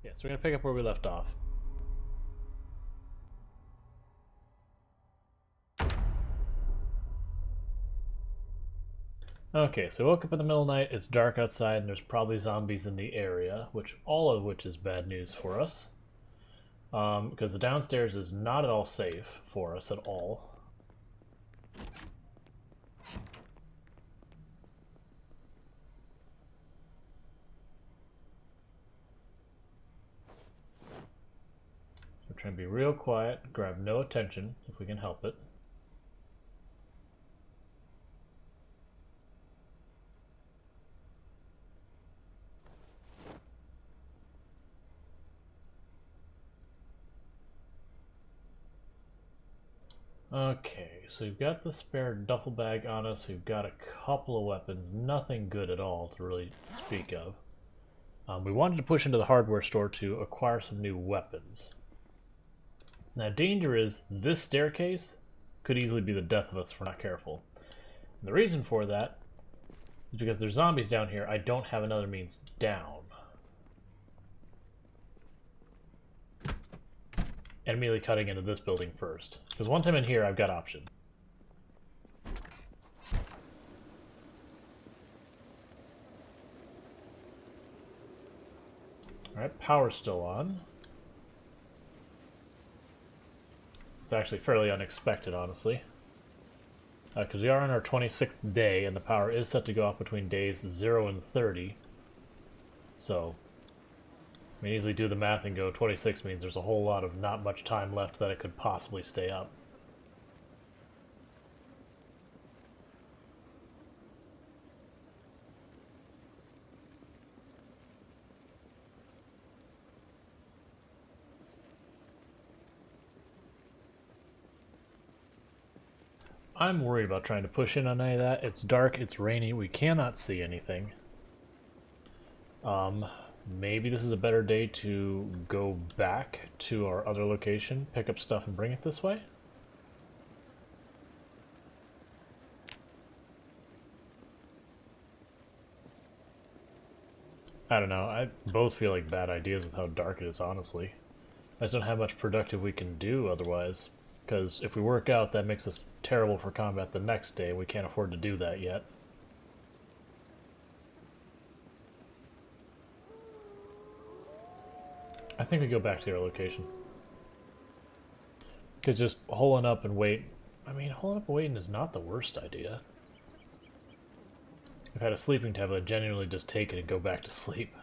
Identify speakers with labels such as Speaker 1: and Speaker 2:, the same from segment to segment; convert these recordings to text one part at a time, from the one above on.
Speaker 1: Yeah, so we're going to pick up where we left off. Okay, so we woke up in the middle of the night, it's dark outside, and there's probably zombies in the area, all of which is bad news for us. Because the downstairs is not at all safe for us at all. So we're trying to be real quiet, grab no attention if we can help it. Okay, so we've got the spare duffel bag on us. We've got a couple of weapons, nothing good at all to really speak of. We wanted to push into the hardware store to acquire some new weapons. Now, danger is this staircase could easily be the death of us if we're not careful. And the reason for that is because there's zombies down here. I don't have another means down. And immediately cutting into this building first. Because once I'm in here, I've got options. Alright, power's still on. It's actually fairly unexpected, honestly. Because we are on our 26th day, and the power is set to go off between days 0 and 30. So, I mean, easily do the math and go 26 means there's a whole lot of not much time left that it could possibly stay up. I'm worried about trying to push in on any of that. It's dark, it's rainy, we cannot see anything. Maybe this is a better day to go back to our other location, pick up stuff and bring it this way? I don't know, I both feel like bad ideas with how dark it is, honestly. I just don't have much productive we can do otherwise. Because if we work out, that makes us terrible for combat the next day. We can't afford to do that yet. I think we go back to our location. Because just holing up and wait... I mean, holing up and waiting is not the worst idea. I've had a sleeping tablet, genuinely just take it and go back to sleep.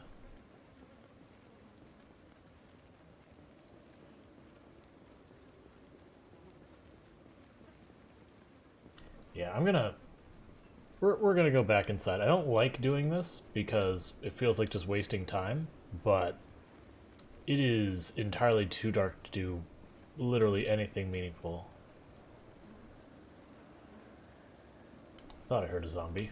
Speaker 1: Yeah, I'm gonna... We're gonna go back inside. I don't like doing this because it feels like just wasting time, but it is entirely too dark to do literally anything meaningful. Thought I heard a zombie.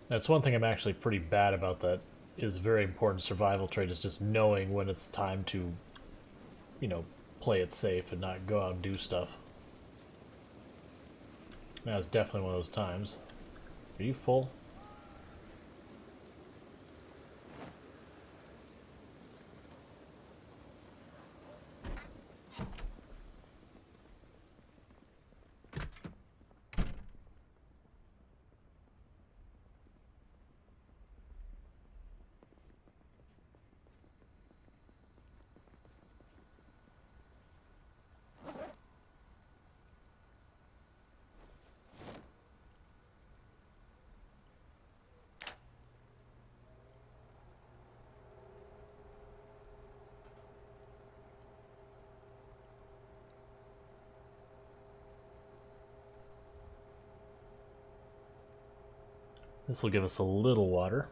Speaker 1: That's one thing I'm actually pretty bad about that is very important survival trait is just knowing when it's time to, you know, play it safe and not go out and do stuff. That was definitely one of those times. Are you full? This will give us a little water.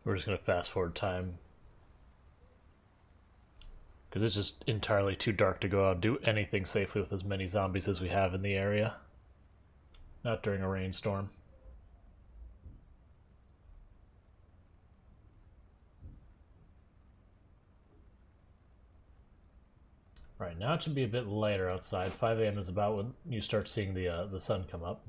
Speaker 1: We're just going to fast forward time. Because it's just entirely too dark to go out and do anything safely with as many zombies as we have in the area. Not during a rainstorm. Right, now it should be a bit lighter outside. 5 a.m. is about when you start seeing the sun come up.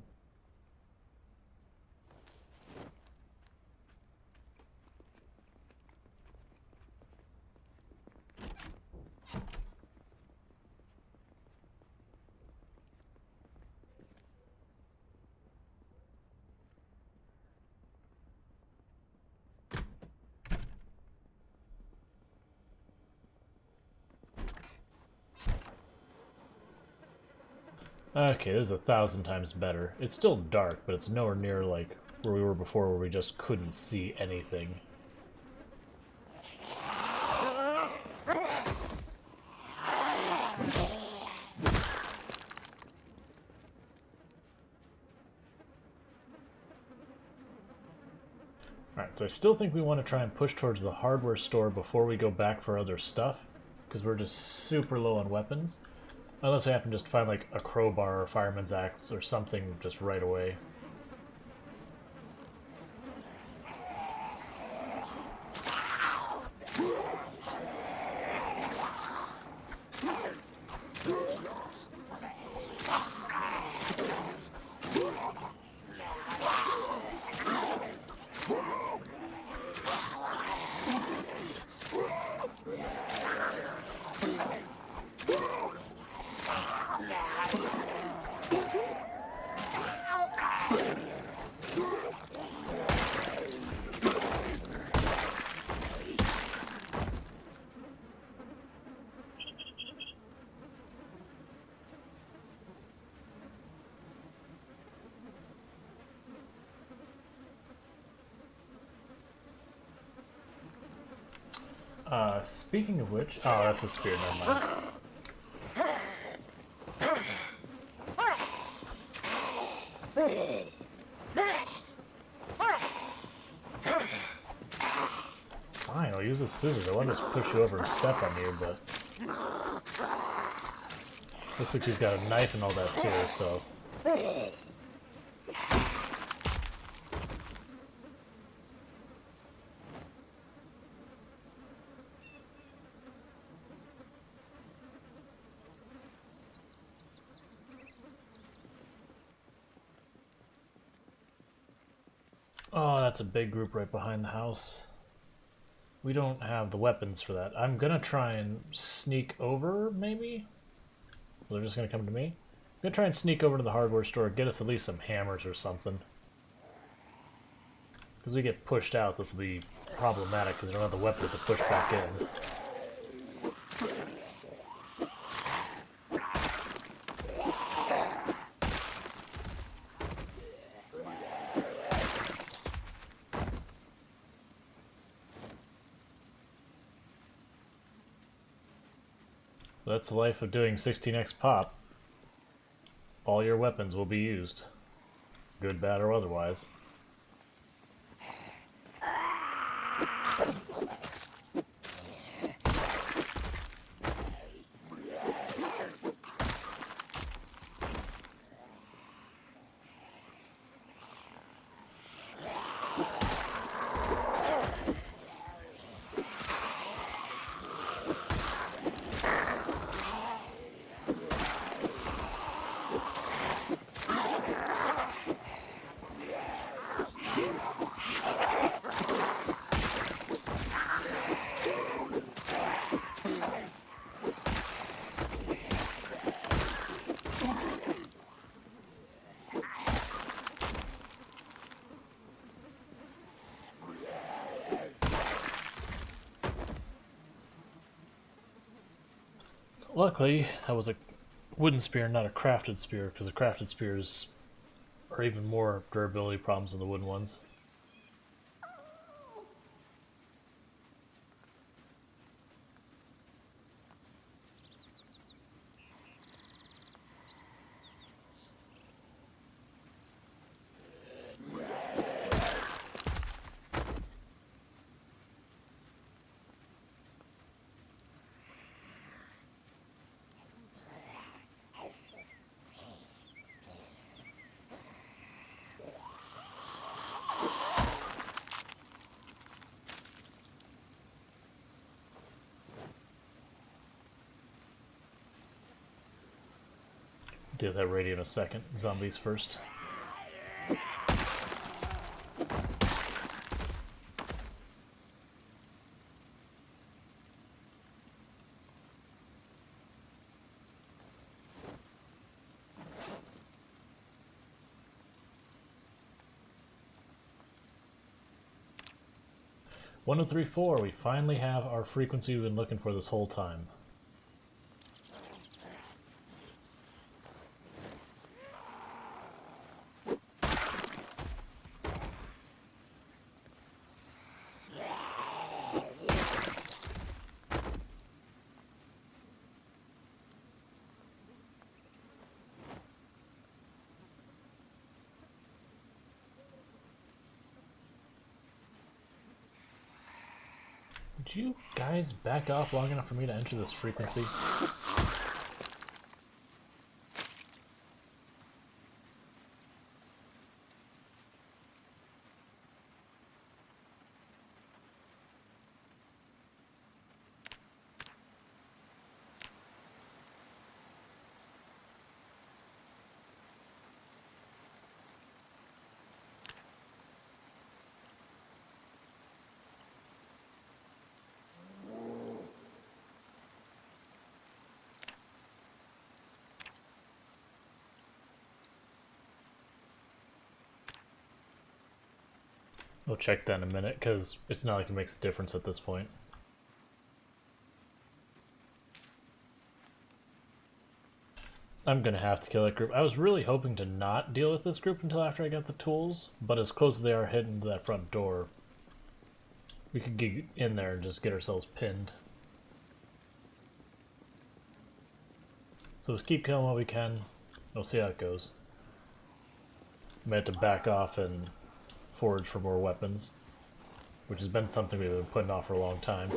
Speaker 1: Okay, this is 1,000 times better. It's still dark, but it's nowhere near like where we were before where we just couldn't see anything. Alright, so I still think we want to try and push towards the hardware store before we go back for other stuff, because we're just super low on weapons. Unless we happen to just find like a crowbar or a fireman's axe or something just right away. Speaking of which... Oh, that's a spear, never mind. Fine, I'll use the scissors. I want to just push you over and step on you, but... Looks like she's got a knife and all that too, so... Oh, that's a big group right behind the house. We don't have the weapons for that. I'm gonna try and sneak over, maybe? They're just gonna come to me? I'm gonna try and sneak over to the hardware store, get us at least some hammers or something. Because we get pushed out, this will be problematic because we don't have the weapons to push back in. That's the life of doing 16x pop. All your weapons will be used. Good, bad, or otherwise. Luckily, that was a wooden spear, not a crafted spear, because the crafted spears are even more durability problems than the wooden ones. Deal with that radio in a second. Zombies first. One, 2, 3, 4. We finally have our frequency we've been looking for this whole time. Would you guys back off long enough for me to enter this frequency? We'll check that in a minute, because it's not like it makes a difference at this point. I'm gonna have to kill that group. I was really hoping to not deal with this group until after I got the tools, but as close as they are heading to that front door, we could get in there and just get ourselves pinned. So let's keep killing what we can. We'll see how it goes. We have to back off and forage for more weapons, which has been something we've been putting off for a long time.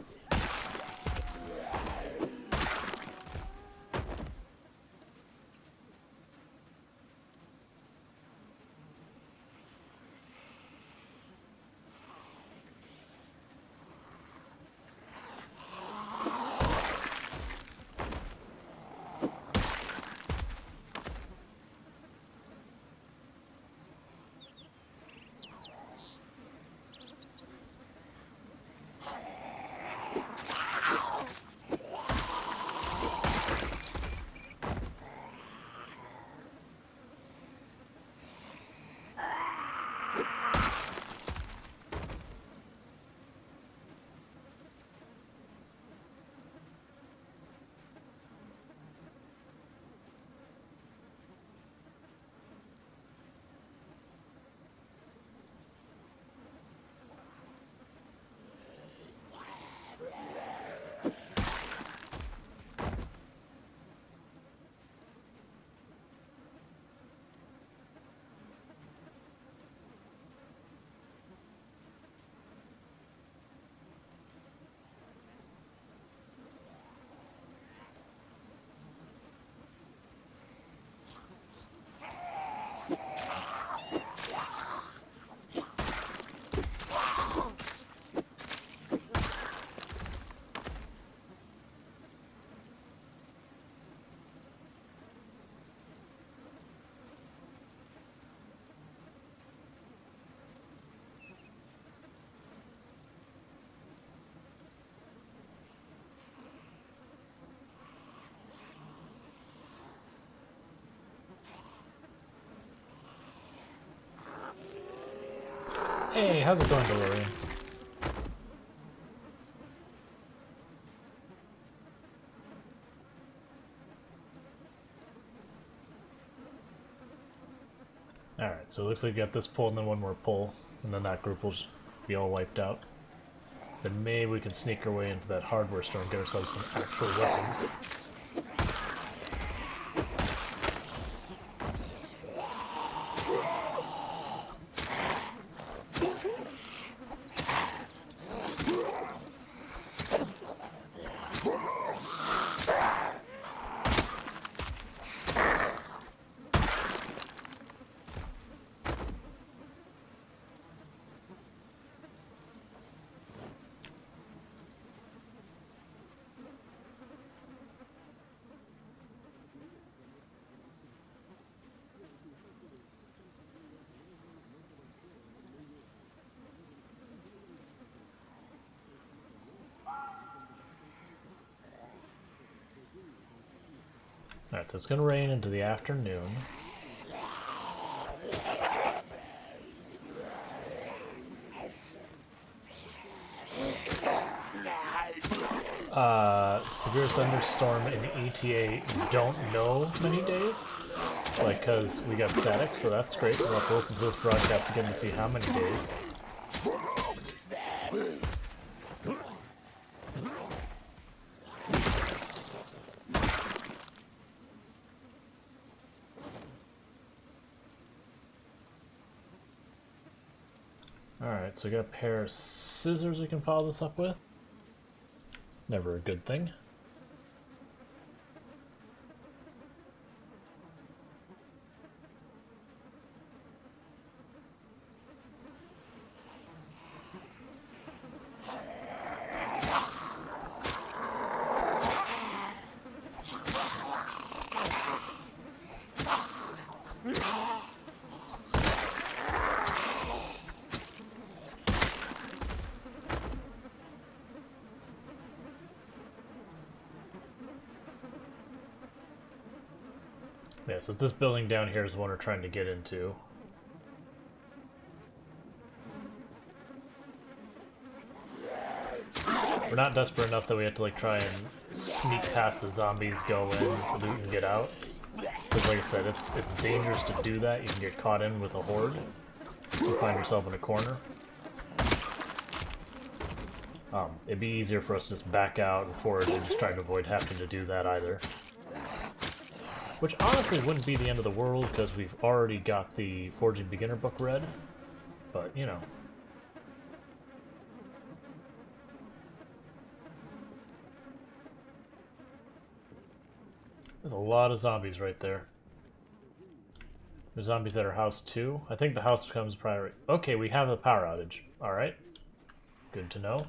Speaker 1: Hey, how's it going, DeLorean? Alright, so it looks like you got this pull and then one more pull, and then that group will just be all wiped out. Then maybe we can sneak our way into that hardware store and get ourselves some actual weapons. Alright, so it's gonna rain into the afternoon. Severe thunderstorm in ETA don't know many days. Like, because we got static, so that's great. We'll have to listen to this broadcast again to see how many days. Alright, so we got a pair of scissors we can follow this up with. Never a good thing. Yeah, so this building down here is the one we're trying to get into. We're not desperate enough that we have to like try and sneak past the zombies, go in, loot, and get out. Because like I said, it's dangerous to do that. You can get caught in with a horde. You find yourself in a corner. It'd be easier for us to just back out and forward and just try to avoid having to do that either. Which honestly wouldn't be the end of the world, because we've already got the Forging Beginner book read. But, you know. There's a lot of zombies right there. There's zombies at our house too. I think the house becomes priority. Okay, we have a power outage. Alright. Good to know.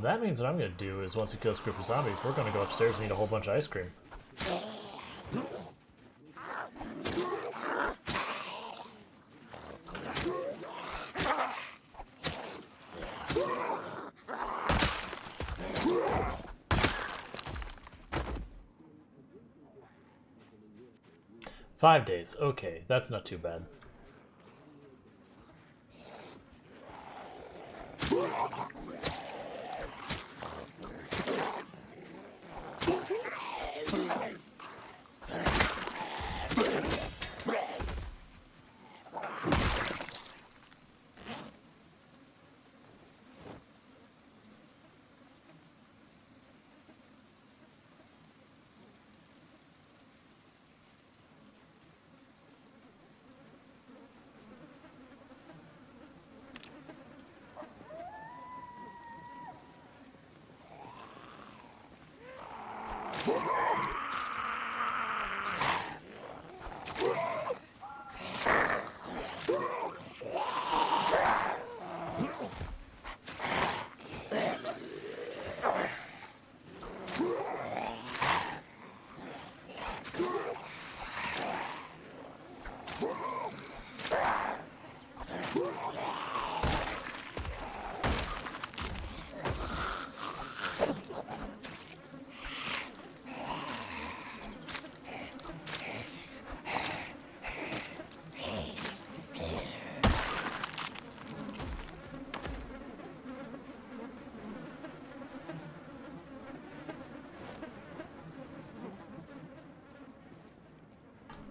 Speaker 1: That means what I'm going to do is once we kill this group of zombies, we're going to go upstairs and eat a whole bunch of ice cream. 5 days. Okay, that's not too bad.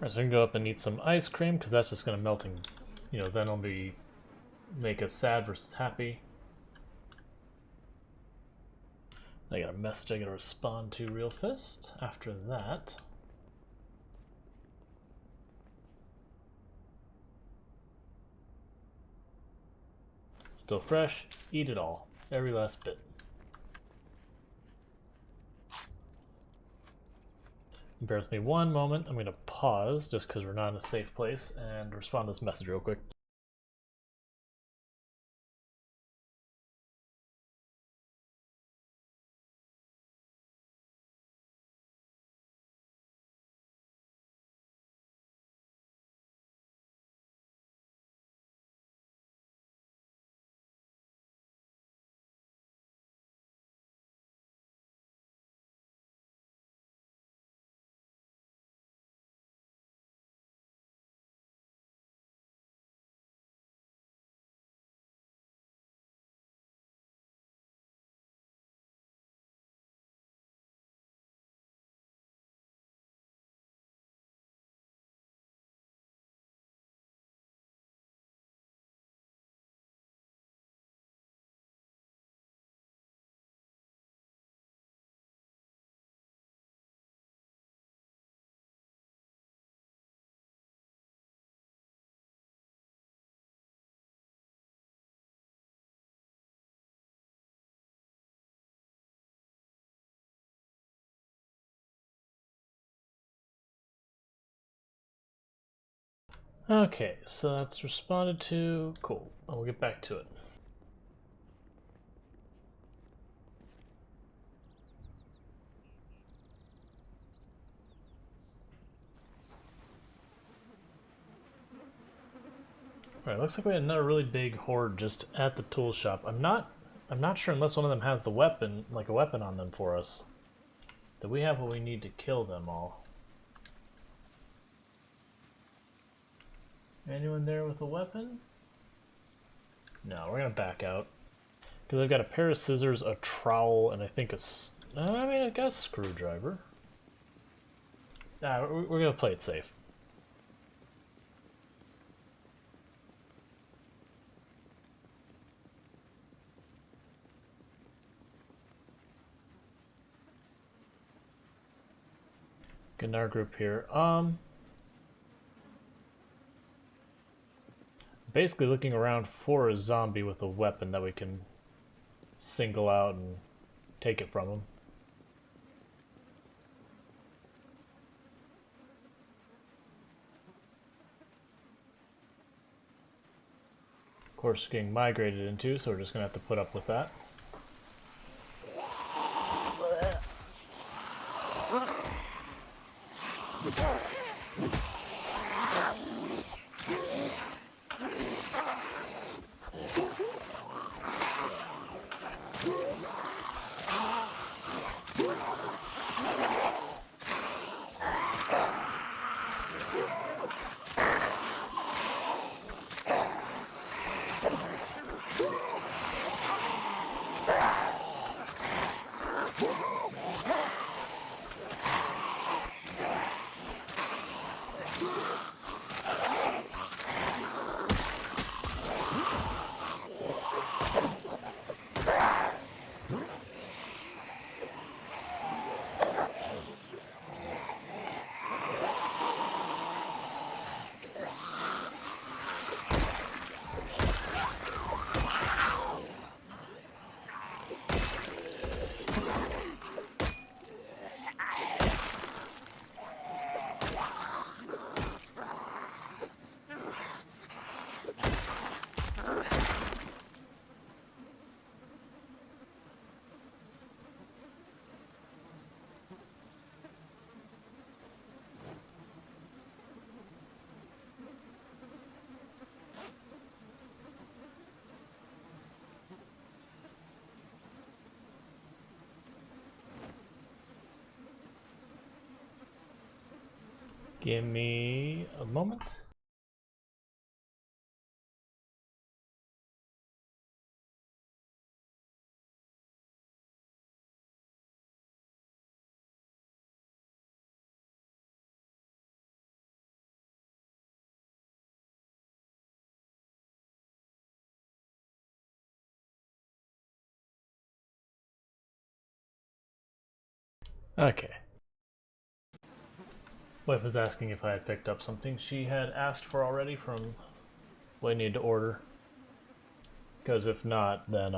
Speaker 1: Alright, so we can go up and eat some ice cream, because that's just going to melt and, you know, then it'll make us sad versus happy. I got a message I gotta respond to real fast. After that, still fresh, eat it all. Every last bit. Bear with me one moment. I'm going to pause just because we're not in a safe place and respond to this message real quick. Okay, so that's responded to. Cool. And we'll get back to it. Alright, looks like we had another really big horde just at the tool shop. I'm not sure unless one of them has the weapon, like a weapon on them for us, that we have what we need to kill them all. Anyone there with a weapon? No, we're gonna back out. Because I've got a pair of scissors, a trowel, and I think I got a screwdriver. Nah, we're gonna play it safe. Get in our group here. Basically looking around for a zombie with a weapon that we can single out and take it from him. Of course, getting migrated into, so we're just gonna have to put up with that. Give me a moment. Okay. Wife was asking if I had picked up something she had asked for already from what I needed to order. Because if not, then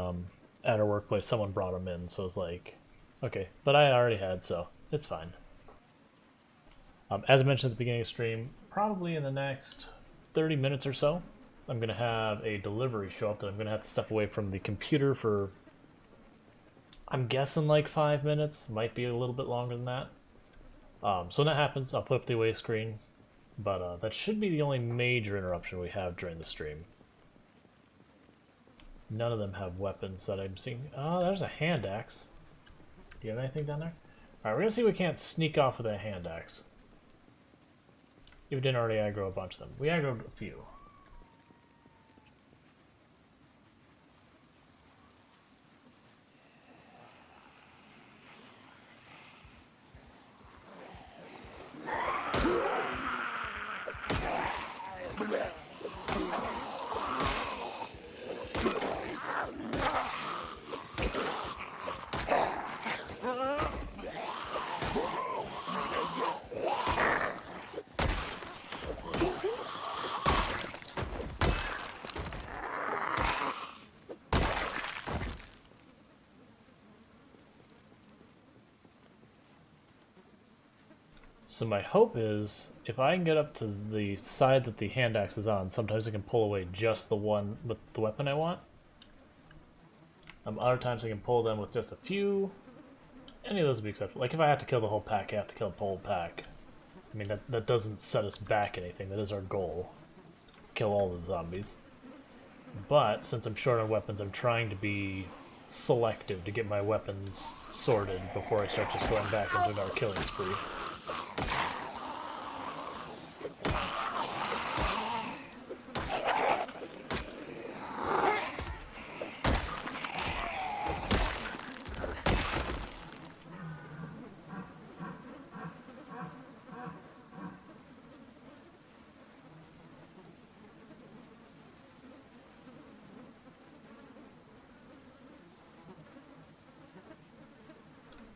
Speaker 1: at her workplace someone brought them in, so it's like, okay. But I already had, so it's fine. As I mentioned at the beginning of the stream, probably in the next 30 minutes or so, I'm going to have a delivery show up that I'm going to have to step away from the computer for, I'm guessing like 5 minutes, might be a little bit longer than that. So when that happens, I'll put up the away screen, but that should be the only major interruption we have during the stream. None of them have weapons that I'm seeing. Oh, there's a hand axe. Do you have anything down there? Alright, we're gonna see if we can't sneak off with a hand axe. If we didn't already aggro a bunch of them. We aggroed a few. So my hope is, if I can get up to the side that the hand axe is on, sometimes I can pull away just the one with the weapon I want. Other times I can pull them with just a few. Any of those would be acceptable. Like if I have to kill the whole pack, I have to kill the whole pack. I mean, that doesn't set us back anything. That is our goal. Kill all the zombies. But since I'm short on weapons, I'm trying to be selective to get my weapons sorted before I start just going back into another killing spree.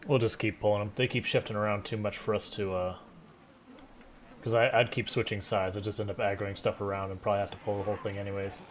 Speaker 1: We'll just keep pulling them. They keep shifting around too much for us to, because I'd keep switching sides. I'd just end up aggroing stuff around and probably have to pull the whole thing anyways.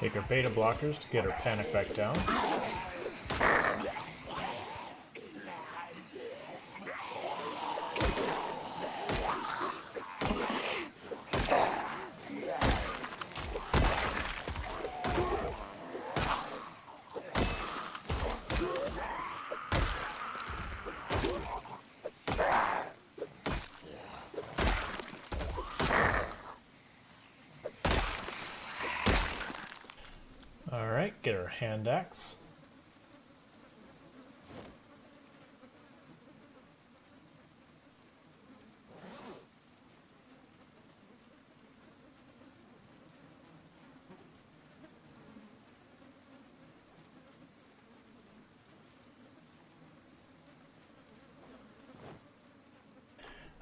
Speaker 1: Take our beta blockers to get our panic back down. Alright, get our hand axe.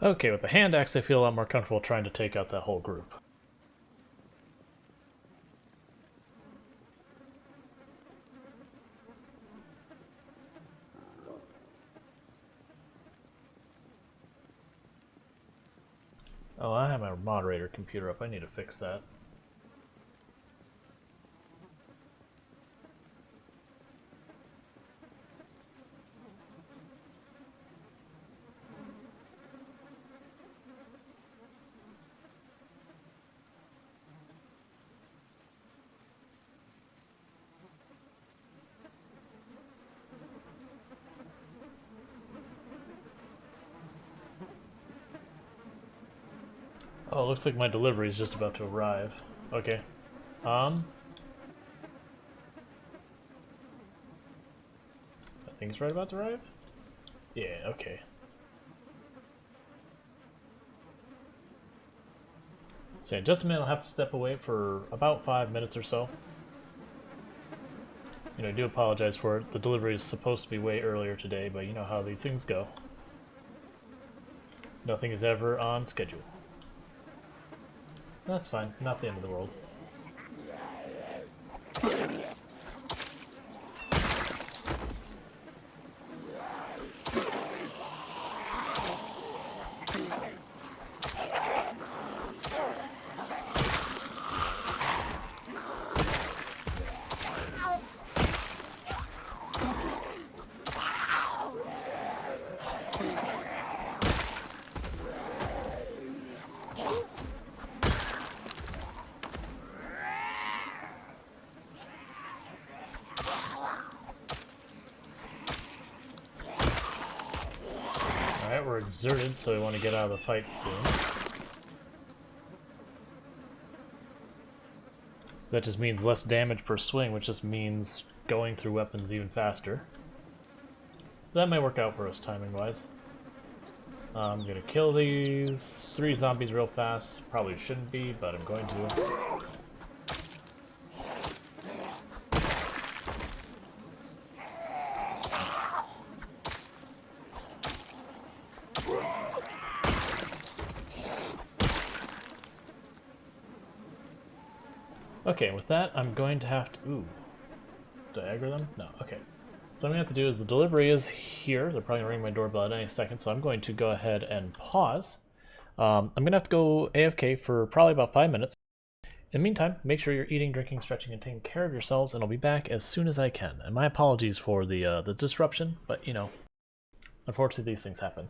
Speaker 1: Okay, with the hand axe I feel a lot more comfortable trying to take out that whole group. Oh, I have my moderator computer up. I need to fix that. Oh, it looks like my delivery is just about to arrive. Okay. I think it's right about to arrive? Yeah, okay. So in just a minute I'll have to step away for about 5 minutes or so. You know, I do apologize for it. The delivery is supposed to be way earlier today, but you know how these things go. Nothing is ever on schedule. That's fine, not the end of the world. Alright, we're exerted, so we want to get out of the fight soon. That just means less damage per swing, which just means going through weapons even faster. That may work out for us timing-wise. I'm gonna kill these 3 zombies real fast. Probably shouldn't be, but I'm going to. Okay, with that, I'm going to have to... Ooh. Do I aggro them? No, okay. So what I'm going to have to do is the delivery is here. They're probably going to ring my doorbell at any second, so I'm going to go ahead and pause. I'm going to have to go AFK for probably about 5 minutes. In the meantime, make sure you're eating, drinking, stretching, and taking care of yourselves, and I'll be back as soon as I can. And my apologies for the disruption, but, you know, unfortunately these things happen.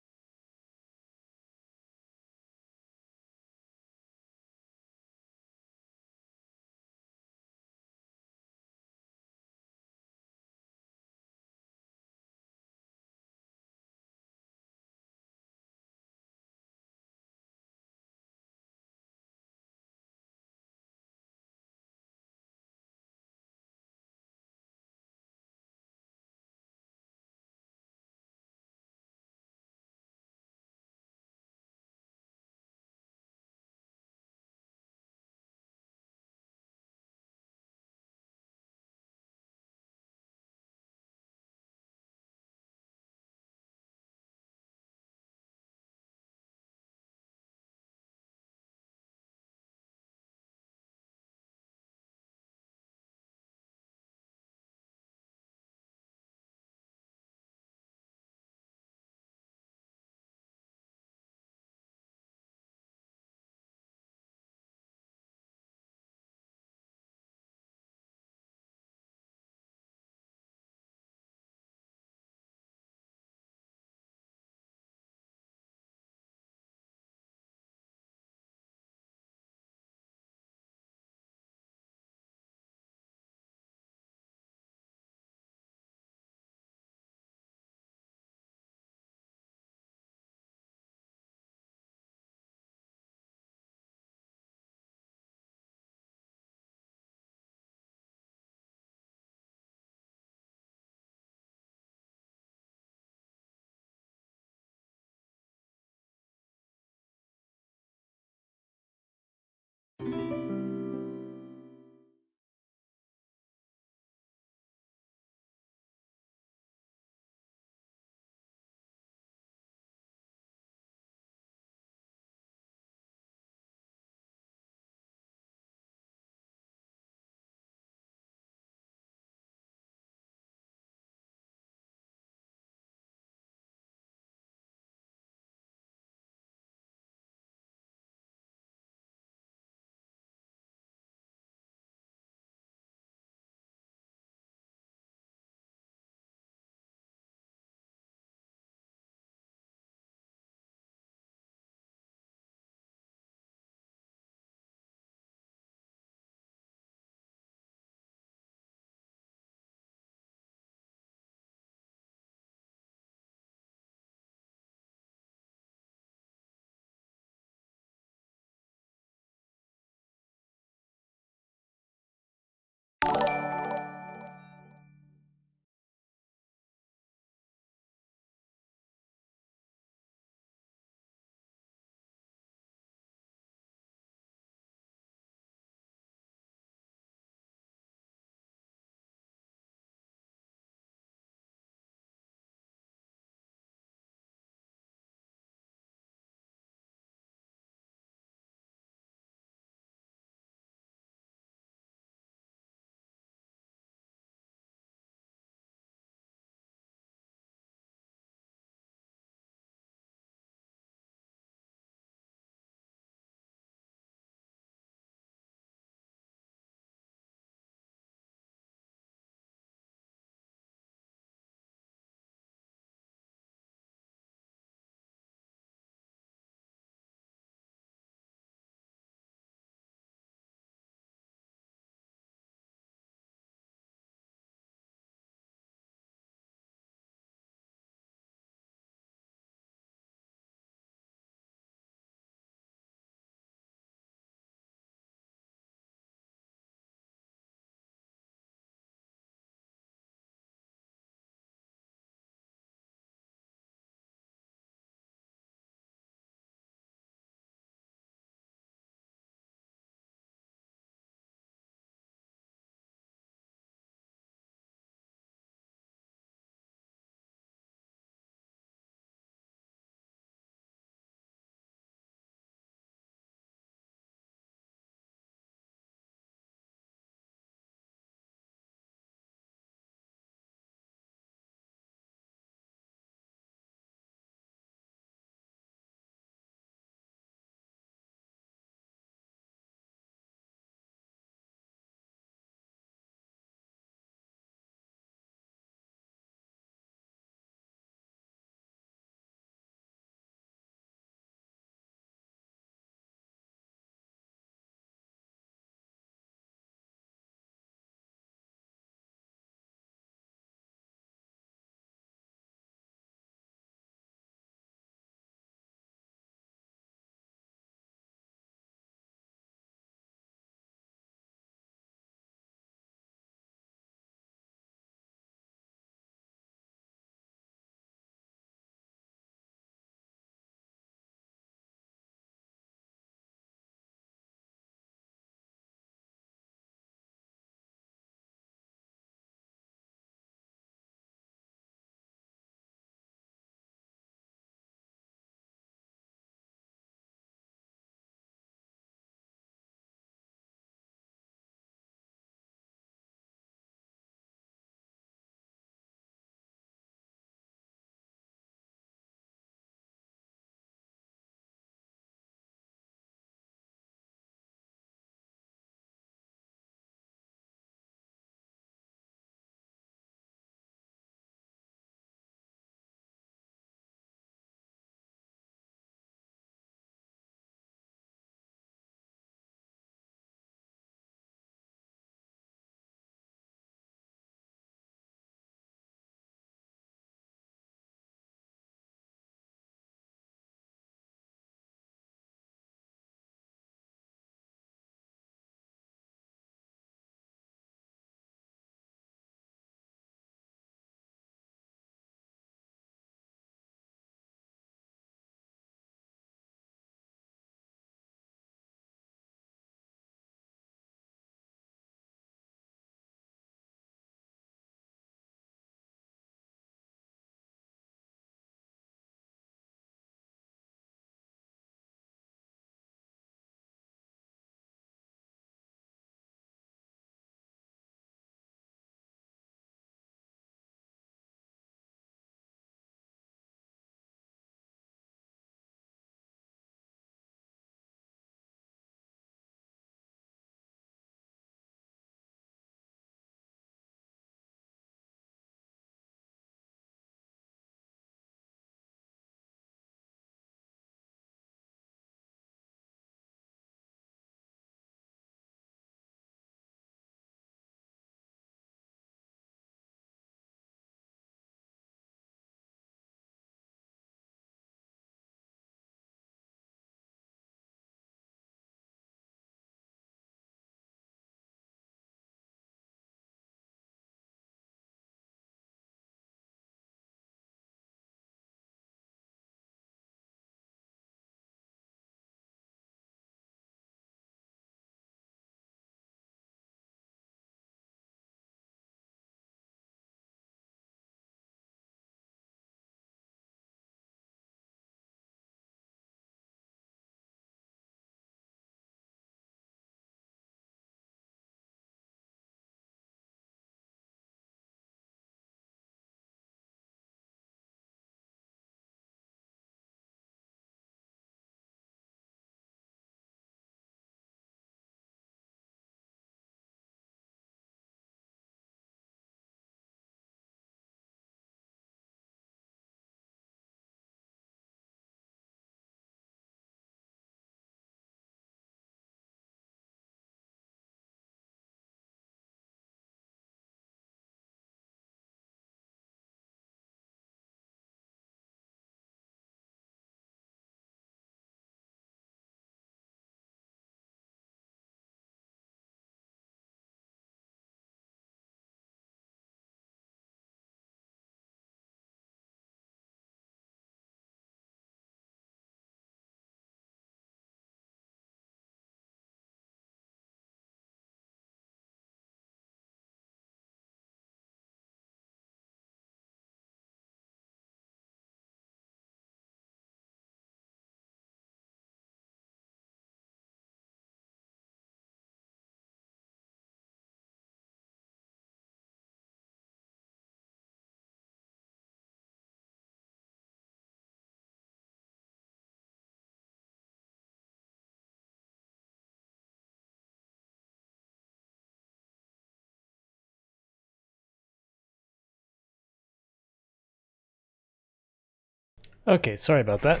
Speaker 1: Okay, sorry about that.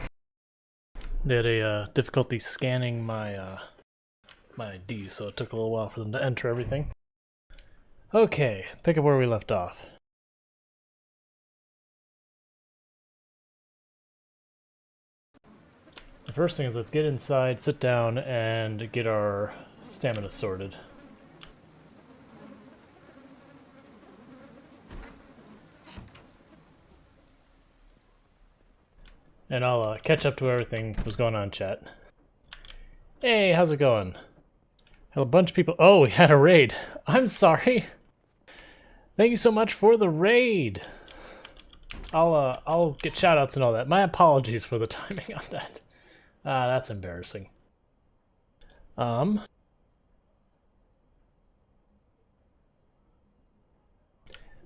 Speaker 1: They had a difficulty scanning my my ID, so it took a little while for them to enter everything. Okay, pick up where we left off. The first thing is let's get inside, sit down, and get our stamina sorted. And I'll catch up to everything that was going on in chat. Hey, how's it going? Had a bunch of people. Oh, we had a raid. I'm sorry. Thank you so much for the raid. I'll get shoutouts and all that. My apologies for the timing on that. That's embarrassing. So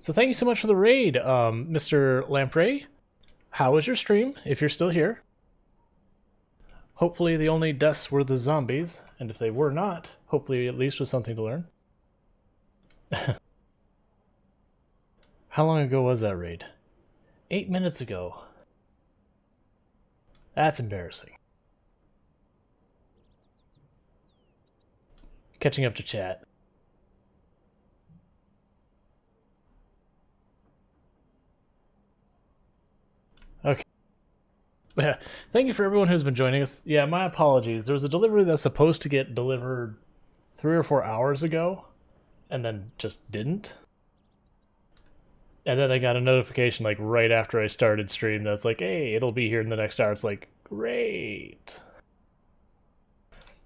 Speaker 1: thank you so much for the raid, Mr. Lamprey. How was your stream, if you're still here? Hopefully the only deaths were the zombies, and if they were not, hopefully at least was something to learn. How long ago was that raid? 8 minutes ago. That's embarrassing. Catching up to chat. Okay. Yeah, thank you for everyone who's been joining us. Yeah, my apologies. There was a delivery that's supposed to get delivered 3 or 4 hours ago, and then just didn't. And then I got a notification like right after I started stream that's like, hey, it'll be here in the next hour. It's like, great.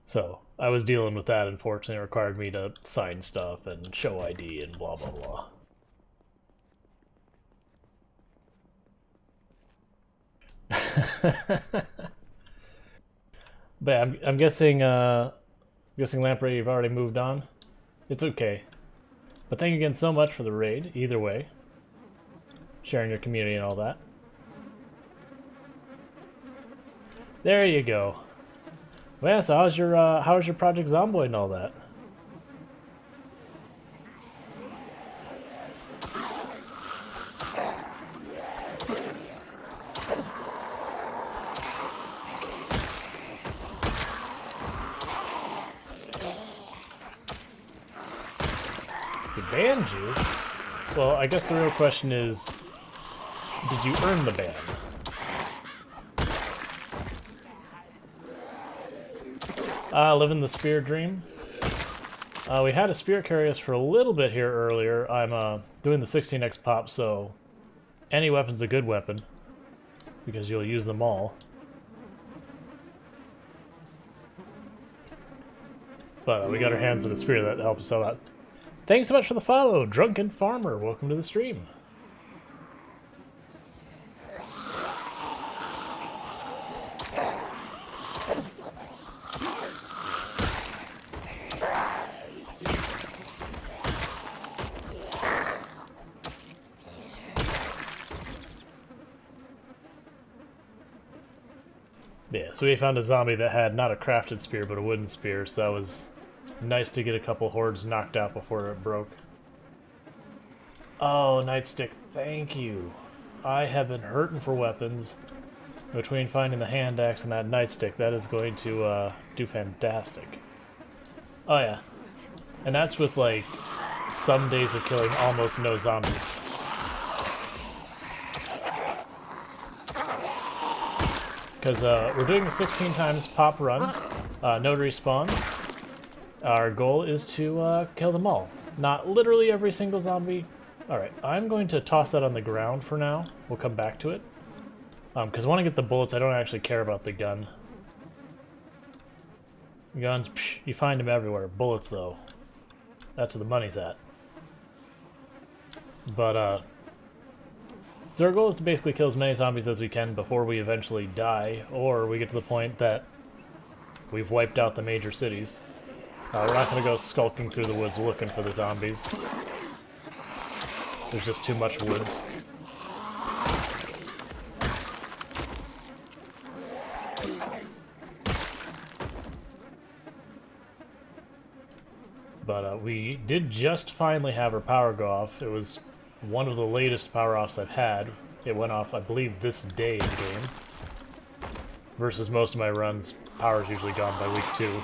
Speaker 1: So I was dealing with that. Unfortunately, it required me to sign stuff and show ID and blah blah blah. But I'm guessing Lamprey, you've already moved on. It's okay. But thank you again so much for the raid. Either way, sharing your community and all that. There you go. Well, yeah, so how's your Project Zomboid and all that? They banned you? Well, I guess the real question is, did you earn the ban? Living the spear dream. We had a spear carry us for a little bit here earlier. I'm doing the 16x pop, so any weapon's a good weapon because you'll use them all. But we got our hands on a spear that helps us out a lot. Thanks so much for the follow, Drunken Farmer. Welcome to the stream. Yeah, so we found a zombie that had not a crafted spear, but a wooden spear, so that was nice to get a couple hordes knocked out before it broke. Oh, Nightstick, thank you. I have been hurting for weapons. Between finding the hand axe and that Nightstick, that is going to do fantastic. Oh yeah. And that's with, like, some days of killing almost no zombies. Because we're doing a 16 times pop run, no respawns. Our goal is to kill them all. Not literally every single zombie. Alright, I'm going to toss that on the ground for now. We'll come back to it. Because I want to get the bullets, I don't actually care about the gun. Guns, psh, you find them everywhere. Bullets, though, that's where the money's at. But, so our goal is to basically kill as many zombies as we can before we eventually die, or we get to the point that we've wiped out the major cities. We're not going to go skulking through the woods looking for the zombies. There's just too much woods. But we did just finally have our power go off. It was one of the latest power offs I've had. It went off, I believe, this day in game. Versus most of my runs, power's usually gone by week 2.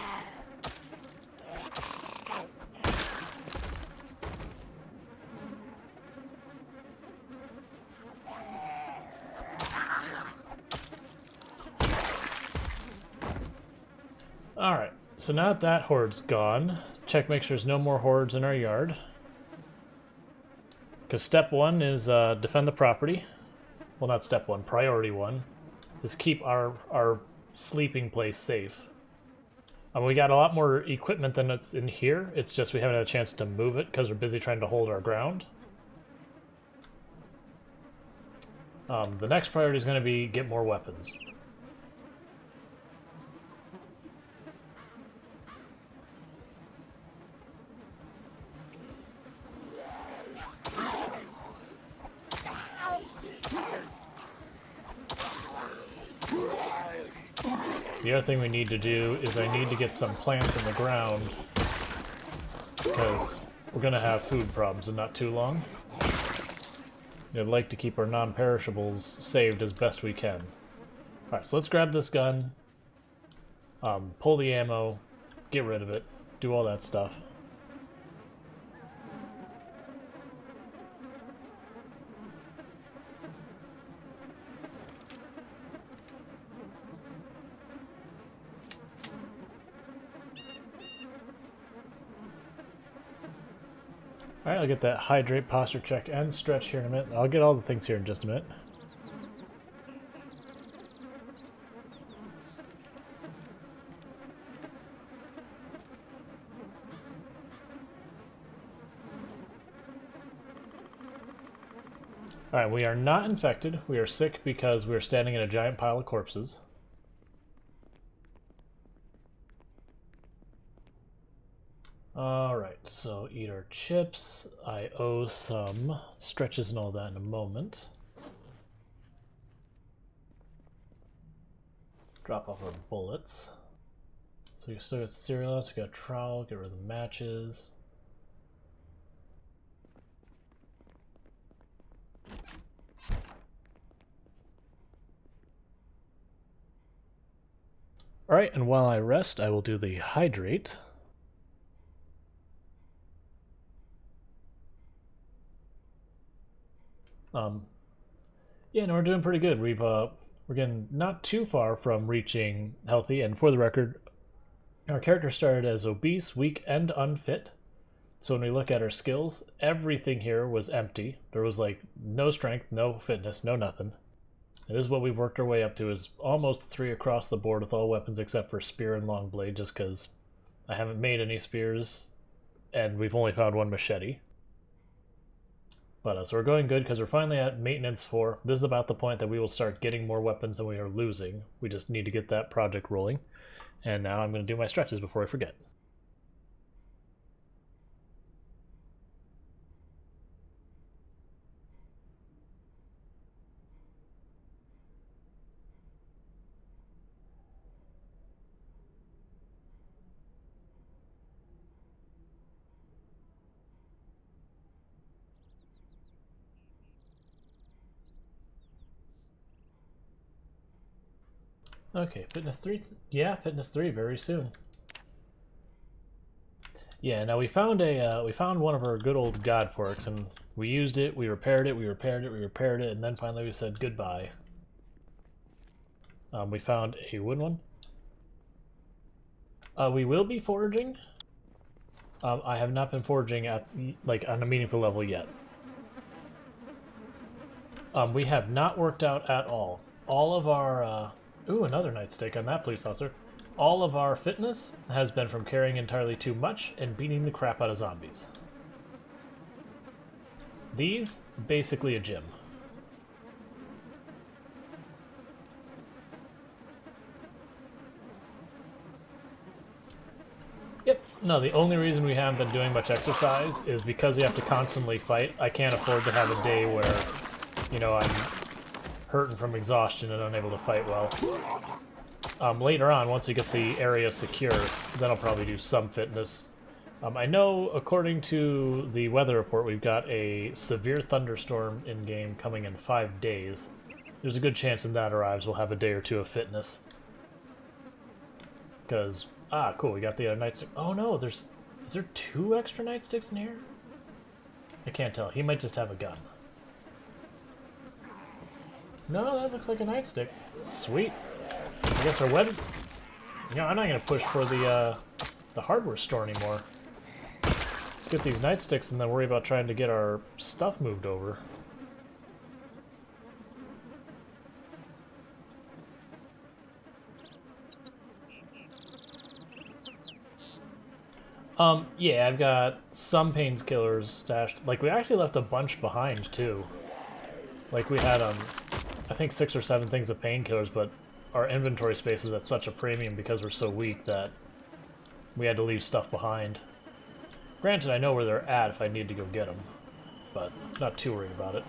Speaker 1: Alright, so now that horde's gone, check make sure there's no more hordes in our yard. Because step 1 is defend the property. Well, not step 1, priority 1 is keep our sleeping place safe. We got a lot more equipment than it's in here, it's just we haven't had a chance to move it because we're busy trying to hold our ground. The next priority is going to be get more weapons. The other thing we need to do is I need to get some plants in the ground because we're going to have food problems in not too long. I'd like to keep our non-perishables saved as best we can. Alright, so let's grab this gun, pull the ammo, get rid of it, do all that stuff. Alright, I'll get that hydrate, posture check, and stretch here in a minute. I'll get all the things here in just a minute. Alright, we are not infected. We are sick because we are standing in a giant pile of corpses. Alright, so eat our chips. I owe some stretches and all that in a moment. Drop off our bullets. So we still got cereal left, we got trowel, get rid of the matches. Alright, and while I rest, I will do the hydrate. Yeah, no, we're doing pretty good. We're getting not too far from reaching healthy, and for the record, our character started as obese, weak, and unfit. So when we look at our skills, everything here was empty. There was like no strength, no fitness, no nothing. And this is what we've worked our way up to, is almost 3 across the board with all weapons except for spear and long blade, just because I haven't made any spears, and we've only found 1 machete. But so we're going good because we're finally at maintenance 4. This is about the point that we will start getting more weapons than we are losing. We just need to get that project rolling. And now I'm going to do my stretches before I forget. Okay, fitness 3. Yeah, fitness 3 very soon. Yeah, now we found one of our good old god forks, and we used it, we repaired it, we repaired it, we repaired it, and then finally we said goodbye. We found a wooden one. We will be foraging. I have not been foraging at on a meaningful level yet. We have not worked out at all. All of our ooh, another nightstick on that police officer. All of our fitness has been from carrying entirely too much and beating the crap out of zombies. These, basically a gym. Yep. No, the only reason we haven't been doing much exercise is because we have to constantly fight. I can't afford to have a day where, you know, I'm hurting from exhaustion and unable to fight well. Later on, once we get the area secure, then I'll probably do some fitness. I know, according to the weather report, we've got a severe thunderstorm in-game coming in 5 days. There's a good chance when that arrives we'll have a day or two of fitness. Because, cool, we got the nightstick. Oh no, is there 2 extra nightsticks in here? I can't tell. He might just have a gun. No, that looks like a nightstick. Sweet. I guess our weather... You know, I'm not going to push for the hardware store anymore. Let's get these nightsticks and then worry about trying to get our stuff moved over. Yeah, I've got some painkillers stashed. Like, we actually left a bunch behind, too. Like, we had, I think 6 or 7 things of painkillers, but our inventory space is at such a premium because we're so weak that we had to leave stuff behind. Granted, I know where they're at if I need to go get them, but not too worried about it.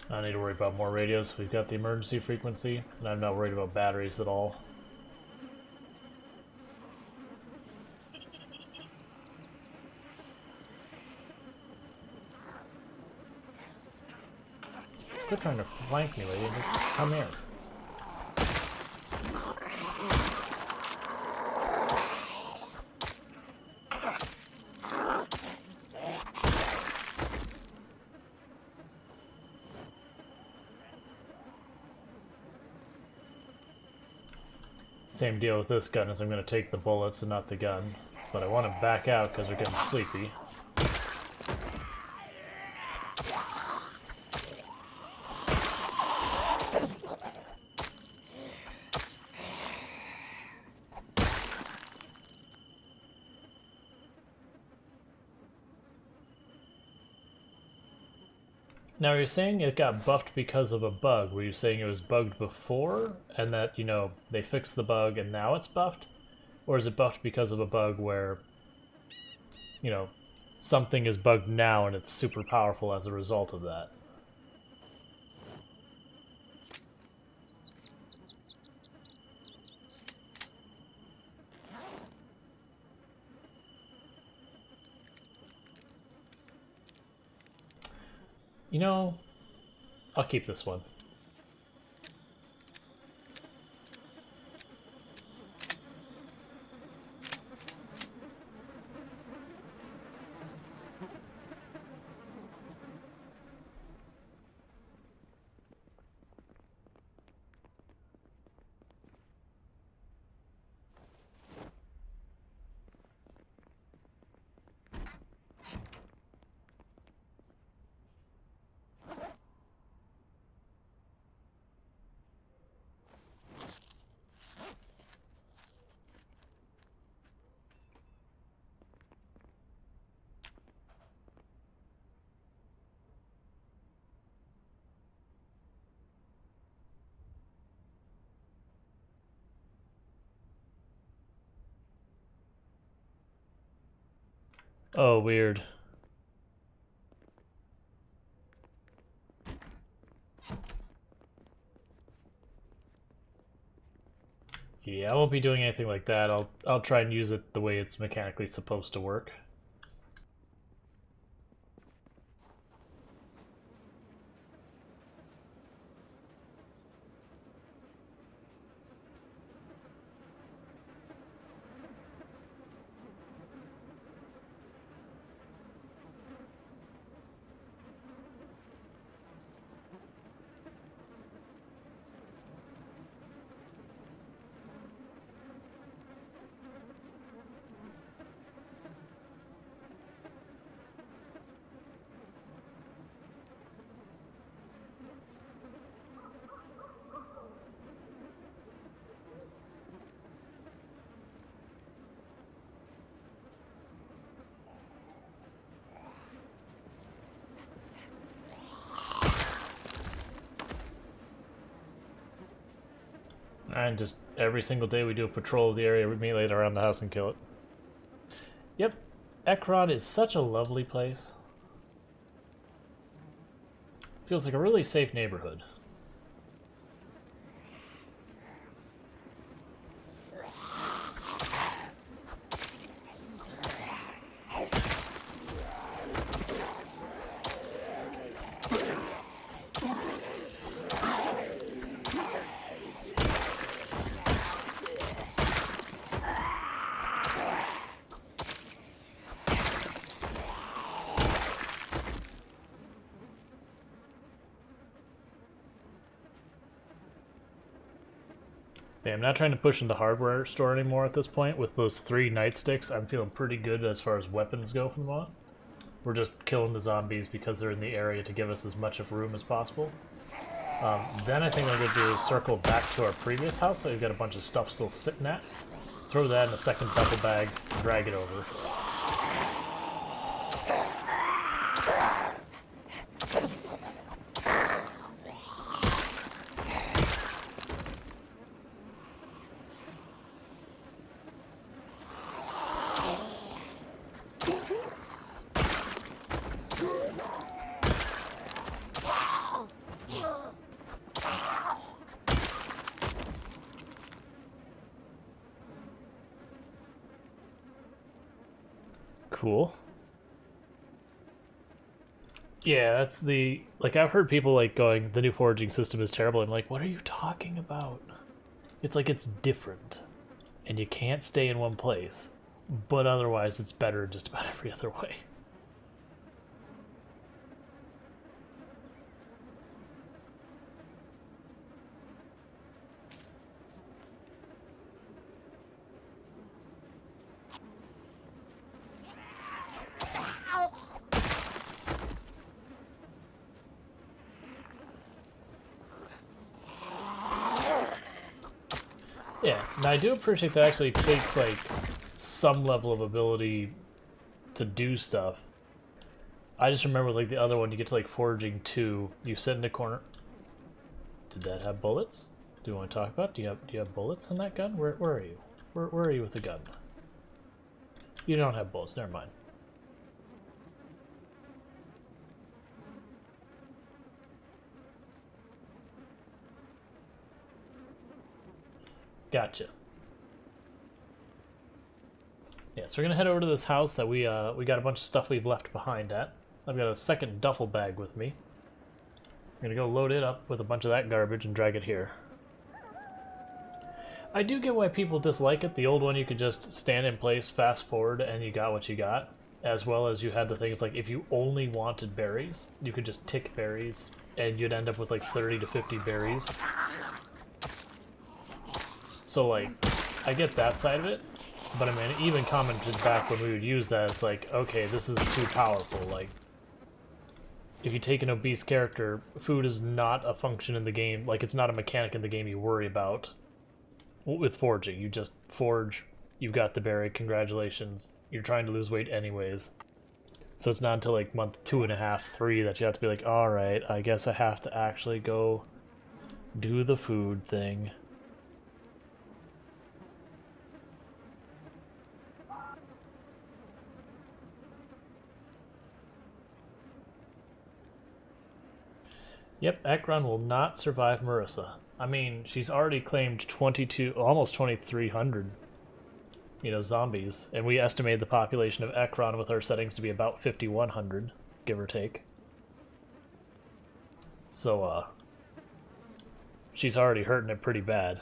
Speaker 1: I don't need to worry about more radios. We've got the emergency frequency, and I'm not worried about batteries at all. Quit trying to flank me, lady. Just come in. Same deal with this gun, is I'm going to take the bullets and not the gun. But I want to back out because we're getting sleepy. Now, you're saying it got buffed because of a bug. Were you saying it was bugged before, and that, you know, they fixed the bug and now it's buffed? Or is it buffed because of a bug where, you know, something is bugged now and it's super powerful as a result of that? You know, I'll keep this one. Oh, weird. Yeah, I won't be doing anything like that. I'll try and use it the way it's mechanically supposed to work. And just every single day we do a patrol of the area immediately around the house and kill it. Yep, Ekron is such a lovely place. Feels like a really safe neighborhood. Yeah, I'm not trying to push into the hardware store anymore at this point. With those 3 nightsticks, I'm feeling pretty good as far as weapons go from the mod. We're just killing the zombies because they're in the area to give us as much of room as possible. Then I think what I'm going to do is circle back to our previous house, so we've got a bunch of stuff still sitting at. Throw that in a second duffel bag, drag it over. Cool. Yeah, that's the... Like, I've heard people, like, going, the new foraging system is terrible. I'm like, what are you talking about? It's like it's different. And you can't stay in one place. But otherwise, it's better just about every other way. Yeah, now I do appreciate that actually takes, like, some level of ability to do stuff. I just remember, like, the other one, you get to, like, foraging 2, you sit in the corner. Did that have bullets? Do you want to talk about? Do you have bullets in that gun? Where are you? Where are you with the gun? You don't have bullets, never mind. Gotcha. Yeah, so we're gonna head over to this house that we got a bunch of stuff we've left behind at. I've got a second duffel bag with me. I'm gonna go load it up with a bunch of that garbage and drag it here. I do get why people dislike it. The old one you could just stand in place, fast forward, and you got what you got. As well as you had the things like if you only wanted berries, you could just tick berries, and you'd end up with like 30 to 50 berries. So, like, I get that side of it, but I mean, even commented back when we would use that, it's like, okay, this is too powerful. Like, if you take an obese character, food is not a function in the game, like, it's not a mechanic in the game you worry about with foraging. You just forage, you've got the berry, congratulations. You're trying to lose weight anyways. So it's not until, like, month 2.5, 3 that you have to be like, alright, I guess I have to actually go do the food thing. Yep, Ekron will not survive Marisa. I mean, she's already claimed 22, almost 2,300, zombies. And we estimated the population of Ekron with our settings to be about 5,100, give or take. So, she's already hurting it pretty bad.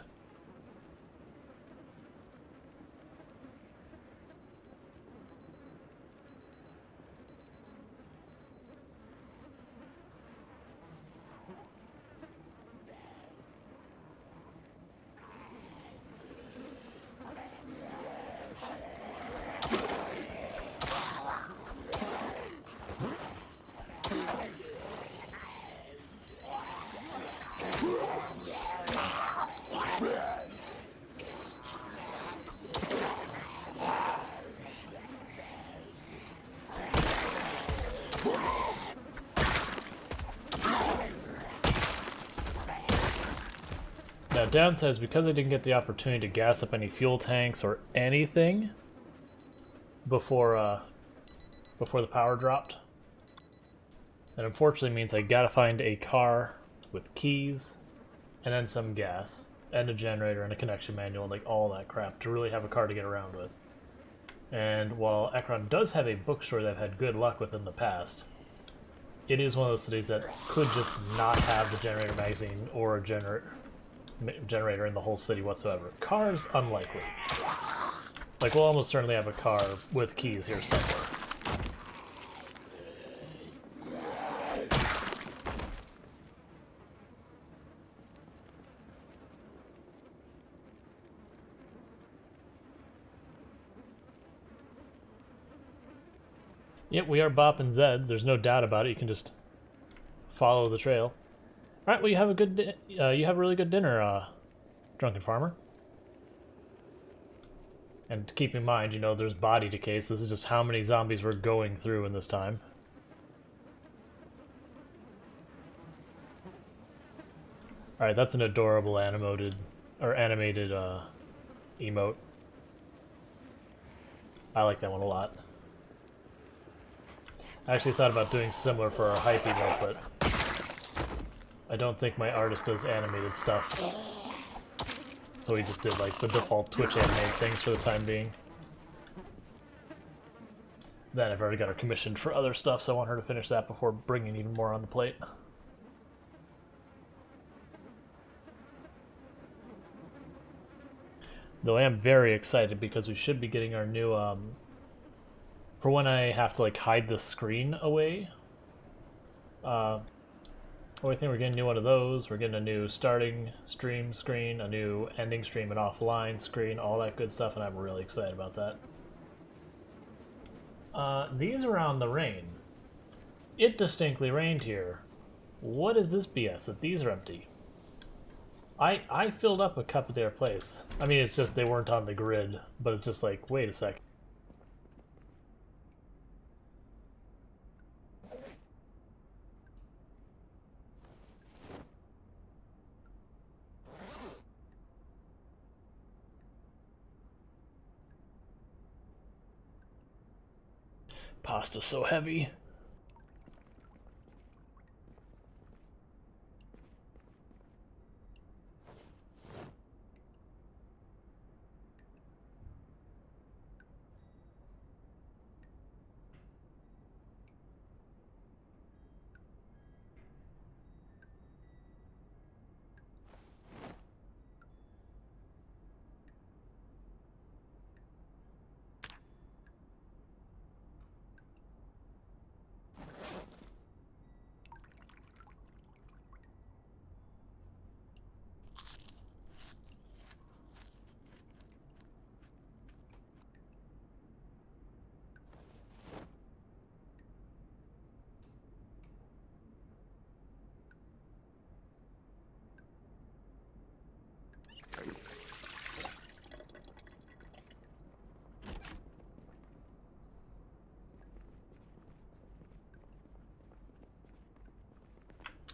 Speaker 1: Downside is because I didn't get the opportunity to gas up any fuel tanks or anything before the power dropped. That unfortunately means I gotta find a car with keys, and then some gas, and a generator, and a connection manual, and like all that crap to really have a car to get around with. And while Ekron does have a bookstore that I've had good luck with in the past, it is one of those cities that could just not have the generator magazine or a generator in the whole city whatsoever. Cars, unlikely. Like, we'll almost certainly have a car with keys here somewhere. Yep, we are bopping Zeds. There's no doubt about it. You can just follow the trail. All right. Well, you have a really good dinner, drunken farmer. And keep in mind, you know, there's body decay. So this is just how many zombies we're going through in this time. All right, that's an adorable animated emote. I like that one a lot. I actually thought about doing similar for our hype emote, but I don't think my artist does animated stuff. So we just did like the default Twitch animated things for the time being. Then I've already got her commissioned for other stuff, so I want her to finish that before bringing even more on the plate. Though I am very excited because we should be getting our new for when I have to like hide the screen away. I think we're getting a new one of those. We're getting a new starting stream screen, a new ending stream and offline screen, all that good stuff, and I'm really excited about that. These are on the rain. It distinctly rained here. What is this BS that these are empty? I filled up a cup at their place. I mean, it's just they weren't on the grid, but it's just like, wait a sec. Pasta's so heavy.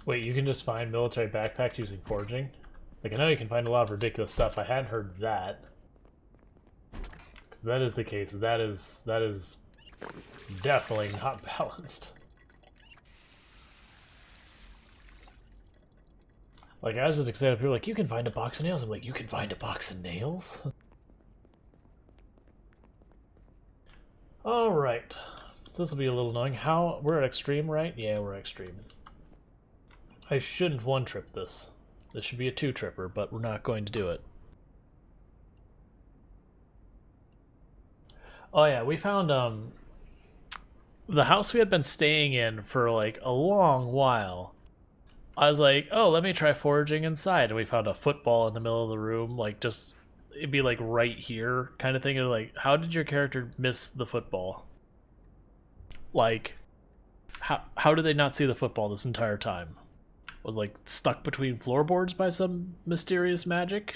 Speaker 1: Wait, you can just find military backpacks using foraging? Like, I know you can find a lot of ridiculous stuff. I hadn't heard that. Because that is the case. That is definitely not balanced. Like, I was just excited. People were like, you can find a box of nails. I'm like, you can find a box of nails? Alright. So this will be a little annoying. We're at extreme, right? Yeah, we're at extreme. I shouldn't one-trip this. This should be a two-tripper, but we're not going to do it. Oh yeah, we found the house we had been staying in for like a long while. I was like, oh, let me try foraging inside, and we found a football in the middle of the room, like just it'd be like right here kind of thing. And like, how did your character miss the football? Like, how did they not see the football this entire time? Was like stuck between floorboards by some mysterious magic?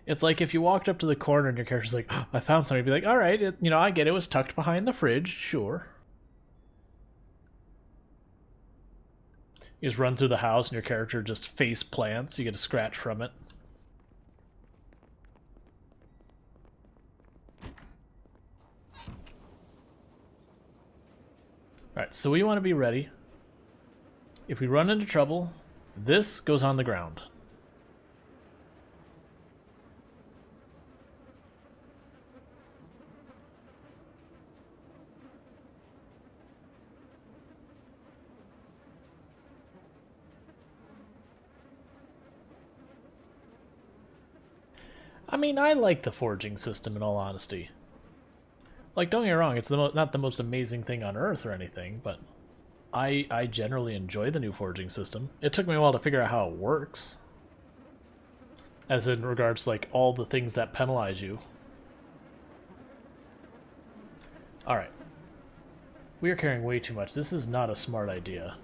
Speaker 1: It's like if you walked up to the corner and your character's like, oh, I found something, you'd be like, all right, you know, I get it was tucked behind the fridge, sure. You just run through the house and your character just face plants. You get a scratch from it. Alright, so we want to be ready. If we run into trouble, this goes on the ground. I mean, I like the foraging system in all honesty. Like, don't get me wrong, it's not the most amazing thing on Earth or anything, but I generally enjoy the new foraging system. It took me a while to figure out how it works. As in regards to, like, all the things that penalize you. Alright. We are carrying way too much. This is not a smart idea.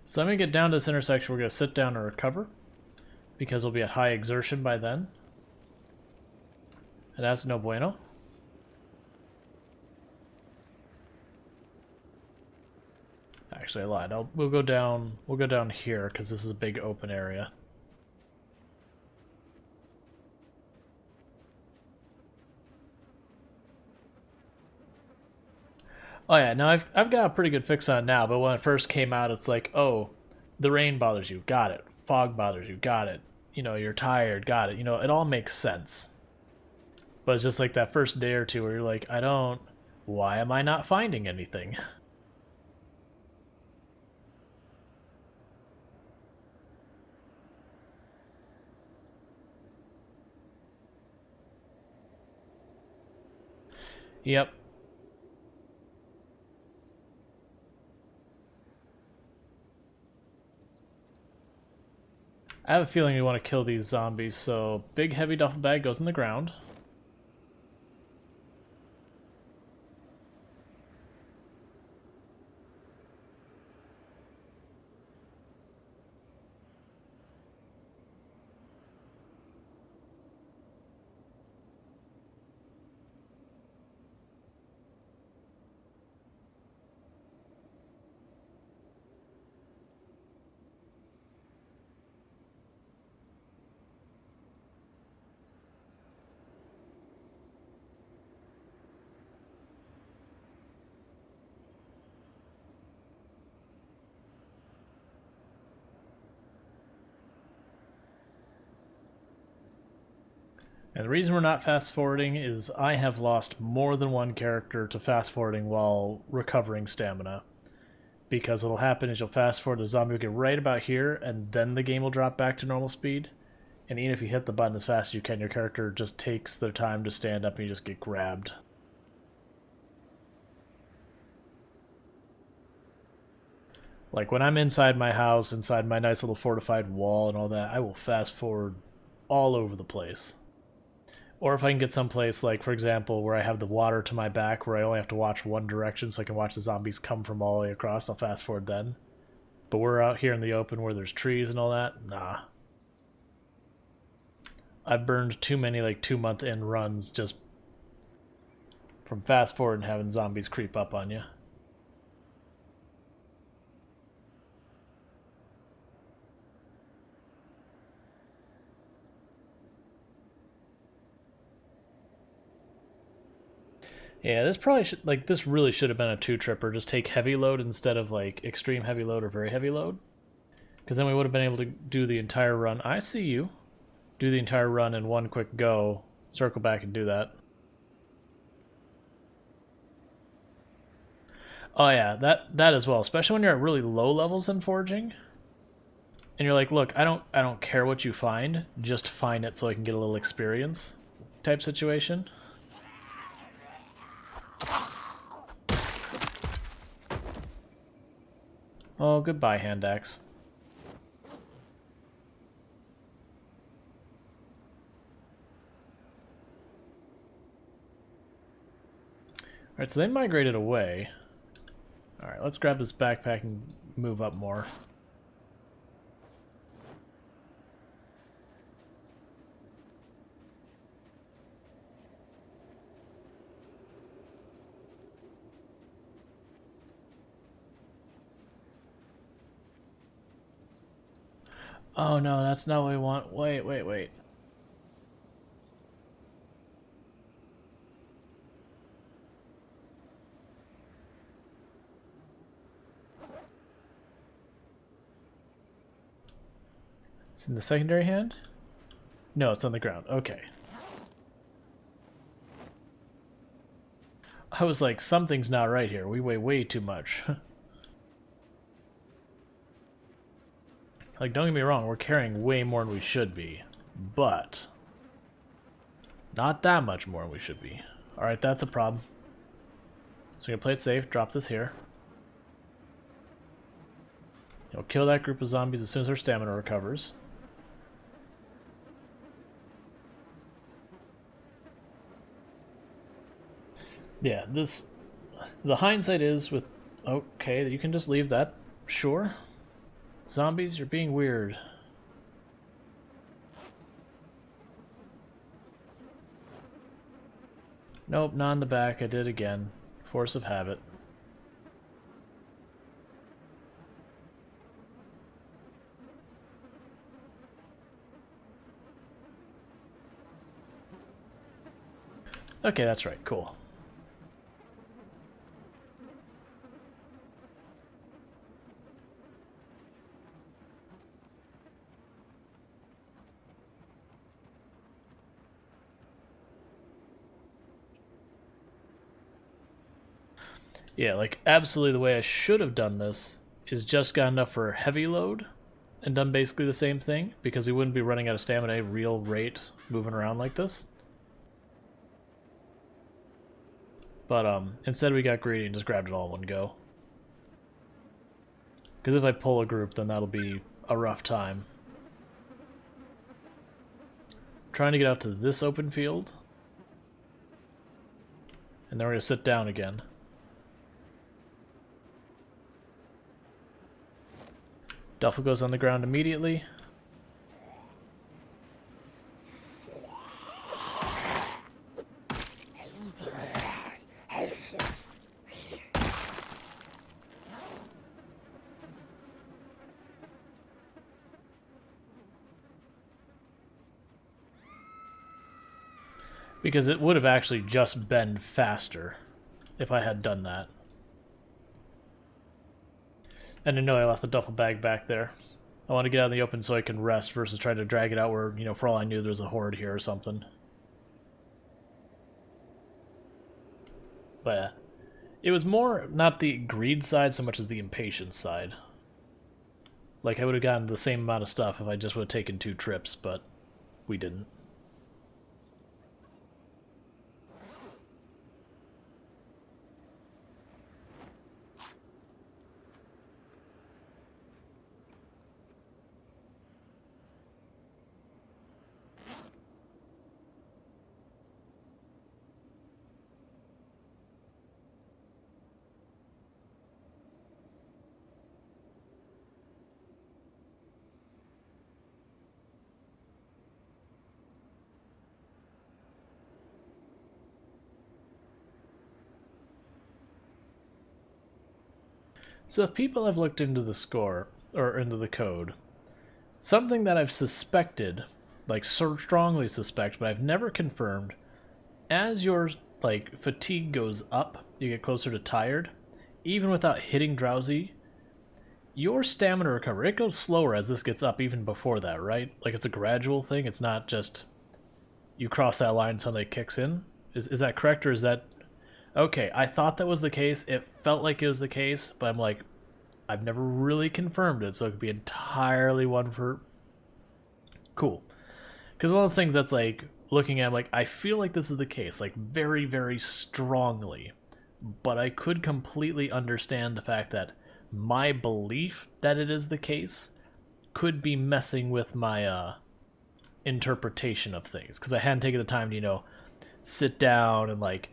Speaker 1: So I'm going to get down to this intersection. We're going to sit down and recover, because we'll be at high exertion by then. And that's no bueno. Actually, I lied. We'll go down here, because this is a big open area. Oh yeah, now I've got a pretty good fix on it now, but when it first came out, it's like, oh, the rain bothers you, got it. Fog bothers you, got it. You know, you're tired, got it. You know, it all makes sense. But it's just like that first day or two where you're like, why am I not finding anything? Yep. I have a feeling we want to kill these zombies, so big heavy duffel bag goes in the ground. And the reason we're not fast forwarding is I have lost more than one character to fast forwarding while recovering stamina. Because what'll happen is you'll fast forward, the zombie will get right about here, and then the game will drop back to normal speed. And even if you hit the button as fast as you can, your character just takes their time to stand up and you just get grabbed. Like when I'm inside my house, inside my nice little fortified wall and all that, I will fast forward all over the place. Or if I can get someplace, like, for example, where I have the water to my back, where I only have to watch one direction so I can watch the zombies come from all the way across, I'll fast forward then. But we're out here in the open where there's trees and all that, nah. I've burned too many, like, 2-month in runs just from fast forward and having zombies creep up on you. Yeah, this probably should, like, this really should have been a 2-tripper. Just take heavy load instead of, like, extreme heavy load or very heavy load. Because then we would have been able to do the entire run. I see you. Do the entire run in one quick go. Circle back and do that. Oh yeah, that as well. Especially when you're at really low levels in foraging. And you're like, look, I don't care what you find. Just find it so I can get a little experience. Type situation. Oh, goodbye, hand axe. Alright, so they migrated away. Alright, let's grab this backpack and move up more. Oh no, that's not what we want. Wait, wait, wait. It's in the secondary hand? No, it's on the ground. Okay. I was like, something's not right here. We weigh way too much. Like, don't get me wrong, we're carrying way more than we should be. But not that much more than we should be. Alright, that's a problem. So we're gonna play it safe, drop this here. You'll kill that group of zombies as soon as their stamina recovers. Yeah, the hindsight is with, okay, you can just leave that, sure. Zombies, you're being weird. Nope, not in the back, I did again. Force of habit. Okay, that's right, cool. Yeah, like, absolutely the way I should have done this is just got enough for heavy load and done basically the same thing, because we wouldn't be running out of stamina at a real rate moving around like this. But instead we got greedy and just grabbed it all in one go. Because if I pull a group, then that'll be a rough time. Trying to get out to this open field. And then we're going to sit down again. Duffel goes on the ground immediately. Because it would have actually just been faster if I had done that. And I know I left the duffel bag back there. I want to get out in the open so I can rest versus trying to drag it out where, you know, for all I knew there's a horde here or something. But yeah, it was more not the greed side so much as the impatience side. Like, I would have gotten the same amount of stuff if I just would have taken 2 trips, but we didn't. So if people have looked into the score, or into the code, something that I've suspected, like strongly suspect, but I've never confirmed, as your like fatigue goes up, you get closer to tired, even without hitting drowsy, your stamina recovery, it goes slower as this gets up even before that, right? Like, it's a gradual thing, it's not just you cross that line and suddenly it kicks in. Is that correct, or is that... Okay, I thought that was the case. It felt like it was the case, but I'm like, I've never really confirmed it, so it could be entirely one for... Cool. Because one of those things that's like, looking at, like, I feel like this is the case, like, very, very strongly. But I could completely understand the fact that my belief that it is the case could be messing with my interpretation of things. Because I hadn't taken the time to, you know, sit down and, like,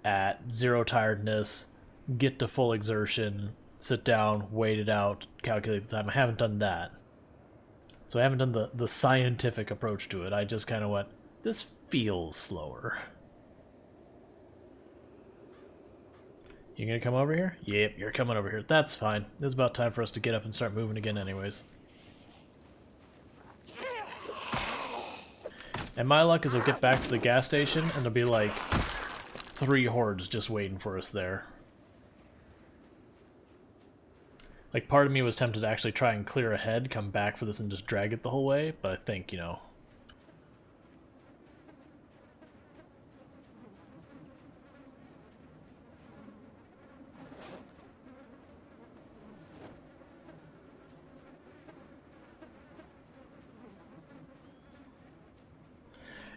Speaker 1: at 0 tiredness, get to full exertion, sit down, wait it out, calculate the time. I haven't done that. So I haven't done the scientific approach to it. I just kind of went, this feels slower. You gonna come over here? Yep, you're coming over here. That's fine. It's about time for us to get up and start moving again anyways. And my luck is we'll get back to the gas station and there'll be like 3 hordes just waiting for us there. Like, part of me was tempted to actually try and clear ahead, come back for this and just drag it the whole way, but I think, you know...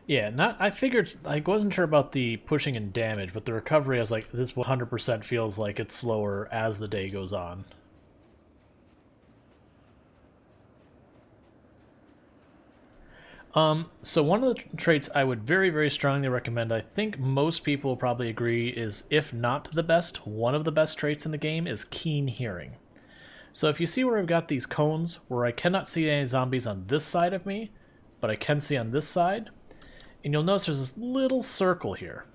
Speaker 1: Yeah, I figured, I wasn't sure about the pushing and damage, but the recovery, I was like, this 100% feels like it's slower as the day goes on. So one of the traits I would very, very strongly recommend, I think most people will probably agree, is if not the best, one of the best traits in the game is keen hearing. So if you see where I've got these cones, where I cannot see any zombies on this side of me, but I can see on this side, and you'll notice there's this little circle here.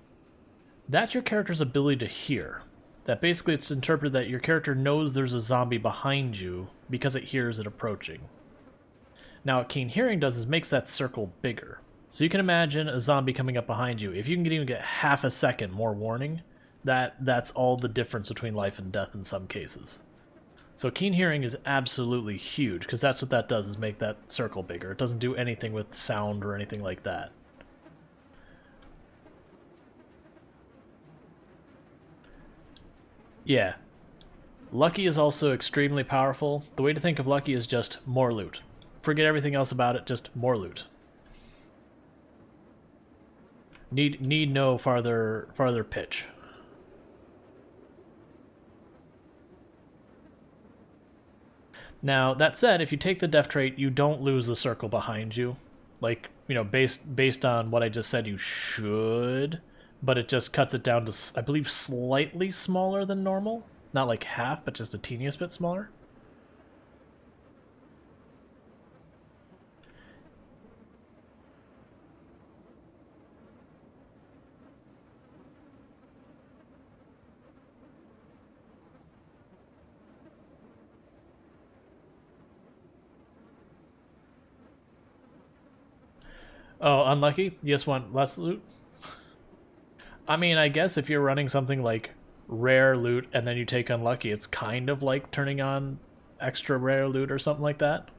Speaker 1: That's your character's ability to hear. That basically it's interpreted that your character knows there's a zombie behind you because it hears it approaching. Now what keen hearing does is makes that circle bigger. So you can imagine a zombie coming up behind you. If you can even get half a second more warning, that's all the difference between life and death in some cases. So keen hearing is absolutely huge, because that's what that does, is make that circle bigger. It doesn't do anything with sound or anything like that. Yeah. Lucky is also extremely powerful. The way to think of Lucky is just more loot. Forget everything else about it, just more loot. Need no farther pitch. Now, that said, if you take the death trait, you don't lose the circle behind you. Like, you know, based on what I just said, you should, but it just cuts it down to, I believe, slightly smaller than normal. Not like half, but just a teeniest bit smaller. Oh, unlucky? You just want less loot? I mean, I guess if you're running something like rare loot and then you take unlucky, it's kind of like turning on extra rare loot or something like that.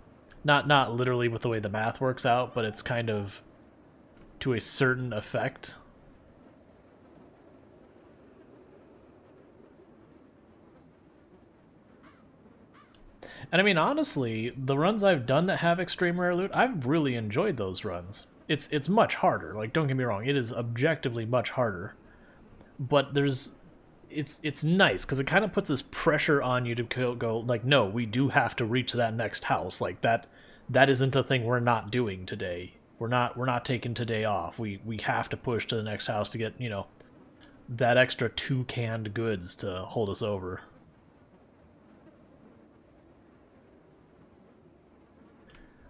Speaker 1: Not literally with the way the math works out, but it's kind of to a certain effect. And I mean, honestly, the runs I've done that have extreme rare loot, I've really enjoyed those runs. It's much harder. Like, don't get me wrong, it is objectively much harder. But it's nice because it kind of puts this pressure on you to go like, no, we do have to reach that next house. Like that isn't a thing we're not doing today. We're not taking today off. We have to push to the next house to get, you know, that extra 2 canned goods to hold us over.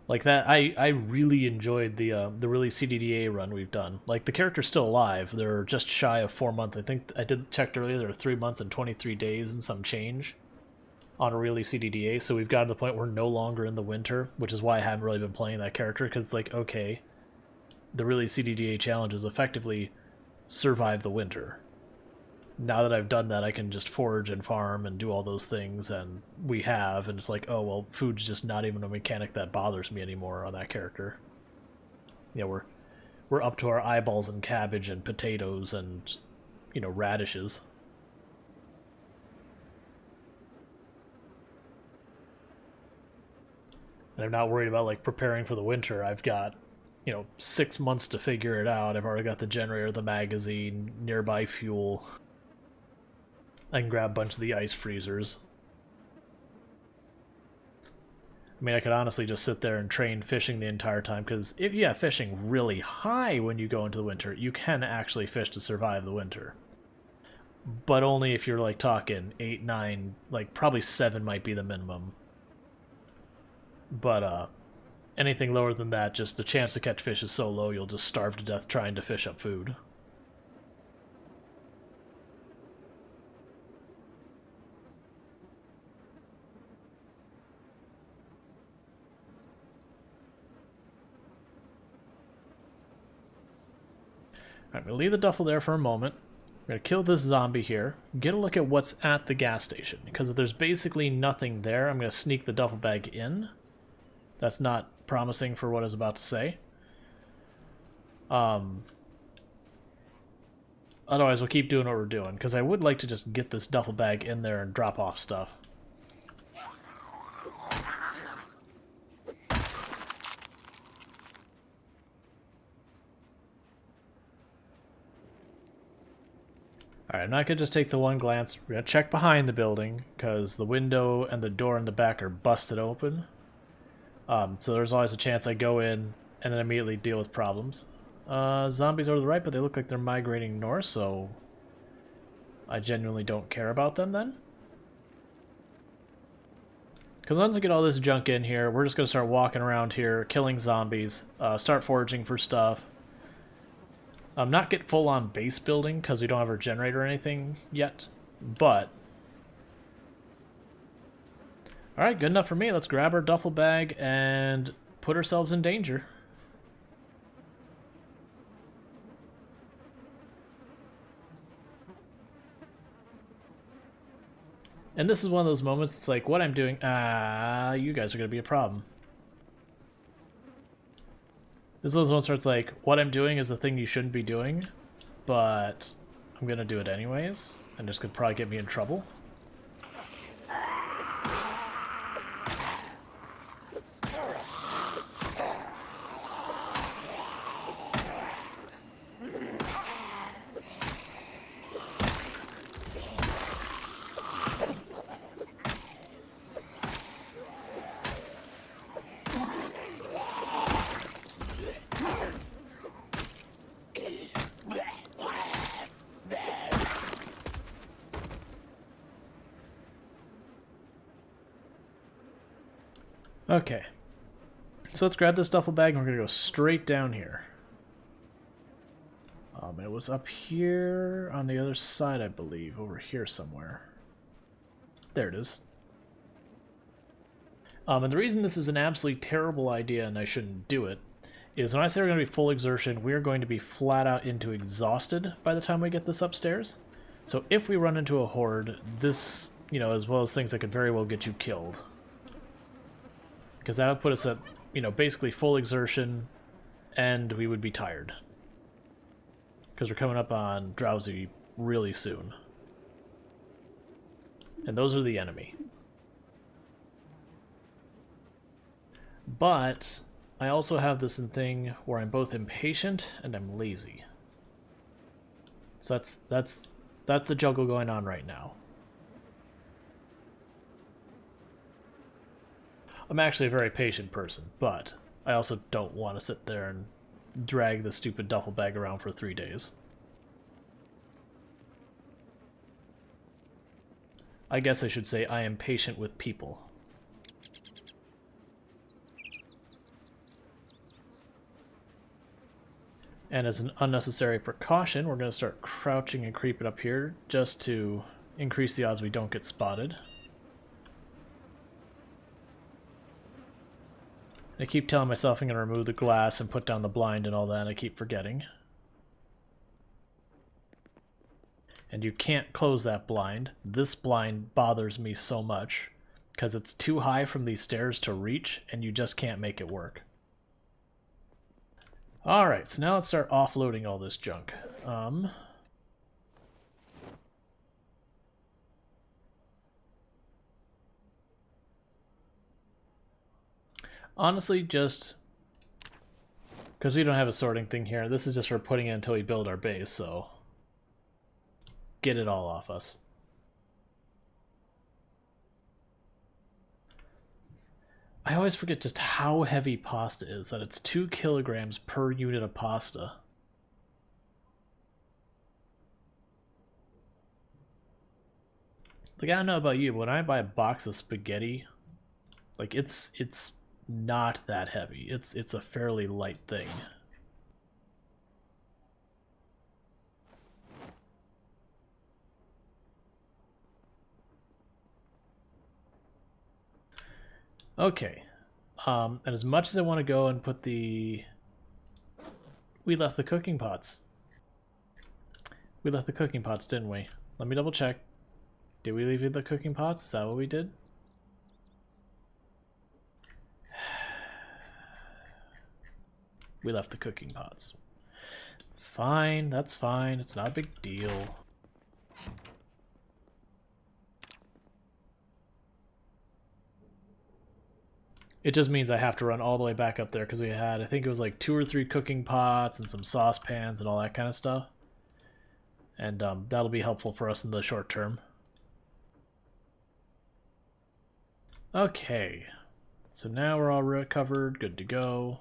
Speaker 1: Like that, I really enjoyed the really CDDA run we've done. Like, the character's still alive. They're just shy of 4 months. I think I did checked earlier. They're 3 months and 23 days and some change on a really CDDA. So we've gotten to the point where we're no longer in the winter, which is why I haven't really been playing that character, because it's like, okay, the really CDDA challenge is effectively survive the winter. Now that I've done that, I can just forage and farm and do all those things, and we have, and it's like, oh, well, food's just not even a mechanic that bothers me anymore on that character. Yeah, we're up to our eyeballs in cabbage and potatoes and, you know, radishes. And I'm not worried about, like, preparing for the winter. I've got, you know, 6 months to figure it out. I've already got the generator, the magazine, nearby fuel. I can grab a bunch of the ice freezers. I mean, I could honestly just sit there and train fishing the entire time, because if you have fishing really high when you go into the winter, you can actually fish to survive the winter. But only if you're, like, talking 8, 9, like, probably 7 might be the minimum. But, anything lower than that, just the chance to catch fish is so low, you'll just starve to death trying to fish up food. I'm going to leave the duffel there for a moment. I'm going to kill this zombie here. Get a look at what's at the gas station. Because if there's basically nothing there, I'm going to sneak the duffel bag in. That's not promising for what I was about to say. Otherwise, we'll keep doing what we're doing. Because I would like to just get this duffel bag in there and drop off stuff. Alright, I'm not going to just take the one glance. We're going to check behind the building, because the window and the door in the back are busted open. So there's always a chance I go in and then immediately deal with problems. Zombies over to the right, but they look like they're migrating north, so I genuinely don't care about them then. Because once we get all this junk in here, we're just going to start walking around here, killing zombies, start foraging for stuff. Not get full-on base building, because we don't have our generator or anything yet, but... Alright, good enough for me. Let's grab our duffel bag and put ourselves in danger. And this is one of those moments, it's like, what I'm doing, you guys are going to be a problem. This is one of those moments where it's like, what I'm doing is the thing you shouldn't be doing, but I'm going to do it anyways, and this could probably get me in trouble. Okay, so let's grab this duffel bag and we're going to go straight down here. It was up here on the other side, I believe, over here somewhere. There it is. And the reason this is an absolutely terrible idea and I shouldn't do it is when I say we're going to be full exertion, we're going to be flat out into exhausted by the time we get this upstairs. So if we run into a horde, this, you know, as well as things that could very well get you killed. Because that would put us at, you know, basically full exertion, and we would be tired. Because we're coming up on drowsy really soon. And those are the enemy. But I also have this thing where I'm both impatient and I'm lazy. So that's the juggle going on right now. I'm actually a very patient person, but I also don't want to sit there and drag the stupid duffel bag around for 3 days. I guess I should say I am patient with people. And as an unnecessary precaution, we're going to start crouching and creeping up here just to increase the odds we don't get spotted. I keep telling myself I'm going to remove the glass and put down the blind and all that, and I keep forgetting. And you can't close that blind. This blind bothers me so much because it's too high from these stairs to reach, and you just can't make it work. Alright, so now let's start offloading all this junk. Honestly, just because we don't have a sorting thing here, this is just for putting it until we build our base, so get it all off us. I always forget just how heavy pasta is, that it's 2 kilograms per unit of pasta. Like, I don't know about you, but when I buy a box of spaghetti, like, it's not that heavy. It's a fairly light thing. Okay. And as much as I want to go and put the... We left the cooking pots. We left the cooking pots, didn't we? Let me double check. Did we leave the cooking pots? Is that what we did? We left the cooking pots. Fine, that's fine. It's not a big deal. It just means I have to run all the way back up there because we had, I think it was like 2 or 3 cooking pots and some saucepans and all that kind of stuff. And that'll be helpful for us in the short term. Okay, so now we're all recovered, good to go.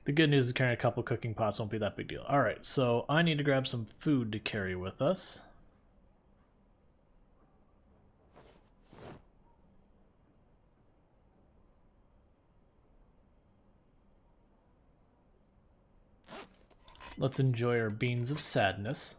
Speaker 1: The good news is carrying a couple cooking pots won't be that big deal. Alright, so I need to grab some food to carry with us. Let's enjoy our beans of sadness.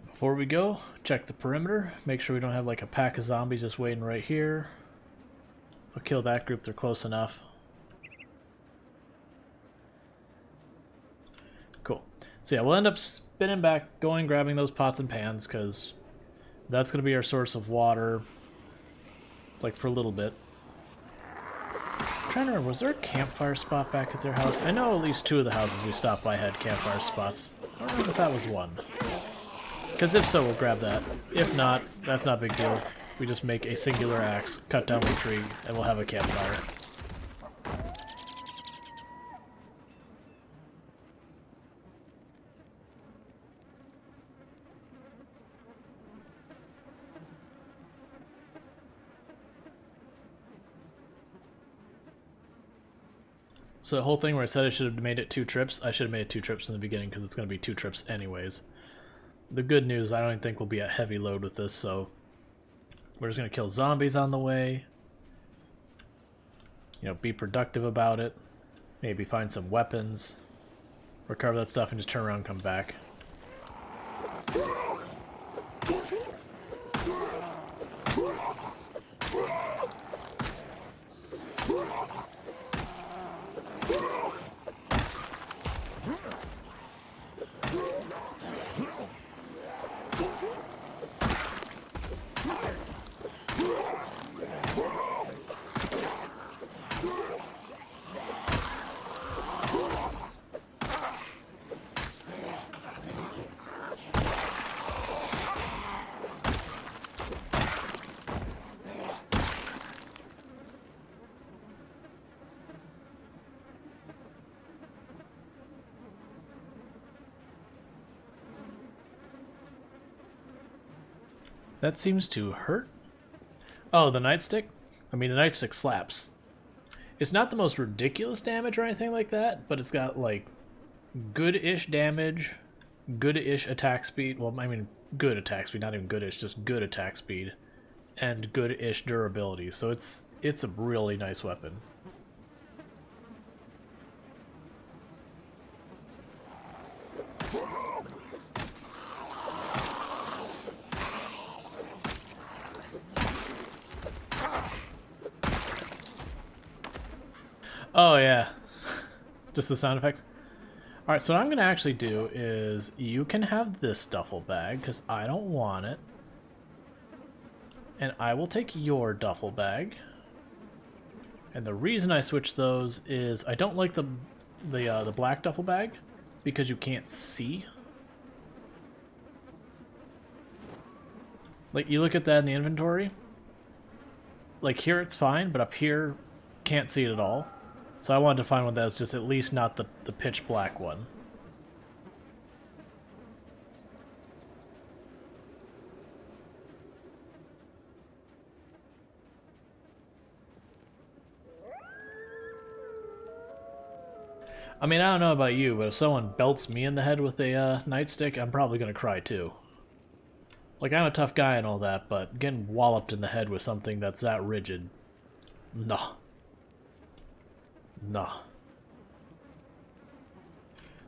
Speaker 1: Before we go, check the perimeter. Make sure we don't have like a pack of zombies just waiting right here. I'll kill that group, they're close enough. Cool. So yeah, we'll end up spinning back, going grabbing those pots and pans, because that's going to be our source of water, like for a little bit. I'm trying to remember, was there a campfire spot back at their house? I know at least 2 of the houses we stopped by had campfire spots. I don't remember if that was one. Because if so, we'll grab that. If not, that's not a big deal. We just make a singular axe, cut down the tree, and we'll have a campfire. So the whole thing where I said I should have made it 2 trips, I should have made it 2 trips in the beginning because it's going to be 2 trips anyways. The good news, I don't think we'll be at heavy load with this, so we're just going to kill zombies on the way. You know, be productive about it. Maybe find some weapons. Recover that stuff and just turn around and come back. That seems to hurt. Oh, the nightstick? I mean, the nightstick slaps. It's not the most ridiculous damage or anything like that, but it's got, like, good-ish damage, good-ish attack speed. Well, I mean, good attack speed, not even good-ish, just good attack speed, and good-ish durability. So it's a really nice weapon. Oh yeah, just the sound effects. Alright, so what I'm going to actually do is you can have this duffel bag because I don't want it. And I will take your duffel bag. And the reason I switch those is I don't like the black duffel bag because you can't see. Like, you look at that in the inventory. Like, here it's fine, but up here, can't see it at all. So I wanted to find one that's just at least not the pitch black one. I mean, I don't know about you, but if someone belts me in the head with a nightstick, I'm probably gonna cry too. Like, I'm a tough guy and all that, but getting walloped in the head with something that's that rigid, nah. Nah.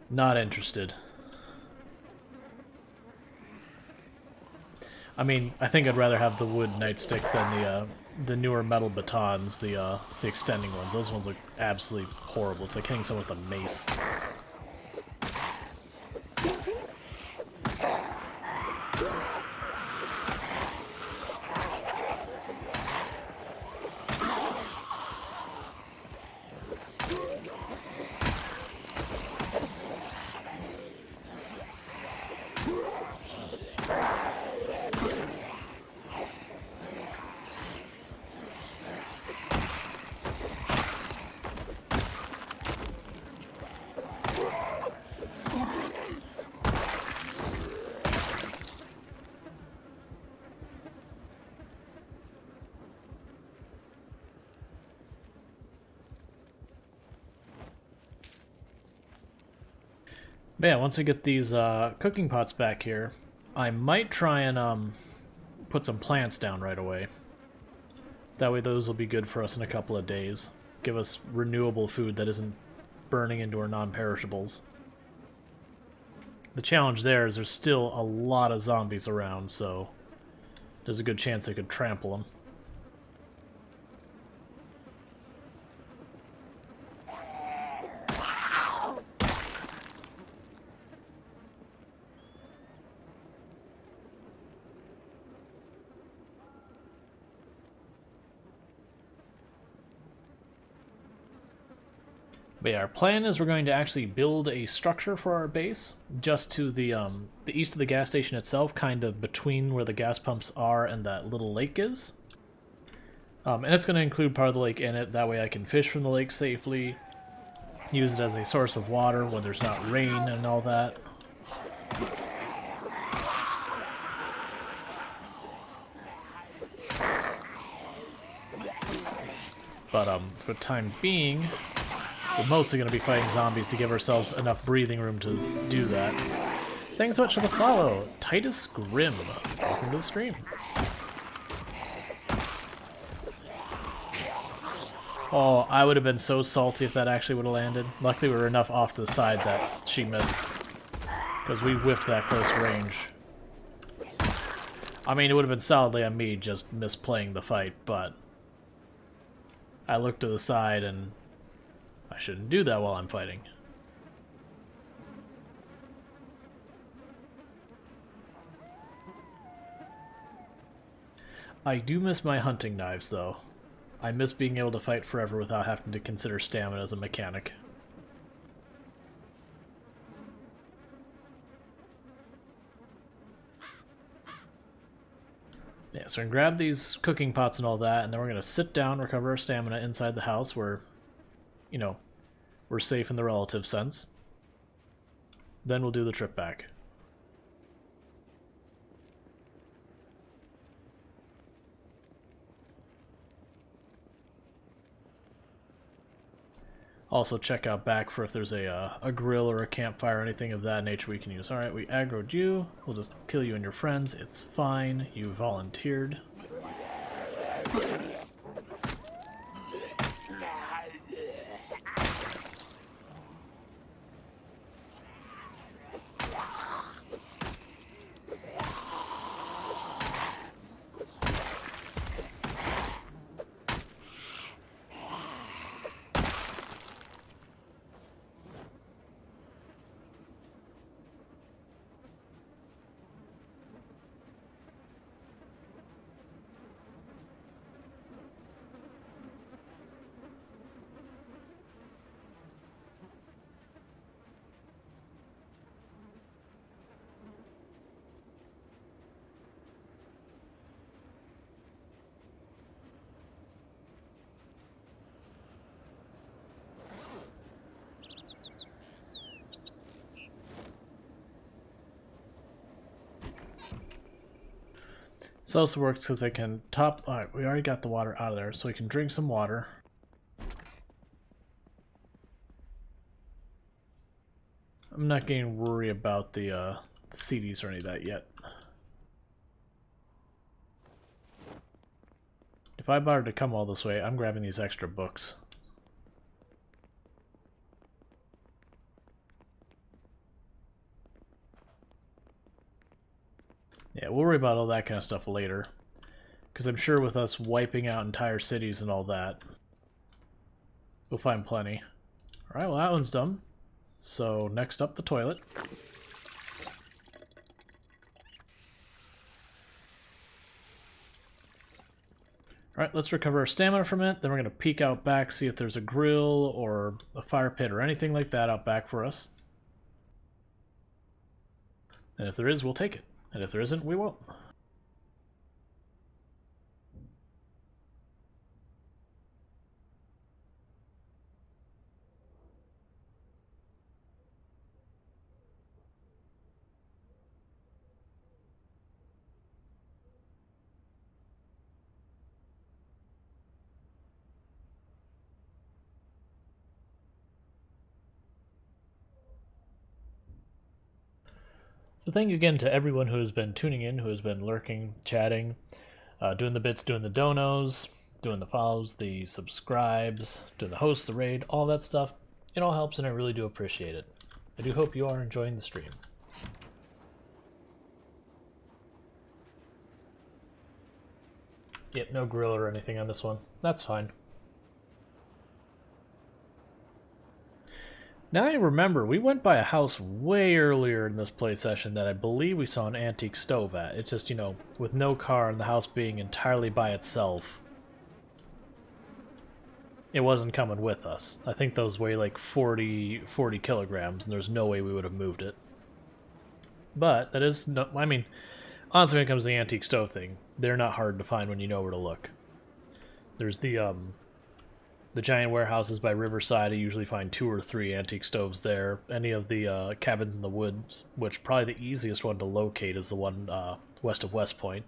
Speaker 1: Not interested. I mean, I think I'd rather have the wood nightstick than the newer metal batons, the extending ones. Those ones look absolutely horrible. It's like hitting someone with a mace. But yeah, once we get these cooking pots back here, I might try and put some plants down right away. That way those will be good for us in a couple of days. Give us renewable food that isn't burning into our non-perishables. The challenge there is there's still a lot of zombies around, so there's a good chance they could trample them. But yeah, our plan is we're going to actually build a structure for our base just to the east of the gas station itself, kind of between where the gas pumps are and that little lake is. And it's going to include part of the lake in it, that way I can fish from the lake safely, use it as a source of water when there's not rain and all that. But for the time being, we're mostly going to be fighting zombies to give ourselves enough breathing room to do that. Thanks so much for the follow, Titus Grimm. Welcome to the stream. Oh, I would have been so salty if that actually would have landed. Luckily we were enough off to the side that she missed, because we whiffed that close range. I mean, it would have been solidly on me just misplaying the fight, but I looked to the side and I shouldn't do that while I'm fighting. I do miss my hunting knives, though. I miss being able to fight forever without having to consider stamina as a mechanic. Yeah, so we're gonna grab these cooking pots and all that, and then we're gonna sit down, recover our stamina inside the house where, you know, we're safe in the relative sense. Then we'll do the trip back. Also check out back for if there's a grill or a campfire or anything of that nature we can use. Alright, we aggroed you. We'll just kill you and your friends. It's fine. You volunteered. This also works because I can top... Alright, we already got the water out of there, so we can drink some water. I'm not going to worry about the CDs or any of that yet. If I bothered to come all this way, I'm grabbing these extra books. Yeah, we'll worry about all that kind of stuff later. Because I'm sure with us wiping out entire cities and all that, we'll find plenty. Alright, well that one's done. So next up, the toilet. Alright, let's recover our stamina from it. Then we're going to peek out back, see if there's a grill or a fire pit or anything like that out back for us. And if there is, we'll take it. And if there isn't, we won't. So thank you again to everyone who has been tuning in, who has been lurking, chatting, doing the bits, doing the donos, doing the follows, the subscribes, doing the hosts, the raid, all that stuff. It all helps and I really do appreciate it. I do hope you are enjoying the stream. Yep, no grill or anything on this one. That's fine. Now I remember, we went by a house way earlier in this play session that I believe we saw an antique stove at. It's just, you know, with no car and the house being entirely by itself, it wasn't coming with us. I think those weigh like 40 kilograms, and there's no way we would have moved it. But that is no, I mean, honestly, when it comes to the antique stove thing, they're not hard to find when you know where to look. There's the giant warehouses by Riverside. I usually find 2 or 3 antique stoves there. Any of the cabins in the woods, which probably the easiest one to locate is the one west of West Point.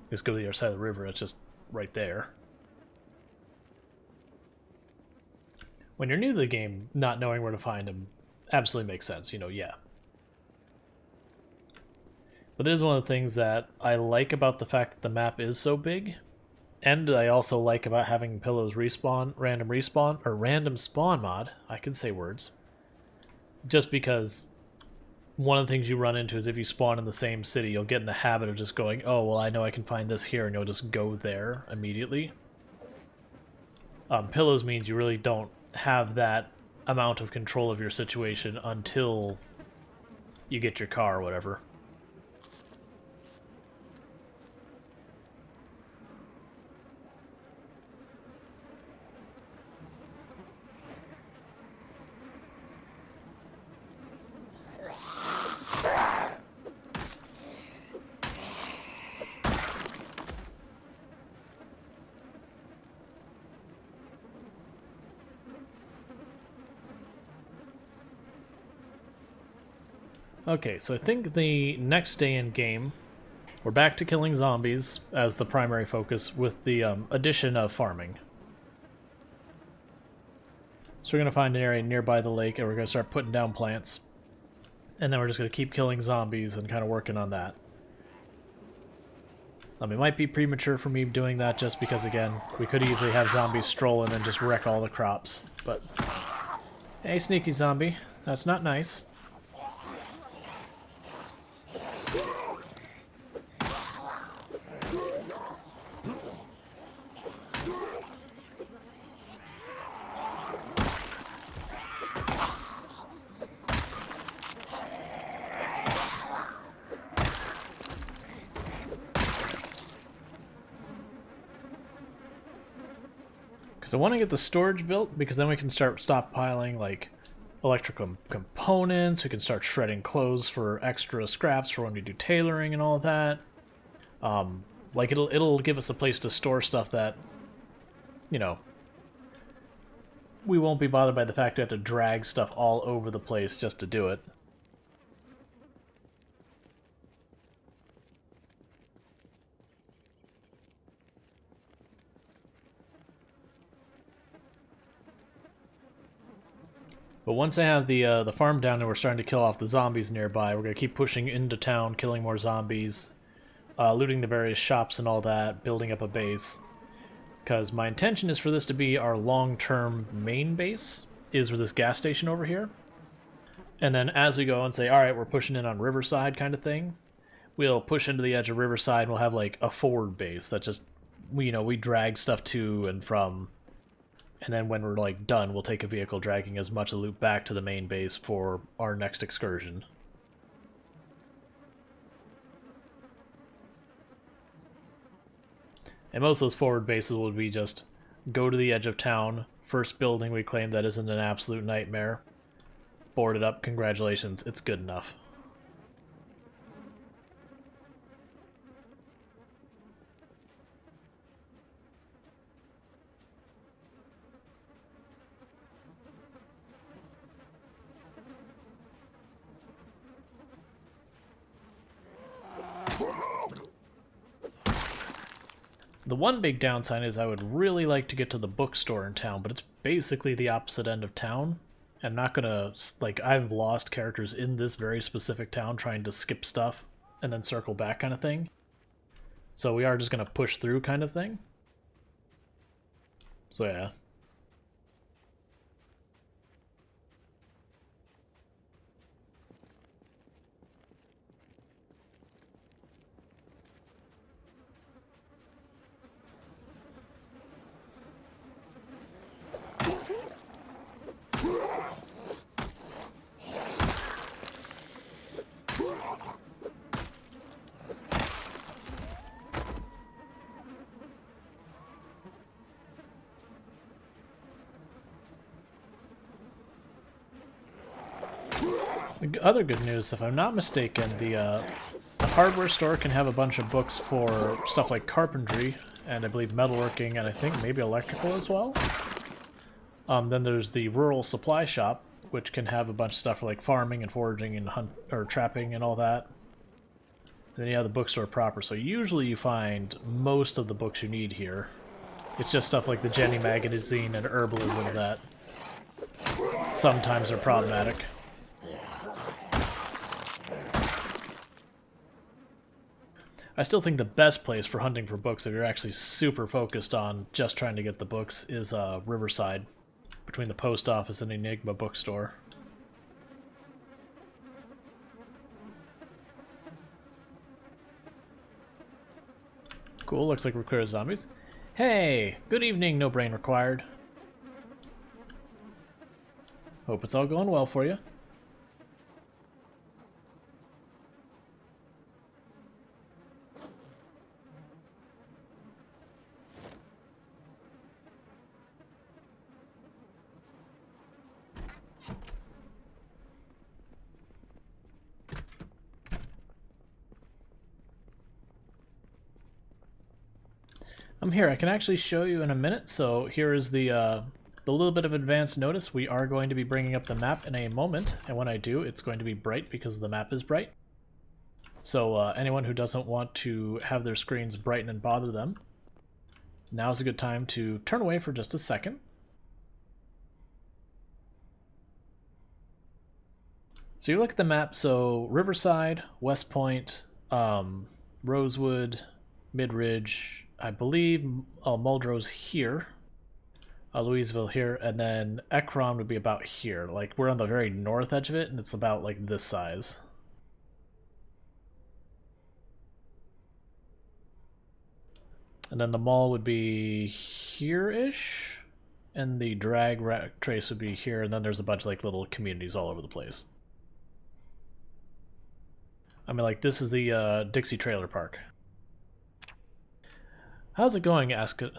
Speaker 1: Just go to the other side of the river, it's just right there. When you're new to the game, not knowing where to find them absolutely makes sense, you know, yeah. But this is one of the things that I like about the fact that the map is so big. And I also like about having Pillows respawn, random spawn mod. I can say words. Just because one of the things you run into is if you spawn in the same city, you'll get in the habit of just going, oh, well, I know I can find this here, and you'll just go there immediately. Pillows means you really don't have that amount of control of your situation until you get your car or whatever. Okay, so I think the next day in game, we're back to killing zombies as the primary focus with the addition of farming. So we're going to find an area nearby the lake and we're going to start putting down plants. And then we're just going to keep killing zombies and kind of working on that. It might be premature for me doing that just because, again, we could easily have zombies stroll in and just wreck all the crops. But, hey, sneaky zombie, that's not nice. I want to get the storage built because then we can start stockpiling like electrical components. We can start shredding clothes for extra scraps for when we do tailoring and all of that. Like it'll give us a place to store stuff that, you know, we won't be bothered by the fact we have to drag stuff all over the place just to do it. But once I have the farm down and we're starting to kill off the zombies nearby, we're going to keep pushing into town, killing more zombies, looting the various shops and all that, building up a base. Because my intention is for this to be our long-term main base, is with this gas station over here. And then as we go and say, alright, we're pushing in on Riverside kind of thing, we'll push into the edge of Riverside and we'll have like a forward base that just, we drag stuff to and from. And then when we're like done, we'll take a vehicle dragging as much of the loot back to the main base for our next excursion. And most of those forward bases will be just go to the edge of town, first building we claim that isn't an absolute nightmare, board it up, congratulations, it's good enough. The one big downside is I would really like to get to the bookstore in town, but it's basically the opposite end of town. I'm not gonna, like, I've lost characters in this very specific town trying to skip stuff and then circle back kind of thing. So we are just gonna push through kind of thing. So yeah. The other good news, if I'm not mistaken, the hardware store can have a bunch of books for stuff like carpentry, and I believe metalworking, and I think maybe electrical as well. Then there's the rural supply shop, which can have a bunch of stuff for like farming and foraging and trapping and all that. Then you have the bookstore proper, so usually you find most of the books you need here. It's just stuff like the Jenny magazine and herbalism that sometimes are problematic. I still think the best place for hunting for books, if you're actually super focused on just trying to get the books, is Riverside, between the post office and Enigma bookstore. Cool, looks like we're clear of zombies. Hey, good evening, no brain required. Hope it's all going well for you. I'm here. I can actually show you in a minute. So here is the little bit of advance notice. We are going to be bringing up the map in a moment, and when I do, it's going to be bright because the map is bright. So anyone who doesn't want to have their screens brighten and bother them, now's a good time to turn away for just a second. So you look at the map, so Riverside, West Point, Rosewood, Midridge, I believe Muldrow's here, Louisville here, and then Ekron would be about here. Like, we're on the very north edge of it, and it's about like this size. And then the mall would be here-ish, and the drag trace would be here, and then there's a bunch of like little communities all over the place. I mean, like, this is the Dixie Trailer Park. How's it going, Escoven?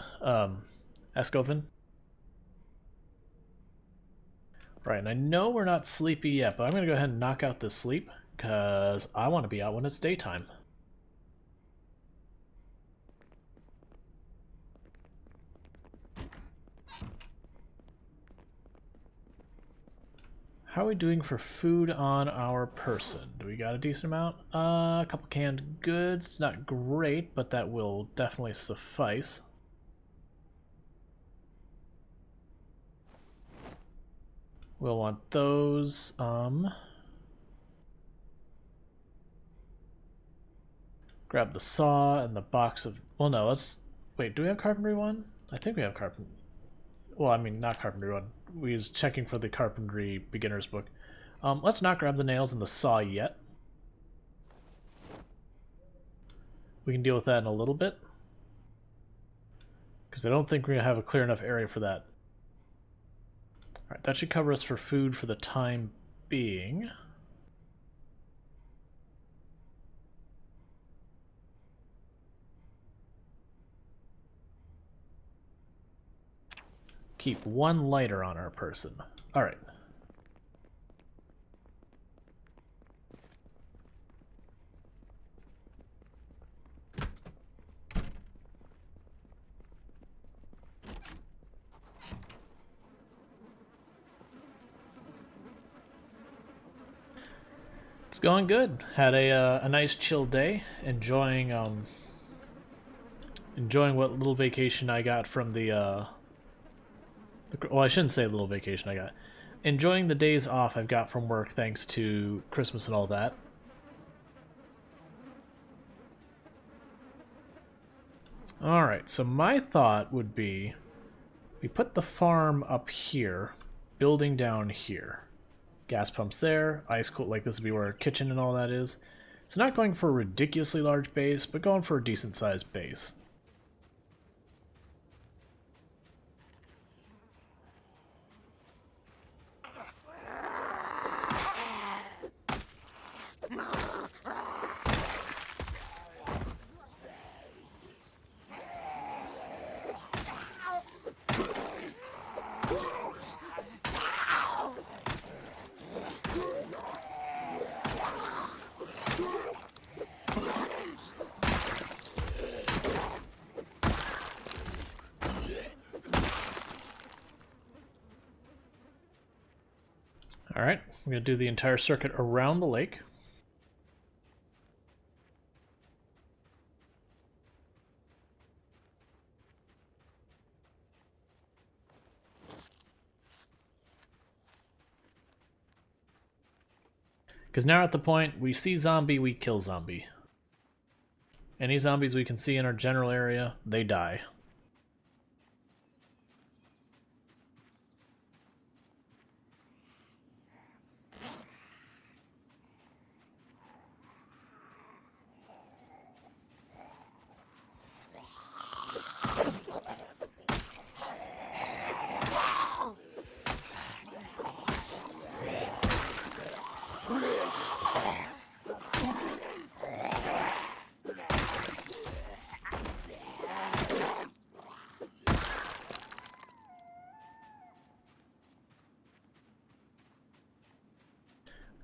Speaker 1: Right, and I know we're not sleepy yet, but I'm going to go ahead and knock out this sleep, because I want to be out when it's daytime. How are we doing for food on our person? Do we got a decent amount? A couple canned goods. It's not great, but that will definitely suffice. We'll want those. Grab the saw and the box of... Well, no, let's... Wait, do we have carpentry one? I think we have carpentry... Well, I mean, not carpentry one. We was checking for the carpentry beginner's book. Let's not grab the nails and the saw yet. We can deal with that in a little bit. Because I don't think we're going to have a clear enough area for that. Alright, that should cover us for food for the time being. Keep one lighter on our person. Alright. It's going good. Had a nice chill day. Enjoying what little vacation I got from the well, I shouldn't say little vacation I got. Enjoying the days off I've got from work thanks to Christmas and all that. Alright, so my thought would be we put the farm up here, building down here. Gas pumps there, ice cool, like this would be where our kitchen and all that is. So not going for a ridiculously large base, but going for a decent sized base. Alright, we're going to do the entire circuit around the lake. Because now at the point, we see zombie, we kill zombie. Any zombies we can see in our general area, they die.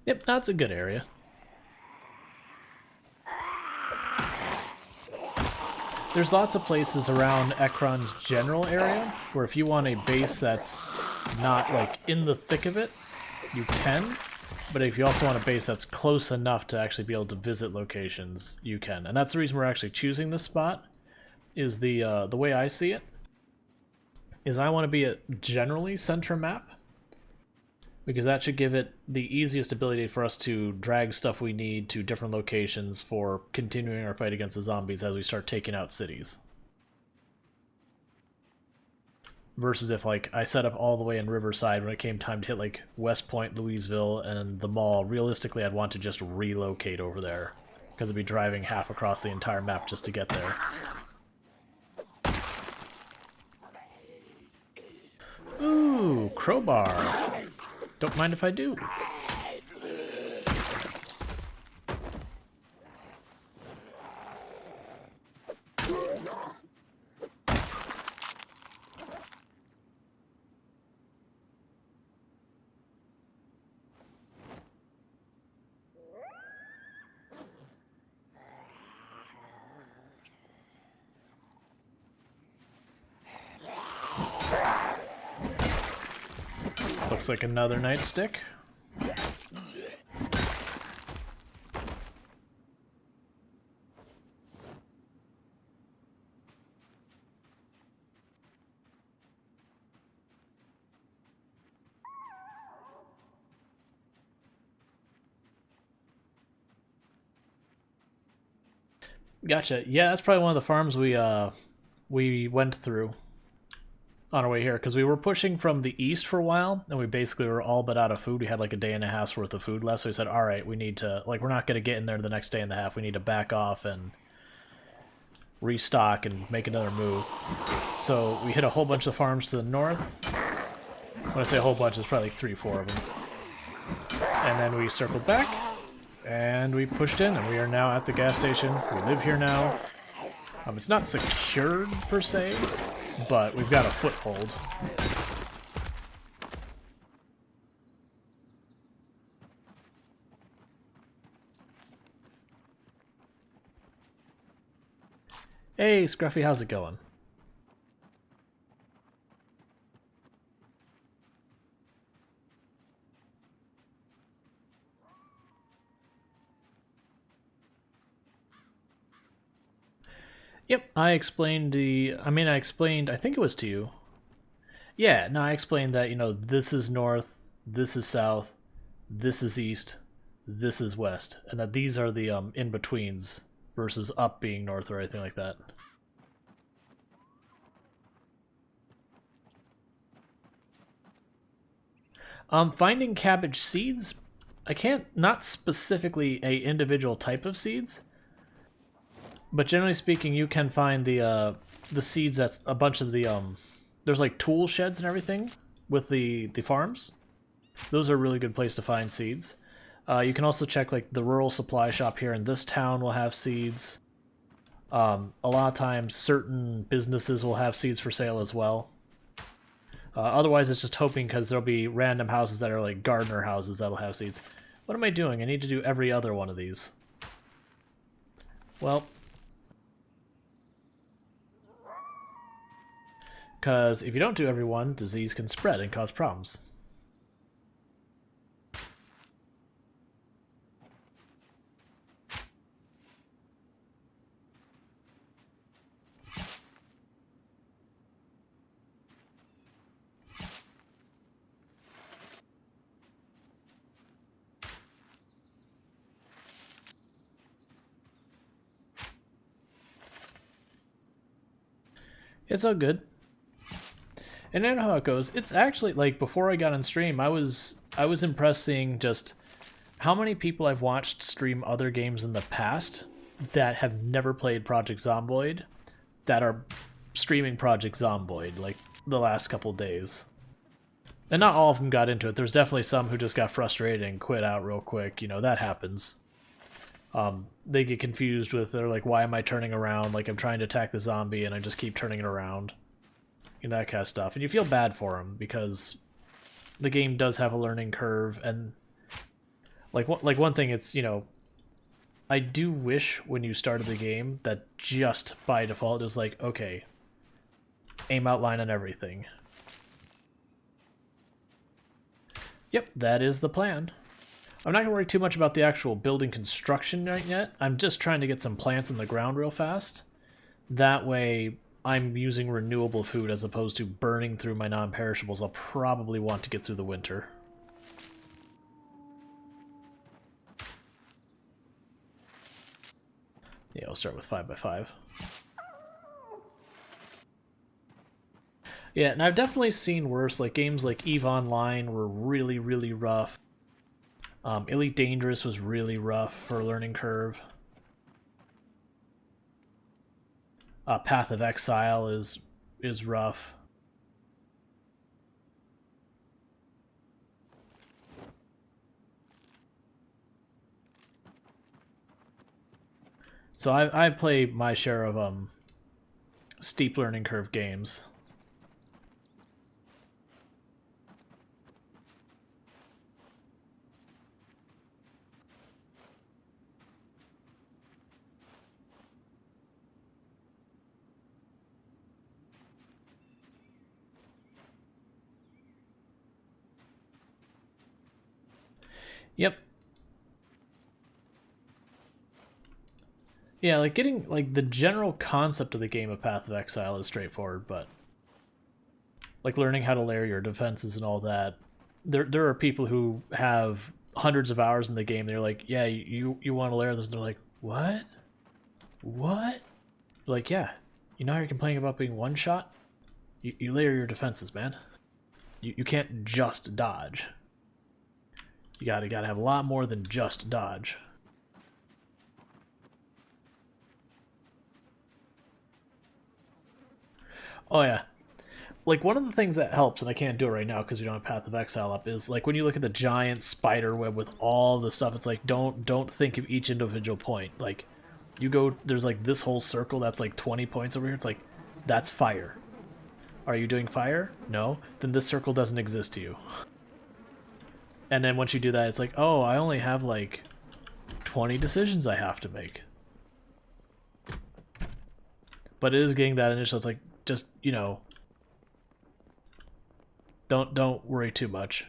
Speaker 1: Yep, that's a good area. There's lots of places around Ekron's general area where if you want a base that's not like in the thick of it, you can. But if you also want a base that's close enough to actually be able to visit locations, you can. And that's the reason we're actually choosing this spot, is the way I see it, is I want to be at generally center map, because that should give it the easiest ability for us to drag stuff we need to different locations for continuing our fight against the zombies as we start taking out cities. Versus if, like, I set up all the way in Riverside when it came time to hit, like, West Point, Louisville, and the mall, realistically I'd want to just relocate over there, because I'd be driving half across the entire map just to get there. Ooh, crowbar. Don't mind if I do. Looks like another nightstick. Gotcha. Yeah, that's probably one of the farms we went through on our way here, because we were pushing from the east for a while, and we basically were all but out of food. We had like a day and a half's worth of food left, so we said, all right, we need to, like, we're not going to get in there the next day and a half. We need to back off and restock and make another move. So we hit a whole bunch of farms to the north. When I say a whole bunch, it's probably like 3-4 of them. And then we circled back, and we pushed in, and we are now at the gas station. We live here now. It's not secured, per se, but we've got a foothold. Hey, Scruffy, how's it going? Yep, I explained I think it was to you. Yeah, no, I explained that, this is north, this is south, this is east, this is west, and that these are the in-betweens versus up being north or anything like that. Finding cabbage seeds, I can't, not specifically a individual type of seeds, but generally speaking, you can find the seeds that's a bunch of the there's like tool sheds and everything with the farms. Those are a really good place to find seeds. You can also check like the rural supply shop here in this town will have seeds. A lot of times certain businesses will have seeds for sale as well. Otherwise it's just hoping, because there'll be random houses that are like gardener houses that'll have seeds. What am I doing? I need to do every other one of these. Well, because if you don't do every one, disease can spread and cause problems. It's all good. And I know how it goes. It's actually, like, before I got on stream, I was impressed seeing just how many people I've watched stream other games in the past that have never played Project Zomboid that are streaming Project Zomboid, like, the last couple days. And not all of them got into it. There's definitely some who just got frustrated and quit out real quick. That happens. They get confused with, they're like, why am I turning around? Like, I'm trying to attack the zombie and I just keep turning it around. That kind of stuff. And you feel bad for them because the game does have a learning curve. And like one thing, it's, I do wish when you started the game that just by default it was like, okay, aim outline on everything. Yep, that is the plan. I'm not going to worry too much about the actual building construction right yet. I'm just trying to get some plants in the ground real fast. That way I'm using renewable food as opposed to burning through my non-perishables. I'll probably want to get through the winter. Yeah, we'll start with 5x5. Yeah, and I've definitely seen worse. Like, games like EVE Online were really, really rough. Elite Dangerous was really rough for a learning curve. Path of Exile is rough. So I play my share of steep learning curve games. Yep. Yeah, like getting like the general concept of the game of Path of Exile is straightforward, but like learning how to layer your defenses and all that, there are people who have hundreds of hours in the game. They're like, yeah, you want to layer this, and they're like, what? What? Like, yeah. You know how you're complaining about being one shot? You layer your defenses, man. You can't just dodge. You gotta have a lot more than just dodge. Oh yeah. Like, one of the things that helps, and I can't do it right now because we don't have Path of Exile up, is like when you look at the giant spider web with all the stuff, it's like don't think of each individual point. Like, you go, there's like this whole circle that's like 20 points over here. It's like, that's fire. Are you doing fire? No? Then this circle doesn't exist to you. And then once you do that, it's like, oh, I only have like 20 decisions I have to make. But it is getting that initial, it's like, just, you know, don't worry too much.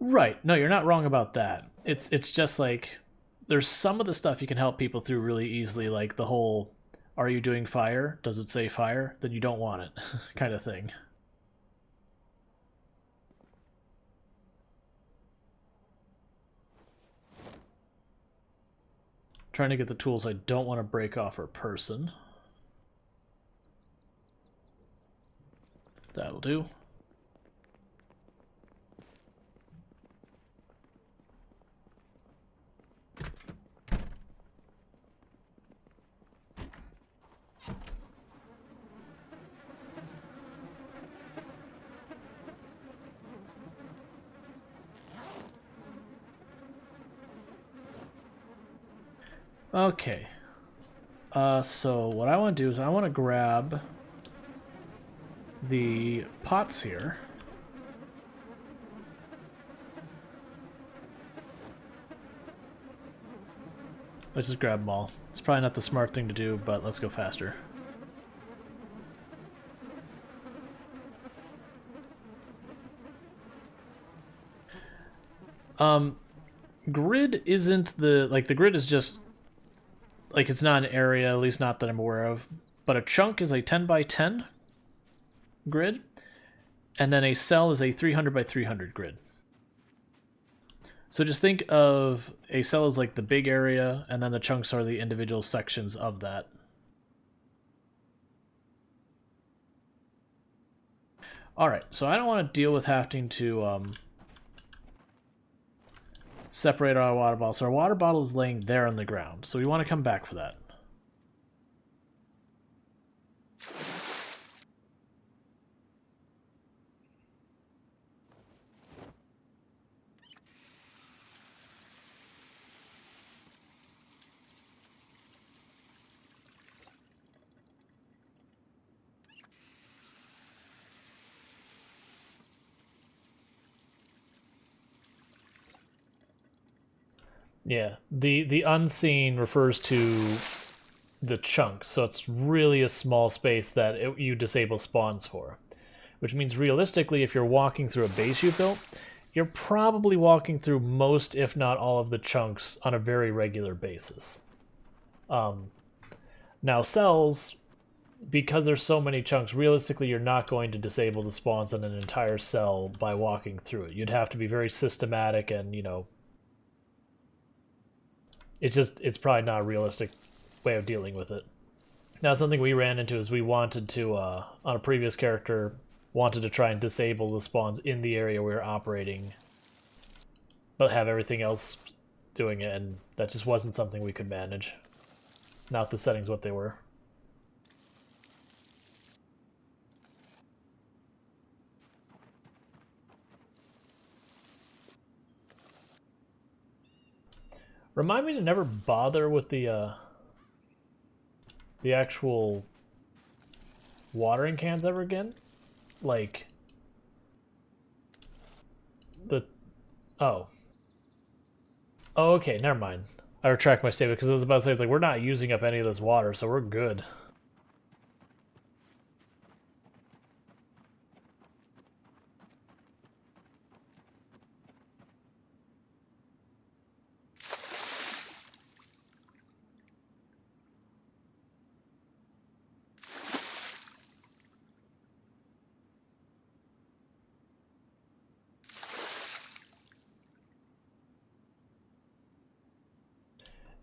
Speaker 1: Right. No, you're not wrong about that. It's just like there's some of the stuff you can help people through really easily, like the whole "Are you doing fire? Does it say fire? Then you don't want it," kind of thing. Trying to get the tools I don't want to break off for person. That'll do. Okay. So what I want to do is I want to grab the pots here. Let's just grab them all. It's probably not the smart thing to do, but let's go faster. Grid isn't the grid is just, like, it's not an area, at least not that I'm aware of, but a chunk is a 10 by 10 grid, and then a cell is a 300 by 300 grid. So just think of a cell as like the big area, and then the chunks are the individual sections of that. Alright, so I don't want to deal with having to separate our water bottle. So our water bottle is laying there on the ground, so we want to come back for that. Yeah, the unseen refers to the chunk, so it's really a small space that you disable spawns for. Which means realistically, if you're walking through a base you built, you're probably walking through most, if not all, of the chunks on a very regular basis. Now cells, because there's so many chunks, realistically you're not going to disable the spawns on an entire cell by walking through it. You'd have to be very systematic and, you know, it's probably not a realistic way of dealing with it. Now, something we ran into is we wanted to, on a previous character, wanted to try and disable the spawns in the area we were operating, but have everything else doing it, and that just wasn't something we could manage. Not the settings what they were. Remind me to never bother with the actual watering cans ever again. Like the oh. Oh, okay, never mind. I retract my statement because I was about to say, it's like we're not using up any of this water, so we're good.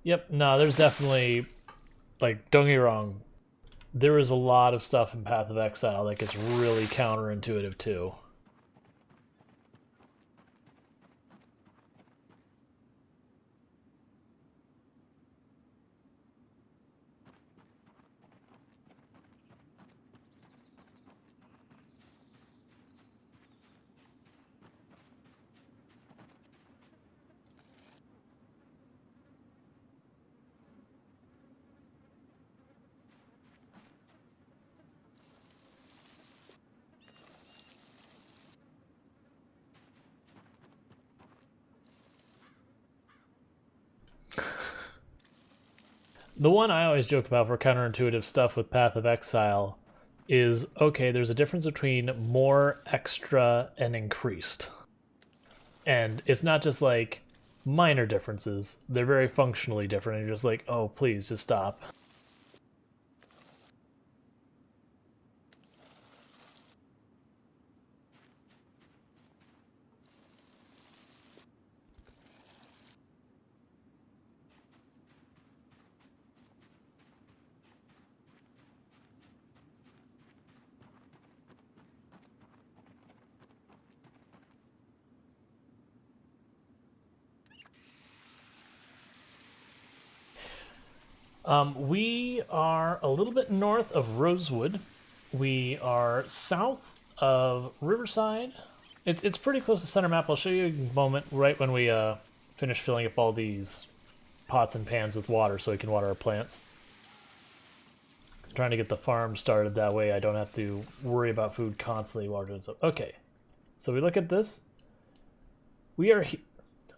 Speaker 1: Yep, no, there's definitely, like, don't get me wrong, there is a lot of stuff in Path of Exile that gets really counterintuitive too. The one I always joke about for counterintuitive stuff with Path of Exile is, okay, there's a difference between more, extra, and increased. And it's not just like minor differences, they're very functionally different, and you're just like, oh, please, just stop. We are a little bit north of Rosewood. We are south of Riverside. It's pretty close to center map. I'll show you in a moment, right when we finish filling up all these pots and pans with water so we can water our plants. I'm trying to get the farm started that way I don't have to worry about food constantly while doing stuff. Okay, so we look at this. We are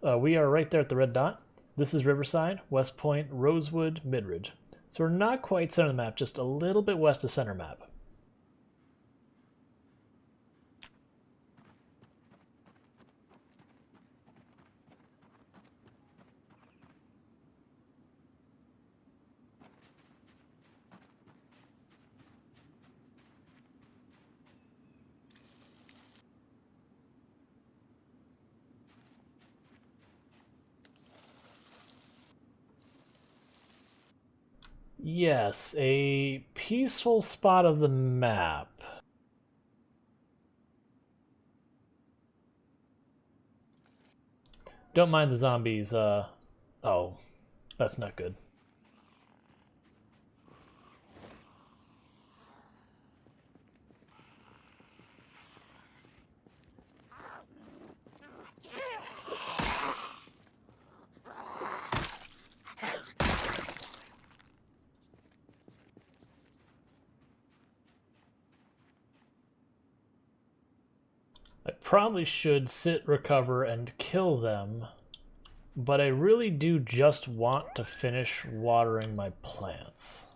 Speaker 1: right there at the red dot. This is Riverside, West Point, Rosewood, Midridge. So we're not quite center map, just a little bit west of center map. Yes, a peaceful spot of the map. Don't mind the zombies, oh, that's not good. I probably should sit, recover, and kill them, but I really do just want to finish watering my plants.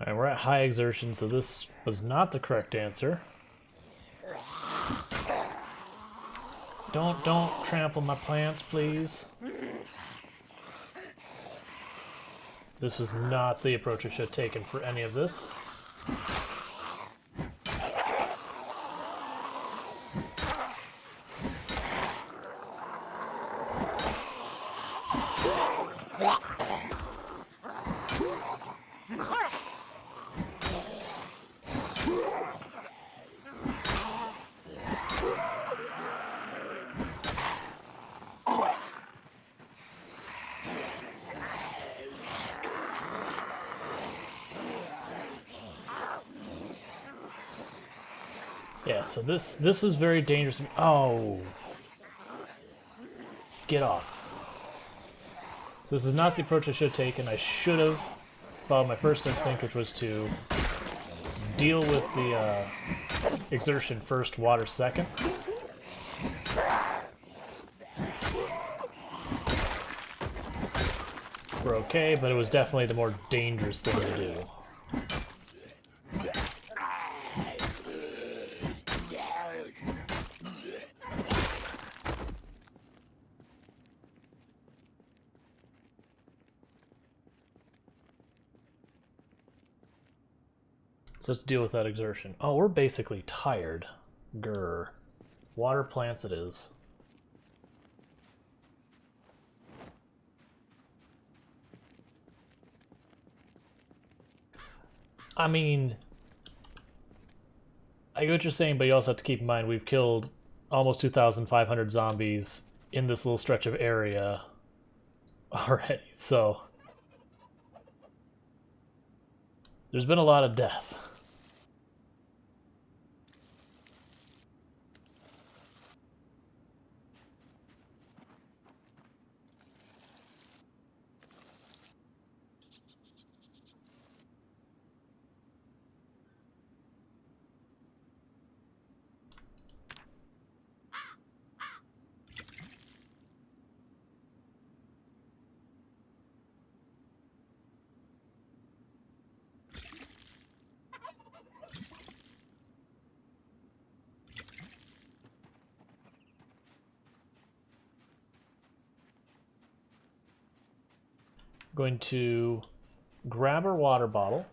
Speaker 1: Alright, we're at high exertion, so this was not the correct answer. Don't trample my plants, please. This is not the approach I should have taken for any of this. Yeah, so this was very dangerous. Oh. Get off. This is not the approach I should have taken. I should have followed my first instinct, which was to deal with the exertion first, water second. We're okay, but it was definitely the more dangerous thing to do. So let's deal with that exertion. Oh, we're basically tired. Grr. Water plants it is. I mean, I get what you're saying, but you also have to keep in mind we've killed almost 2,500 zombies in this little stretch of area already, so there's been a lot of death. Going to grab our water bottle.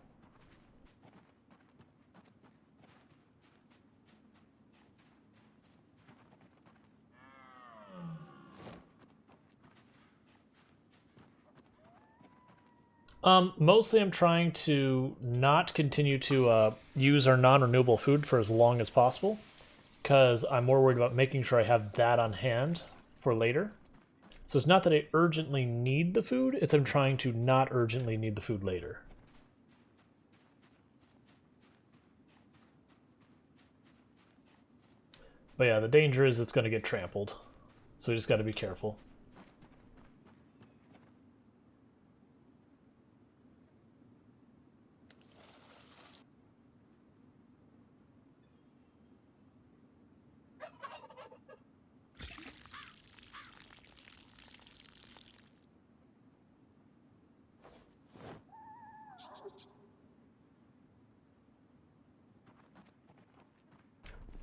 Speaker 1: Mostly I'm trying to not continue to use our non-renewable food for as long as possible, because I'm more worried about making sure I have that on hand for later. So it's not that I urgently need the food, it's I'm trying to not urgently need the food later. But yeah, the danger is it's going to get trampled, so we just got to be careful.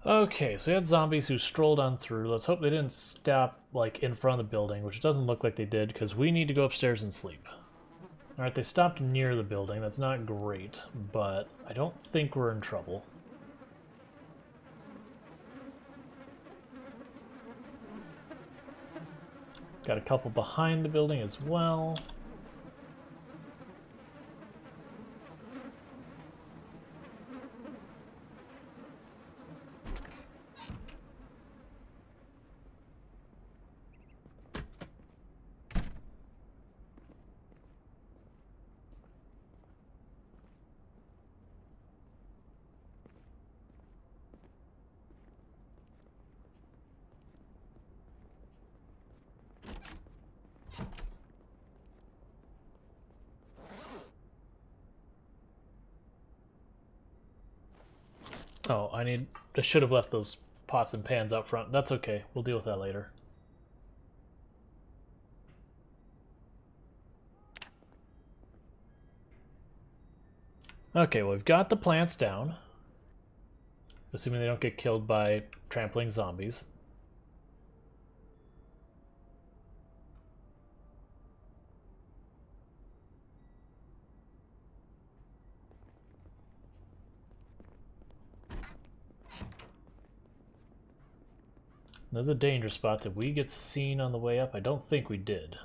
Speaker 1: Okay, so we had zombies who strolled on through. Let's hope they didn't stop, like, in front of the building, which doesn't look like they did, because we need to go upstairs and sleep. Alright, they stopped near the building. That's not great, but I don't think we're in trouble. Got a couple behind the building as well. Oh, I should have left those pots and pans out front. That's okay. We'll deal with that later. Okay, well, we've got the plants down. Assuming they don't get killed by trampling zombies. There's a danger spot. Did we get seen on the way up? I don't think we did.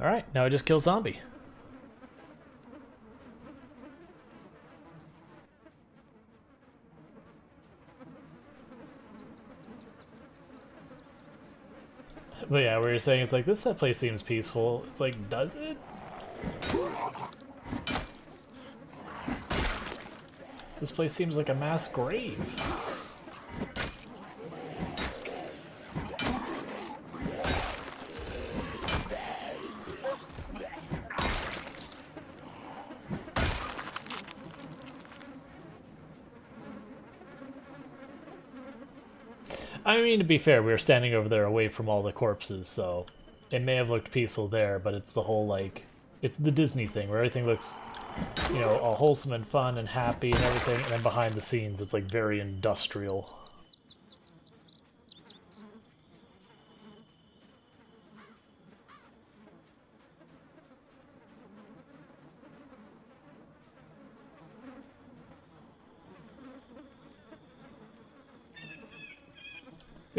Speaker 1: Alright, now I just kill zombie. But yeah, where you're saying it's like, this place seems peaceful. It's like, does it? This place seems like a mass grave. I mean, to be fair, we were standing over there away from all the corpses, so it may have looked peaceful there, but it's the whole, like, it's the Disney thing where everything looks, you know, all wholesome and fun and happy and everything, and then behind the scenes it's, like, very industrial.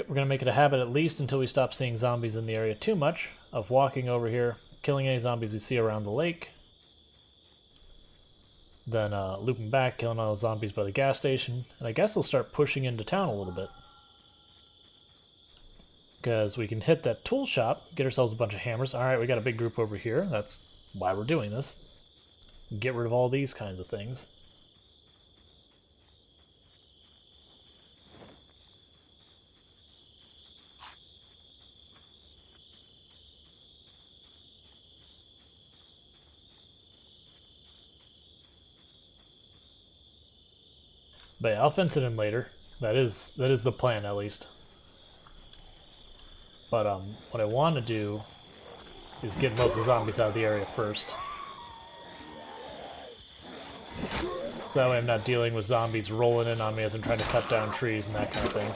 Speaker 1: We're going to make it a habit, at least until we stop seeing zombies in the area too much, of walking over here, killing any zombies we see around the lake, then looping back, killing all the zombies by the gas station, and I guess we'll start pushing into town a little bit. Because we can hit that tool shop, get ourselves a bunch of hammers. Alright, we got a big group over here. That's why we're doing this. Get rid of all these kinds of things. But yeah, I'll fence it in later. That is the plan, at least. But what I want to do is get most of the zombies out of the area first. So that way I'm not dealing with zombies rolling in on me as I'm trying to cut down trees and that kind of thing.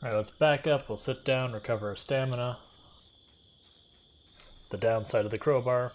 Speaker 1: Alright, let's back up, we'll sit down, recover our stamina. The downside of the crowbar.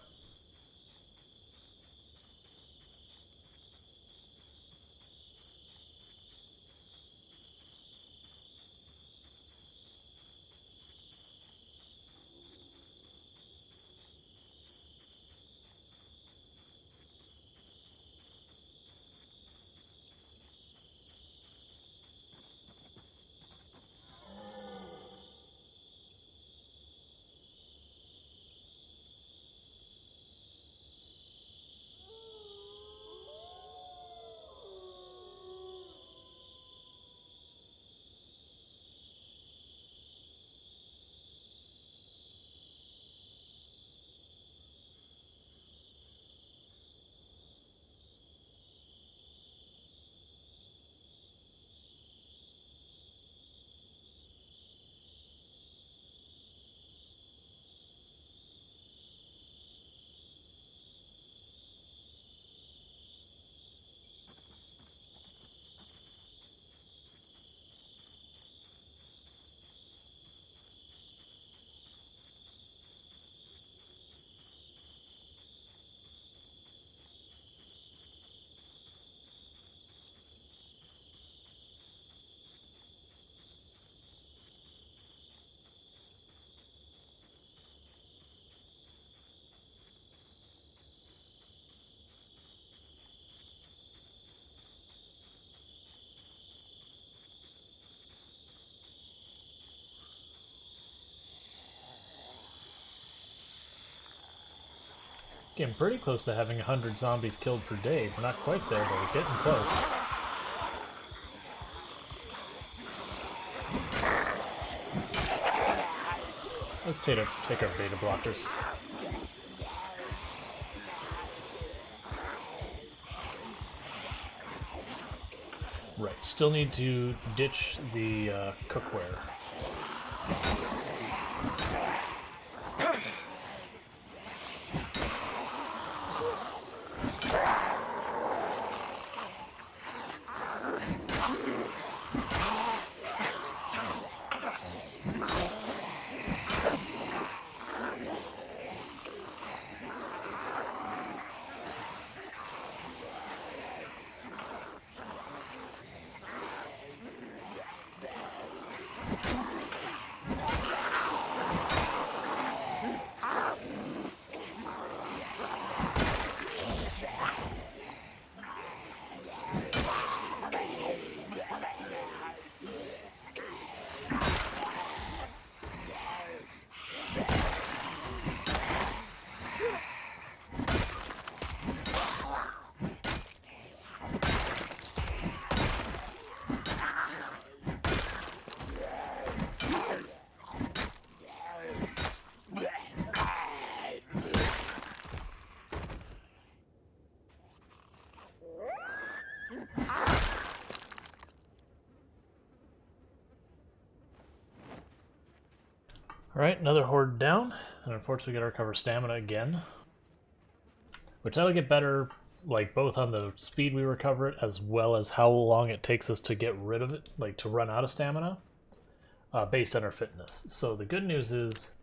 Speaker 1: Getting pretty close to having 100 zombies killed per day. We're not quite there, but we're getting close. just take our beta blockers. Right, still need to ditch the cookware. Alright, another horde down, and unfortunately we gotta recover stamina again. Which that'll get better, like, both on the speed we recover it, as well as how long it takes us to get rid of it, like, to run out of stamina, based on our fitness. So the good news is,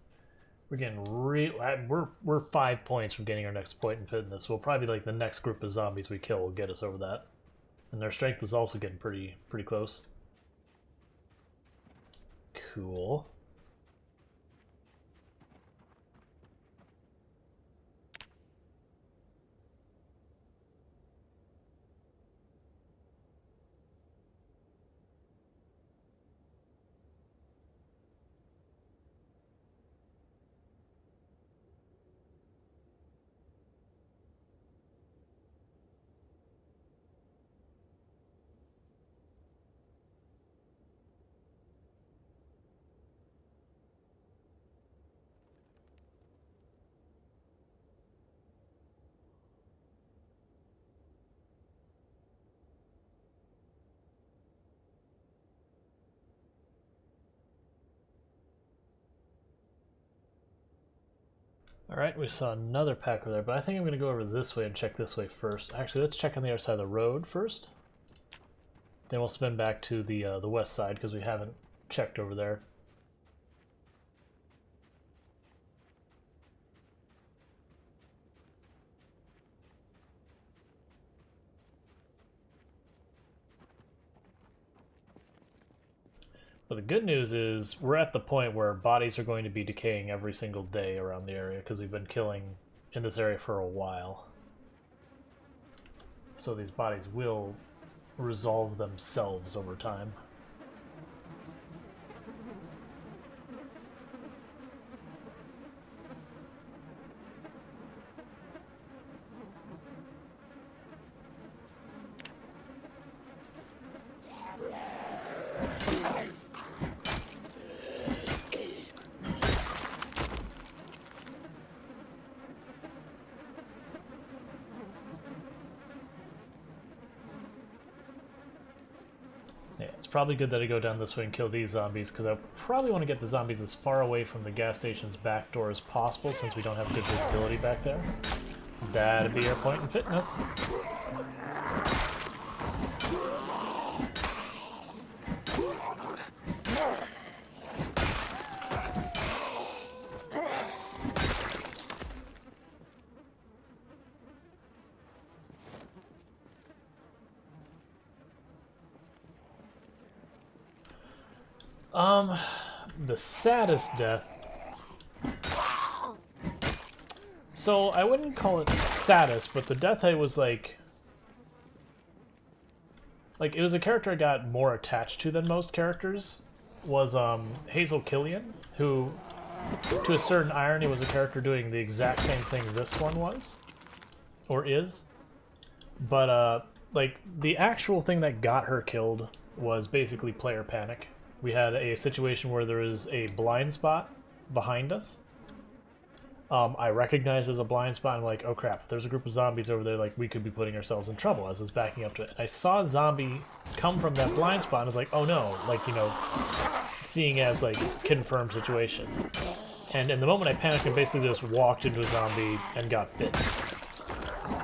Speaker 1: we're getting we're 5 points from getting our next point in fitness. We'll probably, like, the next group of zombies we kill will get us over that. And their strength is also getting pretty close. Cool. Alright, we saw another pack over there, but I think I'm going to go over this way and check this way first. Actually, let's check on the other side of the road first. Then we'll spin back to the west side, because we haven't checked over there. But the good news is we're at the point where bodies are going to be decaying every single day around the area because we've been killing in this area for a while. So these bodies will resolve themselves over time. Yeah, it's probably good that I go down this way and kill these zombies, because I probably want to get the zombies as far away from the gas station's back door as possible, since we don't have good visibility back there. That'd be our point in fitness. The saddest death. So I wouldn't call it saddest, but the death I was like it was a character I got more attached to than most characters, was Hazel Killian, who, to a certain irony, was a character doing the exact same thing this one was, or is. But like, the actual thing that got her killed was basically player panic. We had a situation where there was a blind spot behind us. I recognized as a blind spot. I'm like, oh crap, there's a group of zombies over there, like we could be putting ourselves in trouble as it's backing up to it. And I saw a zombie come from that blind spot and I was like, oh no, like, you know, seeing as like confirmed situation. And in the moment I panicked and basically just walked into a zombie and got bit.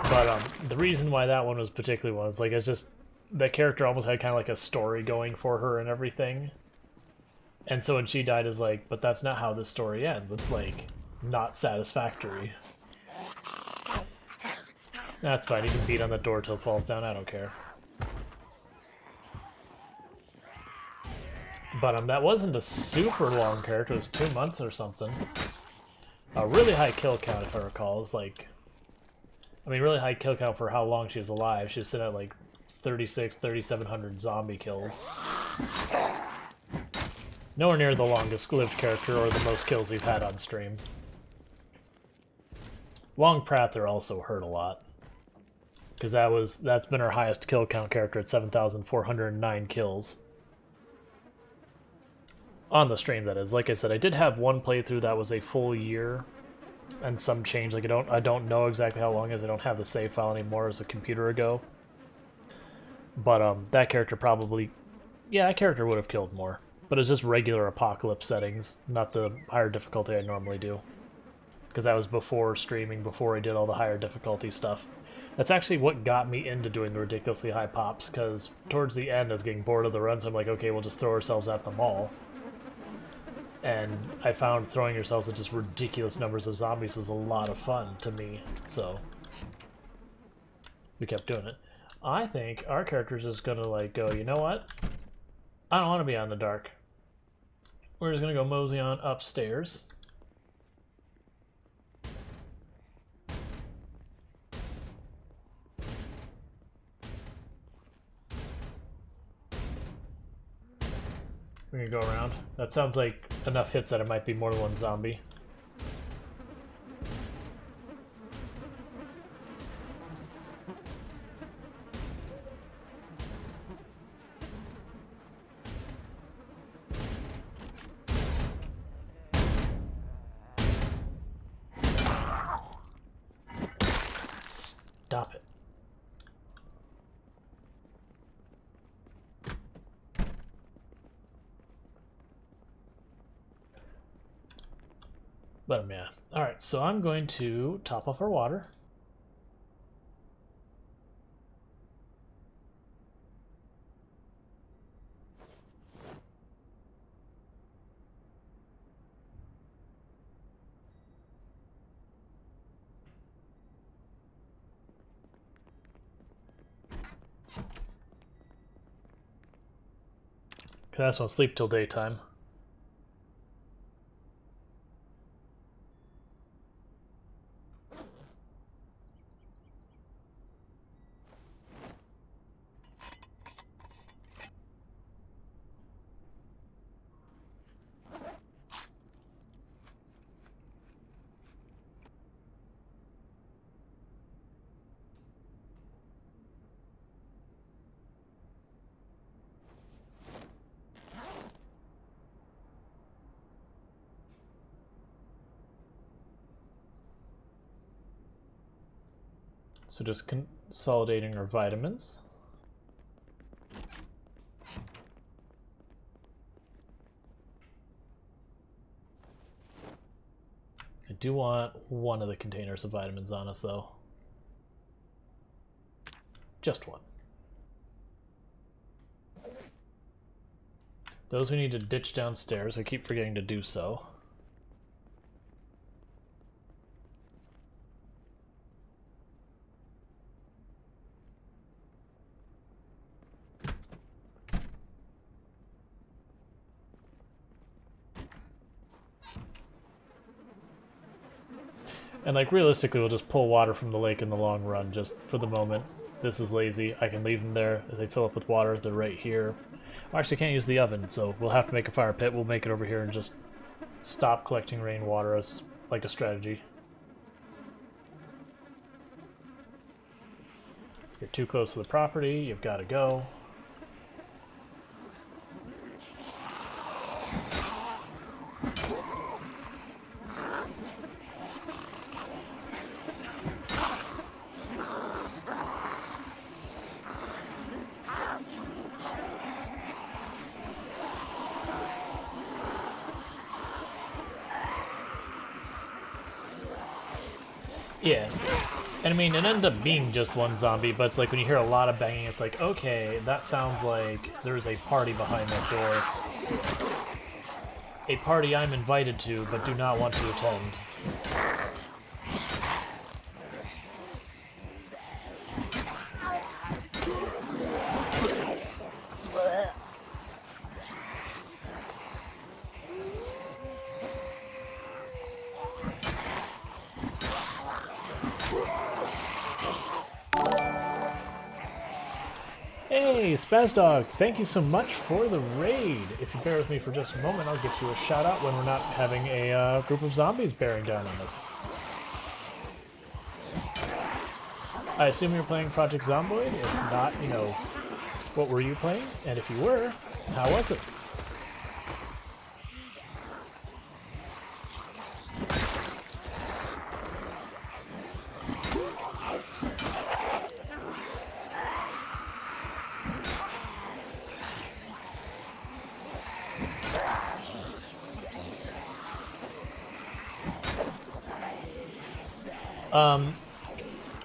Speaker 1: But the reason why that one was particularly was like, it's just, that character almost had kind of like a story going for her and everything. And so when she died, is like, but that's not how this story ends. It's like, not satisfactory. That's fine, you can beat on the door till it falls down, I don't care. But that wasn't a super long character, it was 2 months or something. A really high kill count, if I recall. It was like, I mean, really high kill count for how long she was alive. She was sitting at like 3,700 zombie kills. Nowhere near the longest lived character or the most kills we've had on stream. Long Prather also hurt a lot. Because that's been our highest kill count character at 7,409 kills. On the stream, that is. Like I said, I did have one playthrough that was a full year and some change. Like I don't know exactly how long it is. I don't have the save file anymore. It was a computer ago. But that character probably, yeah, that character would have killed more. But it's just regular apocalypse settings, not the higher difficulty I normally do. Because that was before streaming, before I did all the higher difficulty stuff. That's actually what got me into doing the ridiculously high pops, because towards the end I was getting bored of the runs. I'm like, okay, we'll just throw ourselves at them all. And I found throwing yourselves at just ridiculous numbers of zombies was a lot of fun to me, so we kept doing it. I think our character's just gonna like go, you know what? I don't want to be out in the dark. We're just gonna go mosey on upstairs. We're gonna go around. That sounds like enough hits that it might be more than one zombie. Stop it. But yeah. Alright, so I'm going to top off our water. Because I just want to sleep till daytime. So just consolidating our vitamins. I do want one of the containers of vitamins on us though. Just one. Those we need to ditch downstairs. I keep forgetting to do so. And like realistically, we'll just pull water from the lake in the long run, just for the moment. This is lazy. I can leave them there. If they fill up with water, they're right here. I actually can't use the oven, so we'll have to make a fire pit. We'll make it over here and just stop collecting rainwater as like a strategy. You're too close to the property. You've got to go. Yeah. And I mean, it ended up being just one zombie, but it's like when you hear a lot of banging, it's like, okay, that sounds like there's a party behind that door. A party I'm invited to, but do not want to attend. Hey, Spazdog, thank you so much for the raid. If you bear with me for just a moment, I'll get you a shout out when we're not having a group of zombies bearing down on us. I assume you're playing Project Zomboid? If not, you know, what were you playing? And if you were, how was it?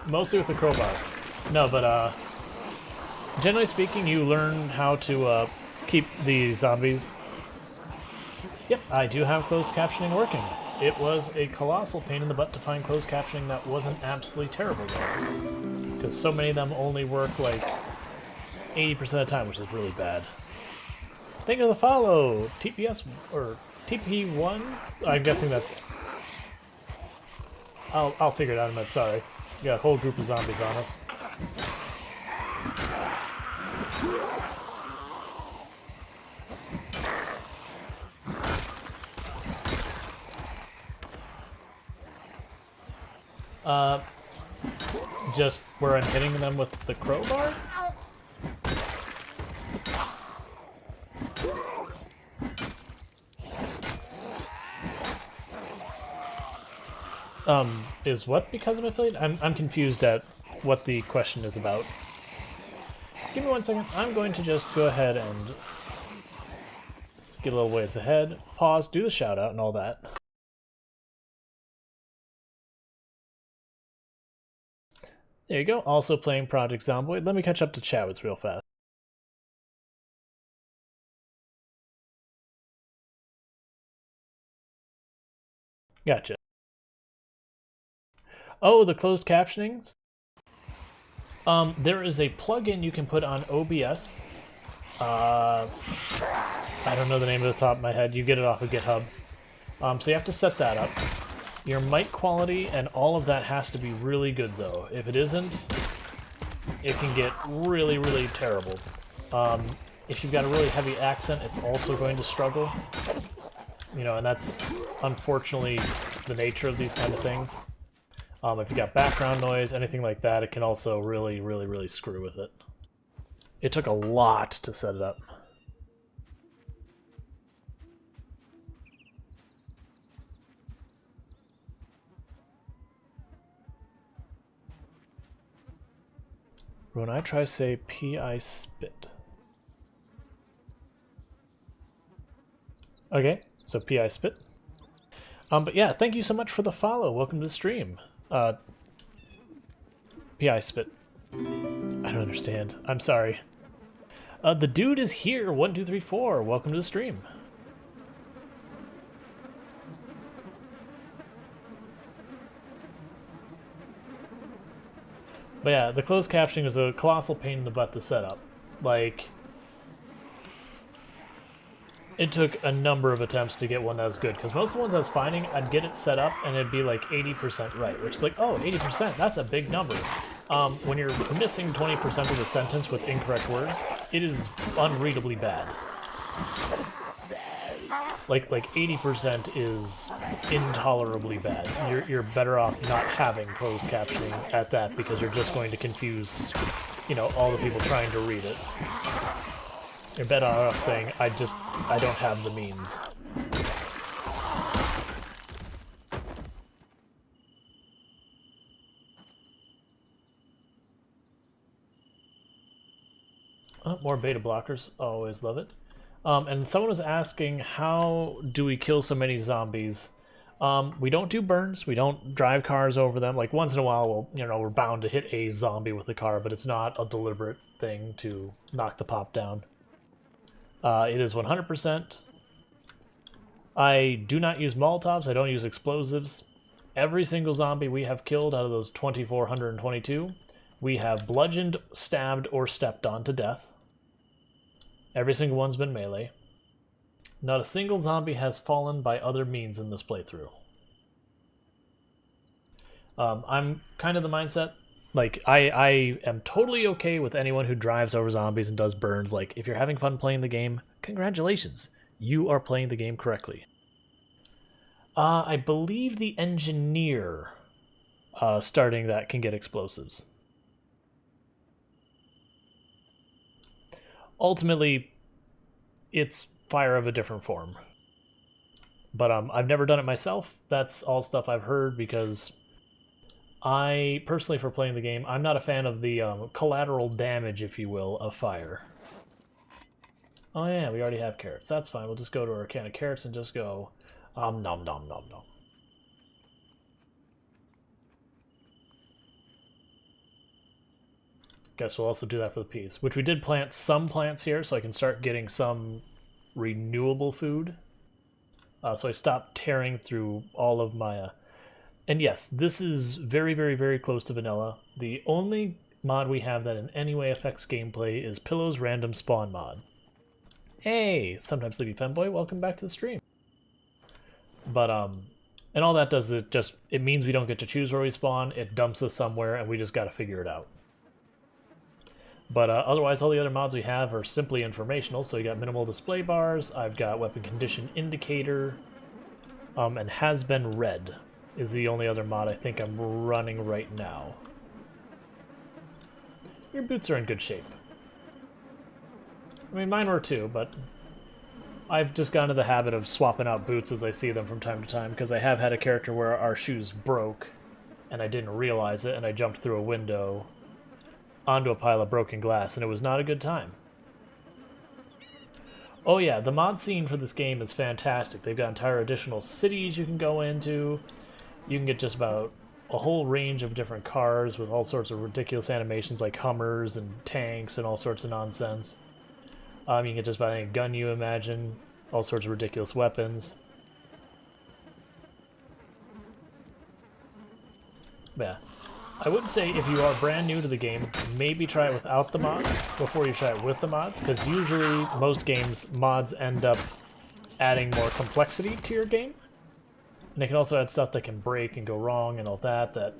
Speaker 1: Mostly with the crowbar. No, but generally speaking, you learn how to keep the zombies. Yep, I do have closed captioning working. It was a colossal pain in the butt to find closed captioning that wasn't absolutely terrible though, because so many of them only work like 80% of the time, which is really bad. Thank you for the follow, TPS or TP1. I'm guessing that's. I'll figure it out in a minute. Sorry. We got a whole group of zombies on us. Just where I'm hitting them with the crowbar? Is what because I'm affiliated? I'm confused at what the question is about. Give me 1 second. I'm going to just go ahead and get a little ways ahead, pause, do the shout out and all that. There you go. Also playing Project Zomboid. Let me catch up to chat with real fast. Gotcha. Oh, the closed captionings? There is a plugin you can put on OBS. I don't know the name of the top of my head. You get it off of GitHub. So you have to set that up. Your mic quality and all of that has to be really good, though. If it isn't, it can get really, really terrible. If you've got a really heavy accent, it's also going to struggle. You know, and that's unfortunately the nature of these kind of things. If you got background noise, anything like that, it can also really, really, really screw with it. It took a lot to set it up. When I try say P.I. spit. Okay, so P.I. spit. But yeah, thank you so much for the follow. Welcome to the stream. P.I. spit. I don't understand. I'm sorry. The dude is here. 1, 2, 3, 4. Welcome to the stream. But yeah, the closed captioning is a colossal pain in the butt to set up. Like, it took a number of attempts to get one that was good, because most of the ones I was finding, I'd get it set up and it'd be like 80% right, which is like, oh, 80%, that's a big number. When you're missing 20% of the sentence with incorrect words, it is unreadably bad. Like 80% is intolerably bad. You're better off not having closed captioning at that, because you're just going to confuse, you know, all the people trying to read it. You're better off saying, I don't have the means. Oh, more beta blockers, always love it. And someone was asking, how do we kill so many zombies? We don't do burns. We don't drive cars over them. Like once in a while, we're bound to hit a zombie with a car, but it's not a deliberate thing to knock the pop down. It is 100%. I do not use Molotovs. I don't use explosives. Every single zombie we have killed out of those 2,422, we have bludgeoned, stabbed, or stepped on to death. Every single one's been melee. Not a single zombie has fallen by other means in this playthrough. I'm kind of the mindset, like, I am totally okay with anyone who drives over zombies and does burns. Like, if you're having fun playing the game, congratulations. You are playing the game correctly. I believe the engineer starting that can get explosives. Ultimately, it's fire of a different form. But I've never done it myself. That's all stuff I've heard because I, personally, for playing the game, I'm not a fan of the collateral damage, if you will, of fire. Oh yeah, we already have carrots. That's fine. We'll just go to our can of carrots and just go, nom nom nom nom. Guess we'll also do that for the peas, which we did plant some plants here, so I can start getting some renewable food. So I stopped tearing through all of my... And yes, this is very, very, very close to vanilla. The only mod we have that in any way affects gameplay is Pillow's Random Spawn mod. Hey, sometimes Sleepy Femboy, welcome back to the stream. But, and all that does is it means we don't get to choose where we spawn, it dumps us somewhere, and we just gotta figure it out. But otherwise, all the other mods we have are simply informational. So you got minimal display bars, I've got weapon condition indicator, and has been red is the only other mod I think I'm running right now. Your boots are in good shape. I mean, mine were too, but I've just gotten into the habit of swapping out boots as I see them from time to time, because I have had a character where our shoes broke, and I didn't realize it, and I jumped through a window onto a pile of broken glass, and it was not a good time. Oh yeah, the mod scene for this game is fantastic. They've got entire additional cities you can go into. You can get just about a whole range of different cars with all sorts of ridiculous animations like Hummers and tanks and all sorts of nonsense. You can get just about any gun you imagine, all sorts of ridiculous weapons. Yeah. I would say if you are brand new to the game, maybe try it without the mods before you try it with the mods, because usually most games, mods end up adding more complexity to your game. And they can also add stuff that can break and go wrong and all that, that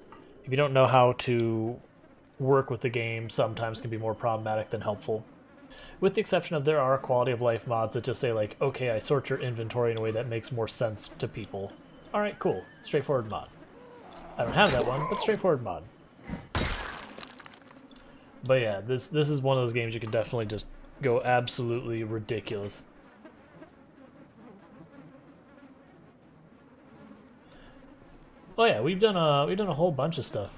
Speaker 1: if you don't know how to work with the game, sometimes can be more problematic than helpful. With the exception of there are quality of life mods that just say like, okay, I sort your inventory in a way that makes more sense to people. Alright, cool. Straightforward mod. I don't have that one, but straightforward mod. But yeah, this is one of those games you can definitely just go absolutely ridiculous. Oh yeah, we've done a whole bunch of stuff.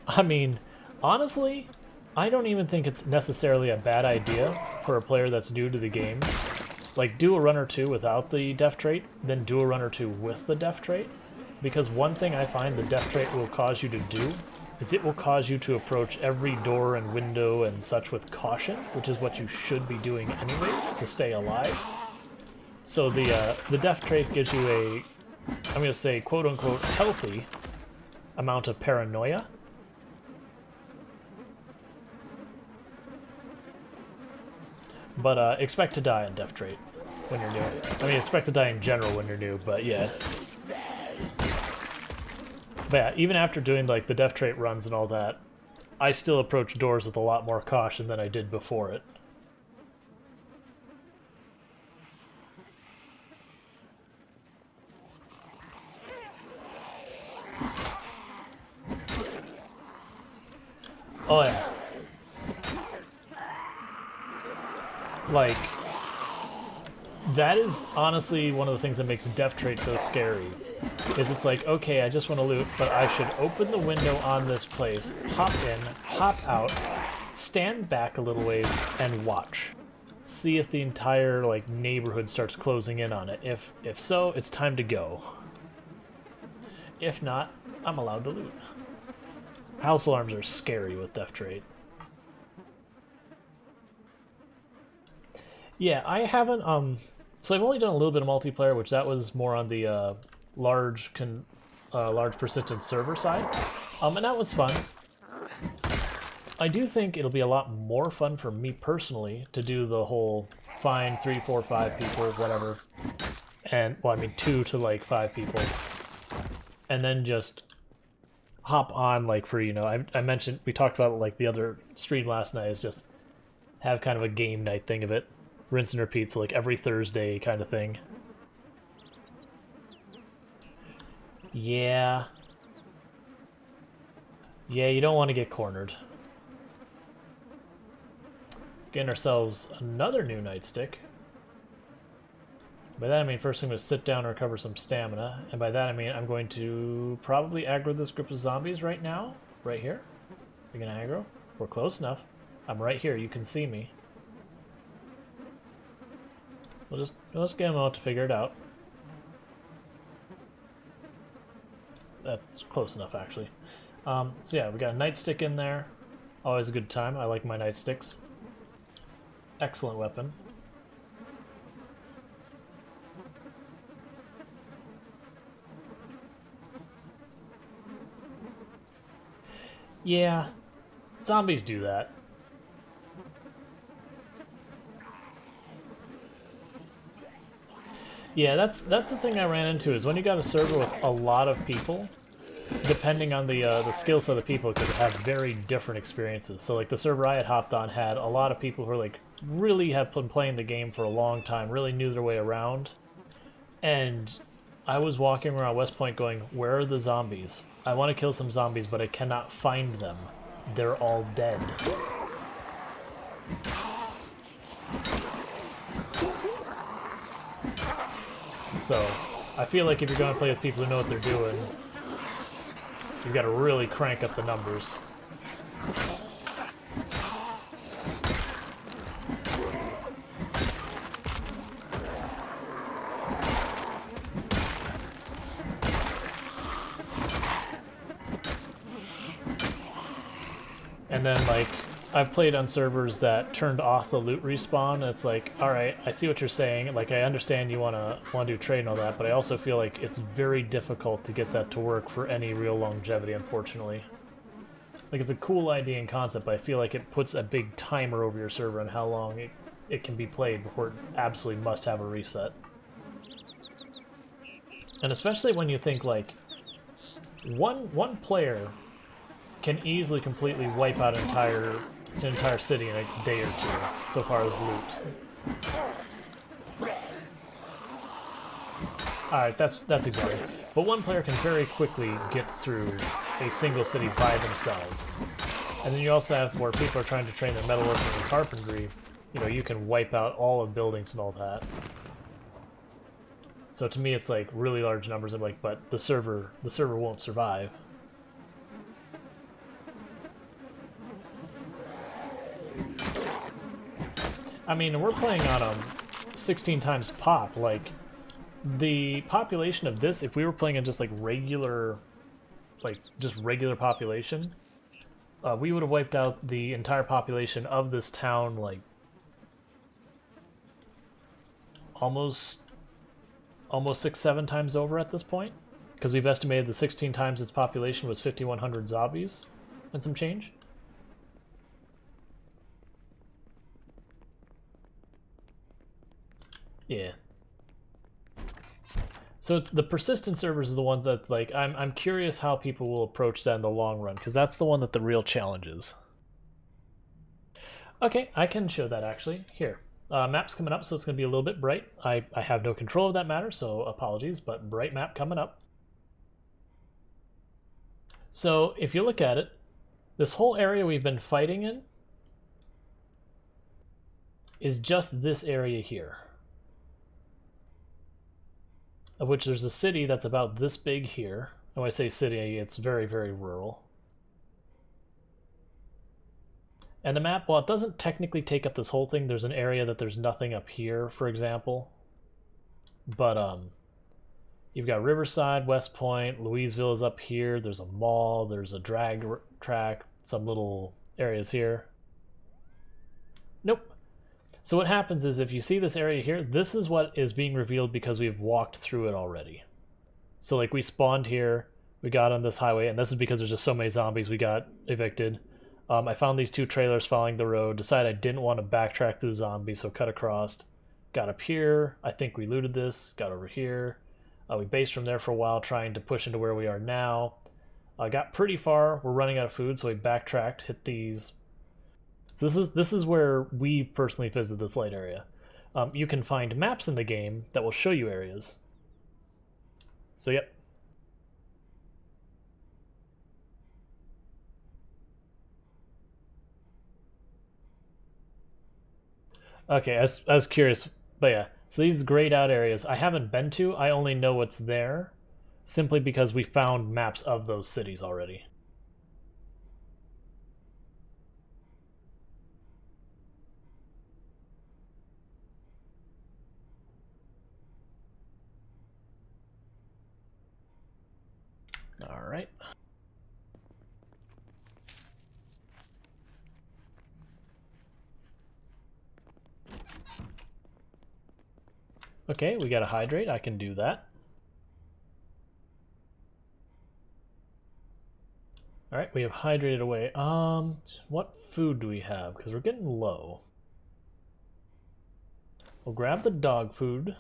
Speaker 1: I mean, honestly, I don't even think it's necessarily a bad idea for a player that's new to the game. Like, do a run or two without the death trait, then do a run or two with the death trait. Because one thing I find the death trait will cause you to do is it will cause you to approach every door and window and such with caution, which is what you should be doing anyways to stay alive. So the death trait gives you a, I'm going to say, quote-unquote, healthy amount of paranoia. But expect to die in death trait when you're new. I mean, expect to die in general when you're new, but yeah. But yeah, even after doing like the death trait runs and all that, I still approach doors with a lot more caution than I did before it. Oh yeah. Like, that is honestly one of the things that makes death trait so scary. Is it's like, okay, I just want to loot, but I should open the window on this place, hop in, hop out, stand back a little ways, and watch. see if the entire like neighborhood starts closing in on it. If so, it's time to go. If not, I'm allowed to loot. House alarms are scary with theft rate. Yeah, I haven't so I've only done a little bit of multiplayer, which that was more on the large persistent server side. And that was fun. I do think it'll be a lot more fun for me personally to do the whole find 3, 4, 5 people, whatever. And, well, I mean 2 to like 5 people. And then just hop on, like, for, you know, I mentioned, we talked about like the other stream last night, is just have kind of a game night thing of it. Rinse and repeat, so like every Thursday kind of thing. Yeah. Yeah, you don't want to get cornered. Getting ourselves another new nightstick. By that I mean first I'm going to sit down and recover some stamina, and by that I mean I'm going to probably aggro this group of zombies right now, right here. We're going to aggro. We're close enough. I'm right here, you can see me. Let's get a moment to figure it out. That's close enough, actually. So yeah, we got a nightstick in there. Always a good time. I like my nightsticks. Excellent weapon. Yeah, zombies do that. Yeah, that's the thing I ran into, is when you got a server with a lot of people, depending on the skill set of the people, could have very different experiences. So like the server I had hopped on had a lot of people who were like really have been playing the game for a long time, really knew their way around. And I was walking around West Point going, where are the zombies? I want to kill some zombies, but I cannot find them. They're all dead. So, I feel like if you're going to play with people who know what they're doing, you've got to really crank up the numbers. And then, like, I've played on servers that turned off the loot respawn, and it's like, alright, I see what you're saying, like, I understand you wanna do trade and all that, but I also feel like it's very difficult to get that to work for any real longevity, unfortunately. Like, it's a cool idea and concept, but I feel like it puts a big timer over your server on how long it can be played before it absolutely must have a reset. And especially when you think, like, one player can easily completely wipe out an entire city in a day or two, so far as loot. Alright, that's exotic. But one player can very quickly get through a single city by themselves. And then you also have where people are trying to train their metalworking and carpentry, you know, you can wipe out all of buildings and all that. So to me it's like really large numbers, I'm like, but the server won't survive. I mean, we're playing on 16 times pop. Like, the population of this, if we were playing in just like regular population, we would have wiped out the entire population of this town, like, almost 6-7 times over at this point, because we've estimated the 16 times its population was 5,100 zombies and some change. Yeah. So it's the persistent servers are the ones that, like, I'm curious how people will approach that in the long run, because that's the one that the real challenge is. Okay, I can show that actually. Here. Map's coming up, so it's going to be a little bit bright. I have no control of that matter, so apologies, but bright map coming up. So if you look at it, this whole area we've been fighting in is just this area here, of which there's a city that's about this big here. And when I say city, it's very, very rural. And the map, while it doesn't technically take up this whole thing, there's an area that there's nothing up here, for example. But you've got Riverside, West Point, Louisville is up here. There's a mall, there's a drag track, some little areas here. Nope. So what happens is if you see this area here, this is what is being revealed because we've walked through it already. So like we spawned here, we got on this highway, and this is because there's just so many zombies we got evicted. I found these two trailers following the road, decided I didn't want to backtrack through the zombies, so cut across. Got up here, I think we looted this, got over here. We based from there for a while trying to push into where we are now. Got pretty far, we're running out of food, so we backtracked, hit these. So this is where we personally visited this light area. You can find maps in the game that will show you areas. So yep. Okay, I was curious, but yeah. So these grayed out areas I haven't been to, I only know what's there, simply because we found maps of those cities already. Alright. Okay, we got a hydrate, I can do that. Alright, we have hydrated away. What food do we have? Because we're getting low. We'll grab the dog food.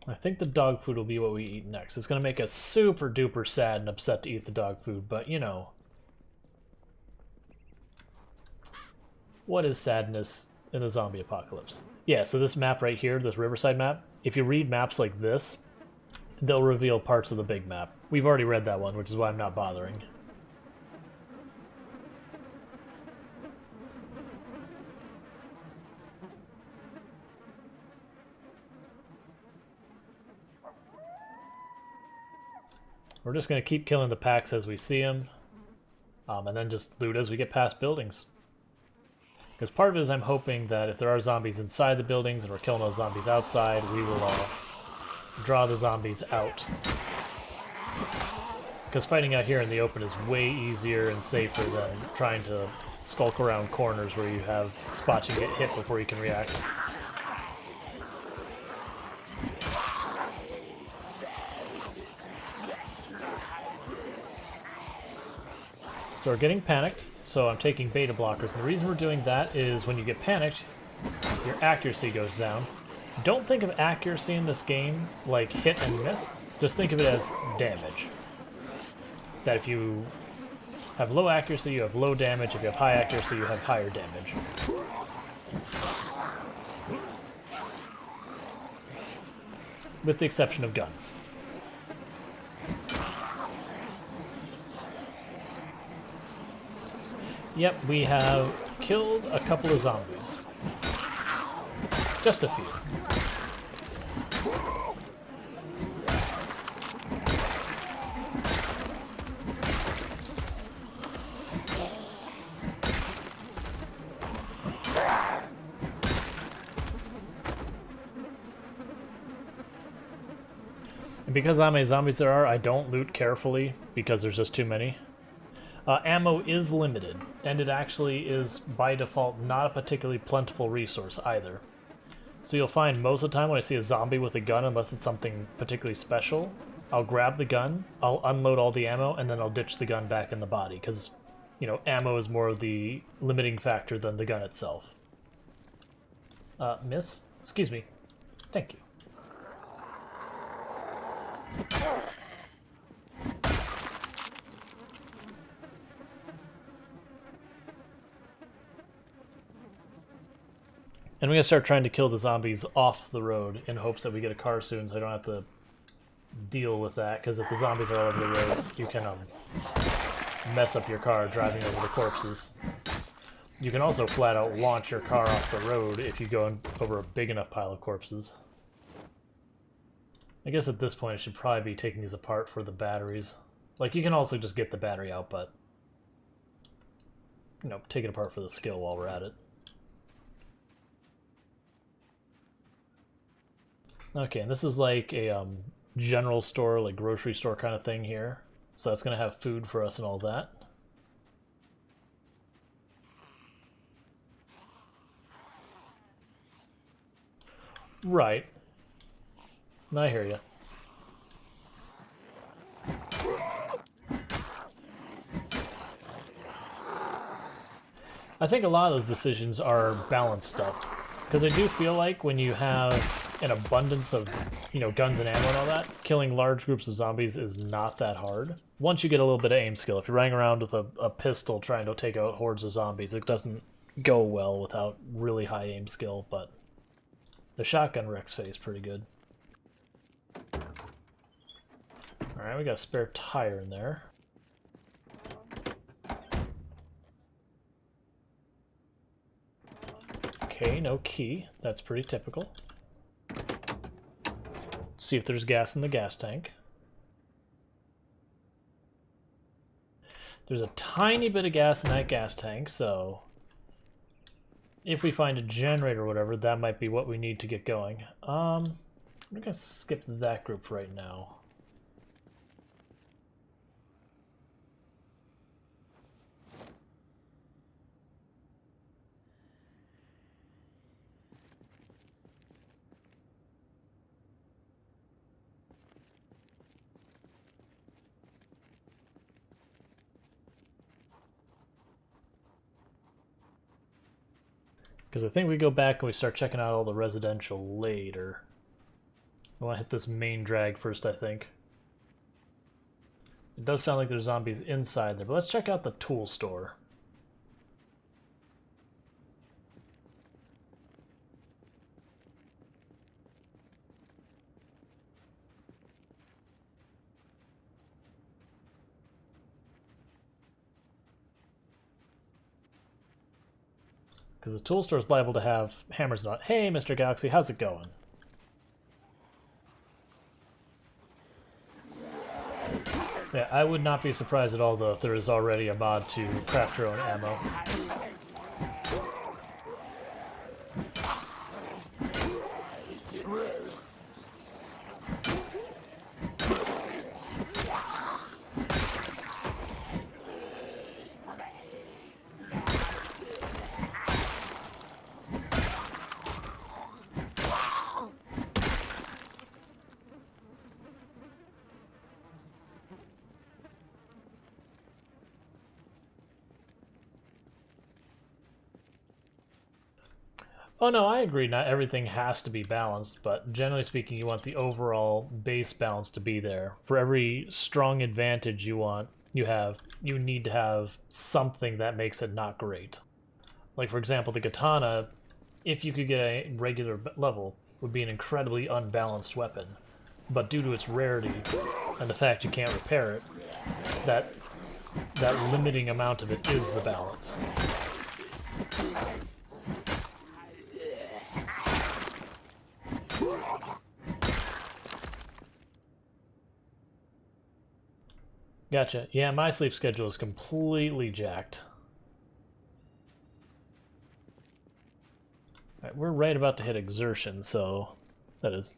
Speaker 1: I think the dog food will be what we eat next. It's going to make us super duper sad and upset to eat the dog food, but you know. What is sadness in the zombie apocalypse? Yeah, so this map right here, this Riverside map, if you read maps like this, they'll reveal parts of the big map. We've already read that one, which is why I'm not bothering. We're just going to keep killing the packs as we see them, and then just loot as we get past buildings. Because part of it is I'm hoping that if there are zombies inside the buildings and we're killing those zombies outside, we will draw the zombies out. Because fighting out here in the open is way easier and safer than trying to skulk around corners where you have spots you get hit before you can react. So we're getting panicked, so I'm taking beta blockers. And the reason we're doing that is when you get panicked, your accuracy goes down. Don't think of accuracy in this game like hit and miss. Just think of it as damage. That if you have low accuracy, you have low damage. If you have high accuracy, you have higher damage. With the exception of guns. Yep, we have killed a couple of zombies. Just a few. And because how many zombies there are, I don't loot carefully because there's just too many. Ammo is limited, and it actually is, by default, not a particularly plentiful resource either. So you'll find most of the time when I see a zombie with a gun, unless it's something particularly special, I'll grab the gun, I'll unload all the ammo, and then I'll ditch the gun back in the body, because, you know, ammo is more of the limiting factor than the gun itself. Miss? Excuse me. Thank you. And we're going to start trying to kill the zombies off the road in hopes that we get a car soon so I don't have to deal with that, because if the zombies are all over the road, you can mess up your car driving over the corpses. You can also flat out launch your car off the road if you go over a big enough pile of corpses. I guess at this point I should probably be taking these apart for the batteries. Like, you can also just get the battery out, but you know, take it apart for the skill while we're at it. Okay, and this is like a general store, like grocery store kind of thing here. So that's going to have food for us and all that. Right. I hear you. I think a lot of those decisions are balance stuff. Because I do feel like when you have an abundance of, you know, guns and ammo and all that, killing large groups of zombies is not that hard. Once you get a little bit of aim skill, if you're running around with a pistol trying to take out hordes of zombies, it doesn't go well without really high aim skill, but the shotgun wrecks face pretty good. Alright, we got a spare tire in there. Okay, no key. That's pretty typical. See if there's gas in the gas tank. There's a tiny bit of gas in that gas tank, so if we find a generator or whatever, that might be what we need to get going. I'm gonna skip that group for right now. Because I think we go back and we start checking out all the residential later. I want to hit this main drag first, I think. It does sound like there's zombies inside there, but let's check out the tool store. Because the tool store is liable to have hammers and all. Hey, Mr. Galaxy, how's it going? Yeah, I would not be surprised at all, though, if there is already a mod to craft your own ammo. Oh no, I agree, not everything has to be balanced, but generally speaking, you want the overall base balance to be there. For every strong advantage you need to have something that makes it not great. Like, for example, the katana, if you could get a regular level, would be an incredibly unbalanced weapon. But due to its rarity and the fact you can't repair it, that limiting amount of it is the balance. Gotcha. Yeah, my sleep schedule is completely jacked. All right, we're right about to hit exertion, so that is...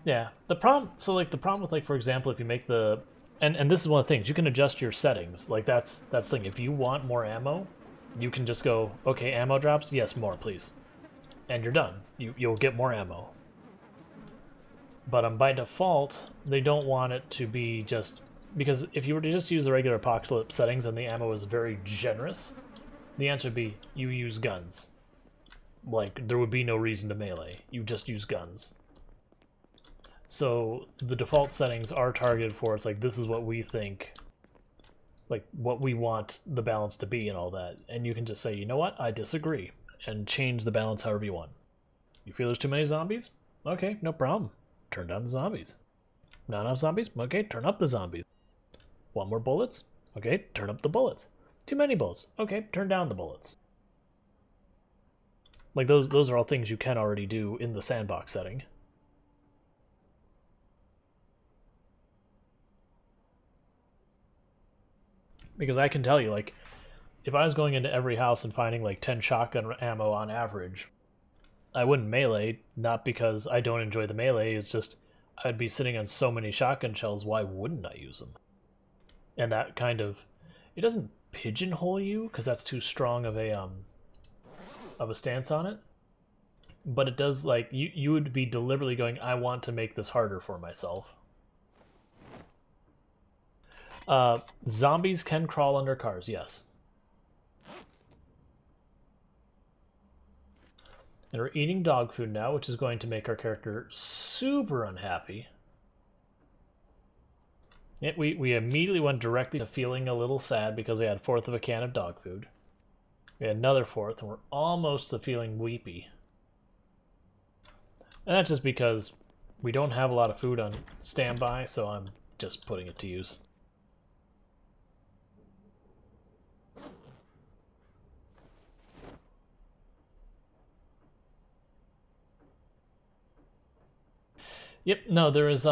Speaker 1: Yeah, the problem with, like, for example, if you make the... And this is one of the things, you can adjust your settings. Like, that's the thing. If you want more ammo, you can just go, okay, ammo drops? Yes, more, please. And you're done. You'll get more ammo. But by default, they don't want it to be just... Because if you were to just use the regular Apocalypse settings and the ammo is very generous, the answer would be, you use guns. Like, there would be no reason to melee. You just use guns. So, the default settings are targeted for, it's like, this is what we think, like, what we want the balance to be and all that. And you can just say, you know what, I disagree, and change the balance however you want. You feel there's too many zombies? Okay, no problem. Turn down the zombies. Not enough zombies? Okay, turn up the zombies. Want more bullets? Okay, turn up the bullets. Too many bullets? Okay, turn down the bullets. Like, those are all things you can already do in the sandbox setting. Because I can tell you, like, if I was going into every house and finding like 10 shotgun ammo on average, I wouldn't melee, not because I don't enjoy the melee, it's just I'd be sitting on so many shotgun shells, why wouldn't I use them? And that kind of, it doesn't pigeonhole you, because that's too strong of a stance on it, but it does, like, you would be deliberately going, I want to make this harder for myself. Zombies can crawl under cars, yes. And we're eating dog food now, which is going to make our character super unhappy. We immediately went directly to feeling a little sad because we had a fourth of a can of dog food. We had another fourth, and we're almost to feeling weepy. And that's just because we don't have a lot of food on standby, so I'm just putting it to use. Yep, no, there is,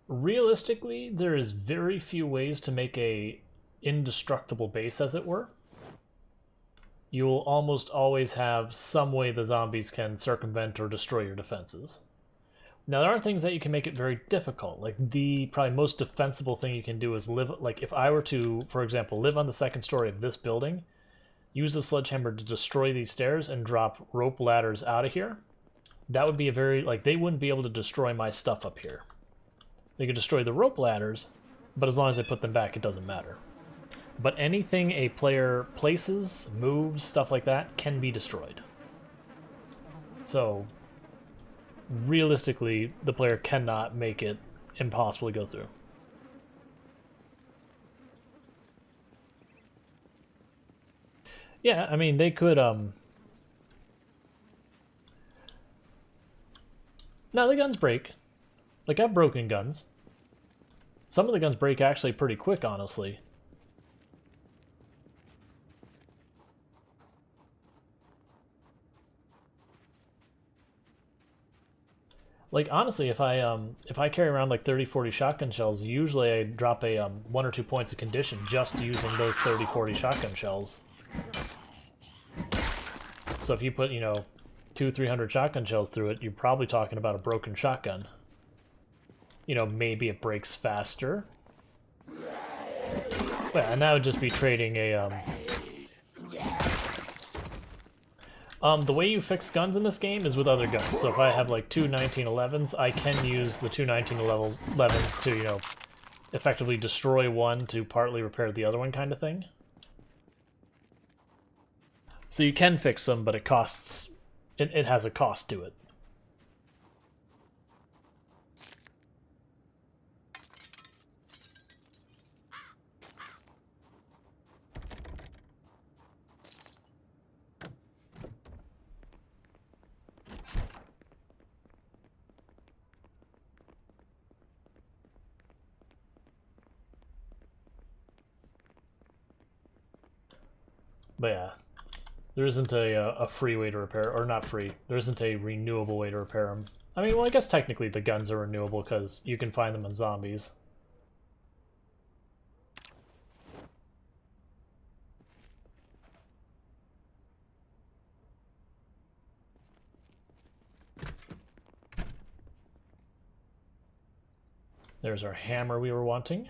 Speaker 1: realistically, there is very few ways to make a indestructible base, as it were. You will almost always have some way the zombies can circumvent or destroy your defenses. Now, there are things that you can make it very difficult. Like, the probably most defensible thing you can do is live, like, if I were to, for example, live on the second story of this building, use the sledgehammer to destroy these stairs and drop rope ladders out of here, that would be a very, like, they wouldn't be able to destroy my stuff up here. They could destroy the rope ladders, but as long as I put them back, it doesn't matter. But anything a player places, moves, stuff like that, can be destroyed. So, realistically, the player cannot make it impossible to go through. Yeah, I mean, they could, no, the guns break. Like, I've broken guns. Some of the guns break actually pretty quick, honestly. Like, honestly, if I carry around like 30-40 shotgun shells, usually I drop a 1 or 2 points of condition just using those 30-40 shotgun shells. So if you put, 200-300 shotgun shells through it, you're probably talking about a broken shotgun. Maybe it breaks faster. Yeah, and that would just be trading a the way you fix guns in this game is with other guns. So if I have like two 1911s, I can use the two 1911s to, effectively destroy one to partly repair the other one, kind of thing. So you can fix them, but it costs, it has a cost to it. But yeah, there isn't a free way to repair, or not free, there isn't a renewable way to repair them. I mean, well, I guess technically the guns are renewable because you can find them in zombies. There's our hammer we were wanting.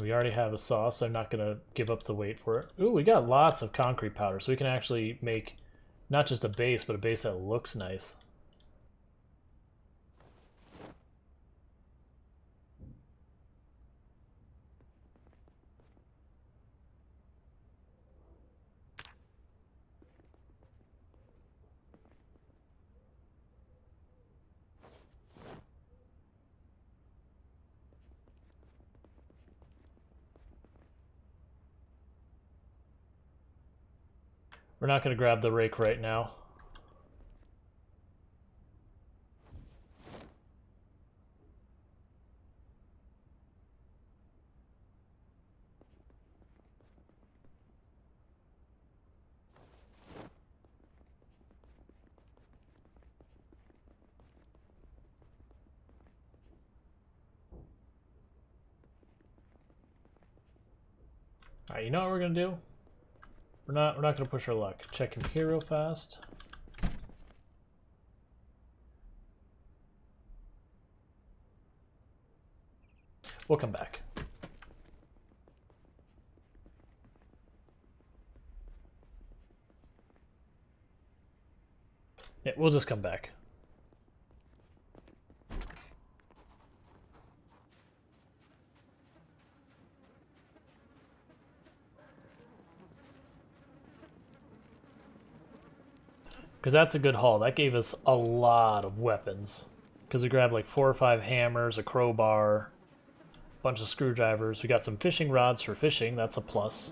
Speaker 1: We already have a saw, so I'm not going to give up the weight for it. Ooh, we got lots of concrete powder, so we can actually make not just a base, but a base that looks nice. We're not going to grab the rake right now. Alright, you know what we're gonna do? We're not gonna push our luck. Check in here real fast. We'll come back. Yeah, we'll just come back. Because that's a good haul. That gave us a lot of weapons. Because we grabbed like 4 or 5 hammers, a crowbar, a bunch of screwdrivers. We got some fishing rods for fishing. That's a plus.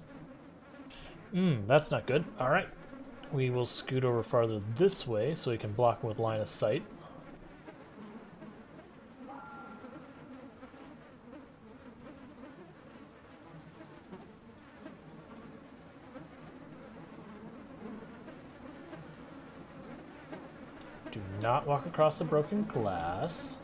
Speaker 1: That's not good. Alright. We will scoot over farther this way so we can block them with line of sight. Do not walk across the broken glass.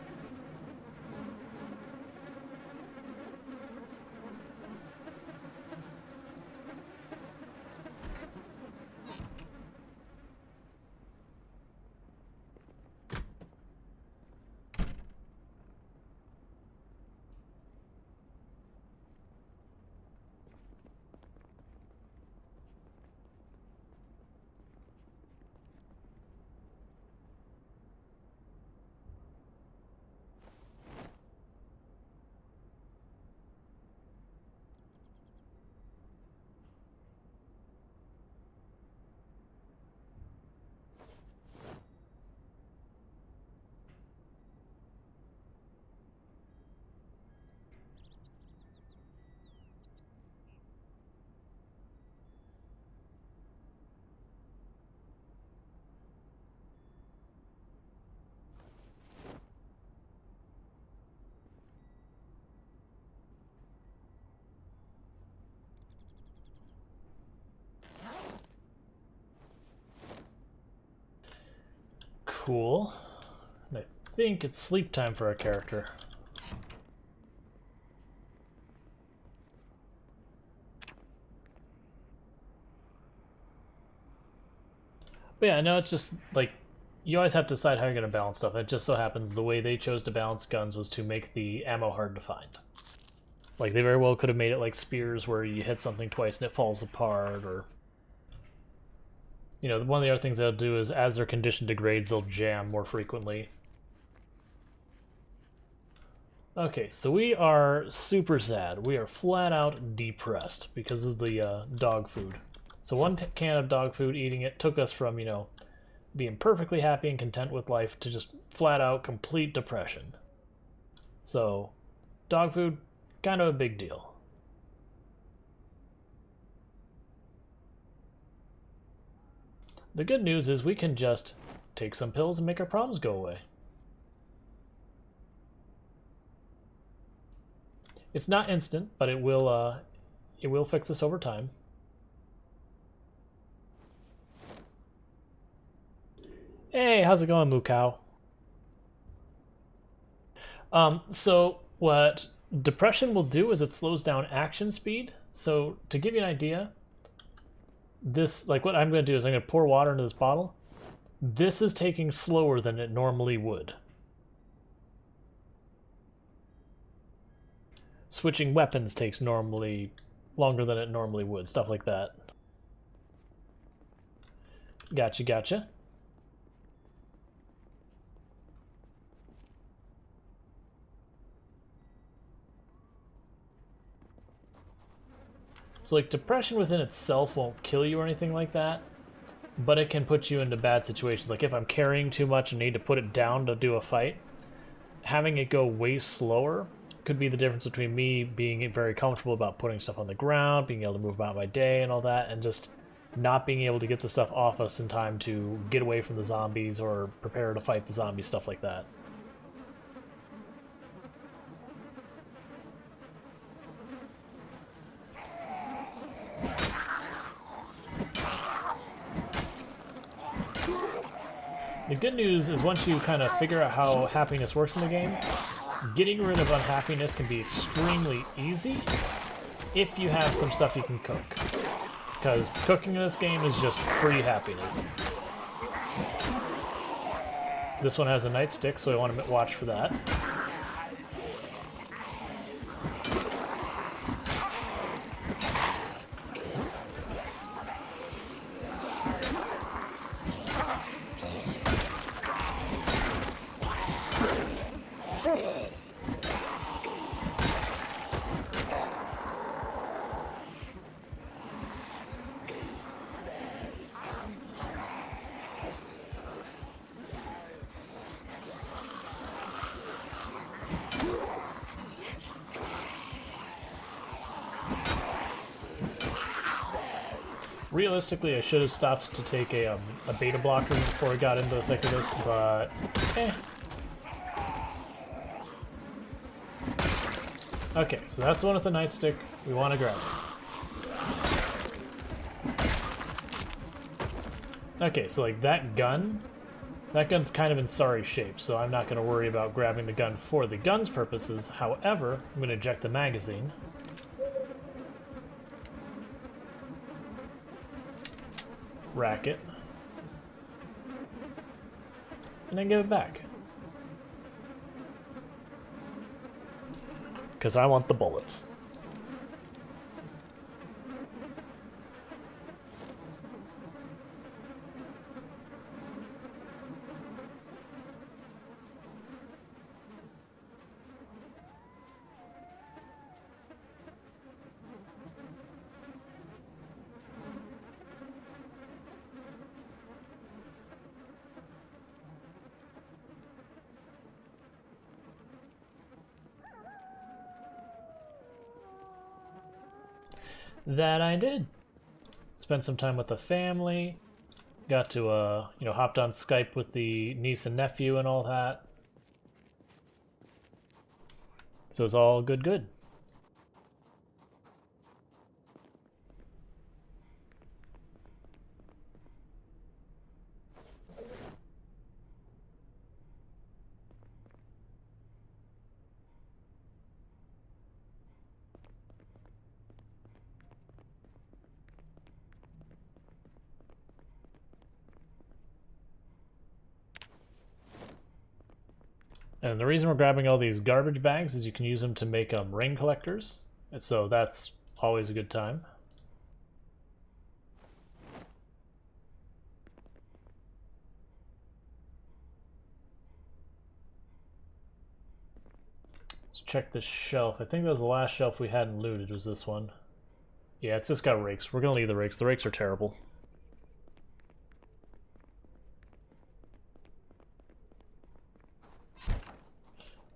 Speaker 1: Cool. And I think it's sleep time for our character. But yeah, no, it's just like you always have to decide how you're going to balance stuff. It just so happens the way they chose to balance guns was to make the ammo hard to find. Like they very well could have made it like spears where you hit something twice and it falls apart, or you know, one of the other things they'll do is as their condition degrades, they'll jam more frequently. Okay, so we are super sad. We are flat out depressed because of the dog food. So one can of dog food, eating it, took us from, you know, being perfectly happy and content with life to just flat out complete depression. So, dog food, kind of a big deal. The good news is we can just take some pills and make our problems go away. It's not instant, but it will fix us over time. Hey, how's it going, Moo Cow? So what depression will do is it slows down action speed. So to give you an idea, this, like what I'm going to do is I'm going to pour water into this bottle. This is taking slower than it normally would. Switching weapons takes normally longer than it normally would, stuff like that. Gotcha, gotcha. So like depression within itself won't kill you or anything like that, but it can put you into bad situations. Like if I'm carrying too much and need to put it down to do a fight, having it go way slower could be the difference between me being very comfortable about putting stuff on the ground, being able to move about my day and all that, and just not being able to get the stuff off us in time to get away from the zombies or prepare to fight the zombies, stuff like that. The good news is once you kind of figure out how happiness works in the game, getting rid of unhappiness can be extremely easy, if you have some stuff you can cook. Because cooking in this game is just free happiness. This one has a nightstick, so I want to watch for that. Realistically, I should have stopped to take a beta blocker before I got into the thick of this, but eh. Okay, so that's the one with the nightstick. We want to grab it. Okay, so like that gun's kind of in sorry shape, so I'm not going to worry about grabbing the gun for the gun's purposes. However, I'm going to eject the magazine. Rack it. And then give it back. Because I want the bullets. That I did. Spent some time with the family. Got to, hopped on Skype with the niece and nephew and all that. So it's all good. And the reason we're grabbing all these garbage bags is you can use them to make ring collectors. And so that's always a good time. Let's check this shelf. I think that was the last shelf we hadn't looted, was this one. Yeah, it's just got rakes. We're going to leave the rakes. The rakes are terrible.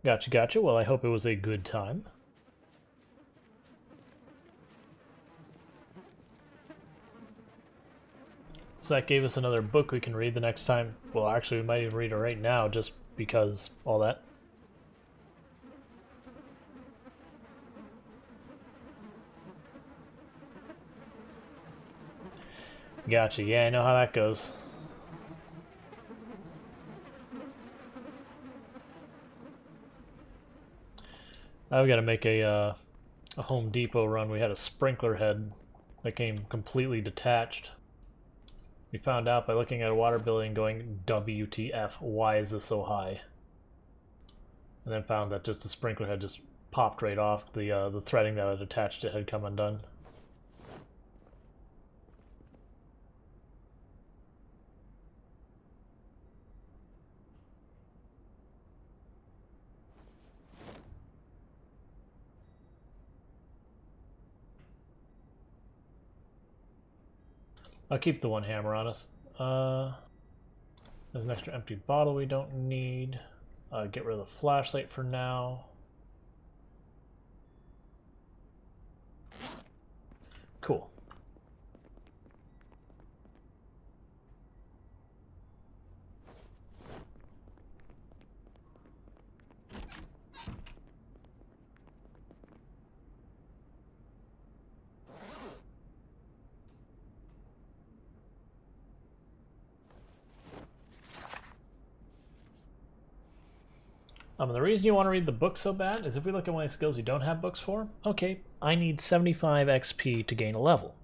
Speaker 1: Gotcha. Well, I hope it was a good time. So that gave us another book we can read the next time. Well, actually, we might even read it right now, just because all that. Gotcha. Yeah, I know how that goes. Now we gotta make a Home Depot run. We had a sprinkler head that came completely detached. We found out by looking at a water bill and going, WTF, why is this so high? And then found that just the sprinkler head just popped right off. The threading that had attached it had come undone. I'll keep the one hammer on us. There's an extra empty bottle we don't need. Get rid of the flashlight for now. Cool. The reason you want to read the book so bad is if we look at one of the skills you don't have books for, okay, I need 75 XP to gain a level.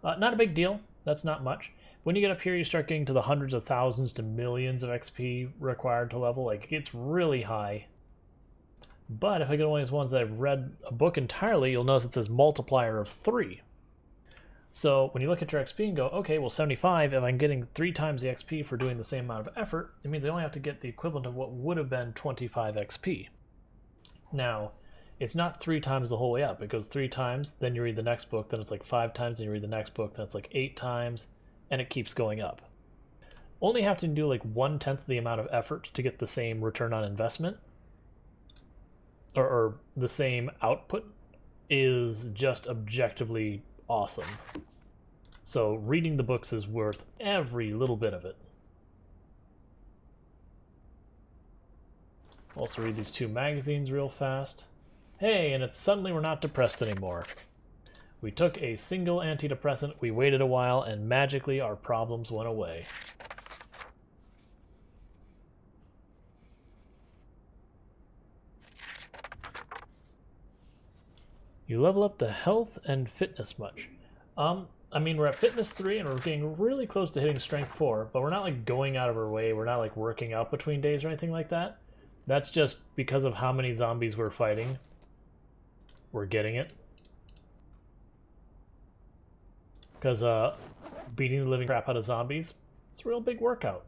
Speaker 1: Not a big deal, that's not much. When you get up here, you start getting to the hundreds of thousands to millions of XP required to level. Like, it gets really high. But if I get one of these ones that I've read a book entirely, you'll notice it says multiplier of 3. So when you look at your XP and go, okay, well 75, if I'm getting 3 times the XP for doing the same amount of effort, it means I only have to get the equivalent of what would have been 25 XP. Now, it's not 3 times the whole way up. It goes 3 times, then you read the next book, then it's like 5 times, then you read the next book, then it's like 8 times, and it keeps going up. Only have to do like 1/10 the amount of effort to get the same return on investment, or the same output, is just objectively awesome. So reading the books is worth every little bit of it. Also read these 2 magazines real fast. Hey, and it's suddenly we're not depressed anymore. We took a single antidepressant, we waited a while, and magically our problems went away. You level up the health and fitness much. I mean, we're at fitness 3 and we're getting really close to hitting strength 4, but we're not like going out of our way, we're not like working out between days or anything like that. That's just because of how many zombies we're fighting. We're getting it. Because beating the living crap out of zombies, it's a real big workout.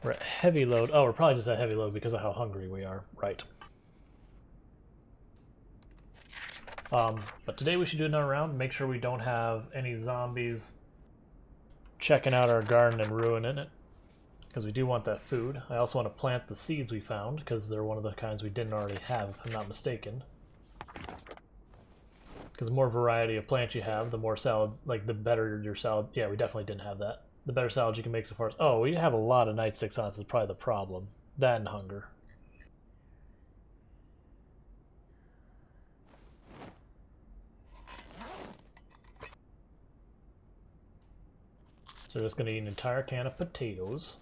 Speaker 1: We're at heavy load. Oh, we're probably just at heavy load because of how hungry we are. Right. But today we should do another round. Make sure we don't have any zombies checking out our garden and ruining it. Because we do want that food. I also want to plant the seeds we found, because they're one of the kinds we didn't already have, if I'm not mistaken. Because the more variety of plants you have, the more salad, like the better your salad. Yeah, we definitely didn't have that. The better salads you can make so far. Oh, we have a lot of nightsticks on us is probably the problem. That and hunger. So we're just going to eat an entire can of potatoes.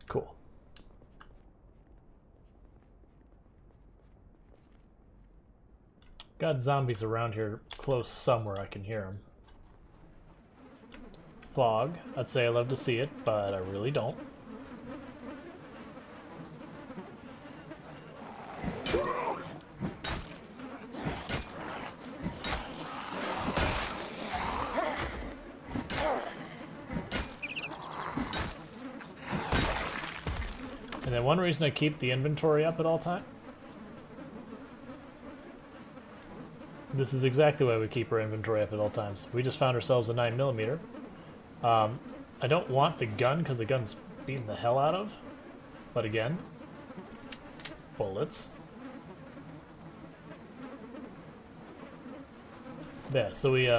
Speaker 1: Cool. Got zombies around here close somewhere, I can hear them. Fog. I'd say I love to see it, but I really don't. And then one reason I keep the inventory up at all times. This is exactly why we keep our inventory up at all times. We just found ourselves a 9mm. I don't want the gun because the gun's beating the hell out of. But again, bullets. Yeah, so we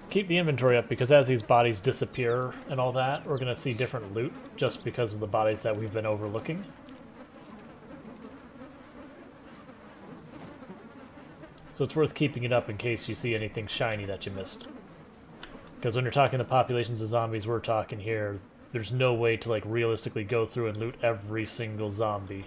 Speaker 1: keep the inventory up because as these bodies disappear and all that, we're going to see different loot just because of the bodies that we've been overlooking. So it's worth keeping it up in case you see anything shiny that you missed. Because when you're talking the populations of zombies we're talking here, there's no way to like realistically go through and loot every single zombie.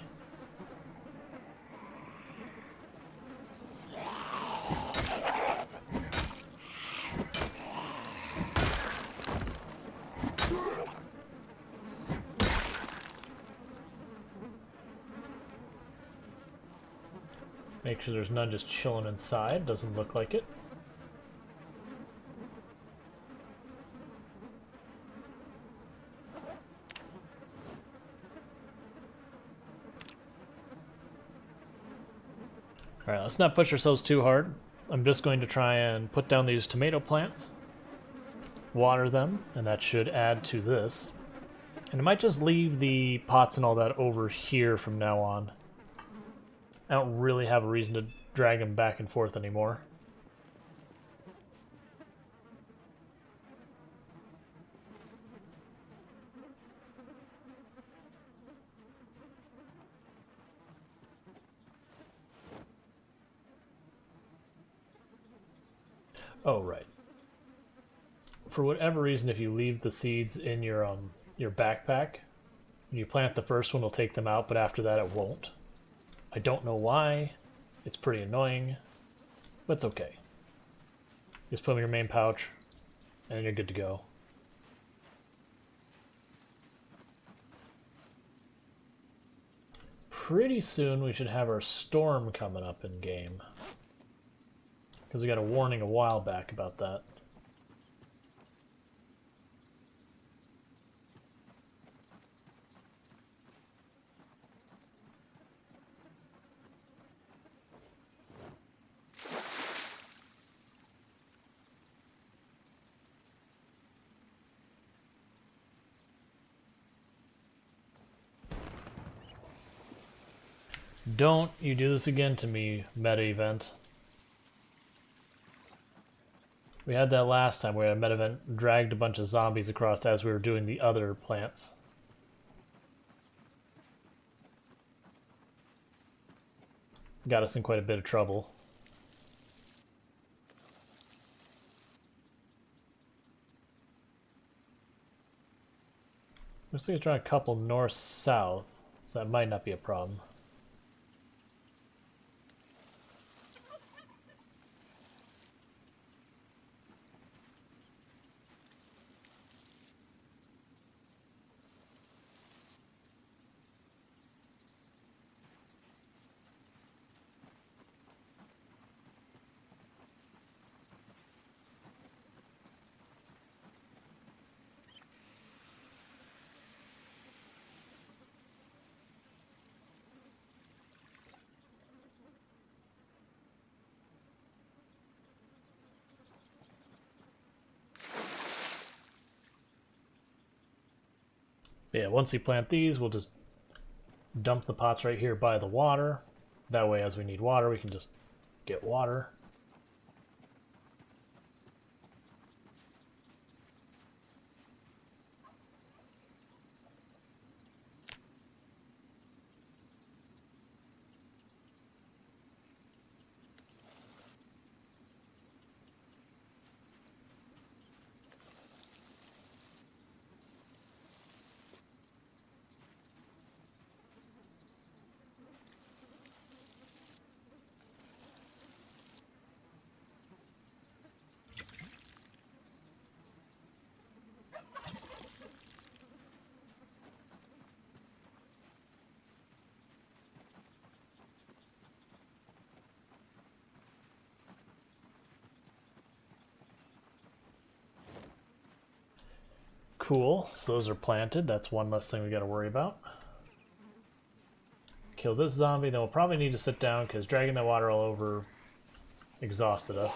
Speaker 1: Make sure there's none just chilling inside. Doesn't look like it. Alright, let's not push ourselves too hard. I'm just going to try and put down these tomato plants, water them, and that should add to this. And I might just leave the pots and all that over here from now on. I don't really have a reason to drag them back and forth anymore. Oh, right. For whatever reason, if you leave the seeds in your backpack, when you plant the first one, it'll take them out, but after that it won't. I don't know why. It's pretty annoying, but it's okay. Just put them in your main pouch, and you're good to go. Pretty soon we should have our storm coming up in game. Because we got a warning a while back about that. Don't you do this again to me, meta event. We had that last time where a meta event dragged a bunch of zombies across as we were doing the other plants. Got us in quite a bit of trouble. Looks like it's trying a couple north-south, so that might not be a problem. But yeah, once we plant these, we'll just dump the pots right here by the water. That way, as we need water, we can just get water. Cool, so those are planted. That's one less thing we gotta worry about. Kill this zombie, then we'll probably need to sit down because dragging that water all over exhausted us.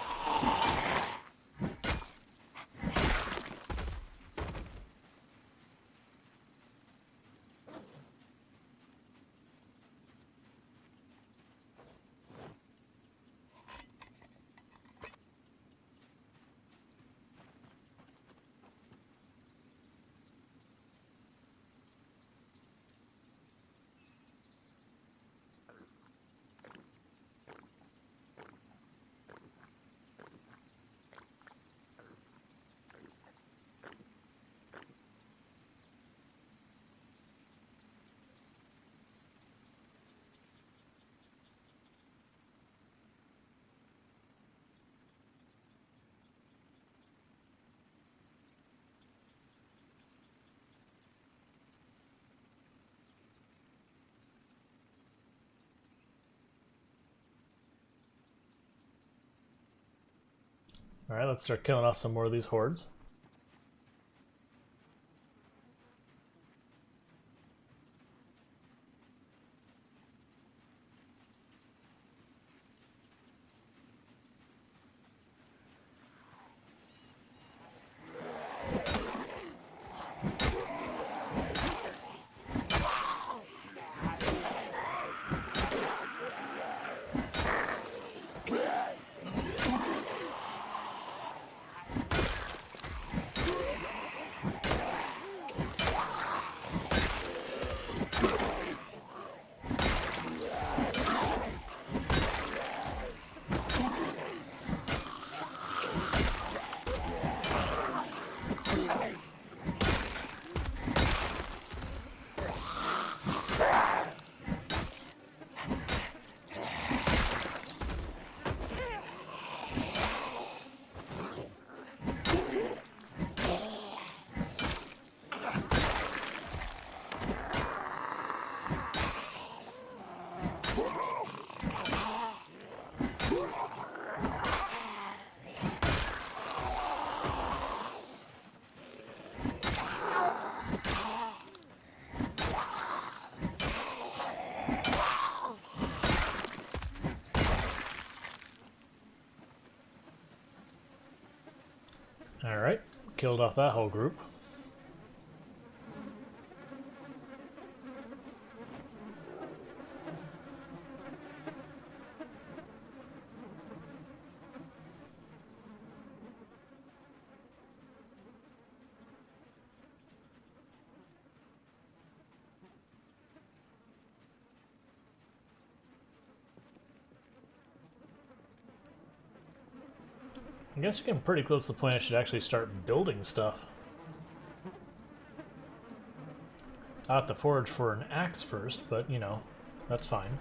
Speaker 1: Alright, let's start killing off some more of these hordes. Alright, killed off that whole group. I guess we're getting pretty close to the point I should actually start building stuff. I'll have to forage for an axe first, but, you know, that's fine.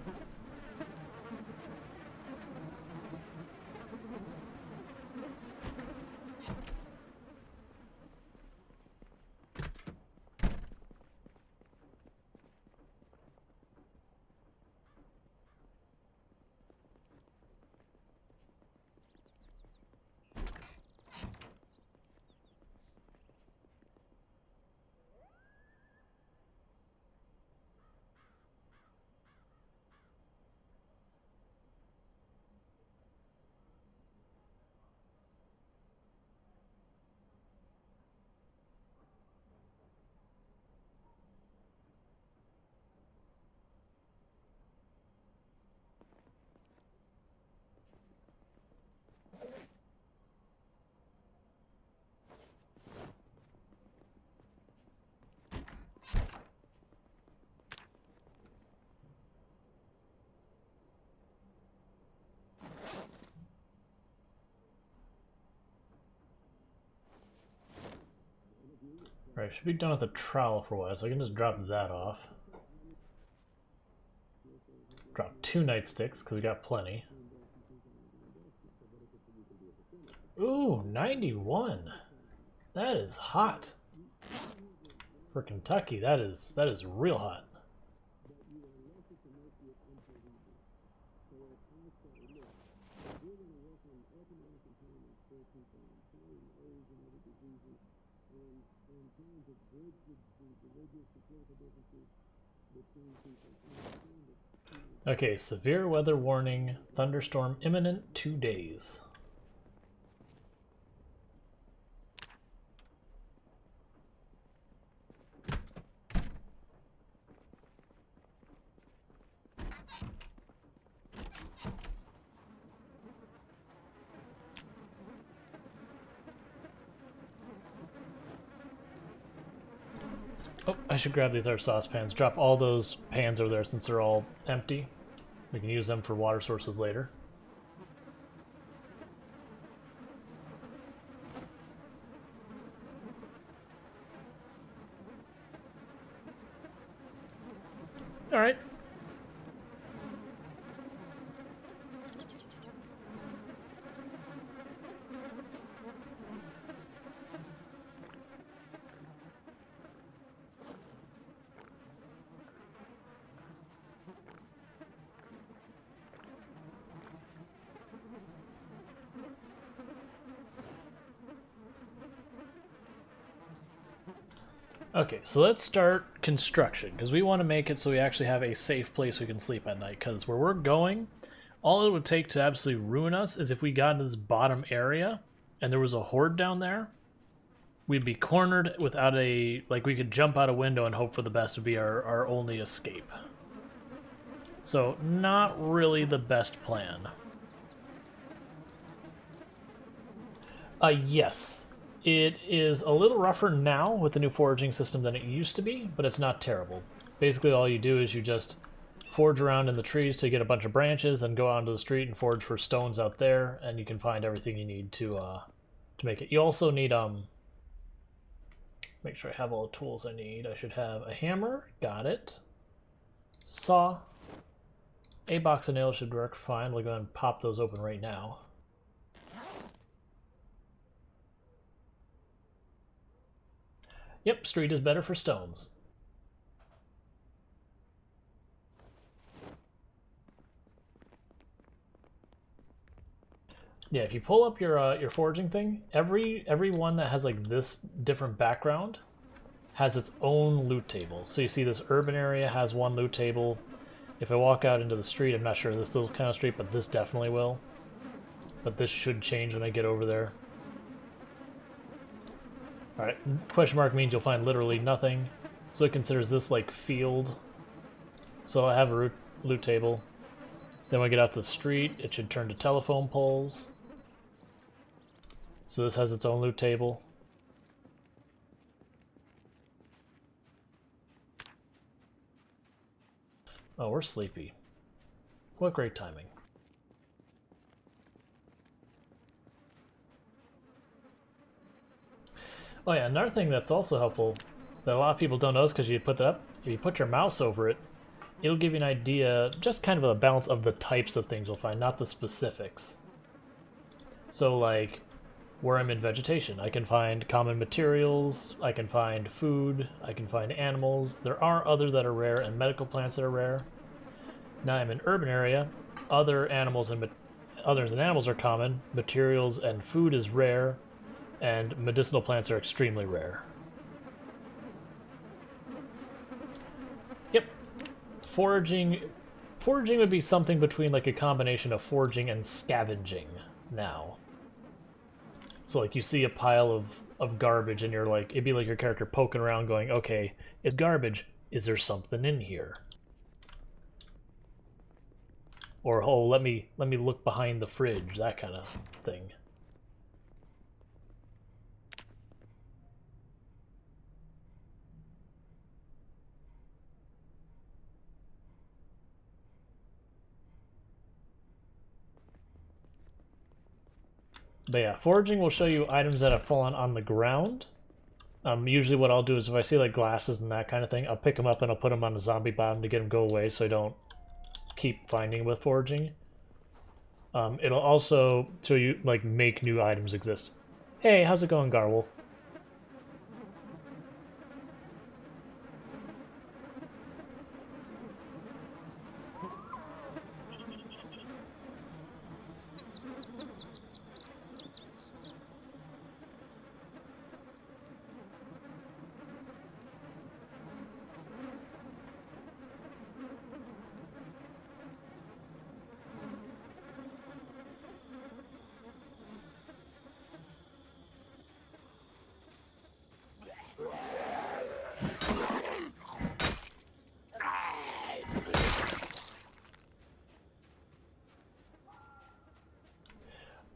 Speaker 1: Right, should be done with the trowel for a while, so I can just drop that off. Drop 2 nightsticks, because we got plenty. Ooh, 91! That is hot! For Kentucky, that is real hot. Okay, severe weather warning, thunderstorm imminent, 2 days. Oh, I should grab these other saucepans. Drop all those pans over there since they're all empty. We can use them for water sources later. All right. Okay, so let's start construction, because we want to make it so we actually have a safe place we can sleep at night, because where we're going, all it would take to absolutely ruin us is if we got into this bottom area, and there was a horde down there, we'd be cornered without a... like, we could jump out a window and hope for the best would be our only escape. So, not really the best plan. Yes. It is a little rougher now with the new foraging system than it used to be, but it's not terrible. Basically, all you do is you just forage around in the trees to get a bunch of branches, and go out onto the street and forage for stones out there, and you can find everything you need to make it. You also need make sure I have all the tools I need. I should have a hammer, got it. Saw. A box of nails should work fine. We'll go ahead and pop those open right now. Yep, street is better for stones. Yeah, if you pull up your foraging thing, every one that has like this different background has its own loot table. So you see this urban area has one loot table. If I walk out into the street, I'm not sure this little kind of street, but this definitely will. But this should change when I get over there. Alright, question mark means you'll find literally nothing. So it considers this like field. So I have a loot table. Then when we get out to the street, it should turn to telephone poles. So this has its own loot table. Oh, we're sleepy. What great timing. Oh yeah, another thing that's also helpful that a lot of people don't notice because you put that up, if you put your mouse over it, it'll give you an idea, just kind of a balance of the types of things you'll find, not the specifics. So like, where I'm in vegetation, I can find common materials, I can find food, I can find animals. There are other that are rare and medical plants that are rare. Now I'm in urban area, others and animals are common, materials and food is rare, and medicinal plants are extremely rare. Yep. Foraging would be something between like a combination of foraging and scavenging now. So like you see a pile of garbage and you're like, it'd be like your character poking around going, okay, it's garbage, is there something in here? Or, oh, let me look behind the fridge, that kind of thing. But yeah, foraging will show you items that have fallen on the ground. Usually what I'll do is if I see like glasses and that kind of thing, I'll pick them up and I'll put them on the zombie bottom to get them go away so I don't keep finding with foraging. It'll also show you like make new items exist. Hey, how's it going, Garwol?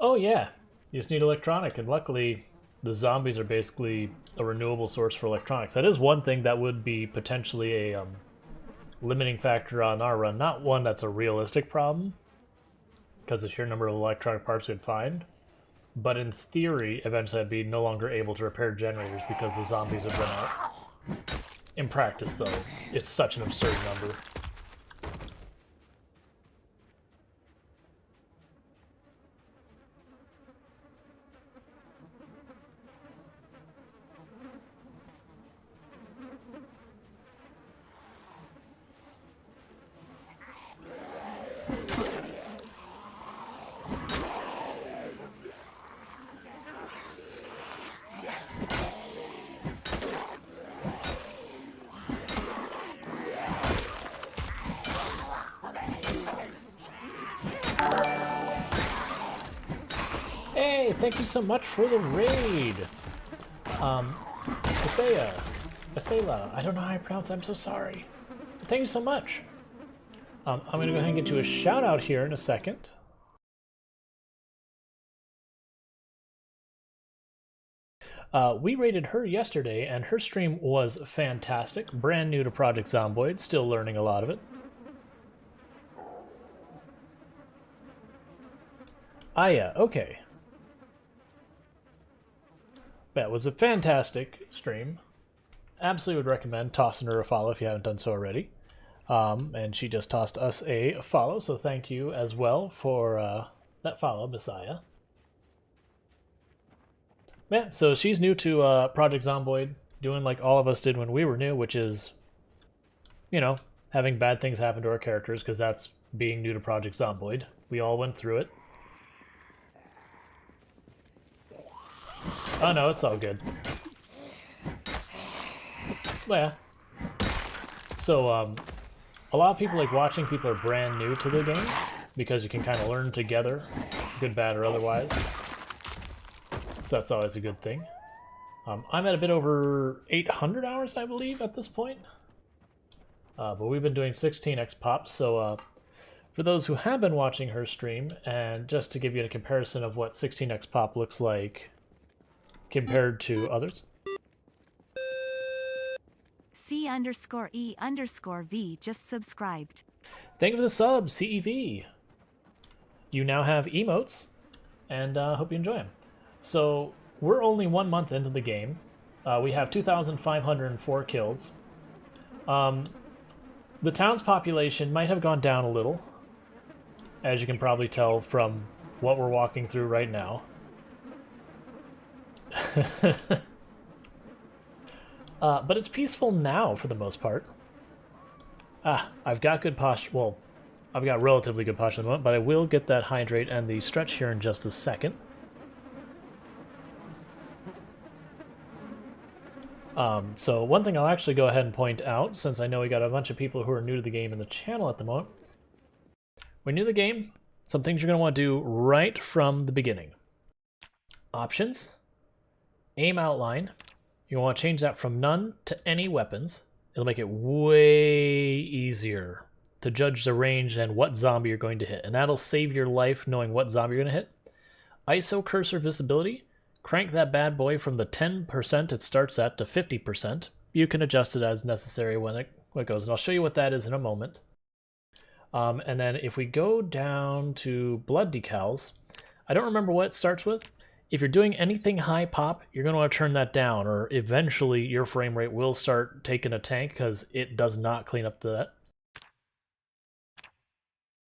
Speaker 1: Oh yeah, you just need electronic, and luckily the zombies are basically a renewable source for electronics. That is one thing that would be potentially a limiting factor on our run. Not one that's a realistic problem, because the sheer number of electronic parts we'd find. But in theory, eventually I'd be no longer able to repair generators because the zombies would run out. In practice, though, it's such an absurd number. Hey, thank you so much for the raid! Asela, I don't know how I pronounce it, I'm so sorry. Thank you so much. I'm gonna go ahead and get you a shout out here in a second. We rated her yesterday, and her stream was fantastic. Brand new to Project Zomboid, still learning a lot of it. Ah yeah, okay. That was a fantastic stream. Absolutely would recommend tossing her a follow if you haven't done so already. And she just tossed us a follow, so thank you as well for that follow, Messiah. Yeah, so she's new to Project Zomboid, doing like all of us did when we were new, which is, you know, having bad things happen to our characters, because that's being new to Project Zomboid. We all went through it. Oh no, it's all good. Well, yeah. So, a lot of people like watching people are brand new to the game, because you can kind of learn together, good, bad, or otherwise. So that's always a good thing. I'm at a bit over 800 hours, I believe, at this point. But we've been doing 16x pop, so for those who have been watching her stream, and just to give you a comparison of what 16x pop looks like compared to others.
Speaker 2: C_E_V just subscribed.
Speaker 1: Thank you for the sub, CEV. You now have emotes, and hope you enjoy them. So we're only 1 month into the game. We have 2,504 kills. The town's population might have gone down a little, as you can probably tell from what we're walking through right now. But it's peaceful now for the most part. I've got good posture. Well, I've got relatively good posture at the moment, but I will get that hydrate and the stretch here in just a second. So one thing I'll actually go ahead and point out, since I know we got a bunch of people who are new to the game in the channel at the moment. When you're new to the game, some things you're going to want to do right from the beginning. Options, aim outline. You want to change that from none to any weapons. It'll make it way easier to judge the range and what zombie you're going to hit. And that'll save your life knowing what zombie you're going to hit. ISO cursor visibility. Crank that bad boy from the 10% it starts at to 50%. You can adjust it as necessary when it goes. And I'll show you what that is in a moment. And then if we go down to blood decals, I don't remember what it starts with. If you're doing anything high pop, you're going to want to turn that down, or eventually your frame rate will start taking a tank because it does not clean up that.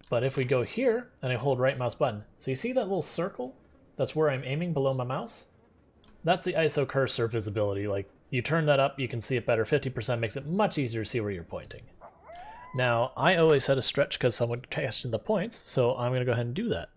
Speaker 1: But if we go here and I hold right mouse button, so you see that little circle? That's where I'm aiming below my mouse. That's the ISO cursor visibility. Like, you turn that up, you can see it better. 50% makes it much easier to see where you're pointing. Now, I always set a stretch because someone cashed in the points, so I'm going to go ahead and do that.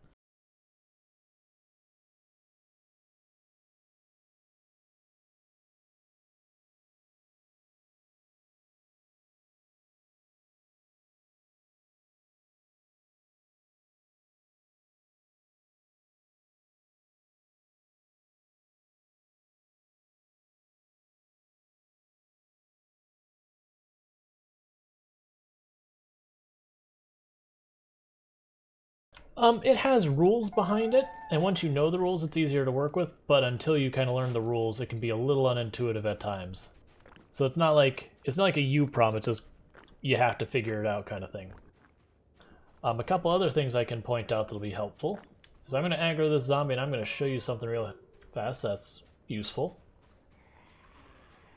Speaker 1: It has rules behind it, and once you know the rules, it's easier to work with, but until you kind of learn the rules, it can be a little unintuitive at times. So it's not like a you prom, it's just you have to figure it out kind of thing. A couple other things I can point out that'll be helpful is I'm going to aggro this zombie, and I'm going to show you something real fast that's useful.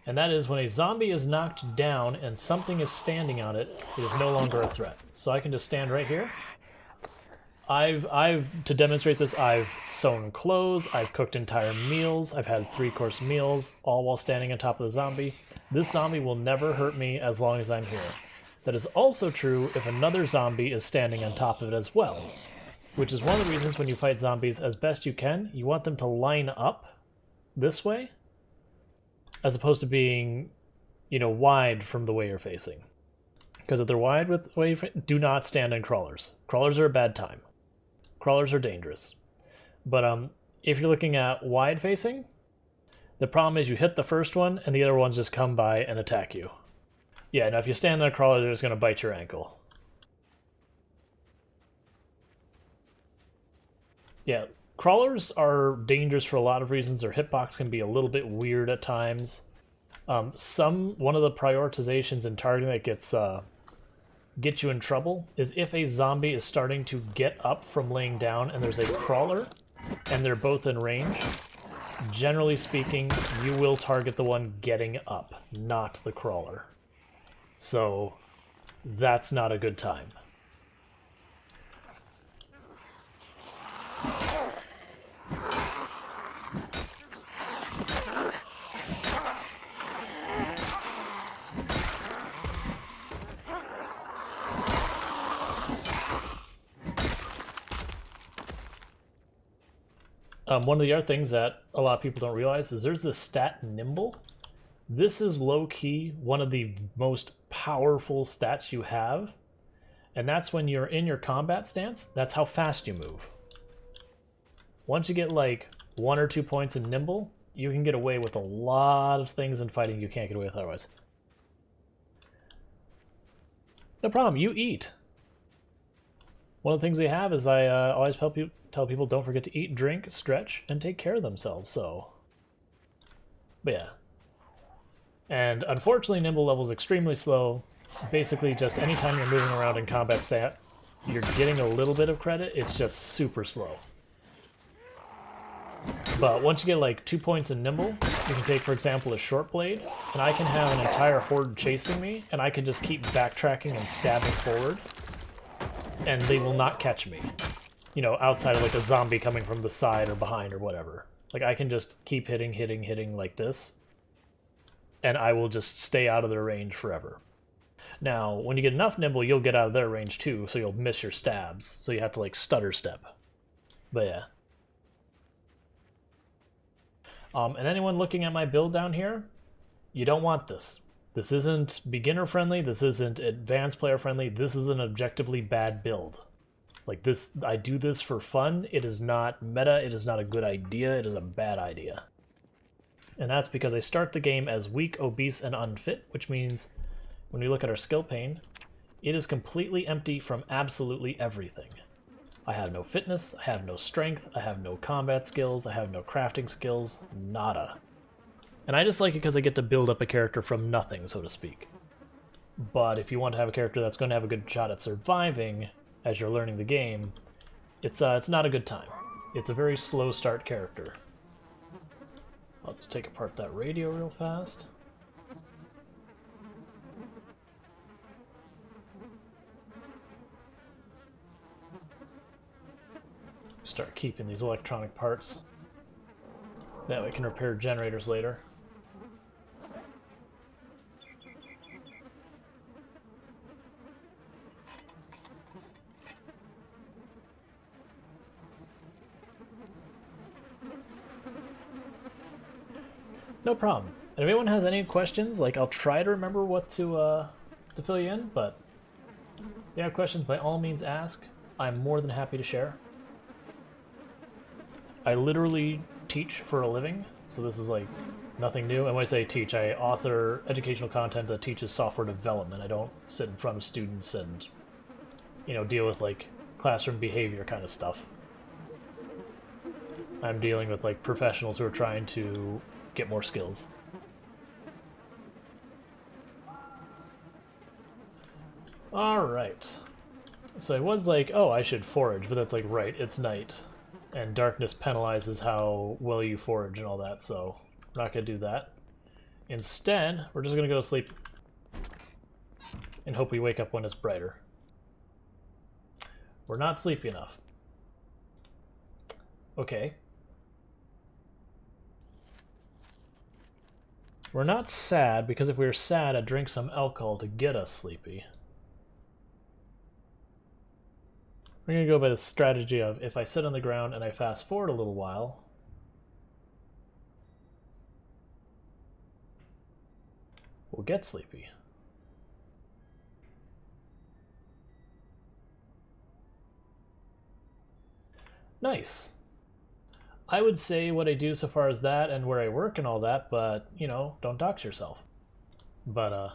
Speaker 1: And that is when a zombie is knocked down and something is standing on it, it is no longer a threat. So I can just stand right here. To demonstrate this, I've sewn clothes, I've cooked entire meals, I've had 3-course meals, all while standing on top of the zombie. This zombie will never hurt me as long as I'm here. That is also true if another zombie is standing on top of it as well. Which is one of the reasons when you fight zombies, as best you can, you want them to line up this way, as opposed to being, wide from the way you're facing. Because if they're wide with the way do not stand on crawlers. Crawlers are a bad time. Crawlers are dangerous. But if you're looking at wide facing, the problem is you hit the first one and the other ones just come by and attack you. Yeah, now if you stand on a crawler, they're just going to bite your ankle. Yeah, crawlers are dangerous for a lot of reasons. Their hitbox can be a little bit weird at times. One of the prioritizations in targeting that gets you in trouble is if a zombie is starting to get up from laying down and there's a crawler and they're both in range. Generally speaking, you will target the one getting up, not the crawler. So that's not a good time. One of the other things that a lot of people don't realize is there's this stat nimble. This is low-key one of the most powerful stats you have, and that's when you're in your combat stance, that's how fast you move. Once you get like 1 or 2 points in nimble, you can get away with a lot of things in fighting you can't get away with otherwise. No problem, you eat. One of the things we have is I always tell people don't forget to eat, drink, stretch, and take care of themselves, so... But yeah. And unfortunately, Nimble level is extremely slow. Basically, just anytime you're moving around in combat stat, you're getting a little bit of credit, it's just super slow. But once you get like 2 points in Nimble, you can take, for example, a short blade, and I can have an entire horde chasing me, and I can just keep backtracking and stabbing forward, and they will not catch me. You know, outside of like a zombie coming from the side or behind or whatever. Like, I can just keep hitting like this, and I will just stay out of their range forever. Now, when you get enough Nimble, you'll get out of their range too, so you'll miss your stabs, so you have to like stutter step. But yeah. And anyone looking at my build down here, you don't want this. This isn't beginner friendly, this isn't advanced player friendly, this is an objectively bad build. Like this, I do this for fun, it is not meta, it is not a good idea, it is a bad idea. And that's because I start the game as weak, obese, and unfit, which means when we look at our skill pane, it is completely empty from absolutely everything. I have no fitness, I have no strength, I have no combat skills, I have no crafting skills, nada. And I just like it because I get to build up a character from nothing, so to speak. But if you want to have a character that's going to have a good shot at surviving as you're learning the game, it's not a good time. It's a very slow start character. I'll just take apart that radio real fast. Start keeping these electronic parts. That way we can repair generators later. No problem. And if anyone has any questions, like I'll try to remember what to fill you in, but if you have questions, by all means ask. I'm more than happy to share. I literally teach for a living, so this is like nothing new. And when I say teach, I author educational content that teaches software development. I don't sit in front of students and, you know, deal with like classroom behavior kind of stuff. I'm dealing with like professionals who are trying to get more skills. Alright. So I was like, oh, I should forage, but that's like, right, it's night. And darkness penalizes how well you forage and all that, so we're not going to do that. Instead, we're just going to go to sleep and hope we wake up when it's brighter. We're not sleepy enough. Okay. We're not sad, because if we were sad, I'd drink some alcohol to get us sleepy. We're going to go by the strategy of, if I sit on the ground and I fast forward a little while, we'll get sleepy. Nice. I would say what I do so far as that and where I work and all that, but, you know, don't dox yourself. But,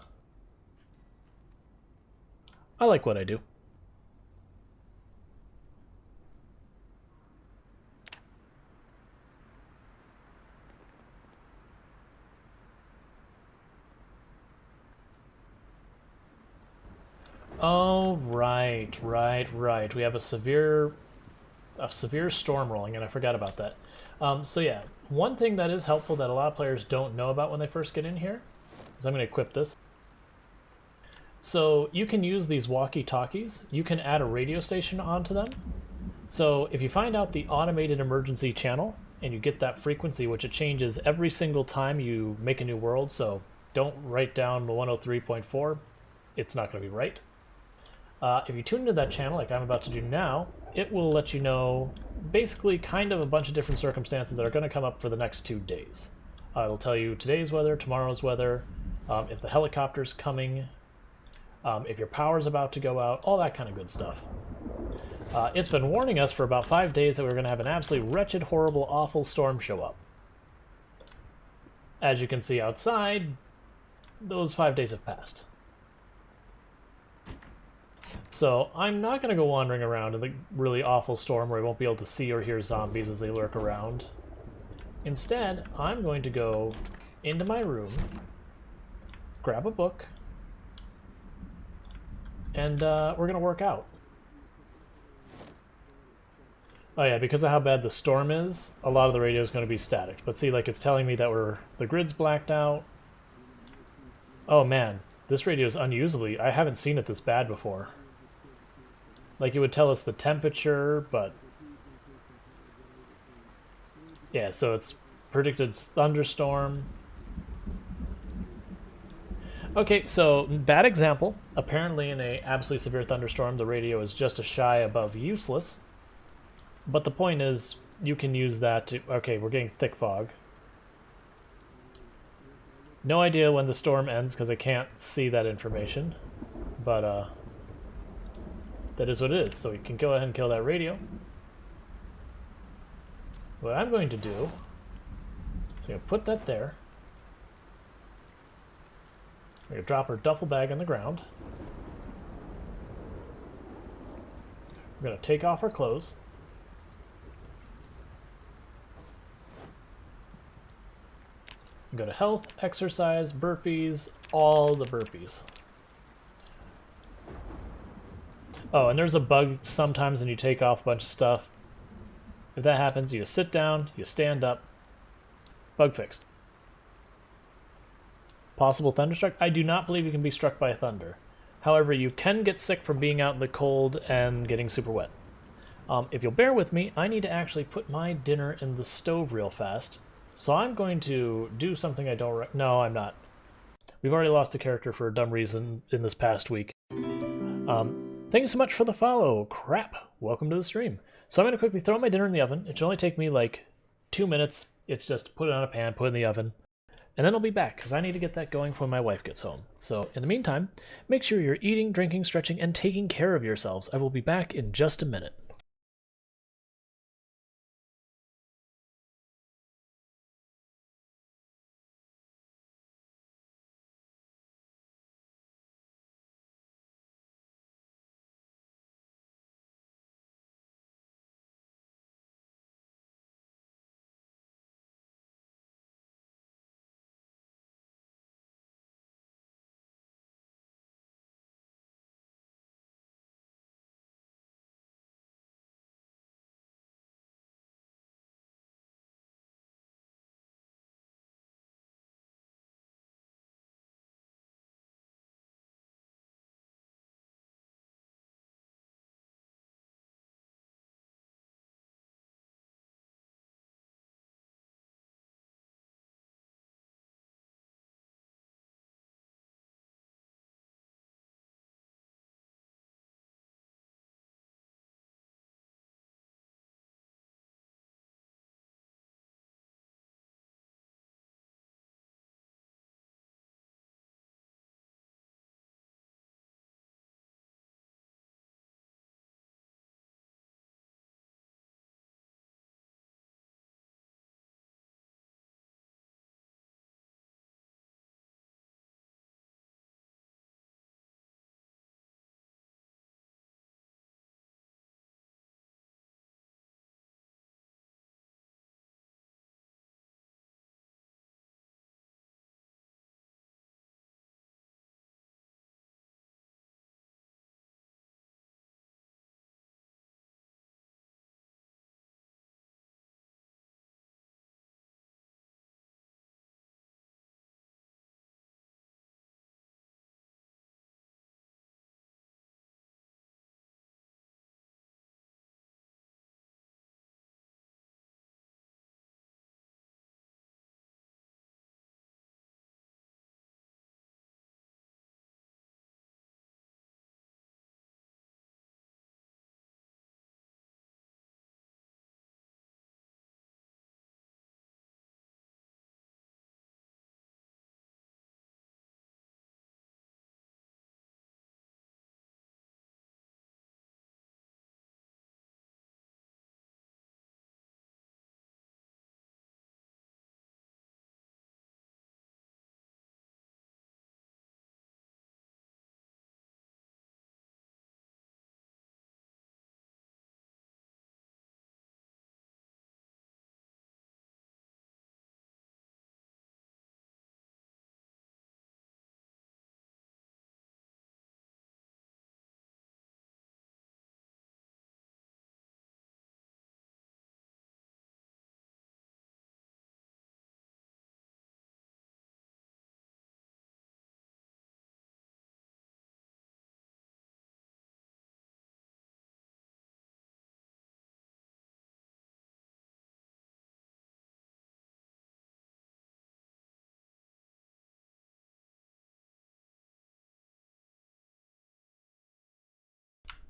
Speaker 1: I like what I do. Oh, right. We have a severe storm rolling, and I forgot about that. So yeah, one thing that is helpful that a lot of players don't know about when they first get in here is I'm going to equip this. So you can use these walkie-talkies. You can add a radio station onto them. So if you find out the automated emergency channel and you get that frequency, which it changes every single time you make a new world, so don't write down the 103.4. It's not going to be right. If you tune into that channel, like I'm about to do now, it will let you know basically kind of a bunch of different circumstances that are going to come up for the next 2 days. It'll tell you today's weather, tomorrow's weather, if the helicopter's coming, if your power's about to go out, all that kind of good stuff. It's been warning us for about 5 days that we're going to have an absolutely wretched, horrible, awful storm show up. As you can see outside, those 5 days have passed. So I'm not going to go wandering around in the really awful storm where I won't be able to see or hear zombies as they lurk around. Instead, I'm going to go into my room, grab a book, and we're going to work out. Oh yeah, because of how bad the storm is, a lot of the radio is going to be static. But see, like, it's telling me that the grid's blacked out. Oh man, this radio is unusably. I haven't seen it this bad before. Like, it would tell us the temperature, but yeah, so it's predicted thunderstorm. Okay, so bad example. Apparently in a absolutely severe thunderstorm, the radio is just a shy above useless. But the point is, you can use that to... Okay, we're getting thick fog. No idea when the storm ends because I can't see that information. But, that is what it is. So we can go ahead and kill that radio. What I'm going to do... So I'm going to put that there. We're going to drop our duffel bag on the ground. We're going to take off our clothes. Go to health, exercise, burpees, all the burpees. Oh, and there's a bug sometimes when you take off a bunch of stuff. If that happens, you sit down, you stand up. Bug fixed. Possible thunderstruck? I do not believe you can be struck by thunder. However, you can get sick from being out in the cold and getting super wet. If you'll bear with me, I need to actually put my dinner in the stove real fast. So I'm going to do something I don't... No, I'm not. We've already lost a character for a dumb reason in this past week. Thank you so much for the follow. Crap. Welcome to the stream. So I'm going to quickly throw my dinner in the oven. It should only take me like 2 minutes. It's just put it on a pan, put it in the oven. And then I'll be back, because I need to get that going when my wife gets home. So in the meantime, make sure you're eating, drinking, stretching, and taking care of yourselves. I will be back in just a minute.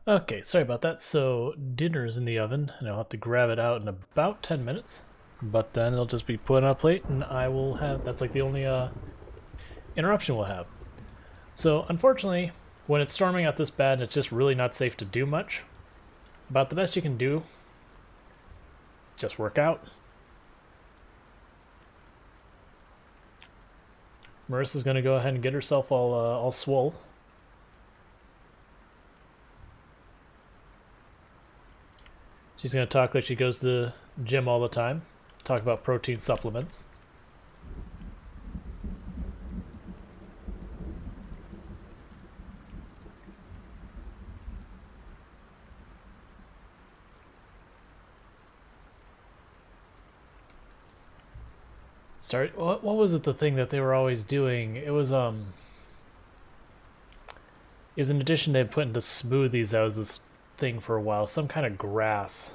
Speaker 1: Okay, sorry about that. So dinner's in the oven, and I'll have to grab it out in about 10 minutes. But then it'll just be put on a plate, and I will have... That's like the only interruption we'll have. So unfortunately, when it's storming out this bad, it's just really not safe to do much. About the best you can do, just work out. Marissa's gonna go ahead and get herself all swole. She's gonna talk like she goes to the gym all the time. Talk about protein supplements. What was it, the thing that they were always doing? It was an addition they put into smoothies. That was this thing for a while, some kind of grass.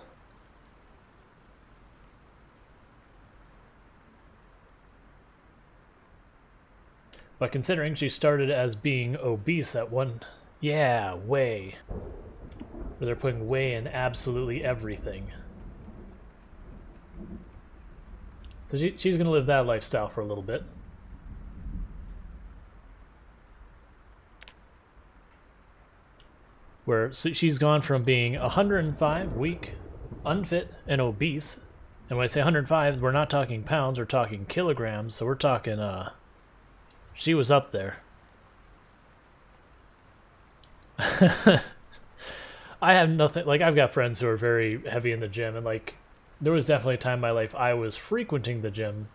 Speaker 1: But considering she started as being obese at one... Yeah, whey. Where they're putting whey in absolutely everything. So she's going to live that lifestyle for a little bit. Where she's gone from being 105, weak, unfit, and obese. And when I say 105, we're not talking pounds, we're talking kilograms. So we're talking, she was up there. I have nothing, like, I've got friends who are very heavy in the gym, and like, there was definitely a time in my life I was frequenting the gym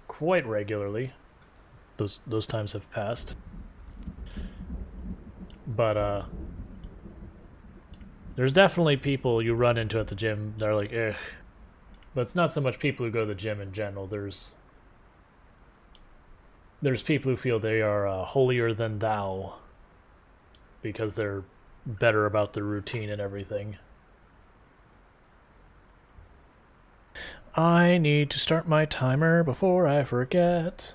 Speaker 1: quite regularly. Those times have passed. But there's definitely people you run into at the gym that are like, ugh. But it's not so much people who go to the gym in general. There's people who feel they are holier than thou because they're better about their routine and everything. I need to start my timer before I forget.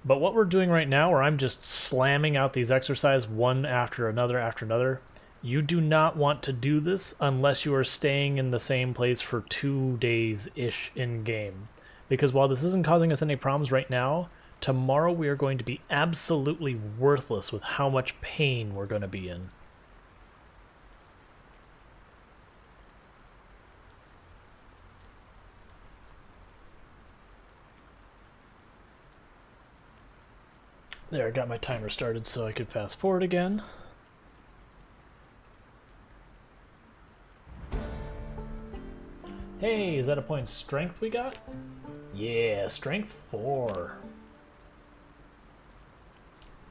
Speaker 1: But what we're doing right now, where I'm just slamming out these exercises one after another, you do not want to do this unless you are staying in the same place for 2 days-ish in-game. Because while this isn't causing us any problems right now, tomorrow we are going to be absolutely worthless with how much pain we're going to be in. There, I got my timer started so I could fast forward again. Hey, is that a point in strength we got? Yeah, strength 4.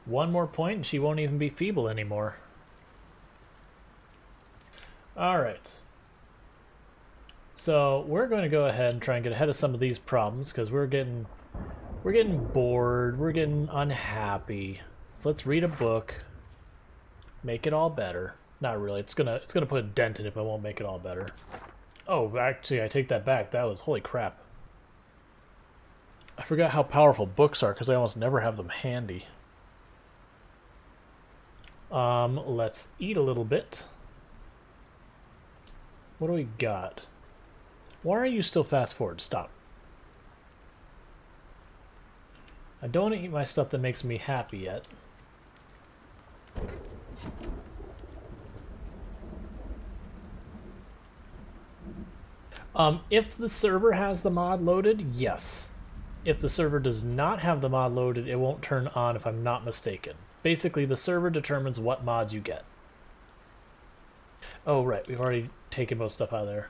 Speaker 1: One more point and she won't even be feeble anymore. Alright. So we're going to go ahead and try and get ahead of some of these problems because we're getting bored, we're getting unhappy. So let's read a book, make it all better. Not really. It's gonna put a dent in it, but it won't make it all better. Oh, actually, I take that back. That was... holy crap. I forgot how powerful books are because I almost never have them handy. Let's eat a little bit. What do we got? Why are you still fast forward? Stop. I don't want to eat my stuff that makes me happy yet. If the server has the mod loaded, yes. If the server does not have the mod loaded, it won't turn on if I'm not mistaken. Basically, the server determines what mods you get. Oh, right. We've already taken most stuff out of there.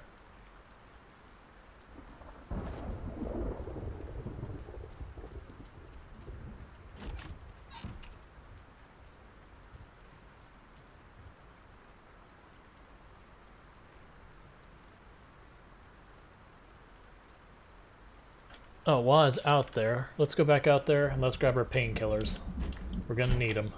Speaker 1: Oh, while I was out there, let's go back out there and let's grab our painkillers. We're gonna need them.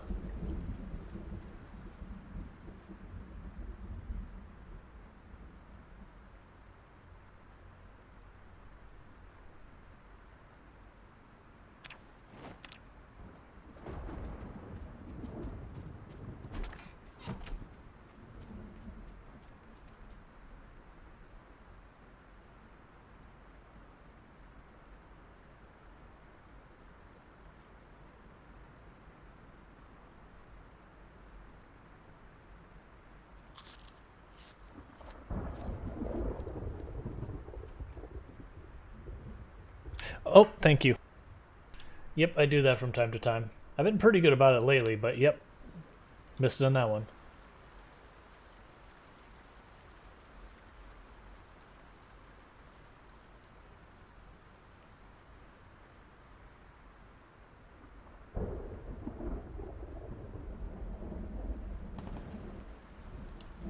Speaker 1: Oh, thank you. Yep, I do that from time to time. I've been pretty good about it lately, but yep. Missed it on that one.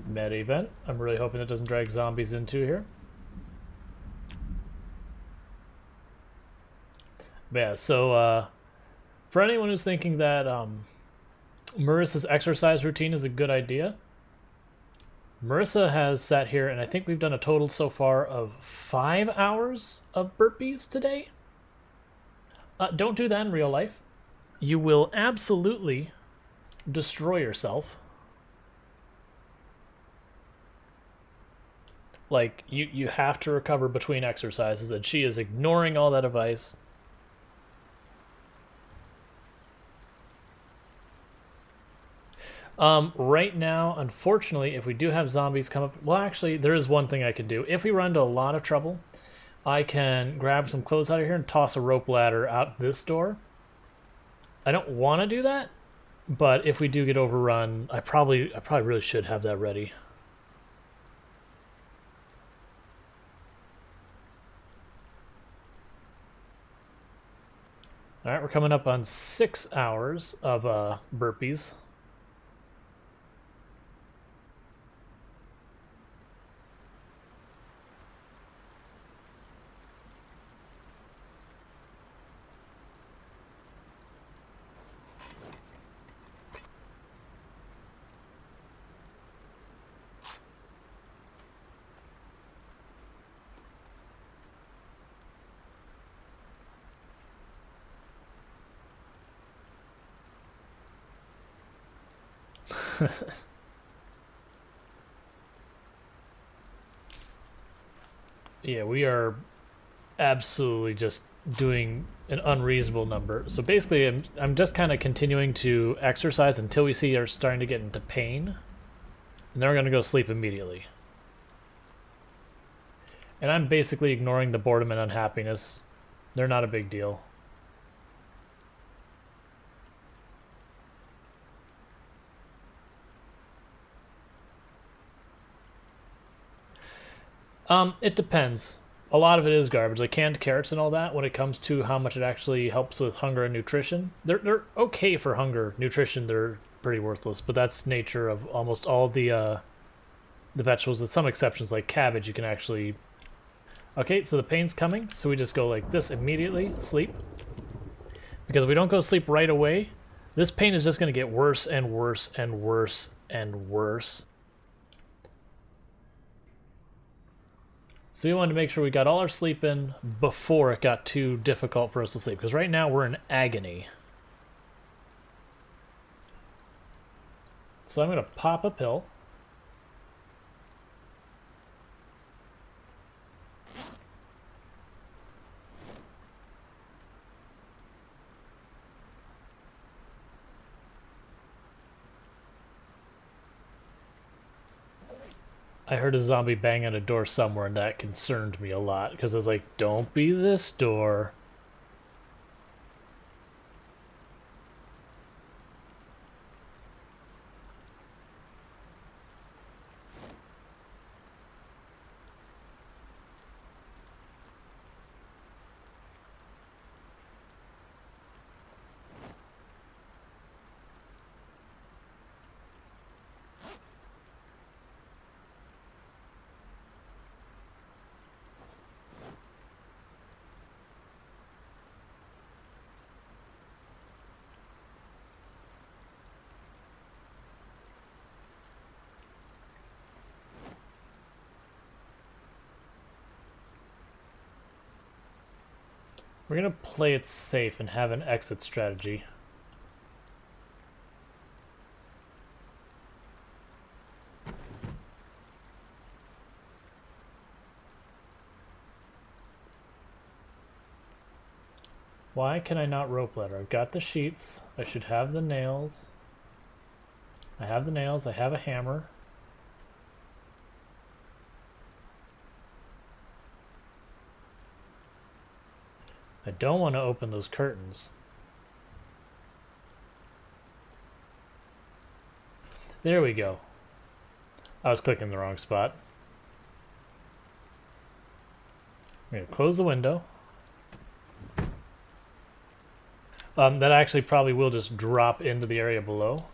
Speaker 1: Med event. I'm really hoping it doesn't drag zombies into here. But yeah, so for anyone who's thinking that Marisa's exercise routine is a good idea, Marisa has sat here, and I think we've done a total so far of 5 hours of burpees today. Don't do that in real life. You will absolutely destroy yourself. Like, you have to recover between exercises, and she is ignoring all that advice. Right now, unfortunately, if we do have zombies come up... Well, actually, there is one thing I can do. If we run into a lot of trouble, I can grab some clothes out of here and toss a rope ladder out this door. I don't want to do that, but if we do get overrun, I probably really should have that ready. Alright, we're coming up on 6 hours of burpees. Yeah, we are absolutely just doing an unreasonable number. So basically, I'm just kind of continuing to exercise until we see her starting to get into pain. And then we're going to go sleep immediately. And I'm basically ignoring the boredom and unhappiness. They're not a big deal. It depends. A lot of it is garbage, like canned carrots and all that, when it comes to how much it actually helps with hunger and nutrition. They're okay for hunger. Nutrition, they're pretty worthless, but that's nature of almost all the vegetables, with some exceptions, like cabbage, you can actually... Okay, so the pain's coming, so we just go like this immediately, sleep. Because if we don't go sleep right away, this pain is just going to get worse and worse and worse and worse. So we wanted to make sure we got all our sleep in before it got too difficult for us to sleep, because right now we're in agony. So I'm going to pop a pill. I heard a zombie bang on a door somewhere, and that concerned me a lot, because I was like, don't be this door. We're going to play it safe and have an exit strategy. Why can I not rope ladder? I've got the sheets. I should have the nails. I have the nails. I have a hammer. I don't want to open those curtains. There we go. I was clicking the wrong spot. I'm going to close the window. That actually probably will just drop into the area below.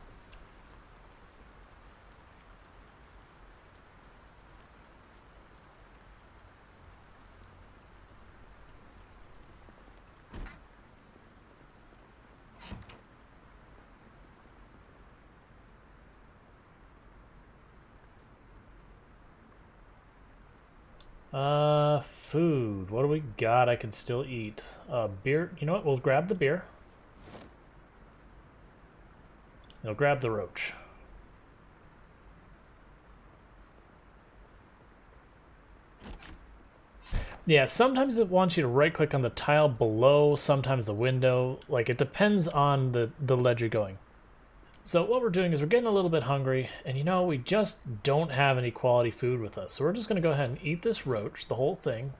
Speaker 1: Food. What do we got I can still eat? Beer. You know what? We'll grab the beer. We'll grab the roach. Yeah, sometimes it wants you to right-click on the tile below, sometimes the window. Like, it depends on the ledge you're going. So what we're doing is we're getting a little bit hungry, and you know, we just don't have any quality food with us. So we're just going to go ahead and eat this roach, the whole thing.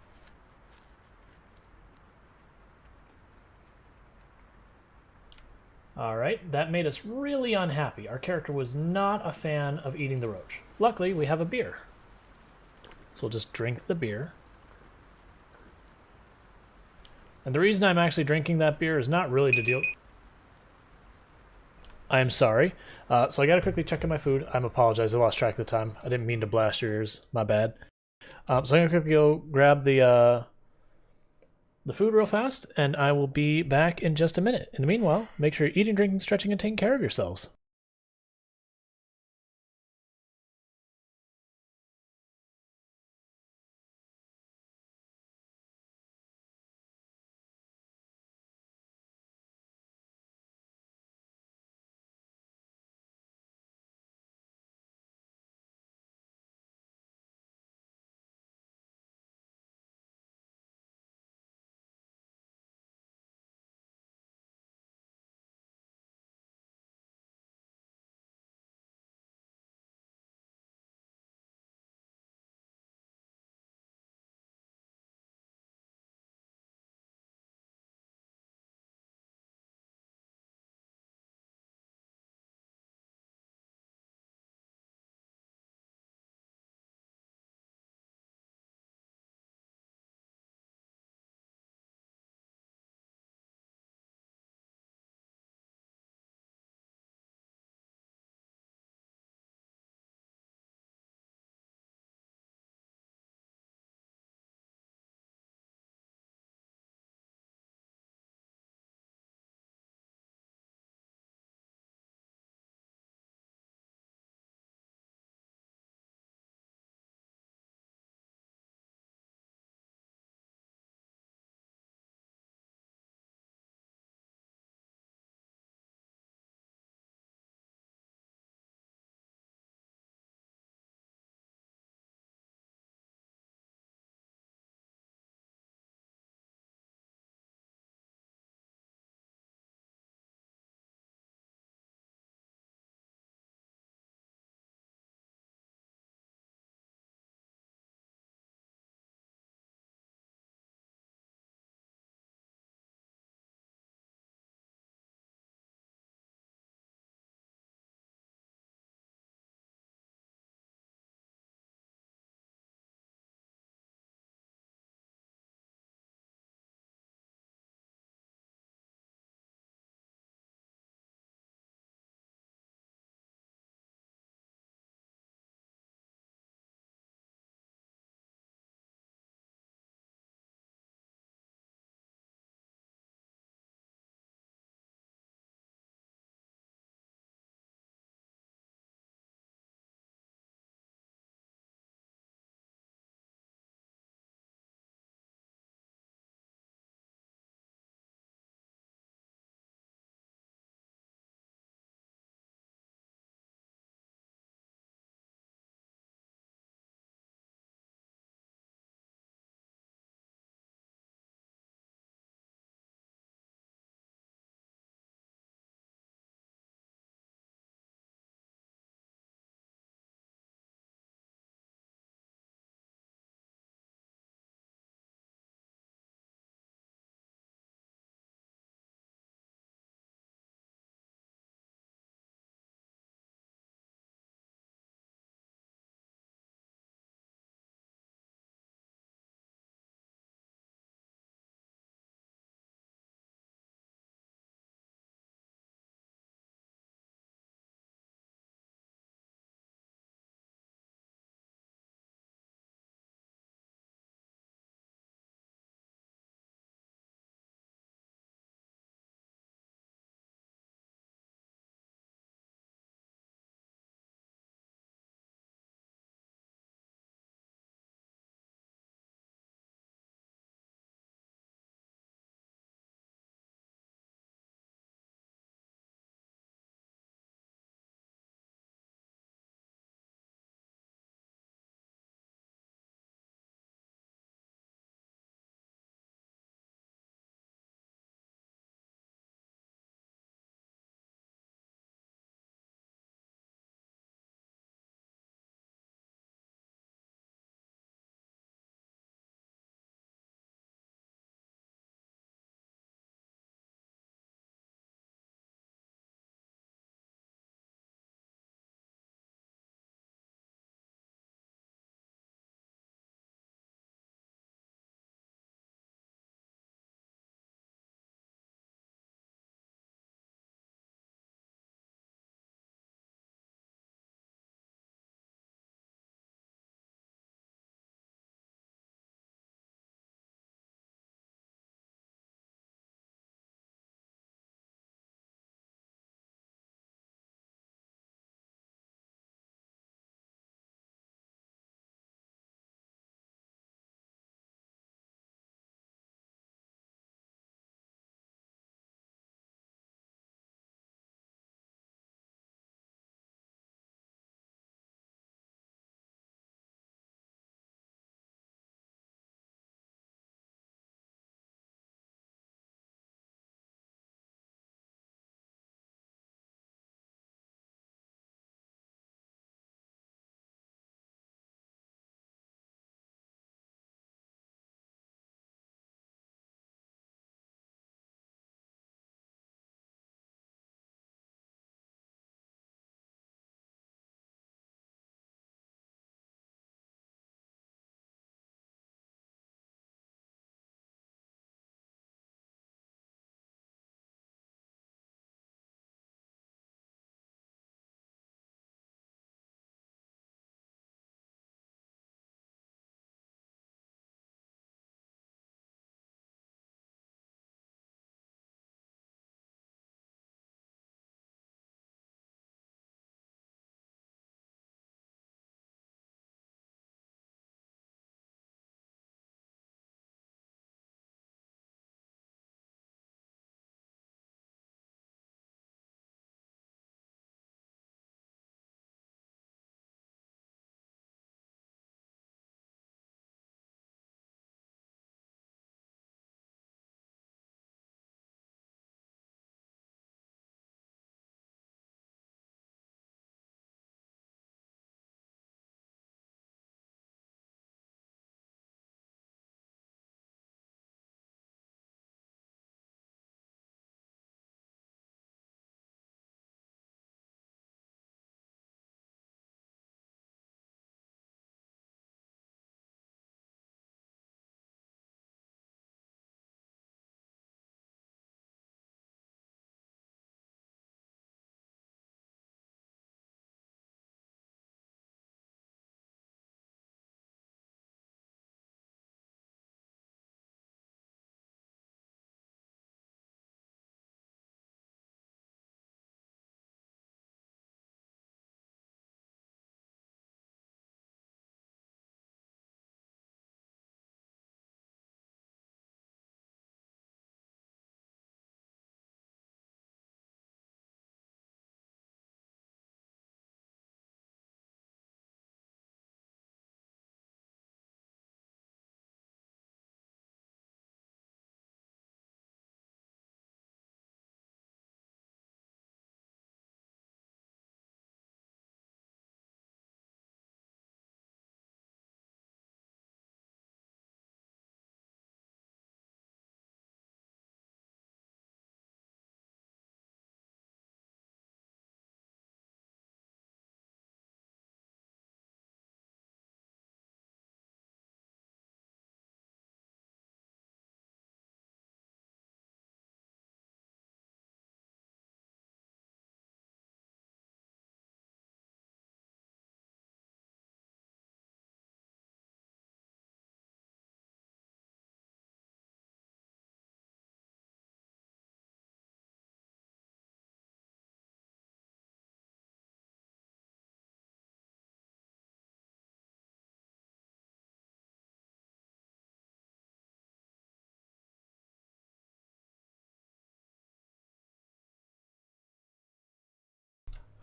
Speaker 1: Alright, that made us really unhappy. Our character was not a fan of eating the roach. Luckily, we have a beer. So we'll just drink the beer. And the reason I'm actually drinking that beer is not really to deal... I'm sorry. So I gotta quickly check on my food. I apologize, I lost track of the time. I didn't mean to blast your ears. My bad. So I'm gonna quickly go grab the food real fast, and I will be back in just a minute. In the meanwhile, make sure you're eating, drinking, stretching, and taking care of yourselves.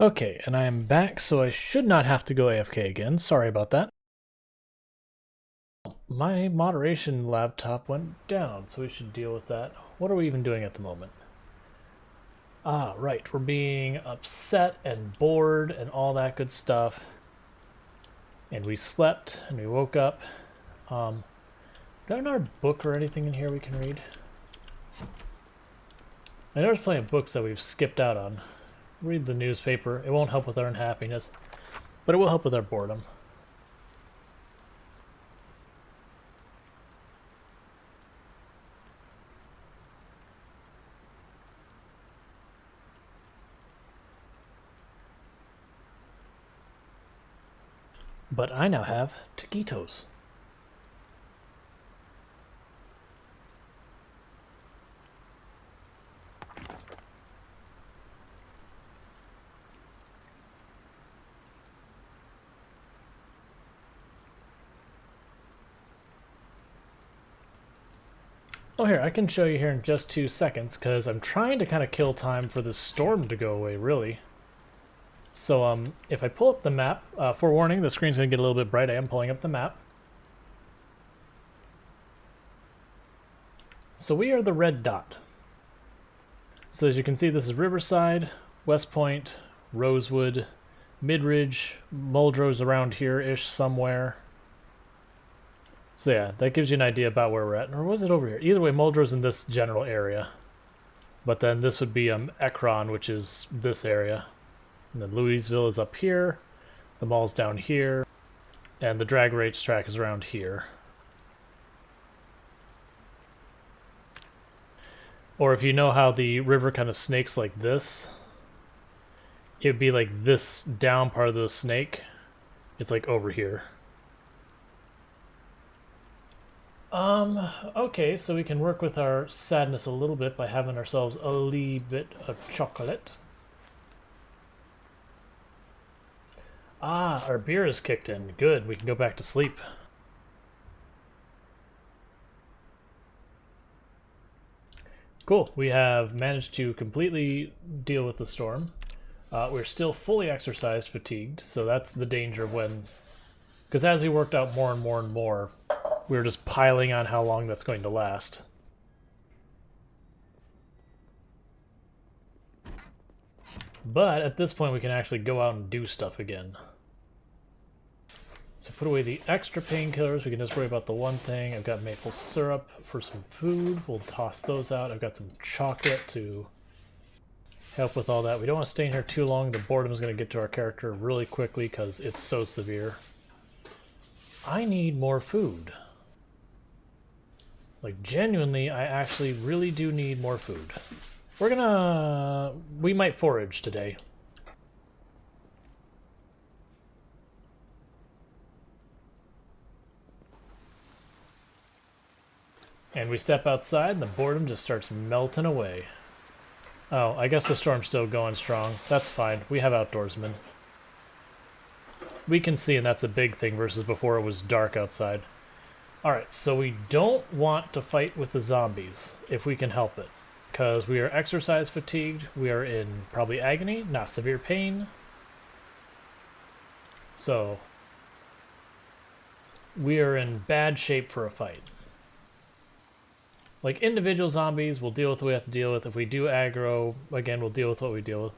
Speaker 1: Okay, and I am back, so I should not have to go AFK again. Sorry about that. My moderation laptop went down, so we should deal with that. What are we even doing at the moment? Ah, right, we're being upset and bored and all that good stuff. And we slept, and we woke up. Do I have another book or anything in here we can read? I know there's plenty of books that we've skipped out on. Read the newspaper. It won't help with our unhappiness, but it will help with our boredom. But I now have taquitos. Oh, here, I can show you here in just 2 seconds, because I'm trying to kind of kill time for this storm to go away, really. So, if I pull up the map, forewarning, the screen's going to get a little bit bright. I am pulling up the map. So we are the red dot. So as you can see, this is Riverside, West Point, Rosewood, Midridge, Muldrow's around here-ish somewhere. So yeah, that gives you an idea about where we're at. Or was it over here? Either way, Muldrow's in this general area. But then this would be Ekron, which is this area. And then Louisville is up here. The mall's down here. And the drag racetrack is around here. Or if you know how the river kind of snakes like this, it'd be like this down part of the snake. It's like over here. Okay, so we can work with our sadness a little bit by having ourselves a wee bit of chocolate. Ah, our beer is kicked in. Good, we can go back to sleep. Cool, we have managed to completely deal with the storm. We're still fully exercised, fatigued, so that's the danger when... Because as we worked out more and more and more, we were just piling on how long that's going to last. But at this point we can actually go out and do stuff again. So put away the extra painkillers, we can just worry about the one thing. I've got maple syrup for some food, we'll toss those out. I've got some chocolate to help with all that. We don't want to stay in here too long, the boredom is going to get to our character really quickly because it's so severe. I need more food. Like, genuinely, I actually really do need more food. We might forage today. And we step outside and the boredom just starts melting away. Oh, I guess the storm's still going strong. That's fine. We have outdoorsmen. We can see, and that's a big thing versus before it was dark outside. Alright, so we don't want to fight with the zombies, if we can help it. Because we are exercise fatigued, we are in probably agony, not severe pain. So, we are in bad shape for a fight. Like, individual zombies, we'll deal with what we have to deal with. If we do aggro, again, we'll deal with what we deal with.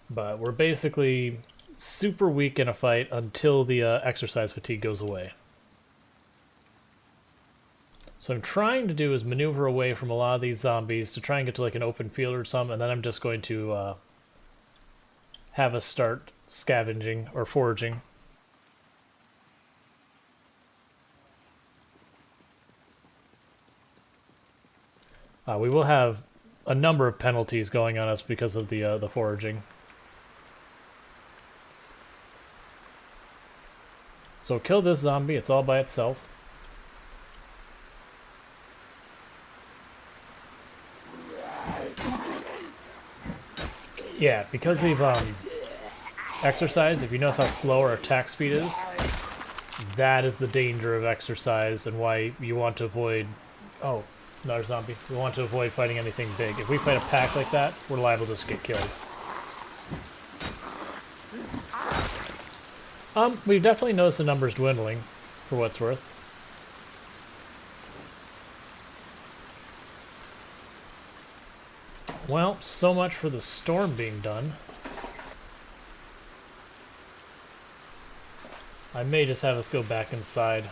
Speaker 1: But we're basically super weak in a fight until the exercise fatigue goes away. So what I'm trying to do is maneuver away from a lot of these zombies to try and get to like an open field or something, and then I'm just going to have us start scavenging or foraging. We will have a number of penalties going on us because of the foraging. So kill this zombie, it's all by itself. Yeah, because we've exercised, if you notice how slow our attack speed is, that is the danger of exercise and why you want to avoid... Oh, Another zombie. We want to avoid fighting anything big. If we fight a pack like that, we're liable to just get killed. We've definitely noticed the numbers dwindling, for what's worth. Well, so much for the storm being done. I may just have us go back inside.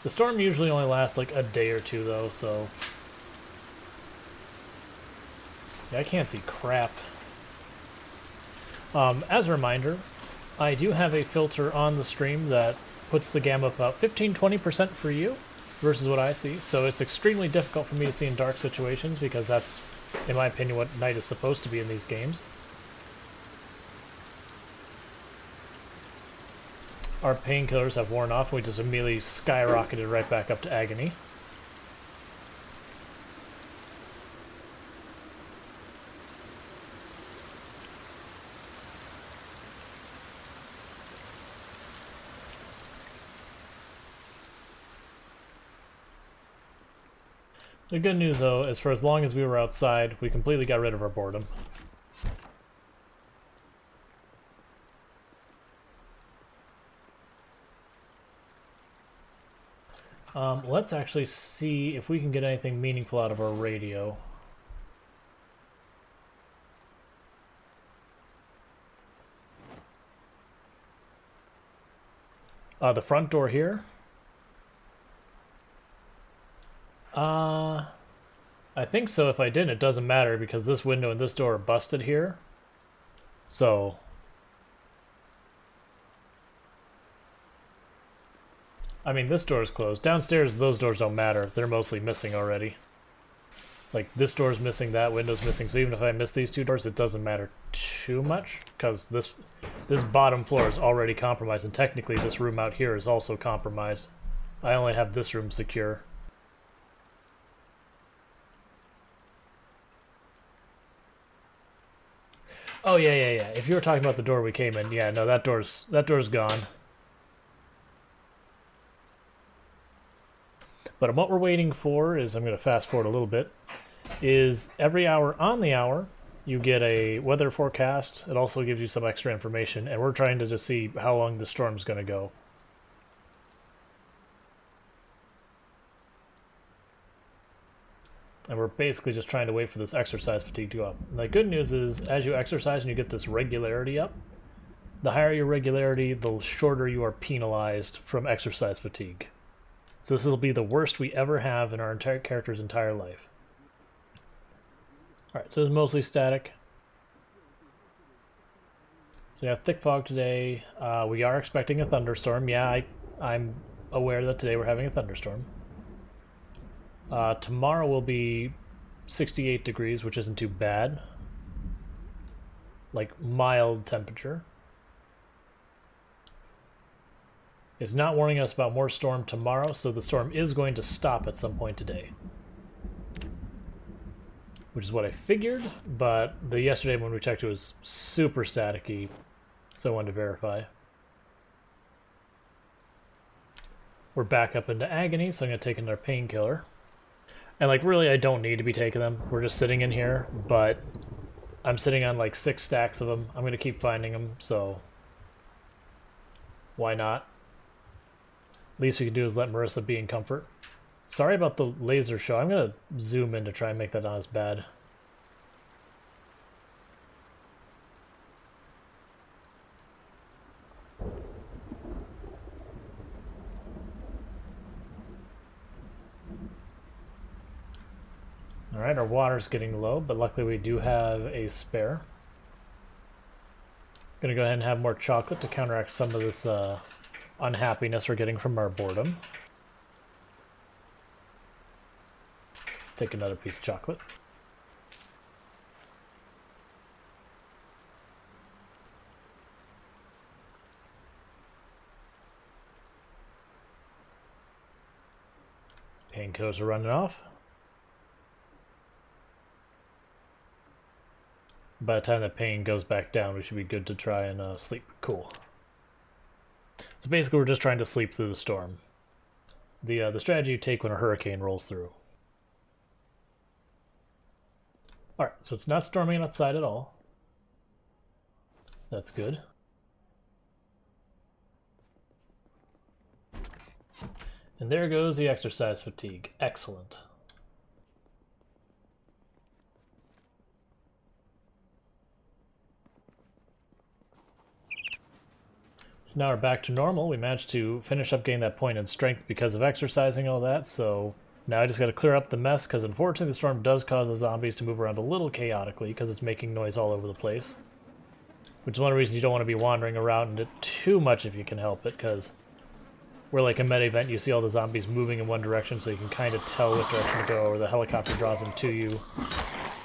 Speaker 1: The storm usually only lasts like a day or two though, so... Yeah, I can't see crap. As a reminder, I do have a filter on the stream that puts the gamma about 15-20% for you versus what I see, so it's extremely difficult for me to see in dark situations because that's, in my opinion, what night is supposed to be in these games. Our painkillers have worn off, and we just immediately skyrocketed right back up to agony. The good news, though, is for as long as we were outside, we completely got rid of our boredom. Let's actually see if we can get anything meaningful out of our radio. The front door here. I think so. If I didn't, it doesn't matter because this window and this door are busted here. So... I mean, this door is closed. Downstairs, those doors don't matter. They're mostly missing already. Like, this door's missing, that window's missing, so even if I miss these two doors, it doesn't matter too much, because this bottom floor is already compromised, and technically this room out here is also compromised. I only have this room secure. Oh, yeah. If you were talking about the door we came in, yeah, no, that door's gone. But what we're waiting for is, I'm going to fast forward a little bit, is every hour on the hour, you get a weather forecast. It also gives you some extra information, and we're trying to just see how long the storm's going to go. And we're basically just trying to wait for this exercise fatigue to go up. And the good news is, as you exercise and you get this regularity up, the higher your regularity, the shorter you are penalized from exercise fatigue. So this will be the worst we ever have in our entire character's entire life. Alright, so it's mostly static. So we have thick fog today. We are expecting a thunderstorm. Yeah, I'm aware that today we're having a thunderstorm. Tomorrow will be 68 degrees, which isn't too bad. Like, mild temperature. It's not warning us about more storm tomorrow, so the storm is going to stop at some point today. Which is what I figured, but yesterday when we checked it was super staticky, so I wanted to verify. We're back up into agony, so I'm going to take another painkiller. And like, really, I don't need to be taking them. We're just sitting in here, but I'm sitting on like 6 stacks of them. I'm going to keep finding them, so why not? Least we can do is let Marisa be in comfort. Sorry about the laser show. I'm going to zoom in to try and make that not as bad. Alright, our water's getting low, but luckily we do have a spare. Gonna go ahead and have more chocolate to counteract some of this unhappiness we're getting from our boredom. Take another piece of chocolate. Painkillers are running off. By the time that pain goes back down, we should be good to try and sleep. Cool. So basically, we're just trying to sleep through the storm. The strategy you take when a hurricane rolls through. Alright, so it's not storming outside at all. That's good. And there goes the exercise fatigue. Excellent. So now we're back to normal. We managed to finish up getting that point in strength because of exercising all that, so now I just got to clear up the mess, because unfortunately the storm does cause the zombies to move around a little chaotically, because it's making noise all over the place. Which is one reason you don't want to be wandering around it too much if you can help it, because where like a meta event you see all the zombies moving in one direction, so you can kind of tell what direction to go, or the helicopter draws them to you.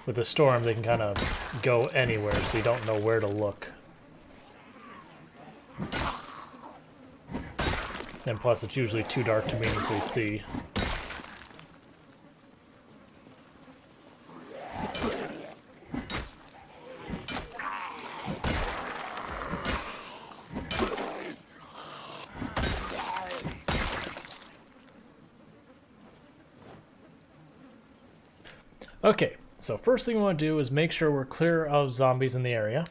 Speaker 1: With the storm they can kind of go anywhere, so you don't know where to look. And plus it's usually too dark to meaningfully see. Okay, so first thing we want to do is make sure we're clear of zombies in the area.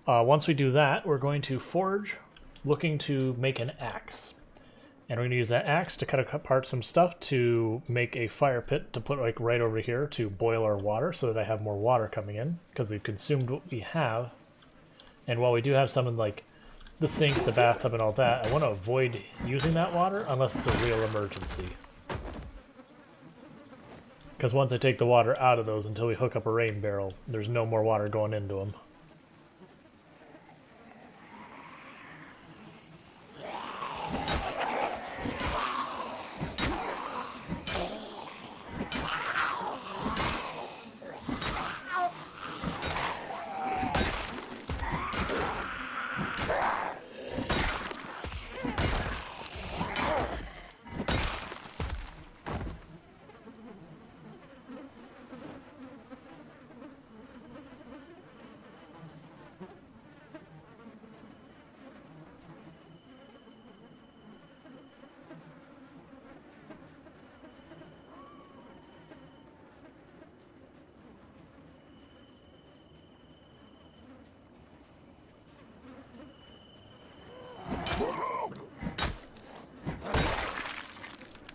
Speaker 1: Once we do that, we're going to forge, looking to make an axe. And we're going to use that axe to cut apart some stuff to make a fire pit to put like right over here to boil our water so that I have more water coming in, because we've consumed what we have. And while we do have some in like the sink, the bathtub, and all that, I want to avoid using that water unless it's a real emergency. Because once I take the water out of those until we hook up a rain barrel, there's no more water going into them.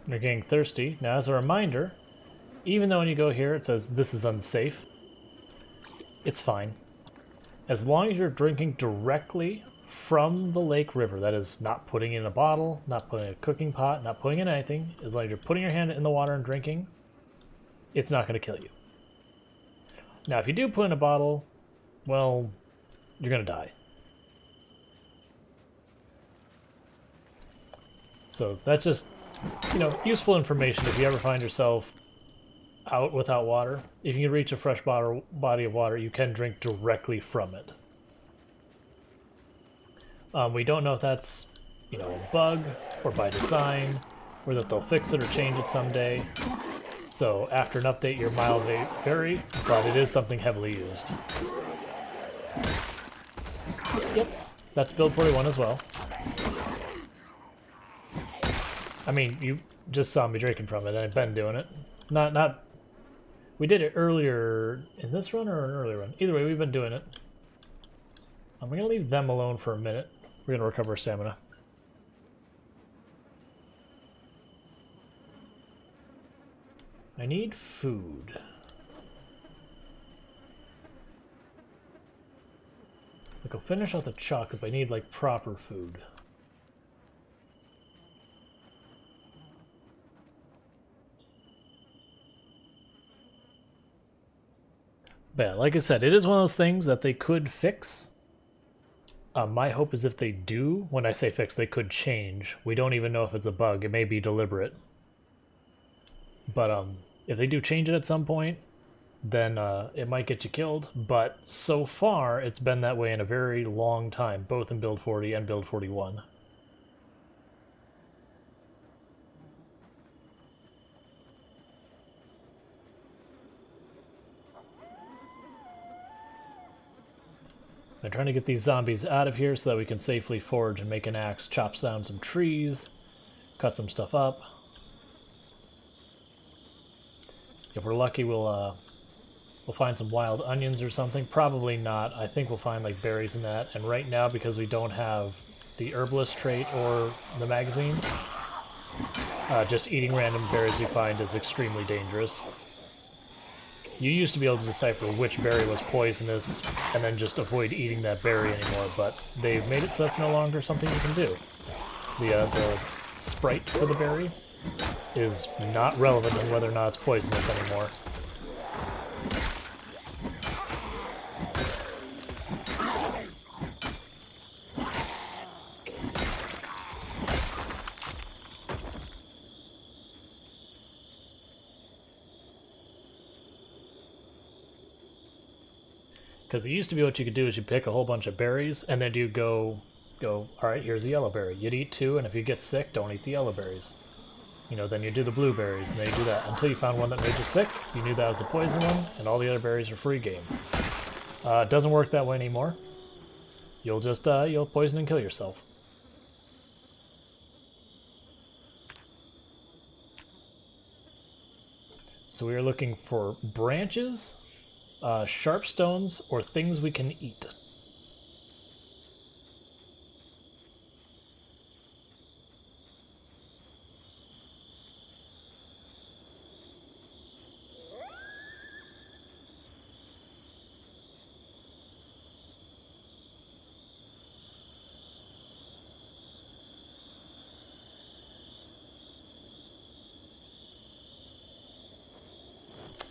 Speaker 1: You're getting thirsty. Now, as a reminder, even though when you go here it says this is unsafe, it's fine. As long as you're drinking directly from the lake river, that is not putting it in a bottle, not putting in a cooking pot, not putting in anything, as long as you're putting your hand in the water and drinking, it's not going to kill you. Now, if you do put in a bottle, well, you're going to die. So that's just, you know, useful information if you ever find yourself out without water. If you can reach a fresh body of water, you can drink directly from it. We don't know if that's, you know, a bug or by design, or that they'll fix it or change it someday. So after an update, your mileage may vary, but it is something heavily used. Yep, that's build 41 as well. I mean, you just saw me drinking from it. I've been doing it. Not. We did it earlier in this run or an earlier run. Either way, we've been doing it. I'm gonna leave them alone for a minute. We're gonna recover stamina. I need food. Like, I'll finish out the chocolate, but I need like proper food. But yeah, like I said, it is one of those things that they could fix. My hope is if they do, when I say fix, they could change. We don't even know if it's a bug. It may be deliberate. But if they do change it at some point, then it might get you killed. But so far, it's been that way in a very long time, both in Build 40 and Build 41. I'm trying to get these zombies out of here so that we can safely forge and make an axe, chop down some trees, cut some stuff up. If we're lucky, we'll We'll find some wild onions or something. Probably not. I think we'll find like berries in that. And right now, because we don't have the herbalist trait or the magazine, just eating random berries we find is extremely dangerous. You used to be able to decipher which berry was poisonous and then just avoid eating that berry anymore, but they've made it so that's no longer something you can do. The sprite for the berry is not relevant in whether or not it's poisonous anymore. Because it used to be what you could do is you pick a whole bunch of berries, and then you go, alright, here's the yellow berry. You'd eat two, and if you get sick, don't eat the yellow berries. You know, then you do the blueberries, and then you do that. Until you found one that made you sick, you knew that was the poison one, and all the other berries are free game. It doesn't work that way anymore. You'll just, you'll poison and kill yourself. So we are looking for branches, sharp stones, or things we can eat.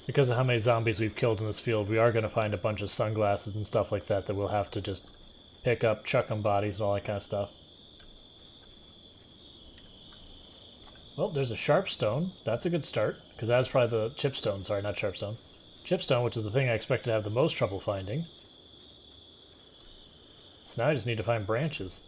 Speaker 1: Because of how many zombies we've killed in this field, we are going to find a bunch of sunglasses and stuff like that that we'll have to just pick up, chuck on bodies, and all that kind of stuff. Well, there's a sharp stone. That's a good start, because that's probably the chipstone. Sorry, not sharp stone. Chipstone, which is the thing I expect to have the most trouble finding. So now I just need to find branches.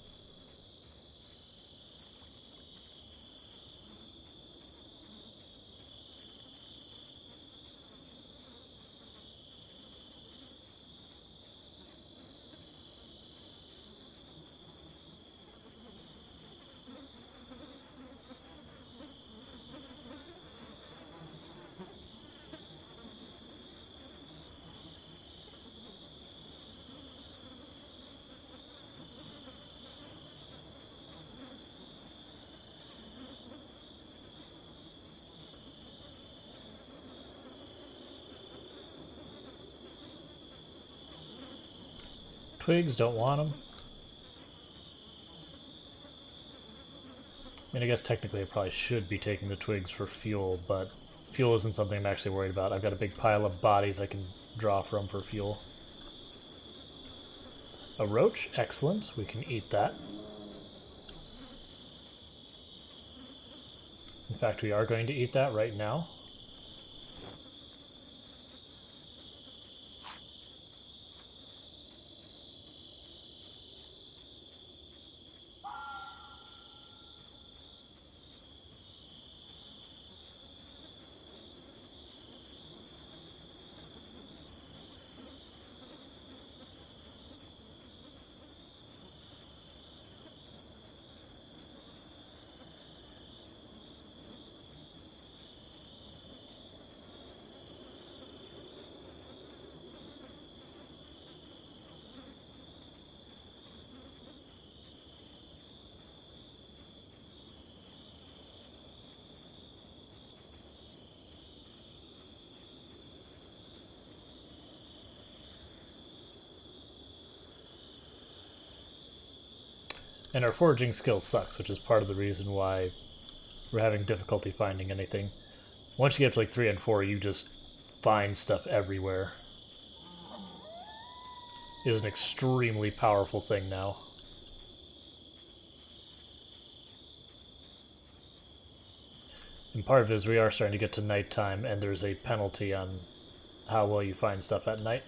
Speaker 1: Twigs, don't want them. I mean, I guess technically I probably should be taking the twigs for fuel, but fuel isn't something I'm actually worried about. I've got a big pile of bodies I can draw from for fuel. A roach, excellent. We can eat that. In fact, we are going to eat that right now. And our foraging skill sucks, which is part of the reason why we're having difficulty finding anything. Once you get to like 3 and 4, you just find stuff everywhere. It is an extremely powerful thing now. And part of it is we are starting to get to nighttime, and there's a penalty on how well you find stuff at night.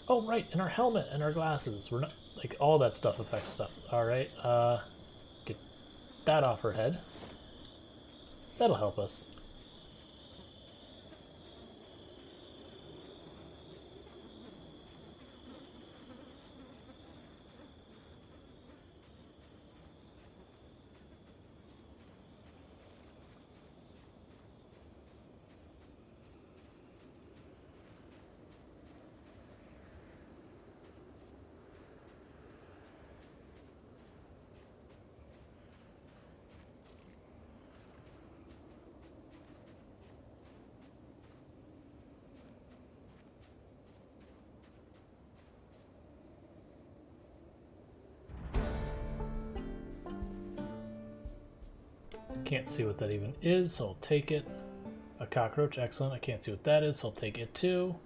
Speaker 1: Oh, right, and our helmet and our glasses. We're not... Like, all that stuff affects stuff. Alright, get that off her head. That'll help us. Can't see what that even is, so I'll take it. A cockroach, excellent. I can't see what that is, so I'll take it too.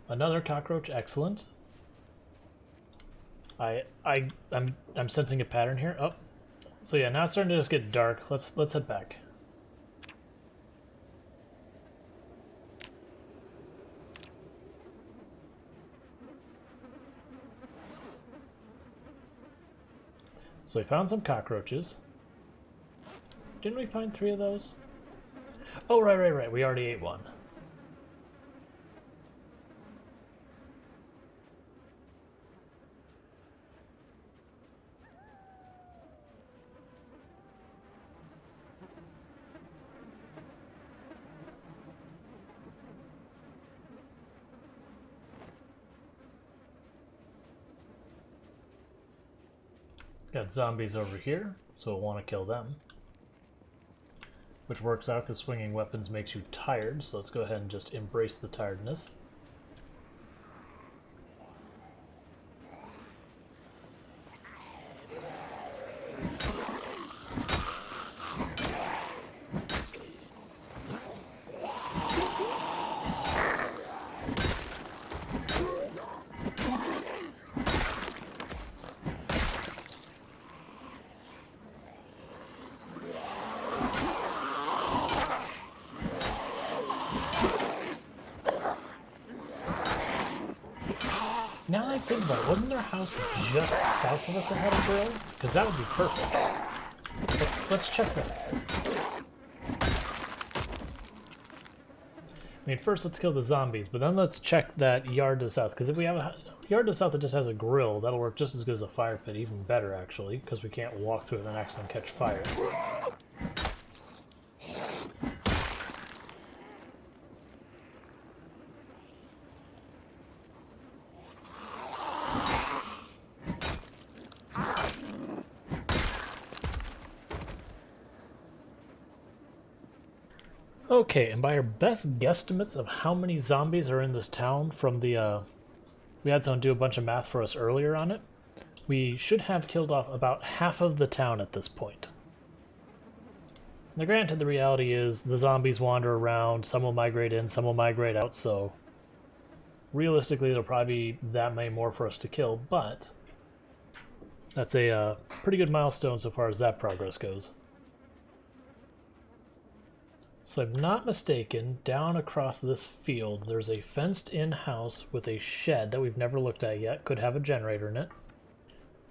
Speaker 1: Another cockroach, excellent. I'm sensing a pattern here. Oh, so yeah, now it's starting to just get dark. Let's head back. So we found some cockroaches. Didn't we find 3 of those? Oh, right. We already ate one. Got zombies over here, so we'll want to kill them. Which works out because swinging weapons makes you tired, so let's go ahead and just embrace the tiredness. Now that I think about it, wasn't there a house just south of us that had a grill? Because that would be perfect. Let's check that. I mean, first let's kill the zombies, but then let's check that yard to the south. Because if we have a yard to the south that just has a grill, that'll work just as good as a fire pit, even better actually, because we can't walk through it and accidentally catch fire. Okay, and by our best guesstimates of how many zombies are in this town from the, we had someone do a bunch of math for us earlier on it, we should have killed off about half of the town at this point. Now granted, the reality is the zombies wander around, some will migrate in, some will migrate out, so realistically there'll probably be that many more for us to kill, but that's a pretty good milestone so far as that progress goes. So if I'm not mistaken, down across this field there's a fenced-in house with a shed that we've never looked at yet. Could have a generator in it.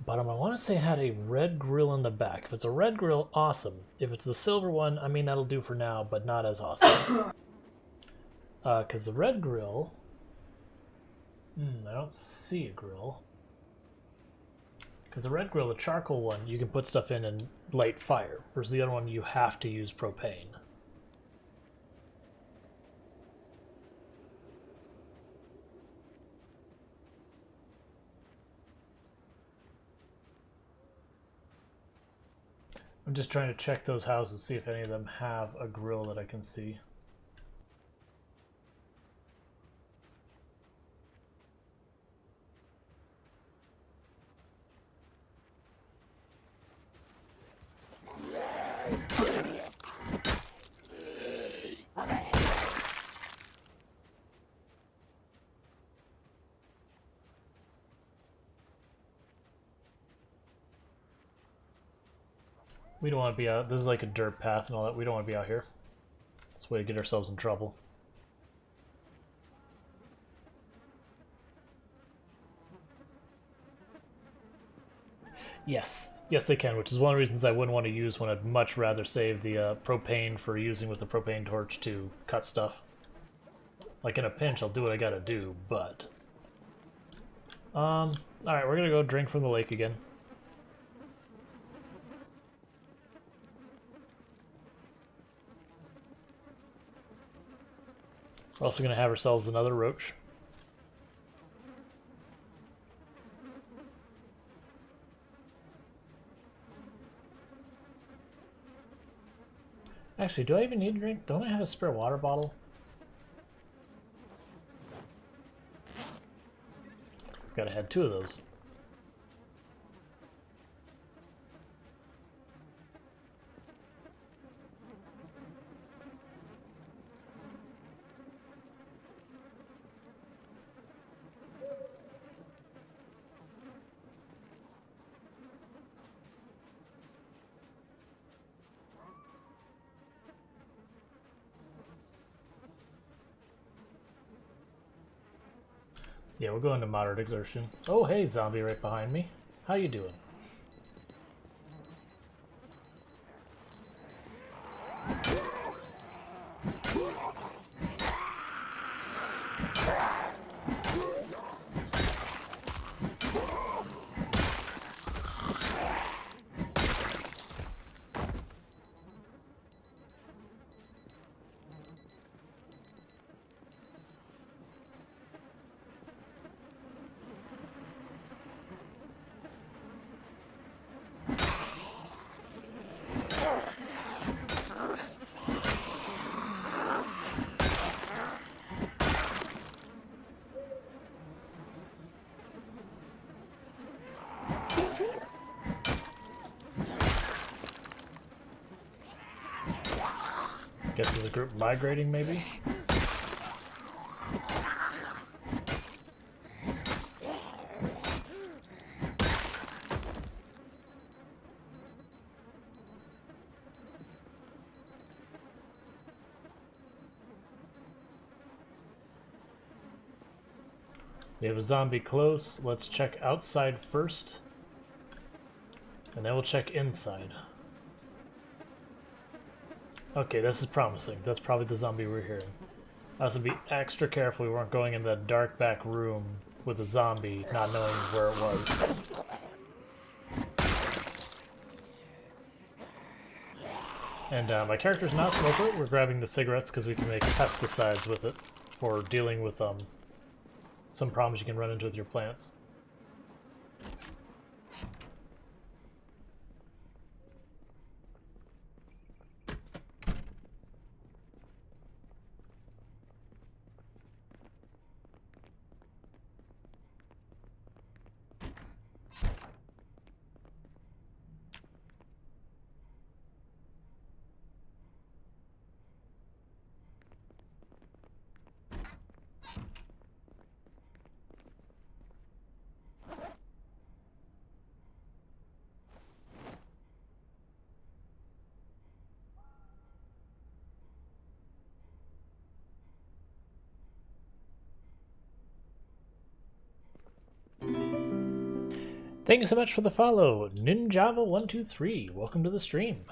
Speaker 1: But I want to say it had a red grill in the back. If it's a red grill, awesome. If it's the silver one, I mean, that'll do for now, but not as awesome. Because the red grill... I don't see a grill. Because the red grill, the charcoal one, you can put stuff in and light fire. Whereas the other one, you have to use propane. I'm just trying to check those houses, see if any of them have a grill that I can see. We don't want to be out. This is like a dirt path and all that. We don't want to be out here. It's a way to get ourselves in trouble. Yes. Yes, they can, which is one of the reasons I wouldn't want to use one. I'd much rather save the propane for using with the propane torch to cut stuff. Like in a pinch, I'll do what I gotta do, but... Alright, we're gonna go drink from the lake again. We're also going to have ourselves another roach. Actually, do I even need a drink? Don't I have a spare water bottle? Gotta have 2 of those. Yeah, we'll go into moderate exertion. Oh, hey, zombie right behind me. How you doing? Guess there's a group migrating, maybe? We have a zombie close. Let's check outside first. And then we'll check inside. Okay, this is promising. That's probably the zombie we're hearing. I have to be extra careful we weren't going in that dark back room with a zombie, not knowing where it was. And my character's not a smoker. We're grabbing the cigarettes because we can make pesticides with it for dealing with some problems you can run into with your plants. Thank you so much for the follow, Ninjava123. Welcome to the stream.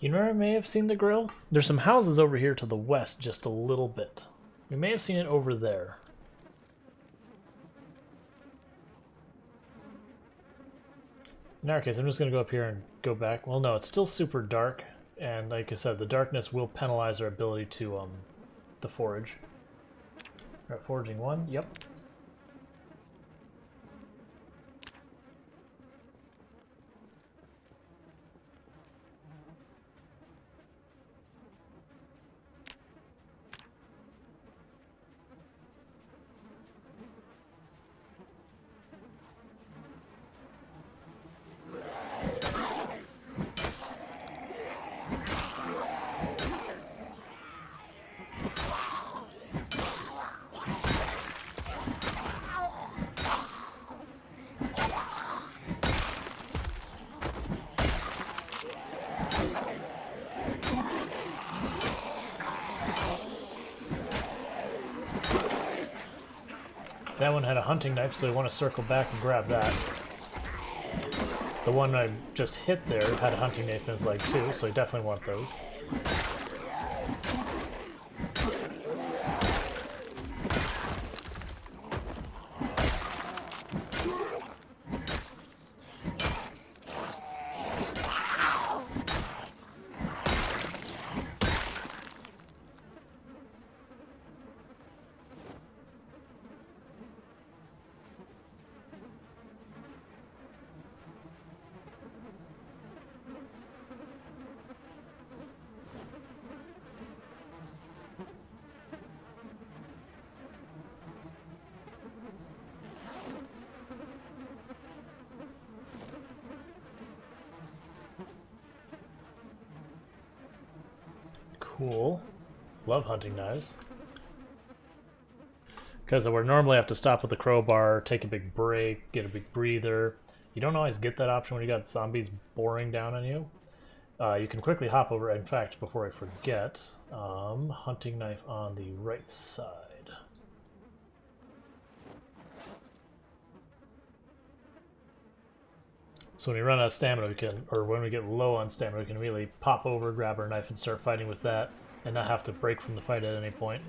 Speaker 1: You know where I may have seen the grill? There's some houses over here to the west just a little bit. We may have seen it over there. In our case, I'm just going to go up here and go back. Well, no, it's still super dark, and like I said, the darkness will penalize our ability to forage. We're at foraging 1, yep. That one had a hunting knife, so I want to circle back and grab that. The one I just hit there had a hunting knife in his leg too, so I definitely want those. Cool. Love hunting knives. Because we normally have to stop with the crowbar, take a big break, get a big breather. You don't always get that option when you got zombies boring down on you. You can quickly hop over. In fact, before I forget, hunting knife on the right side. So when we run out of stamina, we can, or when we get low on stamina, we can really pop over, grab our knife, and start fighting with that, and not have to break from the fight at any point.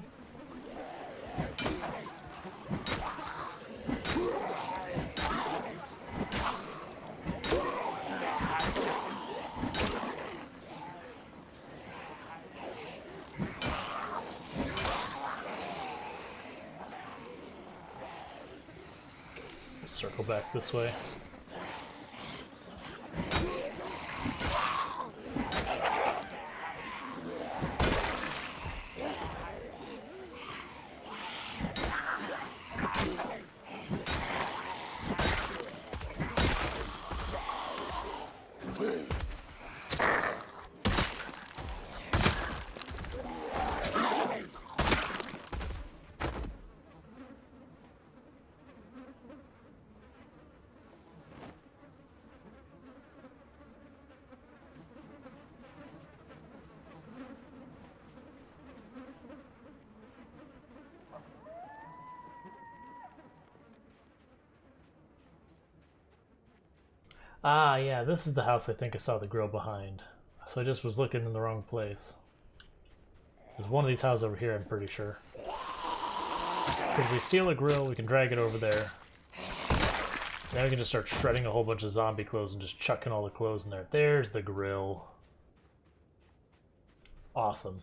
Speaker 1: Circle back this way. Ah, yeah, this is the house I think I saw the grill behind. So I just was looking in the wrong place. There's one of these houses over here, I'm pretty sure. Because if we steal a grill, we can drag it over there. Now we can just start shredding a whole bunch of zombie clothes and just chucking all the clothes in there. There's the grill. Awesome.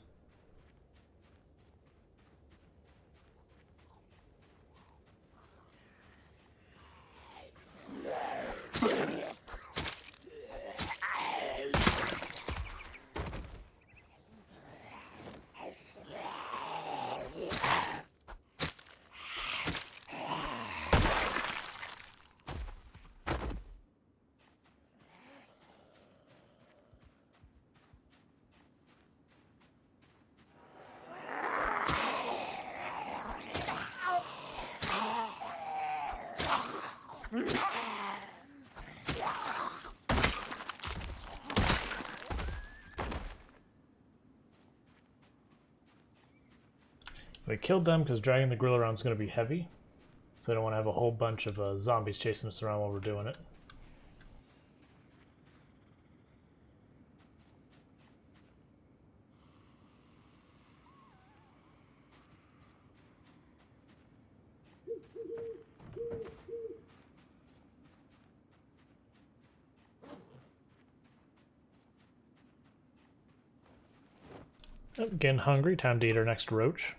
Speaker 1: We killed them because dragging the grill around is going to be heavy. So I don't want to have a whole bunch of zombies chasing us around while we're doing it. Getting hungry, time to eat our next roach.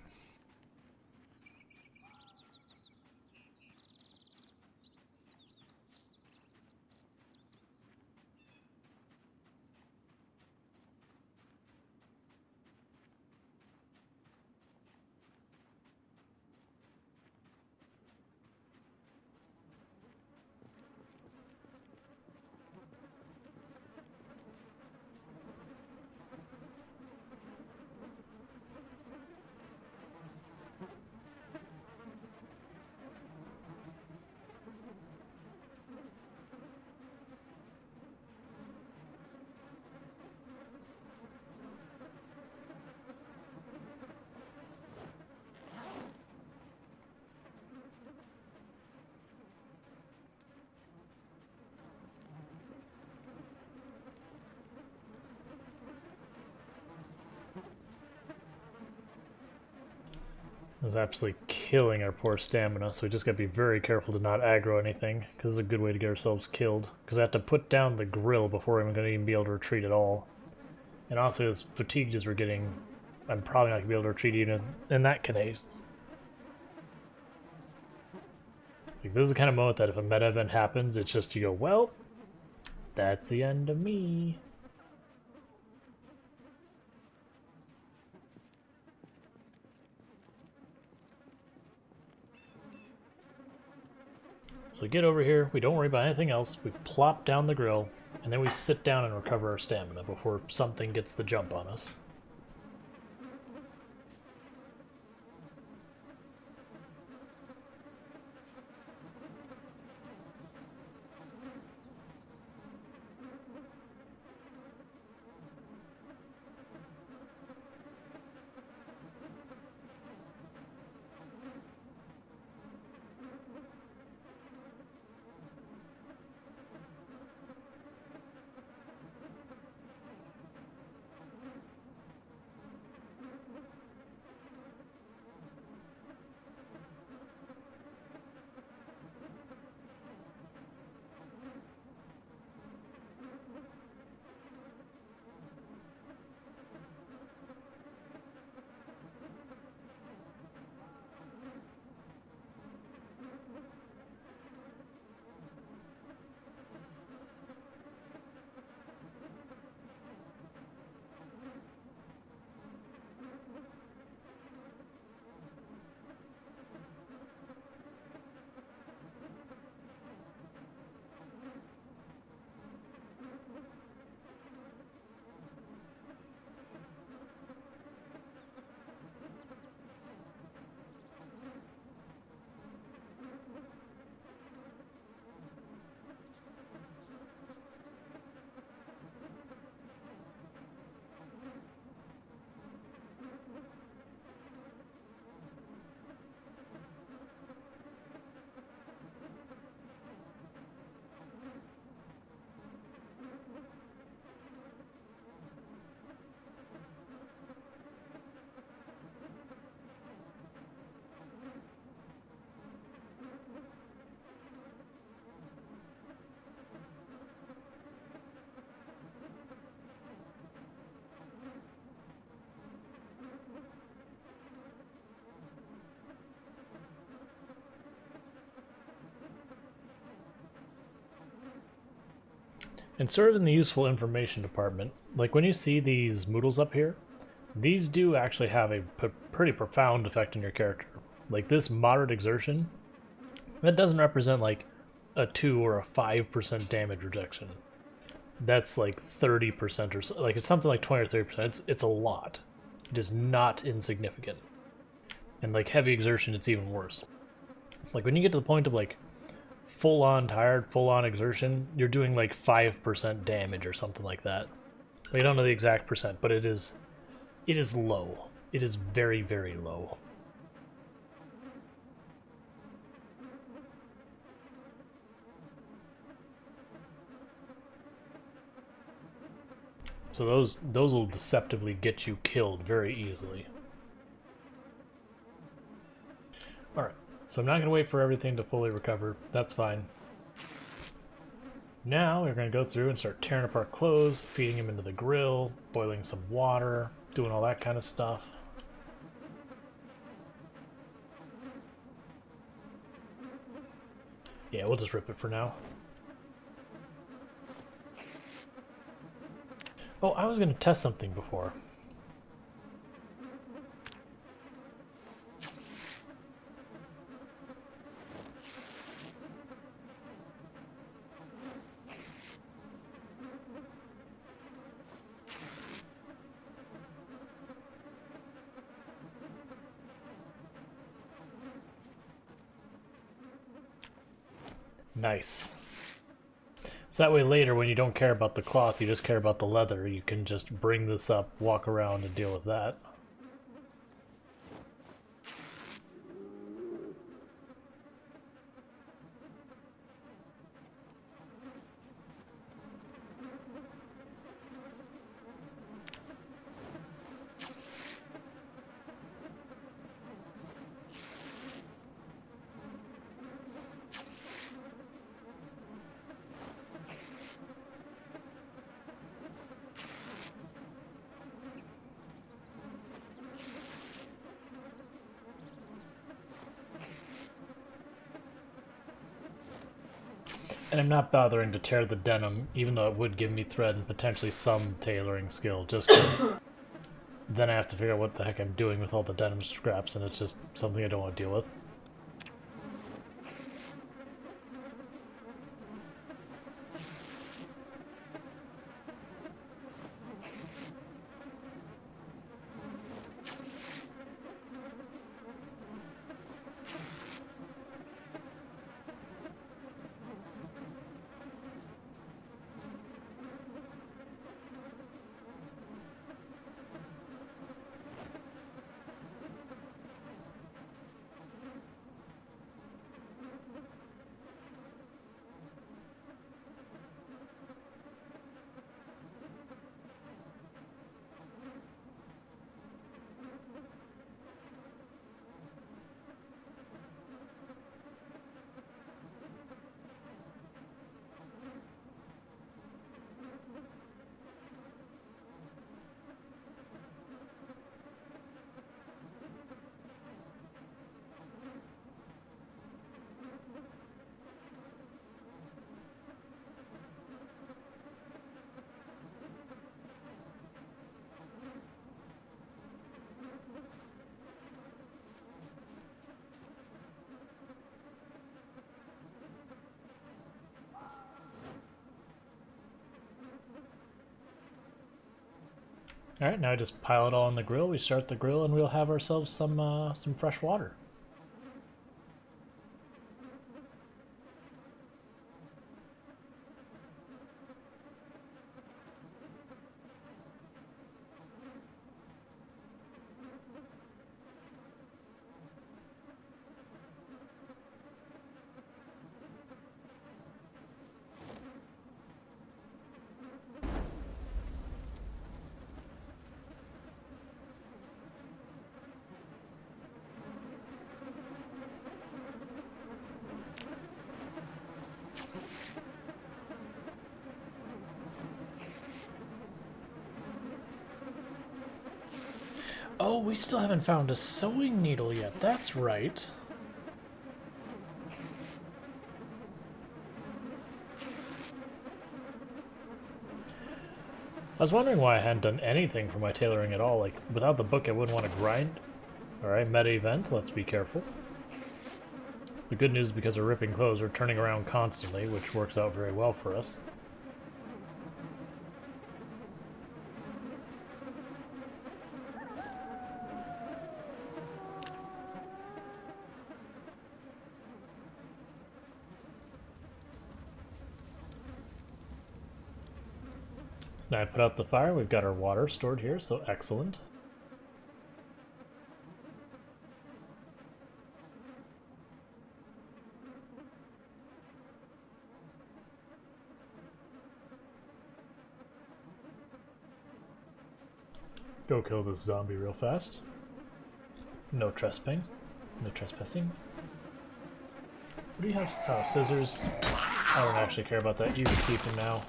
Speaker 1: It was absolutely killing our poor stamina, so we just gotta be very careful to not aggro anything, because it's a good way to get ourselves killed. Because I have to put down the grill before I'm gonna even be able to retreat at all. And also, as fatigued as we're getting, I'm probably not gonna be able to retreat even in that case. Like, this is the kind of moment that if a meta event happens, it's just you go, well, that's the end of me. So we get over here, we don't worry about anything else, we plop down the grill, and then we sit down and recover our stamina before something gets the jump on us. And sort of in the useful information department, like when you see these moodles up here, these do actually have a pretty profound effect on your character. Like this moderate exertion, that doesn't represent like a 2 or a 5% damage reduction. That's like 30% or so. Like it's something like 20 or 30%. It's a lot. It is not insignificant. And like heavy exertion, it's even worse. Like when you get to the point of like full-on tired, full-on exertion, you're doing like 5% damage or something like that. Like, I don't know the exact percent, but it is low. It is very, very low. So those will deceptively get you killed very easily. Alright, so I'm not going to wait for everything to fully recover. That's fine. Now we're going to go through and start tearing apart clothes, feeding them into the grill, boiling some water, doing all that kind of stuff. Yeah, we'll just rip it for now. Oh, I was going to test something before. Nice. So that way later, when you don't care about the cloth, you just care about the leather, you can just bring this up, walk around, and deal with that. And I'm not bothering to tear the denim, even though it would give me thread and potentially some tailoring skill, just because then I have to figure out what the heck I'm doing with all the denim scraps, and it's just something I don't want to deal with. Alright, now I just pile it all on the grill, we start the grill, and we'll have ourselves some fresh water. Oh, we still haven't found a sewing needle yet, that's right. I was wondering why I hadn't done anything for my tailoring at all. Like, without the book, I wouldn't want to grind. Alright, meta event, let's be careful. The good news, because we're ripping clothes, we're turning around constantly, which works out very well for us. So now I put out the fire, we've got our water stored here, so excellent. Go kill this zombie real fast. No trespassing. No trespassing. What do you have? Oh, scissors. I don't actually care about that. You can keep them now.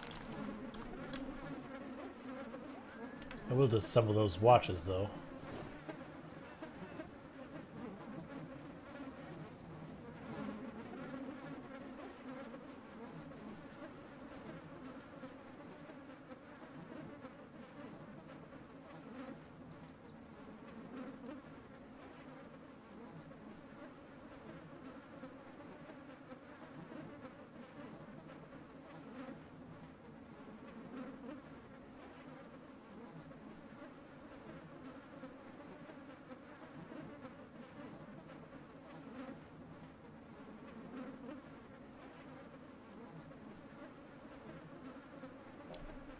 Speaker 1: I will disassemble those watches, though.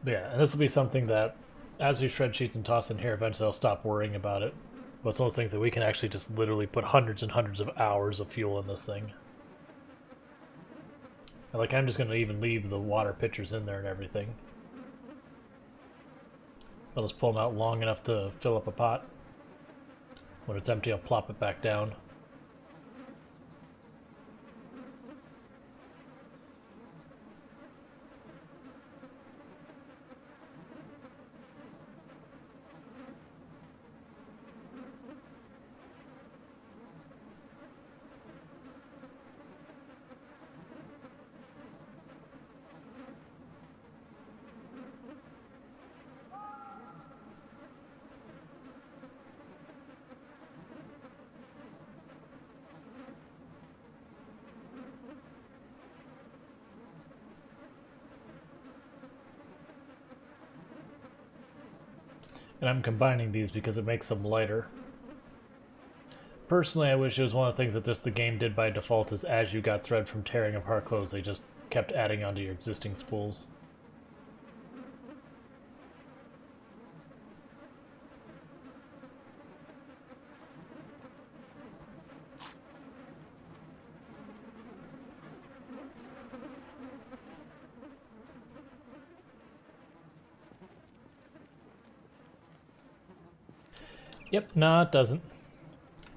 Speaker 1: But yeah, and this will be something that, as we shred sheets and toss in here, eventually I'll stop worrying about it. But it's one of those things that we can actually just literally put hundreds and hundreds of hours of fuel in this thing. And like, I'm just going to even leave the water pitchers in there and everything. I'll just pull them out long enough to fill up a pot. When it's empty, I'll plop it back down. And I'm combining these because it makes them lighter. Personally, I wish it was one of the things that just the game did by default is as you got thread from tearing apart clothes, they just kept adding onto your existing spools. Yep, no, it doesn't.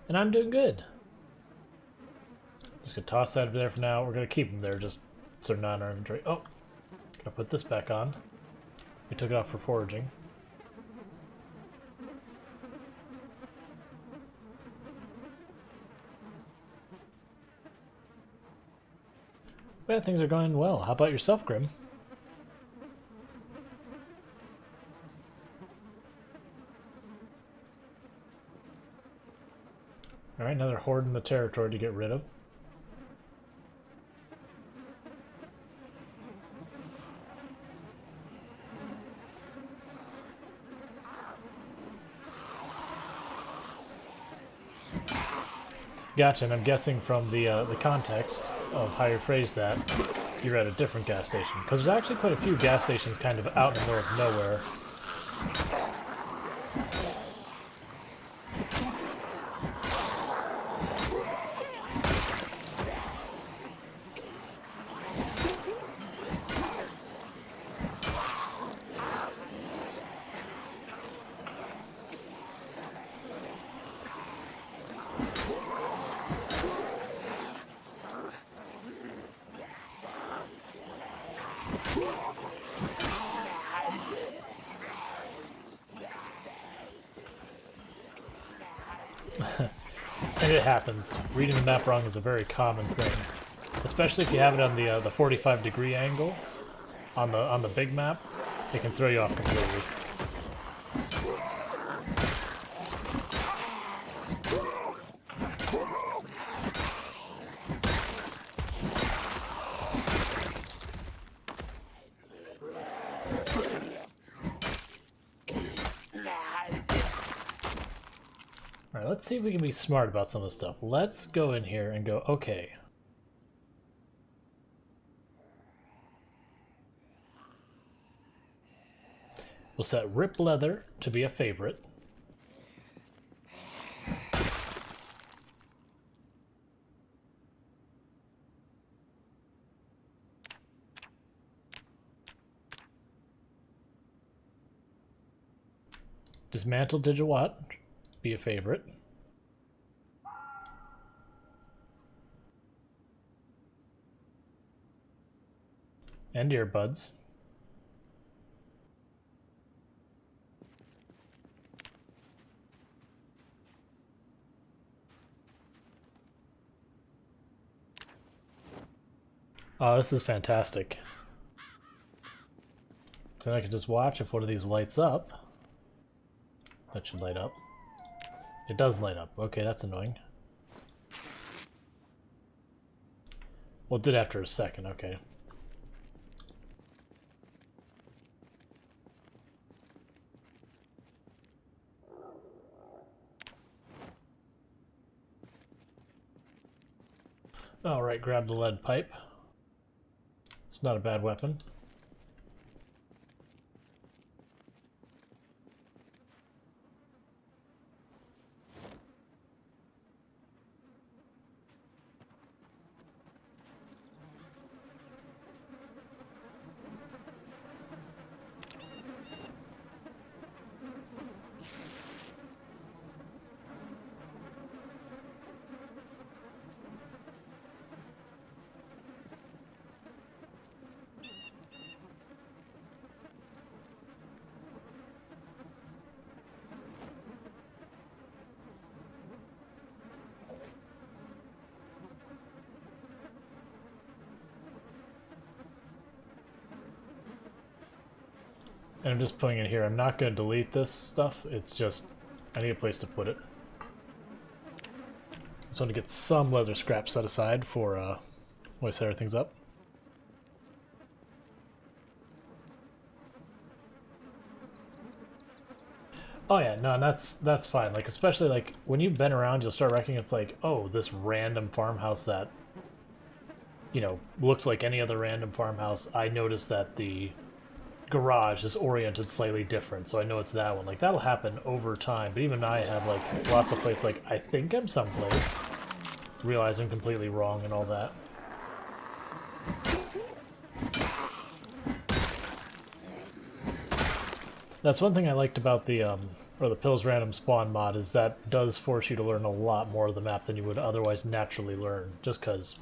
Speaker 1: And I'm doing good. Just gonna toss that over there for now. We're gonna keep them there just so they're not in our inventory. Oh, gonna put this back on. We took it off for foraging. Yeah, things are going well. How about yourself, Grim? Alright, another horde in the territory to get rid of. Gotcha, and I'm guessing from the context of how you phrased that, you're at a different gas station. Because there's actually quite a few gas stations kind of out in the middle of nowhere. And it happens. Reading the map wrong is a very common thing, especially if you have it on the 45-degree angle on the big map. It can throw you off completely. Alright, let's see if we can be smart about some of this stuff. Let's go in here and go, okay. We'll set Rip Leather to be a favorite. Dismantle Digiwatt, be a favorite. And earbuds. Oh, this is fantastic. Then I can just watch if one of these lights up. That should light up. It does light up. Okay, that's annoying. Well, it did after a second. Okay. Alright, grab the lead pipe. It's not a bad weapon. And I'm just putting it here. I'm not going to delete this stuff. It's just, I need a place to put it. Just want to get some leather scrap set aside for when I set everything's up. Oh yeah, no, and that's fine. Like, especially like when you've been around, you'll start reckoning it's like, oh, this random farmhouse that, you know, looks like any other random farmhouse. I noticed that the garage is oriented slightly different, so I know it's that one. Like, that'll happen over time, but even I have like lots of places like, I think I'm someplace, realize I'm completely wrong and all that. That's one thing I liked about the or the Pills Random Spawn mod, is that does force you to learn a lot more of the map than you would otherwise naturally learn, just because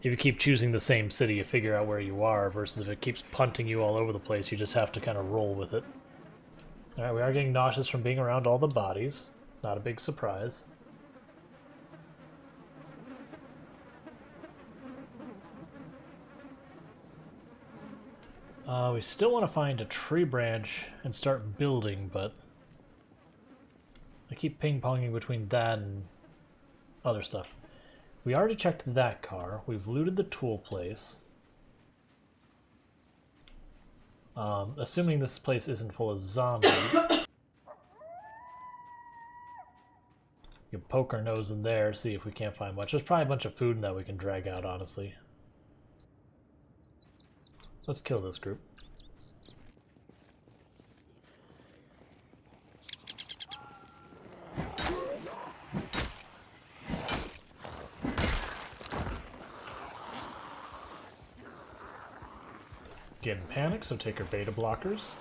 Speaker 1: if you keep choosing the same city, you figure out where you are, versus if it keeps punting you all over the place, you just have to kind of roll with it. Alright, we are getting nauseous from being around all the bodies. Not a big surprise. We still want to find a tree branch and start building, but I keep ping-ponging between that and other stuff. We already checked that car. We've looted the tool place. Assuming this place isn't full of zombies. You can poke our nose in there, see if we can't find much. There's probably a bunch of food that we can drag out, honestly. Let's kill this group. Get in panic, so take our beta blockers.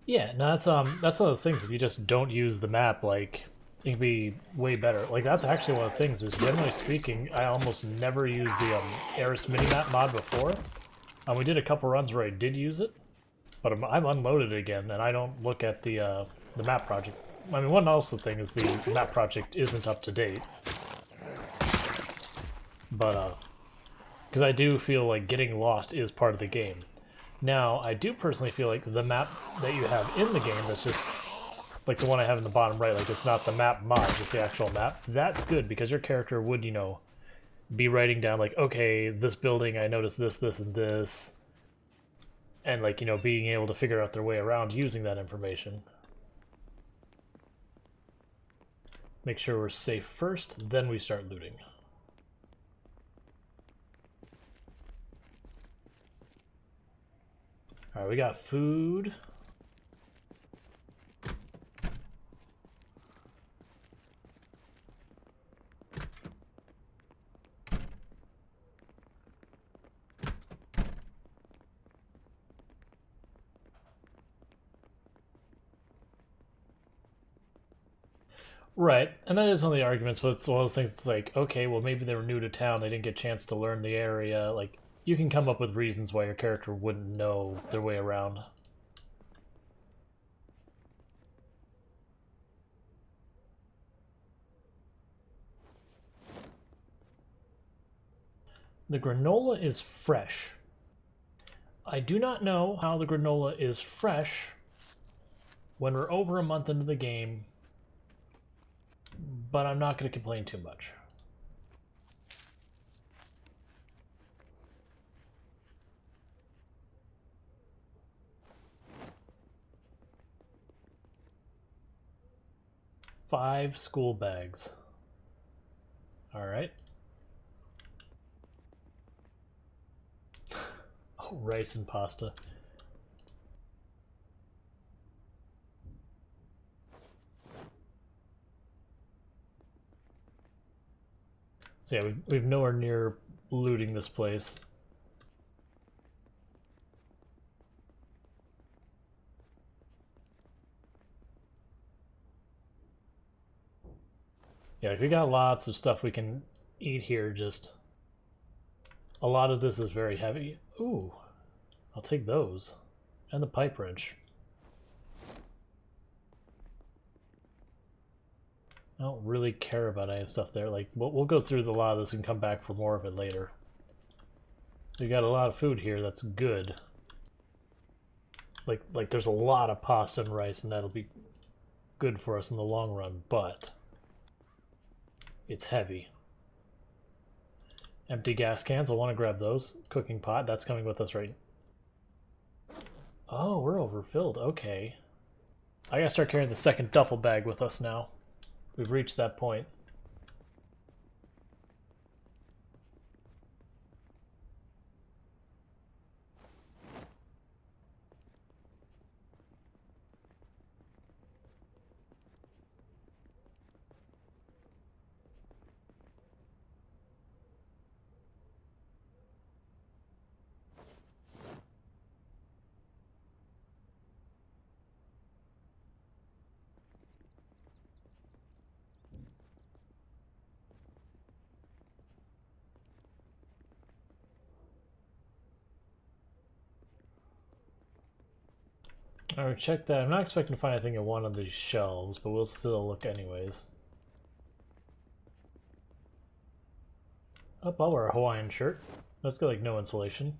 Speaker 1: Yeah, no, that's one of those things. If you just don't use the map, like it can be way better. Like that's actually one of the things. Is generally speaking, I almost never use the Eris minimap mod before. We did a couple runs where I did use it, but I've unloaded it again, and I don't look at the map project. I mean, one also thing is the map project isn't up to date, but because I do feel like getting lost is part of the game. Now, I do personally feel like the map that you have in the game, that's just like the one I have in the bottom right, like it's not the map mod, it's the actual map. That's good because your character would, you know, be writing down like, okay, this building, I noticed this, this, and this, and like, you know, being able to figure out their way around using that information. Make sure we're safe first, then we start looting. Alright, we got food. Right, and that is one of the arguments, but it's one of those things. It's like, okay, well, maybe they were new to town, they didn't get a chance to learn the area. Like, you can come up with reasons why your character wouldn't know their way around. The granola is fresh. I do not know how the granola is fresh when we're over a month into the game, but I'm not going to complain too much. Five school bags. Alright. Oh, rice and pasta. So yeah, we've nowhere near looting this place. Yeah, we got lots of stuff we can eat here, just... A lot of this is very heavy. Ooh, I'll take those. And the pipe wrench. I don't really care about any stuff there. Like, we'll go through a lot of this and come back for more of it later. We got a lot of food here that's good. Like there's a lot of pasta and rice, and that'll be good for us in the long run, but it's heavy. Empty gas cans, I'll want to grab those. Cooking pot, that's coming with us right. Oh, we're overfilled, okay. I gotta start carrying the second duffel bag with us now. We've reached that point. Alright, check that. I'm not expecting to find anything in one of these shelves, but we'll still look anyways. Oh, I'll wear a Hawaiian shirt. That's got like no insulation.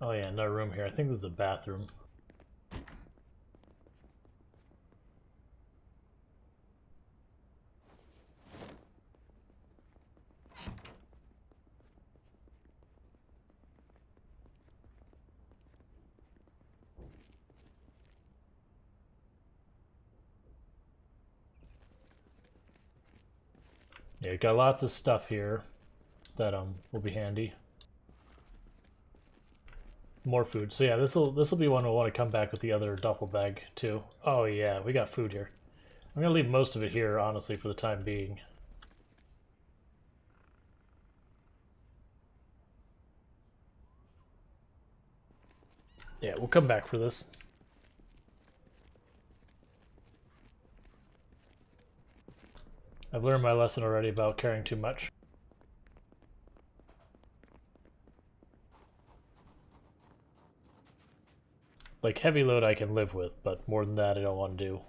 Speaker 1: Oh yeah, no room here. I think this is a bathroom. Yeah, got lots of stuff here that will be handy. More food. So yeah, this'll be one we'll want to come back with the other duffel bag too. Oh yeah, we got food here. I'm gonna leave most of it here, honestly, for the time being. Yeah, we'll come back for this. I've learned my lesson already about caring too much. Like, heavy load I can live with, but more than that I don't want to do.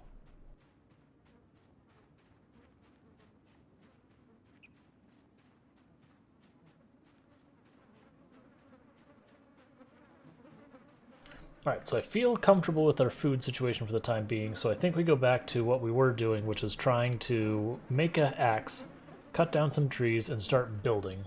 Speaker 1: Alright, so I feel comfortable with our food situation for the time being, so I think we go back to what we were doing, which is trying to make an axe, cut down some trees, and start building.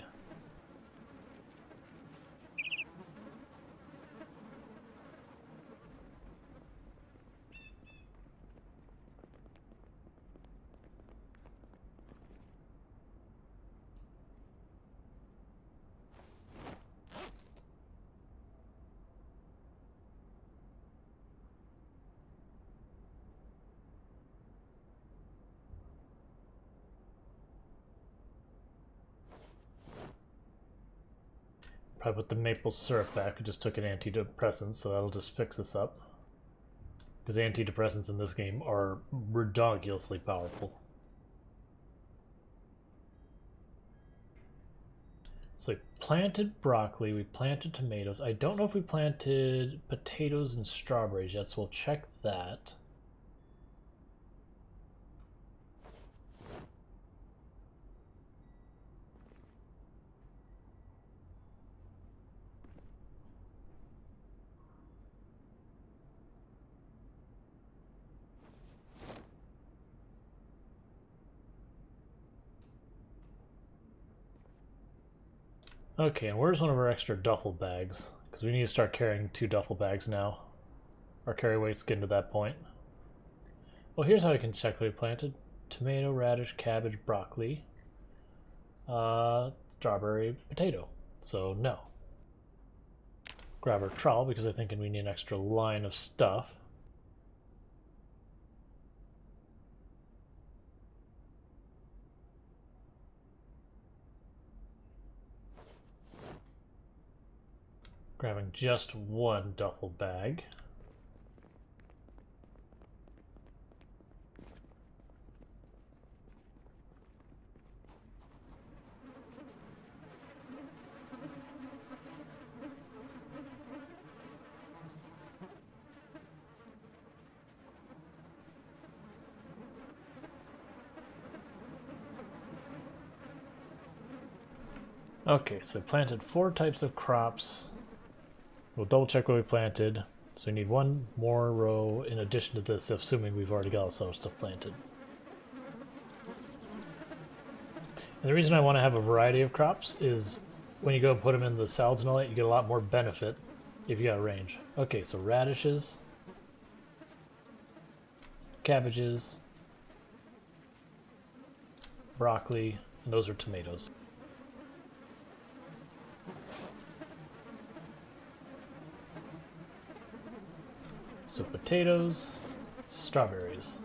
Speaker 1: Probably put the maple syrup back. I just took an antidepressant, so that'll just fix us up. Because antidepressants in this game are ridiculously powerful. So we planted broccoli, we planted tomatoes. I don't know if we planted potatoes and strawberries yet, so we'll check that. Okay, and where's one of our extra duffel bags? Because we need to start carrying 2 duffel bags now. Our carry weight's getting to that point. Well, here's how I can check what we planted. Tomato, radish, cabbage, broccoli, strawberry, potato. So, no. Grab our trowel because I think we need an extra line of stuff. Grabbing just 1 duffel bag. Okay, so I planted 4 types of crops. We'll double check what we planted. So we need 1 more row in addition to this, assuming we've already got all our stuff planted. And the reason I want to have a variety of crops is when you go put them in the salads and all that, you get a lot more benefit if you got a range. Okay, so radishes, cabbages, broccoli, and those are tomatoes. So potatoes, strawberries.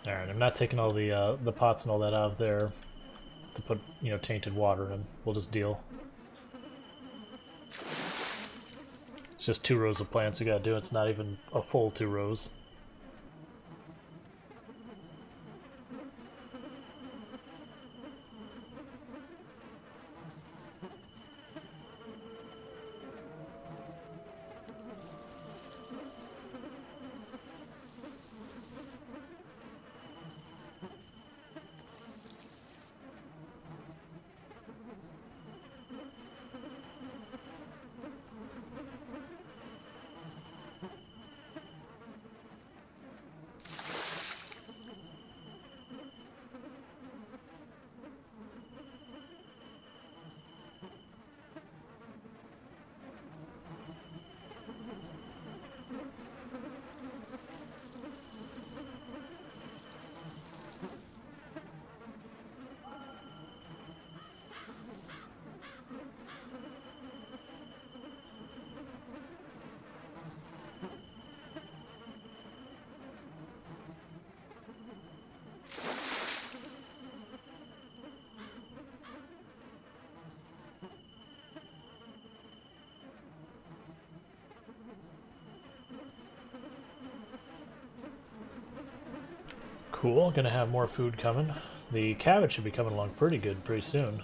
Speaker 1: Alright, I'm not taking all the pots and all that out of there. to put, tainted water in. We'll just deal. It's just 2 rows of plants we gotta do. It's not even a full 2 rows. Cool, gonna have more food coming. The cabbage should be coming along pretty good pretty soon.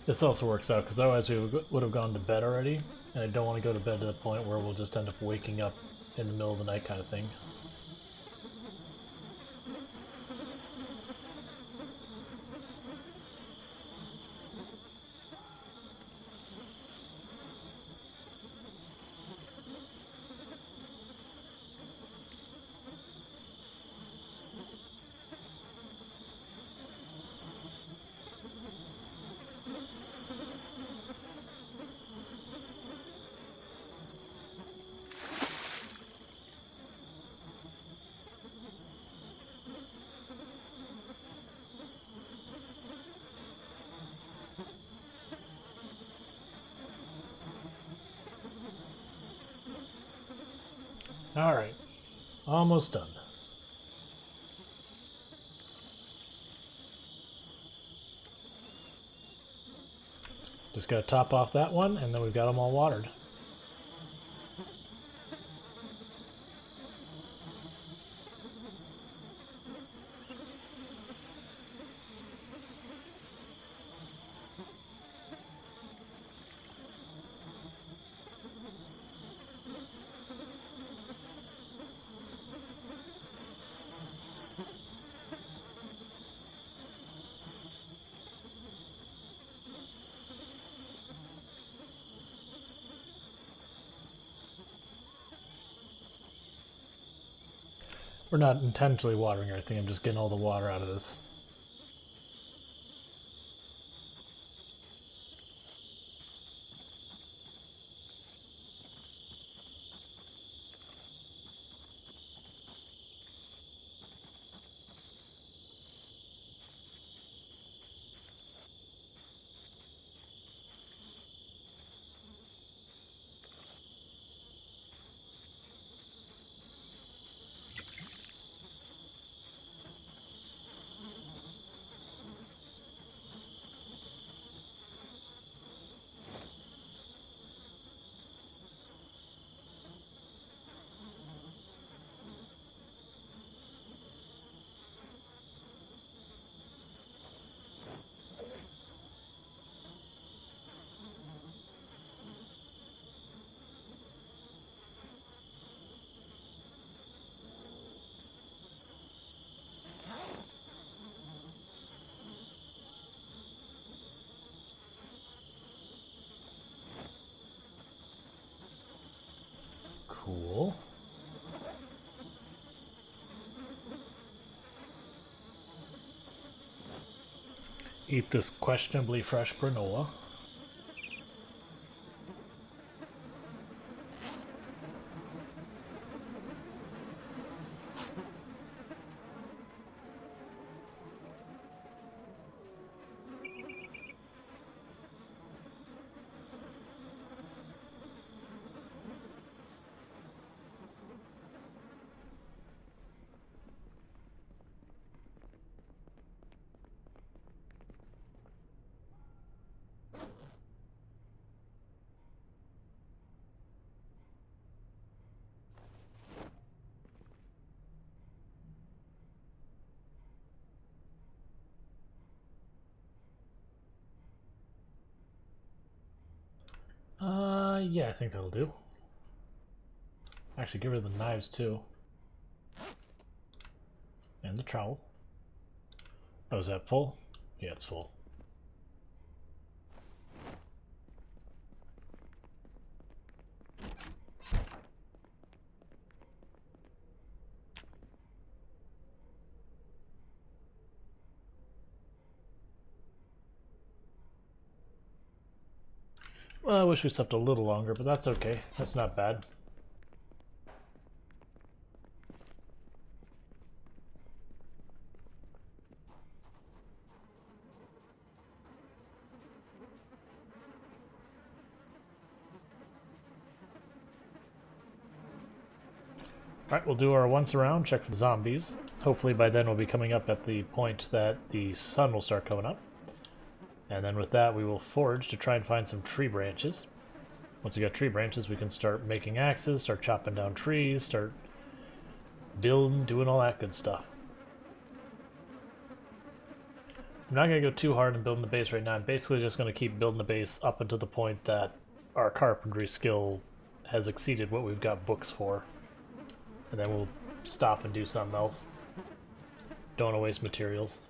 Speaker 1: This also works out, because otherwise we would have gone to bed already, and I don't want to go to bed to the point where we'll just end up waking up in the middle of the night kind of thing. Alright, almost done. Just gotta top off that one, and then we've got them all watered. We're not intentionally watering everything, I'm just getting all the water out of this. Cool. Eat this questionably fresh granola. Yeah, I think that'll do. Actually, get rid of the knives too. And the trowel. Oh, is that full? Yeah, it's full. Well, I wish we slept a little longer, but that's okay. That's not bad. Alright, we'll do our once around, check for the zombies. Hopefully by then we'll be coming up at the point that the sun will start coming up. And then with that we will forage to try and find some tree branches. Once we got tree branches we can start making axes, start chopping down trees, start building, doing all that good stuff. I'm not going to go too hard in building the base right now. I'm basically just going to keep building the base up until the point that our carpentry skill has exceeded what we've got books for. And then we'll stop and do something else. Don't want to waste materials.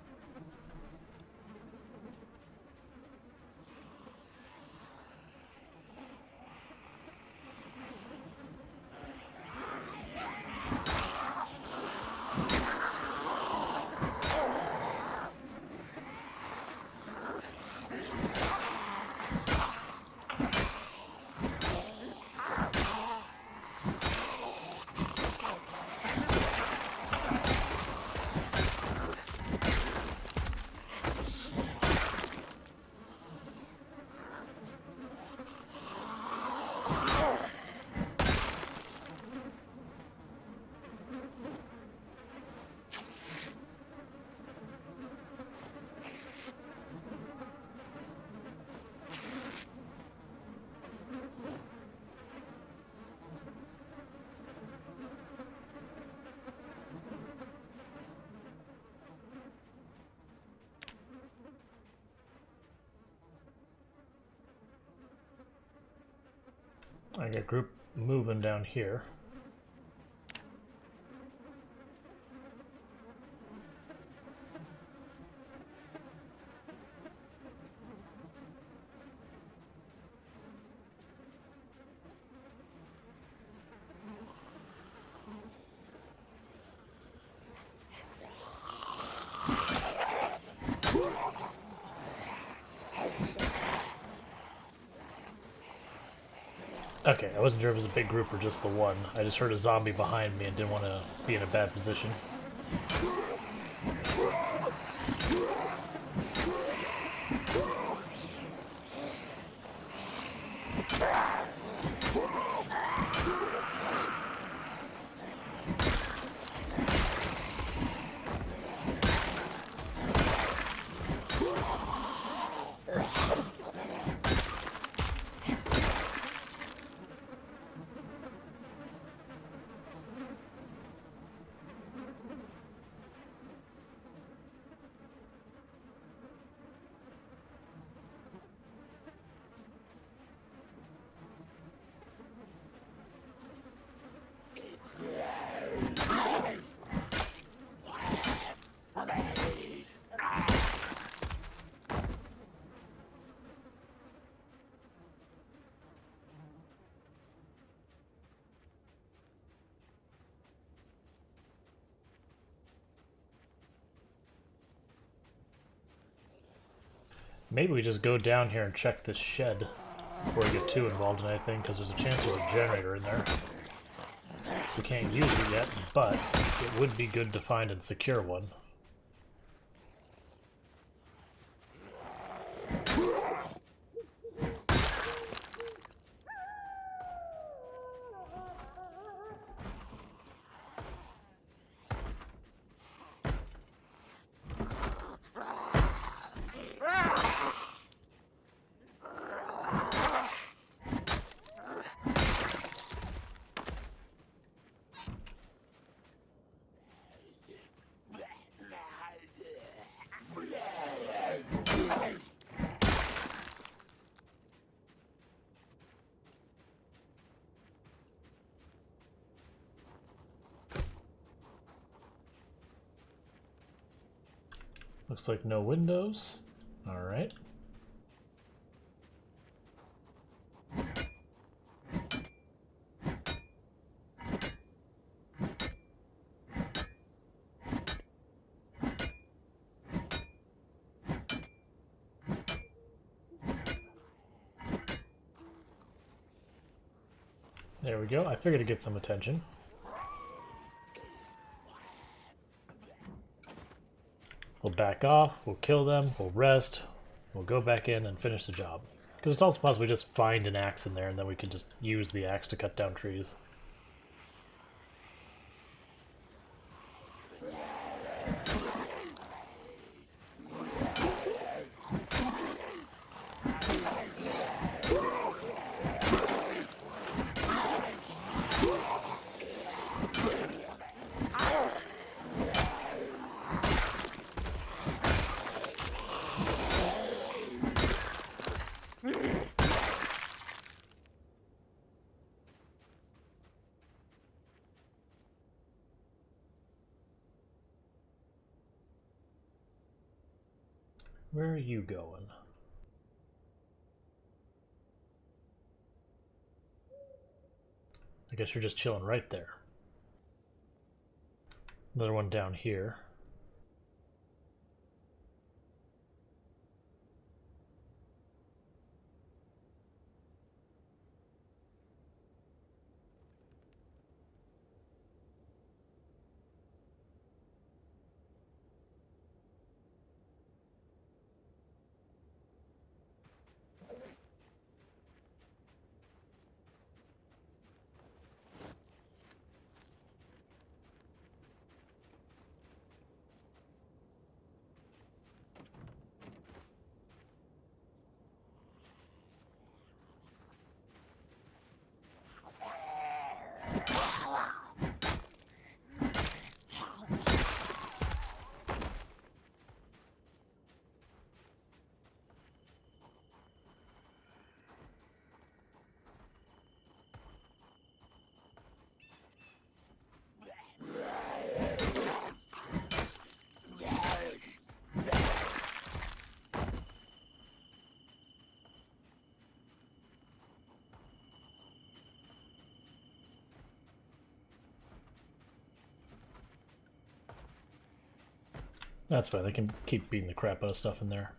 Speaker 1: I got a group moving down here. Okay, I wasn't sure if it was a big group or just the one. I just heard a zombie behind me and didn't want to be in a bad position. Maybe we just go down here and check this shed before we get too involved in anything, because there's a chance there's a generator in there. We can't use it yet, but it would be good to find and secure one. Looks like no windows. All right. There we go. I figured it'd get some attention. We'll back off, we'll kill them, we'll rest, we'll go back in and finish the job. Because it's also possible we just find an axe in there and then we can just use the axe to cut down trees. Where are you going? I guess you're just chilling right there. Another one down here. That's fine, they can keep beating the crap out of stuff in there.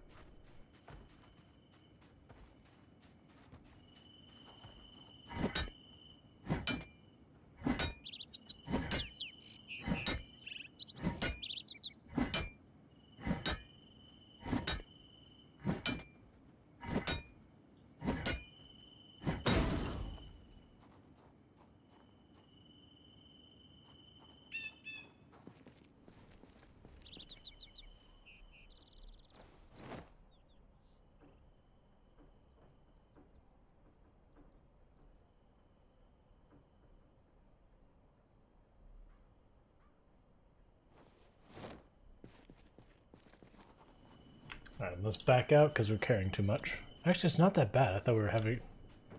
Speaker 1: Alright, let's back out because we're carrying too much. Actually, it's not that bad. I thought we were heavy,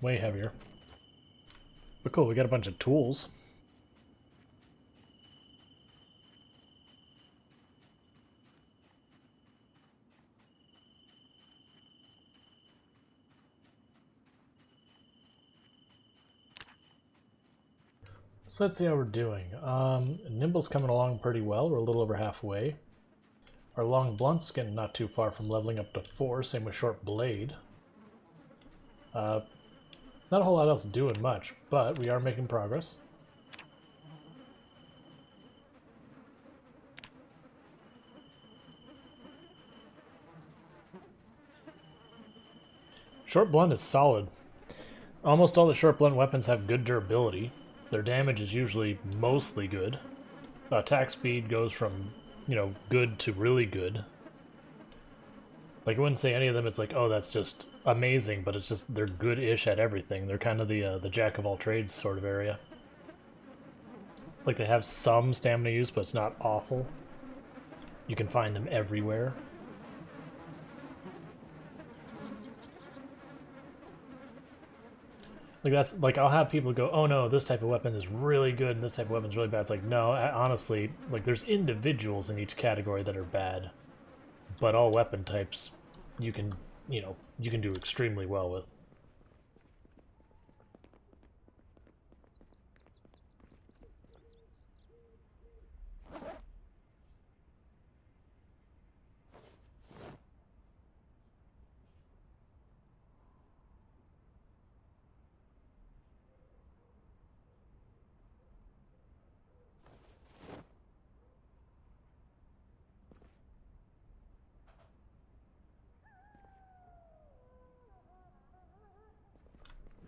Speaker 1: way heavier. But cool, we got a bunch of tools. So let's see how we're doing. Nimble's coming along pretty well. We're a little over halfway. Our long blunt's getting not too far from leveling up to 4, same with short blade. Not a whole lot else doing much, but we are making progress. Short blunt is solid. Almost all the short blunt weapons have good durability. Their damage is usually mostly good. Attack speed goes from, you know, good to really good. Like, I wouldn't say any of them it's like, oh, that's just amazing, but it's just they're good-ish at everything. They're kind of the jack-of-all-trades sort of area. Like, they have some stamina use, but it's not awful. You can find them everywhere. Like, that's, like, I'll have people go, oh no, this type of weapon is really good and this type of weapon is really bad. It's like, no, honestly, like, there's individuals in each category that are bad. But all weapon types, you can, you know, you can do extremely well with.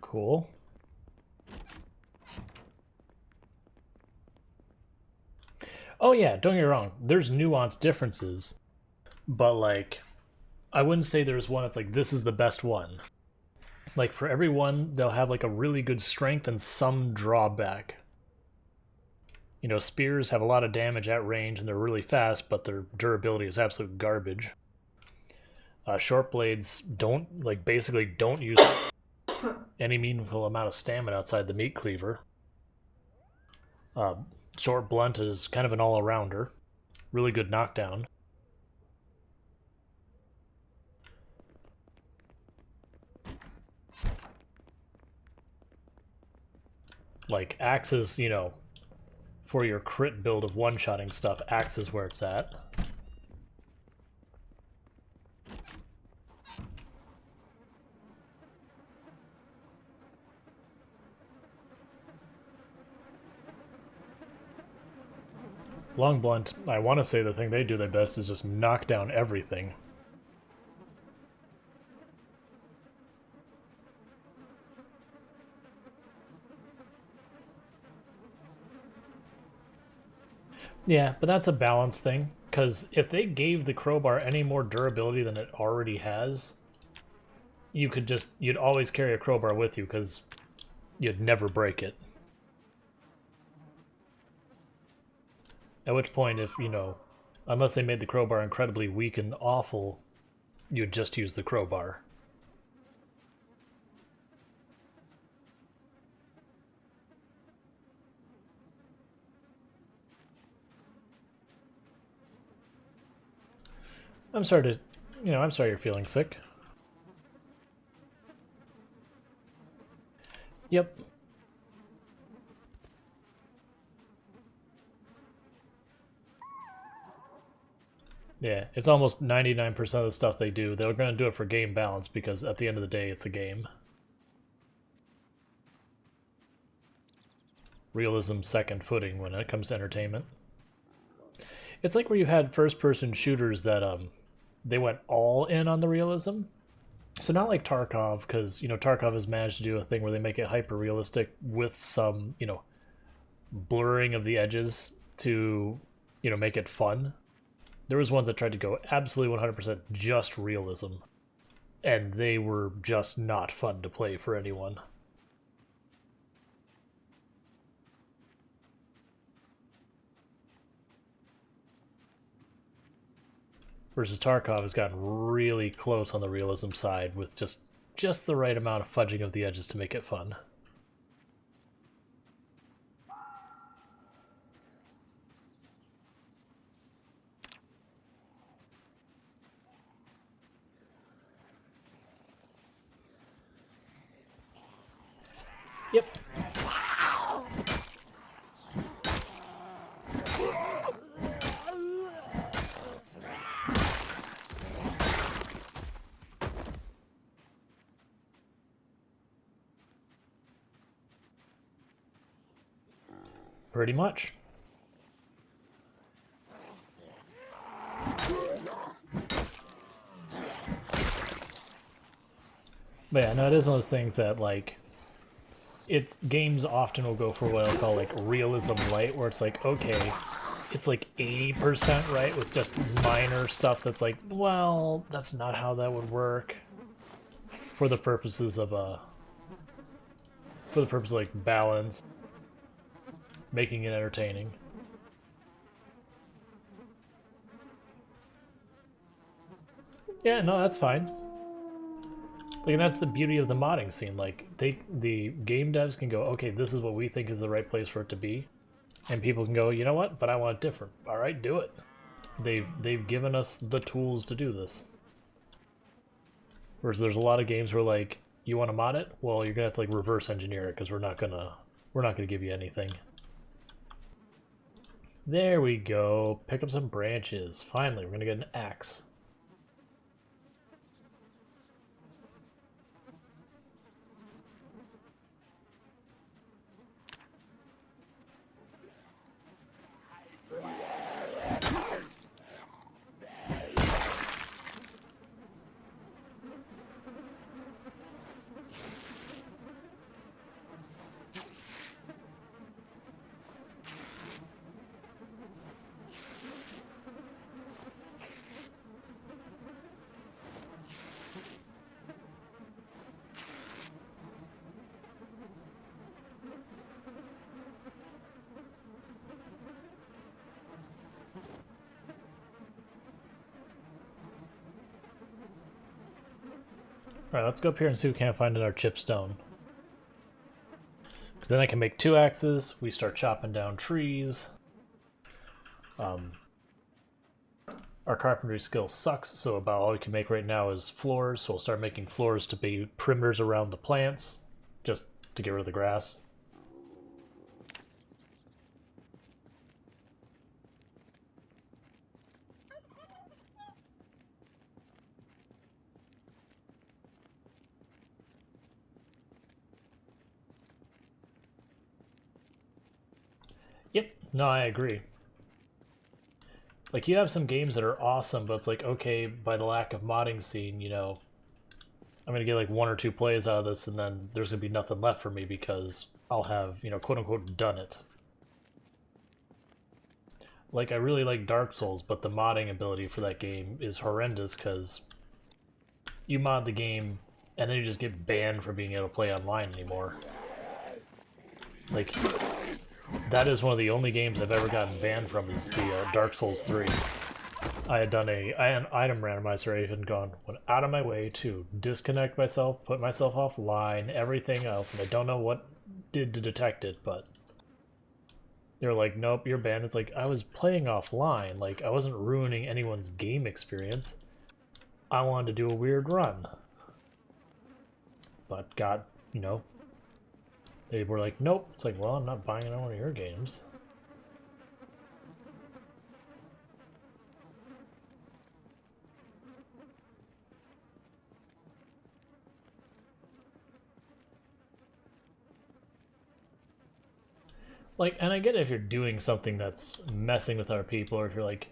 Speaker 1: Cool. Oh yeah, don't get me wrong. There's nuanced differences, but like, I wouldn't say there's one that's like, this is the best one. Like, for every one, they'll have like a really good strength and some drawback. You know, spears have a lot of damage at range and they're really fast, but their durability is absolute garbage. Short blades don't, like, basically don't use any meaningful amount of stamina outside the meat cleaver. Short blunt is kind of an all-arounder. Really good knockdown. Like, axes, you know, for your crit build of one-shotting stuff, axe is where it's at. Long blunt, I want to say the thing they do their best is just knock down everything. Yeah, but that's a balance thing, because if they gave the crowbar any more durability than it already has, you'd always carry a crowbar with you, because you'd never break it. At which point, if, you know, unless they made the crowbar incredibly weak and awful, you'd just use the crowbar. I'm sorry to, you know, I'm sorry you're feeling sick. Yep. Yeah, it's almost 99% of the stuff they do. They're going to do it for game balance because at the end of the day, it's a game. Realism second footing when it comes to entertainment. It's like where you had first-person shooters that they went all in on the realism. So not like Tarkov, because, you know, Tarkov has managed to do a thing where they make it hyper-realistic with some, you know, blurring of the edges to, you know, make it fun. There was ones that tried to go absolutely 100% just realism, and they were just not fun to play for anyone. Versus Tarkov has gotten really close on the realism side with just the right amount of fudging of the edges to make it fun. Yep. Pretty much. But yeah, no, it is one of those things that, like, it's games often will go for what I'll call, like, realism light, where it's like, okay, it's like 80% right with just minor stuff that's like, well, that's not how that would work for the purposes of like balance, making it entertaining. Yeah, no, that's fine. Like, and that's the beauty of the modding scene. Like, the game devs can go, okay, this is what we think is the right place for it to be, and people can go, you know what? But I want it different. All right, do it. They've given us the tools to do this. Whereas there's a lot of games where, like, you want to mod it, well, you're gonna have to like reverse engineer it because we're not gonna give you anything. There we go. Pick up some branches. Finally, we're gonna get an axe. Alright, let's go up here and see what we can find in our chipstone. Because then I can make 2 axes, we start chopping down trees. Our carpentry skill sucks, so about all we can make right now is floors, so we'll start making floors to be perimeters around the plants, just to get rid of the grass. Yep, no, I agree. Like, you have some games that are awesome, but it's like, okay, by the lack of modding scene, you know, I'm gonna get like 1 or 2 plays out of this, and then there's gonna be nothing left for me because I'll have, you know, quote unquote, done it. Like, I really like Dark Souls, but the modding ability for that game is horrendous because you mod the game and then you just get banned from being able to play online anymore. Like, that is one of the only games I've ever gotten banned from is the Dark Souls 3. I had an item randomizer. I had went out of my way to disconnect myself, put myself offline, everything else, and I don't know what did to detect it, but they're like, nope, you're banned. It's like, I was playing offline. Like, I wasn't ruining anyone's game experience. I wanted to do a weird run. But got, you know, they were like, nope. It's like, well, I'm not buying another one of your games. Like, and I get it if you're doing something that's messing with other people, or if you're like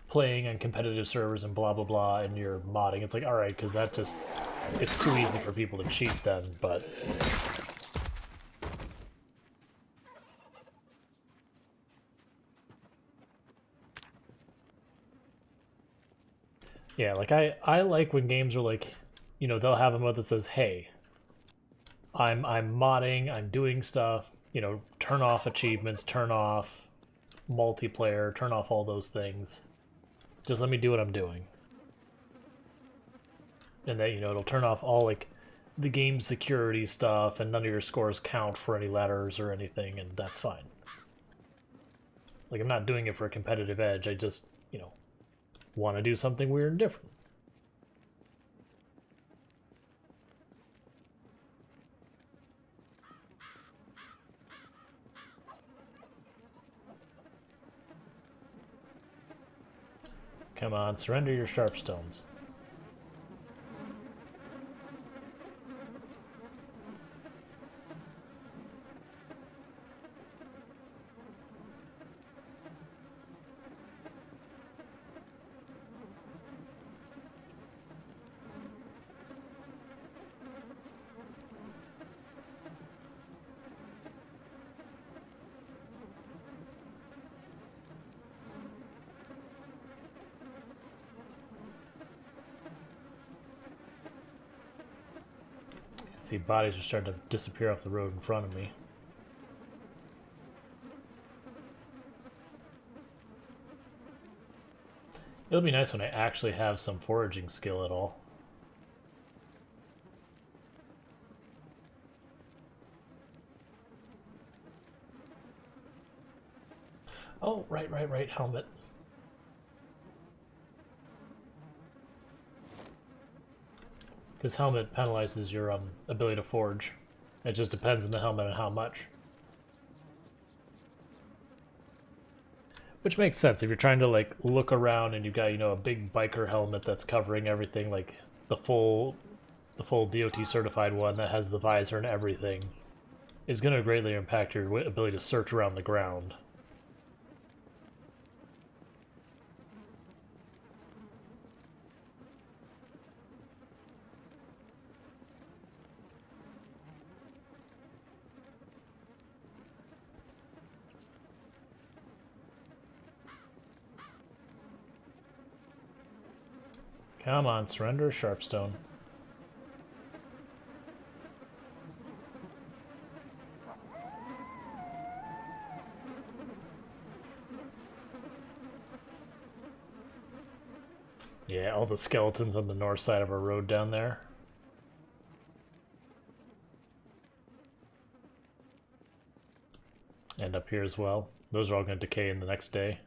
Speaker 1: playing on competitive servers and blah blah blah, and you're modding. It's like, all right, because that just, it's too easy for people to cheat then. But yeah, like I like when games are like, you know, they'll have a mode that says, hey, I'm modding, I'm doing stuff, you know, turn off achievements, turn off multiplayer, turn off all those things. Just let me do what I'm doing. And that, you know, it'll turn off all like the game security stuff, and none of your scores count for any letters or anything, and that's fine. Like, I'm not doing it for a competitive edge, I just, you know, want to do something weird and different. Come on, surrender your sharp stones. See, bodies are starting to disappear off the road in front of me. It'll be nice when I actually have some foraging skill at all. Oh, right, helmet. Because helmet penalizes your ability to forge. It just depends on the helmet and how much. Which makes sense if you're trying to like look around and you've got, you know, a big biker helmet that's covering everything, like the full DOT certified one that has the visor and everything, is going to greatly impact your ability to search around the ground. Come on, surrender Sharpstone. Yeah, all the skeletons on the north side of our road down there. And up here as well. Those are all going to decay in the next day.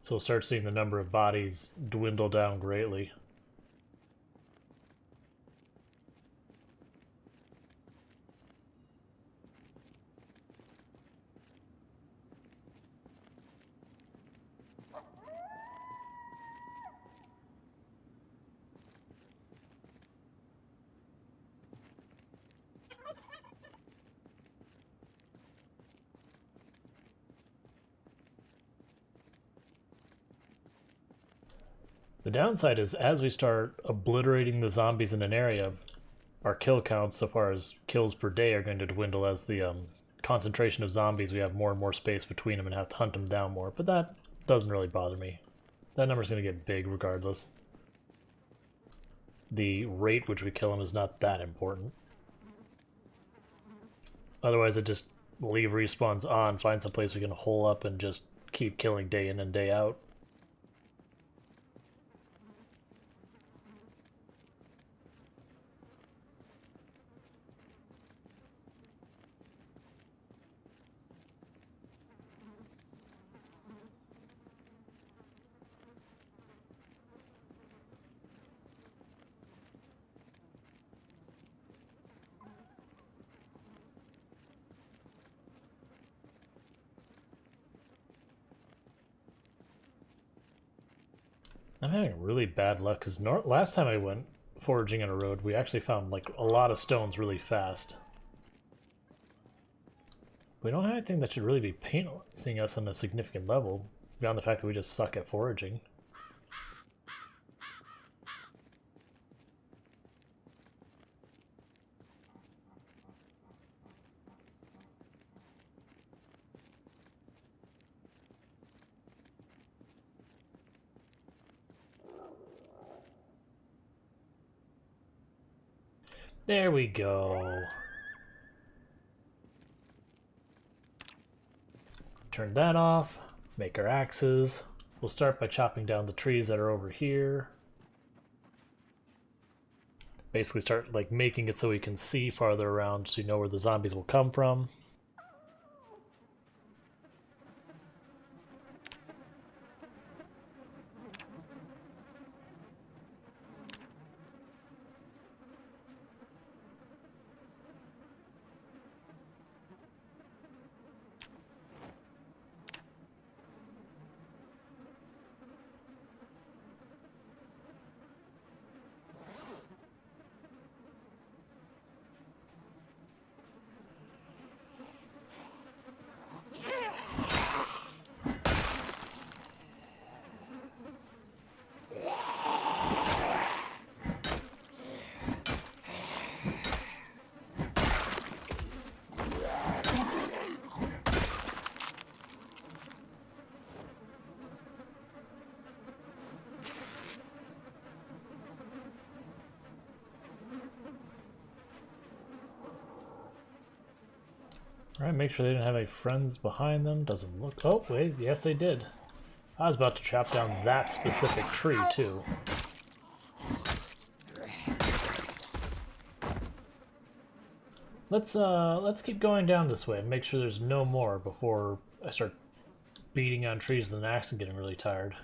Speaker 1: So we'll start seeing the number of bodies dwindle down greatly. The downside is as we start obliterating the zombies in an area, our kill counts so far as kills per day are going to dwindle as the concentration of zombies, we have more and more space between them and have to hunt them down more, but that doesn't really bother me. That number's going to get big regardless. The rate which we kill them is not that important. Otherwise I just leave respawns on, find some place we can hole up and just keep killing day in and day out. I'm having really bad luck because last time I went foraging on a road, we actually found like a lot of stones really fast. We don't have anything that should really be penalizing us on a significant level, beyond the fact that we just suck at foraging. There we go. Turn that off, make our axes. We'll start by chopping down the trees that are over here. Basically start like making it so we can see farther around so you know where the zombies will come from. Alright, make sure they didn't have any friends behind them. Doesn't look... Oh, wait, yes they did. I was about to chop down that specific tree, too. Let's keep going down this way and make sure there's no more before I start beating on trees with an axe and getting really tired.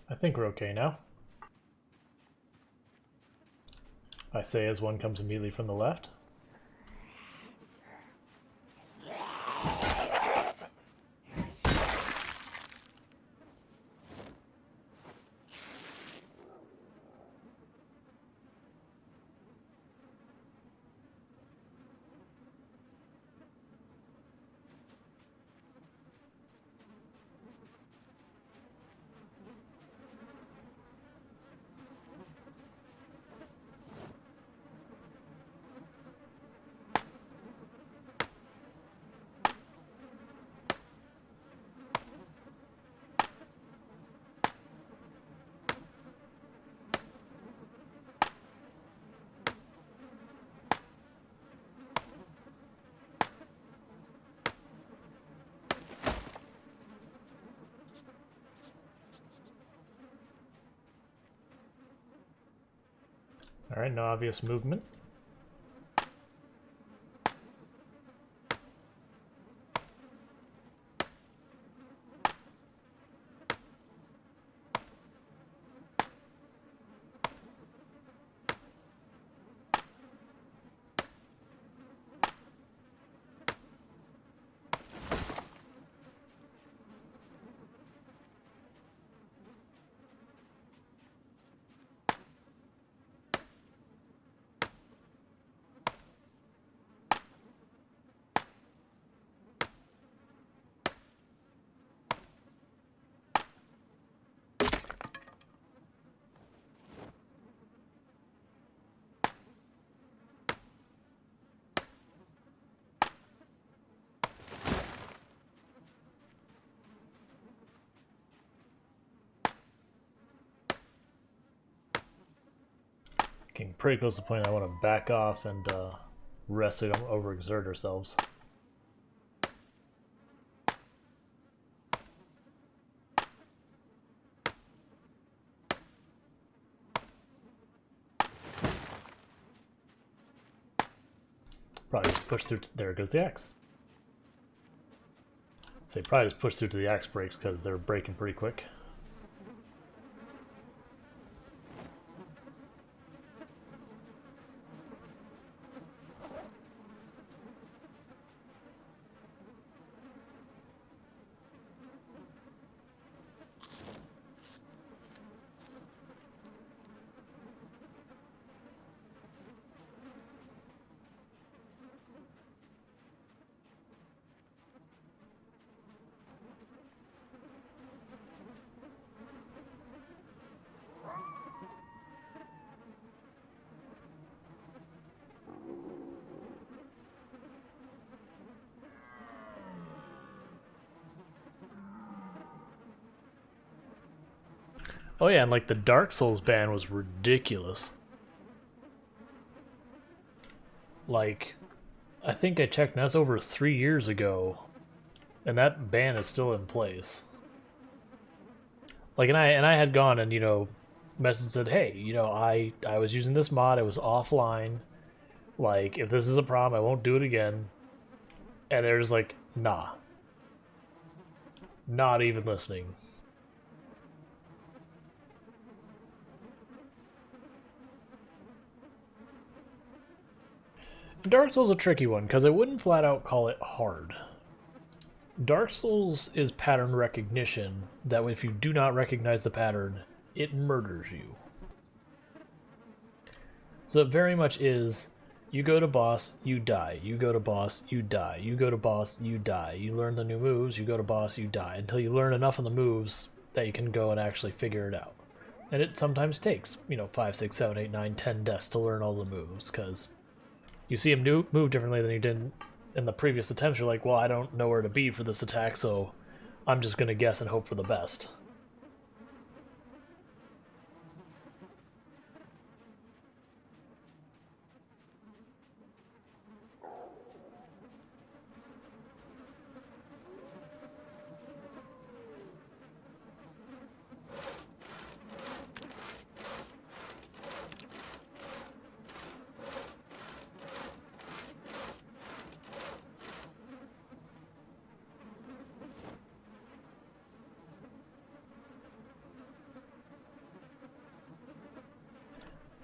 Speaker 1: I think we're okay now. I say as one comes immediately from the left. Alright, no obvious movement. Getting pretty close to the point I want to back off and rest so we don't overexert ourselves. Probably just push through. There goes the axe. Say probably just push through to the axe breaks because they're breaking pretty quick. Oh yeah, and like the Dark Souls ban was ridiculous. Like, I think I checked, and that's over 3 years ago, and that ban is still in place. Like, and I had gone and messaged said, hey, I was using this mod, it was offline. Like, if this is a problem, I won't do it again. And they're just like, nah, not even listening. Dark Souls is a tricky one, because I wouldn't flat out call it hard. Dark Souls is pattern recognition, that if you do not recognize the pattern, it murders you. So it very much is, you go to boss, you die. You go to boss, you die. You go to boss, you die. You learn the new moves, you go to boss, you die. Until you learn enough of the moves that you can go and actually figure it out. And it sometimes takes, 5, 6, 7, 8, 9, 10 deaths to learn all the moves, because you see him move differently than you did in the previous attempts. You're like, well, I don't know where to be for this attack, so I'm just going to guess and hope for the best.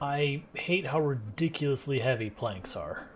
Speaker 1: I hate how ridiculously heavy planks are.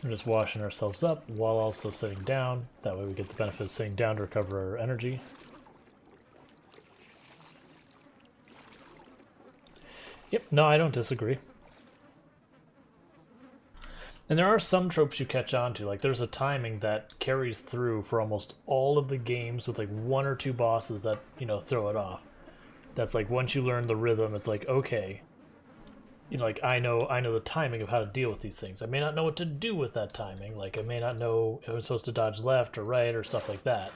Speaker 1: We're just washing ourselves up while also sitting down. That way we get the benefit of sitting down to recover our energy. Yep, no, I don't disagree. And there are some tropes you catch on to. Like, there's a timing that carries through for almost all of the games with, like, one or two bosses that, you know, throw it off. That's like, once you learn the rhythm, it's like, okay, you know, like I know the timing of how to deal with these things. I may not know what to do with that timing. Like I may not know if I'm supposed to dodge left or right or stuff like that.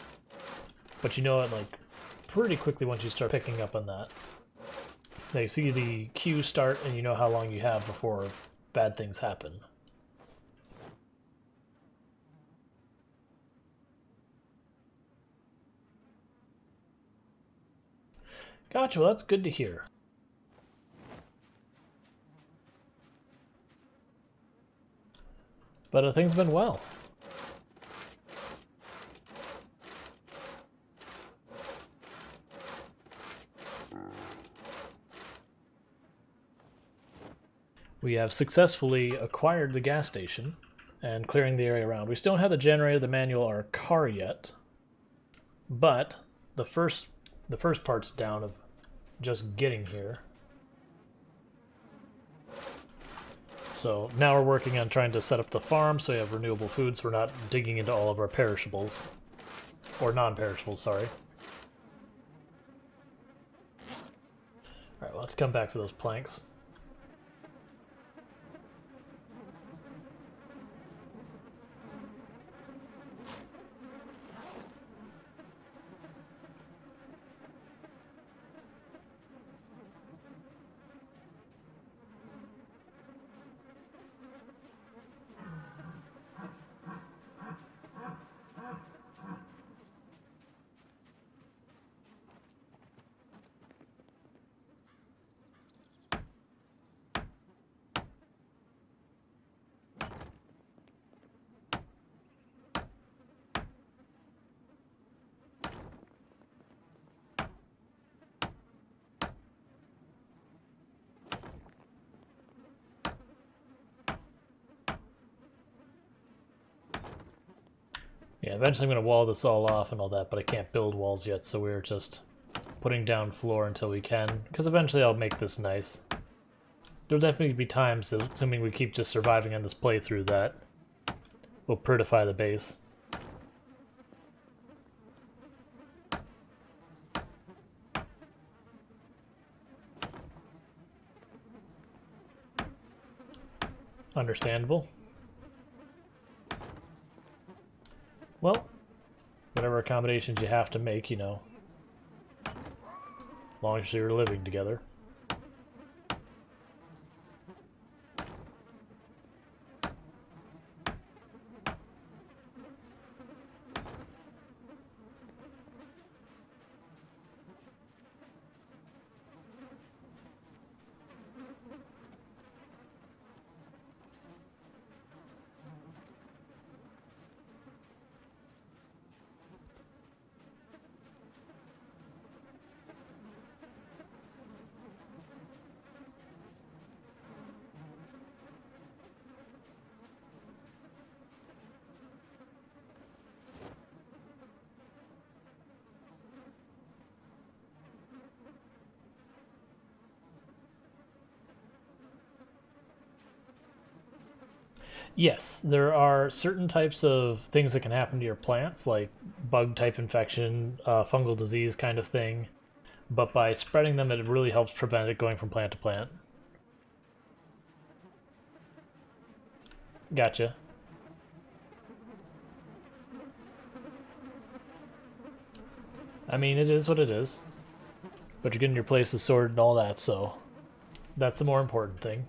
Speaker 1: But you know it like pretty quickly once you start picking up on that. Now you see the cue start and you know how long you have before bad things happen. Gotcha, well that's good to hear. But things have been well. We have successfully acquired the gas station and clearing the area around. We still don't have the generator, the manual, or a car yet, but the first part's down of just getting here. So now we're working on trying to set up the farm so we have renewable foods. So we're not digging into all of our perishables. Or non-perishables, sorry. Alright, well, let's come back for those planks. Yeah, eventually I'm going to wall this all off and all that, but I can't build walls yet, so we're just putting down floor until we can, because eventually I'll make this nice. There'll definitely be times, assuming we keep just surviving on this playthrough, that we'll prettify the base. Understandable. Well, whatever accommodations you have to make, you know, as long as you're living together. Yes, there are certain types of things that can happen to your plants, like bug type infection, fungal disease kind of thing. But by spreading them, it really helps prevent it going from plant to plant. Gotcha. I mean, it is what it is. But you're getting your places sorted and all that, so that's the more important thing.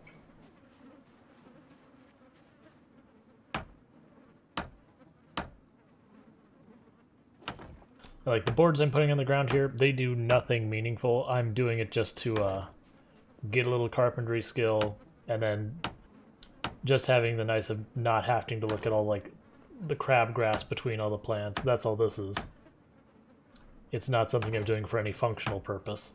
Speaker 1: Like, the boards I'm putting on the ground here, they do nothing meaningful. I'm doing it just to get a little carpentry skill, and then just having the nice of not having to look at all, like, the crabgrass between all the plants. That's all this is. It's not something I'm doing for any functional purpose.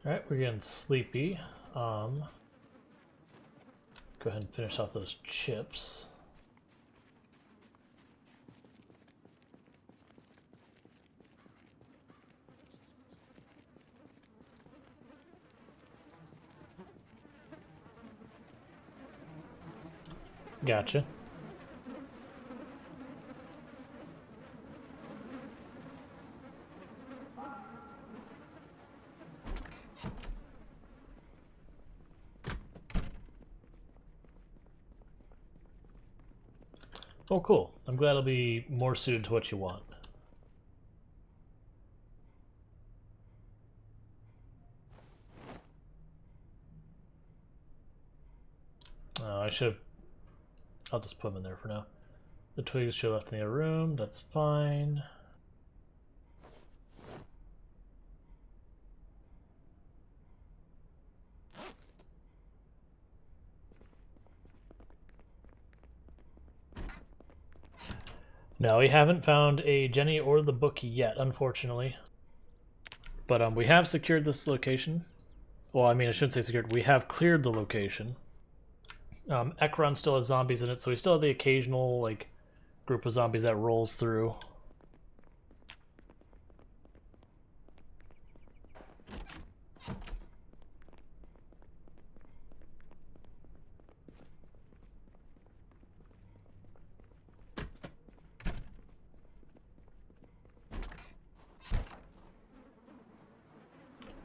Speaker 1: Alright, we're getting sleepy. Go ahead and finish off those chips. Gotcha. Oh, cool. I'm glad it'll be more suited to what you want. I should have... I'll just put them in there for now. The twigs should have left in the other room. That's fine. No, we haven't found a Jenny or the book yet, unfortunately. But we have secured this location. Well, I mean, I shouldn't say secured. We have cleared the location. Ekron still has zombies in it, so we still have the occasional, like, group of zombies that rolls through.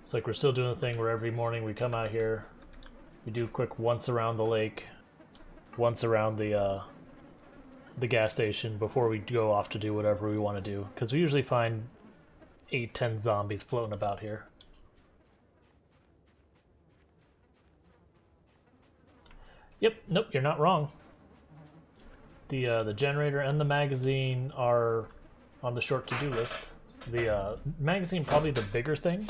Speaker 1: It's like we're still doing the thing where every morning we come out here, we do a quick once around the lake, once around the gas station before we go off to do whatever we want to do. Because we usually find 8-10 zombies floating about here. Yep, nope, you're not wrong. The generator and the magazine are on the short to-do list. The magazine probably the bigger thing,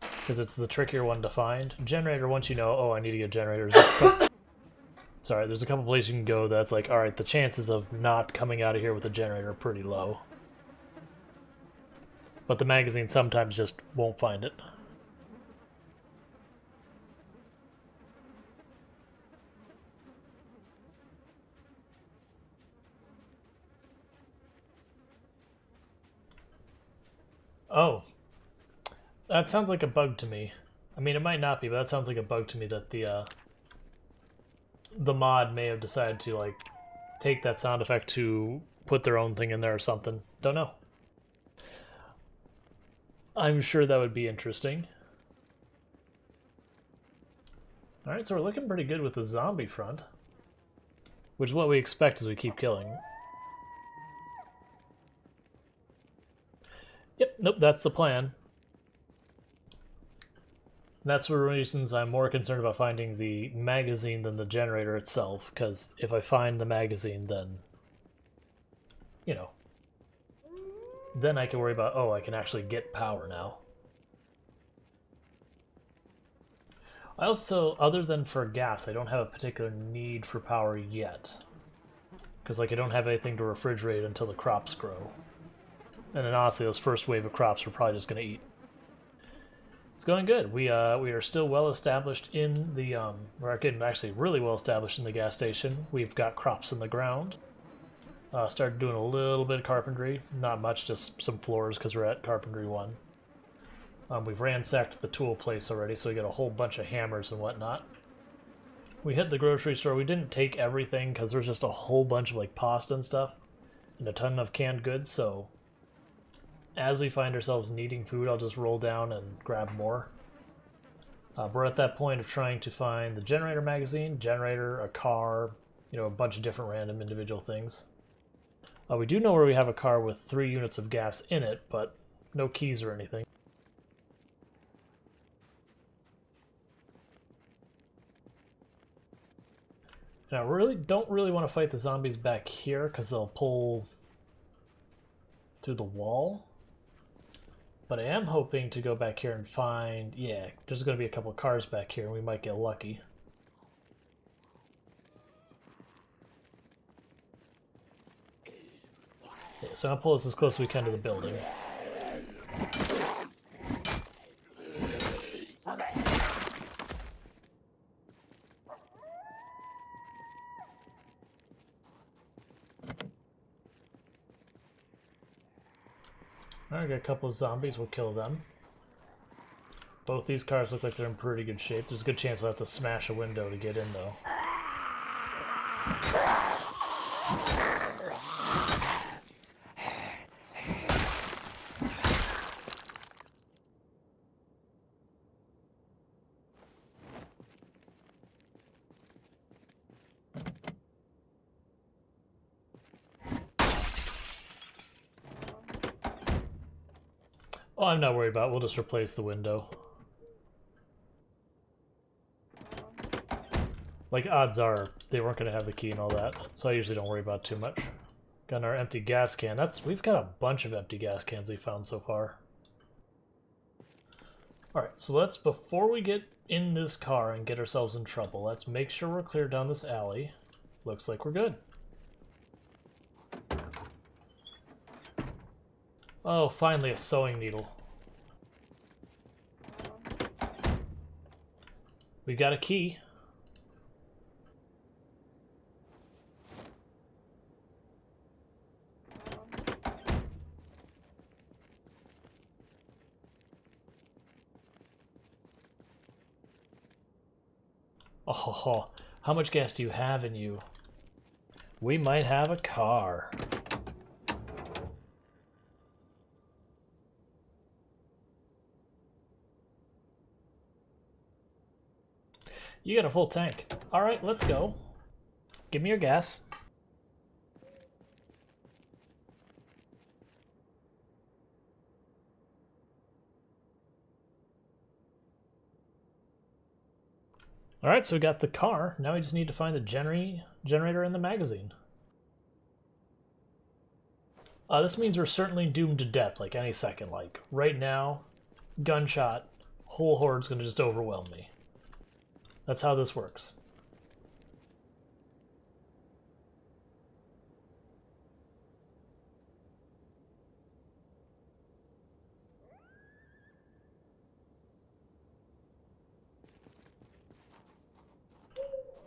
Speaker 1: because it's the trickier one to find. Generator, once you know, oh, I need to get generators. Sorry, there's a couple places you can go that's like, alright, the chances of not coming out of here with a generator are pretty low. But the magazine sometimes just won't find it. Oh. That sounds like a bug to me. I mean, it might not be, but that sounds like a bug to me that the mod may have decided to, like, take that sound effect to put their own thing in there or something. Don't know. I'm sure that would be interesting. Alright, so we're looking pretty good with the zombie front. Which is what we expect as we keep killing. Yep, nope, that's the plan. That's one of the reasons I'm more concerned about finding the magazine than the generator itself, because if I find the magazine, then, you know, then I can worry about, oh, I can actually get power now. I also, other than for gas, I don't have a particular need for power yet. Because, like, I don't have anything to refrigerate until the crops grow. And then, honestly, those first wave of crops we're probably just going to eat. It's going good. We are still well established in the, we're getting actually really well established in the gas station. We've got crops in the ground. Started doing a little bit of carpentry. Not much, just some floors because we're at Carpentry 1. We've ransacked the tool place already, so we got a whole bunch of hammers and whatnot. We hit the grocery store. We didn't take everything because there's just a whole bunch of like pasta and stuff and a ton of canned goods, so as we find ourselves needing food, I'll just roll down and grab more. We're at that point of trying to find the generator magazine, generator, a car, you know, a bunch of different random individual things. We do know where we have a car with 3 units of gas in it, but no keys or anything. Now, don't really want to fight the zombies back here because they'll pull through the wall. But I am hoping to go back here and find... Yeah, there's going to be a couple of cars back here and we might get lucky. Yeah, so I'll pull us as close as we can to the building. Alright, got a couple of zombies, we'll kill them. Both these cars look like they're in pretty good shape. There's a good chance we'll have to smash a window to get in, though. Oh, I'm not worried about it. We'll just replace the window. Like, odds are they weren't going to have the key and all that, so I usually don't worry about it too much. Got our empty gas can. We've got a bunch of empty gas cans we found so far. Alright, so before we get in this car and get ourselves in trouble, let's make sure we're clear down this alley. Looks like we're good. Oh, finally a sewing needle. We've got a key. Oh, how much gas do you have in you? We might have a car. You got a full tank. Alright, let's go. Give me your gas. Alright, so we got the car. Now we just need to find the generator and the magazine. This means we're certainly doomed to death, like any second. Like, right now, gunshot, whole horde's gonna just overwhelm me. That's how this works.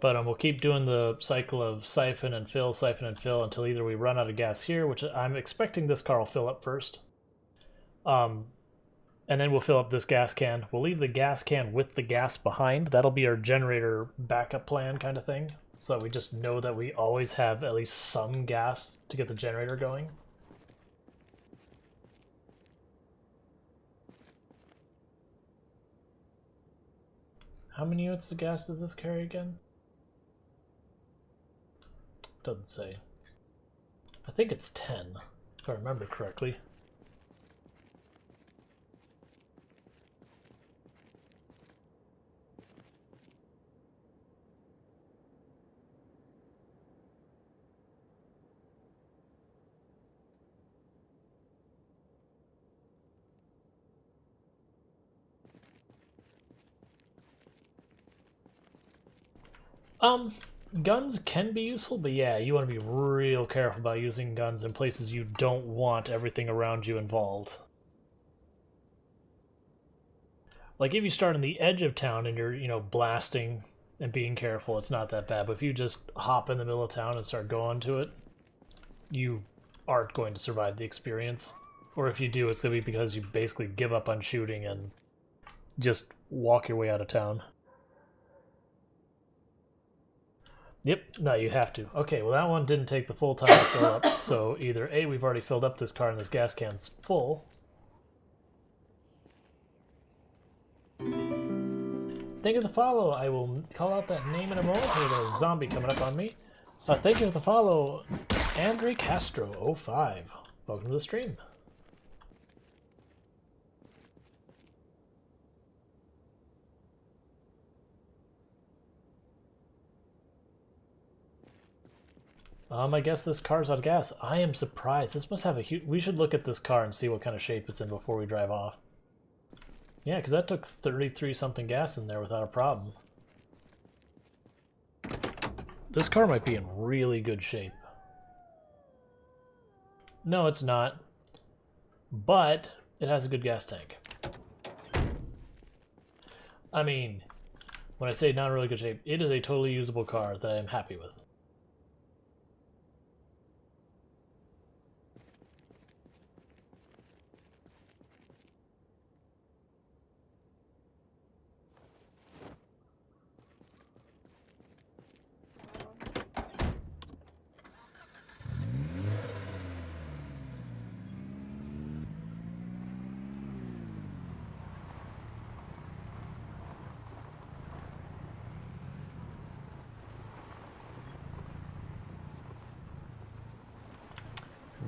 Speaker 1: But we'll keep doing the cycle of siphon and fill until either we run out of gas here, which I'm expecting this car will fill up first. And then we'll fill up this gas can. We'll leave the gas can with the gas behind. That'll be our generator backup plan kind of thing. So we just know that we always have at least some gas to get the generator going. How many units of gas does this carry again? Doesn't say. I think it's 10, if I remember correctly. Guns can be useful, but yeah, you want to be real careful about using guns in places you don't want everything around you involved. Like if you start on the edge of town and you're, blasting and being careful, it's not that bad. But if you just hop in the middle of town and start going to it, you aren't going to survive the experience. Or if you do, it's going to be because you basically give up on shooting and just walk your way out of town. Yep, no, you have to. Okay, well that one didn't take the full time to fill up, so either A, we've already filled up this car and this gas can's full. Thank you for the follow. I will call out that name in a moment. There's a zombie coming up on me. Thank you for the follow, Andre Castro 05. Welcome to the stream. I guess this car's out of gas. I am surprised. This must have a huge... We should look at this car and see what kind of shape it's in before we drive off. Yeah, because that took 33-something gas in there without a problem. This car might be in really good shape. No, it's not. But it has a good gas tank. I mean, when I say not in really good shape, it is a totally usable car that I am happy with.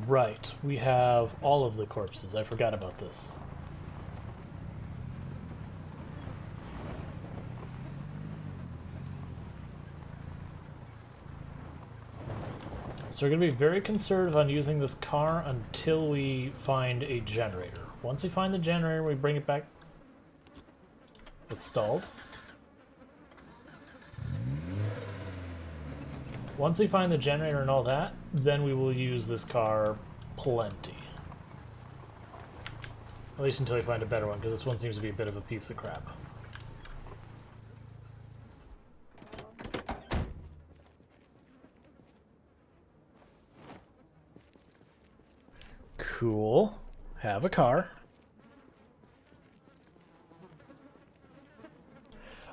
Speaker 1: Right, we have all of the corpses. I forgot about this. So we're going to be very conservative on using this car until we find a generator. Once we find the generator, we bring it back. It's stalled. Once we find the generator and all that, then we will use this car plenty. At least until we find a better one, because this one seems to be a bit of a piece of crap. Cool. Have a car.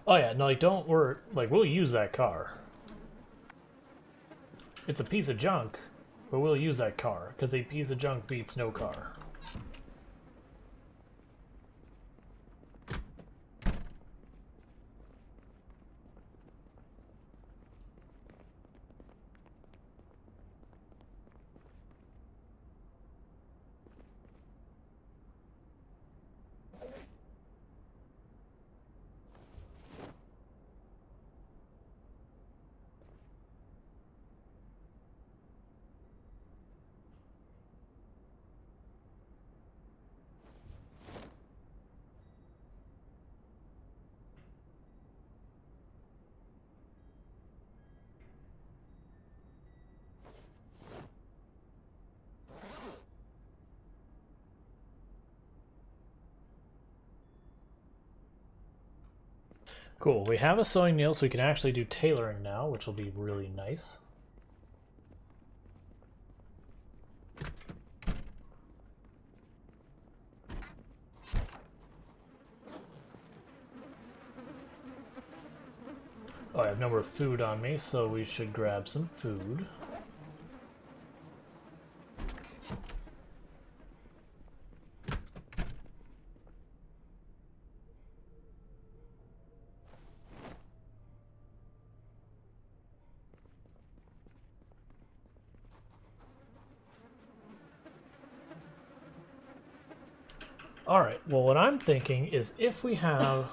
Speaker 1: Oh yeah, no, like don't worry, like we'll use that car. It's a piece of junk, but we'll use that car, because a piece of junk beats no car. Cool, we have a sewing needle, so we can actually do tailoring now, which will be really nice. Oh, I have no more food on me, so we should grab some food. Alright, well what I'm thinking is if we have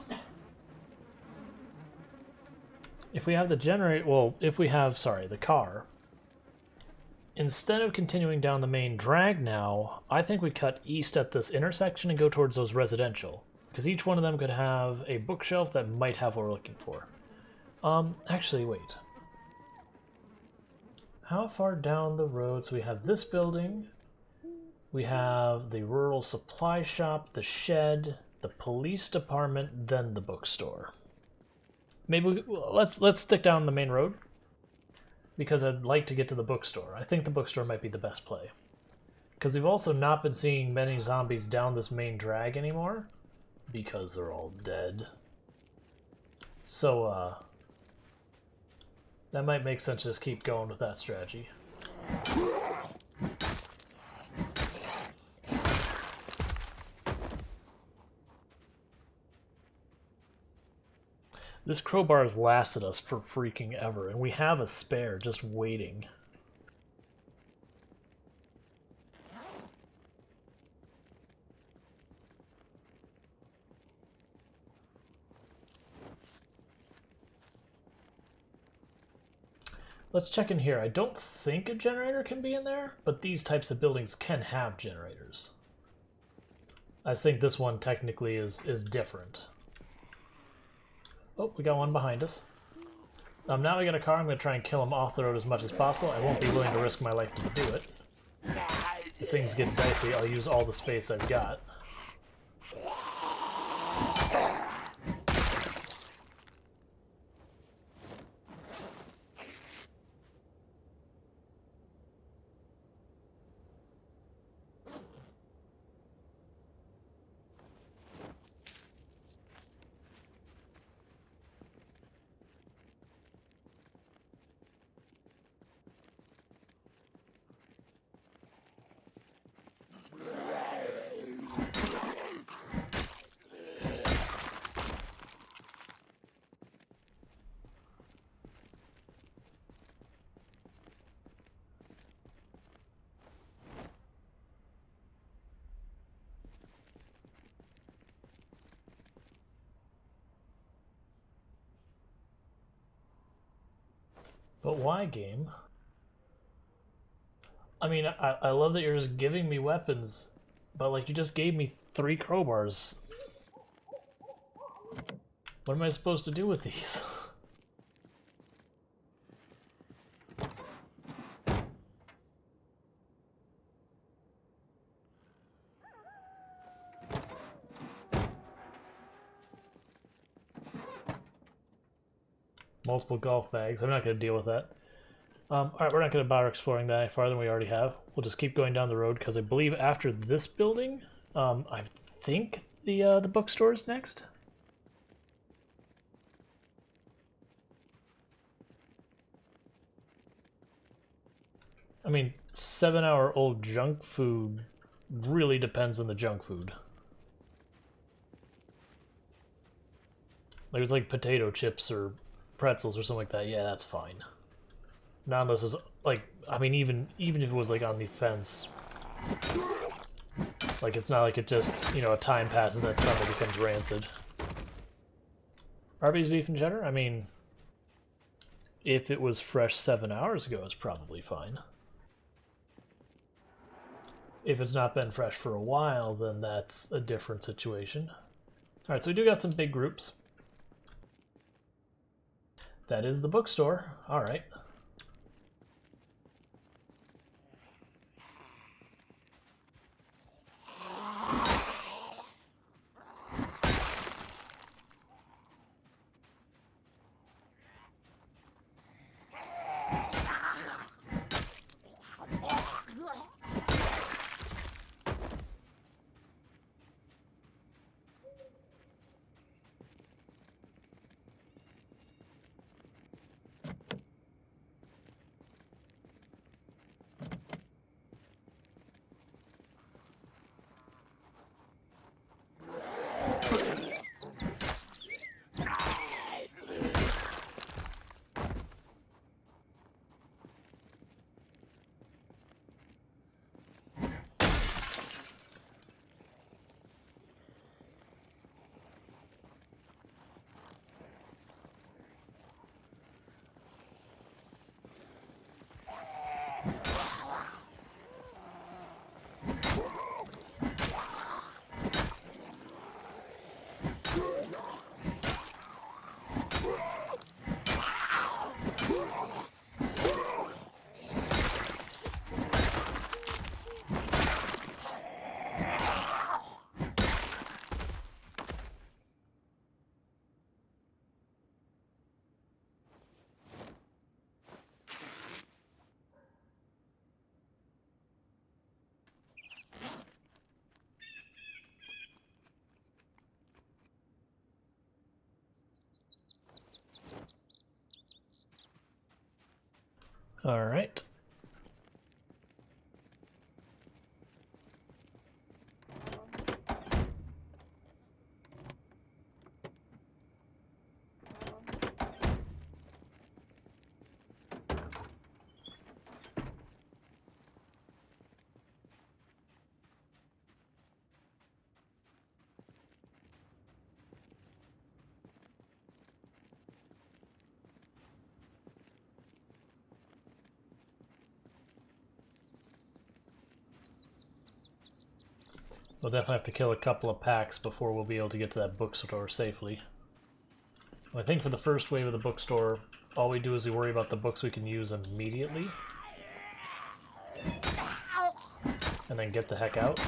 Speaker 1: the generator, well, if we have, sorry, the car, instead of continuing down the main drag now, I think we cut east at this intersection and go towards those residential. Because each one of them could have a bookshelf that might have what we're looking for. Actually, wait. How far down the road? So we have this building. We have the rural supply shop, the shed, the police department, then the bookstore. Maybe let's stick down the main road because I'd like to get to the bookstore. I think the bookstore might be the best play. Because we've also not been seeing many zombies down this main drag anymore because they're all dead. So, that might make sense to just keep going with that strategy. This crowbar has lasted us for freaking ever, and we have a spare just waiting. Let's check in here. I don't think a generator can be in there, but these types of buildings can have generators. I think this one technically is different. Oh, we got one behind us. Now we got a car. I'm going to try and kill him off the road as much as possible. I won't be willing to risk my life to do it. If things get dicey, I'll use all the space I've got. But why, game? I mean, I love that you're just giving me weapons, but like you just gave me 3 crowbars. What am I supposed to do with these? Multiple golf bags. I'm not going to deal with that. Alright, we're not going to bother exploring that any farther than we already have. We'll just keep going down the road, because I believe after this building, I think the bookstore is next. I mean, 7-hour-old junk food really depends on the junk food. Like, it's like potato chips or pretzels or something like that. Yeah, that's fine. Not unless it's like, I mean, even if it was like on the fence, like it's not like it just, you know, a time passes and that suddenly becomes rancid. Arby's beef and cheddar? I mean, if it was fresh 7 hours ago, it's probably fine. If it's not been fresh for a while, then that's a different situation. Alright, so we do got some big groups. That is the bookstore. Alright. All right. We'll definitely have to kill a couple of packs before we'll be able to get to that bookstore safely. I think for the first wave of the bookstore, all we do is we worry about the books we can use immediately. And then get the heck out.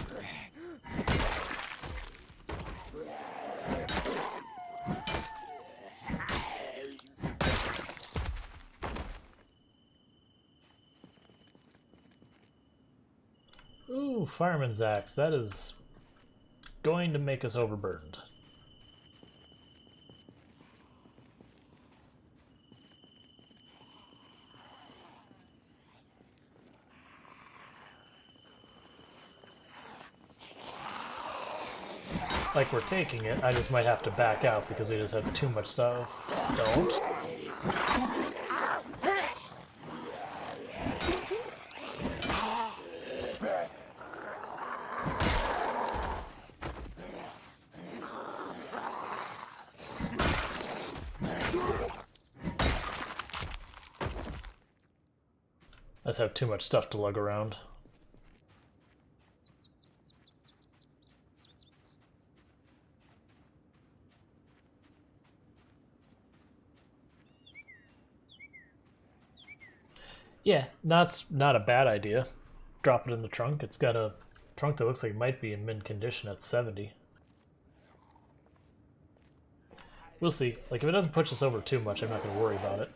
Speaker 1: Ooh, Fireman's Axe. That is going to make us overburdened. Like we're taking it, I just might have to back out because we just have too much stuff. Don't. I just have too much stuff to lug around. Yeah, that's not a bad idea. Drop it in the trunk. It's got a trunk that looks like it might be in mint condition at 70. We'll see. Like, if it doesn't push us over too much, I'm not going to worry about it.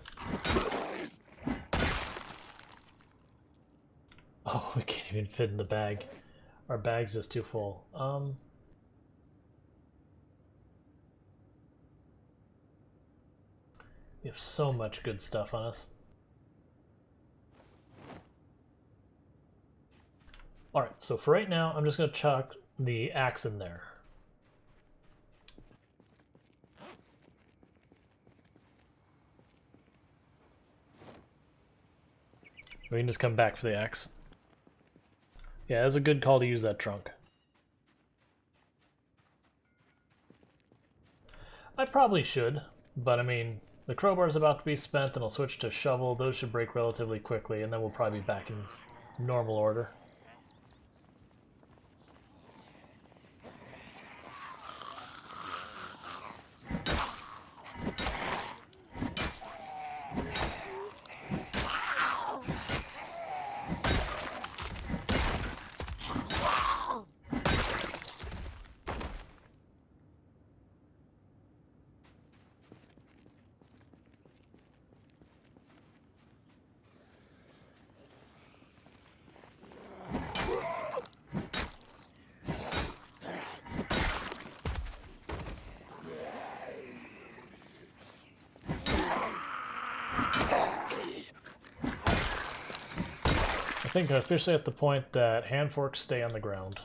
Speaker 1: Oh, we can't even fit in the bag. Our bag's just too full. We have so much good stuff on us. Alright, so for right now, I'm just going to chuck the axe in there. We can just come back for the axe. Yeah, that's a good call to use that trunk. I probably should, but I mean, the crowbar's about to be spent and I'll switch to shovel. Those should break relatively quickly and then we'll probably be back in normal order. I think I'm officially at the point that hand forks stay on the ground.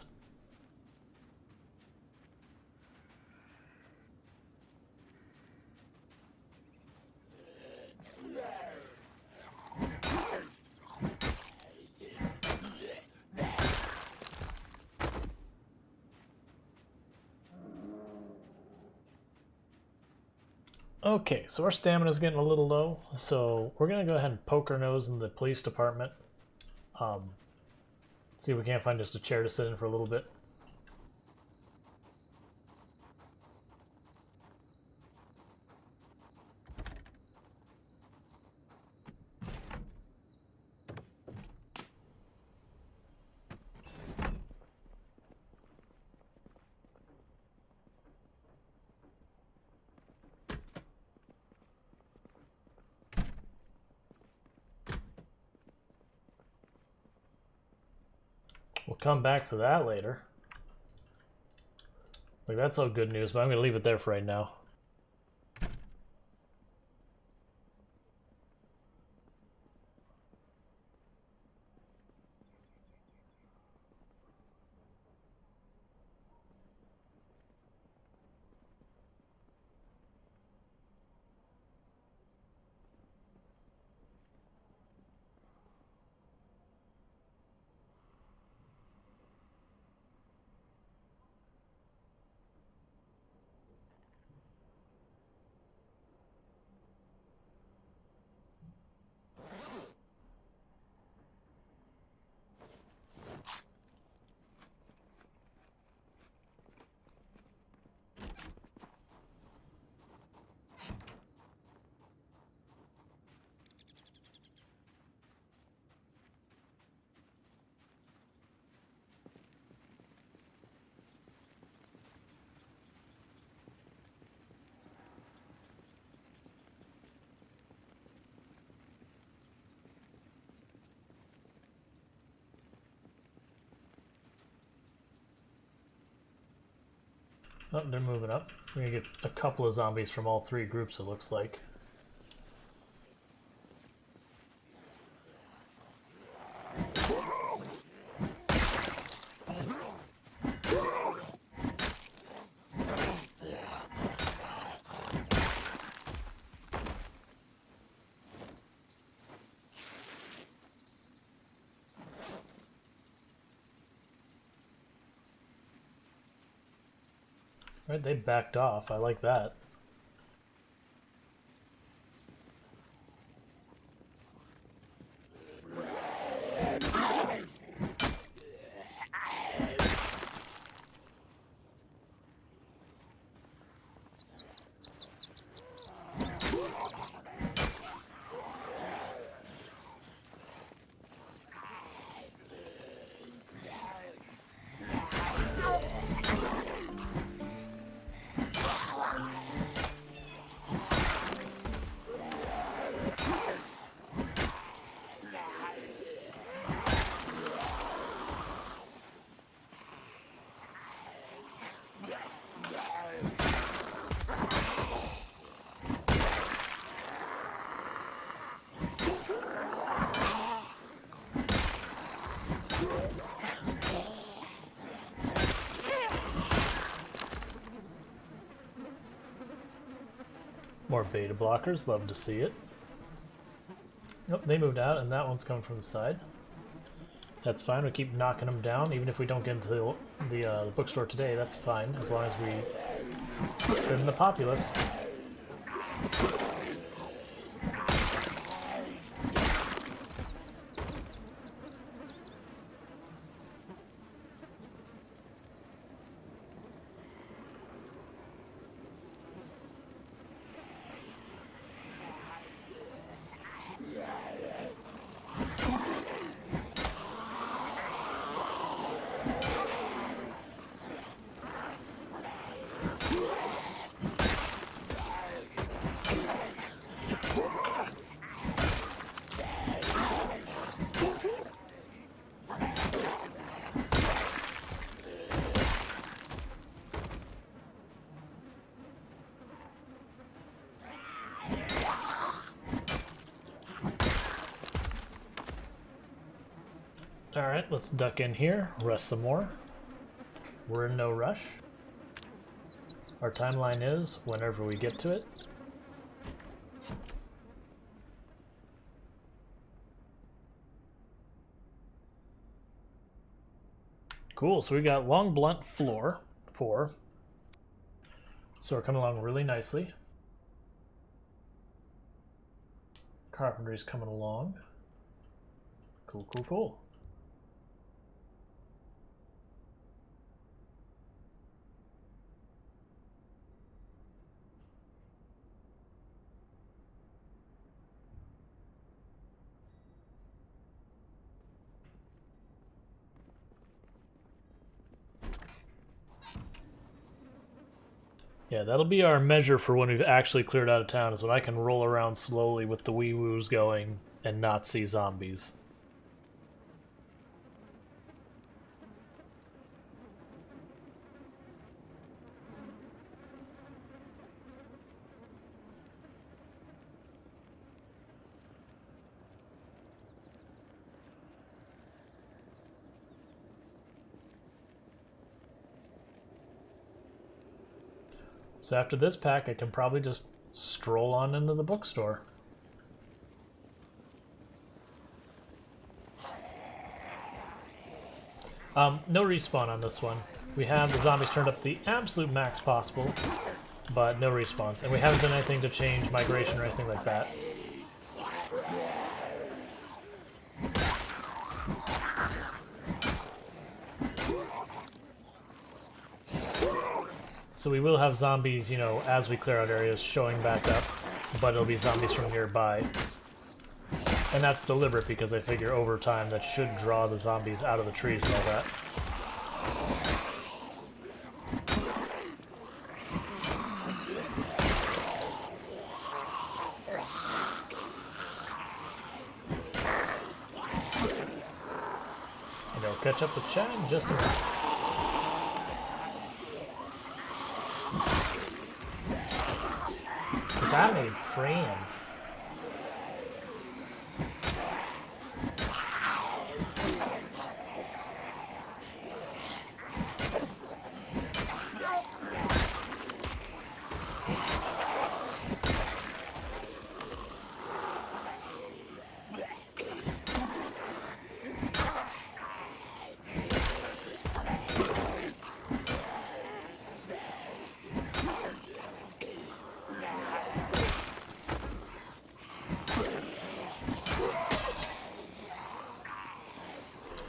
Speaker 1: Okay, so our stamina's getting a little low, so we're gonna go ahead and poke our nose in the police department. See if we can't find just a chair to sit in for a little bit. We'll come back for that later. Like, that's all good news, but I'm going to leave it there for right now. Oh, they're moving up. We're gonna get a couple of zombies from all three groups, it looks like. Right, they backed off. I like that. More beta blockers, love to see it. Nope, they moved out, and that one's coming from the side. That's fine, we keep knocking them down, even if we don't get into the bookstore today, that's fine, as long as we thin the populace. Alright, let's duck in here, rest some more. We're in no rush. Our timeline is whenever we get to it. Cool, so we got long blunt floor, 4. So we're coming along really nicely. Carpentry's coming along. Cool, cool, cool. Yeah, that'll be our measure for when we've actually cleared out of town, is when I can roll around slowly with the wee-woos going and not see zombies. So after this pack, I can probably just stroll on into the bookstore. No respawn on this one. We have the zombies turned up to the absolute max possible, but no respawns. And we haven't done anything to change migration or anything like that. So we will have zombies, you know, as we clear out areas showing back up, but it'll be zombies from nearby. And that's deliberate because I figure over time that should draw the zombies out of the trees and all that. And I'll catch up with Chad in just a minute. Because I made friends.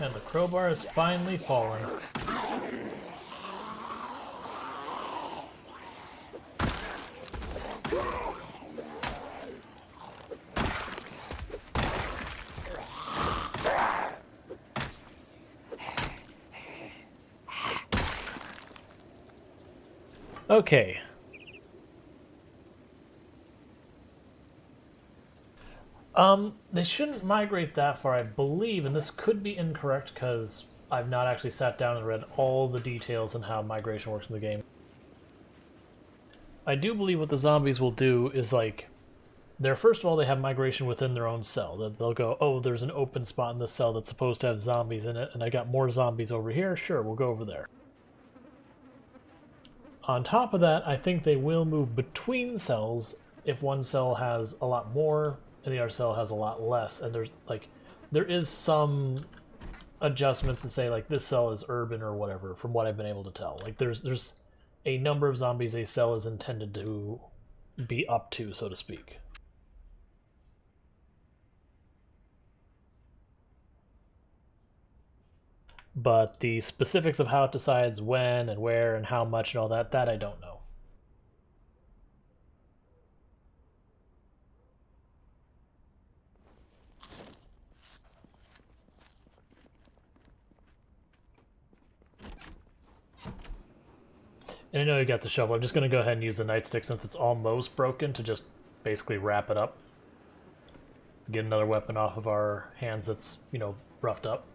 Speaker 1: And the crowbar has finally fallen. Okay. They shouldn't migrate that far, I believe, and this could be incorrect because I've not actually sat down and read all the details on how migration works in the game. I do believe what the zombies will do is, like, first of all, they have migration within their own cell. They'll go, oh, there's an open spot in this cell that's supposed to have zombies in it, and I got more zombies over here, sure, we'll go over there. On top of that, I think they will move between cells if one cell has a lot more and the other cell has a lot less, and there is some adjustments to say, like, this cell is urban or whatever, from what I've been able to tell. Like, there's a number of zombies a cell is intended to be up to, so to speak. But the specifics of how it decides when and where and how much and all that I don't know. And I know you got the shovel. I'm just going to go ahead and use the nightstick since it's almost broken to just basically wrap it up. Get another weapon off of our hands that's, you know, roughed up.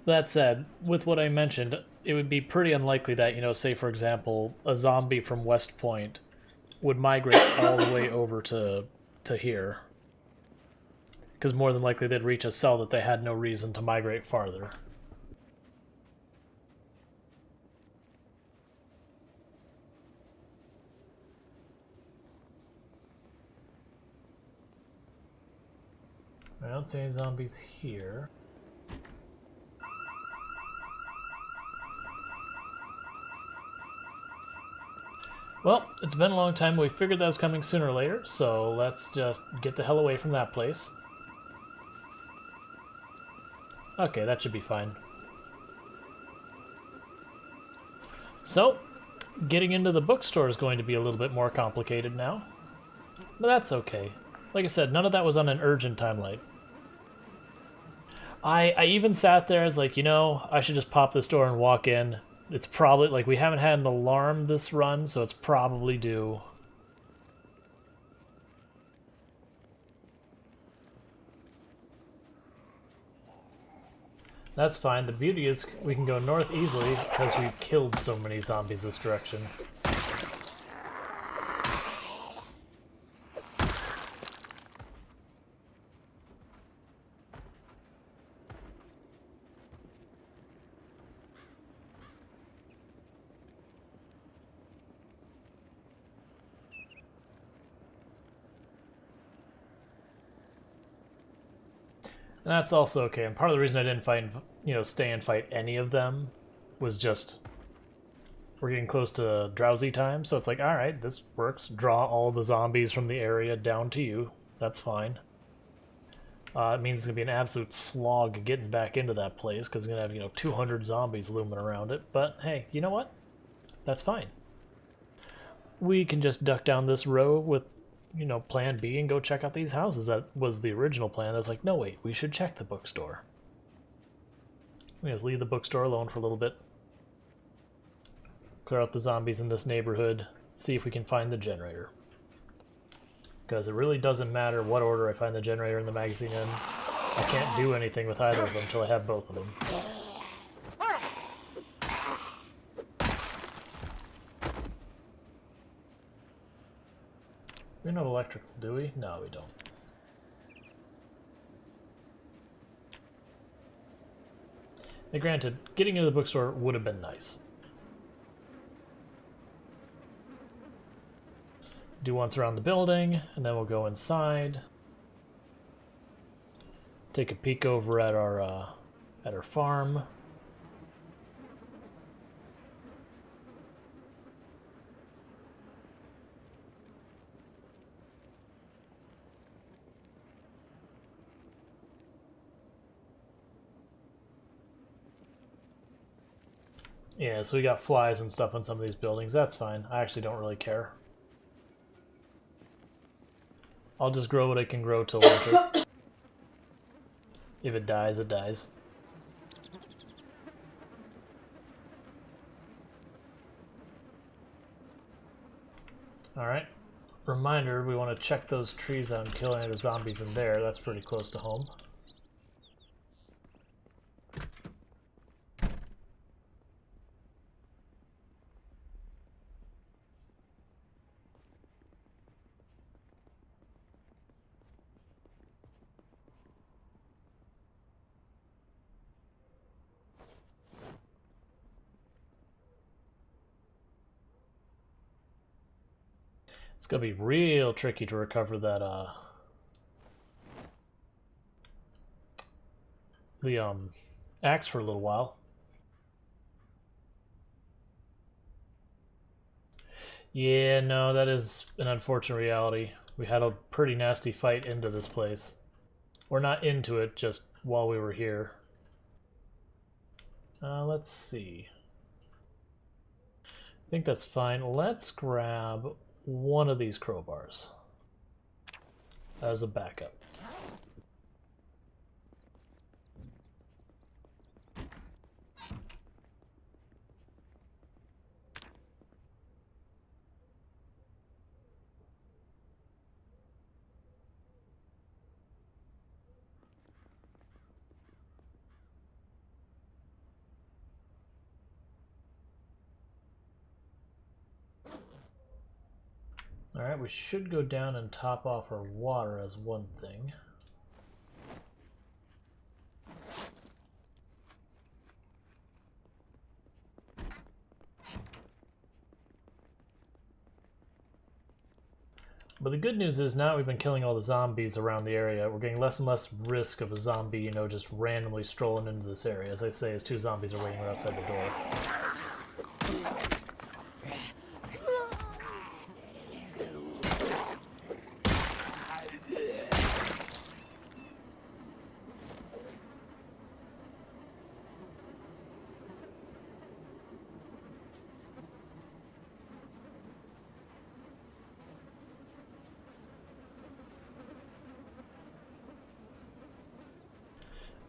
Speaker 1: That said, with what I mentioned, it would be pretty unlikely that, you know, say for example, a zombie from West Point would migrate all the way over to here. Because more than likely they'd reach a cell that they had no reason to migrate farther. I don't see any zombies here. Well, it's been a long time. We figured that was coming sooner or later, so let's just get the hell away from that place. Okay, that should be fine. So, getting into the bookstore is going to be a little bit more complicated now. But that's okay. Like I said, none of that was on an urgent timeline. I even sat there as like, you know, I should just pop this door and walk in. It's probably, like, we haven't had an alarm this run, so it's probably due. That's fine. The beauty is we can go north easily because we've killed so many zombies this direction. And that's also okay. And part of the reason I didn't fight, you know, stay and fight any of them was just we're getting close to drowsy time, so it's like, alright, this works. Draw all the zombies from the area down to you. That's fine. It means it's going to be an absolute slog getting back into that place, because it's going to have, 200 zombies looming around it. But hey, you know what? That's fine. We can just duck down this row with, plan B and go check out these houses. That was the original plan. I was like, no, wait, we should check the bookstore. We just leave the bookstore alone for a little bit. Clear out the zombies in this neighborhood. See if we can find the generator. Because it really doesn't matter what order I find the generator and the magazine in. I can't do anything with either of them until I have both of them. We don't have electrical, do we? No, we don't. Now, granted, getting into the bookstore would have been nice. Do once around the building, and then we'll go inside. Take a peek over at our farm. Yeah, so we got flies and stuff on some of these buildings. That's fine. I actually don't really care. I'll just grow what I can grow till winter. If it dies, it dies. Alright. Reminder, we want to check those trees out and kill any of the zombies in there. That's pretty close to home. It's gonna be real tricky to recover that the axe for a little while. Yeah, no, that is an unfortunate reality. We had a pretty nasty fight into this place. Or not into it, just while we were here. Let's see. I think that's fine. Let's grab one of these crowbars as a backup. Alright, we should go down and top off our water as one thing. But the good news is now we've been killing all the zombies around the area, we're getting less and less risk of a zombie, just randomly strolling into this area. As I say, as two zombies are waiting right outside the door.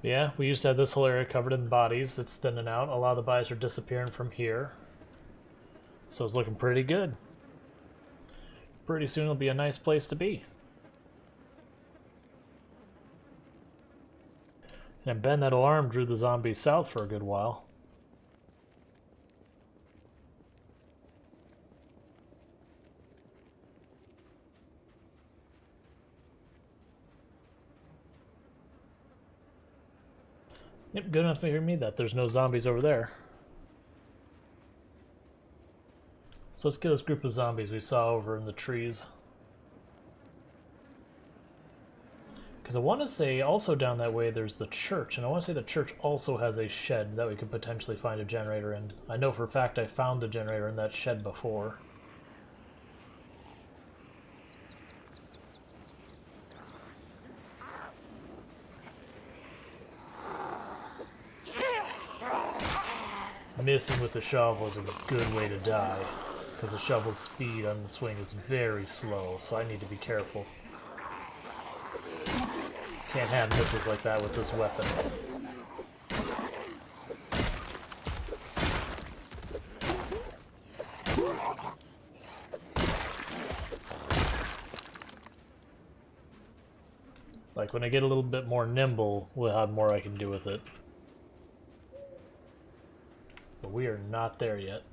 Speaker 1: Yeah, we used to have this whole area covered in bodies. It's thinning out. A lot of the bodies are disappearing from here. So it's looking pretty good. Pretty soon it'll be a nice place to be. And Ben, that alarm drew the zombies south for a good while. Yep, good enough to hear me that there's no zombies over there. So let's kill this group of zombies we saw over in the trees. Because I want to say also down that way there's the church, and I want to say the church also has a shed that we could potentially find a generator in. I know for a fact I found a generator in that shed before. Missing with the shovel is a good way to die, because the shovel's speed on the swing is very slow, so I need to be careful. Can't have misses like that with this weapon. Like, when I get a little bit more nimble, we'll have more I can do with it. But we are not there yet.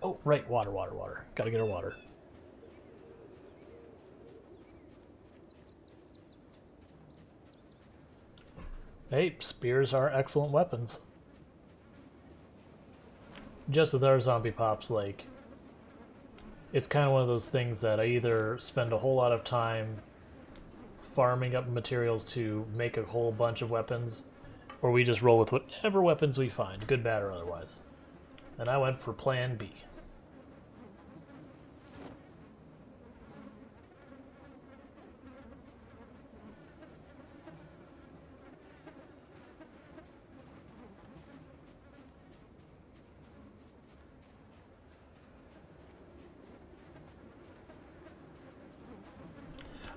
Speaker 1: Oh, right, water. Gotta get our water. Hey, spears are excellent weapons. Just with our zombie pops, like, it's kind of one of those things that I either spend a whole lot of time farming up materials to make a whole bunch of weapons, or we just roll with whatever weapons we find, good, bad, or otherwise. And I went for plan B.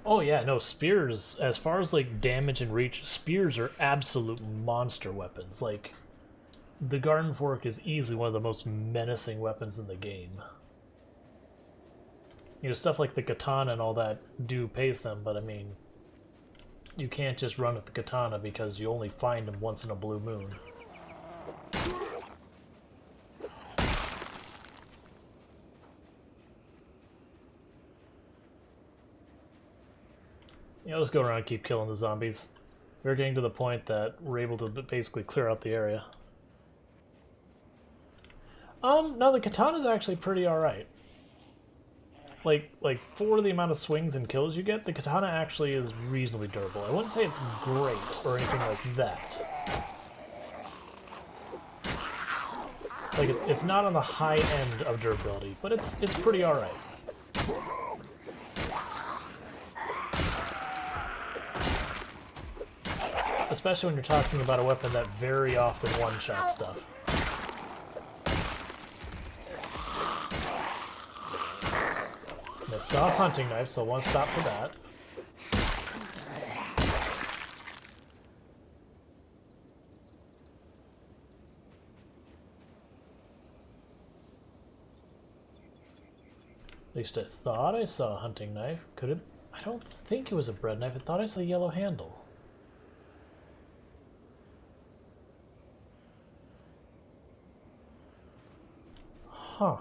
Speaker 1: Oh yeah, no, spears, as far as like damage and reach, spears are absolute monster weapons. Like, the garden fork is easily one of the most menacing weapons in the game. You know, stuff like the katana and all that do pace them, but I mean, you can't just run with the katana because you only find them once in a blue moon. Yeah, let's go around and keep killing the zombies. We're getting to the point that we're able to basically clear out the area. No, the katana's actually pretty alright. Like for the amount of swings and kills you get, the katana actually is reasonably durable. I wouldn't say it's great or anything like that. Like, it's not on the high end of durability, but it's pretty alright. Especially when you're talking about a weapon that very often one-shot stuff. And I saw a hunting knife, so one stop for that. At least I thought I saw a hunting knife. Could it? I don't think it was a bread knife. I thought I saw a yellow handle. Huh.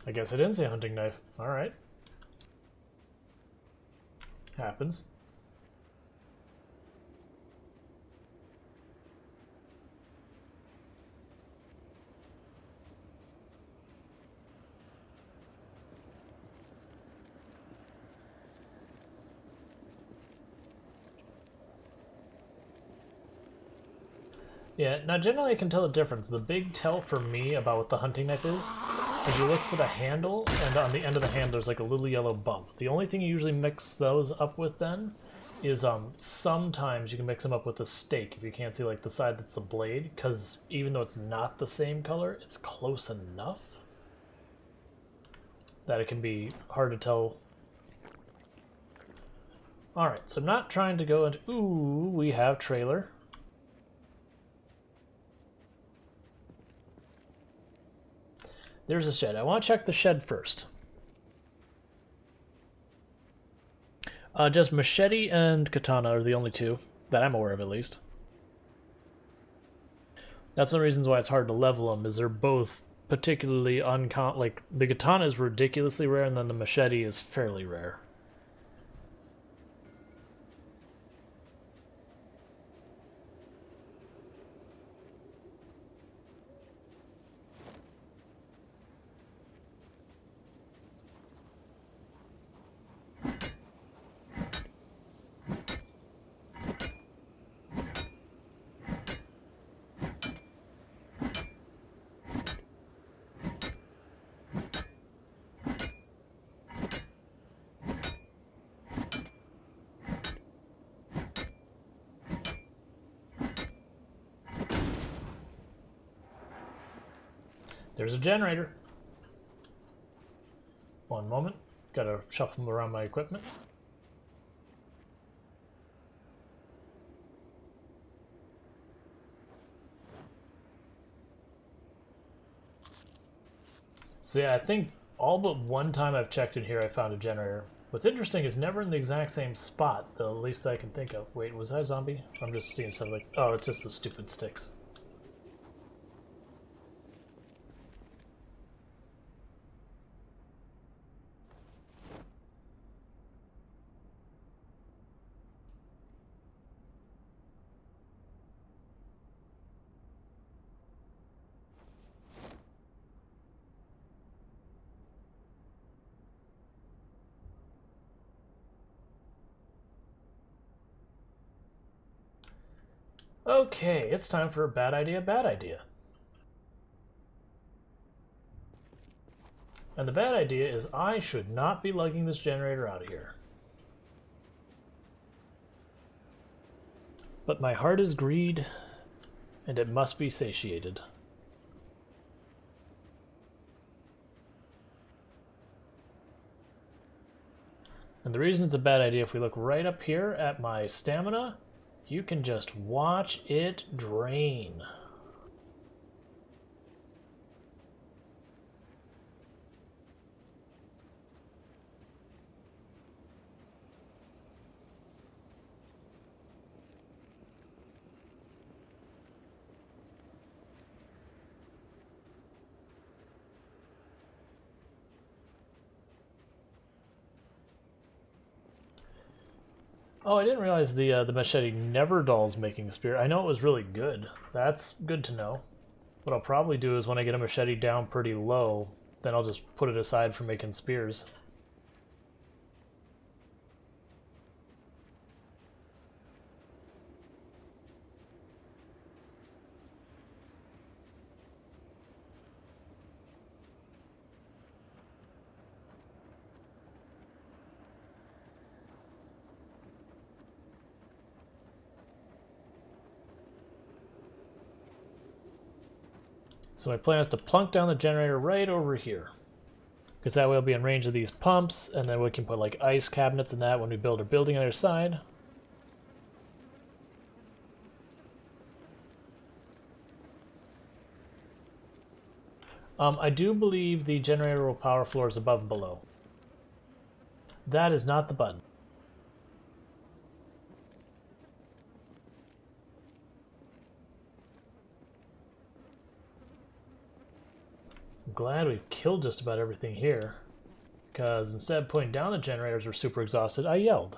Speaker 1: I guess I didn't see a hunting knife. Alright. Happens. Yeah, now generally I can tell the difference. The big tell for me about what the hunting knife is you look for the handle, and on the end of the handle there's like a little yellow bump. The only thing you usually mix those up with then is sometimes you can mix them up with a stake if you can't see like the side that's the blade, because even though it's not the same color, it's close enough that it can be hard to tell. Alright, so I'm not trying to go into... Ooh, we have trailer. There's a shed. I want to check the shed first. Just machete and katana are the only two that I'm aware of, at least. That's one of the reasons why it's hard to level them, is they're both particularly like, the katana is ridiculously rare, and then the machete is fairly rare. There's a generator. One moment. Gotta shuffle around my equipment. So yeah, I think all but one time I've checked in here I found a generator. What's interesting is never in the exact same spot, though, at least that I can think of. Wait, was that a zombie? I'm just seeing something like... Oh, it's just the stupid sticks. Okay, it's time for a bad idea, bad idea. And the bad idea is I should not be lugging this generator out of here. But my heart is greed, and it must be satiated. And the reason it's a bad idea, if we look right up here at my stamina, you can just watch it drain. Oh, I didn't realize the machete never dulls making a spear. I know it was really good. That's good to know. What I'll probably do is when I get a machete down pretty low, then I'll just put it aside for making spears. So my plan is to plunk down the generator right over here. Because that way I'll be in range of these pumps, and then we can put like ice cabinets and that when we build our building on their side. I do believe the generator will power floors above and below. That is not the button. I'm glad we've killed just about everything here, because instead of putting down the generators were super exhausted, I yelled.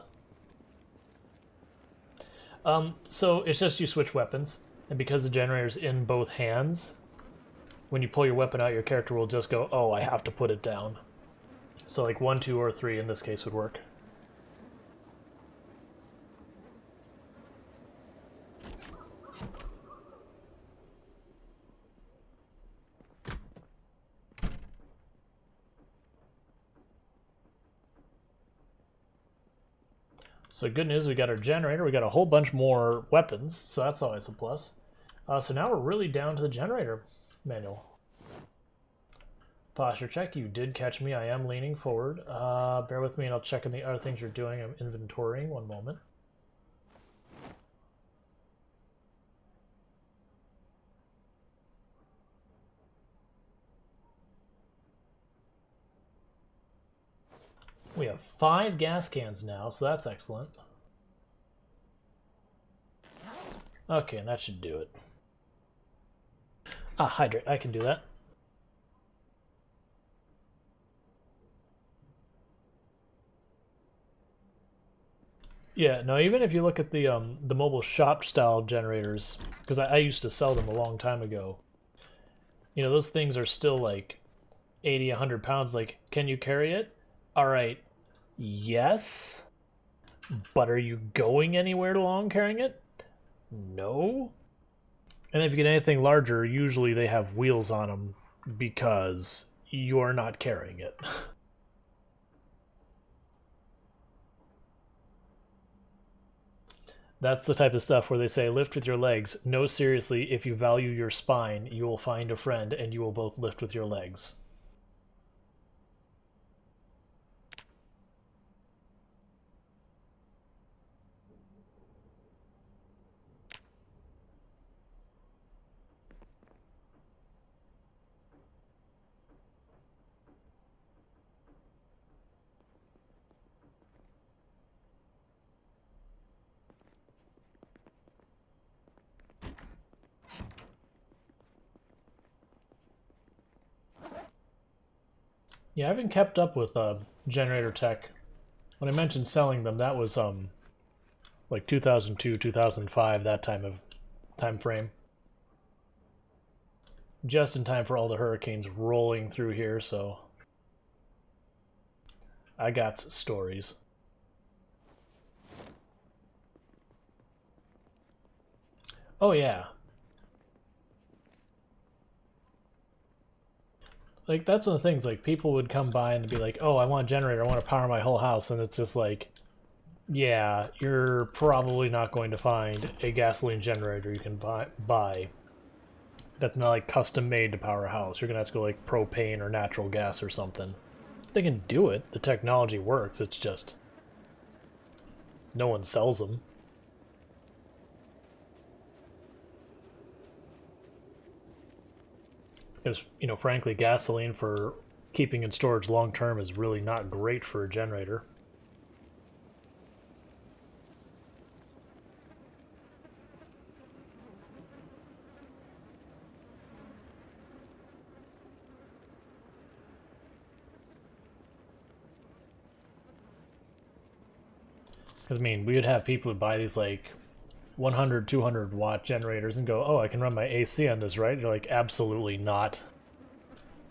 Speaker 1: So it's just you switch weapons, and because the generator's in both hands, when you pull your weapon out, your character will just go, oh, I have to put it down. So like 1, 2, or 3 in this case would work. So good news, we got our generator, we got a whole bunch more weapons, so that's always a plus. So now we're really down to the generator manual. Posture check, you did catch me, I am leaning forward. Bear with me and I'll check on the other things you're doing. I'm inventorying, one moment. We have 5 gas cans now, so that's excellent. Okay, and that should do it. Ah, hydrate, I can do that. Yeah, no, even if you look at the mobile shop style generators, because I used to sell them a long time ago, you know, those things are still like 80, 100 pounds. Like, can you carry it? All right, yes, but are you going anywhere along carrying it? No. And if you get anything larger, usually they have wheels on them because you're not carrying it. That's the type of stuff where they say lift with your legs. No, seriously, if you value your spine, you will find a friend and you will both lift with your legs. Yeah, I haven't kept up with generator tech. When I mentioned selling them, that was like 2002, 2005, that time frame. Just in time for all the hurricanes rolling through here, so I got stories. Oh yeah. Like, that's one of the things, like, people would come by and be like, oh, I want a generator, I want to power my whole house, and it's just like, yeah, you're probably not going to find a gasoline generator you can buy that's not, like, custom made to power a house. You're gonna have to go, like, propane or natural gas or something. They can do it, the technology works, it's just no one sells them. Because, you know, frankly, gasoline for keeping in storage long term is really not great for a generator. Because, I mean, we would have people who buy these, like, 100, 200 watt generators and go, oh, I can run my AC on this, right? You're like, absolutely not.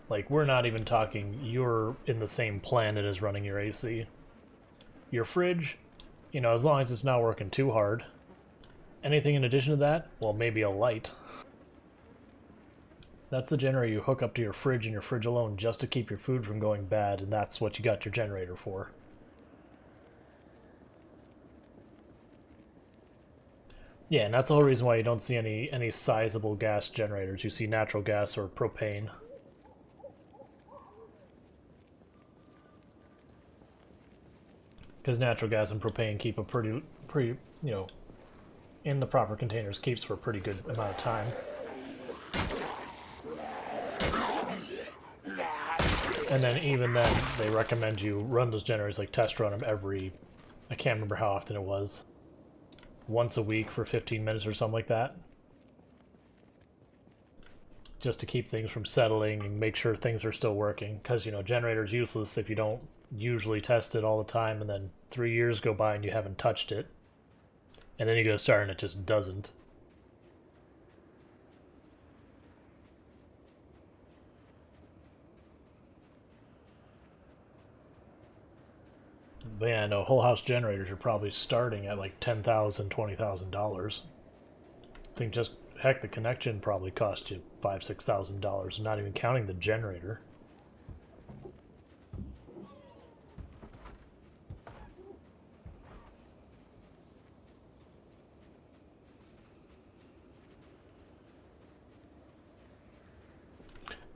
Speaker 1: Like, we're not even talking you're in the same planet as running your AC. Your fridge, you know, as long as it's not working too hard. Anything in addition to that? Well, maybe a light. That's the generator you hook up to your fridge and your fridge alone just to keep your food from going bad, and that's what you got your generator for. Yeah, and that's the whole reason why you don't see any sizable gas generators. You see natural gas or propane. Because natural gas and propane keep a pretty, you know, in the proper containers, keeps for a pretty good amount of time. And then even then, they recommend you run those generators, like test run them every, I can't remember how often it was. Once a week for 15 minutes or something like that. Just to keep things from settling and make sure things are still working. Because, you know, generator's useless if you don't usually test it all the time, and then 3 years go by and you haven't touched it. And then you go start and it just doesn't. But yeah, no, whole house generators are probably starting at like $10,000, $20,000. I think just, heck, the connection probably cost you $5,000, $6,000, not even counting the generator.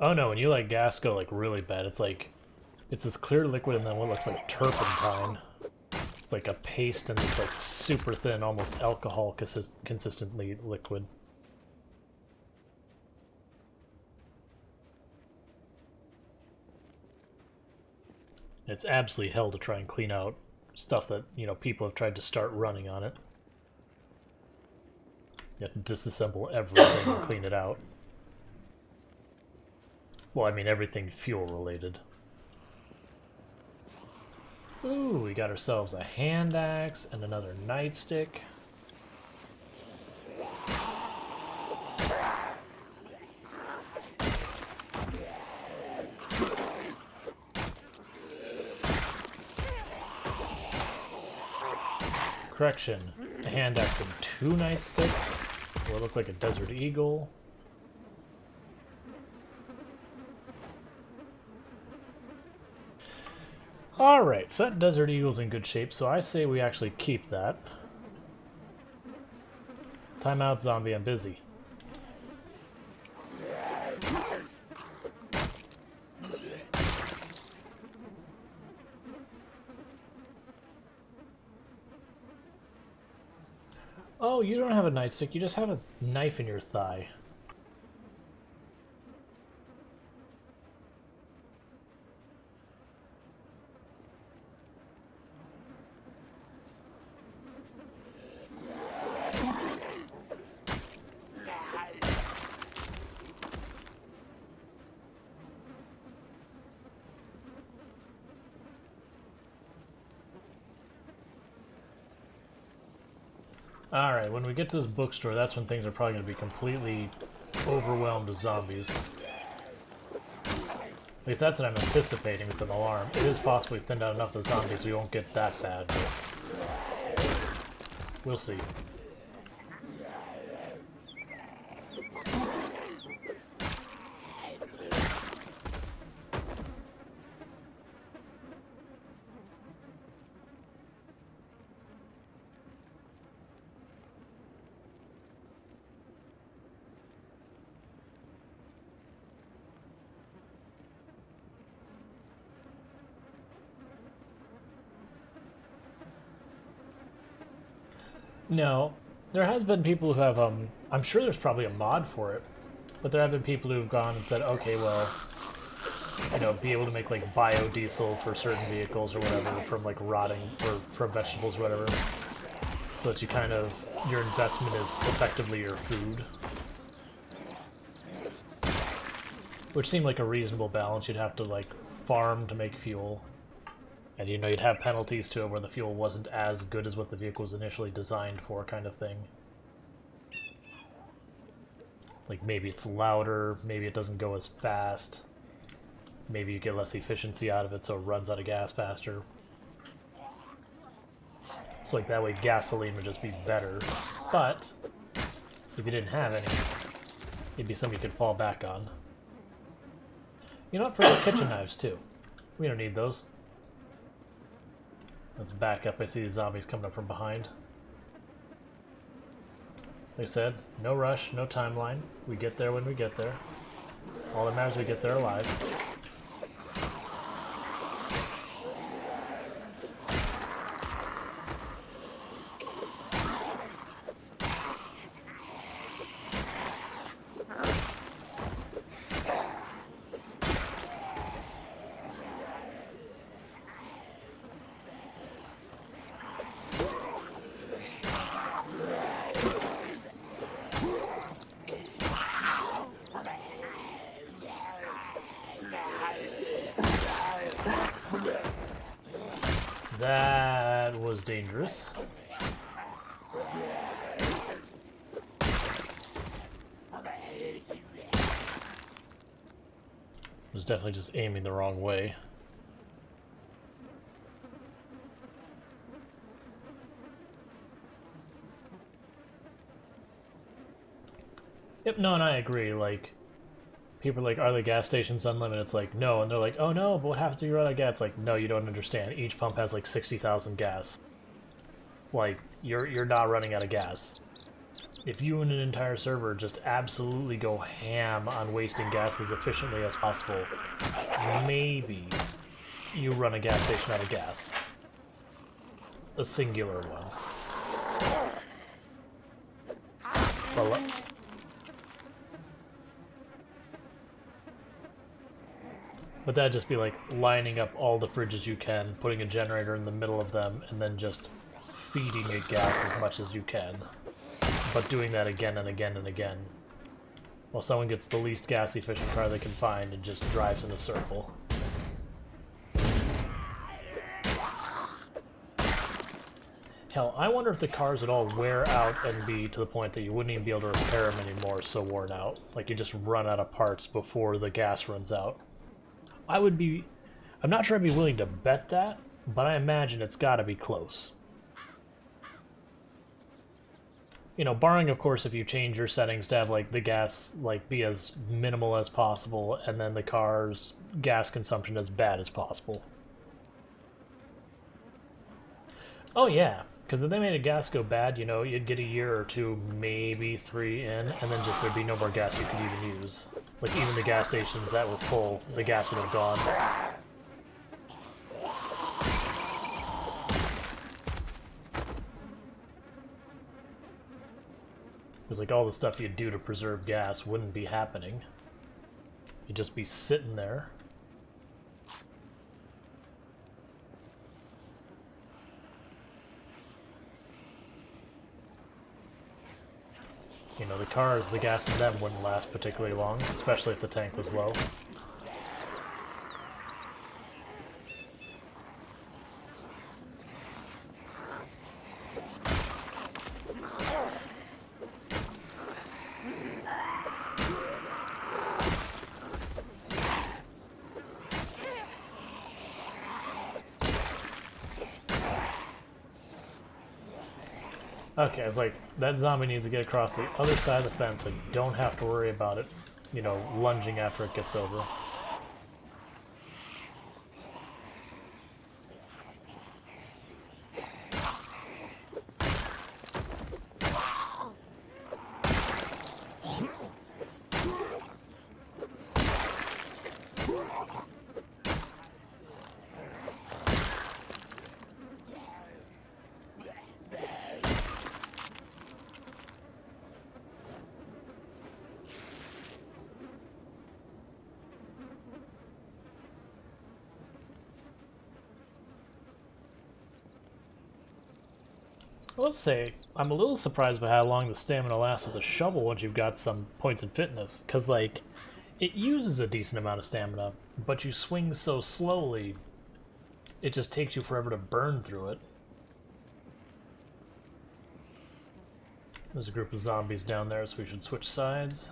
Speaker 1: Oh no, when you let gas go like really bad, it's like, it's this clear liquid and then what looks like turpentine. It's like a paste and it's like super thin, almost alcohol consistently liquid. It's absolutely hell to try and clean out stuff that, you know, people have tried to start running on it. You have to disassemble everything and clean it out. Well, I mean everything fuel related. Ooh, we got ourselves a hand axe and another nightstick. Correction, a hand axe and 2 nightsticks. Will look like a desert eagle. Alright, so that Desert Eagle's in good shape, so I say we actually keep that. Time out, zombie. I'm busy. Oh, you don't have a nightstick. You just have a knife in your thigh. Alright, when we get to this bookstore, that's when things are probably going to be completely overwhelmed with zombies. At least that's what I'm anticipating with an alarm. It is possible we thinned out enough of the zombies we won't get that bad, but we'll see. No, there has been people who have, I'm sure there's probably a mod for it, but there have been people who've gone and said, okay, well, you know, be able to make, like, biodiesel for certain vehicles or whatever from, like, rotting, or from vegetables or whatever, so that you kind of, your investment is effectively your food. Which seemed like a reasonable balance. You'd have to, like, farm to make fuel. And, you know, you'd have penalties to it where the fuel wasn't as good as what the vehicle was initially designed for, kind of thing. Like, maybe it's louder, maybe it doesn't go as fast. Maybe you get less efficiency out of it, so it runs out of gas faster. So, like, that way gasoline would just be better. But, if you didn't have any, it'd be something you could fall back on. You know what, for the kitchen knives, too. We don't need those. Let's back up. I see these zombies coming up from behind. Like I said, no rush, no timeline. We get there when we get there. All that matters is we get there alive. That was dangerous. Was definitely just aiming the wrong way. Yep, no, and I agree, like, people are like, are the gas stations unlimited? It's like, no, and they're like, oh no, but what happens if you run out of gas? It's like, no, you don't understand. Each pump has like 60,000 gas. Like, you're not running out of gas. If you and an entire server just absolutely go ham on wasting gas as efficiently as possible, maybe you run a gas station out of gas. A singular one. But that'd just be like lining up all the fridges you can, putting a generator in the middle of them, and then just feeding it gas as much as you can. But doing that again and again and again. While someone gets the least gas efficient car they can find and just drives in a circle. Hell, I wonder if the cars would all wear out and be to the point that you wouldn't even be able to repair them anymore, so worn out. Like you just run out of parts before the gas runs out. I'm not sure I'd be willing to bet that, but I imagine it's gotta be close. You know, barring, of course, if you change your settings to have, like, the gas, like, be as minimal as possible, and then the car's gas consumption as bad as possible. Oh, yeah. Because if they made a gas go bad, you know, you'd get a year or two, maybe 3 in, and then just there'd be no more gas you could even use. Like, even the gas stations that were full, the gas would have gone. Because, like, all the stuff you'd do to preserve gas wouldn't be happening. You'd just be sitting there. You know, the cars, the gas in them wouldn't last particularly long, especially if the tank was low. Okay, it's like, that zombie needs to get across the other side of the fence. I don't have to worry about it, you know, lunging after it gets over. I will say, I'm a little surprised by how long the stamina lasts with a shovel once you've got some points in fitness. Because, like, it uses a decent amount of stamina, but you swing so slowly, it just takes you forever to burn through it. There's a group of zombies down there, so we should switch sides.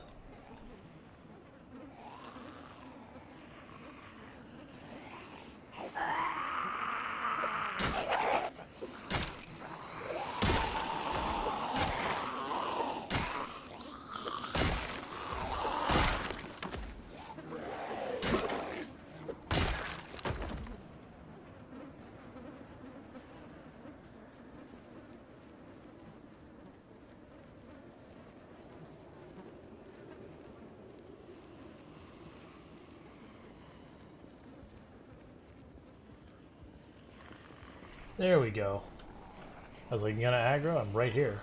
Speaker 1: There we go. I was like, you gonna aggro? I'm right here.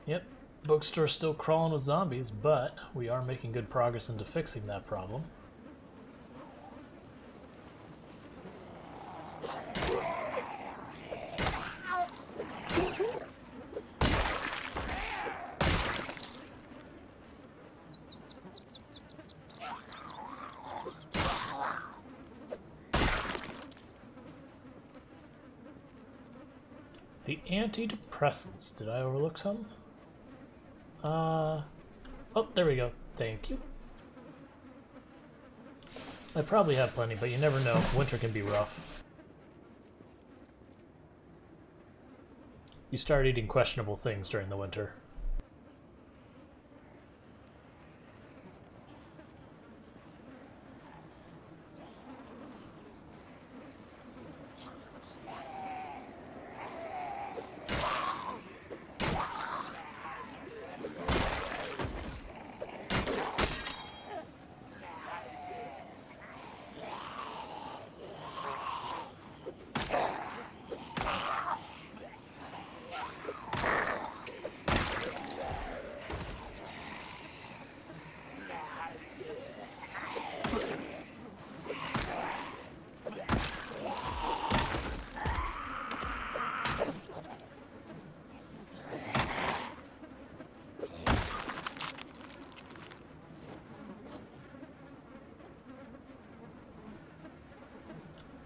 Speaker 1: Yep, bookstore's still crawling with zombies, but we are making good progress into fixing that problem. The antidepressants. Did I overlook some? Oh, there we go. Thank you. I probably have plenty, but you never know. Winter can be rough. You start eating questionable things during the winter.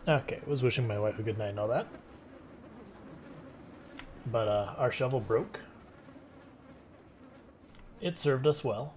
Speaker 1: Okay, was wishing my wife a good night and all that. But our shovel broke. It served us well.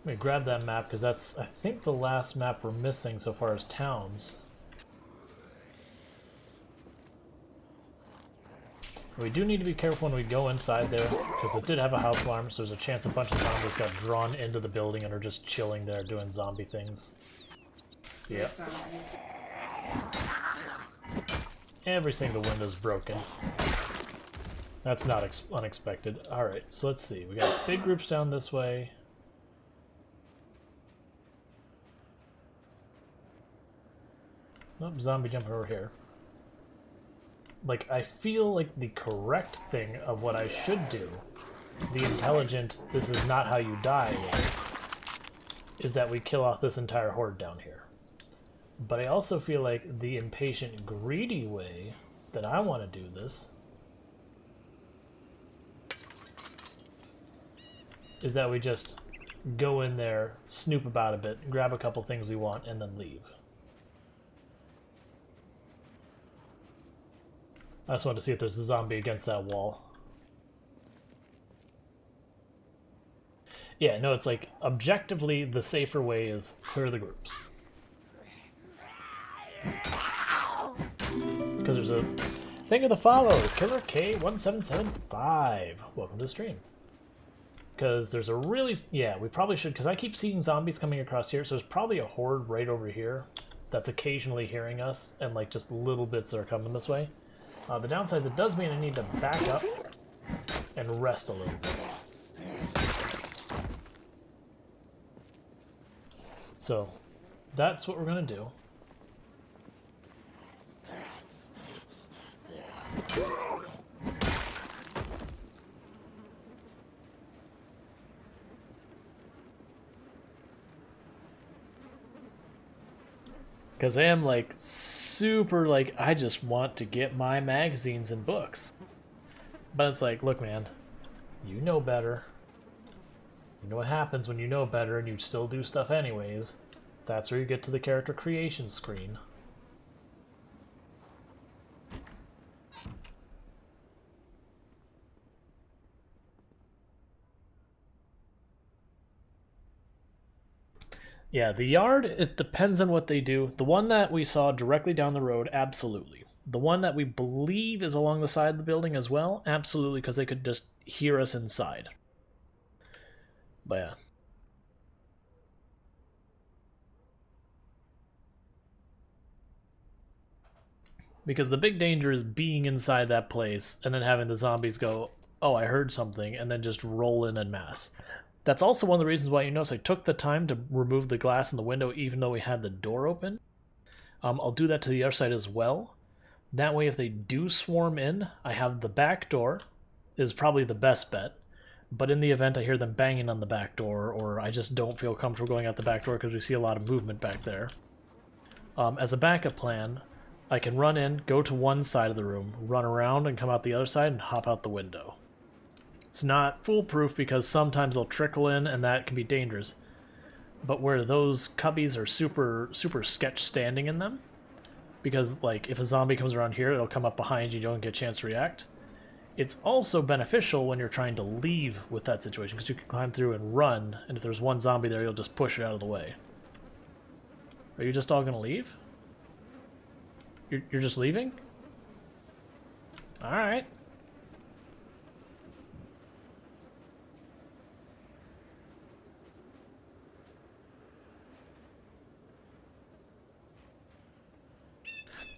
Speaker 1: Let me grab that map because that's, I think, the last map we're missing so far as towns. We do need to be careful when we go inside there because it did have a house alarm, so there's a chance a bunch of zombies got drawn into the building and are just chilling there doing zombie things. Yep. Every single window's broken. That's not unexpected. Alright, so let's see. We got big groups down this way. Nope, zombie jumping over here. Like, I feel like the correct thing of what I should do, the intelligent, this is not how you die way, is that we kill off this entire horde down here. But I also feel like the impatient, greedy way that I want to do this is that we just go in there, snoop about a bit, grab a couple things we want, and then leave. I just wanted to see if there's a zombie against that wall. Yeah, no, it's like, objectively, the safer way is clear the groups. Because there's a thing of the follow, Killer K1775. Welcome to the stream. Because there's a really, yeah, we probably should, because I keep seeing zombies coming across here, so there's probably a horde right over here that's occasionally hearing us, and like just little bits are coming this way. The downside is it does mean I need to back up and rest a little bit. So that's what we're going to do. Because I am like super like, I just want to get my magazines and books. But it's like, look man, you know better. You know what happens when you know better and you still do stuff anyways. That's where you get to the character creation screen. Yeah, the yard, it depends on what they do. The one that we saw directly down the road, absolutely. The one that we believe is along the side of the building as well, absolutely, because they could just hear us inside. But yeah. Because the big danger is being inside that place and then having the zombies go, oh, I heard something, and then just roll in masse. That's also one of the reasons why you notice I took the time to remove the glass in the window even though we had the door open. I'll do that to the other side as well. That way if they do swarm in, I have the back door is probably the best bet. But in the event I hear them banging on the back door or I just don't feel comfortable going out the back door because we see a lot of movement back there. As a backup plan, I can run in, go to one side of the room, run around and come out the other side and hop out the window. It's not foolproof because sometimes they'll trickle in and that can be dangerous. But where those cubbies are super sketch standing in them, because like if a zombie comes around here, it'll come up behind you, you don't get a chance to react. It's also beneficial when you're trying to leave with that situation because you can climb through and run, and if there's one zombie there, you'll just push it out of the way. Are you just all gonna leave? You're just leaving? Alright.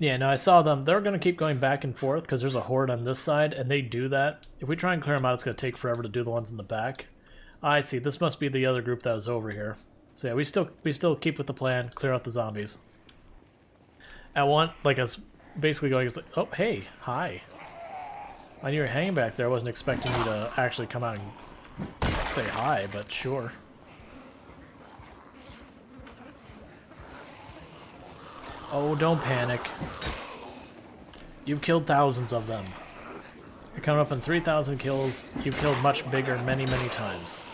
Speaker 1: Yeah, no, I saw them. They're going to keep going back and forth because there's a horde on this side, and they do that. If we try and clear them out, it's going to take forever to do the ones in the back. I see. This must be the other group that was over here. So yeah, we still keep with the plan, clear out the zombies. I want, like, us basically going, it's like, oh, hey, hi. I knew you were hanging back there. I wasn't expecting you to actually come out and say hi, but sure. Oh, don't panic. You've killed thousands of them. You're coming up on 3,000 kills. You've killed much bigger many, many times.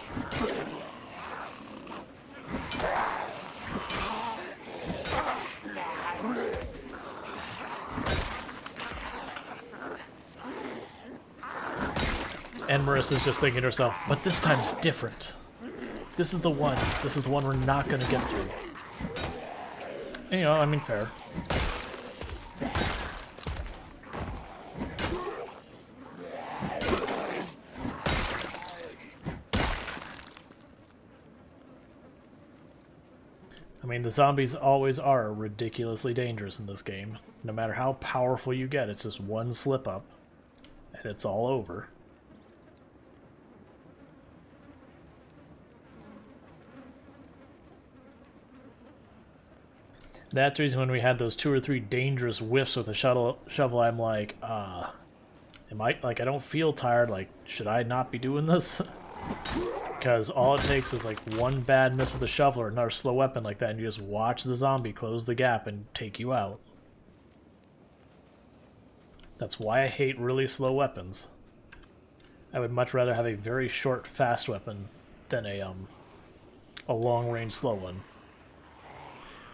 Speaker 1: And Marisa's just thinking to herself, but this time's different. This is the one. This is the one we're not going to get through. You know, I mean, fair. I mean, the zombies always are ridiculously dangerous in this game. No matter how powerful you get, it's just one slip up, and it's all over. That's the reason when we had those 2 or 3 dangerous whiffs with a shovel, I'm like, I don't feel tired, like, should I not be doing this? Because all it takes is like one bad miss with the shovel or another slow weapon like that, and you just watch the zombie close the gap and take you out. That's why I hate really slow weapons. I would much rather have a very short, fast weapon than a long-range slow one.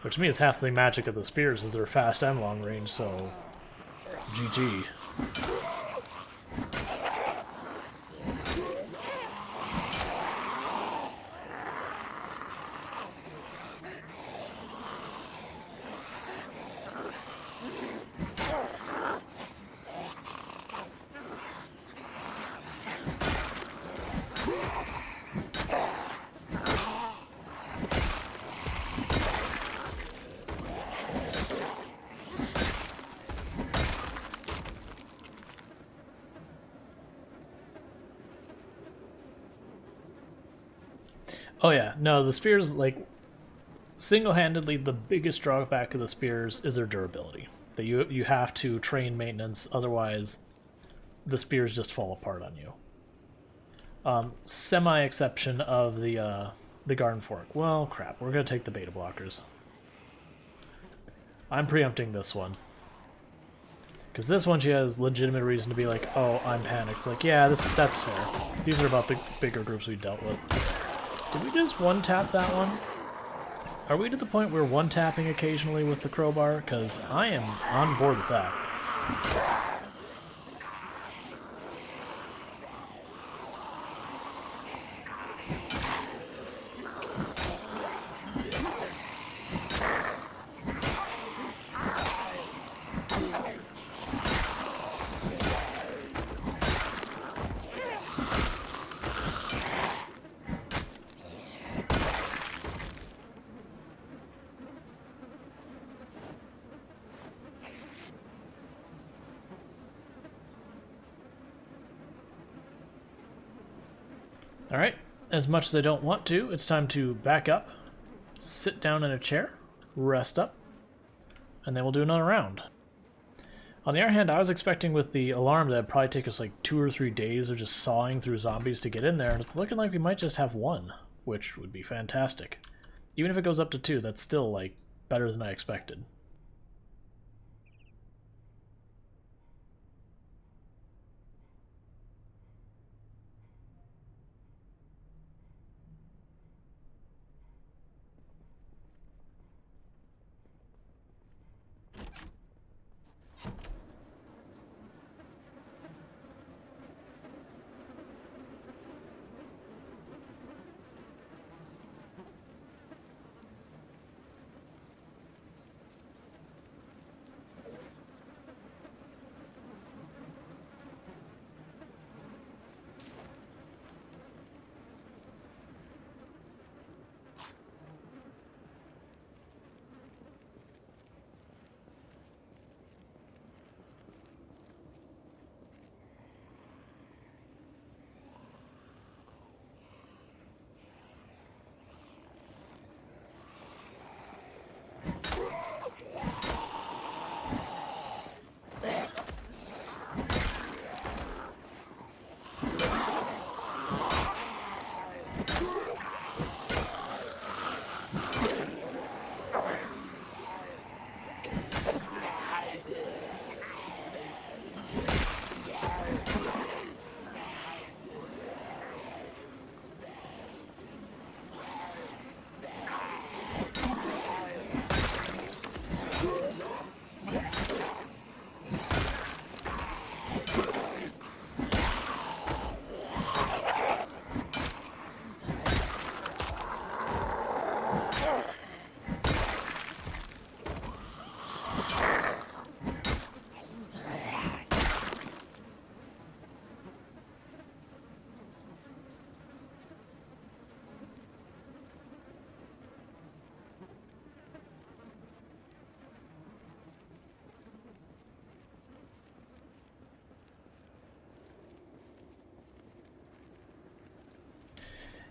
Speaker 1: Which to me is half the magic of the spears, is they're fast and long range, so GG. Oh yeah, no, the spears, like, single-handedly the biggest drawback of the spears is their durability. That you have to train maintenance, otherwise the spears just fall apart on you. Semi-exception of the garden fork. Well, crap, we're gonna take the beta blockers. I'm preempting this one. Because this one she has legitimate reason to be like, oh, I'm panicked. It's like, yeah, that's fair. These are about the bigger groups we dealt with. Did we just one-tap that one? Are we to the point where one-tapping occasionally with the crowbar? Because I am on board with that. Alright, as much as I don't want to, it's time to back up, sit down in a chair, rest up, and then we'll do another round. On the other hand, I was expecting with the alarm that it'd probably take us like 2 or 3 days of just sawing through zombies to get in there, and it's looking like we might just have 1, which would be fantastic. Even if it goes up to 2, that's still, like, better than I expected.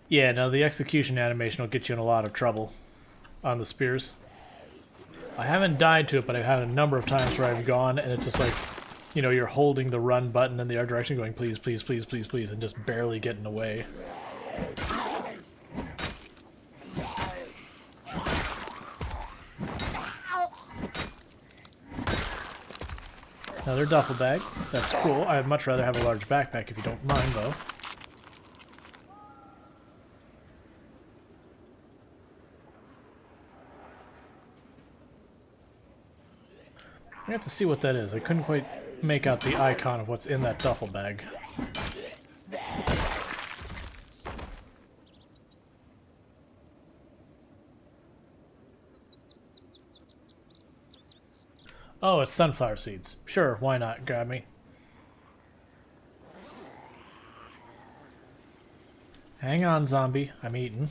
Speaker 1: Yeah, no, the execution animation will get you in a lot of trouble on the spears. I haven't died to it, but I've had a number of times where I've gone and it's just like, you know, you're holding the run button in the other direction going, please, please, please, please, please, and just barely getting away. Another duffel bag. That's cool. I'd much rather have a large backpack if you don't mind, though. I have to see what that is. I couldn't quite make out the icon of what's in that duffel bag. Oh, it's sunflower seeds. Sure, why not? Grab me. Hang on, zombie. I'm eating.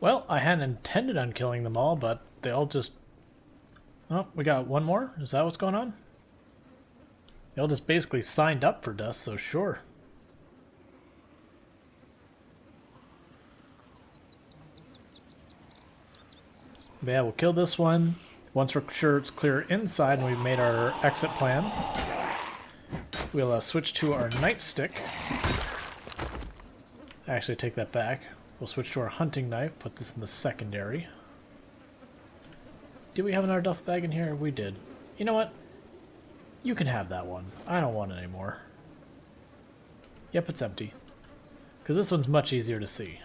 Speaker 1: Well, I hadn't intended on killing them all, but they all just... Oh, we got one more? Is that what's going on? They all just basically signed up for dust, so sure. But yeah, we'll kill this one. Once we're sure it's clear inside and we've made our exit plan, we'll switch to our nightstick. Actually, take that back. We'll switch to our hunting knife, put this in the secondary. Did we have another duffel bag in here? We did. You know what? You can have that one. I don't want it anymore. Yep, it's empty. Because this one's much easier to see.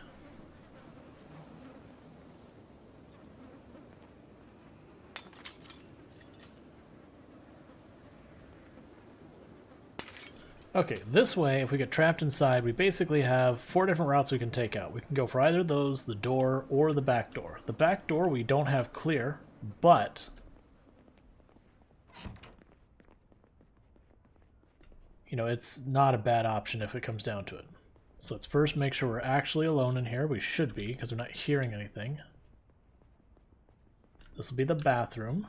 Speaker 1: Okay, this way, if we get trapped inside, we basically have 4 different routes we can take out. We can go for either of those, the door, or the back door. The back door we don't have clear, but... you know, it's not a bad option if it comes down to it. So let's first make sure we're actually alone in here. We should be, because we're not hearing anything. This will be the bathroom.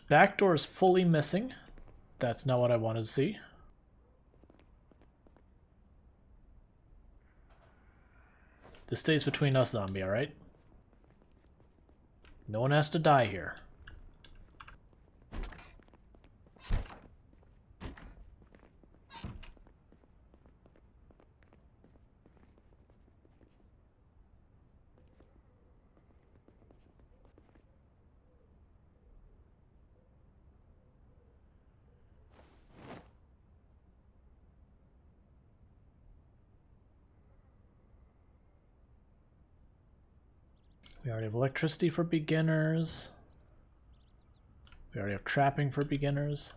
Speaker 1: Back door is fully missing. That's not what I wanted to see. This stays between us, zombie, alright? No one has to die here. We already have electricity for beginners. We already have trapping for beginners.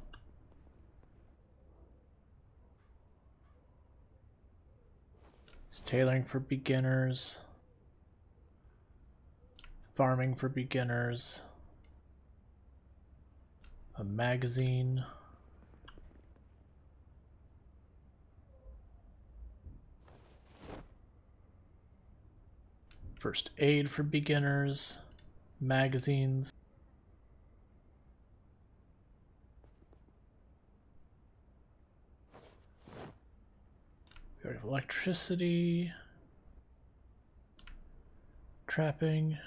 Speaker 1: It's tailoring for beginners. Farming for beginners. A magazine. First aid for beginners, magazines. We already have electricity, trapping.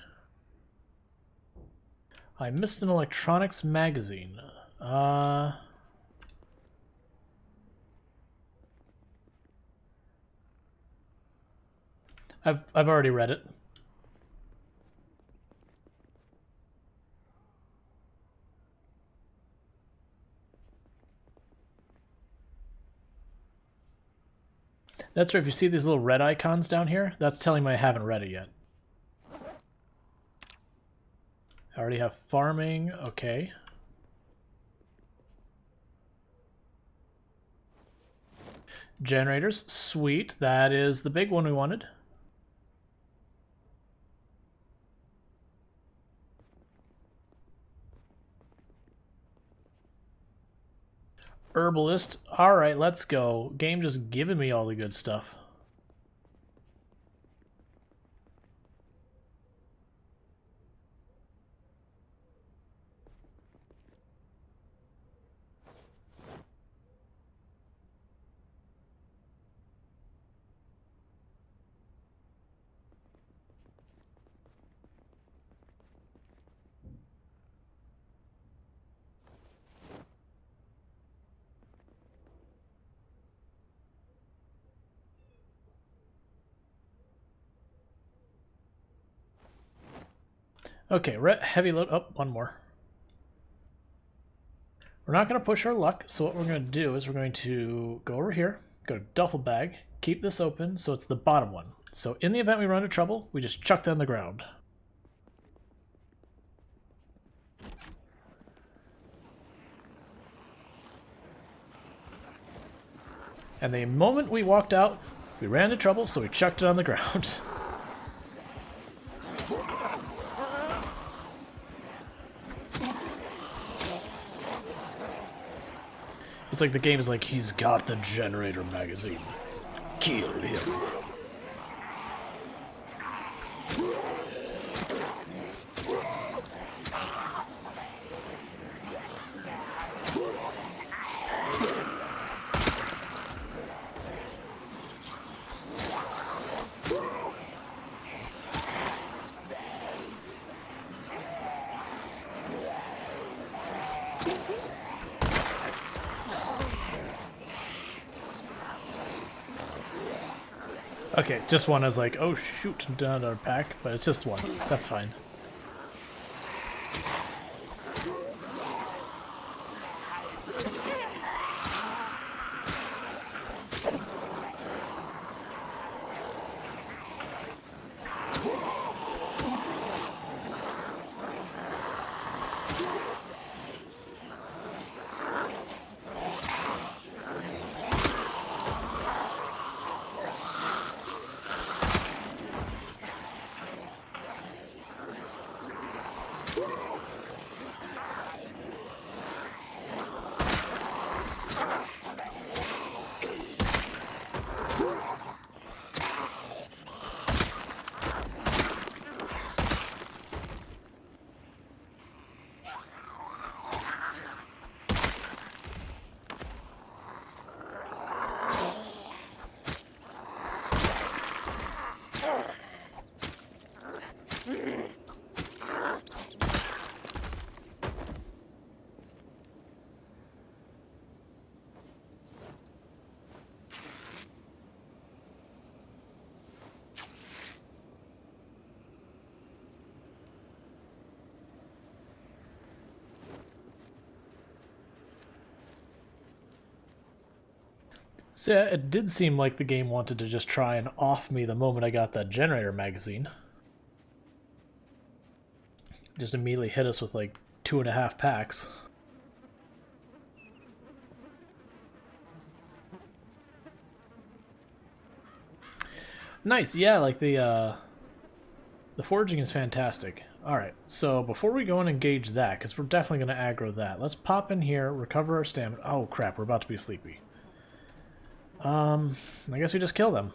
Speaker 1: I missed an electronics magazine. I've already read it. That's right, if you see these little red icons down here, that's telling me I haven't read it yet. I already have farming. Okay. Generators. Sweet. That is the big one we wanted. Herbalist. Alright, let's go. Game just giving me all the good stuff. Okay, heavy load. Oh, one more. We're not going to push our luck, so what we're going to do is we're going to go over here, go to duffel bag, keep this open so it's the bottom one. So in the event we run into trouble, we just chuck that on the ground. And the moment we walked out, we ran into trouble, so we chucked it on the ground. It's like the game is like, he's got the generator magazine. Kill him. Okay, just one. I was like, oh shoot, another pack, but it's just one. That's fine. So yeah, it did seem like the game wanted to just try and off me the moment I got that generator magazine. Just immediately hit us with like 2.5 packs. Nice, yeah, like the foraging is fantastic. Alright, so before we go and engage that, because we're definitely going to aggro that, let's pop in here, recover our stamina. Oh crap, we're about to be sleepy. I guess we just kill them.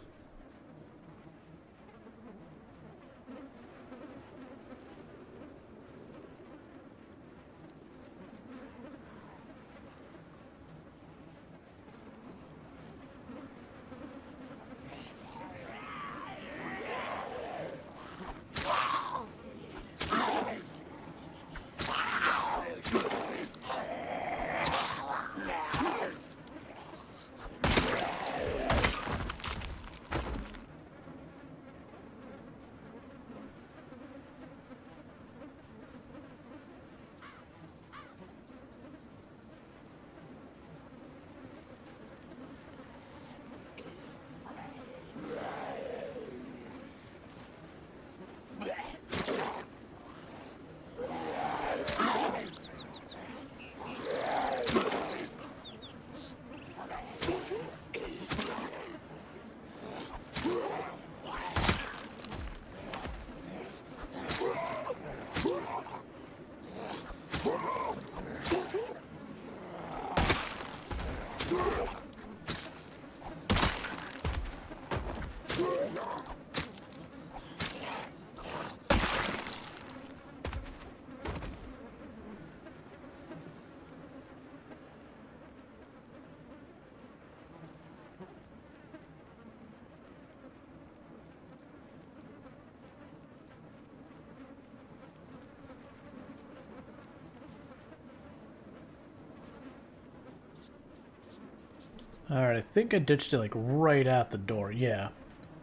Speaker 1: Alright, I think I ditched it like right at the door. Yeah.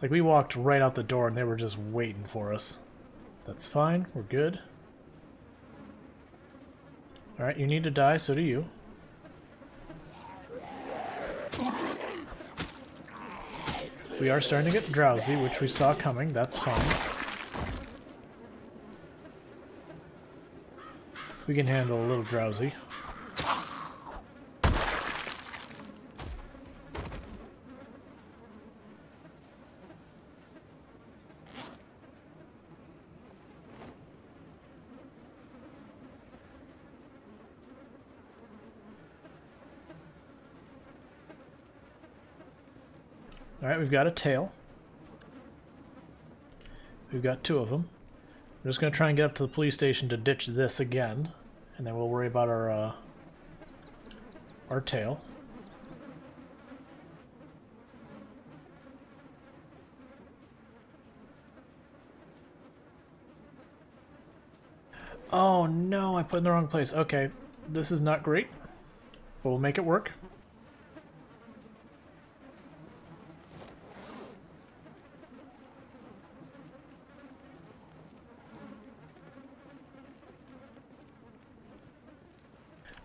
Speaker 1: Like we walked right out the door and they were just waiting for us. That's fine. We're good. Alright, you need to die, so do you. We are starting to get drowsy, which we saw coming. That's fine. We can handle a little drowsy. Alright, we've got a tail. We've got 2 of them. We're just going to try and get up to the police station to ditch this again, and then we'll worry about our tail. Oh no, I put it in the wrong place. Okay, this is not great, but we'll make it work.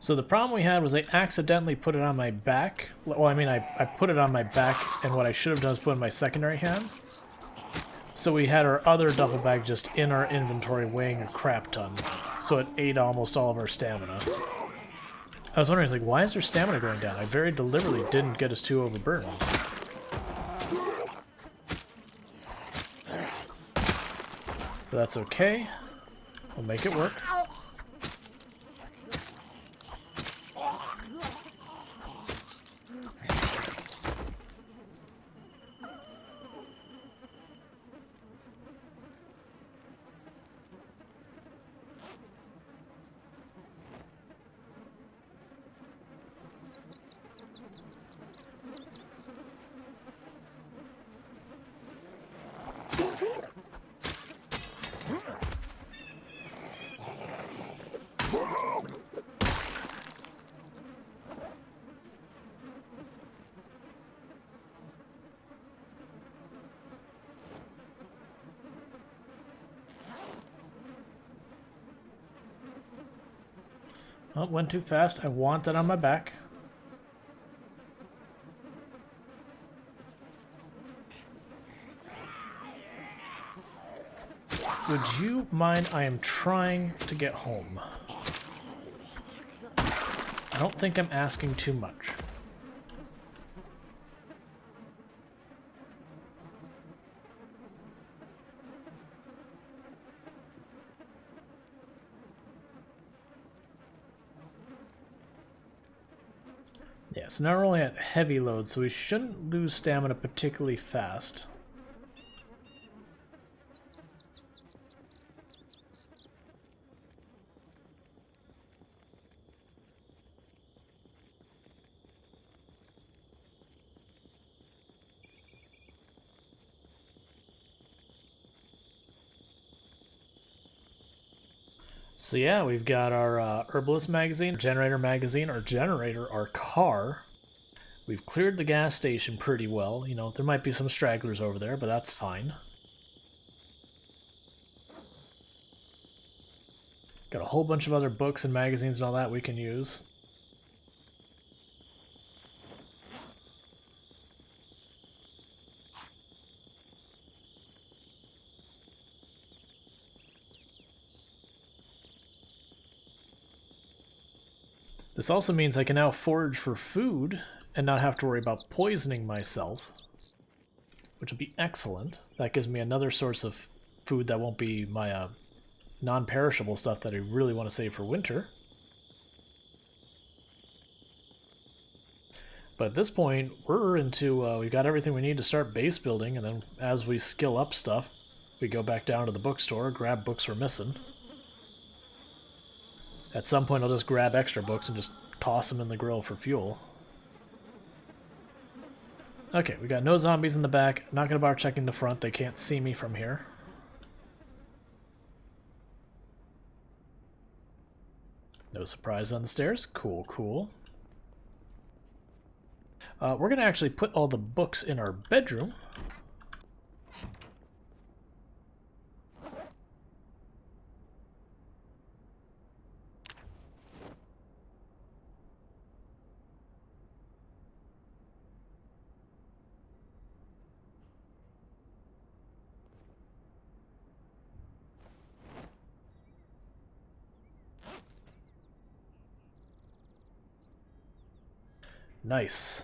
Speaker 1: So the problem we had was I accidentally put it on my back. Well, I mean, I put it on my back, and what I should have done is put it in my secondary hand. So we had our other duffel bag just in our inventory weighing a crap ton. So it ate almost all of our stamina. I was wondering, like, why is our stamina going down? I very deliberately didn't get us too overburdened. But that's okay. We'll make it work. Oh, went too fast. I want that on my back. Would you mind? I am trying to get home. I don't think I'm asking too much. Yeah, so now we're only at heavy load, so we shouldn't lose stamina particularly fast. So yeah, we've got our herbalist magazine, generator magazine, our generator, our car. We've cleared the gas station pretty well. You know, there might be some stragglers over there, but that's fine. Got a whole bunch of other books and magazines and all that we can use. This also means I can now forage for food and not have to worry about poisoning myself, which will be excellent. That gives me another source of food that won't be my non-perishable stuff that I really want to save for winter. But at this point, we're into, we've got everything we need to start base building, and then as we skill up stuff, we go back down to the bookstore, grab books we're missing. At some point, I'll just grab extra books and just toss them in the grill for fuel. Okay, we got no zombies in the back. Not going to bother checking the front. They can't see me from here. No surprise on the stairs. Cool, cool. We're going to actually put all the books in our bedroom. Nice.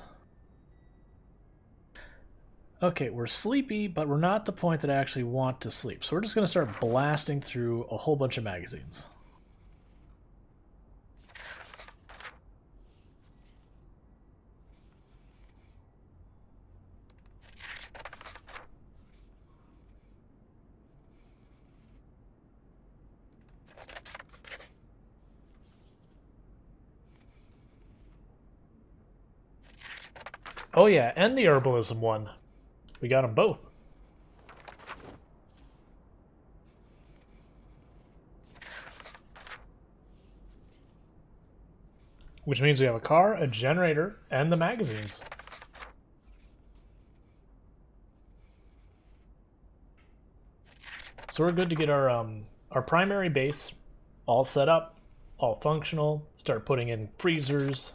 Speaker 1: Okay, we're sleepy, but we're not at the point that I actually want to sleep. So we're just going to start blasting through a whole bunch of magazines. Oh yeah, and the herbalism one. We got them both. Which means we have a car, a generator, and the magazines. So we're good to get our primary base all set up, all functional, start putting in freezers,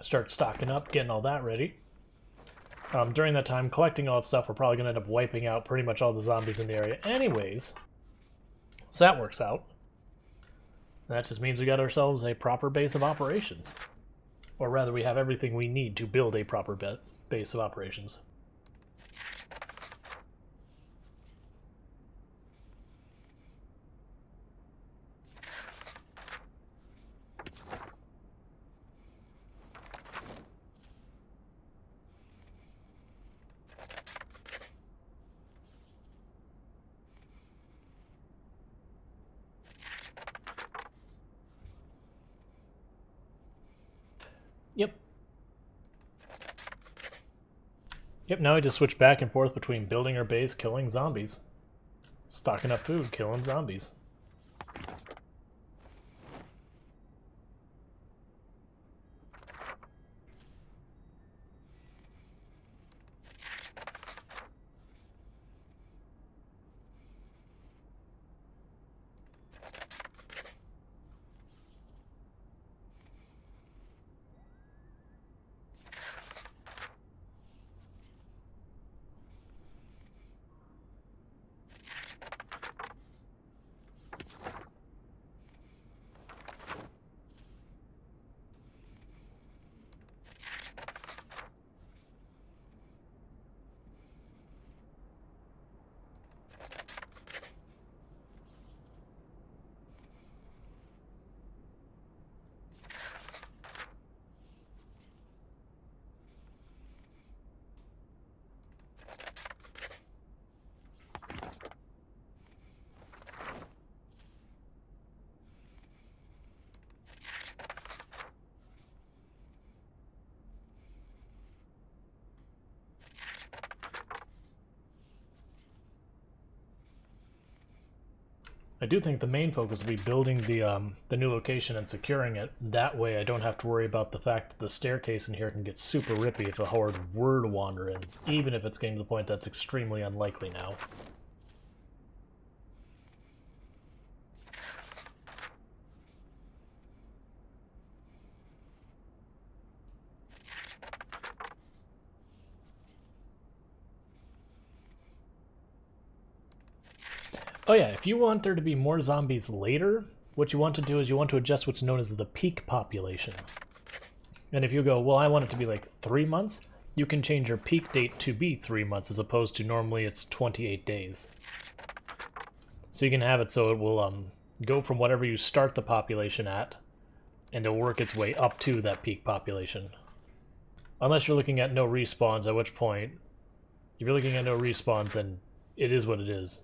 Speaker 1: start stocking up, getting all that ready. During that time, collecting all that stuff, we're probably going to end up wiping out pretty much all the zombies in the area anyways. So that works out. That just means we got ourselves a proper base of operations. Or rather, we have everything we need to build a proper base of operations. Yep. Yep, now we just switch back and forth between building our base, killing zombies. Stocking up food, killing zombies. I do think the main focus will be building the new location and securing it. That way I don't have to worry about the fact that the staircase in here can get super rippy if a horde were to wander in, even if it's getting to the point that's extremely unlikely now. Oh yeah, if you want there to be more zombies later, what you want to do is you want to adjust what's known as the peak population. And if you go, well, I want it to be like 3 months, you can change your peak date to be 3 months as opposed to normally it's 28 days. So you can have it so it will go from whatever you start the population at, and it'll work its way up to that peak population. Unless you're looking at no respawns, at which point, if you're looking at no respawns, then it is what it is.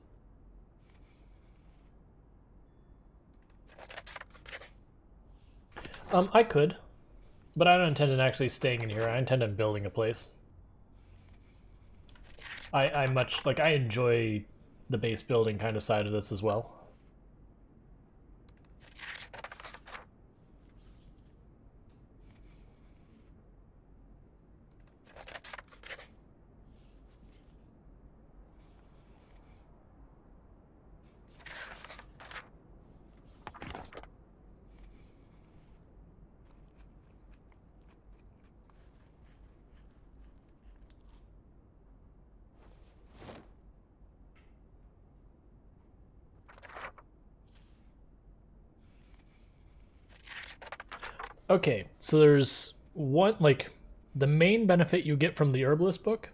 Speaker 1: I could, but I don't intend on actually staying in here. I intend on building a place. I enjoy the base building kind of side of this as well. Okay, so there's one, like, the main benefit you get from the herbalist book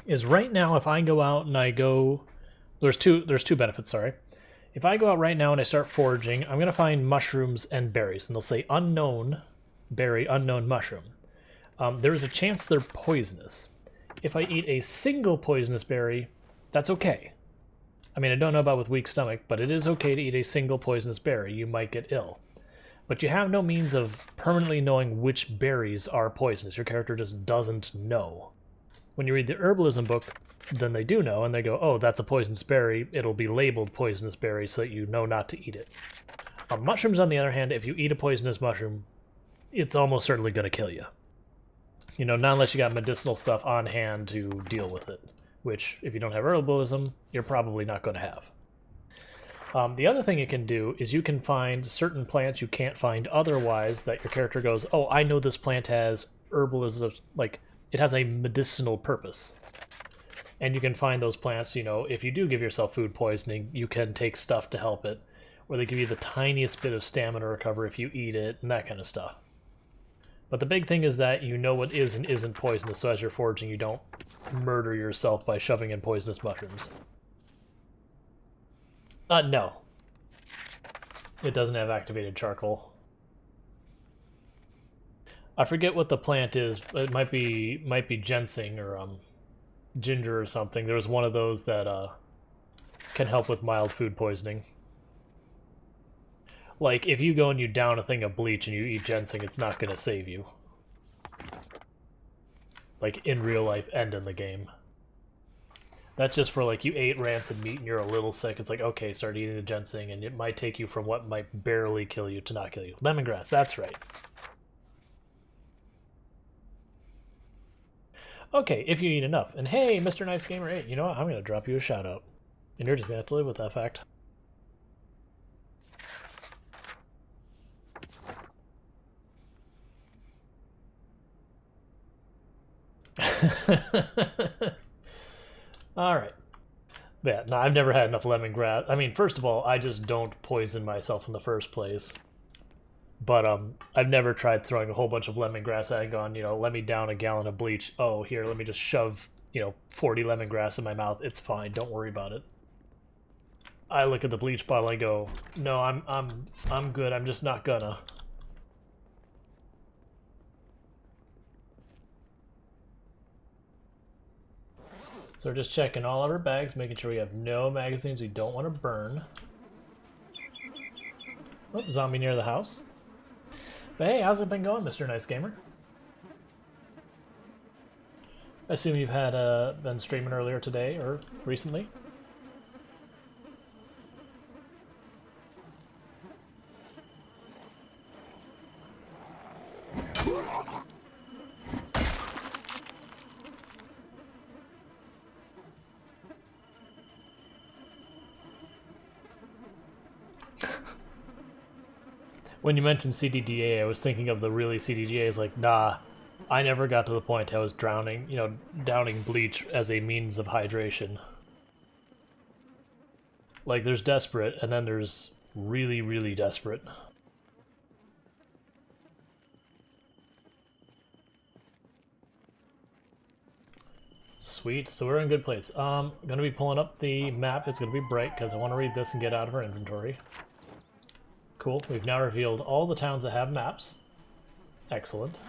Speaker 1: is right now if I go out and I go, there's two benefits, sorry. If I go out right now and I start foraging, I'm going to find mushrooms and berries, and they'll say unknown berry, unknown mushroom. There is a chance they're poisonous. If I eat a single poisonous berry, that's okay. I mean, I don't know about with weak stomach, but it is okay to eat a single poisonous berry. You might get ill. But you have no means of permanently knowing which berries are poisonous. Your character just doesn't know. When you read the herbalism book, then they do know, and they go, oh, that's a poisonous berry. It'll be labeled poisonous berry so that you know not to eat it. Mushrooms, on the other hand, if you eat a poisonous mushroom, it's almost certainly going to kill you. You know, not unless you got medicinal stuff on hand to deal with it, which, if you don't have herbalism, you're probably not going to have. The other thing it can do is you can find certain plants you can't find otherwise that your character goes, oh, I know this plant has herbalism, like, it has a medicinal purpose. And you can find those plants, you know, if you do give yourself food poisoning, you can take stuff to help it, or they give you the tiniest bit of stamina recover if you eat it, and that kind of stuff. But the big thing is that you know what is and isn't poisonous, so as you're foraging, you don't murder yourself by shoving in poisonous mushrooms. No. It doesn't have activated charcoal. I forget what the plant is. It might be ginseng or ginger or something. There's one of those that can help with mild food poisoning. Like, if you go and you down a thing of bleach and you eat ginseng, it's not going to save you. Like, in real life and in the game. That's just for, like, you ate rancid meat and you're a little sick. It's like, okay, start eating the ginseng, and it might take you from what might barely kill you to not kill you. Lemongrass, that's right. Okay, if you eat enough. And hey, Mr. Nice Gamer 8, you know what? I'm going to drop you a shout-out. And you're just going to have to live with that fact. Alright. Yeah, no, I've never had enough lemongrass. I mean, first of all, I just don't poison myself in the first place. But I've never tried throwing a whole bunch of lemongrass at and gone, you know, let me down a gallon of bleach. Oh, here, let me just shove, you know, 40 lemongrass in my mouth. It's fine. Don't worry about it. I look at the bleach bottle and go, no, I'm good. I'm just not gonna. So we're just checking all of our bags, making sure we have no magazines we don't want to burn. Oh, zombie near the house. But hey, how's it been going, Mr. Nice Gamer? I assume you've had been streaming earlier today or recently? When you mentioned CDDA, I was thinking of the really CDDAs like, nah, I never got to the point I was drowning, you know, downing bleach as a means of hydration. Like, there's desperate, and then there's really, really desperate. Sweet, so we're in a good place. I'm going to be pulling up the map. It's going to be bright because I want to read this and get out of our inventory. Cool, we've now revealed all the towns that have maps. Excellent.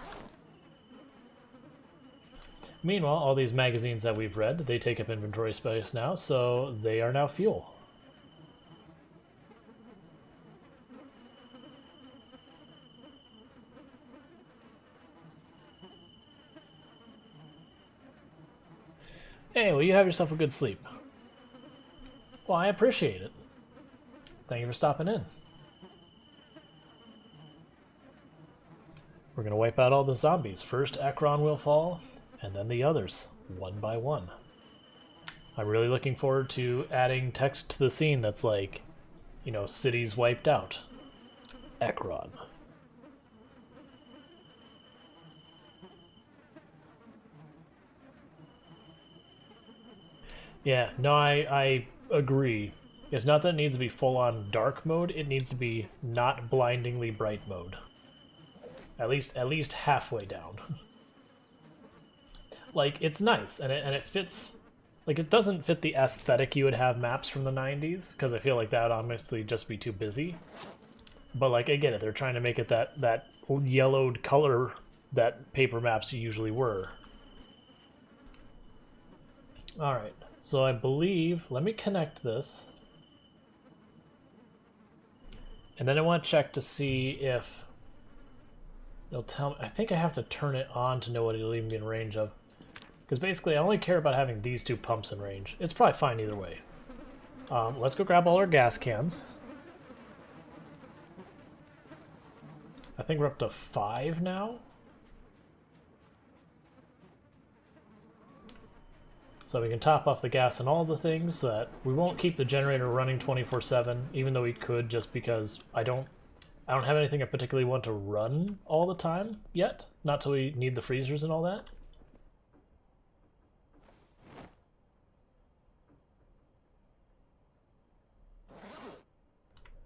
Speaker 1: Meanwhile, all these magazines that we've read, they take up inventory space now, so they are now fuel. Hey, well, you have yourself a good sleep. Well, I appreciate it. Thank you for stopping in. We're going to wipe out all the zombies. First Ekron will fall, and then the others, one by one. I'm really looking forward to adding text to the scene that's like, you know, cities wiped out. Ekron. Yeah, no, I agree. It's not that it needs to be full-on dark mode, it needs to be not blindingly bright mode. At least halfway down. Like, it's nice, and it fits. Like, it doesn't fit the aesthetic you would have maps from the 90s, because I feel like that would honestly just be too busy. But, like, I get it. They're trying to make it that yellowed color that paper maps usually were. Alright, so I believe... Let me connect this. And then I want to check to see if... It'll tell me... I think I have to turn it on to know what it'll even be in range of. Because basically, I only care about having these two pumps in range. It's probably fine either way. Let's go grab all our gas cans. I think we're up to 5 now. So we can top off the gas and all the things that we won't keep the generator running 24/7, even though we could, just because I don't have anything I particularly want to run all the time yet. Not till we need the freezers and all that.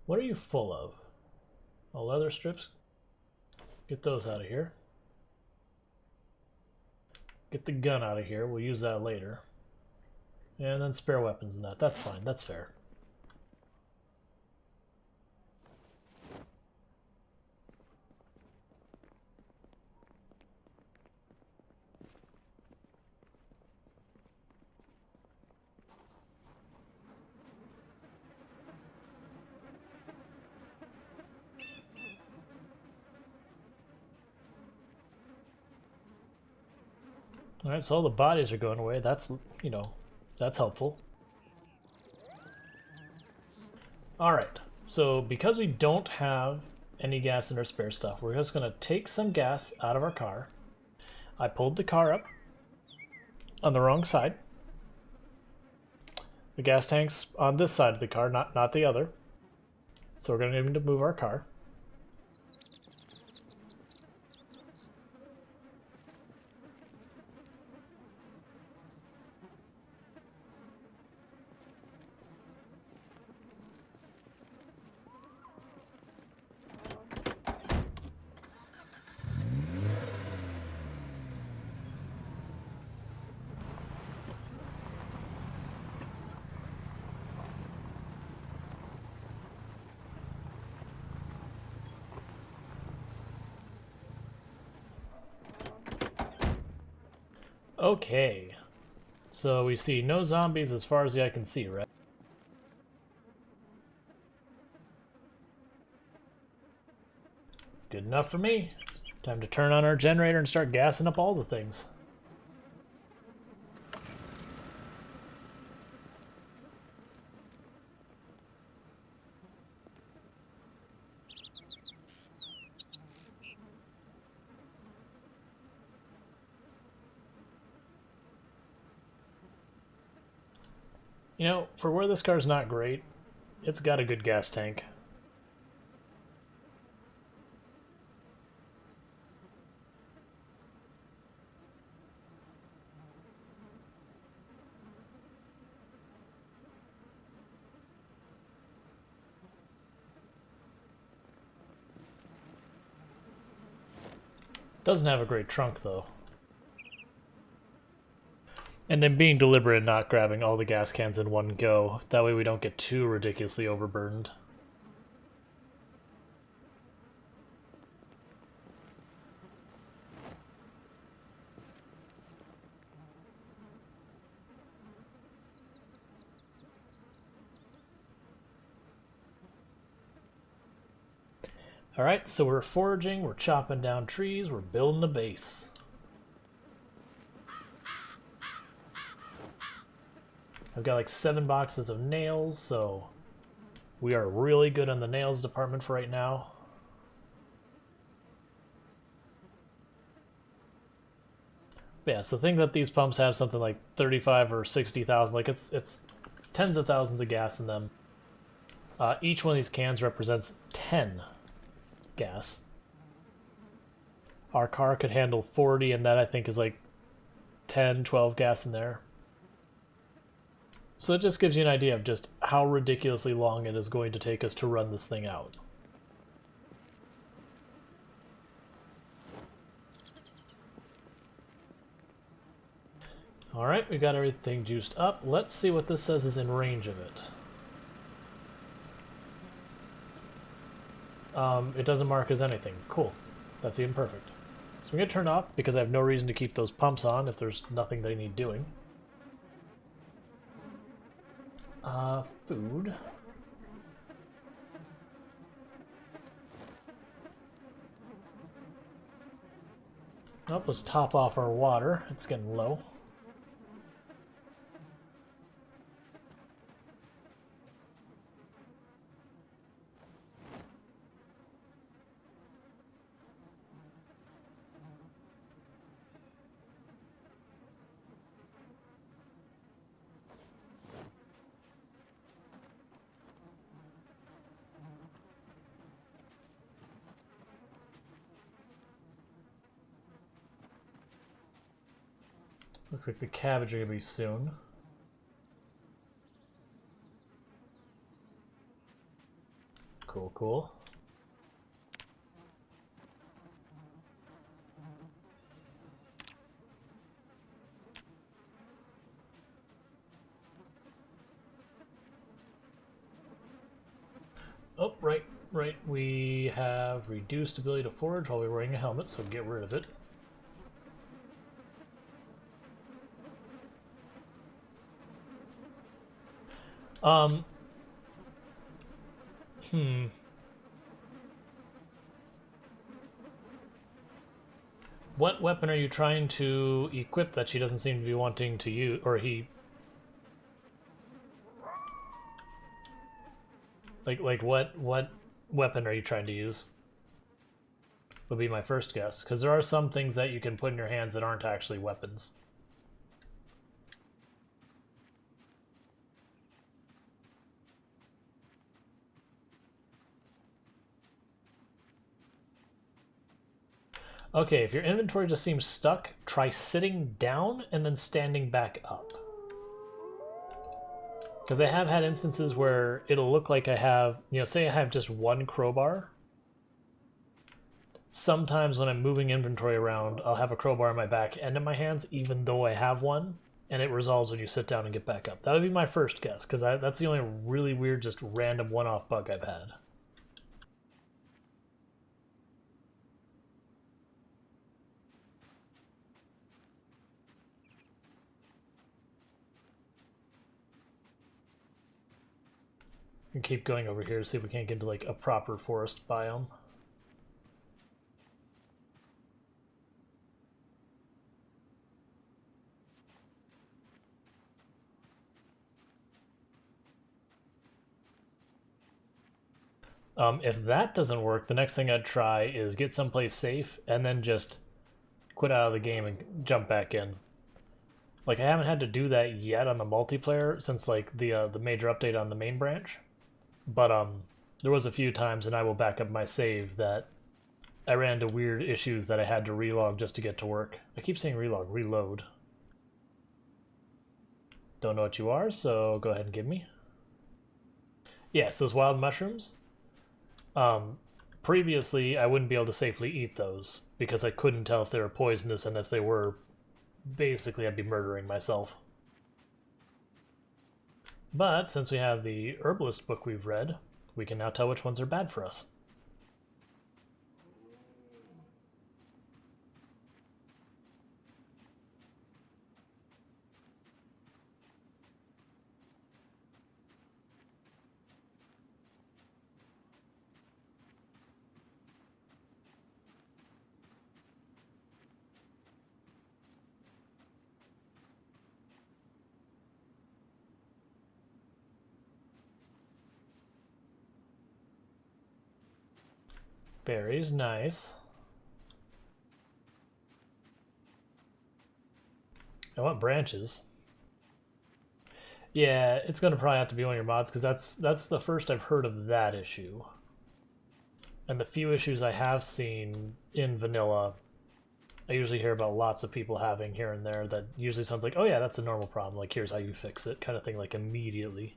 Speaker 1: What are you full of? Oh, leather strips? Get those out of here. Get the gun out of here. We'll use that later. And then spare weapons and that. That's fine. That's fair. Alright, so all the bodies are going away. That's, you know, that's helpful. Alright, so because we don't have any gas in our spare stuff, we're just going to take some gas out of our car. I pulled the car up on the wrong side. The gas tank's on this side of the car, not the other. So we're going to need to move our car. Okay, so we see no zombies as far as the eye can see, right? Good enough for me. Time to turn on our generator and start gassing up all the things. You know, for where this car's not great, it's got a good gas tank. Doesn't have a great trunk, though. And then being deliberate and not grabbing all the gas cans in one go. That way we don't get too ridiculously overburdened. Alright, so we're foraging, we're chopping down trees, we're building a base. I've got like 7 boxes of nails, so we are really good on the nails department for right now. But yeah, so think that these pumps have something like 35 or 60,000, like it's tens of thousands of gas in them. Each one of these cans represents 10 gas. Our car could handle 40, and that I think is like 10, 12 gas in there. So it just gives you an idea of just how ridiculously long it is going to take us to run this thing out. Alright, we got everything juiced up. Let's see what this says is in range of it. It doesn't mark as anything. Cool. That's even perfect. So I'm going to turn it off because I have no reason to keep those pumps on if there's nothing they need doing. Food. Oh, let's top off our water. It's getting low. Looks like the cabbage are going to be soon. Cool, cool. Oh, right. We have reduced ability to forage while we're wearing a helmet, so get rid of it. What weapon are you trying to equip that she doesn't seem to be wanting to use, or he... Like what weapon are you trying to use? Would be my first guess, because there are some things that you can put in your hands that aren't actually weapons. Okay, if your inventory just seems stuck, try sitting down and then standing back up. Because I have had instances where it'll look like I have, say I have just one crowbar. Sometimes when I'm moving inventory around, I'll have a crowbar in my back and in my hands, even though I have one, and it resolves when you sit down and get back up. That would be my first guess, because that's the only really weird, just random one-off bug I've had. And keep going over here to see if we can't get into like a proper forest biome. If that doesn't work, the next thing I'd try is get someplace safe and then just quit out of the game and jump back in. Like, I haven't had to do that yet on the multiplayer since like the major update on the main branch. But there was a few times, and I will back up my save, that I ran into weird issues that I had to relog just to get to work. I keep saying relog, reload. Don't know what you are, so go ahead and give me. Yes, those wild mushrooms. Previously, I wouldn't be able to safely eat those because I couldn't tell if they were poisonous, and if they were, basically I'd be murdering myself. But since we have the herbalist book we've read, we can now tell which ones are bad for us. Berries, nice. I want branches. Yeah, it's gonna probably have to be one of your mods because that's the first I've heard of that issue. And the few issues I have seen in vanilla, I usually hear about lots of people having here and there that usually sounds like, oh yeah, that's a normal problem, like here's how you fix it, kind of thing, like immediately.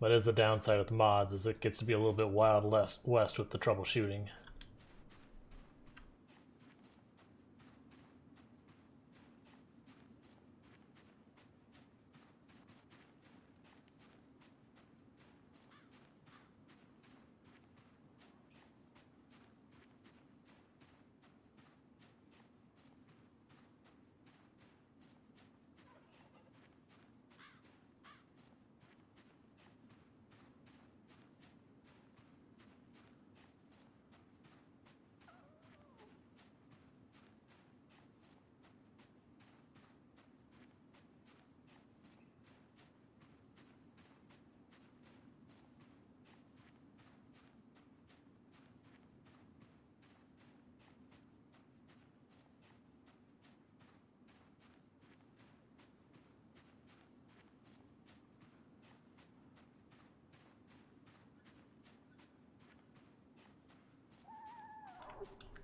Speaker 1: But is the downside of the mods is it gets to be a little bit wild west with the troubleshooting.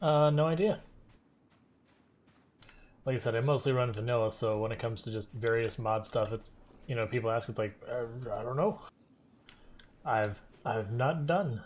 Speaker 1: No idea. Like I said, I mostly run vanilla, so when it comes to just various mod stuff, it's, you know, people ask, it's like, I don't know. I've not done.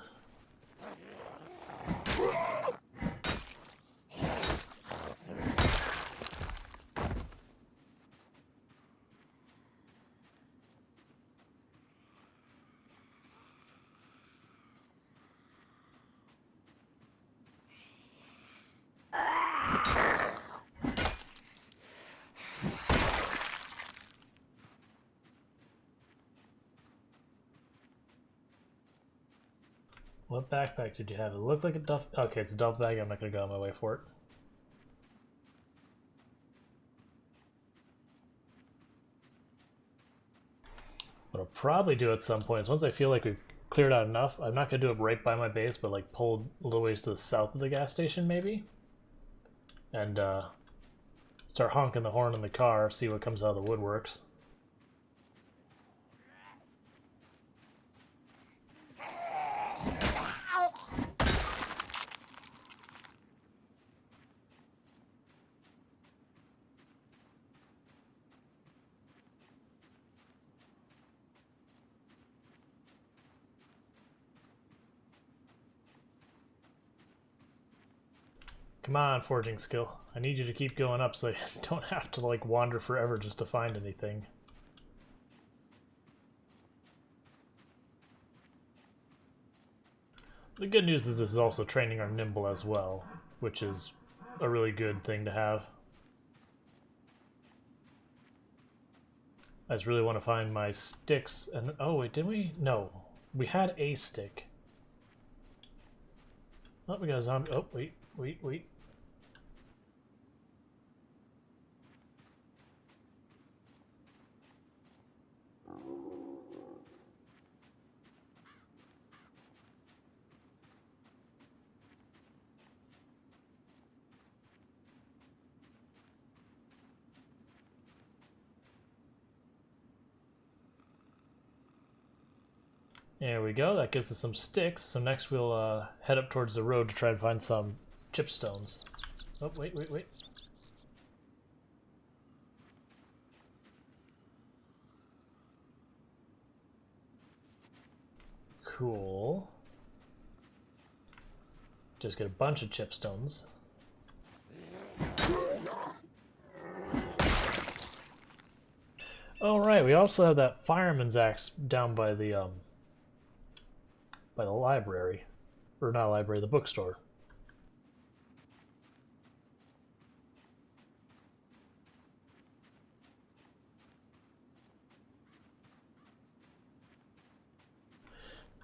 Speaker 1: What backpack did you have? It looked like a duff. Okay, it's a duff bag. I'm not gonna go on my way for it. What I'll probably do at some point is once I feel like we've cleared out enough, I'm not gonna do it right by my base, but like pull a little ways to the south of the gas station maybe, and start honking the horn in the car, see what comes out of the woodworks. Come on, forging skill. I need you to keep going up so I don't have to like wander forever just to find anything. The good news is this is also training our nimble as well, which is a really good thing to have. I just really want to find my sticks and oh wait, did we? No. We had a stick. Oh, we got a zombie. Oh, wait. There we go, that gives us some sticks. So next we'll head up towards the road to try and find some chipstones. Oh, wait. Cool. Just get a bunch of chipstones. Oh right, we also have that fireman's axe down by the library, or not library, the bookstore.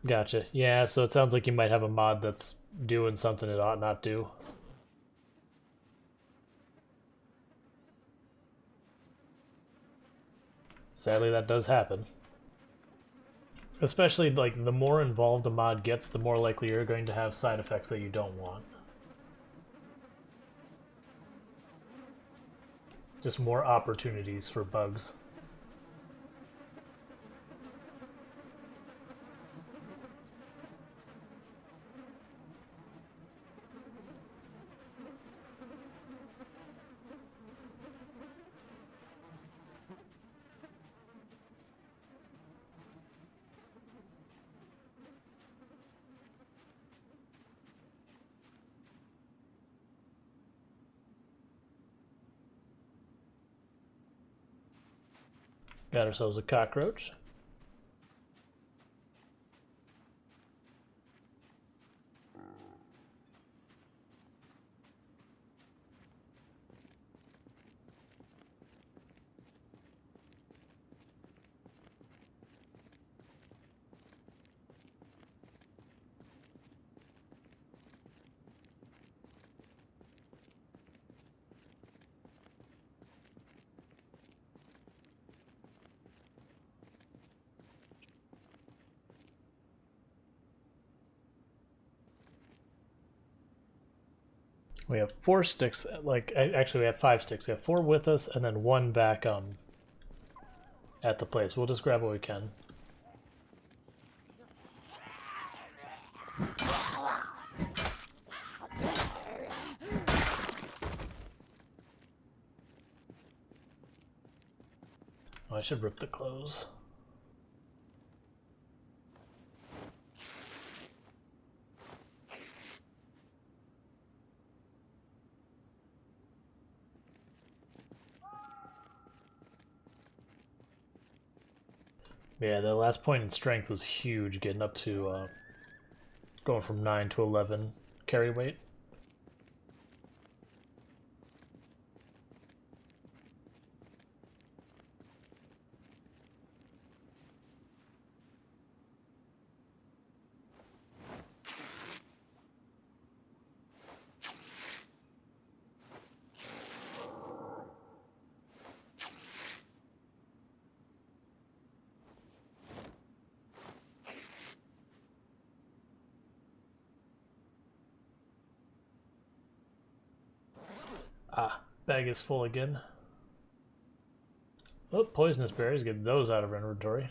Speaker 1: Gotcha. Yeah, so it sounds like you might have a mod that's doing something it ought not do. Sadly, that does happen. Especially, like, the more involved a mod gets, the more likely you're going to have side effects that you don't want. Just more opportunities for bugs. Got ourselves a cockroach. We have 4 sticks, like, actually we have 5 sticks. We have 4 with us, and then 1 back at the place. We'll just grab what we can. Oh, I should rip the clothes. Yeah, the last point in strength was huge, getting up to going from 9 to 11 carry weight. Ah, bag is full again. Oh, poisonous berries, get those out of our inventory.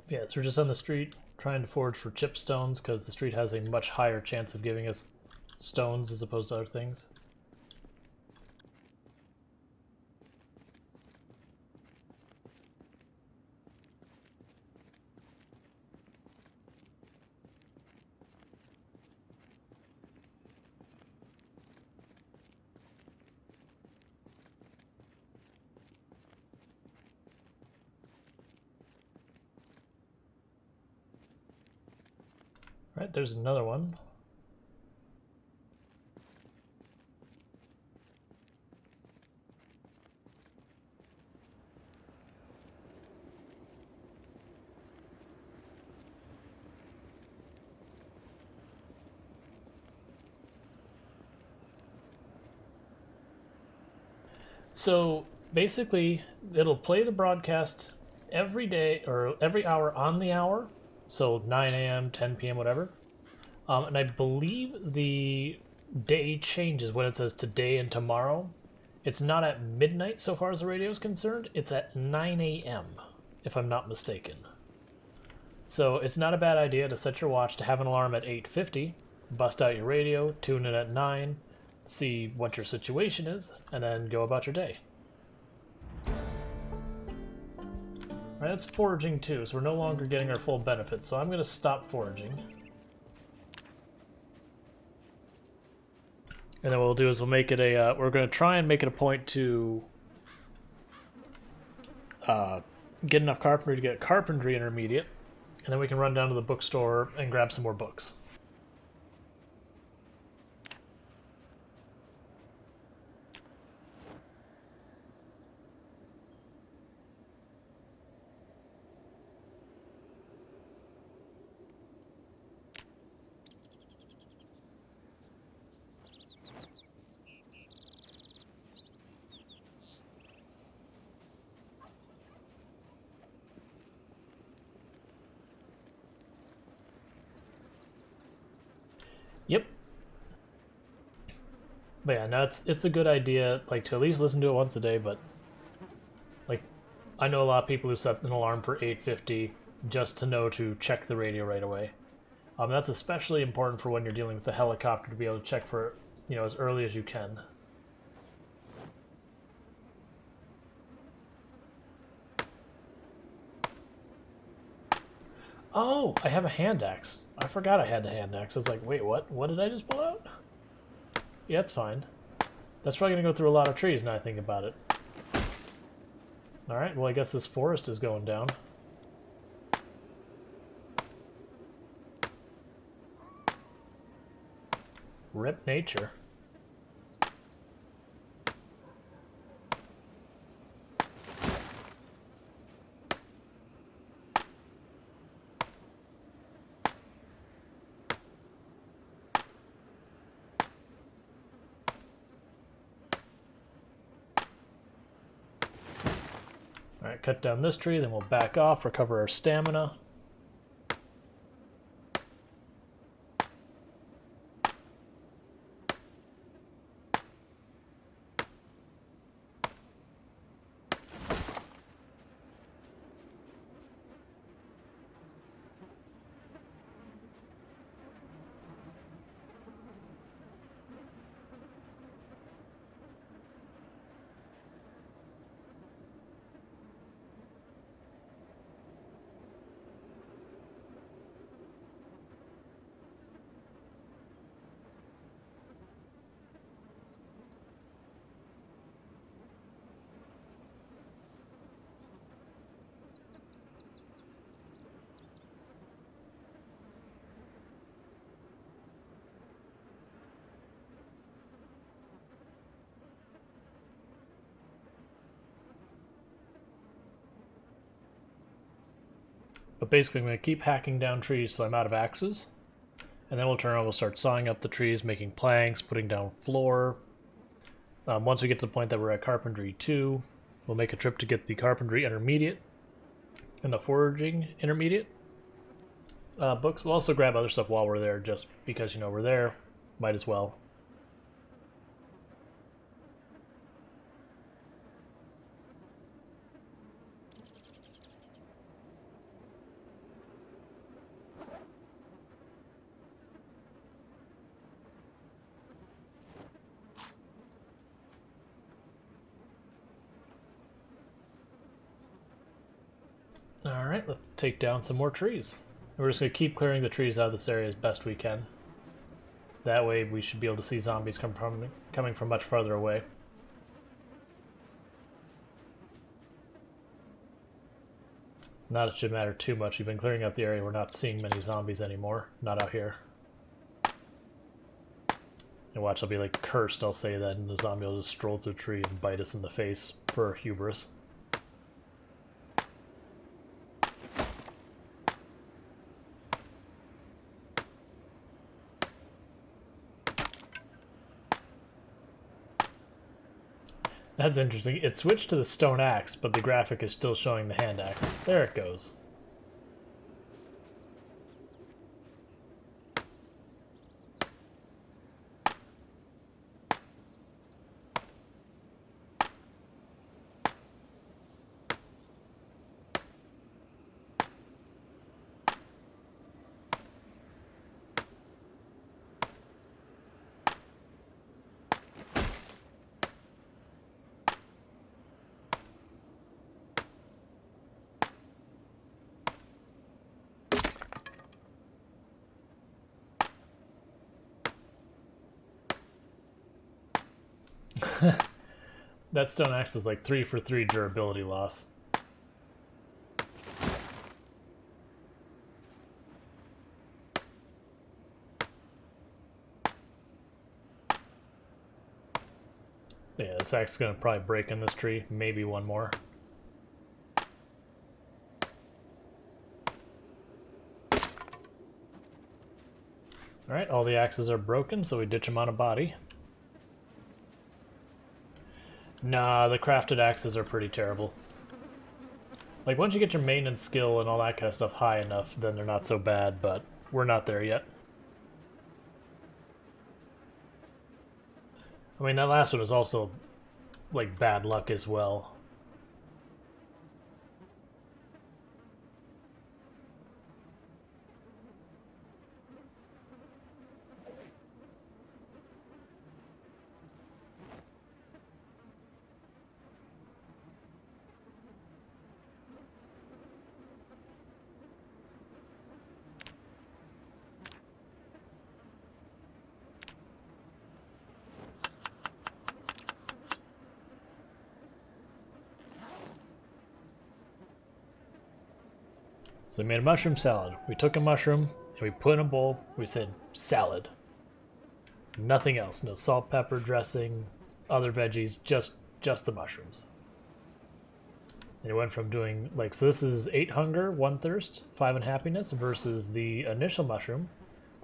Speaker 1: Yeah, so we're just on the street trying to forage for chip stones because the street has a much higher chance of giving us stones as opposed to other things. Right, there's another one. So basically, it'll play the broadcast every day or every hour on the hour. So 9 a.m., 10 p.m., whatever. And I believe the day changes when it says today and tomorrow. It's not at midnight so far as the radio is concerned. It's at 9 a.m., if I'm not mistaken. So it's not a bad idea to set your watch to have an alarm at 8:50, bust out your radio, tune in at 9, see what your situation is, and then go about your day. Alright, that's foraging too, so we're no longer getting our full benefits, so I'm going to stop foraging. And then what we'll do is we'll make it a, we're going to try and make it a point to get enough carpentry to get carpentry intermediate, and then we can run down to the bookstore and grab some more books. Yep. But yeah, no, it's a good idea, like, to at least listen to it once a day, but, like, I know a lot of people who set an alarm for 8:50 just to know to check the radio right away. That's especially important for when you're dealing with the helicopter to be able to check for, you know, as early as you can. Oh, I have a hand axe. I forgot I had the hand axe. I was like, wait, what? What did I just pull out? Yeah, it's fine. That's probably going to go through a lot of trees now I think about it. Alright, well I guess this forest is going down. Rip nature. Alright, cut down this tree, then we'll back off, recover our stamina. But basically I'm going to keep hacking down trees till I'm out of axes. And then we'll turn around, we'll start sawing up the trees, making planks, putting down floor. Once we get to the point that we're at Carpentry 2, we'll make a trip to get the Carpentry Intermediate and the Foraging Intermediate books. We'll also grab other stuff while we're there, just because, you know, we're there. Might as well. Alright, let's take down some more trees. We're just going to keep clearing the trees out of this area as best we can. That way we should be able to see zombies coming from much farther away. Not it should matter too much. We've been clearing out the area. We're not seeing many zombies anymore. Not out here. And watch, I'll be like cursed, I'll say that, and the zombie will just stroll through a tree and bite us in the face for hubris. That's interesting. It switched to the stone axe, but the graphic is still showing the hand axe. There it goes. That stone axe is like 3 for 3 durability loss. Yeah, this axe is going to probably break in this tree. Maybe one more. Alright, all the axes are broken, so we ditch them on a body. Nah, the crafted axes are pretty terrible. Like, once you get your maintenance skill and all that kind of stuff high enough, then they're not so bad, but we're not there yet. I mean, that last one was also, like, bad luck as well. So we made a mushroom salad. We took a mushroom and we put in a bowl. We said salad. Nothing else. No salt, pepper, dressing, other veggies, just the mushrooms. And it went from doing, like, so this is 8 hunger, 1 thirst, 5 unhappiness, versus the initial mushroom,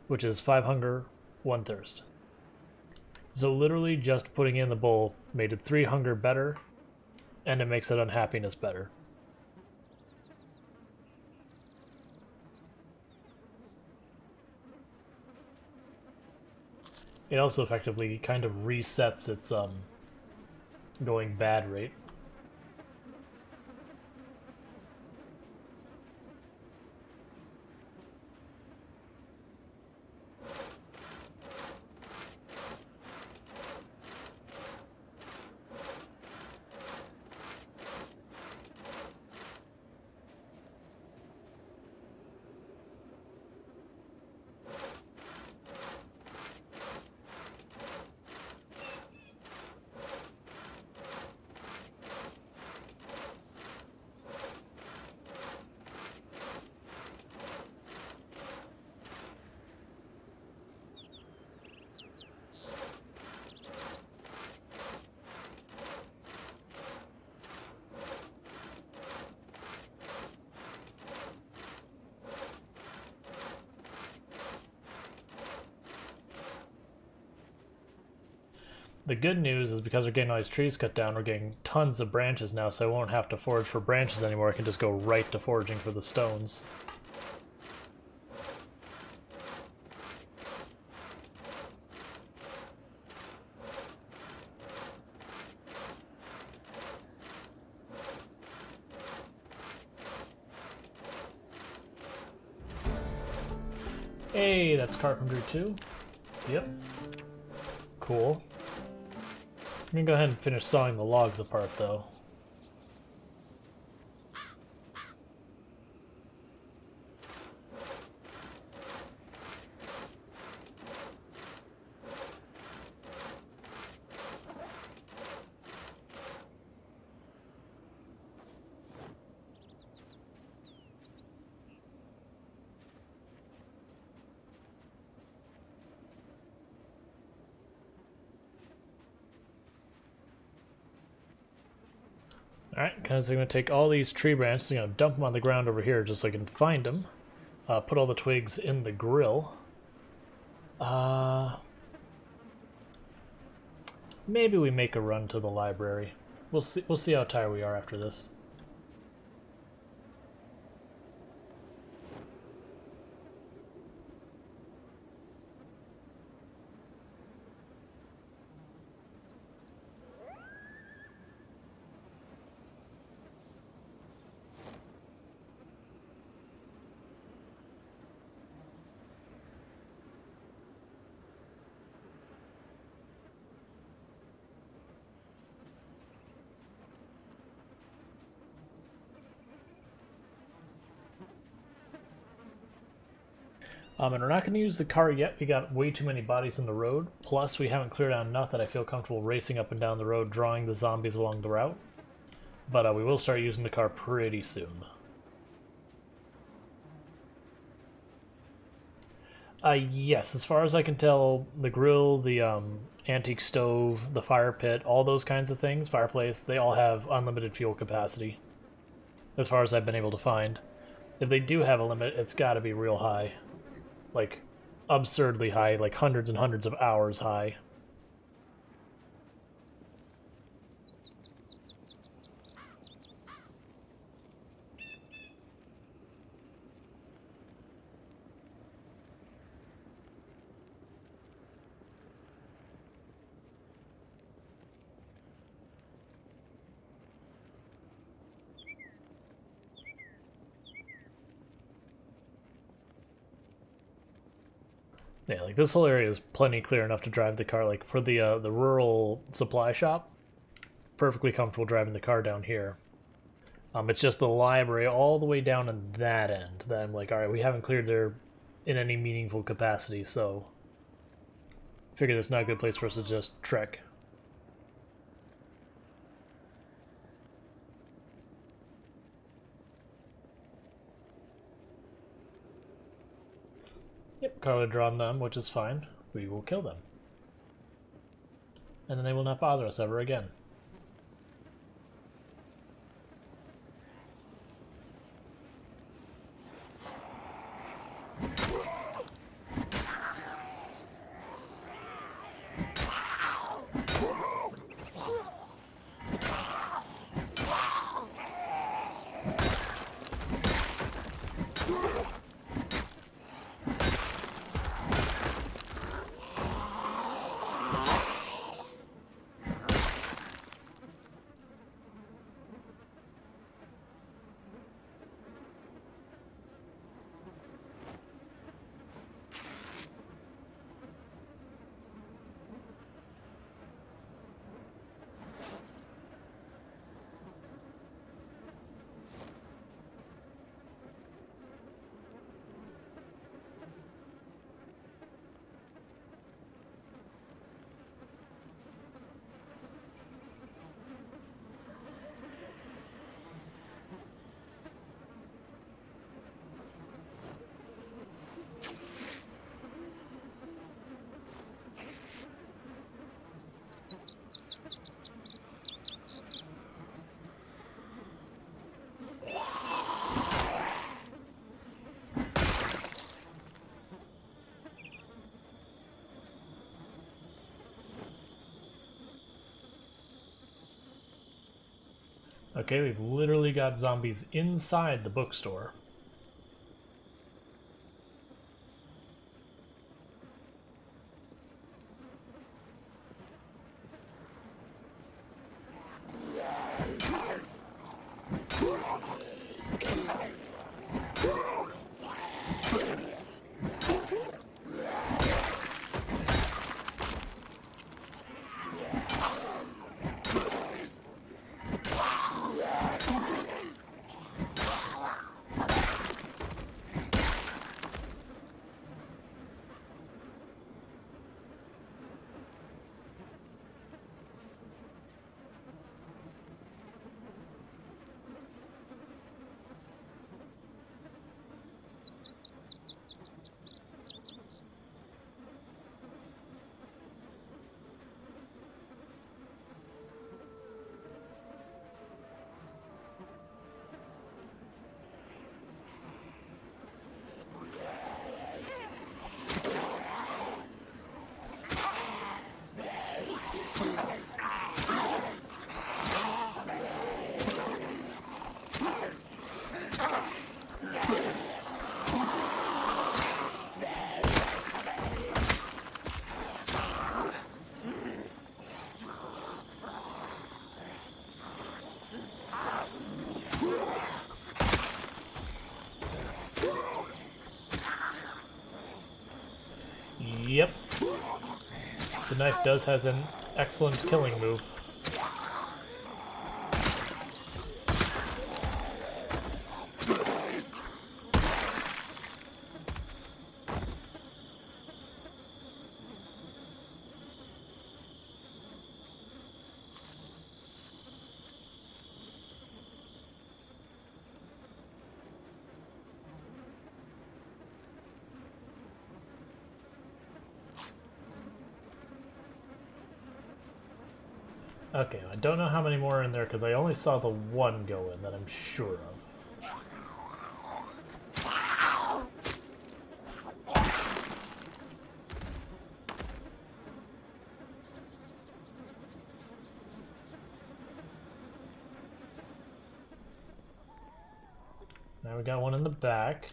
Speaker 1: which is 5 hunger, 1 thirst. So literally just putting in the bowl made it 3 hunger better, and it makes it unhappiness better. It also effectively kind of resets its going bad rate. The good news is because we're getting all these trees cut down, we're getting tons of branches now, so I won't have to forage for branches anymore. I can just go right to foraging for the stones. Hey, that's carpentry too. Yep. Cool. I'm gonna go ahead and finish sawing the logs apart though. Alright, so I'm going to take all these tree branches, I'm going to dump them on the ground over here just so I can find them. Put all the twigs in the grill. Maybe we make a run to the library. We'll see how tired we are after this. And we're not going to use the car yet. We got way too many bodies in the road. Plus, we haven't cleared out enough that I feel comfortable racing up and down the road, drawing the zombies along the route. But we will start using the car pretty soon. Yes, as far as I can tell, the grill, the antique stove, the fire pit, all those kinds of things, fireplace, they all have unlimited fuel capacity. As far as I've been able to find. If they do have a limit, it's got to be real high. Like, absurdly high, like hundreds and hundreds of hours high. Yeah, like this whole area is plenty clear enough to drive the car. Like for the rural supply shop, perfectly comfortable driving the car down here. It's just the library all the way down in that end that I'm like, all right, we haven't cleared there in any meaningful capacity, so figure that's not a good place for us to just trek. Yep, Carla drawn them, which is fine. We will kill them. and then they will not bother us ever again. Okay, we've literally got zombies inside the bookstore. Yep. The knife has an excellent killing move. Okay, I don't know how many more are in there because I only saw the one go in that I'm sure of. Now we got one in the back.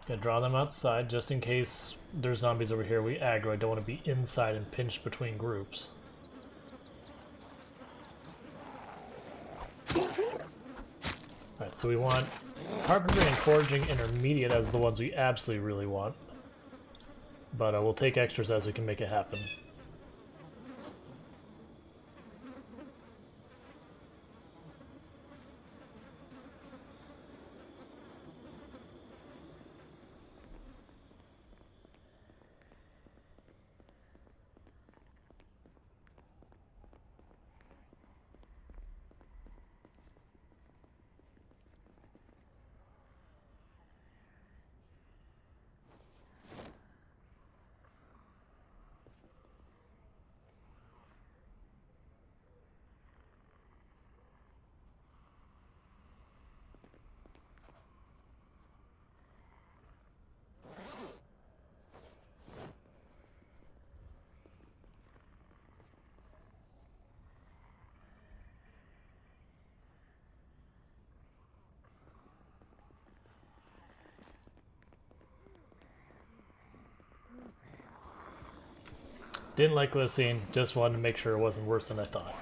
Speaker 1: Gonna draw them outside just in case there's zombies over here. We aggro. I don't want to be inside and pinched between groups. Alright, so we want carpentry and foraging intermediate as the ones we absolutely really want. But we'll take extras as we can make it happen. Didn't like what I was seeing, just wanted to make sure it wasn't worse than I thought.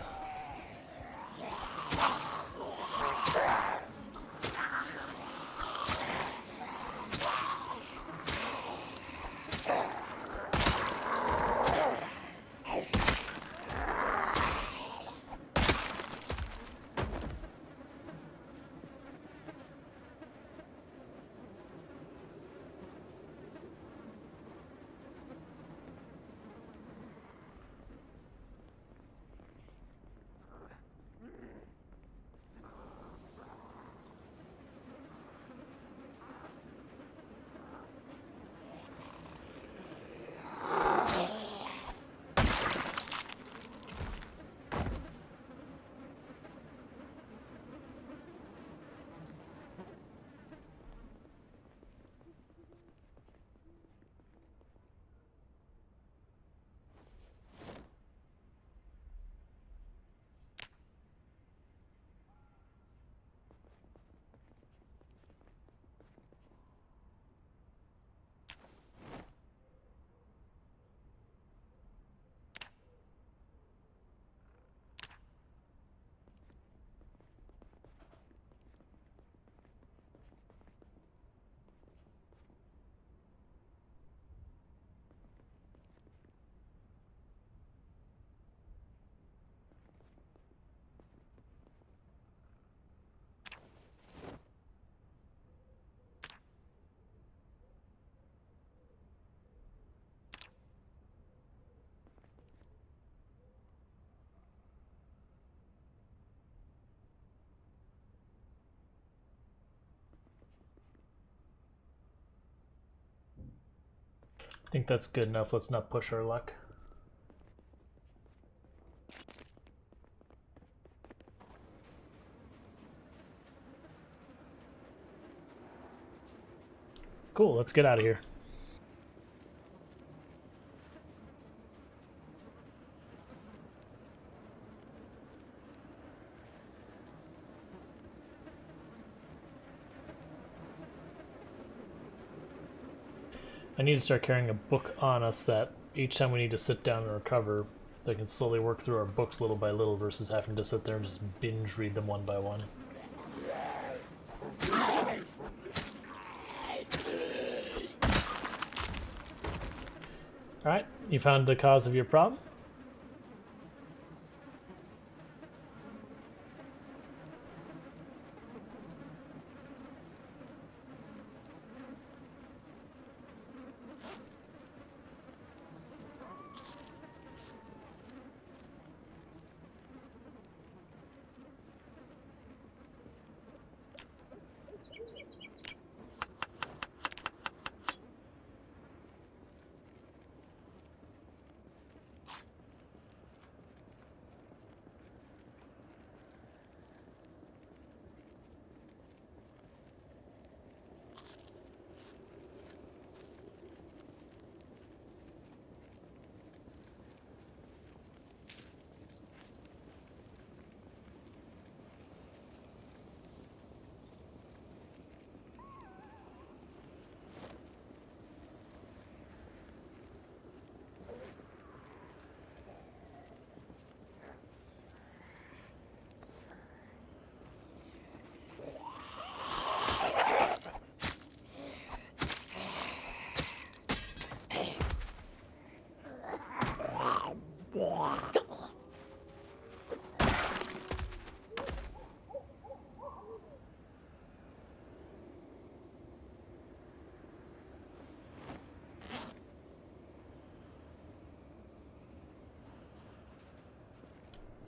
Speaker 1: I think that's good enough. Let's not push our luck. Cool, let's get out of here. I need to start carrying a book on us that each time we need to sit down and recover, they can slowly work through our books little by little versus having to sit there and just binge read them one by one. Alright, you found the cause of your problem?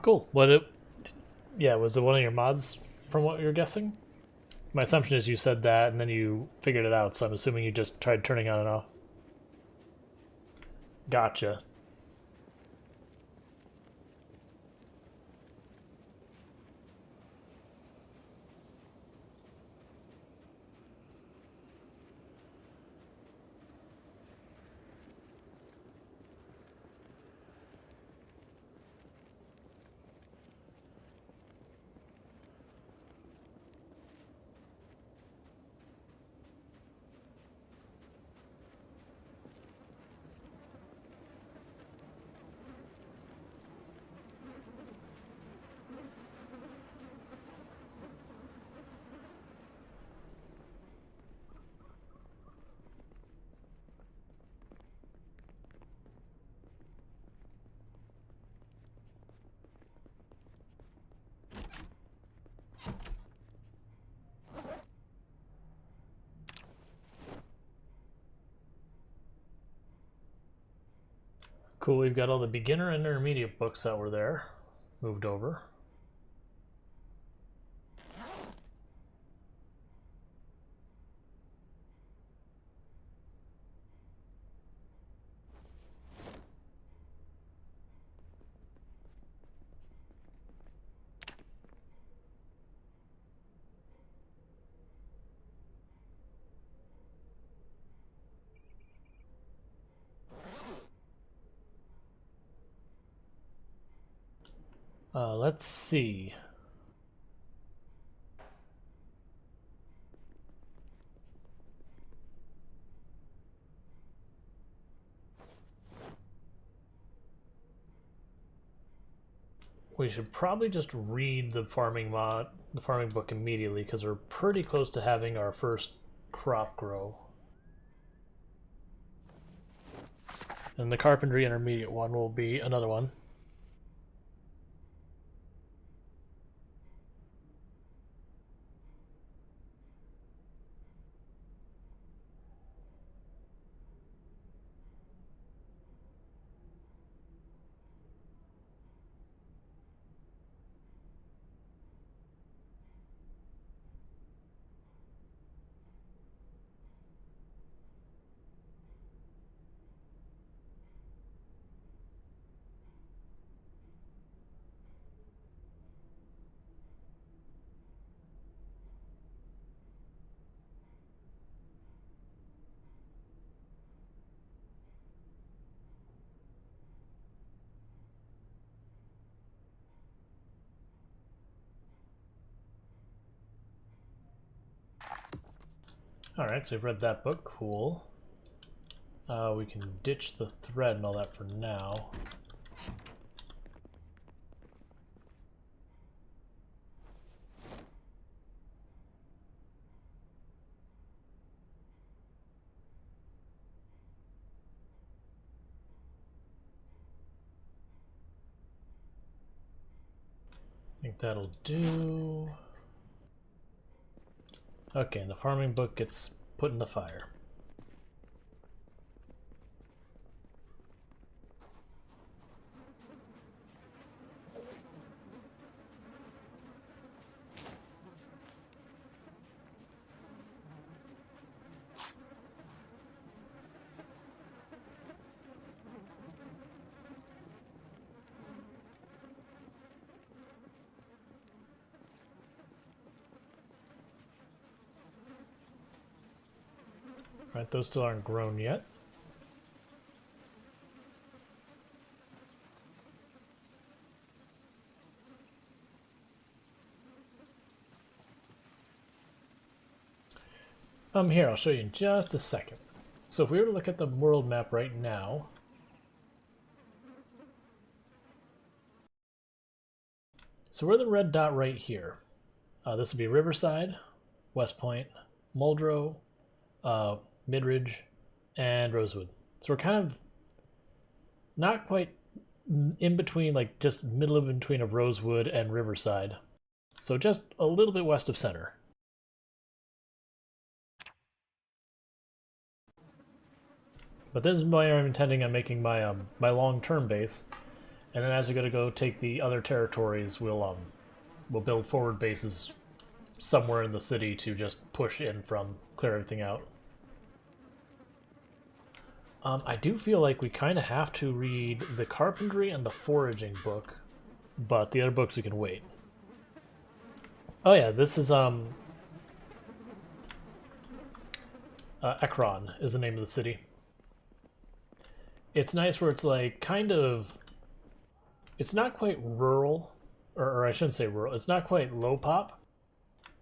Speaker 1: Cool. Yeah, was it one of your mods from what you're guessing? My assumption is you said that and then you figured it out, so I'm assuming you just tried turning on and off. Gotcha. Cool, we've got all the beginner and intermediate books that were there moved over. Let's see. We should probably just read the farming book immediately because we're pretty close to having our first crop grow. And the carpentry intermediate one will be another one. Alright, so we've read that book. Cool. We can ditch the thread and all that for now. I think that'll do. Okay, and the farming book gets put in the fire. Right, those still aren't grown yet. Here, I'll show you in just a second. So if we were to look at the world map right now, so we're the red dot right here. This would be Riverside, West Point, Muldrow, Midridge, and Rosewood. So we're kind of not quite in between, like just middle of between of Rosewood and Riverside. So just a little bit west of center. But this is why I'm intending on making my my long-term base, and then as we go take the other territories, we'll build forward bases somewhere in the city to just push in from, clear everything out. I do feel like we kind of have to read the carpentry and the foraging book, but the other books we can wait. Oh yeah, this is Ekron is the name of the city. It's nice where it's like kind of, it's not quite rural, or I shouldn't say rural, it's not quite low pop.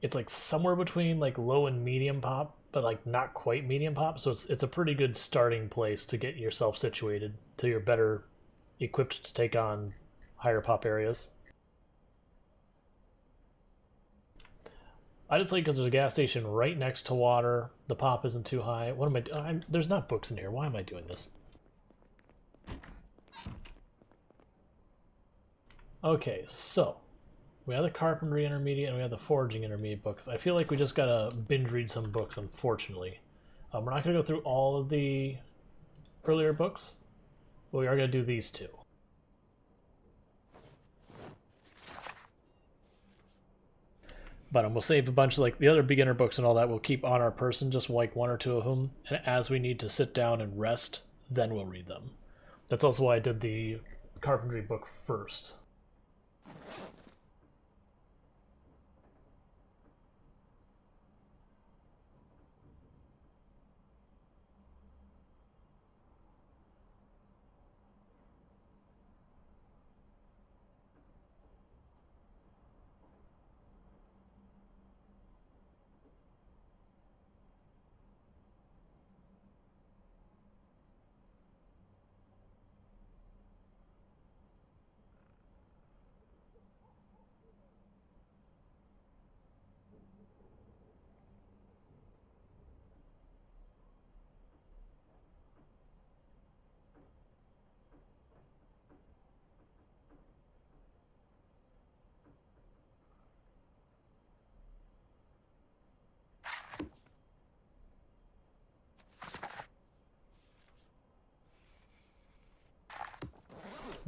Speaker 1: It's like somewhere between like low and medium pop, but like not quite medium pop. So it's a pretty good starting place to get yourself situated till you're better equipped to take on higher pop areas. I just like because there's a gas station right next to water. The pop isn't too high. What am I doing? There's not books in here. Why am I doing this? Okay, so we have the carpentry intermediate and we have the foraging intermediate books. I feel like we just gotta binge read some books, unfortunately. We're not gonna go through all of the earlier books, But we are going to do these two. But we'll save a bunch of like the other beginner books and all that. We'll keep on our person, just like one or two of them. And as we need to sit down and rest, then we'll read them. That's also why I did the carpentry book first.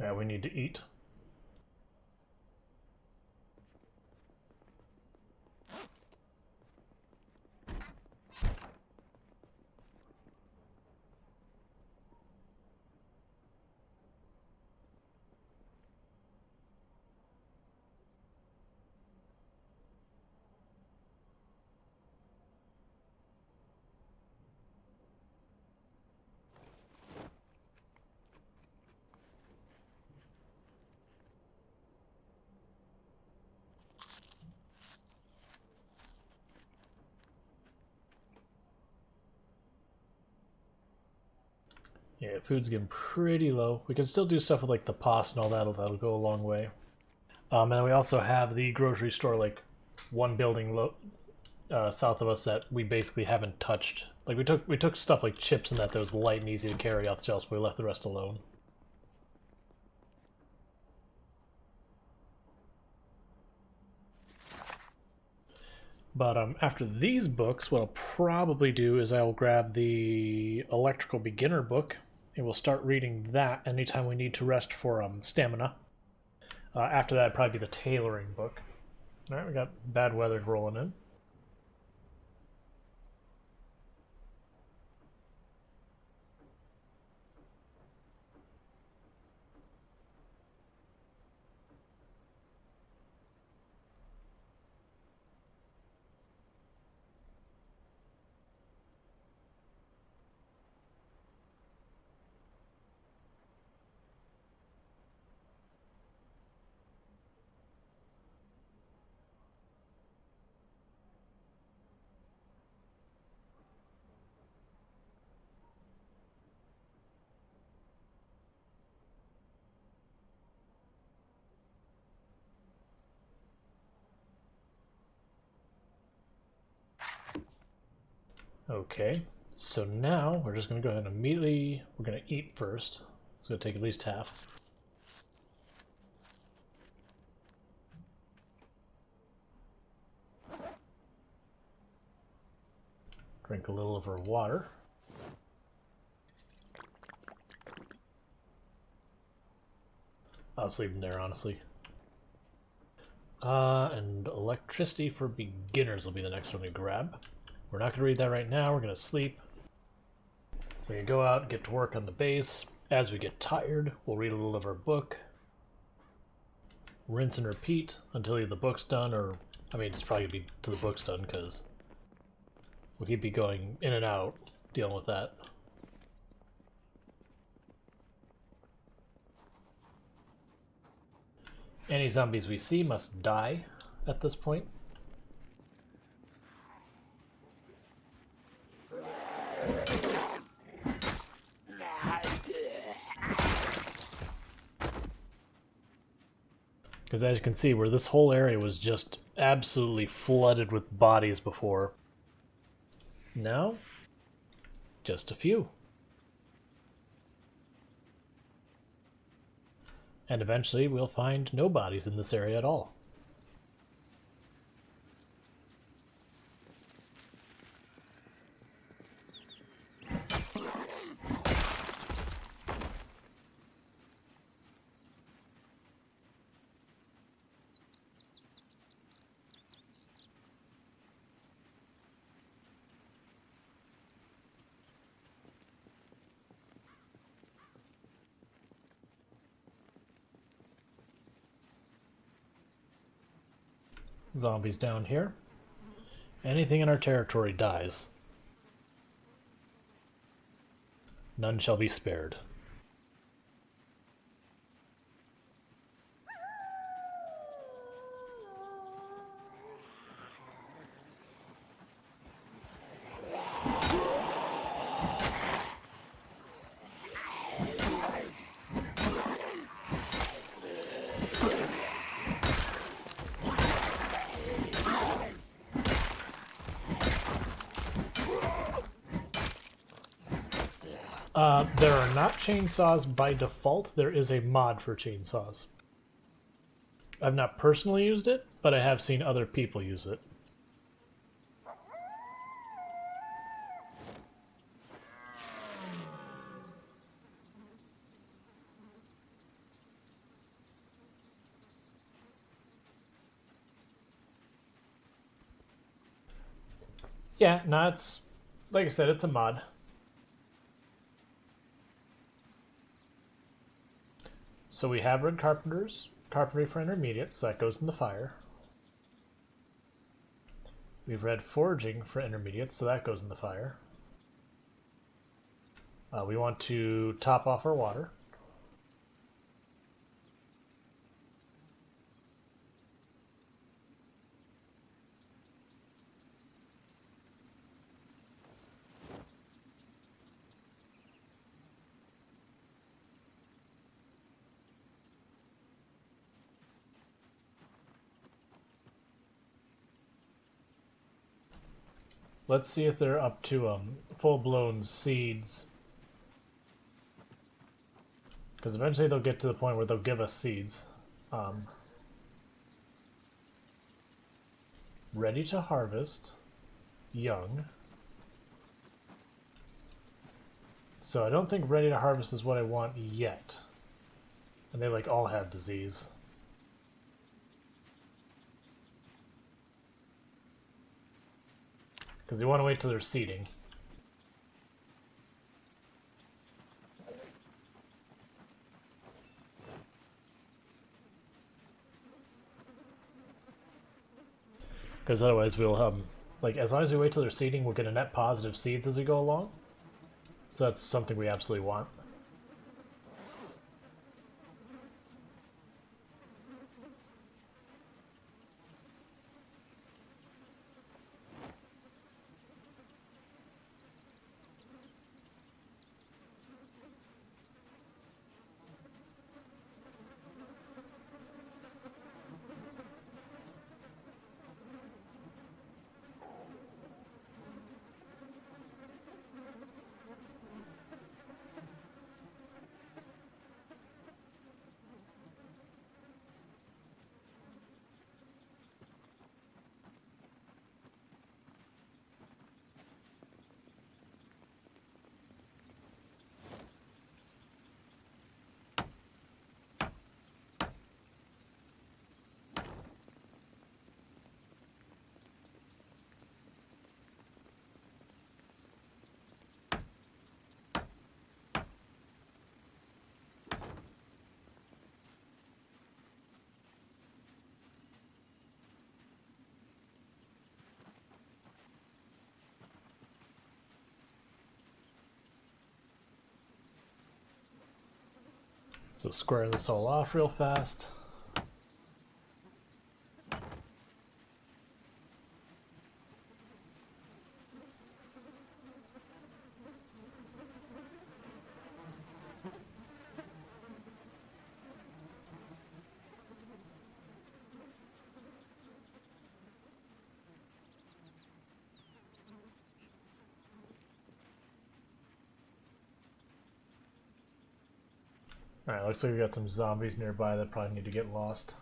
Speaker 1: Yeah, we need to eat. Yeah, food's getting pretty low. We can still do stuff with like the pasta and all that. That'll go a long way. And we also have the grocery store, like one building south of us that we basically haven't touched. Like we took stuff like chips and that was light and easy to carry off the shelves, but we left the rest alone. But after these books, what I'll probably do is I'll grab the electrical beginner book and we'll start reading that anytime we need to rest for stamina. After that, probably be the tailoring book. All right, we got bad weather rolling in. Okay, so now we're just going to go ahead and immediately, we're going to eat first. It's going to take at least half. Drink a little of our water. I'll sleep in there, honestly. And electricity for beginners will be the next one we grab. We're not going to read that right now. We're going to sleep. We're going to go out and get to work on the base. As we get tired, we'll read a little of our book. Rinse and repeat until the book's done, or, I mean, it's probably going to be till the book's done, because we'll keep going in and out dealing with that. Any zombies we see must die at this point. Because as you can see, where this whole area was just absolutely flooded with bodies before, now, just a few. And eventually we'll find no bodies in this area at all. Zombies down here. Anything in our territory dies. None shall be spared. There are not chainsaws by default. There is a mod for chainsaws. I've not personally used it, but I have seen other people use it. Yeah, no, it's like I said, it's a mod. So we have red carpentry for intermediate, so that goes in the fire. We've red foraging for intermediate, so that goes in the fire. We want to top off our water. Let's see if they're up to full-blown seeds. Because eventually they'll get to the point where they'll give us seeds. Ready to harvest. Young. So I don't think ready to harvest is what I want yet. And they like all have disease. Because we want to wait till they're seeding. Because otherwise we'll, like, as long as we wait till they're seeding, we'll get a net positive seeds as we go along. So that's something we absolutely want. So square this all off real fast. Alright, looks like we got some zombies nearby that probably need to get lost.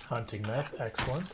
Speaker 1: Hunting meth, excellent.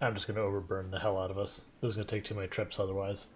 Speaker 1: I'm just going to overburn the hell out of us. This is going to take too many trips otherwise.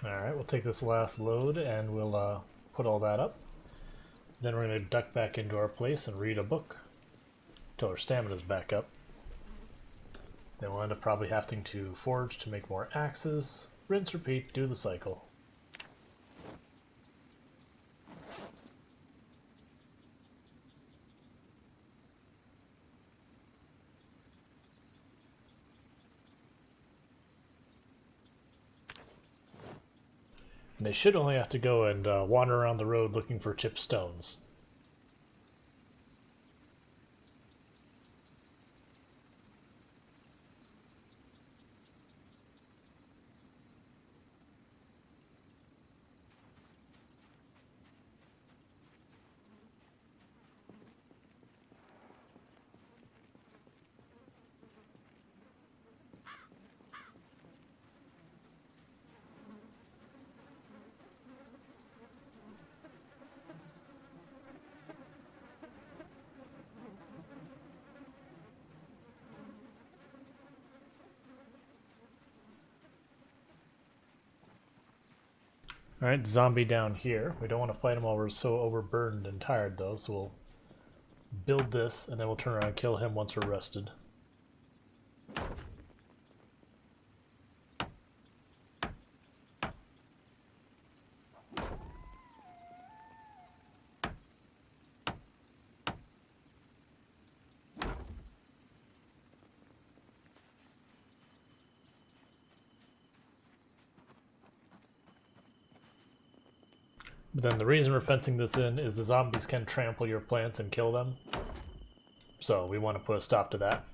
Speaker 1: Alright, we'll take this last load and we'll put all that up. Then we're going to duck back into our place and read a book till our stamina's back up. Then we'll end up probably having to forge to make more axes. Rinse, repeat, do the cycle. And they should only have to go and wander around the road looking for chipped stones. Alright, zombie down here. We don't want to fight him while we're so overburdened and tired though, so we'll build this and then we'll turn around and kill him once we're rested. But then the reason we're fencing this in is the zombies can trample your plants and kill them. So we want to put a stop to that.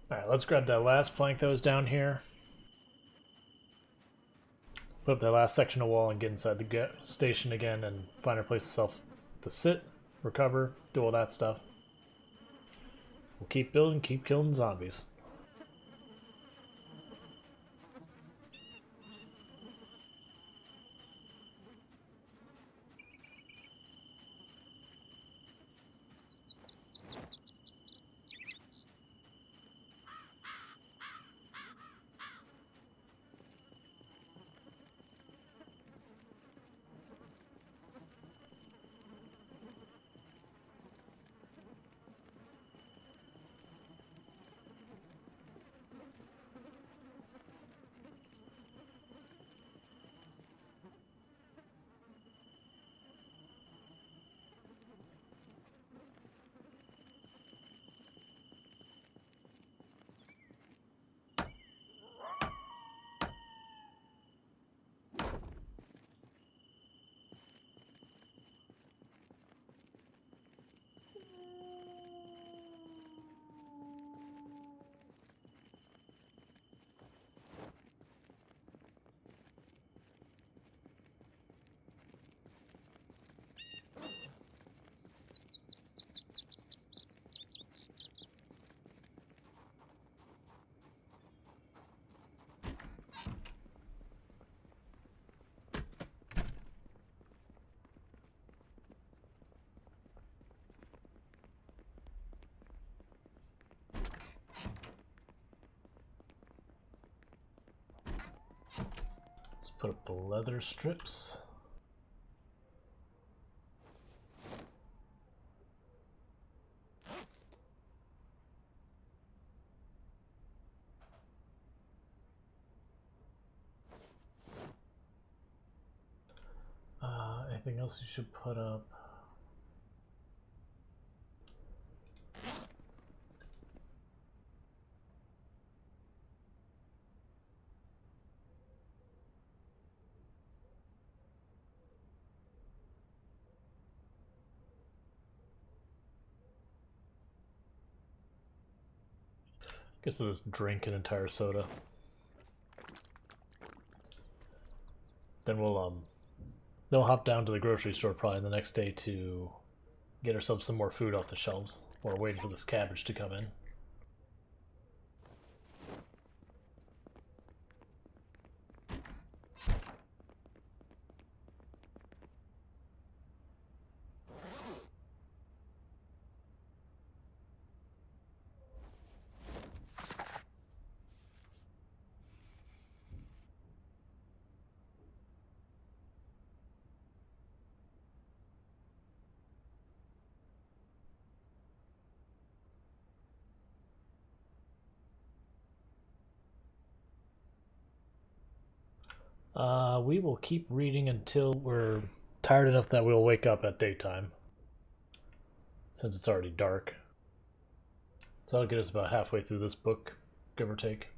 Speaker 1: Alright, let's grab that last plank that was down here. Put up that last section of wall and get inside the station again and find our place to sit, recover, do all that stuff. We'll keep building, keep killing zombies. Put up the leather strips. Anything else you should put up? Guess we'll just drink an entire soda. Then we'll hop down to the grocery store probably the next day to get ourselves some more food off the shelves. While we're waiting for this cabbage to come in. We will keep reading until we're tired enough that we'll wake up at daytime, since it's already dark. So that'll get us about halfway through this book, give or take.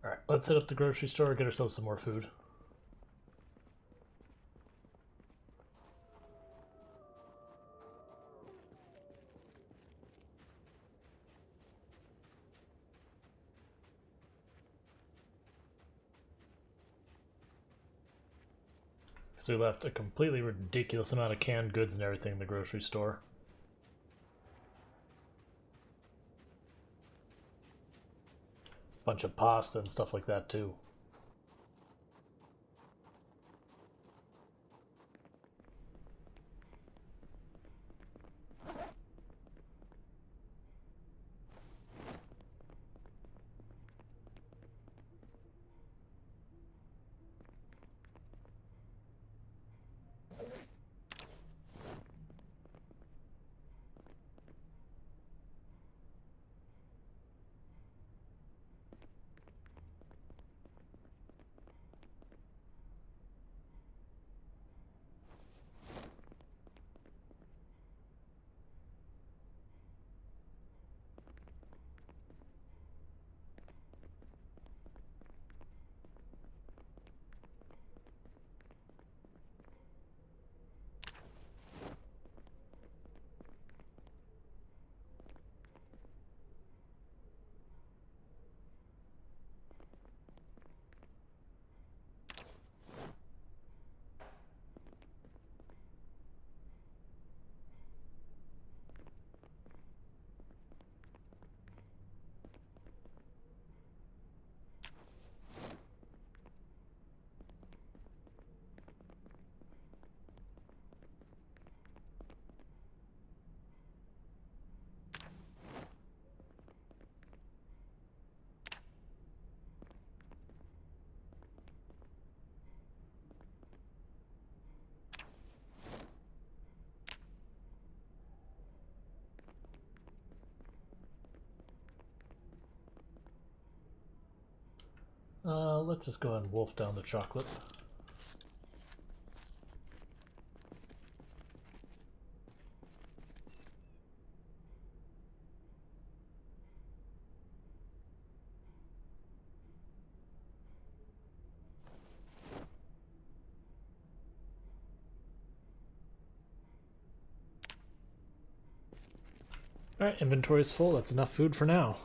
Speaker 1: Alright, let's hit up the grocery store, get ourselves some more food. So we left a completely ridiculous amount of canned goods and everything in the grocery store. Bunch of pasta and stuff like that too. Let's just go ahead and wolf down the chocolate. Alright, inventory's full. That's enough food for now.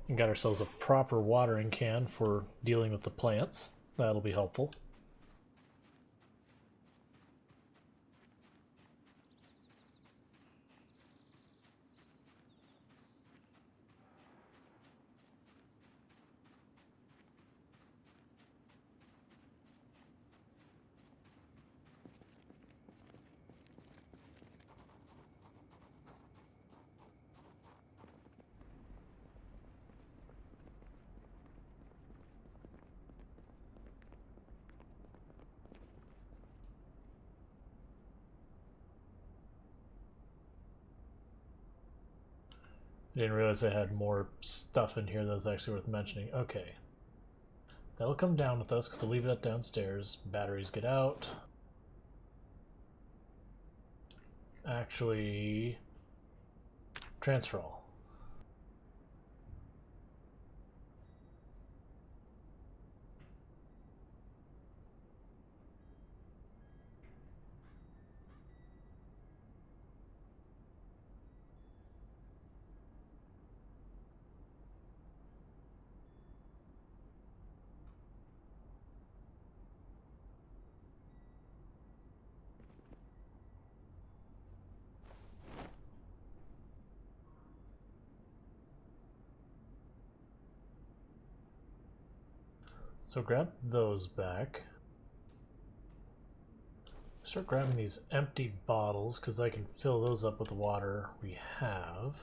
Speaker 1: And got ourselves a proper watering can for dealing with the plants. That'll be helpful. I didn't realize I had more stuff in here that was actually worth mentioning. Okay. That'll come down with us because to leave that downstairs. Batteries get out. Actually, transfer all. So grab those back. Start grabbing these empty bottles because I can fill those up with the water we have.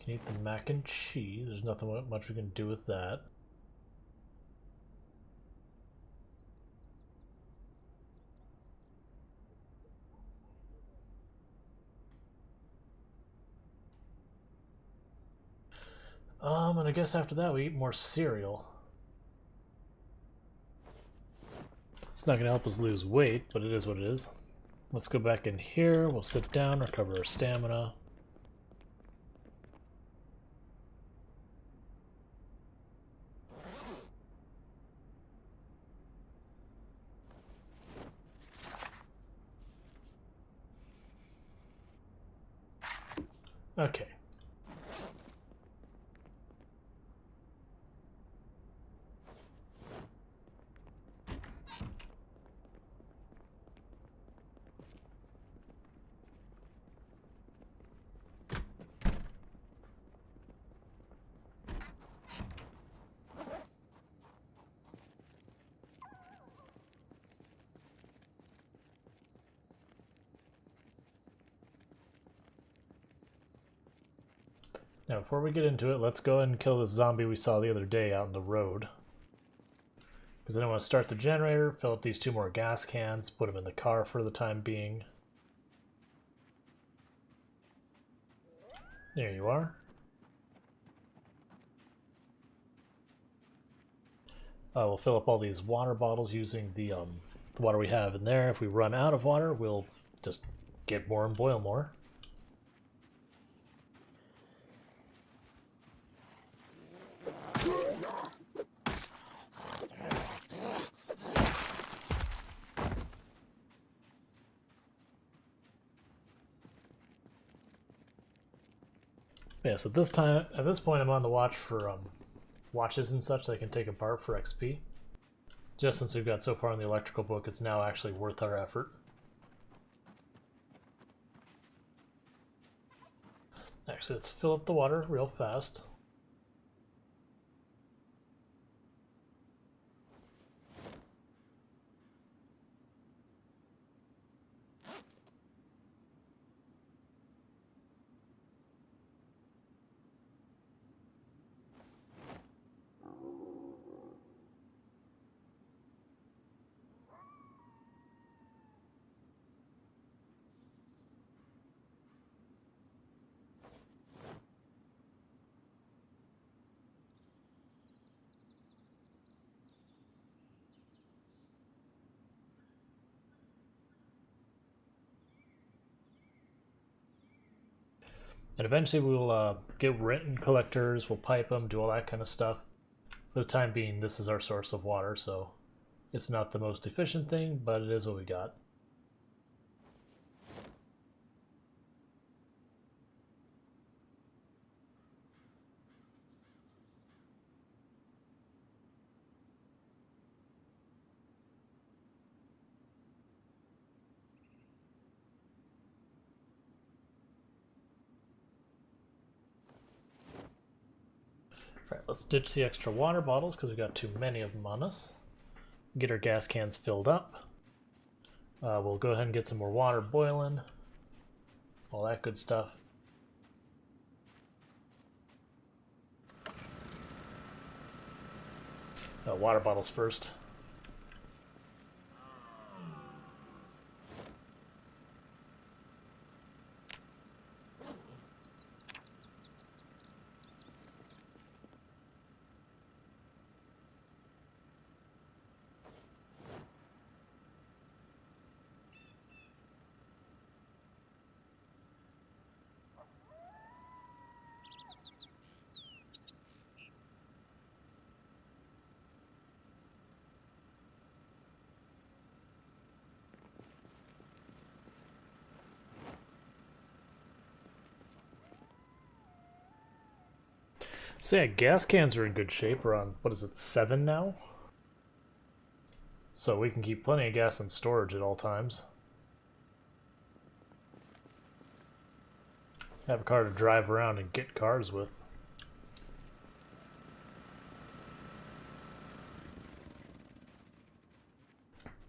Speaker 1: Can eat the mac and cheese. There's nothing much we can do with that. And I guess after that we eat more cereal. It's not going to help us lose weight, but it is what it is. Let's go back in here. We'll sit down, recover our stamina. Okay. Now, before we get into it, let's go ahead and kill this zombie we saw the other day out in the road. Because then I want to start the generator, fill up these 2 more gas cans, put them in the car for the time being. There you are. We'll fill up all these water bottles using the water we have in there. If we run out of water, we'll just get more and boil more. Yeah, so at this point, I'm on the watch for watches and such that I can take apart for XP. Just since we've got so far in the electrical book, it's now actually worth our effort. Actually, let's fill up the water real fast. And eventually we'll get rent collectors, we'll pipe them, do all that kind of stuff. For the time being, this is our source of water, so it's not the most efficient thing, but it is what we got. Alright, let's ditch the extra water bottles because we've got too many of them on us. Get our gas cans filled up. We'll go ahead and get some more water boiling. All that good stuff. Water bottles first. So yeah, gas cans are in good shape. We're on, what is it, 7 now? So we can keep plenty of gas in storage at all times. Have a car to drive around and get cars with.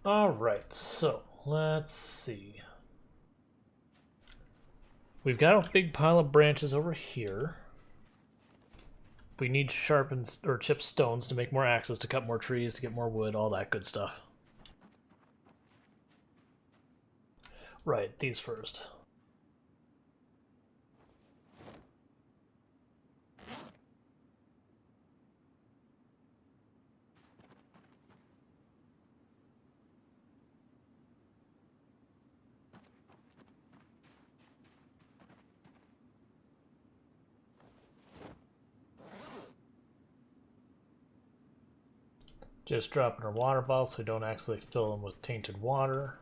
Speaker 1: Alright, so let's see. We've got a big pile of branches over here. We need sharpened or chipped stones to make more axes, to cut more trees, to get more wood, all that good stuff. Right, these first. Just drop in our water bottles so we don't actually fill them with tainted water.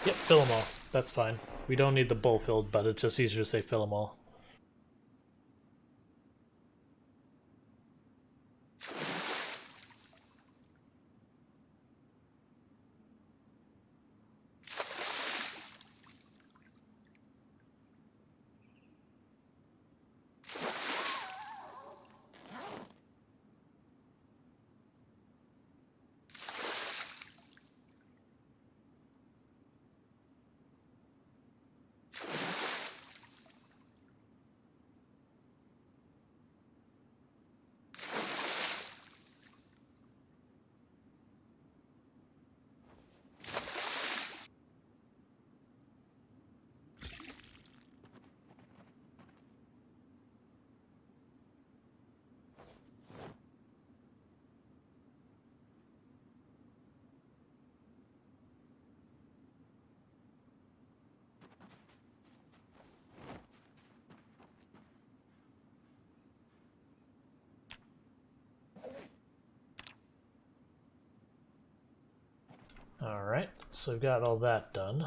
Speaker 1: Yep, fill them all. That's fine. We don't need the bowl filled, but it's just easier to say fill them all. Alright, so we've got all that done.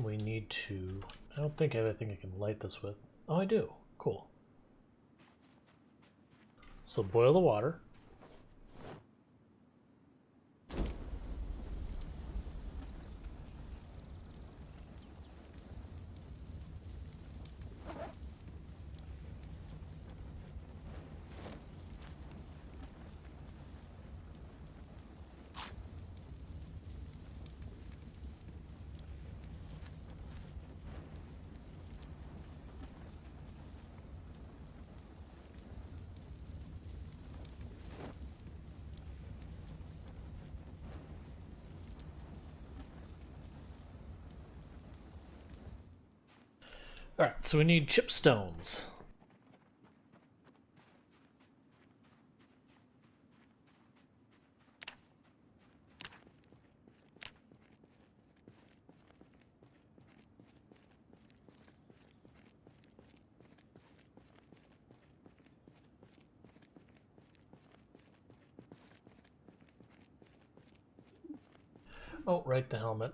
Speaker 1: We need to... I don't think I have anything I can light this with. Oh, I do. Cool. So boil the water. Alright, so we need chip stones. Oh, right, the helmet.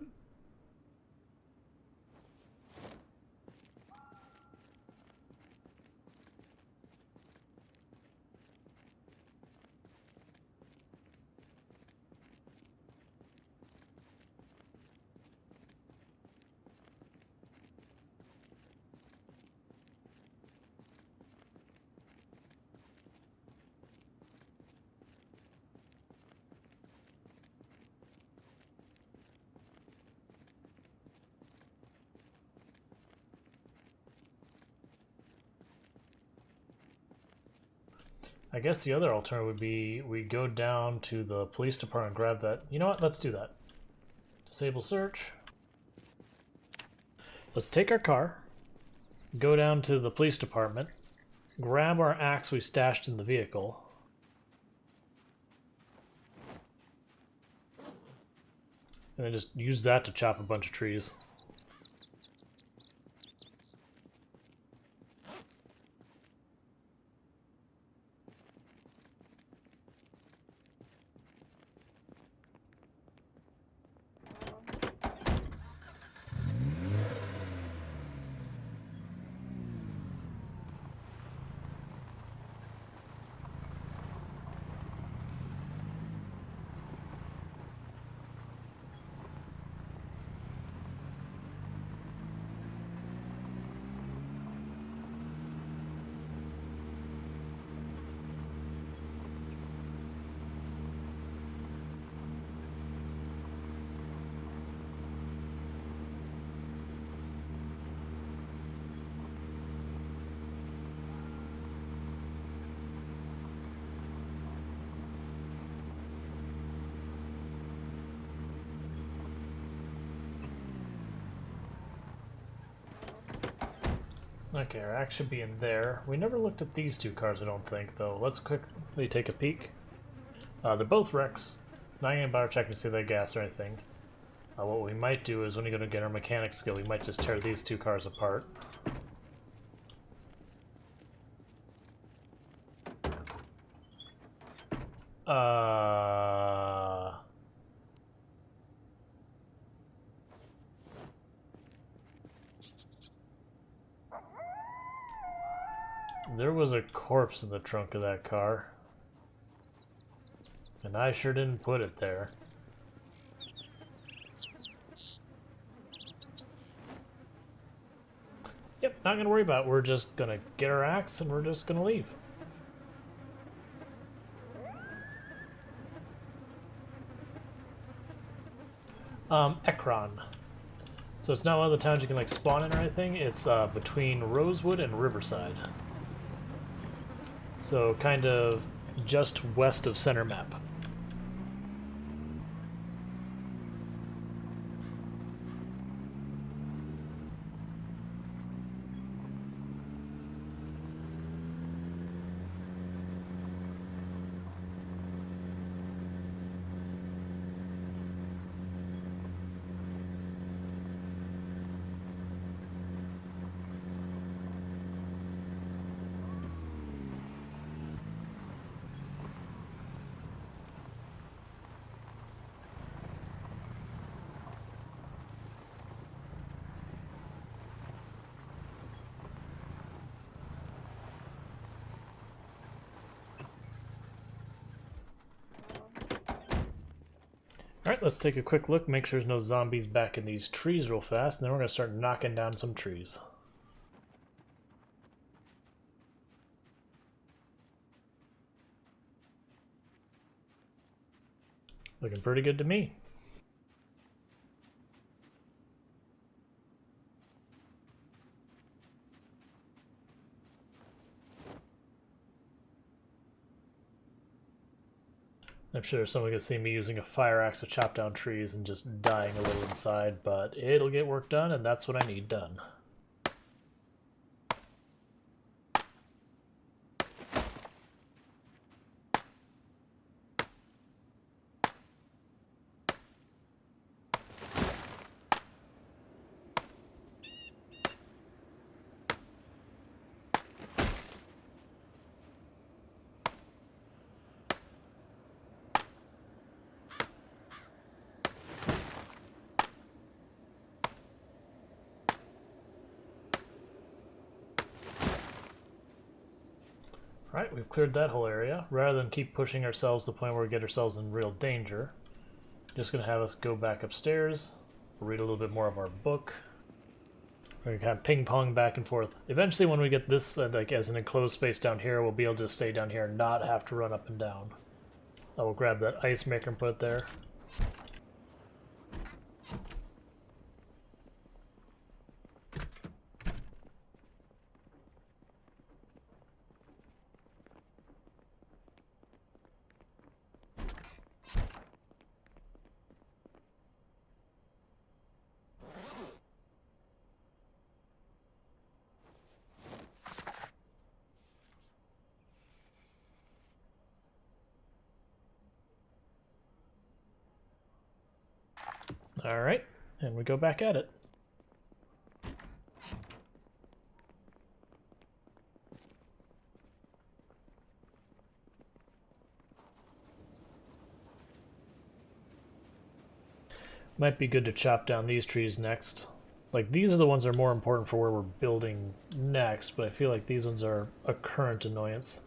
Speaker 1: I guess the other alternative would be we go down to the police department and grab that. You know what? Let's do that. Disable search. Let's take our car, go down to the police department, grab our axe we stashed in the vehicle, and then just use that to chop a bunch of trees. Okay, our axe should be in there. We never looked at these two cars, I don't think, though. Let's quickly take a peek. They're both wrecks. Not gonna bother checking to see they gas or anything. What we might do is when we go to get our mechanic skill, we might just tear these two cars apart. There was a corpse in the trunk of that car. And I sure didn't put it there. Yep, not gonna worry about it. We're just gonna get our axe and we're just gonna leave. Ekron. So it's not one of the towns you can like spawn in or anything. It's between Rosewood and Riverside. So kind of just west of center map. Alright, let's take a quick look, make sure there's no zombies back in these trees real fast, and then we're going to start knocking down some trees. Looking pretty good to me. I'm sure someone can see me using a fire axe to chop down trees and just dying a little inside, but it'll get work done, and that's what I need done. Right, we've cleared that whole area. Rather than keep pushing ourselves to the point where we get ourselves in real danger, just going to have us go back upstairs, read a little bit more of our book. We're going to kind of ping-pong back and forth. Eventually, when we get this like as an enclosed space down here, we'll be able to stay down here and not have to run up and down. I will grab that ice maker and put it there. Alright, and we go back at it. Might be good to chop down these trees next. Like, these are the ones that are more important for where we're building next, but I feel like these ones are a current annoyance.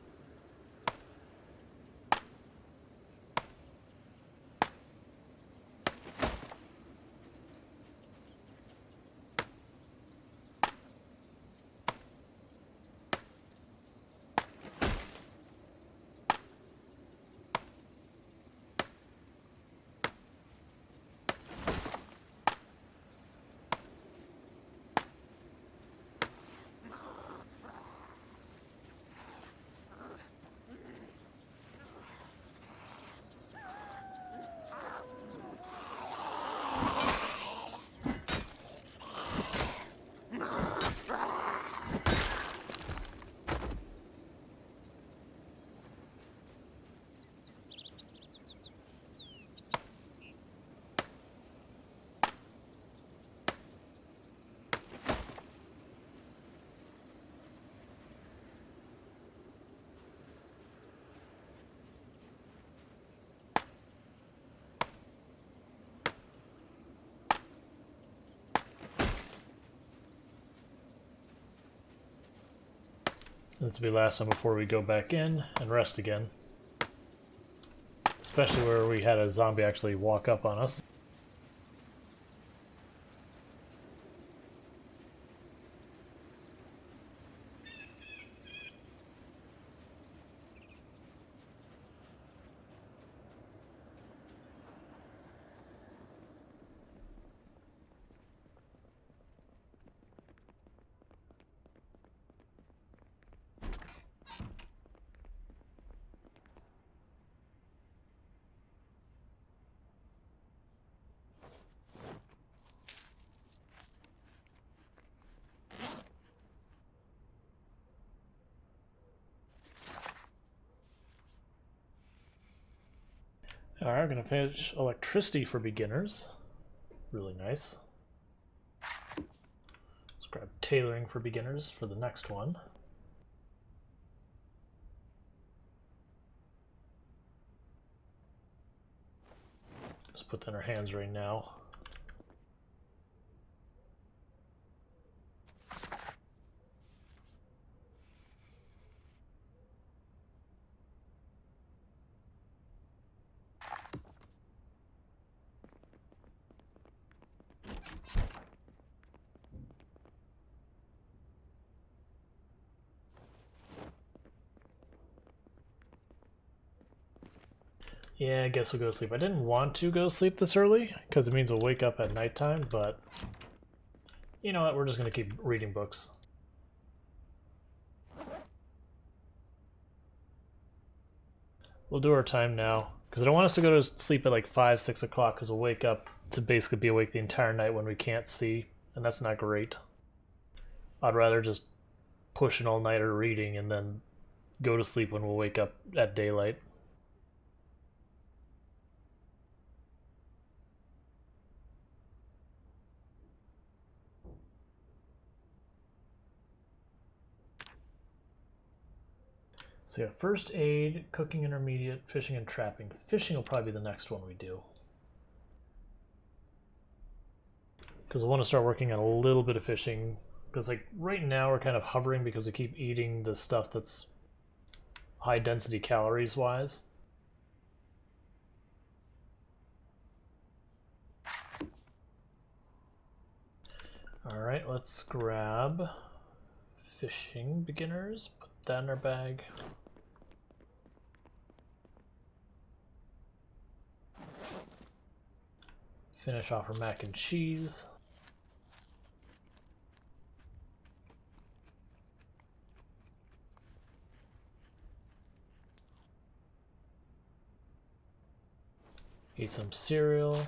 Speaker 1: This will be the last one before we go back in and rest again. Especially where we had a zombie actually walk up on us. Alright, we're going to finish electricity for beginners. Really nice. Let's grab tailoring for beginners for the next one. Just put that in our hands right now. Yeah, I guess we'll go to sleep. I didn't want to go to sleep this early, because it means we'll wake up at nighttime, but you know what, we're just going to keep reading books. We'll do our time now, because I don't want us to go to sleep at like 5, 6 o'clock, because we'll wake up to basically be awake the entire night when we can't see, and that's not great. I'd rather just push an all-nighter reading and then go to sleep when we'll wake up at daylight. So yeah, first aid, cooking intermediate, fishing and trapping. Fishing will probably be the next one we do. Because I want to start working on a little bit of fishing. Because like right now we're kind of hovering because we keep eating the stuff that's high density calories wise. Alright, let's grab fishing beginners, put that in our bag. Finish off our mac and cheese. Eat some cereal.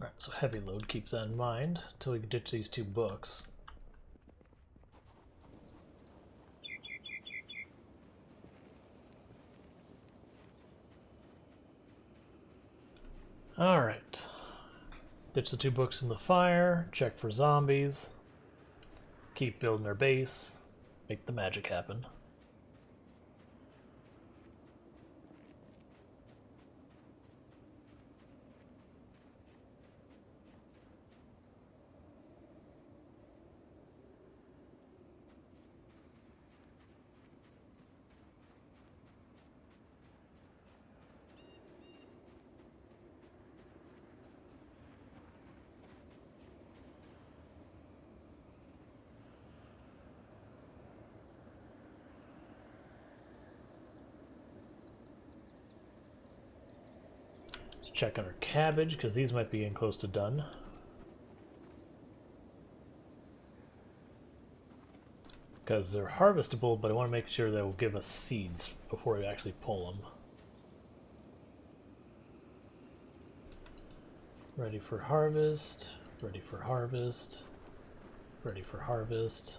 Speaker 1: Alright, so heavy load, keeps that in mind until we can ditch these 2 books. Alright. Ditch the 2 books in the fire, check for zombies, keep building our base, make the magic happen. Check on our cabbage, because these might be in close to done. Because they're harvestable, but I want to make sure they will give us seeds before we actually pull them. Ready for harvest, ready for harvest, ready for harvest.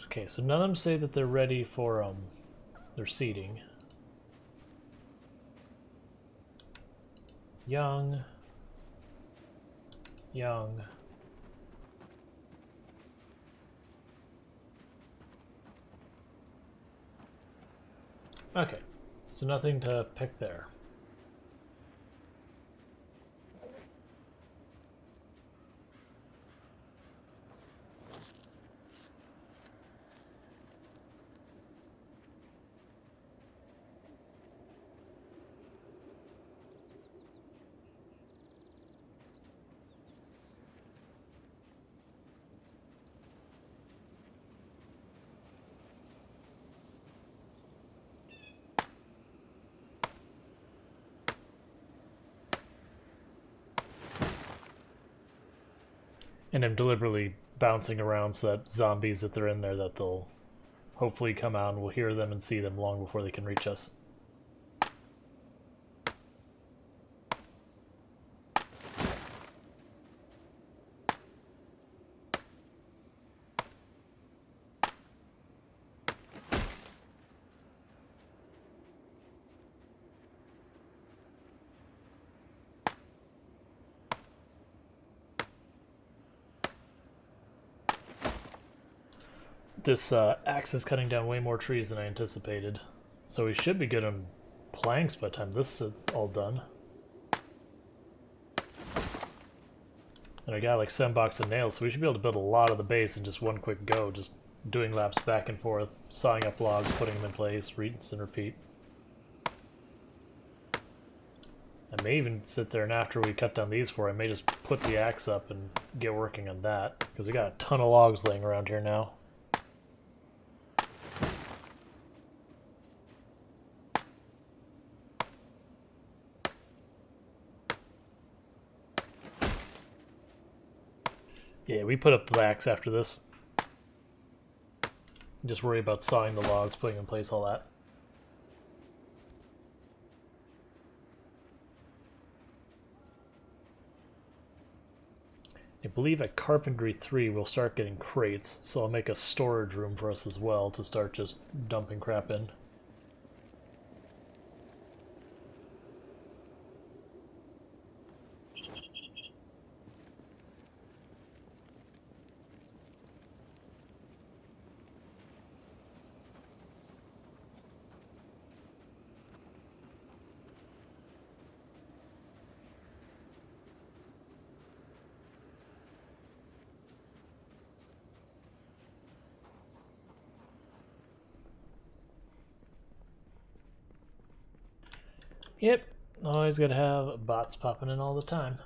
Speaker 1: Okay, so none of them say that they're ready for their seeding. young. Young. Okay, so nothing to pick there. And I'm deliberately bouncing around so that zombies, if they're in there, that they'll hopefully come out and we'll hear them and see them long before they can reach us. This axe is cutting down way more trees than I anticipated. So we should be good on planks by the time this is all done. And I got like 7 boxes of nails, so we should be able to build a lot of the base in just one quick go, just doing laps back and forth, sawing up logs, putting them in place, rinse and repeat. I may even sit there and after we cut down these 4, I may just put the axe up and get working on that, because we got a ton of logs laying around here now. Yeah, we put up the axe after this. Just worry about sawing the logs, putting in place, all that. I believe at Carpentry 3 we'll start getting crates, so I'll make a storage room for us as well to start just dumping crap in. Yep, always gotta have bots popping in all the time.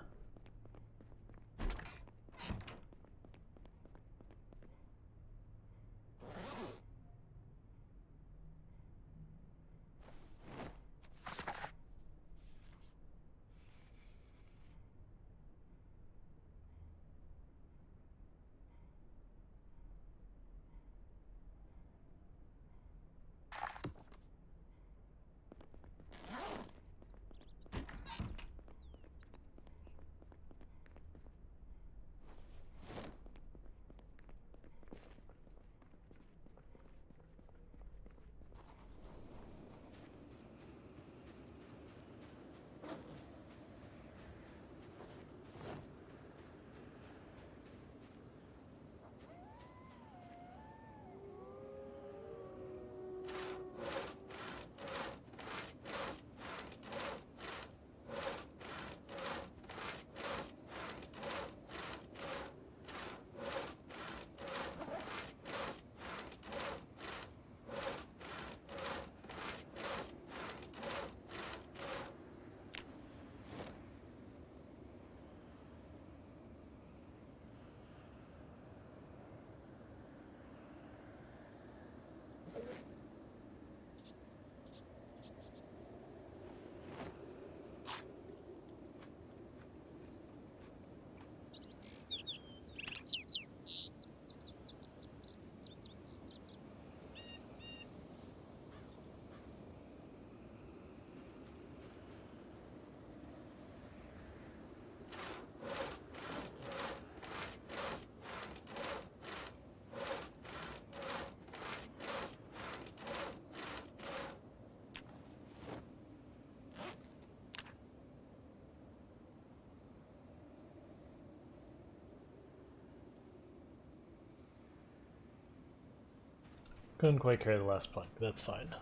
Speaker 1: Couldn't quite carry the last plank. That's fine.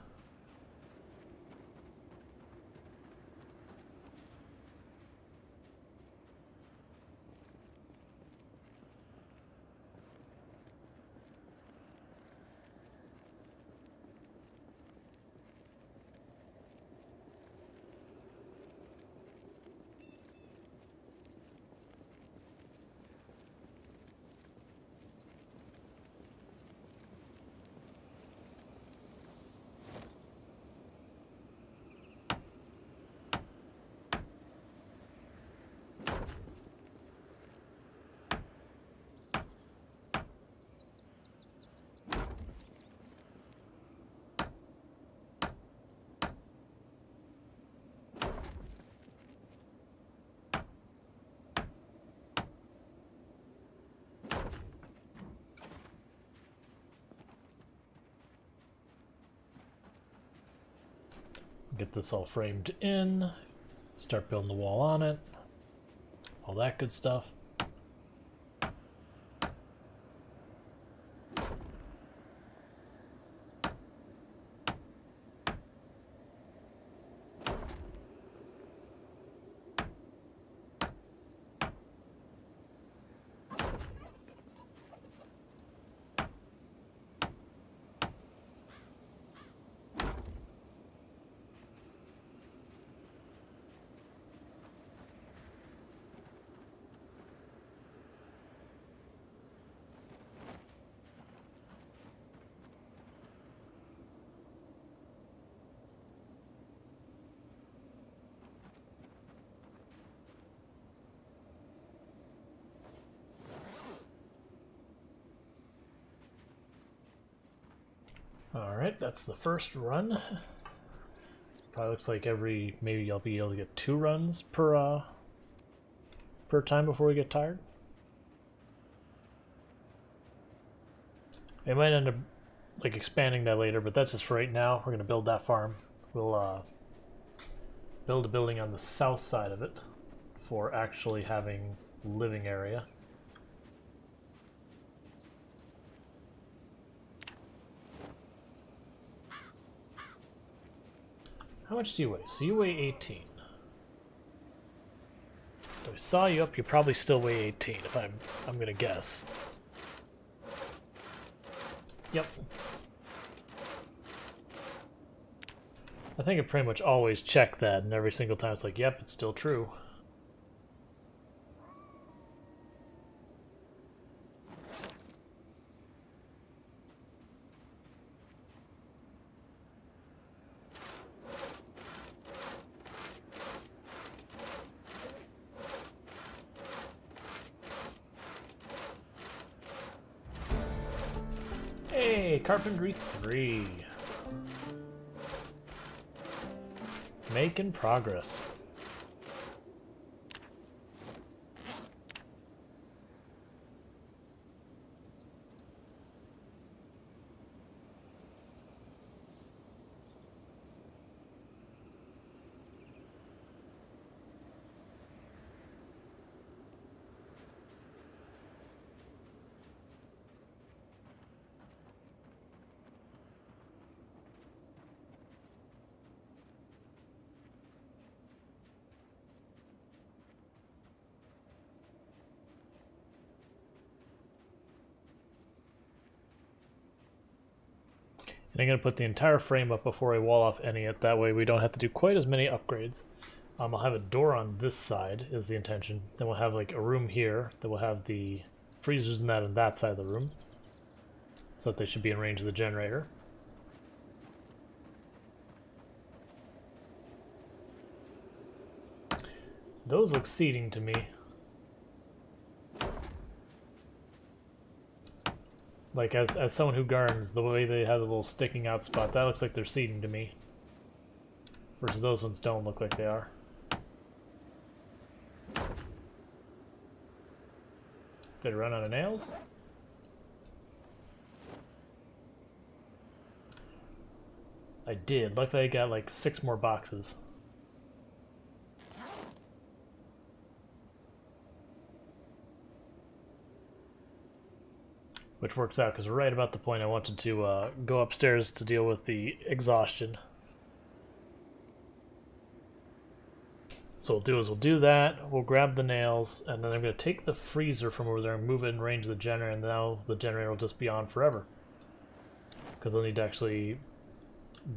Speaker 1: Get this all framed in, start building the wall on it, all that good stuff. Alright, that's the first run. Probably looks like maybe I'll be able to get 2 runs per time before we get tired. It might end up like expanding that later, but that's just for right now. We're gonna build that farm. We'll build a building on the south side of it for actually having living area. How much do you weigh? So you weigh 18. If I saw you up, you probably still weigh 18, if I'm gonna guess. Yep. I think I pretty much always check that, and every single time it's like, yep, it's still true. Hey, Carpentry 3. Making progress. And I'm going to put the entire frame up before I wall off any of it. That way we don't have to do quite as many upgrades. I'll have a door on this side is the intention. Then we'll have like a room here. Then we'll have the freezers and that on that side of the room. So that they should be in range of the generator. Those look seating to me. Like, as someone who garns, the way they have the little sticking out spot, that looks like they're seeding to me. Versus those ones don't look like they are. Did I run out of nails? I did. Luckily I got like 6 more boxes. which works out because we're right about the point I wanted to go upstairs to deal with the exhaustion. So what we'll do that, we'll grab the nails, and then I'm going to take the freezer from over there and move it in range of the generator, and now the generator will just be on forever. Because I'll need to actually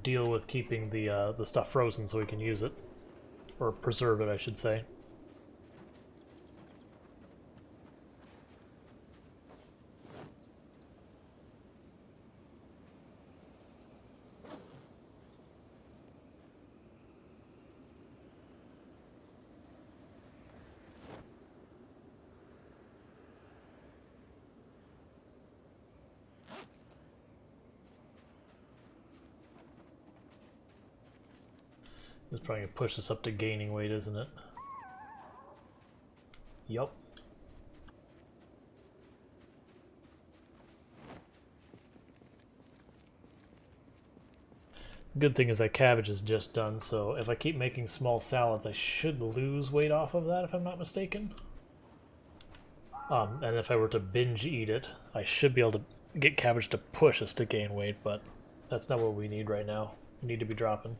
Speaker 1: deal with keeping the stuff frozen so we can use it. Or preserve it, I should say. It's probably going to push us up to gaining weight, isn't it? Yup. Good thing is that cabbage is just done, so if I keep making small salads, I should lose weight off of that if I'm not mistaken. And if I were to binge eat it, I should be able to get cabbage to push us to gain weight, but that's not what we need right now. We need to be dropping.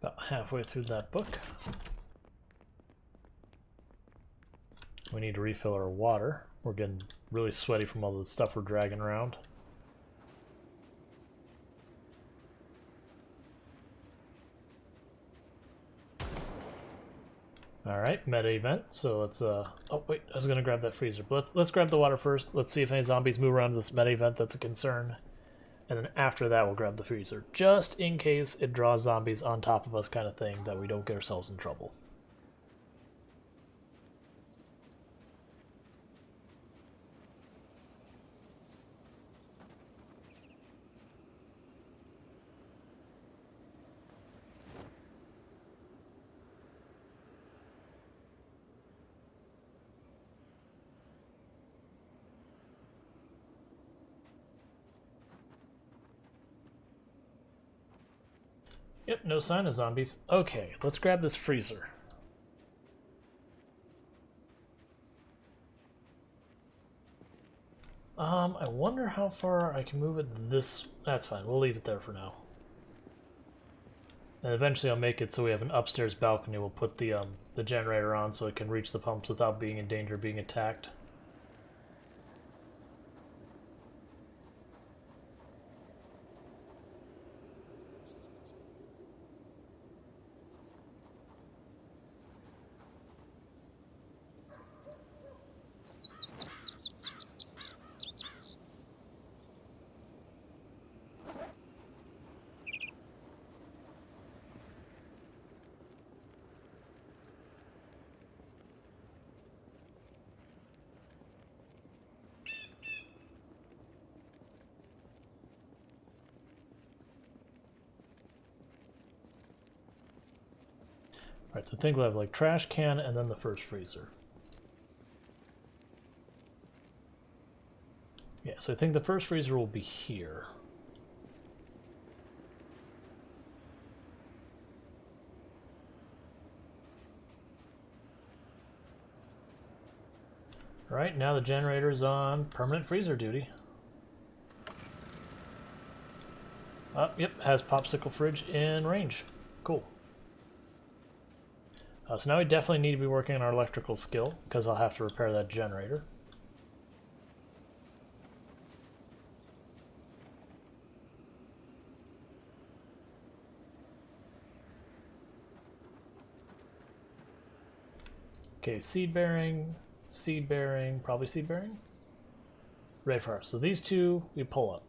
Speaker 1: About halfway through that book. We need to refill our water. We're getting really sweaty from all the stuff we're dragging around. Alright, meta event. So let's oh wait, I was gonna grab that freezer. But let's grab the water first. Let's see if any zombies move around this meta event that's a concern. And then after that we'll grab the freezer. Just in case it draws zombies on top of us kind of thing, that we don't get ourselves in trouble. Yep, no sign of zombies. Okay, let's grab this freezer. I wonder how far I can move it this... That's fine, we'll leave it there for now. And eventually I'll make it so we have an upstairs balcony. We'll put the generator on so it can reach the pumps without being in danger of being attacked. Alright, so I think we'll have like trash can and then the first freezer. Yeah, so I think the first freezer will be here. Alright, now the generator's on permanent freezer duty. Yep, has popsicle fridge in range. Cool. So now we definitely need to be working on our electrical skill, because I'll have to repair that generator. Okay, seed bearing, probably seed bearing. Ready for us. So these two we pull up.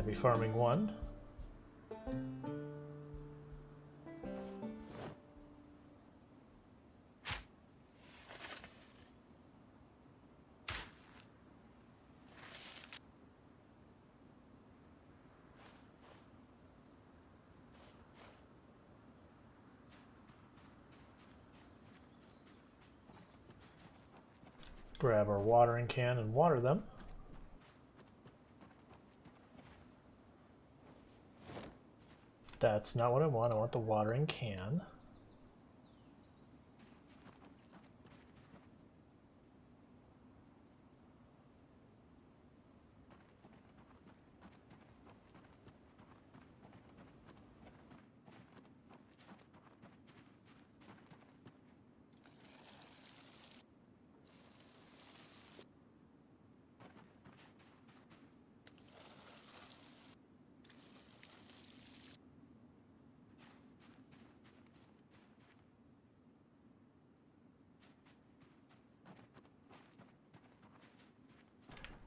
Speaker 1: be farming one. Grab our watering can and water them. That's not what I want the watering can.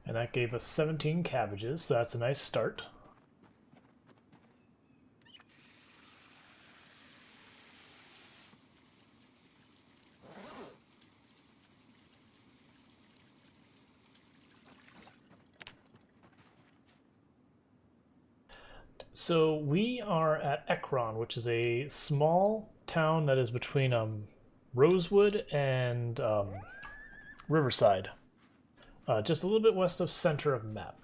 Speaker 1: And that gave us 17 cabbages, so that's a nice start. So we are at Ekron, which is a small town that is between Rosewood and Riverside. Just a little bit west of center of map.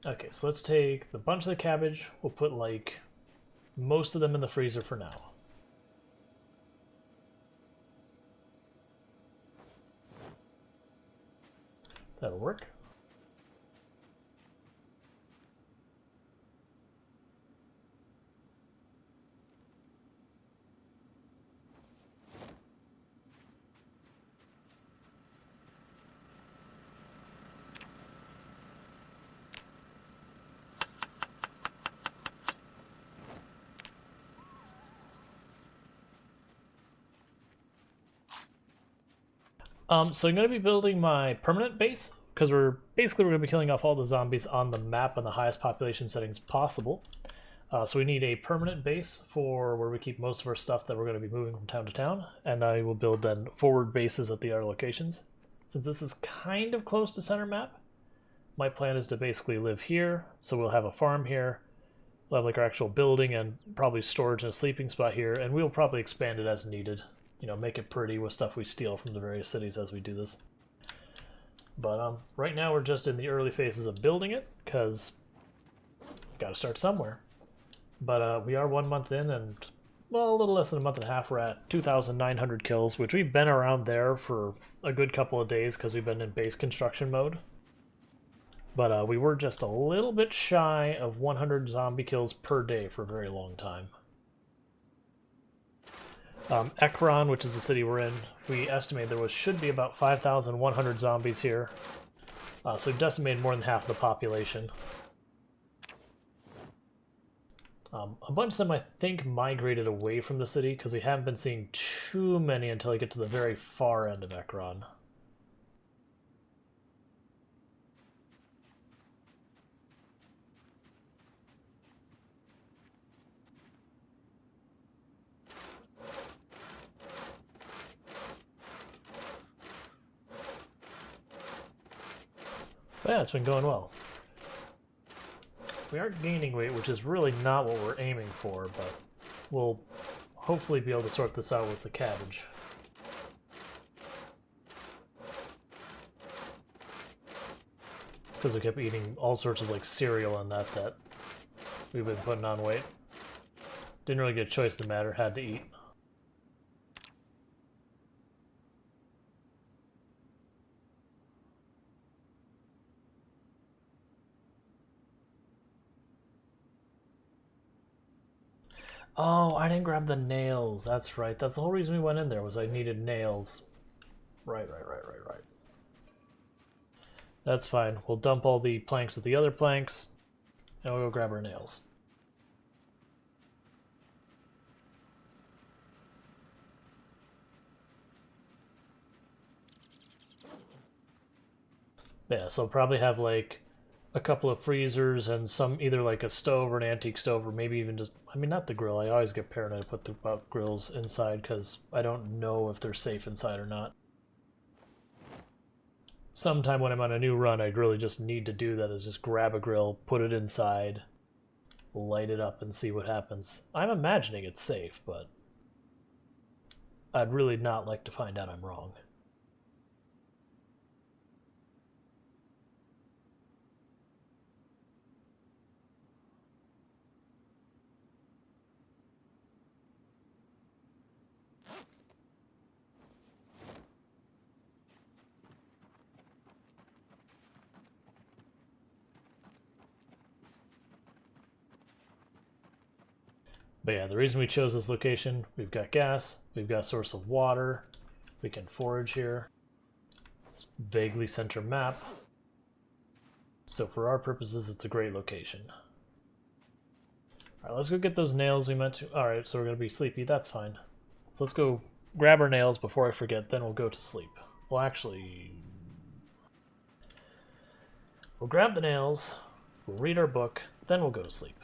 Speaker 1: Okay, so let's take the bunch of the cabbage. We'll put like most of them in the freezer for now. That'll work. So I'm going to be building my permanent base, because we're going to be killing off all the zombies on the map on the highest population settings possible. So we need a permanent base for where we keep most of our stuff that we're going to be moving from town to town, and I will build then forward bases at the other locations. Since this is kind of close to center map, my plan is to basically live here, so we'll have a farm here, we'll have like our actual building and probably storage and a sleeping spot here, and we'll probably expand it as needed. You know, make it pretty with stuff we steal from the various cities as we do this. But right now we're just in the early phases of building it, because got to start somewhere. But we are 1 month in, and well, a little less than a month and a half, we're at 2,900 kills, which we've been around there for a good couple of days because we've been in base construction mode. But we were just a little bit shy of 100 zombie kills per day for a very long time. Ekron, which is the city we're in, we estimate there should be about 5,100 zombies here. So we've decimated more than half the population. A bunch of them, I think, migrated away from the city because we haven't been seeing too many until I get to the very far end of Ekron. But yeah, it's been going well. We are gaining weight, which is really not what we're aiming for, but we'll hopefully be able to sort this out with the cabbage. It's because we kept eating all sorts of like cereal and that we've been putting on weight. Didn't really get a choice in the matter, had to eat. Oh, I didn't grab the nails. That's right. That's the whole reason we went in there, was I needed nails. Right. That's fine. We'll dump all the planks with the other planks, and we'll go grab our nails. Yeah, so I'll probably have like a couple of freezers and some either like a stove or an antique stove, or maybe even just, I mean, not the grill. I always get paranoid to put the grills inside because I don't know if they're safe inside or not. Sometime when I'm on a new run, I'd really just need to do that, is just grab a grill, put it inside, light it up, and see what happens. I'm imagining it's safe, but I'd really not like to find out I'm wrong. But yeah, the reason we chose this location, we've got gas, we've got a source of water, we can forage here. It's vaguely center map. So for our purposes, it's a great location. Alright, let's go get those nails we meant to. Alright, so we're going to be sleepy, that's fine. So let's go grab our nails before I forget, then we'll go to sleep. Well, actually, we'll grab the nails, we'll read our book, then we'll go to sleep.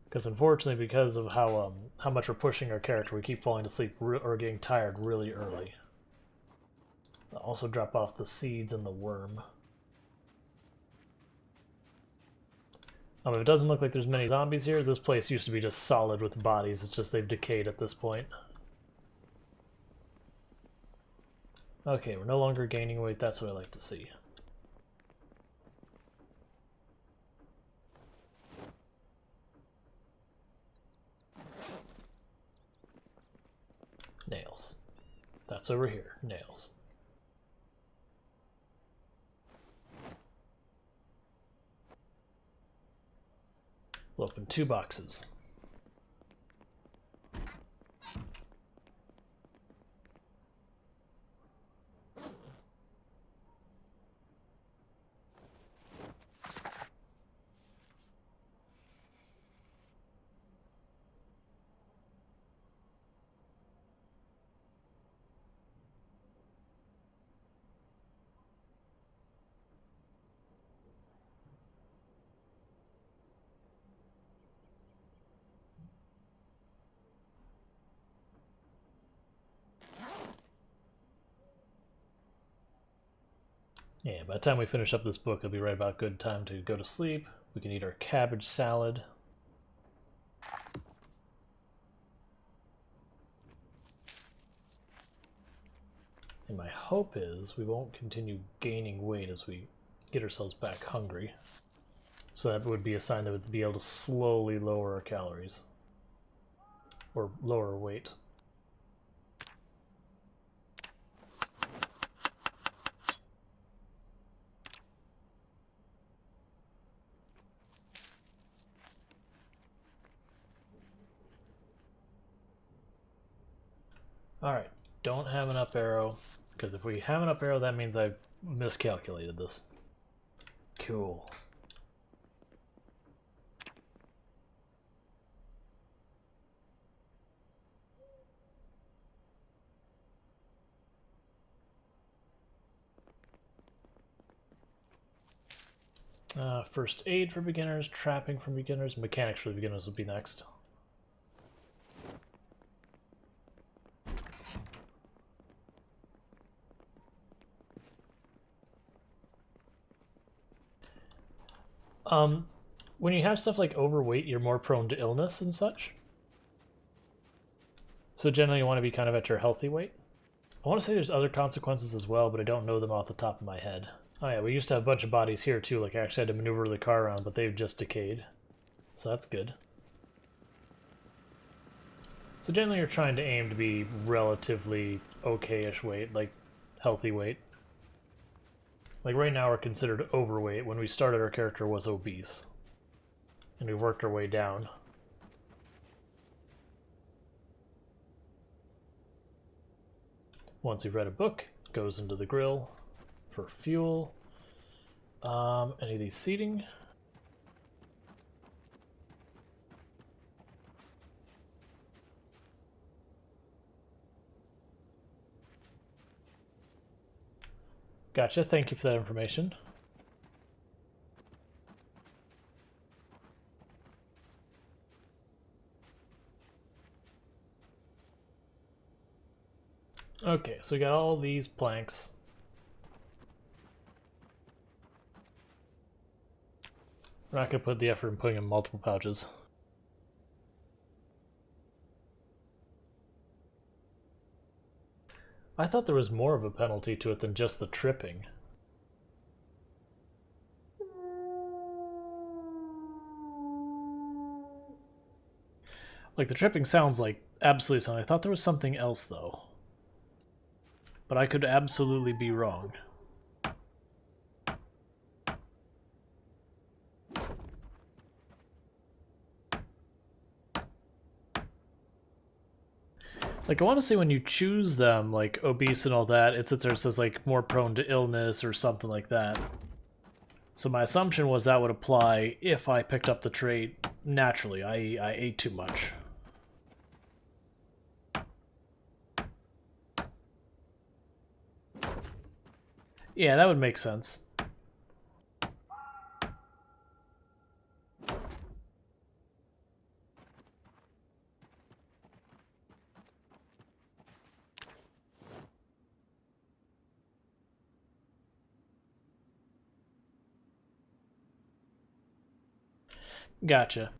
Speaker 1: Because unfortunately, because of how much we're pushing our character, we keep falling to sleep or getting tired really early. I'll also drop off the seeds and the worm. If it doesn't look like there's many zombies here, this place used to be just solid with bodies. It's just they've decayed at this point. Okay, we're no longer gaining weight. That's what I like to see. Nails. That's over here. Nails. We'll open 2 boxes. Yeah, by the time we finish up this book, it'll be right about good time to go to sleep. We can eat our cabbage salad. And my hope is we won't continue gaining weight as we get ourselves back hungry. So that would be a sign that we'd be able to slowly lower our calories. Or lower weight. Alright, don't have an up arrow, because if we have an up arrow, that means I've miscalculated this. Cool. First aid for beginners, trapping for beginners, mechanics for beginners will be next. When you have stuff like overweight, you're more prone to illness and such. So generally you want to be kind of at your healthy weight. I want to say there's other consequences as well, but I don't know them off the top of my head. Oh yeah, we used to have a bunch of bodies here too, like I actually had to maneuver the car around, but they've just decayed. So that's good. So generally you're trying to aim to be relatively okay-ish weight, like healthy weight. Like right now we're considered overweight. When we started, our character was obese. And we worked our way down. Once you've read a book, goes into the grill for fuel. Any of these seating? Gotcha, thank you for that information. Okay, so we got all these planks. We're not going to put the effort in putting in multiple pouches. I thought there was more of a penalty to it than just the tripping. Like, the tripping sounds like absolutely something. I thought there was something else, though. But I could absolutely be wrong. Like, I want to say when you choose them, like obese and all that, it sits there and says, like, more prone to illness or something like that. So my assumption was that would apply if I picked up the trait naturally. I ate too much. Yeah, that would make sense. Gotcha.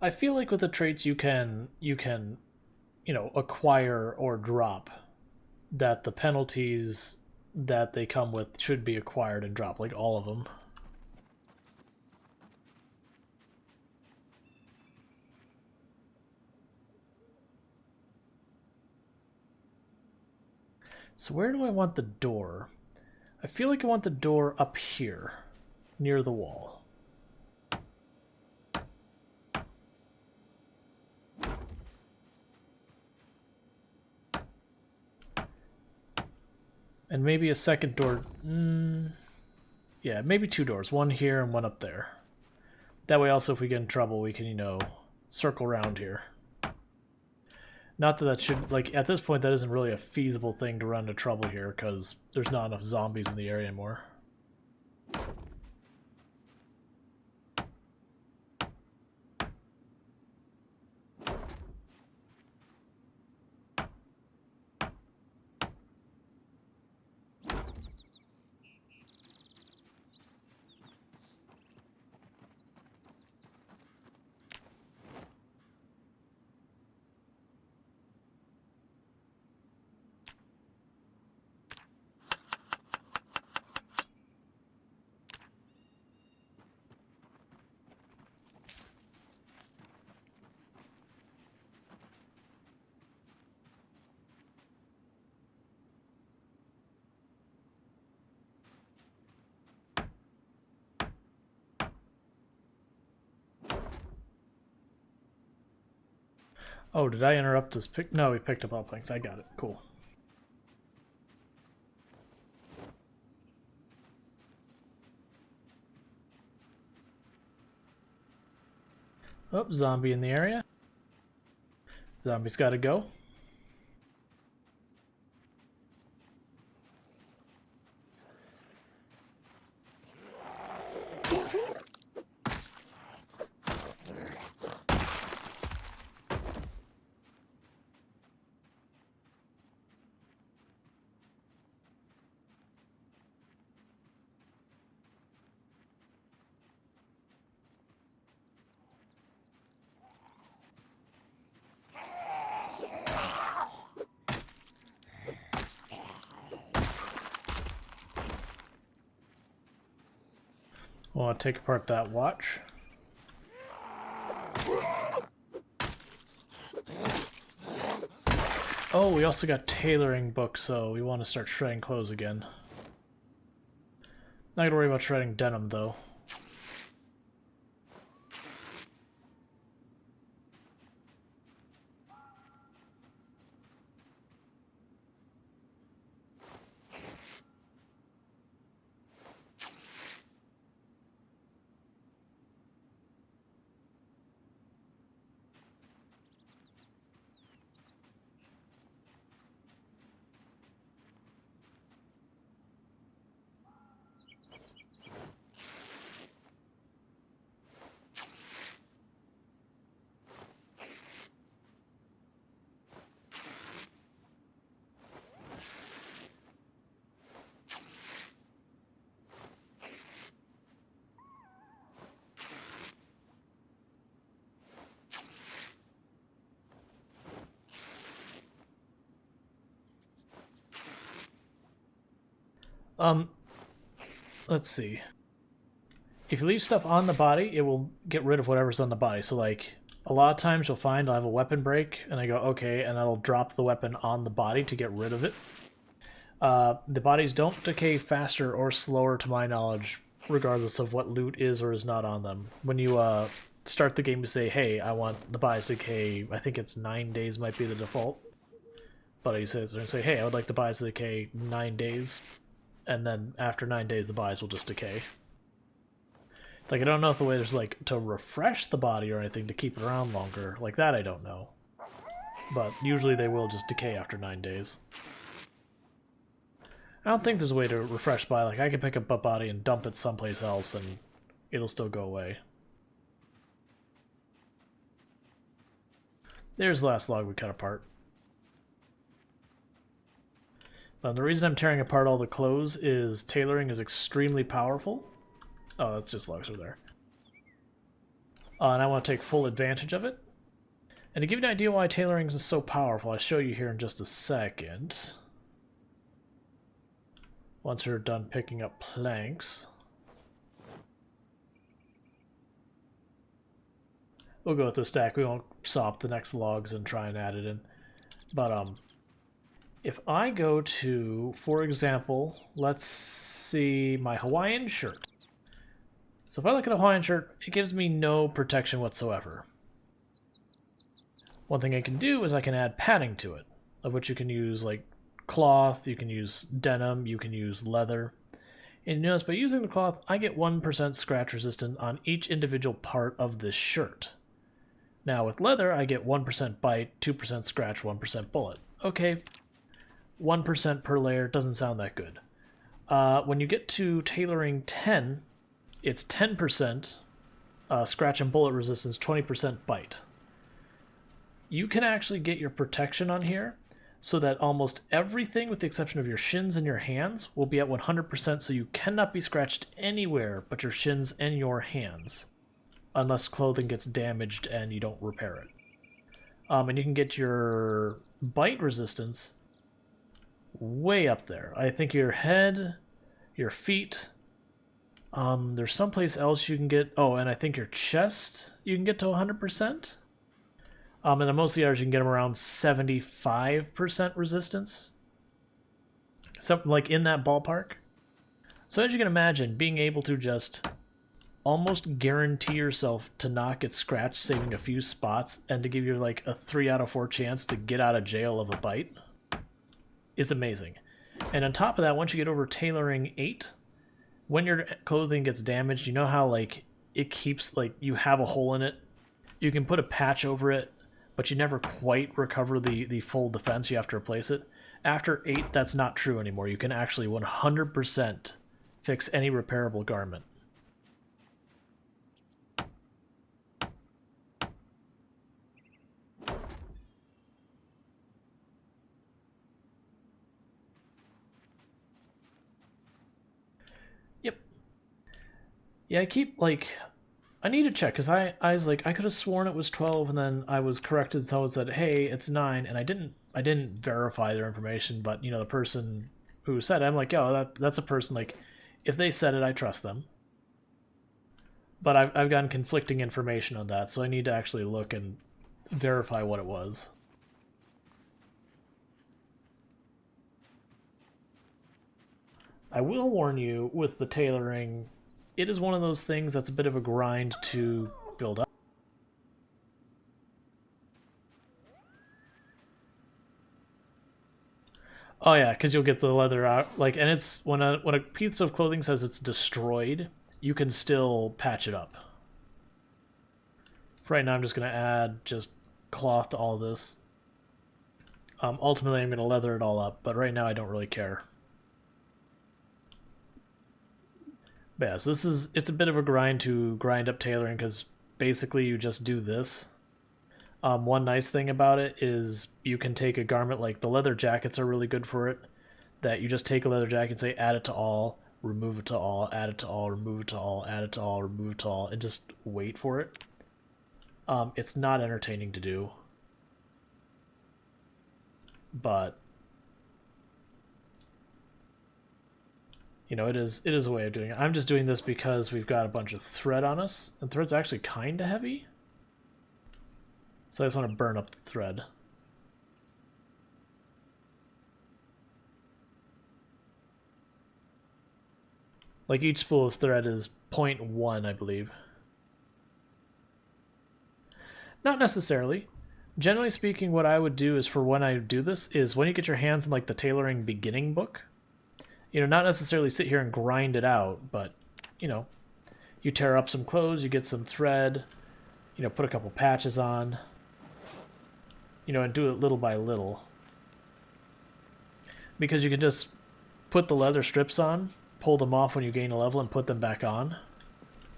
Speaker 1: I feel like with the traits you can, acquire or drop, that the penalties that they come with should be acquired and dropped, like all of them. So where do I want the door? I feel like I want the door up here, near the wall. And maybe a second door. Yeah, maybe two doors. One here and one up there. That way also if we get in trouble we can, circle around here. Not that should, like, at this point that isn't really a feasible thing to run into trouble here because there's not enough zombies in the area anymore. Oh, did I interrupt this pick? No, we picked up all planks. I got it. Cool. Oh, zombie in the area. Zombie's gotta go. I want to take apart that watch. Oh, we also got tailoring books, so we want to start shredding clothes again. Not gonna worry about shredding denim, though. Um, let's see. If you leave stuff on the body, it will get rid of whatever's on the body. So, like, a lot of times you'll find I'll have a weapon break, and I go, okay, and I'll drop the weapon on the body to get rid of it. The bodies don't decay faster or slower, to my knowledge, regardless of what loot is or is not on them. When you start the game, you say, hey, I want the bodies to decay, I think it's 9 days might be the default. But he says, and say, hey, I would like the bodies to decay 9 days, and then after 9 days, the bodies will just decay. Like, I don't know if the way there's, like, to refresh the body or anything to keep it around longer. Like, that I don't know. But usually they will just decay after 9 days. I don't think there's a way to refresh by, like, I can pick up a body and dump it someplace else and it'll still go away. There's the last log we cut apart. The reason I'm tearing apart all the clothes is tailoring is extremely powerful. Oh, that's just logs over there. And I want to take full advantage of it. And to give you an idea why tailoring is so powerful, I'll show you here in just a second. Once you're done picking up planks. We'll go with the stack. We won't saw up the next logs and try and add it in. But if I go to, for example, let's see my Hawaiian shirt. So if I look at a Hawaiian shirt, it gives me no protection whatsoever. One thing I can do is I can add padding to it, of which you can use like cloth, you can use denim, you can use leather. And you notice by using the cloth, I get 1% scratch resistance on each individual part of this shirt. Now with leather, I get 1% bite, 2% scratch, 1% bullet. Okay, 1% per layer doesn't sound that good. When you get to tailoring 10, it's 10% scratch and bullet resistance, 20% bite. You can actually get your protection on here so that almost everything, with the exception of your shins and your hands, will be at 100%, so you cannot be scratched anywhere but your shins and your hands, unless clothing gets damaged and you don't repair it. And you can get your bite resistance way up there. I think your head, your feet, there's someplace else you can get, oh, and I think your chest you can get to 100%. And then most of the others you can get them around 75% resistance. Something like in that ballpark. So as you can imagine, being able to just almost guarantee yourself to not get scratched, saving a few spots, and to give you like a 3 out of 4 chance to get out of jail of a bite is amazing. And on top of that, once you get over tailoring 8, when your clothing gets damaged, you know how like it keeps, like, you have a hole in it, you can put a patch over it, but you never quite recover the full defense, you have to replace it. After 8, that's not true anymore. You can actually 100% fix any repairable garment. Yep. Yeah, I keep, like, I need to check, because I was like, I could have sworn it was 12, and then I was corrected, so I said, hey, it's 9, and I didn't verify their information, but, you know, the person who said it, I'm like, oh, that's a person, like, if they said it, I trust them. But I've gotten conflicting information on that, so I need to actually look and verify what it was. I will warn you, with the tailoring, it is one of those things that's a bit of a grind to build up. Oh yeah, because you'll get the leather out, like, and it's when a piece of clothing says it's destroyed, you can still patch it up. For right now, I'm just gonna add just cloth to all this. Ultimately, I'm gonna leather it all up, but right now I don't really care. But yeah, so it's a bit of a grind to grind up tailoring, because basically you just do this. One nice thing about it is you can take a garment, like the leather jackets are really good for it, that you just take a leather jacket and say add it to all, remove it to all, add it to all, remove it to all, add it to all, remove it to all, and just wait for it. It's not entertaining to do, but You know, it is a way of doing it. I'm just doing this because we've got a bunch of thread on us, and thread's actually kind of heavy. So I just want to burn up the thread. Like each spool of thread is 0.1, I believe. Not necessarily. Generally speaking, what I would do is for when I do this is when you get your hands in like the tailoring beginning book, you know, not necessarily sit here and grind it out, but, you know, you tear up some clothes, you get some thread, you know, put a couple patches on, you know, and do it little by little. Because you can just put the leather strips on, pull them off when you gain a level, and put them back on,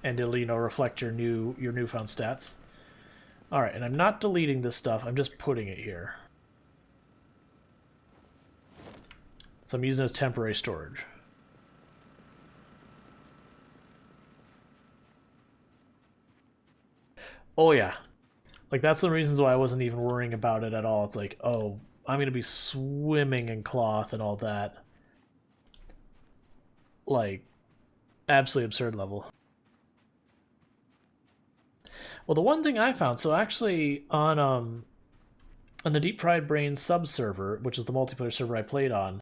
Speaker 1: and it'll, you know, reflect your newfound stats. Alright, and I'm not deleting this stuff, I'm just putting it here. So I'm using it as temporary storage. Oh yeah. Like, that's the reasons why I wasn't even worrying about it at all. It's like, oh, I'm going to be swimming in cloth and all that. Like, absolutely absurd level. Well, the one thing I found, so actually on the Deep Fried Brains sub-server, which is the multiplayer server I played on,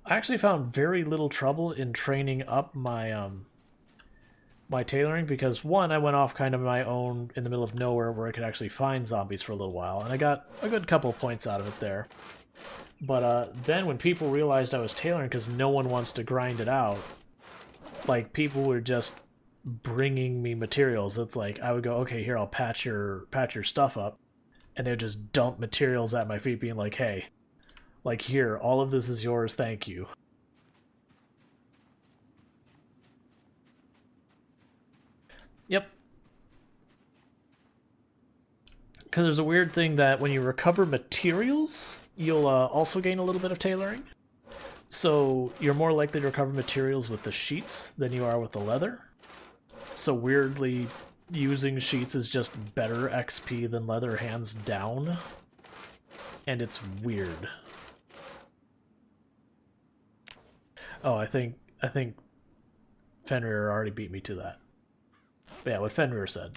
Speaker 1: I actually found very little trouble in training up my my tailoring, because one, I went off kind of my own in the middle of nowhere where I could actually find zombies for a little while, and I got a good couple of points out of it there. But then when people realized I was tailoring, because no one wants to grind it out, like, people were just bringing me materials. It's like, I would go, okay, here, I'll patch your stuff up, and they would just dump materials at my feet being like, hey, like, here, all of this is yours, thank you. Yep. Because there's a weird thing that when you recover materials, you'll also gain a little bit of tailoring. So you're more likely to recover materials with the sheets than you are with the leather. So weirdly, using sheets is just better XP than leather, hands down. And it's weird. Oh, I think Fenrir already beat me to that. But yeah, what Fenrir said.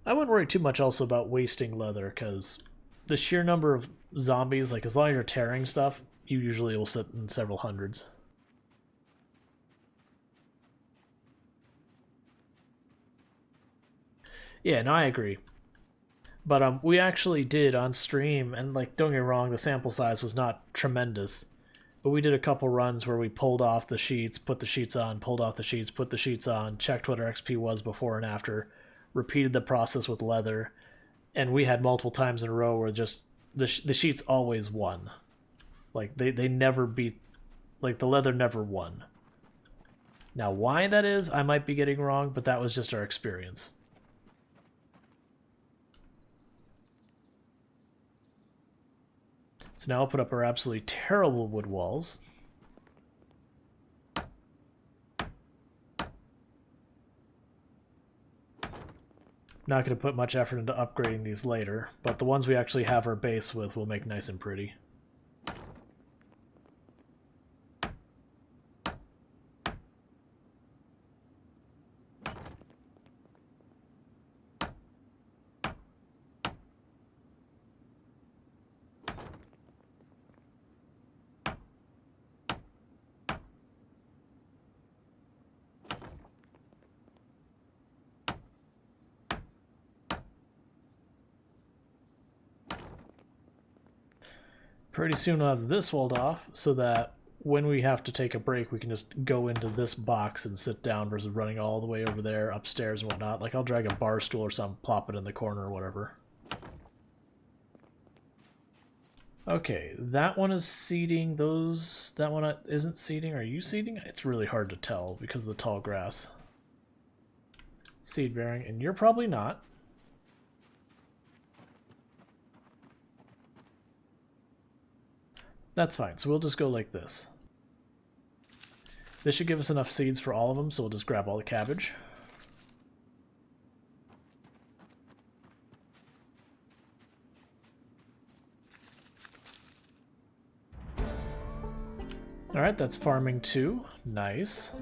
Speaker 1: I wouldn't worry too much also about wasting leather, because the sheer number of zombies, like, as long as you're tearing stuff, you usually will sit in several hundreds. Yeah, no, I agree. But we actually did on stream, and, like, don't get me wrong, the sample size was not tremendous. But we did a couple runs where we pulled off the sheets, put the sheets on, pulled off the sheets, put the sheets on, checked what our XP was before and after, repeated the process with leather, and we had multiple times in a row where just the sheets always won. Like, they never beat, like, the leather never won. Now, why that is, I might be getting wrong, but that was just our experience. So now I'll put up our absolutely terrible wood walls. Not going to put much effort into upgrading these later, but the ones we actually have our base with will make nice and pretty. Pretty soon we'll have this walled off, so that when we have to take a break, we can just go into this box and sit down versus running all the way over there, upstairs and whatnot. Like, I'll drag a bar stool or something, plop it in the corner or whatever. Okay, that one is seeding. That one isn't seeding. Are you seeding? It's really hard to tell because of the tall grass. Seed bearing, and you're probably not. That's fine, so we'll just go like this. This should give us enough seeds for all of them, so we'll just grab all the cabbage. Alright, that's farming 2. Nice.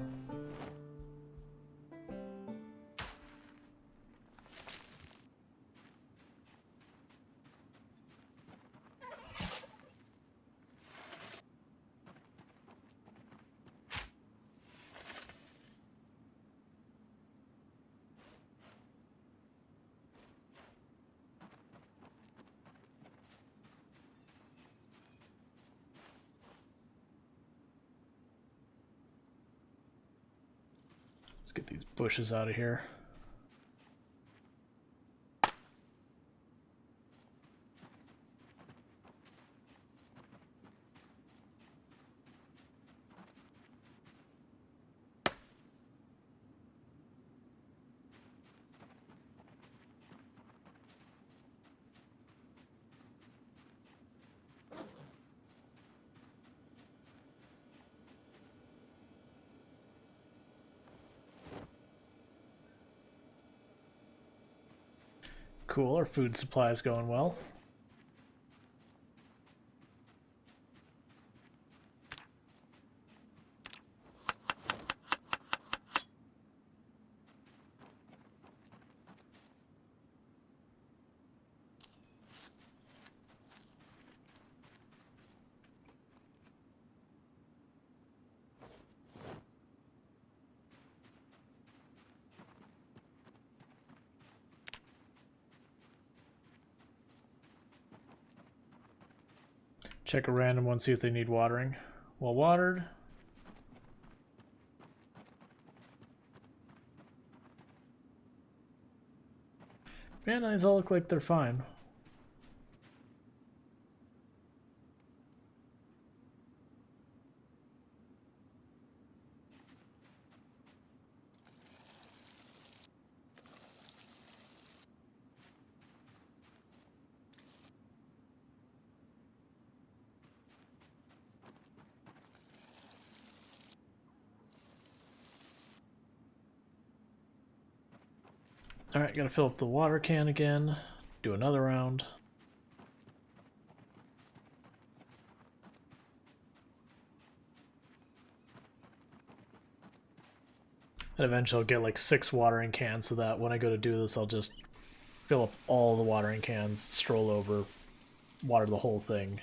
Speaker 1: Let's get these bushes out of here. Cool, our food supply is going well. Check a random one, see if they need watering. Well watered. Man, these all look like they're fine. Alright, gotta fill up the water can again. Do another round. And eventually I'll get like 6 watering cans so that when I go to do this, I'll just fill up all the watering cans, stroll over, water the whole thing.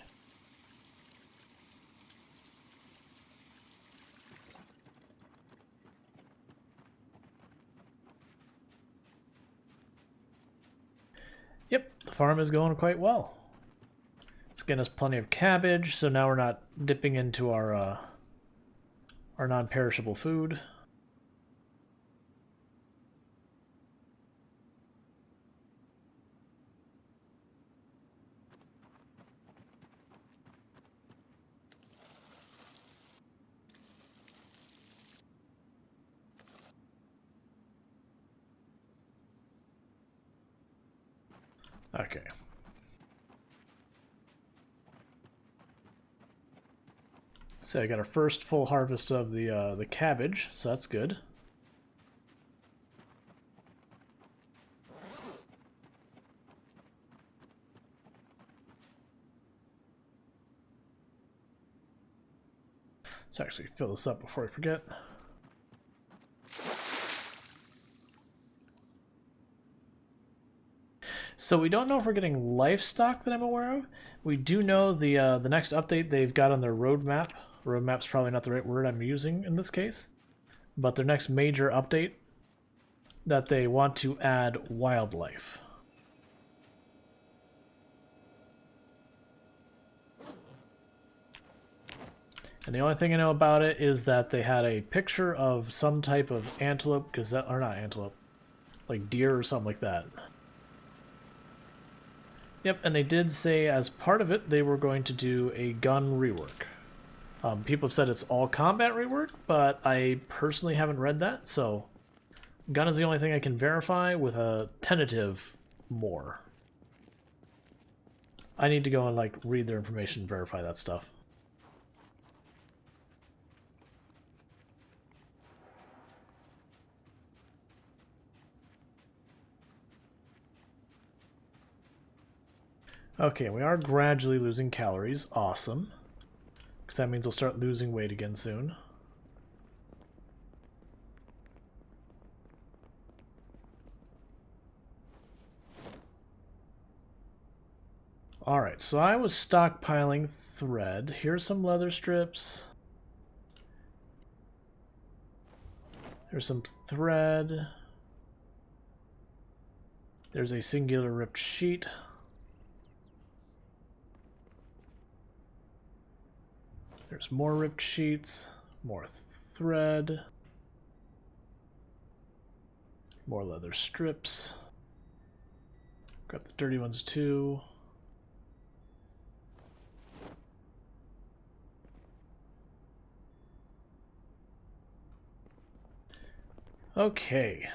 Speaker 1: Yep, the farm is going quite well. It's getting us plenty of cabbage, so now we're not dipping into our non-perishable food. Okay. So I got our first full harvest of the cabbage, so that's good. Let's actually fill this up before I forget. So we don't know if we're getting livestock that I'm aware of. We do know the next update they've got on their roadmap. Roadmap's probably not the right word I'm using in this case. But their next major update that they want to add wildlife. And the only thing I know about it is that they had a picture of some type of antelope, gazelle, or not antelope, like deer or something like that. Yep, and they did say as part of it they were going to do a gun rework. People have said it's all combat rework, but I personally haven't read that, so gun is the only thing I can verify with a tentative more. I need to go and like read their information and verify that stuff. Okay, we are gradually losing calories. Awesome. Because that means we'll start losing weight again soon. Alright, so I was stockpiling thread. Here's some leather strips. There's some thread. There's a singular ripped sheet. There's more ripped sheets. More thread. More leather strips. Grab the dirty ones too. Okay.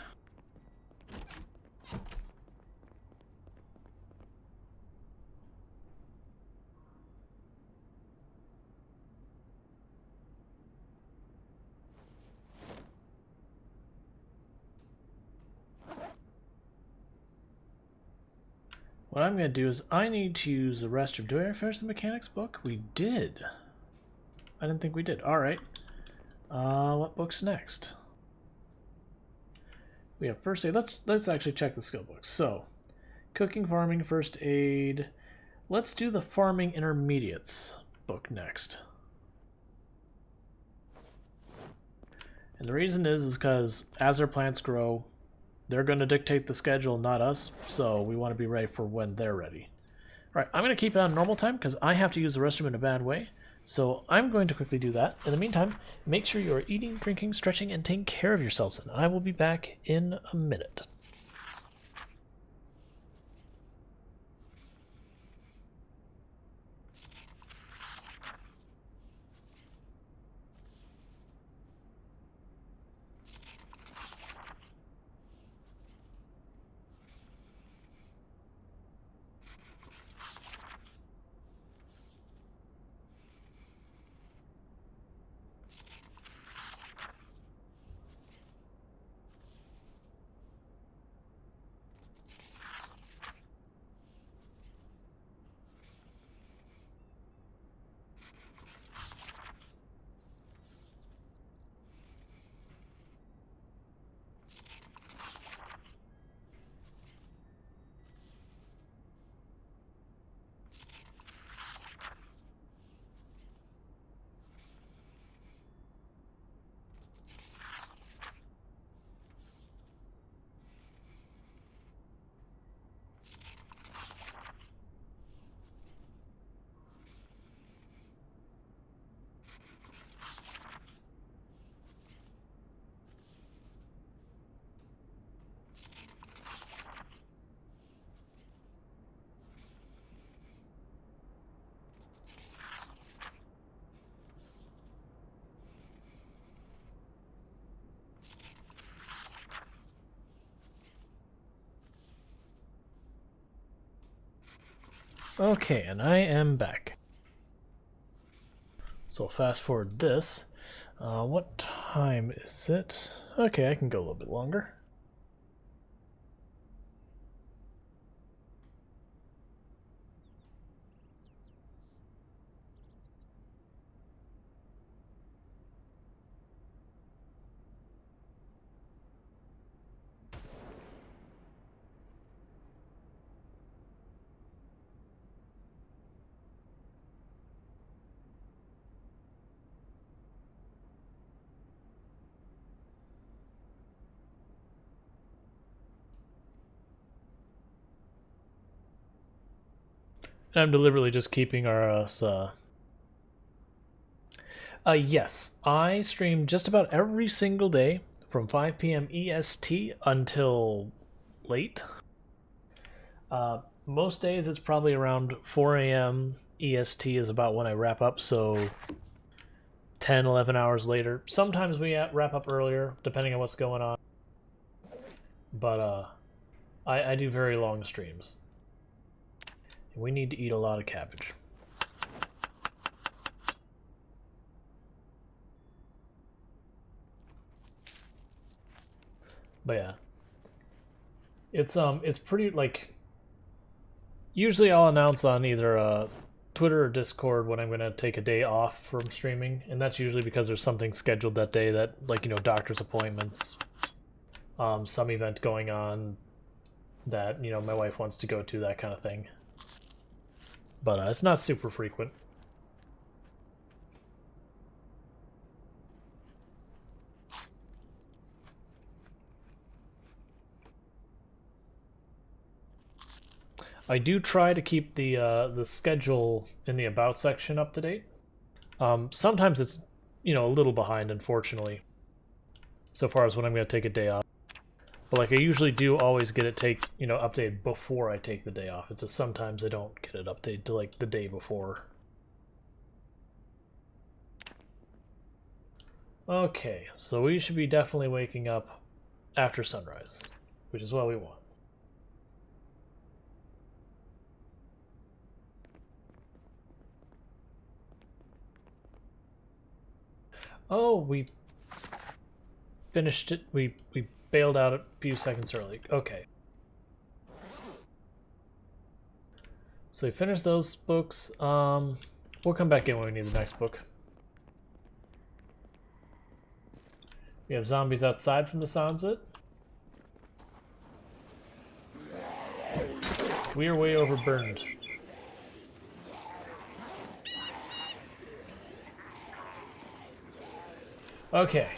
Speaker 1: What I'm going to do is I need to use the restroom. Do I ever finish the mechanics book? We did. I didn't think we did. Alright. What book's next? We have first aid. Let's actually check the skill books. So, cooking, farming, first aid. Let's do the farming intermediates book next. And the reason is because as our plants grow, they're going to dictate the schedule, not us. So we want to be ready for when they're ready. All right, I'm going to keep it on normal time because I have to use the restroom in a bad way. So I'm going to quickly do that. In the meantime, make sure you are eating, drinking, stretching, and taking care of yourselves. And I will be back in a minute. Okay, and I am back. So fast forward this. What time is it? Okay, I can go a little bit longer. And I'm deliberately just keeping our yes, I stream just about every single day from 5 p.m. EST until late. Most days it's probably around 4 a.m. EST is about when I wrap up, so 10, 11 hours later. Sometimes we wrap up earlier, depending on what's going on. But I do very long streams. We need to eat a lot of cabbage. But yeah, it's pretty like Usually I'll announce on either Twitter or Discord when I'm going to take a day off from streaming, and that's usually because there's something scheduled that day that, like, you know, doctor's appointments, some event going on that, you know, my wife wants to go to, that kind of thing. But it's not super frequent. I do try to keep the schedule in the about section up to date. Sometimes it's, you know, a little behind, unfortunately, so far as when I'm going to take a day off. But like I usually do always get it updated before I take the day off. It's just sometimes I don't get it updated to like the day before. Okay, so we should be definitely waking up after sunrise, which is what we want. Oh, we finished it. We bailed out a few seconds early. Okay. So we finished those books. We'll come back in when we need the next book. We have zombies outside from the sounds of it. We are way overburdened. Okay.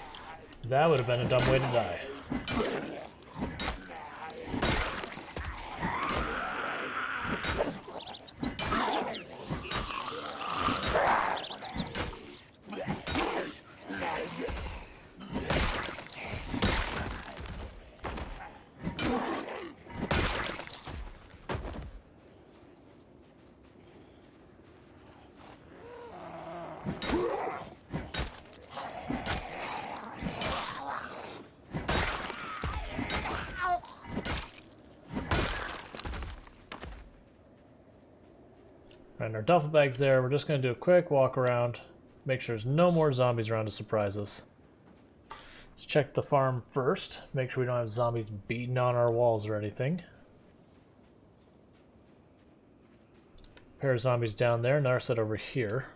Speaker 1: That would have been a dumb way to die. And our duffel bag's there. We're just going to do a quick walk around, make sure there's no more zombies around to surprise us. Let's check the farm first, make sure we don't have zombies beating on our walls or anything. Pair of zombies down there, another set over here.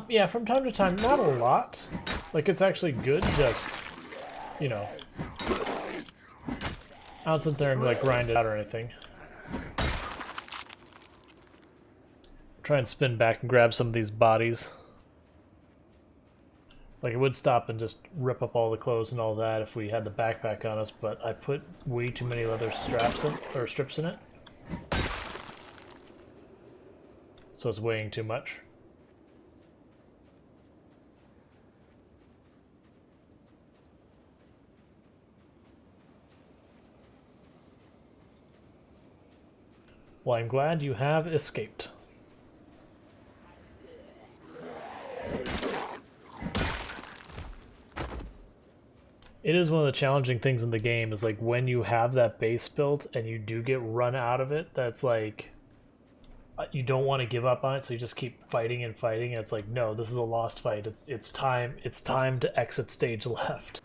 Speaker 1: Yeah, from time to time, not a lot. Like, it's actually good, just, you know, I don't sit there and, like, grind it out or anything. Try and spin back and grab some of these bodies. Like, it would stop and just rip up all the clothes and all that if we had the backpack on us, but I put way too many leather straps in, or strips in it. So it's weighing too much. Well, I'm glad you have escaped. It is one of the challenging things in the game is like when you have that base built and you do get run out of it, that's like you don't want to give up on it, so you just keep fighting and fighting. And it's like, no, this is a lost fight. It's time to exit stage left.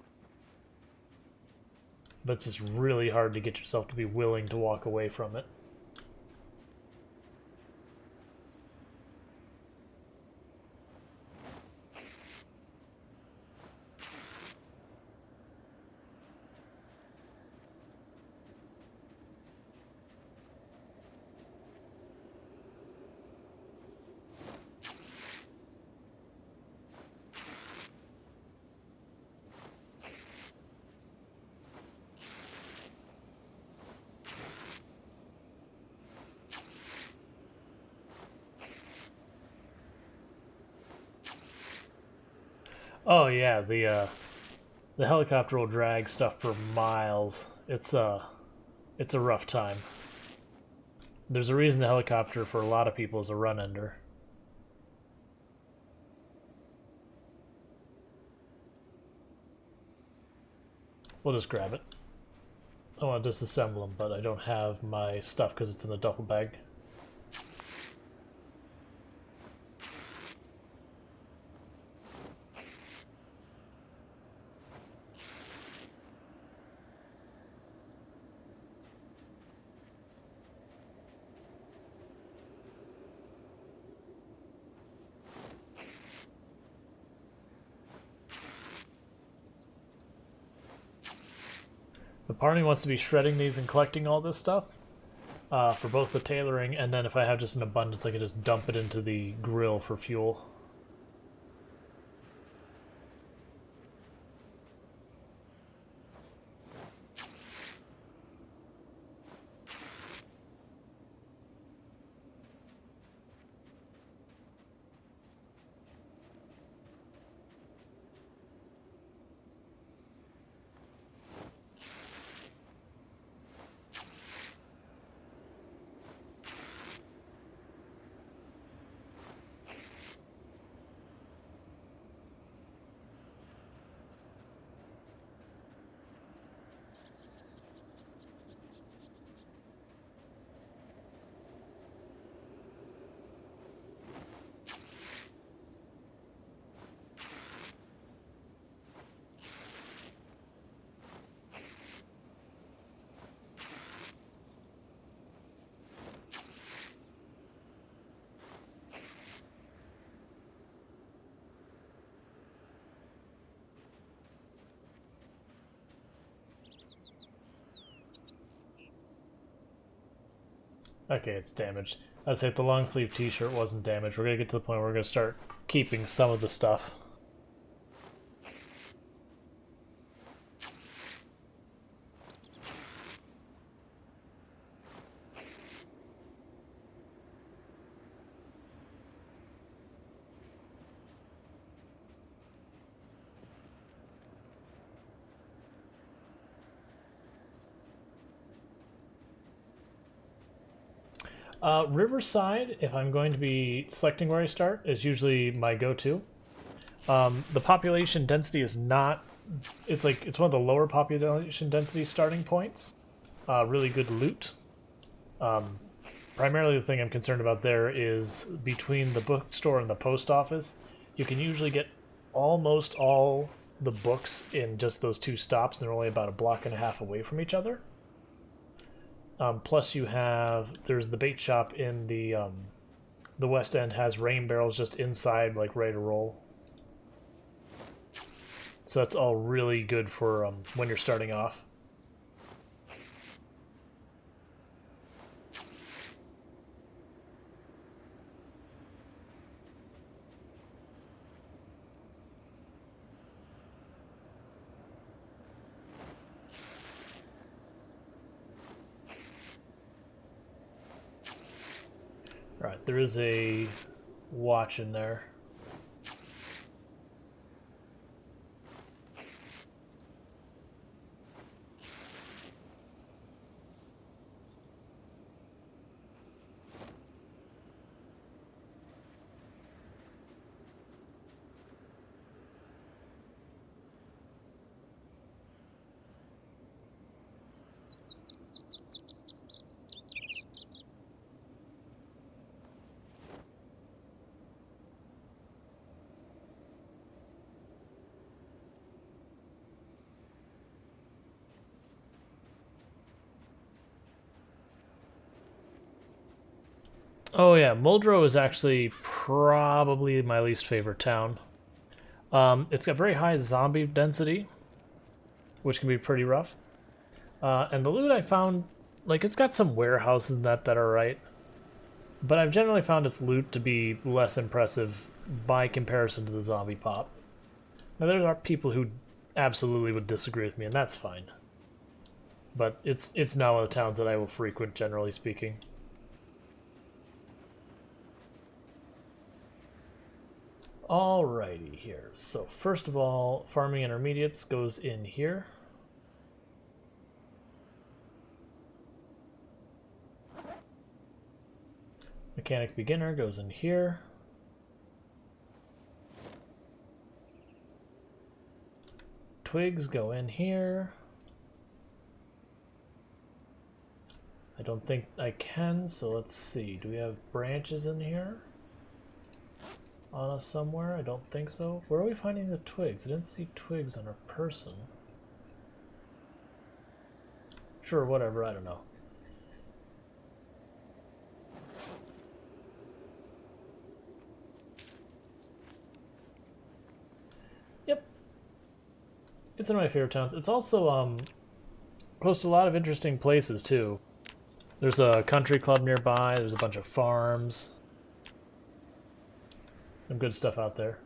Speaker 1: But it's just really hard to get yourself to be willing to walk away from it. Oh yeah, the helicopter will drag stuff for miles. It's a rough time. There's a reason the helicopter for a lot of people is a run ender. We'll just grab it. I want to disassemble them, but I don't have my stuff because it's in the duffel bag. The part of me wants to be shredding these and collecting all this stuff for both the tailoring, and then if I have just an abundance, I can just dump it into the grill for fuel. Okay, it's damaged. I'd say if the long sleeve t-shirt wasn't damaged, we're gonna get to the point where we're gonna start keeping some of the stuff. Riverside, if I'm going to be selecting where I start, is usually my go-to. The population density is not... It's one of the lower population density starting points. Really good loot. Primarily the thing I'm concerned about there is between the bookstore and the post office, you can usually get almost all the books in just those two stops, and they're only about a block and a half away from each other. Plus there's the bait shop in the West End has rain barrels just inside, like ready to roll. So that's all really good for when you're starting off. Alright, there is a watch in there. Oh yeah, Muldrow is actually probably my least favorite town. It's got very high zombie density, which can be pretty rough. And the loot I found, like, it's got some warehouses and that are right, but I've generally found its loot to be less impressive by comparison to the zombie pop. Now there are people who absolutely would disagree with me, and that's fine. But it's now one of the towns that I will frequent, generally speaking. Alrighty here. So first of all, farming intermediates goes in here. Mechanic beginner goes in here. Twigs go in here. I don't think I can, so let's see. Do we have branches in here? On us somewhere? I don't think so. Where are we finding the twigs? I didn't see twigs on our person. Sure, whatever, I don't know. Yep. It's one of my favorite towns. It's also close to a lot of interesting places too. There's a country club nearby, there's a bunch of farms. Some good stuff out there.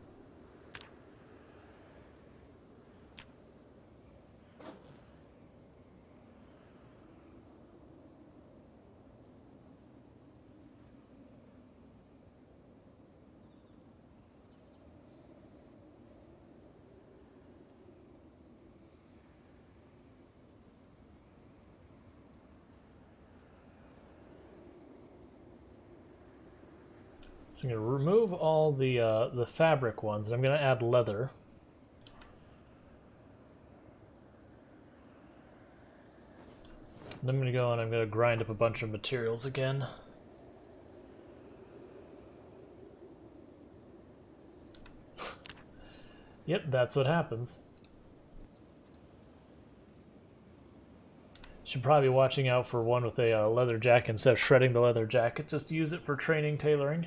Speaker 1: So I'm going to remove all the fabric ones, and I'm going to add leather. And I'm going to go and I'm going to grind up a bunch of materials again. Yep, that's what happens. Should probably be watching out for one with a leather jacket instead of shredding the leather jacket. Just use it for training tailoring.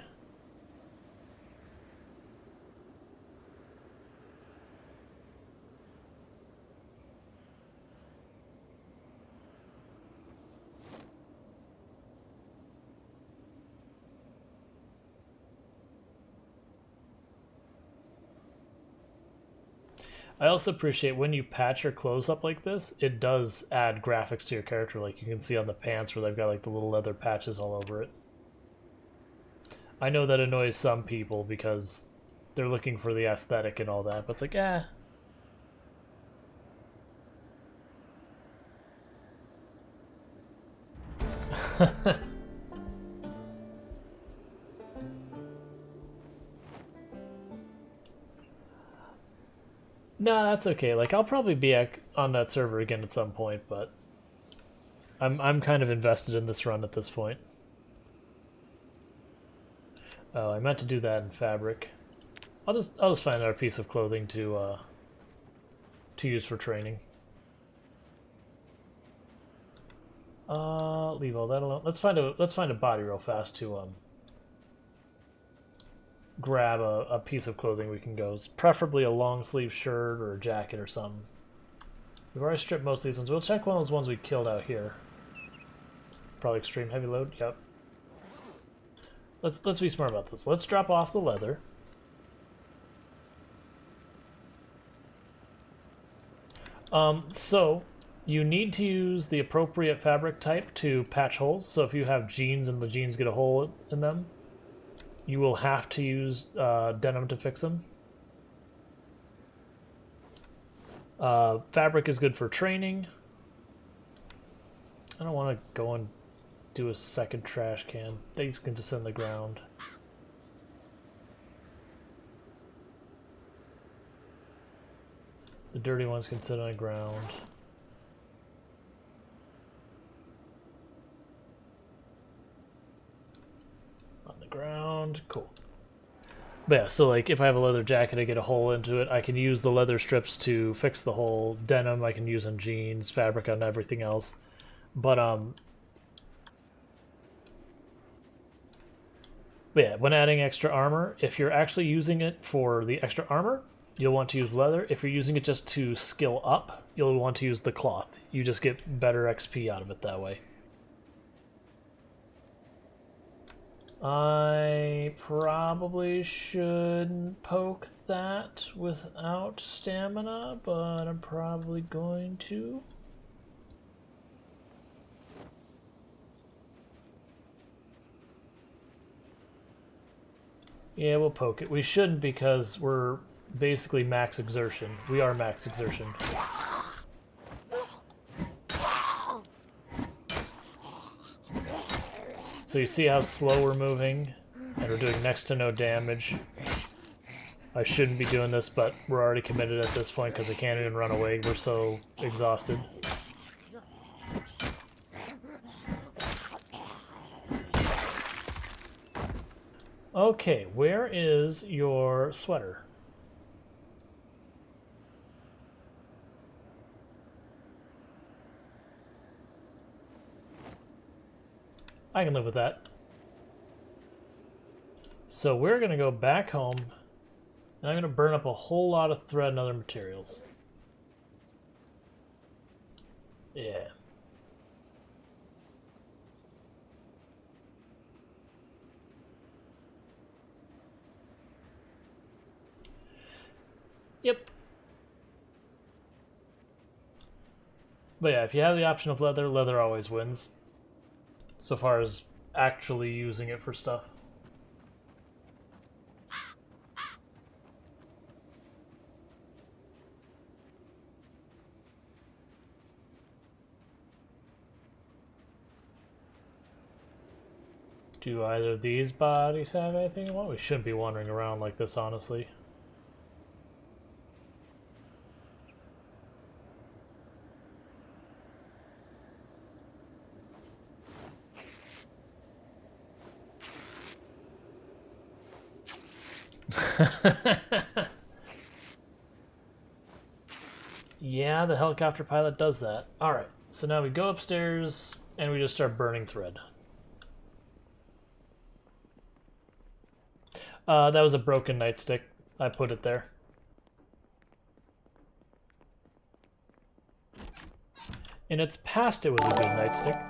Speaker 1: I also appreciate when you patch your clothes up like this, it does add graphics to your character. Like you can see on the pants where they've got like the little leather patches all over it. I know that annoys some people because they're looking for the aesthetic and all that, but it's like, eh. No, that's okay. Like I'll probably be on that server again at some point, but I'm kind of invested in this run at this point. Oh, I meant to do that in fabric. I'll just find another piece of clothing to use for training. Leave all that alone. Let's find a body real fast to grab a piece of clothing we can go. Preferably a long sleeve shirt or a jacket or something. We've already stripped most of these ones. We'll check one of those ones we killed out here. Probably extreme heavy load. Yep. Let's be smart about this. Let's drop off the leather. So you need to use the appropriate fabric type to patch holes. So if you have jeans and the jeans get a hole in them, you will have to use denim to fix them. Fabric is good for training. I don't want to go and do a second trash can. These can just sit in the ground. The dirty ones can sit on the ground. On the ground. Cool. But yeah, so like if I have a leather jacket, I get a hole into it, I can use the leather strips to fix the hole. Denim I can use on jeans, fabric on everything else. But yeah, when adding extra armor, if you're actually using it for the extra armor, you'll want to use leather. If you're using it just to skill up, you'll want to use the cloth. You just get better XP out of it that way. I probably should poke that without stamina, but I'm probably going to. Yeah, we'll poke it. We shouldn't because we're basically max exertion. We are max exertion. So you see how slow we're moving, and we're doing next to no damage. I shouldn't be doing this, but we're already committed at this point because I can't even run away. We're so exhausted. Okay, where is your sweater? I can live with that. So we're going to go back home, and I'm going to burn up a whole lot of thread and other materials. Yeah. Yep. But yeah, if you have the option of leather, leather always wins. So far as actually using it for stuff. Do either of these bodies have anything? Well, we shouldn't be wandering around like this, honestly. Yeah, the helicopter pilot does that. Alright, so now we go upstairs and we just start burning thread. That was a broken nightstick. I put it there. In its past, it was a good nightstick.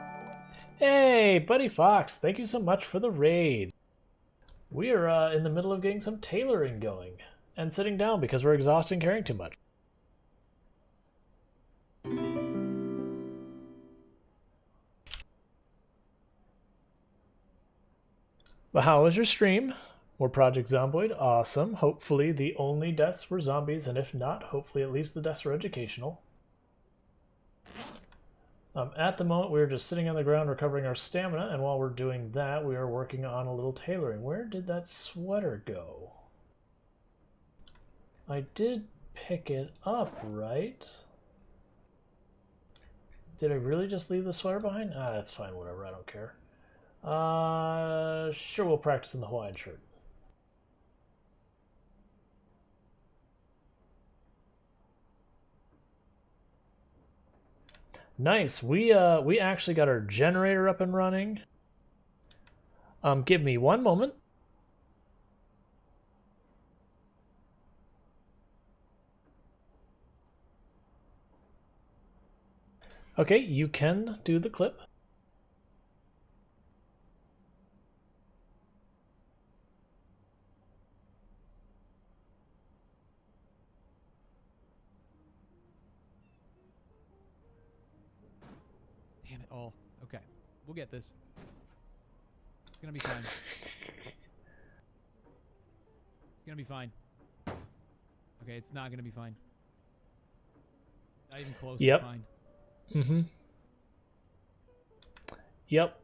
Speaker 1: Hey, Buddy Fox, thank you so much for the raid. We are in the middle of getting some tailoring going and sitting down because we're exhausted and carrying too much. But how was your stream? More Project Zomboid? Awesome. Hopefully the only deaths were zombies, and if not, hopefully at least the deaths were educational. At the moment, we're just sitting on the ground recovering our stamina, and while we're doing that, we are working on a little tailoring. Where did that sweater go? I did pick it up, right? Did I really just leave the sweater behind? Ah, that's fine, whatever, I don't care. Sure, we'll practice in the Hawaiian shirt. Nice. We actually got our generator up and running. Give me one moment. Okay, you can do the clip.
Speaker 3: Damn it all. Okay, we'll get this. It's gonna be fine. It's gonna be fine. Okay, it's not gonna be fine. Not even close to fine.
Speaker 1: Mm-hmm. Yep.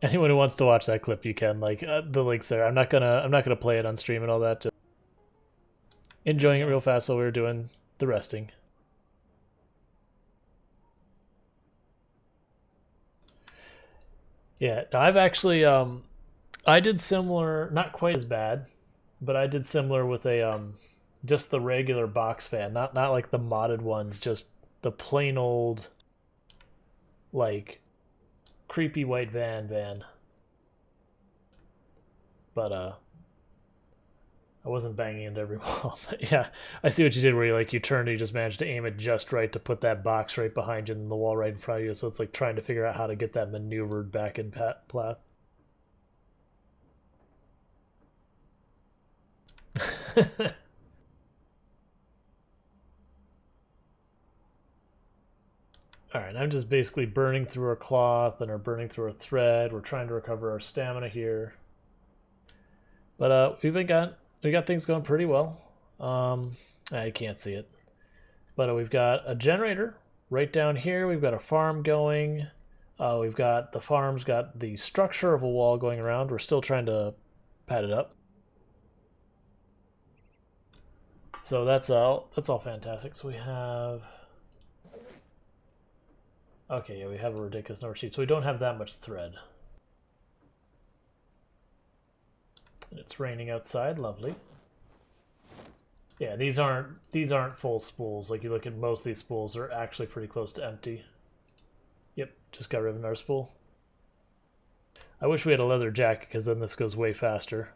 Speaker 1: Anyone who wants to watch that clip, you can. Like the link's there. I'm not gonna play it on stream and all that. Just enjoying it real fast while we were doing the resting. Yeah, I've actually I did similar, not quite as bad, but I did similar with a just the regular box fan, not like the modded ones, just the plain old like creepy white van. But I wasn't banging into every wall. But yeah, I see what you did where you turned and you just managed to aim it just right to put that box right behind you and the wall right in front of you. So it's like trying to figure out how to get that maneuvered back in path. Alright, I'm just basically burning through our cloth and are burning through our thread. We're trying to recover our stamina here. But we got things going pretty well. I can't see it. But we've got a generator right down here. We've got a farm going. We've got the farm's got the structure of a wall going around. We're still trying to pad it up. So that's all fantastic. So we have Okay, yeah, we have a ridiculous number of sheets, so we don't have that much thread. And it's raining outside, lovely. Yeah, these aren't full spools. Like you look at most of these spools are actually pretty close to empty. Yep, just got rid of another spool. I wish we had a leather jacket because then this goes way faster.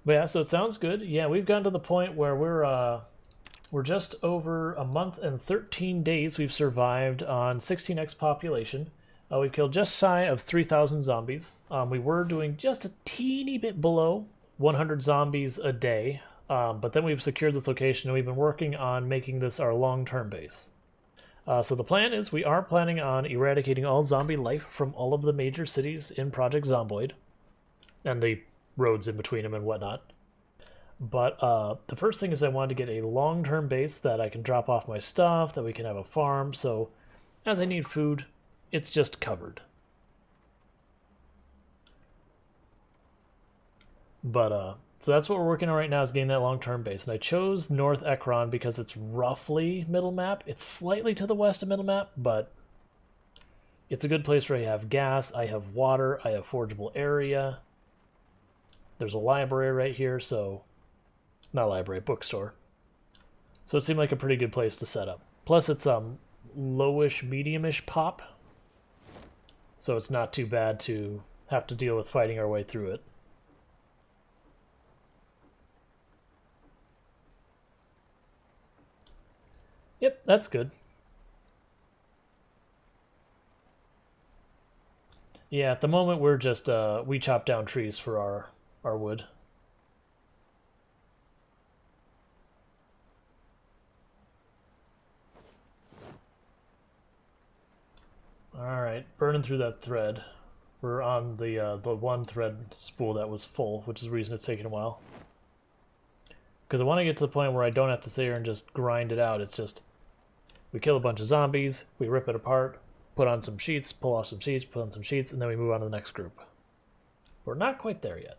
Speaker 1: But yeah, so it sounds good. Yeah, we've gotten to the point where we're just over a month and 13 days we've survived on 16x population. We've killed just shy of 3,000 zombies. We were doing just a teeny bit below 100 zombies a day, but then we've secured this location and we've been working on making this our long-term base. So the plan is we are planning on eradicating all zombie life from all of the major cities in Project Zomboid and the roads in between them and whatnot. But the first thing is I wanted to get a long-term base that I can drop off my stuff, that we can have a farm, so as I need food, it's just covered. But, so that's what we're working on right now, is getting that long-term base. And I chose North Ekron because it's roughly middle map. It's slightly to the west of middle map, but it's a good place where I have gas, I have water, I have forgeable area. There's a library right here, so... Not a library, bookstore. So it seemed like a pretty good place to set up. Plus it's lowish, medium-ish pop. So it's not too bad to have to deal with fighting our way through it. Yep, that's good. Yeah, at the moment we're just, we chop down trees for our wood. Alright, burning through that thread. We're on the one thread spool that was full, which is the reason it's taking a while. Because I want to get to the point where I don't have to sit here and just grind it out. It's just, we kill a bunch of zombies, we rip it apart, put on some sheets, pull off some sheets, put on some sheets, and then we move on to the next group. We're not quite there yet.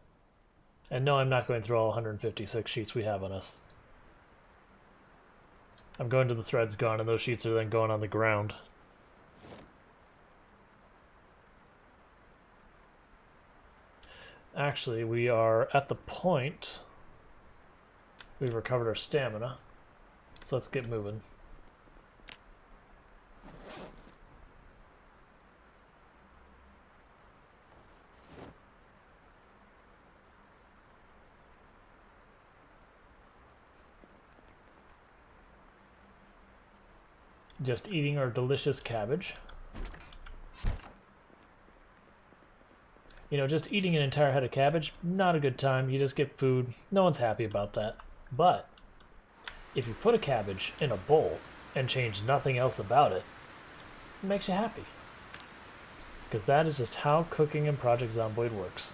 Speaker 1: And no, I'm not going through all 156 sheets we have on us. I'm going to the threads gone, and those sheets are then going on the ground. Actually, we are at the point we've recovered our stamina, so let's get moving. Just eating our delicious cabbage. You know, just eating an entire head of cabbage, not a good time. You just get food. No one's happy about that. But if you put a cabbage in a bowl and change nothing else about it, it makes you happy. Because that is just how cooking in Project Zomboid works.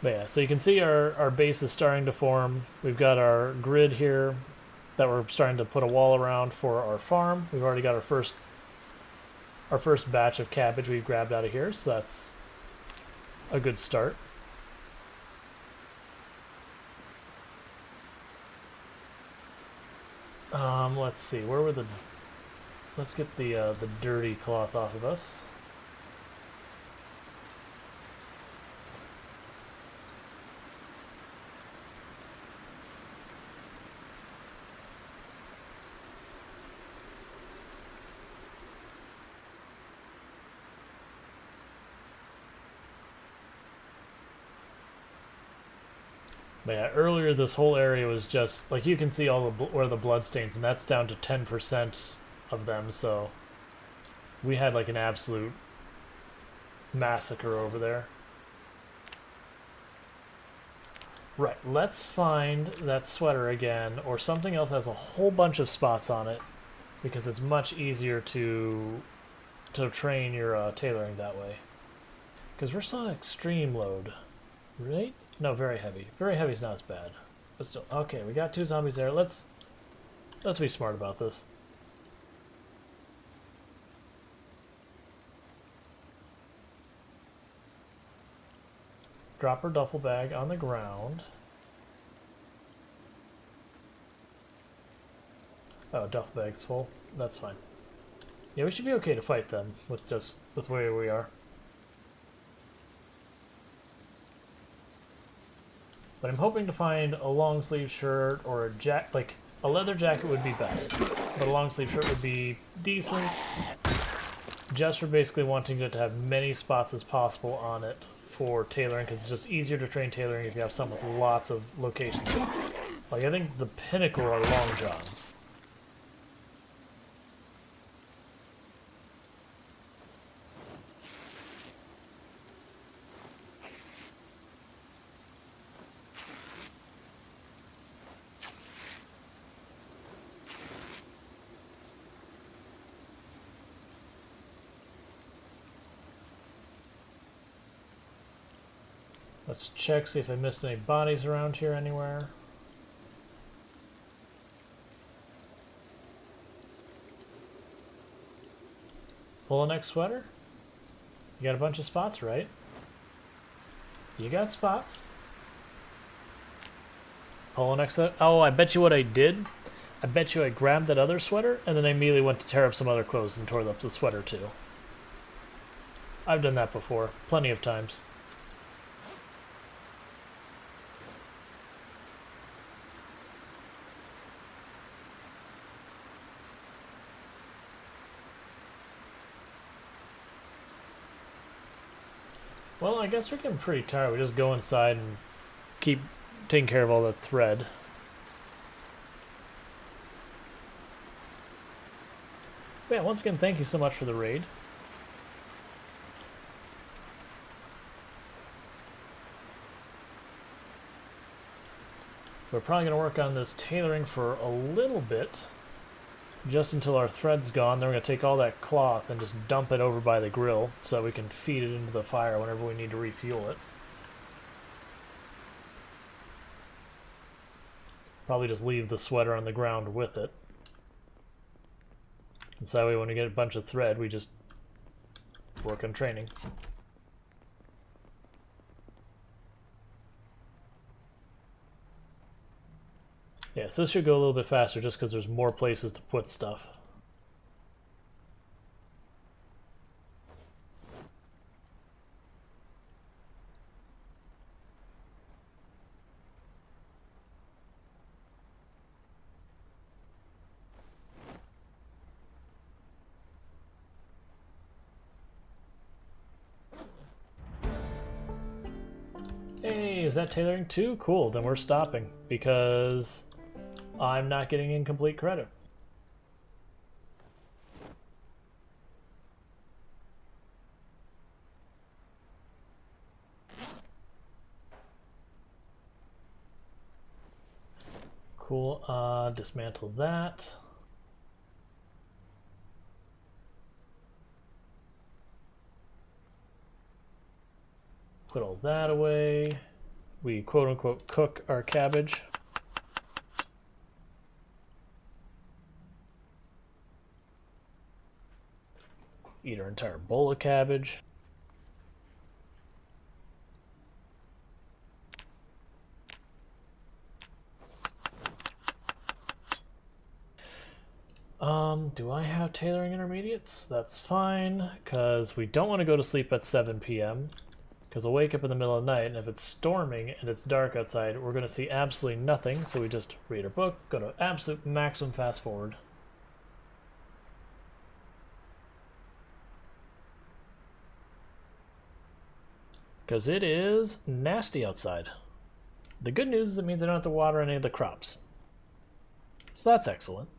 Speaker 1: But yeah, so you can see our base is starting to form. We've got our grid here that we're starting to put a wall around for our farm. We've already got our first batch of cabbage we've grabbed out of here, so that's a good start. Let's see, where were the... Let's get the dirty cloth off of us. But yeah, earlier this whole area was just, like, you can see all the where the blood stains, and that's down to 10% of them, so we had like an absolute massacre over there. Right, let's find that sweater again, or something else that has a whole bunch of spots on it, because it's much easier to train your tailoring that way. Because we're still on extreme load, right? No, very heavy. Very heavy is not as bad. But still, okay, we got 2 zombies there. Let's be smart about this. drop our duffel bag on the ground. Oh, duffel bag's full. That's fine. Yeah, we should be okay to fight them with where we are. But I'm hoping to find a long sleeve shirt or a leather jacket would be best. But a long sleeve shirt would be decent. Just for basically wanting it to have many spots as possible on it for tailoring, because it's just easier to train tailoring if you have some with lots of locations. Like, I think the pinnacle are long johns. Let's check, see if I missed any bodies around here anywhere. Polo neck sweater? You got a bunch of spots, right? You got spots. Polo neck sweater? Oh, I bet you what I did? I bet you I grabbed that other sweater, and then I immediately went to tear up some other clothes and tore up the sweater too. I've done that before, plenty of times. Well, I guess we're getting pretty tired. We just go inside and keep taking care of all the thread. But yeah, once again, thank you so much for the raid. We're probably going to work on this tailoring for a little bit, just until our thread's gone. Then we're going to take all that cloth and just dump it over by the grill so that we can feed it into the fire whenever we need to refuel it. Probably just leave the sweater on the ground with it. And so that way when we get a bunch of thread, we just work on training. Yeah, so this should go a little bit faster just because there's more places to put stuff. Hey, is that tailoring too? Cool, then we're stopping because I'm not getting incomplete credit. Cool, dismantle that. Put all that away. We quote-unquote cook our cabbage. Eat our entire bowl of cabbage. Do I have tailoring intermediates? That's fine, because we don't want to go to sleep at 7 p.m. because we'll wake up in the middle of the night, and if it's storming and it's dark outside, we're going to see absolutely nothing, so we just read our book, go to absolute maximum fast forward. Because it is nasty outside. The good news is it means I don't have to water any of the crops. So that's excellent.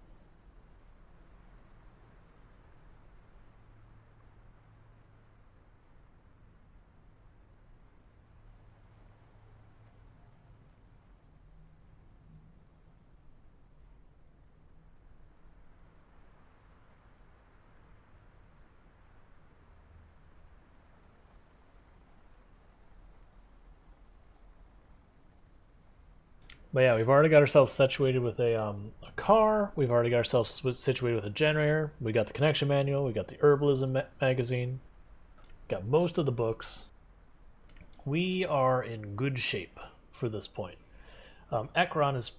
Speaker 1: But yeah, we've already got ourselves situated with a car. We've already got ourselves situated with a generator. We got the connection manual. We got the herbalism magazine. Got most of the books. We are in good shape for this point. Ekron's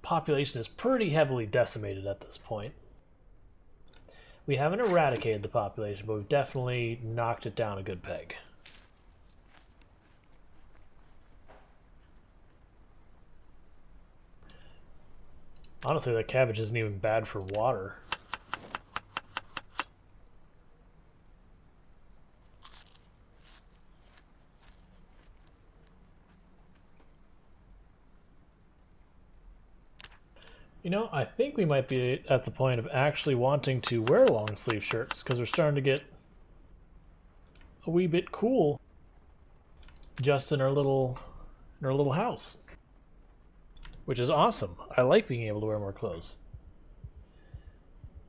Speaker 1: population is pretty heavily decimated at this point. We haven't eradicated the population, but we've definitely knocked it down a good peg. Honestly, that cabbage isn't even bad for water. You know, I think we might be at the point of actually wanting to wear long sleeve shirts because we're starting to get a wee bit cool just in our little house, which is awesome. I like being able to wear more clothes.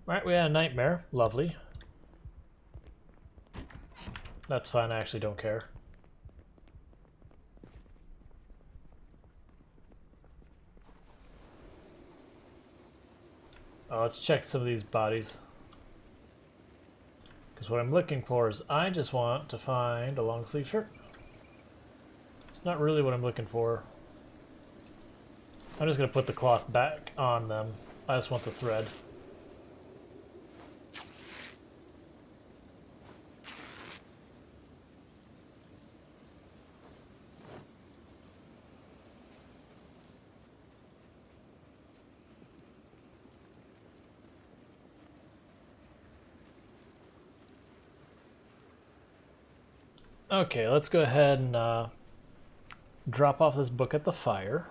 Speaker 1: All right, we had a nightmare. Lovely. That's fine. I actually don't care. Let's check some of these bodies. Because what I'm looking for is I just want to find a long sleeve shirt. It's not really what I'm looking for. I'm just going to put the cloth back on them. I just want the thread. Okay, let's go ahead and drop off this book at the fire.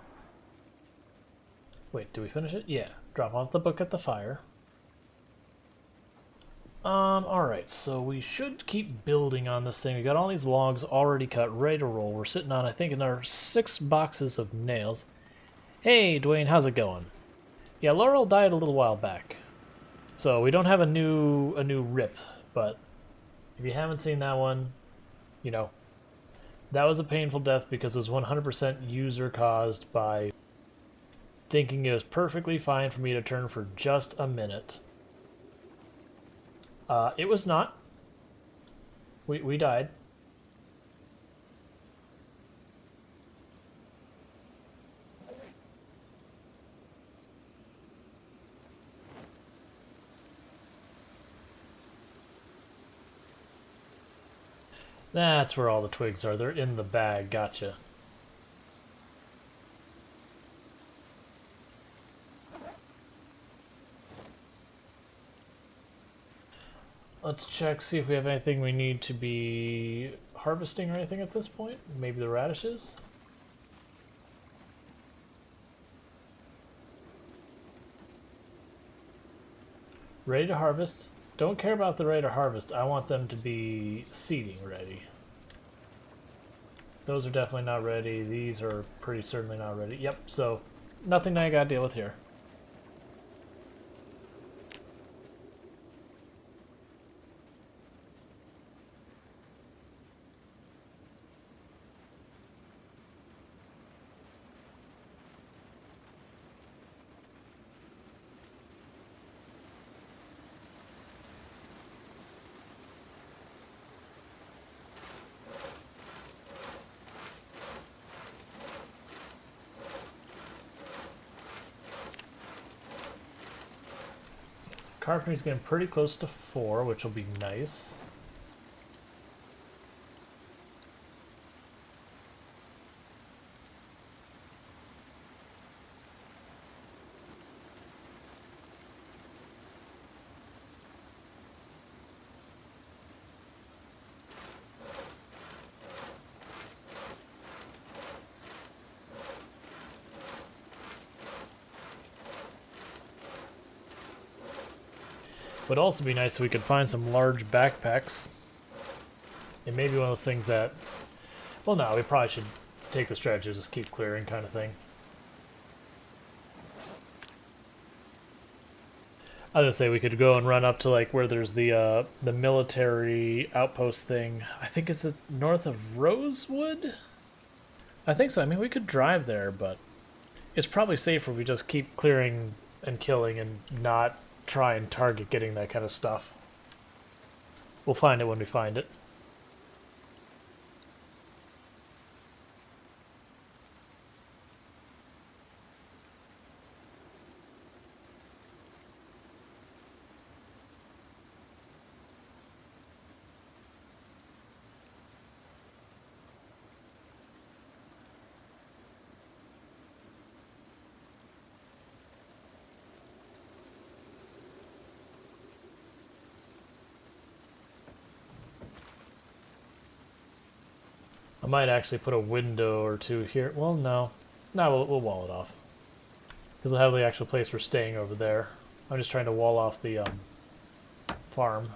Speaker 1: Wait, did we finish it? Yeah, drop off the book at the fire. Alright, so we should keep building on this thing. We got all these logs already cut, ready to roll. We're sitting on, I think, another 6 boxes of nails. Hey, Dwayne, how's it going? Yeah, Laurel died a little while back. So we don't have a new rip, but if you haven't seen that one, you know, that was a painful death because it was 100% user caused by thinking it was perfectly fine for me to turn for just a minute. It was not. We died. That's where all the twigs are. They're in the bag. Gotcha. Let's check, see if we have anything we need to be harvesting or anything at this point. Maybe the radishes? Ready to harvest. Don't care about the ready to harvest. I want them to be seeding ready. Those are definitely not ready. These are pretty certainly not ready. Yep, so nothing I gotta deal with here. Carpenter's getting pretty close to 4, which will be nice. Would also be nice if we could find some large backpacks. It may be one of those things that, well, no, we probably should take the strategy, just keep clearing kind of thing. I was gonna say we could go and run up to like where there's the military outpost thing. I think it's north of Rosewood. I think so. I mean, we could drive there, but it's probably safer if we just keep clearing and killing and not try and target getting that kind of stuff. We'll find it when we find it. might actually put a window or two here. Well, no. No, we'll wall it off. Because I'll have the actual place we're staying over there. I'm just trying to wall off the farm.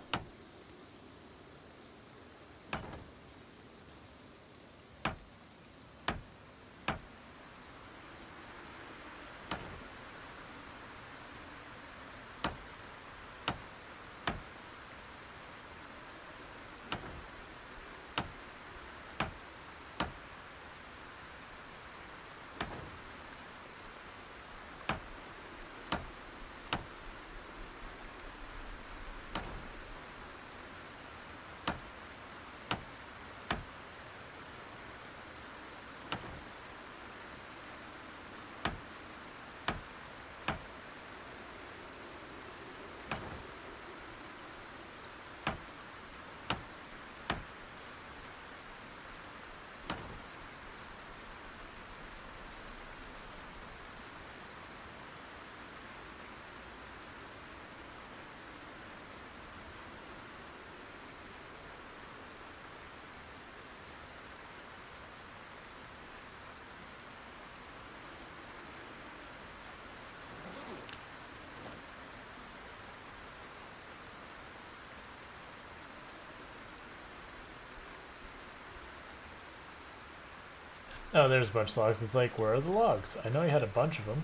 Speaker 1: Oh, there's a bunch of logs. It's like, where are the logs? I know you had a bunch of them.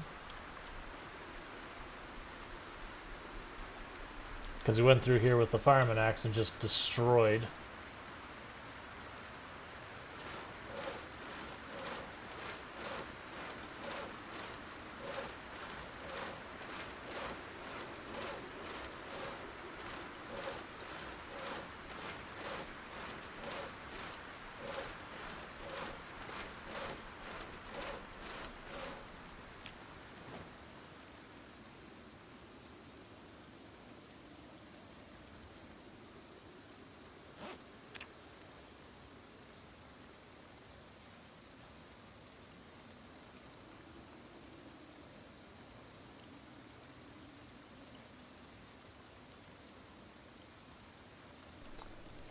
Speaker 1: Because we went through here with the fireman axe and just destroyed.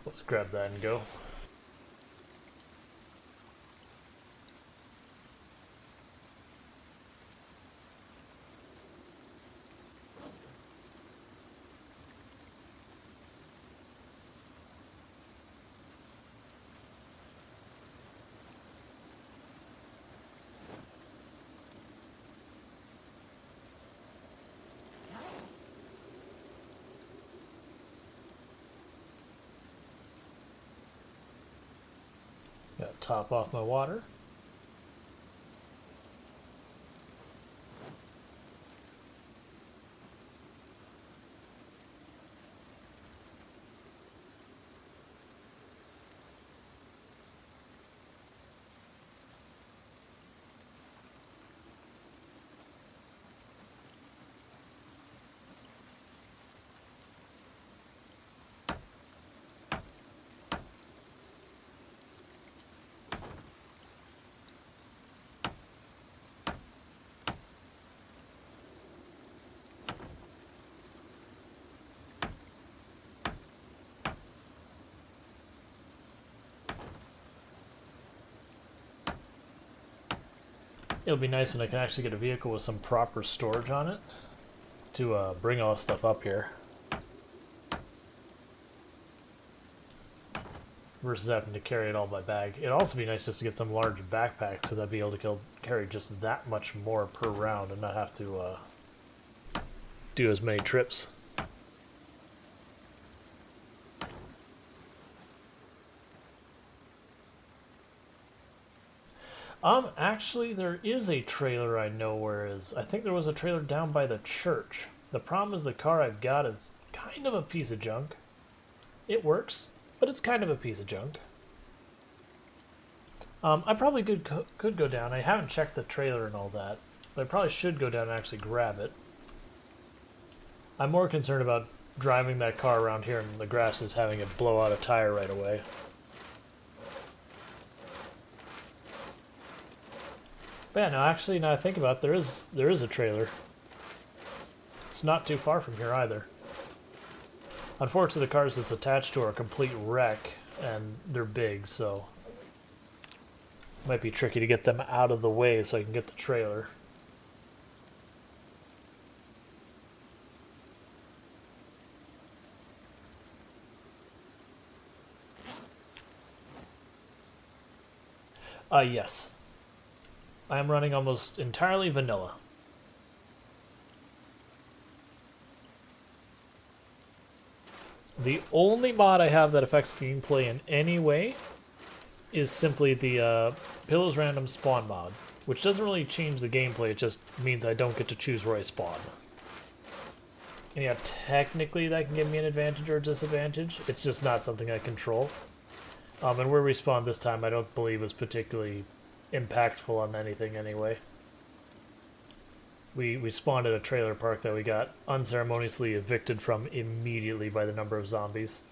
Speaker 1: Let's grab that and go. Gotta top off my water. It'll be nice when I can actually get a vehicle with some proper storage on it to bring all this stuff up here. Versus having to carry it all by bag. It'd also be nice just to get some large backpacks, so I'd be able to carry just that much more per round and not have to do as many trips. Actually, there is a trailer I know where is. I think there was a trailer down by the church. The problem is the car I've got is kind of a piece of junk. It works, but it's kind of a piece of junk. I probably could go down. I haven't checked the trailer and all that, but I probably should go down and actually grab it. I'm more concerned about driving that car around here and the grass is having it blow out a tire right away. But yeah, no, actually, now I think about it, there is a trailer. It's not too far from here either. Unfortunately, the cars it's attached to are a complete wreck, and they're big, so Might be tricky to get them out of the way so I can get the trailer. Yes. I am running almost entirely vanilla. The only mod I have that affects gameplay in any way is simply the Pillows Random Spawn mod, which doesn't really change the gameplay, it just means I don't get to choose where I spawn. And yeah, technically that can give me an advantage or a disadvantage, it's just not something I control. And where we spawned this time I don't believe was particularly impactful on anything anyway. We spawned at a trailer park that we got unceremoniously evicted from immediately by the number of zombies.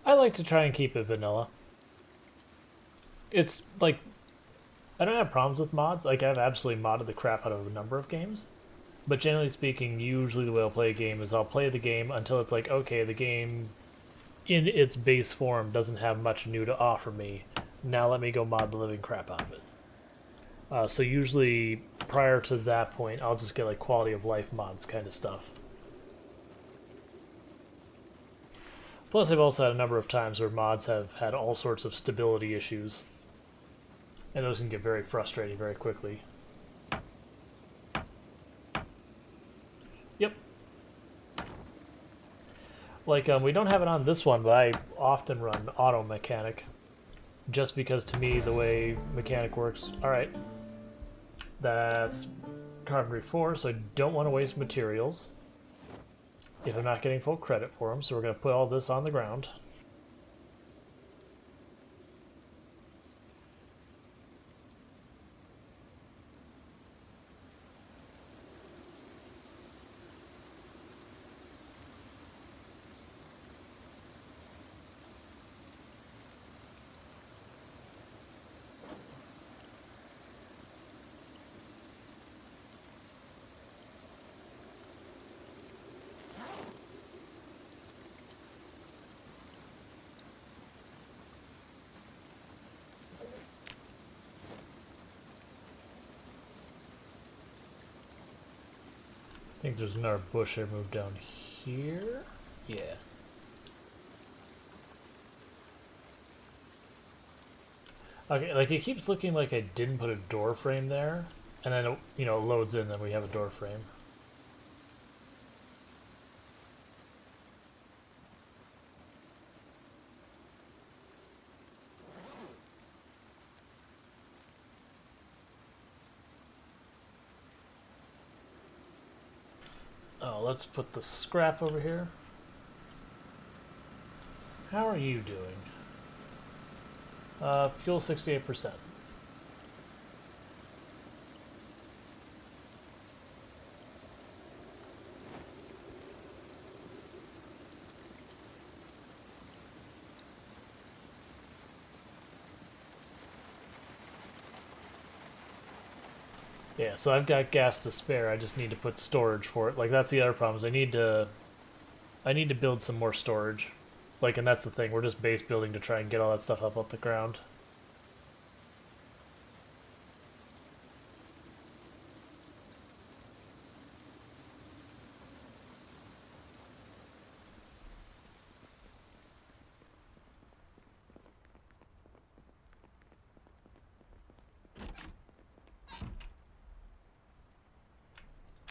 Speaker 1: I like to try and keep it vanilla. It's like, I don't have problems with mods. Like, I've absolutely modded the crap out of a number of games. But generally speaking, usually the way I'll play a game is I'll play the game until it's like, okay, the game in its base form doesn't have much new to offer me. Now let me go mod the living crap out of it. So usually prior to that point, I'll just get like quality of life mods kind of stuff. Plus, I've also had a number of times where mods have had all sorts of stability issues, and those can get very frustrating very quickly. Yep. Like, we don't have it on this one, but I often run auto mechanic, just because to me the way mechanic works. Alright, that's carpentry 4, so I don't want to waste materials if I'm not getting full credit for them, so we're going to put all this on the ground. I think there's another bush I moved down here. Yeah. Okay, like it keeps looking like I didn't put a door frame there, and then it, you know, loads in, then we have a door frame. Oh, let's put the scrap over here. How are you doing? Fuel 68%. Yeah, so I've got gas to spare. I just need to put storage for it. Like that's the other problem is I need to build some more storage. Like, and that's the thing. We're just base building to try and get all that stuff up off the ground.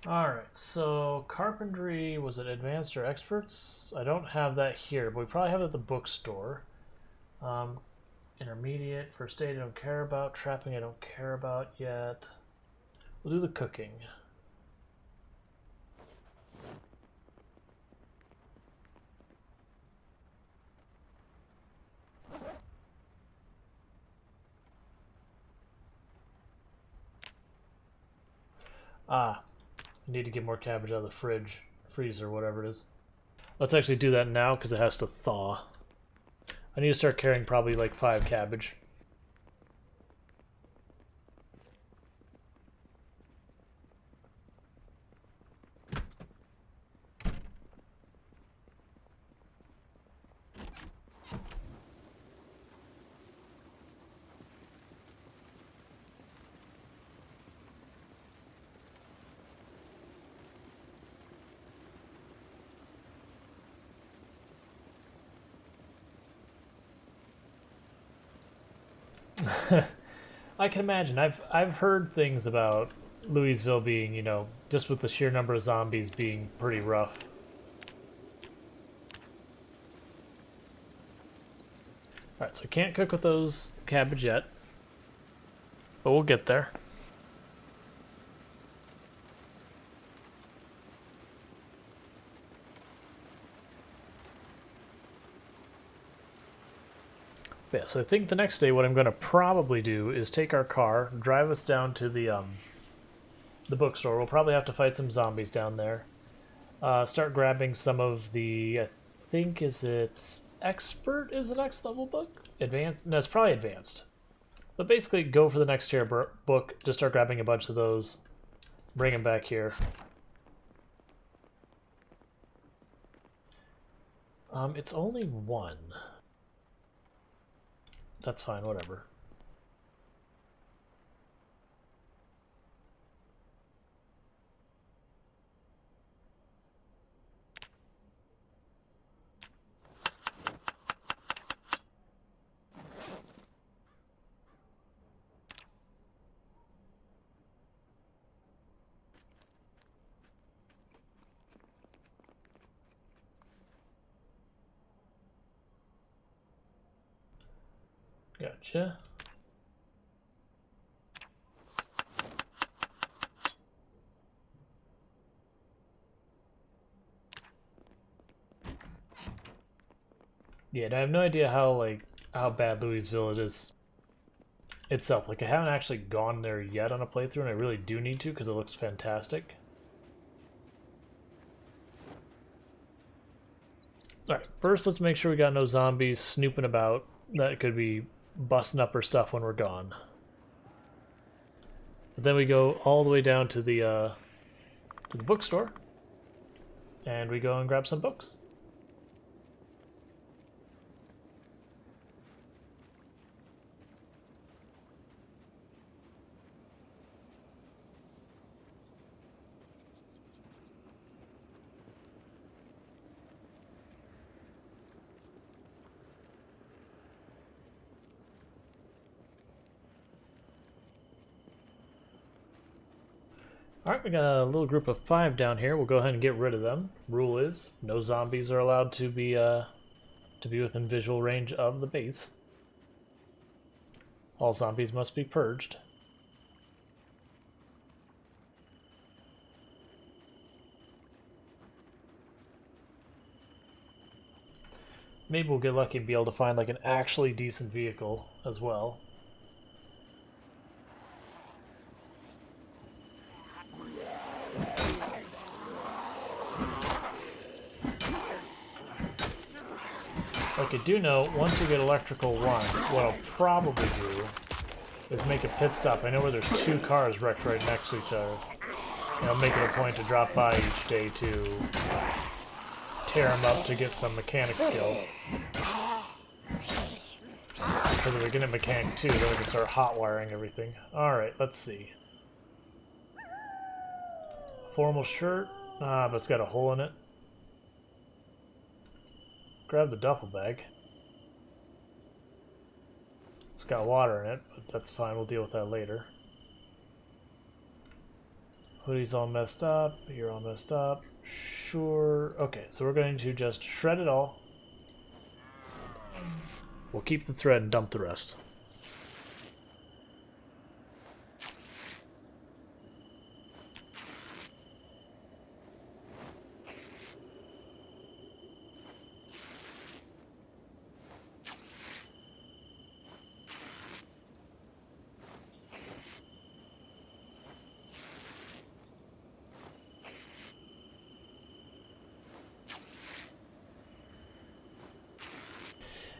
Speaker 1: Alright, so carpentry, was it advanced or experts? I don't have that here, but we probably have it at the bookstore. Intermediate, first aid I don't care about, trapping I don't care about yet. We'll do the cooking. Ah, I need to get more cabbage out of the fridge, freezer, whatever it is. Let's actually do that now because it has to thaw. I need to start carrying probably like 5 cabbage. I can imagine. I've heard things about Louisville being, you know, just with the sheer number of zombies being pretty rough. Alright, so we can't cook with those cabbage yet. But we'll get there. Yeah, so I think the next day what I'm going to probably do is take our car, drive us down to the bookstore. We'll probably have to fight some zombies down there. Start grabbing some of the, I think, is it Expert is the next level book? Advanced? No, it's probably Advanced. But basically go for the next tier book, just start grabbing a bunch of those, bring them back here. It's only 1. That's fine, whatever. Gotcha. Yeah, and I have no idea how bad Louisville it is itself. Like, I haven't actually gone there yet on a playthrough, and I really do need to because it looks fantastic. Alright, first let's make sure we got no zombies snooping about that could be busting up our stuff when we're gone. But then we go all the way down to the bookstore, and we go and grab some books. Alright, we got a little group of 5 down here. We'll go ahead and get rid of them. Rule is, no zombies are allowed to be within visual range of the base. All zombies must be purged. Maybe we'll get lucky and be able to find like an actually decent vehicle as well. Like I do know, once we get electrical 1, what I'll probably do is make a pit stop. I know where there's 2 cars wrecked right next to each other. And I'll make it a point to drop by each day to tear them up to get some mechanic skill. Because if we get a mechanic 2, then we can start hot wiring everything. Alright, let's see. Formal shirt, but it's got a hole in it. Grab the duffel bag. It's got water in it, but that's fine. We'll deal with that later. Hoodie's all messed up. You're all messed up. Sure. Okay, so we're going to just shred it all. We'll keep the thread and dump the rest.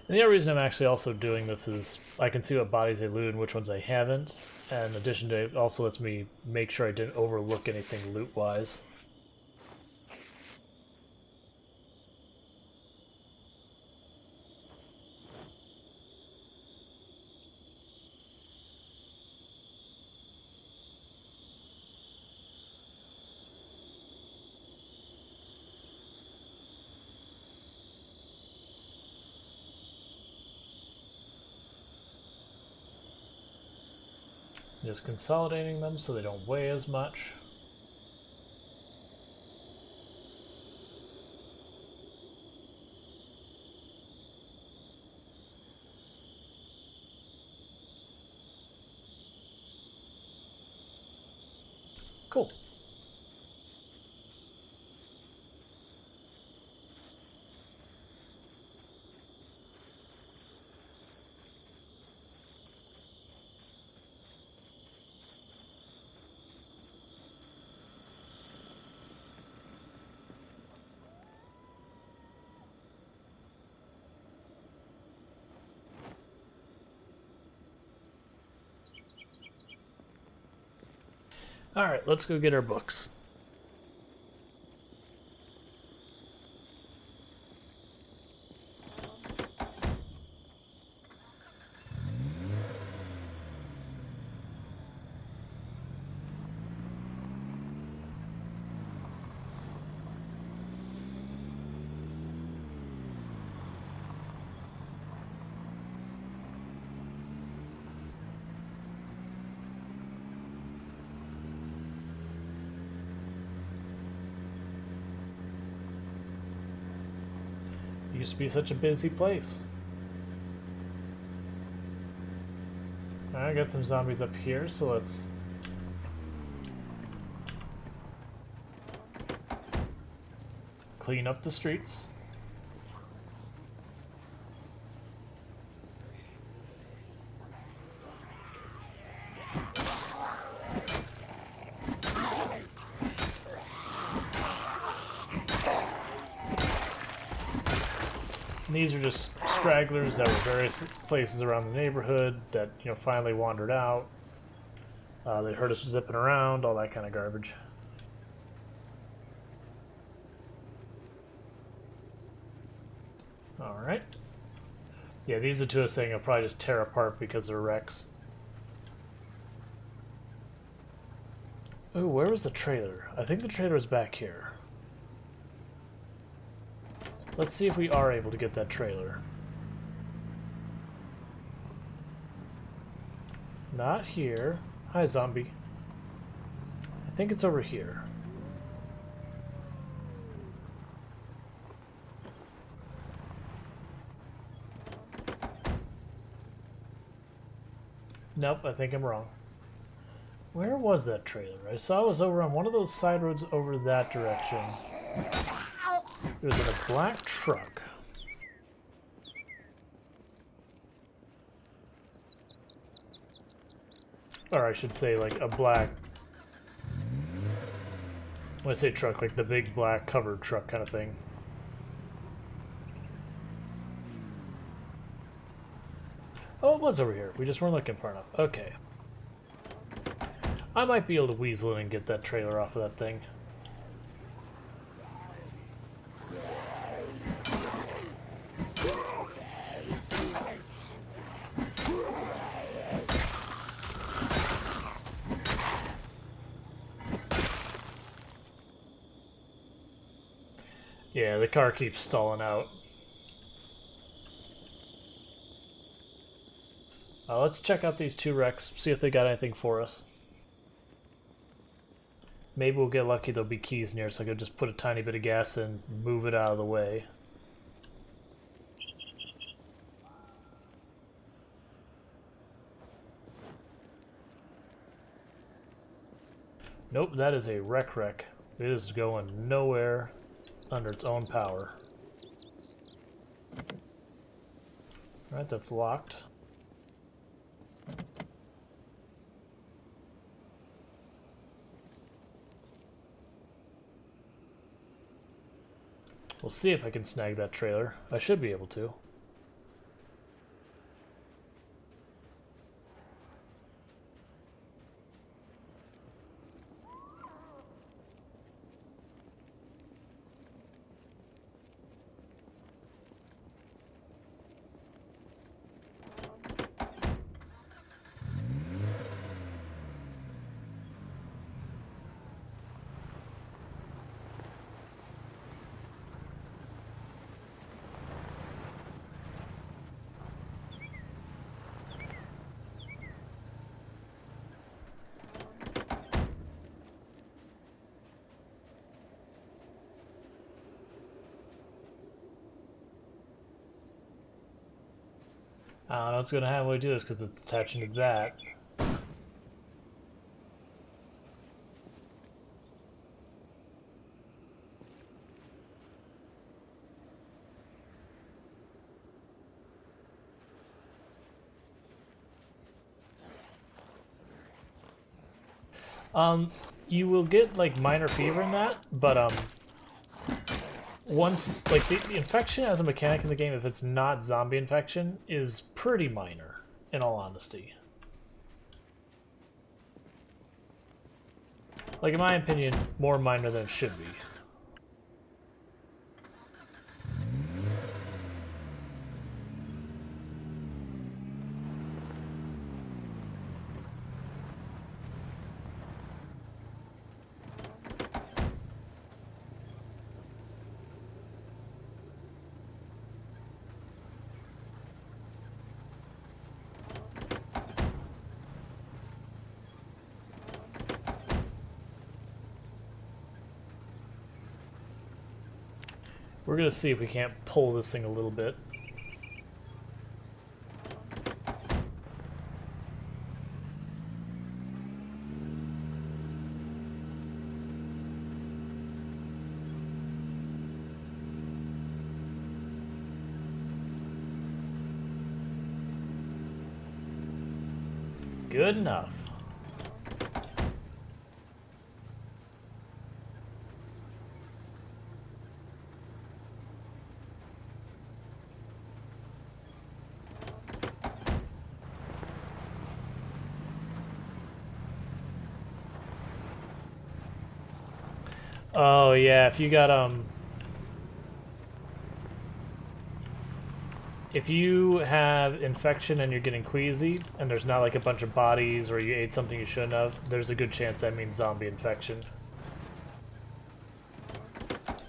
Speaker 1: And the other reason I'm actually also doing this is I can see what bodies I looted and which ones I haven't. And in addition to it also lets me make sure I didn't overlook anything loot-wise. Just consolidating them so they don't weigh as much. Cool. Alright, let's go get our books. It used to be such a busy place. I got some zombies up here, so let's clean up the streets. And these are just stragglers that were various places around the neighborhood that, you know, finally wandered out. They heard us zipping around, all that kind of garbage. Alright. Yeah, these are two I was saying I'll probably just tear apart because they're wrecks. Ooh, where was the trailer? I think the trailer is back here. Let's see if we are able to get that trailer. Not here. Hi, zombie. I think it's over here. Nope, I think I'm wrong. Where was that trailer? I saw it was over on one of those side roads over that direction. It was in a black truck. Or I should say, like, a black... When I say truck, like the big black covered truck kind of thing. Oh, it was over here. We just weren't looking far enough. Okay. I might be able to weasel in and get that trailer off of that thing. Yeah, the car keeps stalling out. Let's check out these two wrecks, see if they got anything for us. Maybe we'll get lucky there'll be keys near, so I could just put a tiny bit of gas in, move it out of the way. Nope, that is a wreck. It is going nowhere under its own power. Alright, that's locked. We'll see if I can snag that trailer. I should be able to. I don't know what's going to happen when we do this because it's attaching to that. You will get like minor fever in that, but once like the infection as a mechanic in the game, if it's not zombie infection, is pretty minor, in all honesty. Like in my opinion, more minor than it should be. We're gonna see if we can't pull this thing a little bit. Good enough. Oh yeah, if you got if you have infection and you're getting queasy and there's not like a bunch of bodies or you ate something you shouldn't have, there's a good chance that means zombie infection.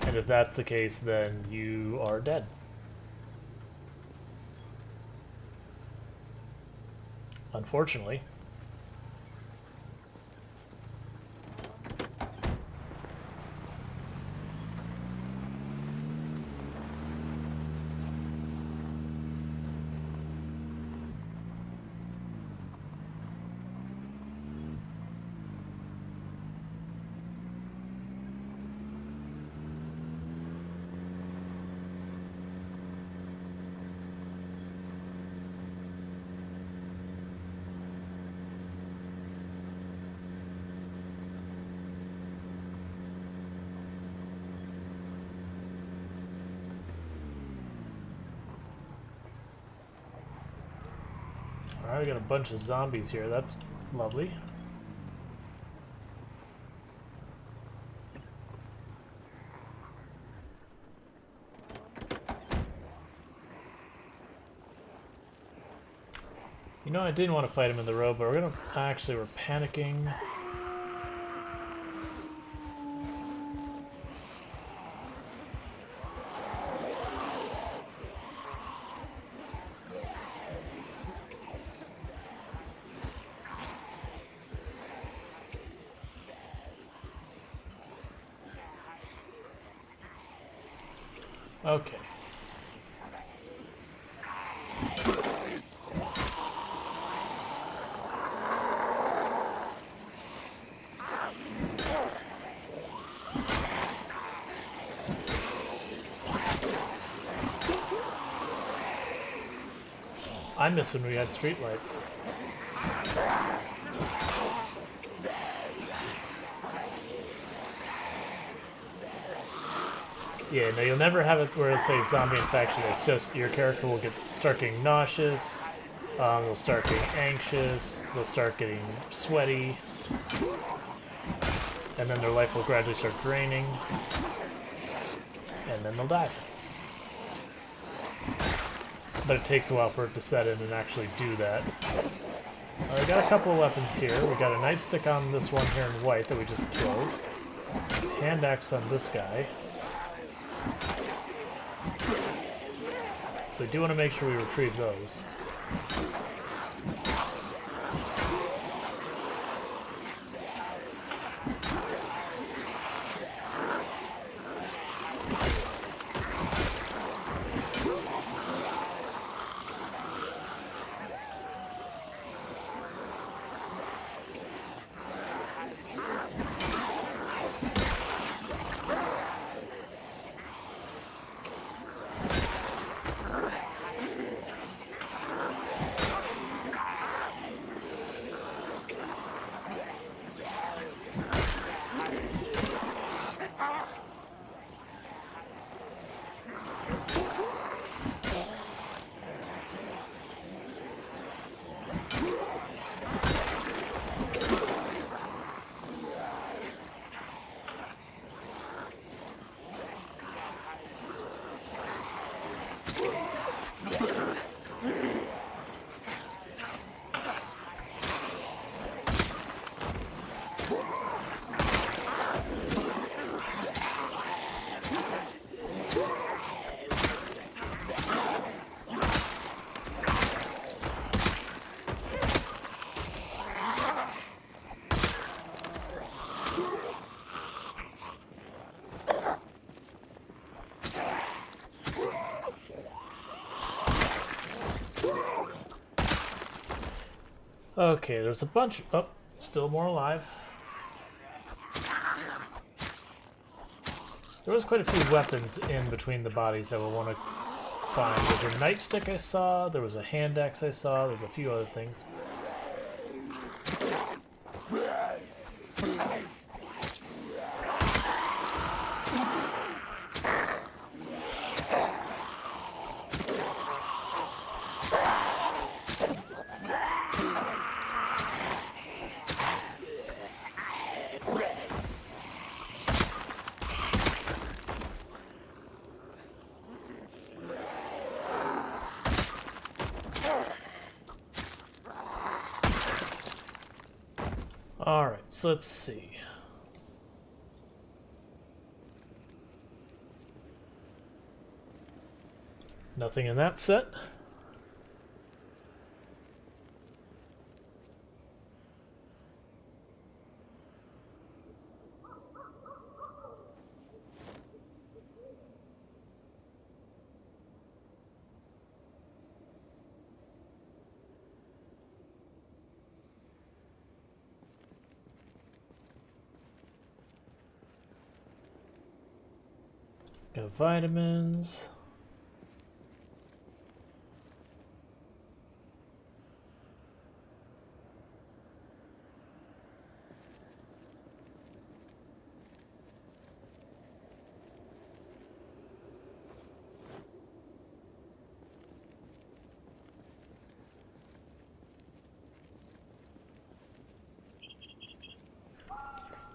Speaker 1: And if that's the case, then you are dead. Unfortunately. Alright, we got a bunch of zombies here. That's lovely. You know, I didn't want to fight him in the road, but we're gonna... Actually, we're panicking. Okay. I miss when we had streetlights. Yeah, no, you'll never have it where it says zombie infection. It's just your character will start getting nauseous, they'll start getting anxious, they'll start getting sweaty, and then their life will gradually start draining, and then they'll die. But it takes a while for it to set in and actually do that. We got a couple of weapons here. We got a nightstick on this one here in white that we just killed. Hand axe on this guy. So we do want to make sure we retrieve those. Okay, there's a bunch. Oh, still more alive. There was quite a few weapons in between the bodies that we'll want to find. There's a nightstick I saw, there was a hand axe I saw, there's a few other things. Alright, so let's see. Nothing in that set. Got vitamins.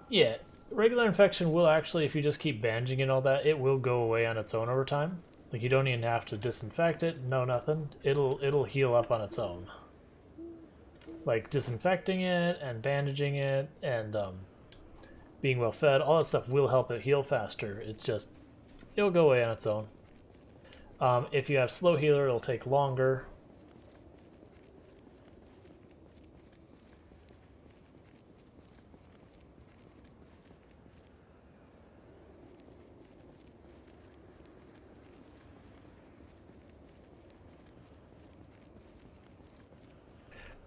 Speaker 1: Yeah, regular infection will actually, if you just keep bandaging and all that, it will go away on its own over time. Like, you don't even have to disinfect it, no nothing. It'll heal up on its own. Like disinfecting it and bandaging it and being well fed, all that stuff will help it heal faster. It's just, it'll go away on its own. If you have slow healer, it'll take longer.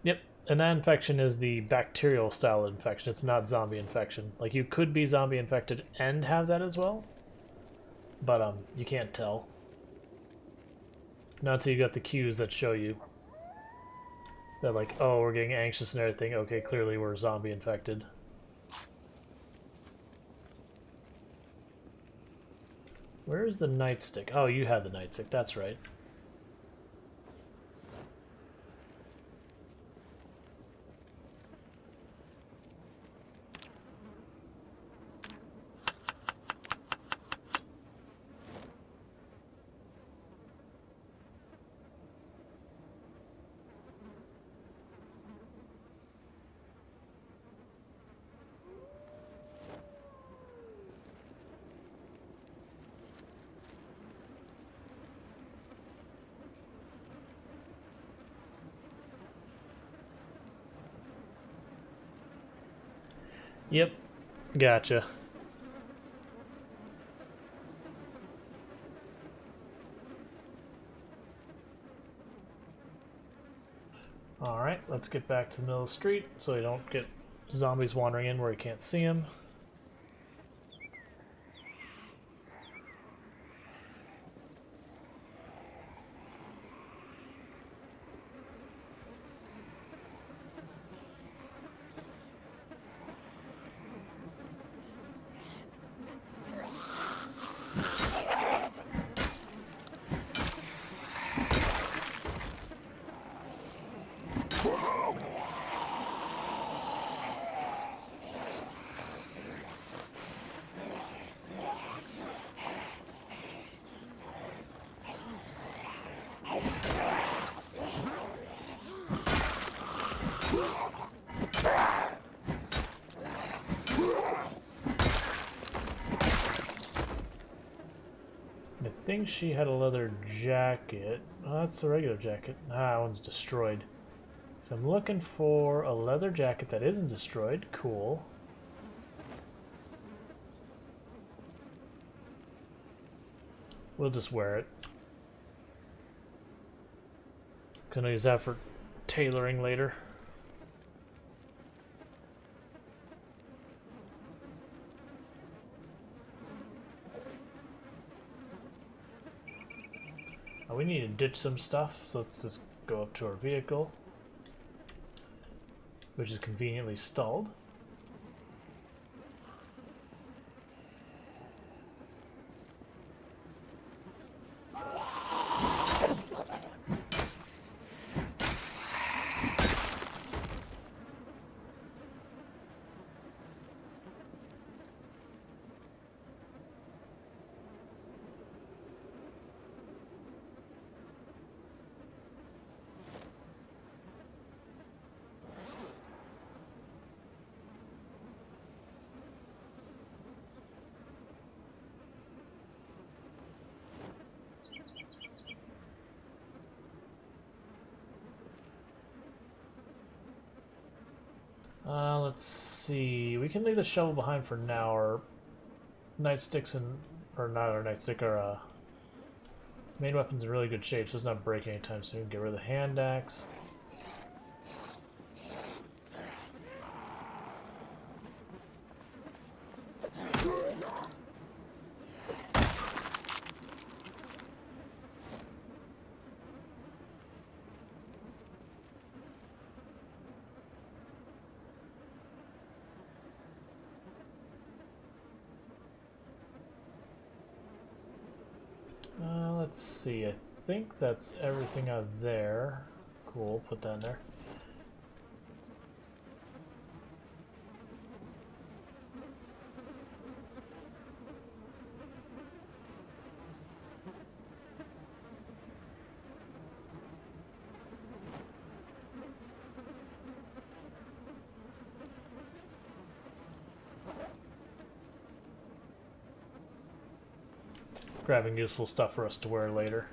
Speaker 1: Yep, and that infection is the bacterial style infection. It's not zombie infection. Like, you could be zombie infected and have that as well, but you can't tell. Not until you got the cues that show you that, like, oh, we're getting anxious and everything. Okay, clearly we're zombie infected. Where's the nightstick? Oh, you had the nightstick. That's right. Yep, gotcha. Alright, let's get back to the middle of the street so we don't get zombies wandering in where you can't see them. I think she had a leather jacket. Oh, that's a regular jacket. Ah, that one's destroyed. So I'm looking for a leather jacket that isn't destroyed. Cool. We'll just wear it. Because I know use that for tailoring later. We need to ditch some stuff, so let's just go up to our vehicle, which is conveniently stalled. Let's see. We can leave the shovel behind for now. Our nightsticks and or not our nightstick. Our main weapon's in really good shape, so it's not breaking anytime soon. Get rid of the hand axe. Let's see, I think that's everything out there. Cool, put that in there. Grabbing useful stuff for us to wear later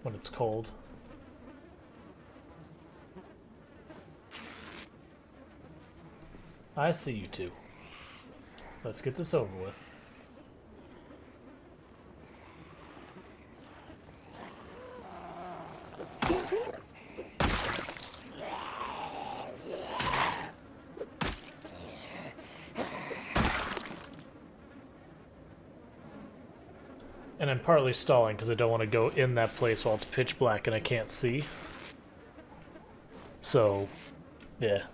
Speaker 1: when it's cold. I see you two. Let's get this over with. And I'm partly stalling because I don't want to go in that place while it's pitch black and I can't see. So, yeah.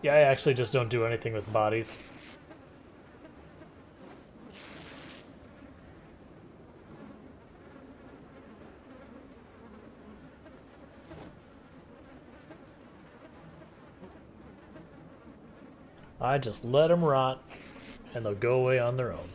Speaker 1: Yeah, I actually just don't do anything with bodies. I just let them rot. And they'll go away on their own.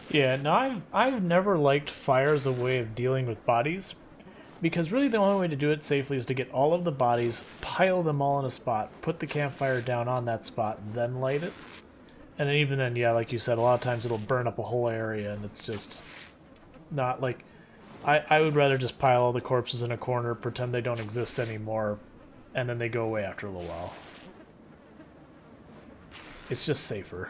Speaker 1: Yeah, no, I've never liked fire as a way of dealing with bodies, because really the only way to do it safely is to get all of the bodies, pile them all in a spot, put the campfire down on that spot, then light it. And then even then, yeah, like you said, a lot of times it'll burn up a whole area, and it's just not like... I would rather just pile all the corpses in a corner, pretend they don't exist anymore, and then they go away after a little while. It's just safer.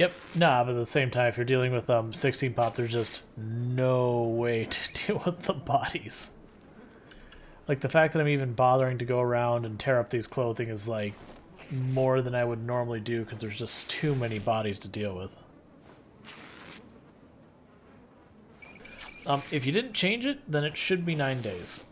Speaker 1: Yep. Nah, but at the same time, if you're dealing with 16 pop, there's just no way to deal with the bodies. Like, the fact that I'm even bothering to go around and tear up these clothing is, like, more than I would normally do because there's just too many bodies to deal with. If you didn't change it, then it should be 9 days.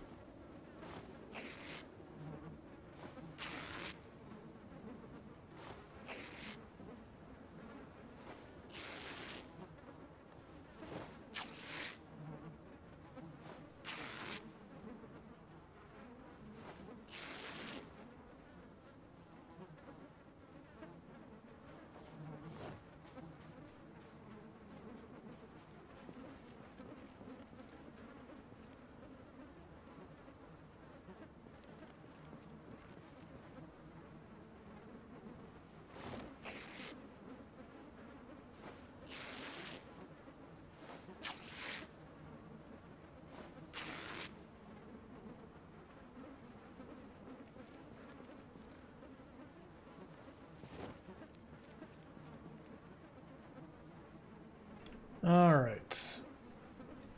Speaker 1: Alright.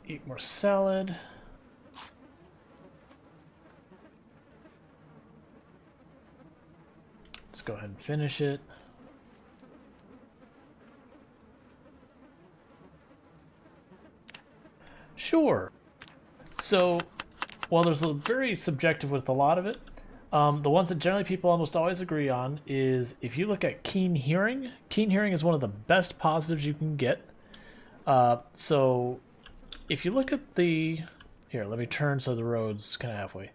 Speaker 1: Eat more salad. Let's go ahead and finish it. Sure. So, while there's a very subjective with a lot of it, the ones that generally people almost always agree on is if you look at keen hearing is one of the best positives you can get. So if you look at the... Here, let me turn so the road's kind of halfway.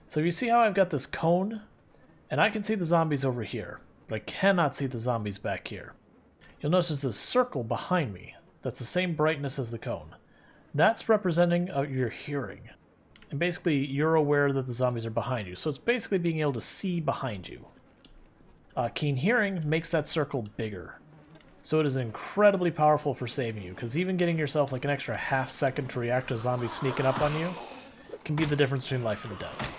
Speaker 1: So you see how I've got this cone? And I can see the zombies over here, but I cannot see the zombies back here. You'll notice there's this circle behind me that's the same brightness as the cone. That's representing your hearing. And basically, you're aware that the zombies are behind you. So it's basically being able to see behind you. Keen hearing makes that circle bigger. So it is incredibly powerful for saving you, because even getting yourself like an extra half second to react to a zombie sneaking up on you can be the difference between life and the death.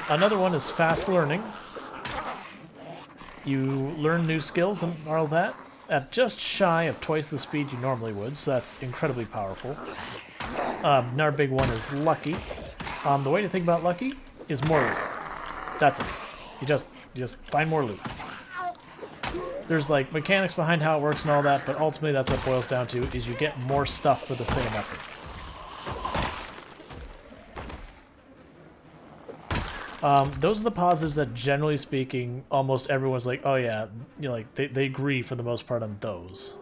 Speaker 1: Another one is fast learning. You learn new skills and all that at just shy of twice the speed you normally would, so that's incredibly powerful. Another big one is lucky. The way to think about lucky is more loot. That's it. You just find more loot. There's like mechanics behind how it works and all that, but ultimately that's what it boils down to, is you get more stuff for the same effort. Those are the positives that, generally speaking, almost everyone's like, oh yeah, you know, like they agree for the most part on those.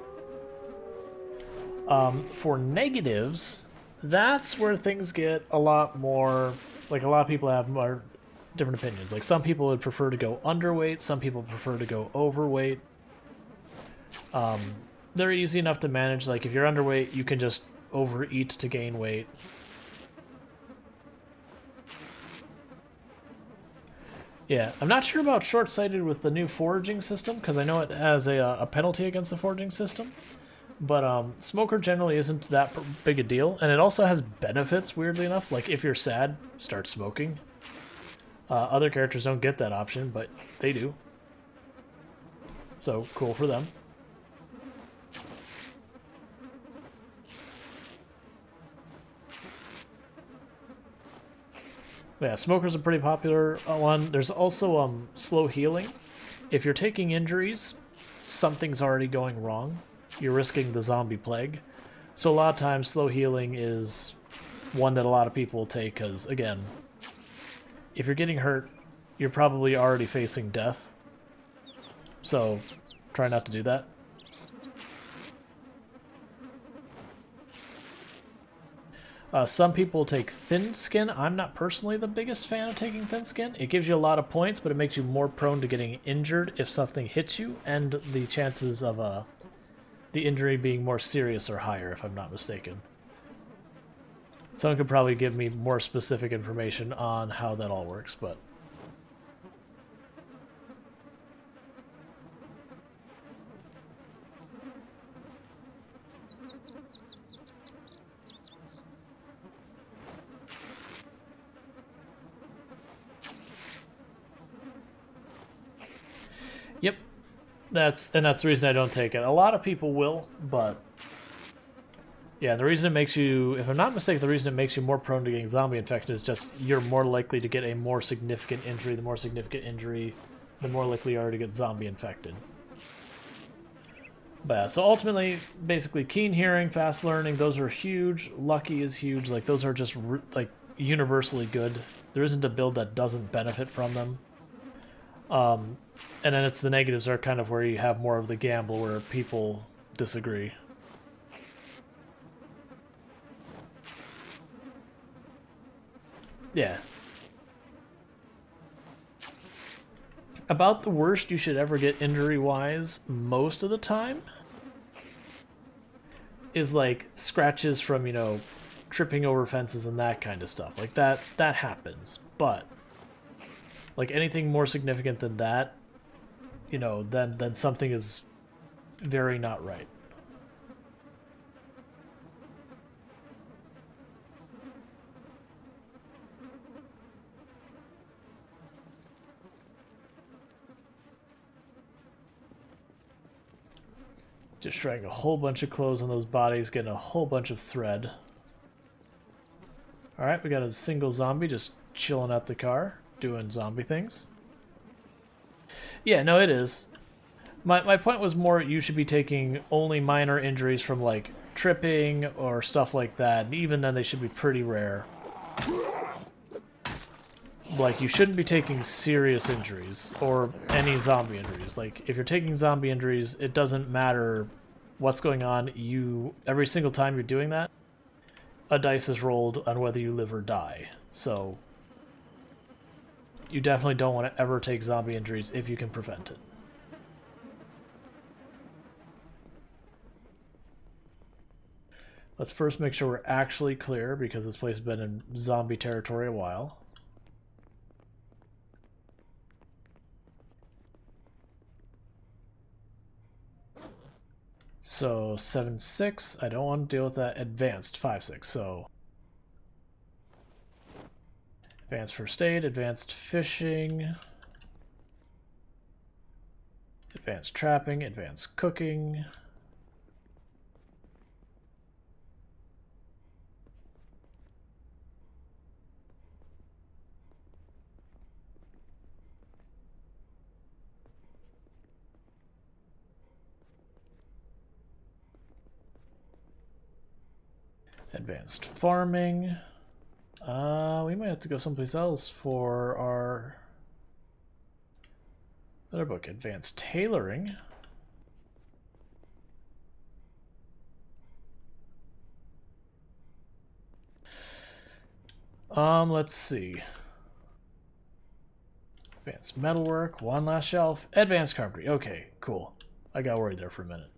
Speaker 1: For negatives, that's where things get a lot more, like a lot of people have more different opinions. Like some people would prefer to go underweight, some people prefer to go overweight. They're easy enough to manage. Like if you're underweight, you can just overeat to gain weight. Yeah, I'm not sure about short-sighted with the new foraging system, because I know it has a penalty against the foraging system. But smoker generally isn't that big a deal, and it also has benefits, weirdly enough. Like if you're sad, start smoking. Other characters don't get that option, but they do. So, cool for them. Yeah, smoker's a pretty popular one. There's also slow healing. If you're taking injuries, something's already going wrong. You're risking the zombie plague. So a lot of times slow healing is one that a lot of people will take because, again, if you're getting hurt, you're probably already facing death. So try not to do that. Some people take thin skin. I'm not personally the biggest fan of taking thin skin. It gives you a lot of points, but it makes you more prone to getting injured if something hits you, and the chances of the injury being more serious are higher, if I'm not mistaken. Someone could probably give me more specific information on how that all works, but... Yep. That's the reason I don't take it. A lot of people will, but yeah, the reason it makes you, if I'm not mistaken, the reason it makes you more prone to getting zombie infected is just you're more likely to get a more significant injury. The more significant injury, the more likely you are to get zombie infected. But yeah, so ultimately, basically, keen hearing, fast learning, those are huge. Lucky is huge. Like, those are just like universally good. There isn't a build that doesn't benefit from them. And then it's the negatives are kind of where you have more of the gamble where people disagree. Yeah. About the worst you should ever get injury-wise most of the time is like scratches from, you know, tripping over fences and that kind of stuff. Like that happens. But like anything more significant than that, you know, then something is very not right. Just shredding a whole bunch of clothes on those bodies, getting a whole bunch of thread. Alright, we got a single zombie just chilling at the car, doing zombie things. Yeah, no, it is. My point was more you should be taking only minor injuries from, like, tripping or stuff like that. And even then, they should be pretty rare. Like, you shouldn't be taking serious injuries or any zombie injuries. Like, if you're taking zombie injuries, it doesn't matter what's going on. Every single time you're doing that, a dice is rolled on whether you live or die. So, you definitely don't want to ever take zombie injuries if you can prevent it. Let's first make sure we're actually clear, because this place has been in zombie territory a while. So 7-6, I don't want to deal with that. Advanced 5-6, so advanced first aid, advanced fishing, advanced trapping, advanced cooking. Advanced farming. We might have to go someplace else for our other book. Advanced tailoring. Let's see. Advanced metalwork, one last shelf. Advanced carpentry. Okay, cool. I got worried there for a minute.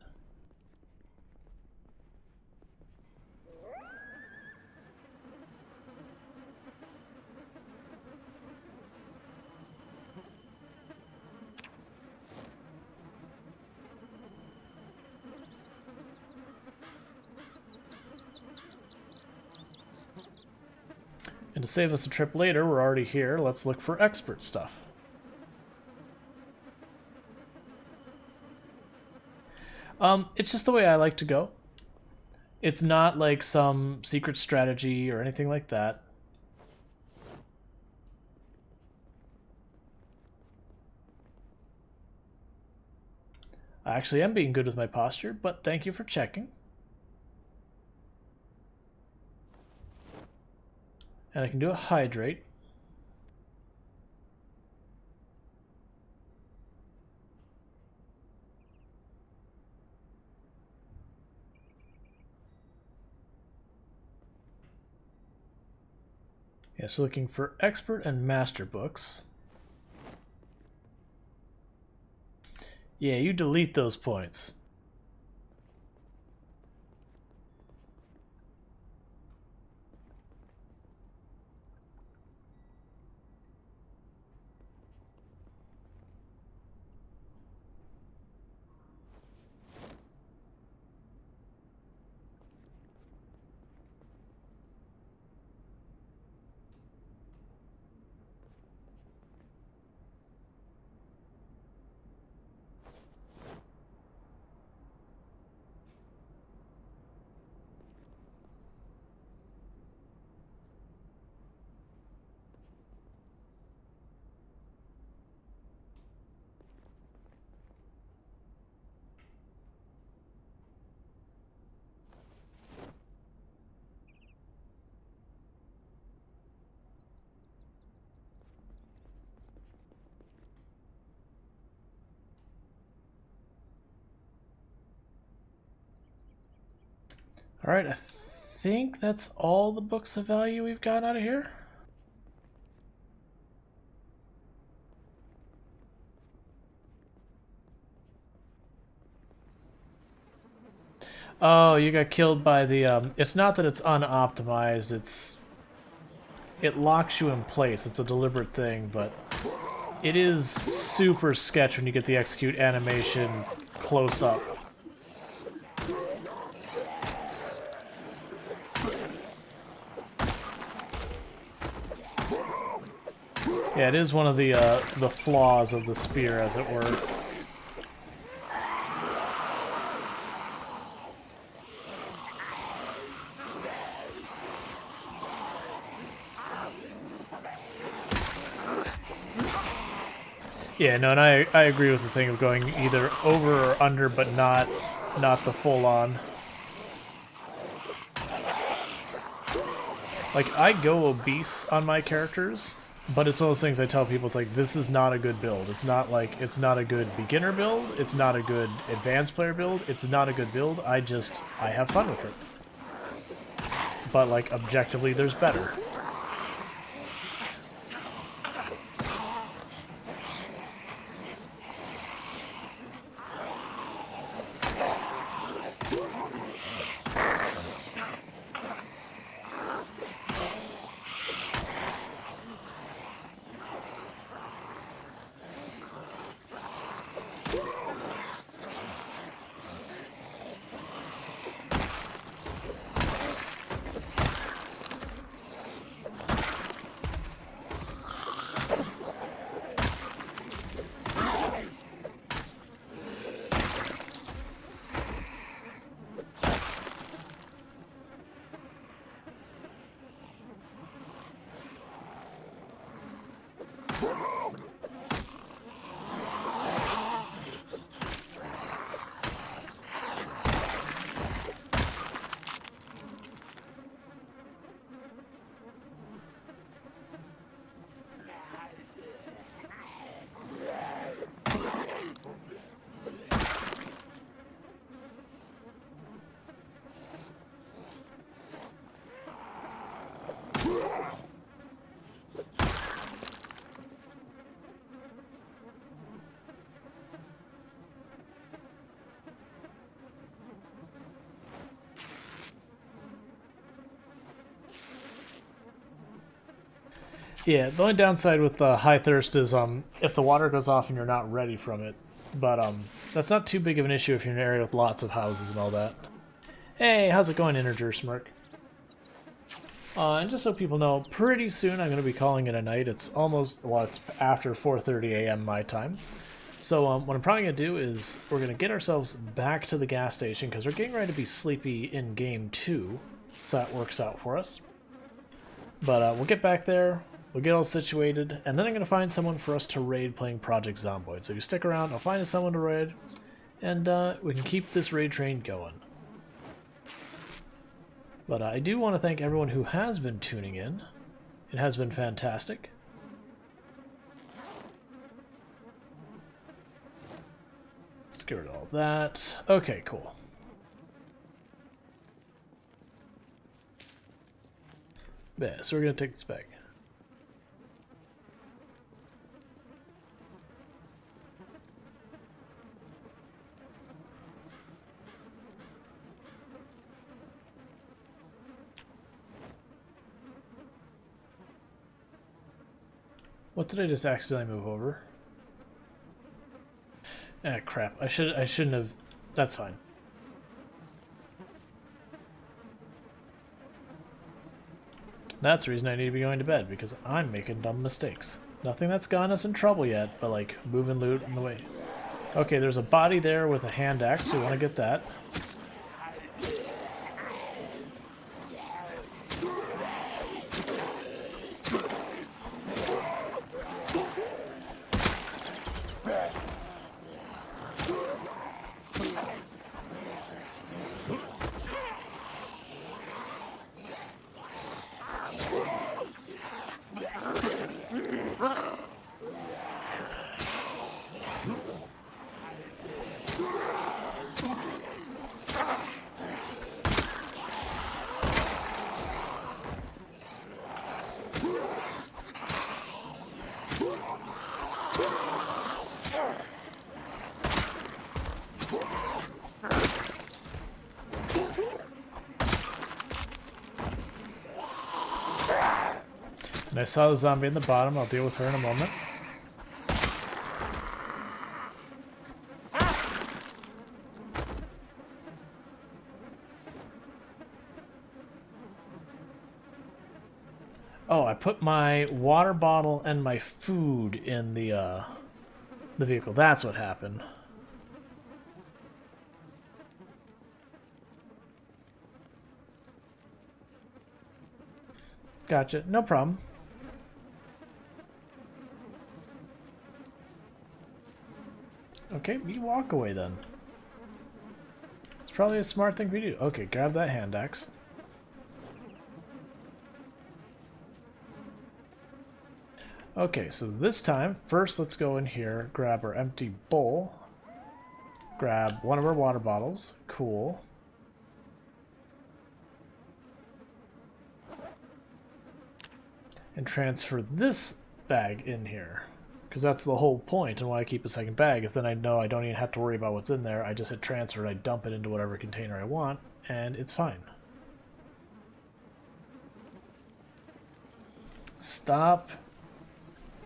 Speaker 1: And to save us a trip later, we're already here. Let's look for expert stuff. It's just the way I like to go. It's not like some secret strategy or anything like that. I actually am being good with my posture, but thank you for checking. And I can do a hydrate. Yeah, so looking for expert and master books. Yeah, you delete those points. Alright, I think that's all the books of value we've got out of here. Oh, you got killed by the, it's not that it's unoptimized, it locks you in place. It's a deliberate thing, but it is super sketch when you get the execute animation close up. Yeah, it is one of the flaws of the spear, as it were. Yeah, no, and I agree with the thing of going either over or under, but not the full on. Like, I go obese on my characters, but it's one of those things I tell people, it's like, this is not a good build. It's not like, it's not a good beginner build, it's not a good advanced player build, it's not a good build, I have fun with it. But, like, objectively, there's better. Yeah, the only downside with the high thirst is if the water goes off and you're not ready from it. But that's not too big of an issue if you're in an area with lots of houses and all that. Hey, how's it going, Integer Smirk? And just so people know, pretty soon I'm going to be calling it a night. It's almost, well, it's after 4:30 a.m. my time. So what I'm probably going to do is we're going to get ourselves back to the gas station because we're getting ready to be sleepy in game 2. So that works out for us. But we'll get back there. We'll get all situated, and then I'm going to find someone for us to raid playing Project Zomboid. So if you stick around, I'll find someone to raid, and we can keep this raid train going. But I do want to thank everyone who has been tuning in. It has been fantastic. Let's get rid of all that. Okay, cool. Yeah, so we're going to take this back. What did I just accidentally move over? Ah, crap. I shouldn't have... That's fine. That's the reason I need to be going to bed, because I'm making dumb mistakes. Nothing that's gotten us in trouble yet, but like moving loot in the way. Okay, there's a body there with a hand axe, so we want to get that. I saw the zombie in the bottom. I'll deal with her in a moment. Oh, I put my water bottle and my food in the vehicle. That's what happened. Gotcha. No problem. Okay, you walk away then. It's probably a smart thing for you to do. Okay, grab that hand axe. Okay, so this time, first let's go in here, grab our empty bowl, grab one of our water bottles. Cool. And transfer this bag in here. Because that's the whole point, and why I keep a second bag, is then I know I don't even have to worry about what's in there. I just hit transfer, I dump it into whatever container I want, and it's fine. Stop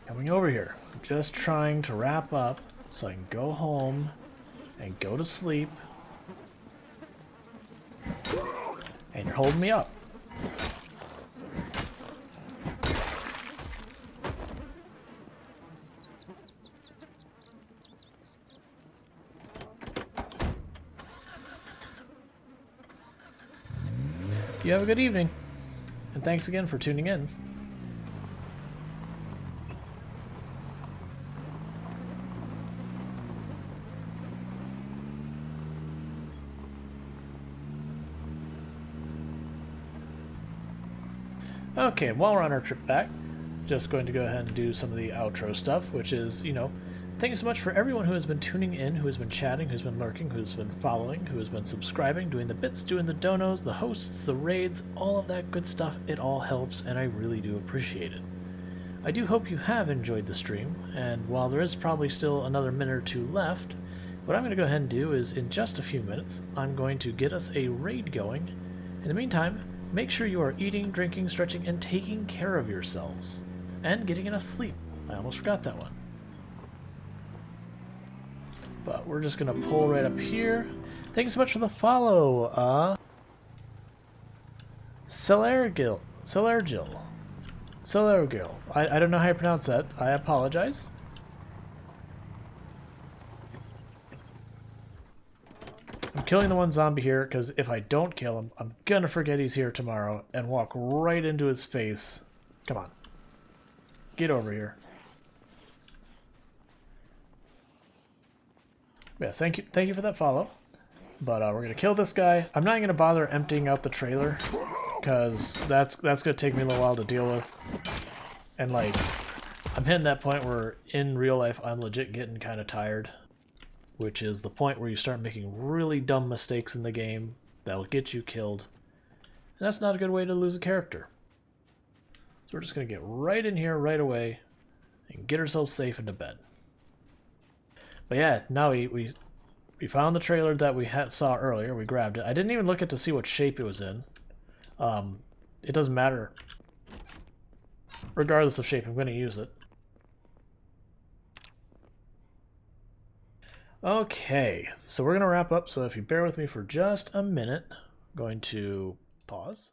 Speaker 1: coming over here. I'm just trying to wrap up so I can go home and go to sleep. And you're holding me up. You have a good evening, and thanks again for tuning in. Okay, while we're on our trip back, just going to go ahead and do some of the outro stuff, which is, thank you so much for everyone who has been tuning in, who has been chatting, who's been lurking, who's been following, who has been subscribing, doing the bits, doing the donos, the hosts, the raids, all of that good stuff. It all helps, and I really do appreciate it. I do hope you have enjoyed the stream, and while there is probably still another minute or two left, what I'm going to go ahead and do is, in just a few minutes, I'm going to get us a raid going. In the meantime, make sure you are eating, drinking, stretching, and taking care of yourselves. And getting enough sleep. I almost forgot that one. But we're just going to pull right up here. Thanks so much for the follow, Celergil. I don't know how you pronounce that. I apologize. I'm killing the one zombie here, because if I don't kill him, I'm gonna forget he's here tomorrow and walk right into his face. Come on. Get over here. Yeah, thank you for that follow. But we're gonna kill this guy. I'm not gonna bother emptying out the trailer, because that's gonna take me a little while to deal with. And like, I'm hitting that point where in real life I'm legit getting kind of tired, which is the point where you start making really dumb mistakes in the game that'll get you killed. And that's not a good way to lose a character. So we're just going to get right in here right away and get ourselves safe into bed. But yeah, now we found the trailer that we saw earlier. We grabbed it. I didn't even look at to see what shape it was in. It doesn't matter. Regardless of shape, I'm going to use it. Okay, so we're going to wrap up. So if you bear with me for just a minute, I'm going to pause.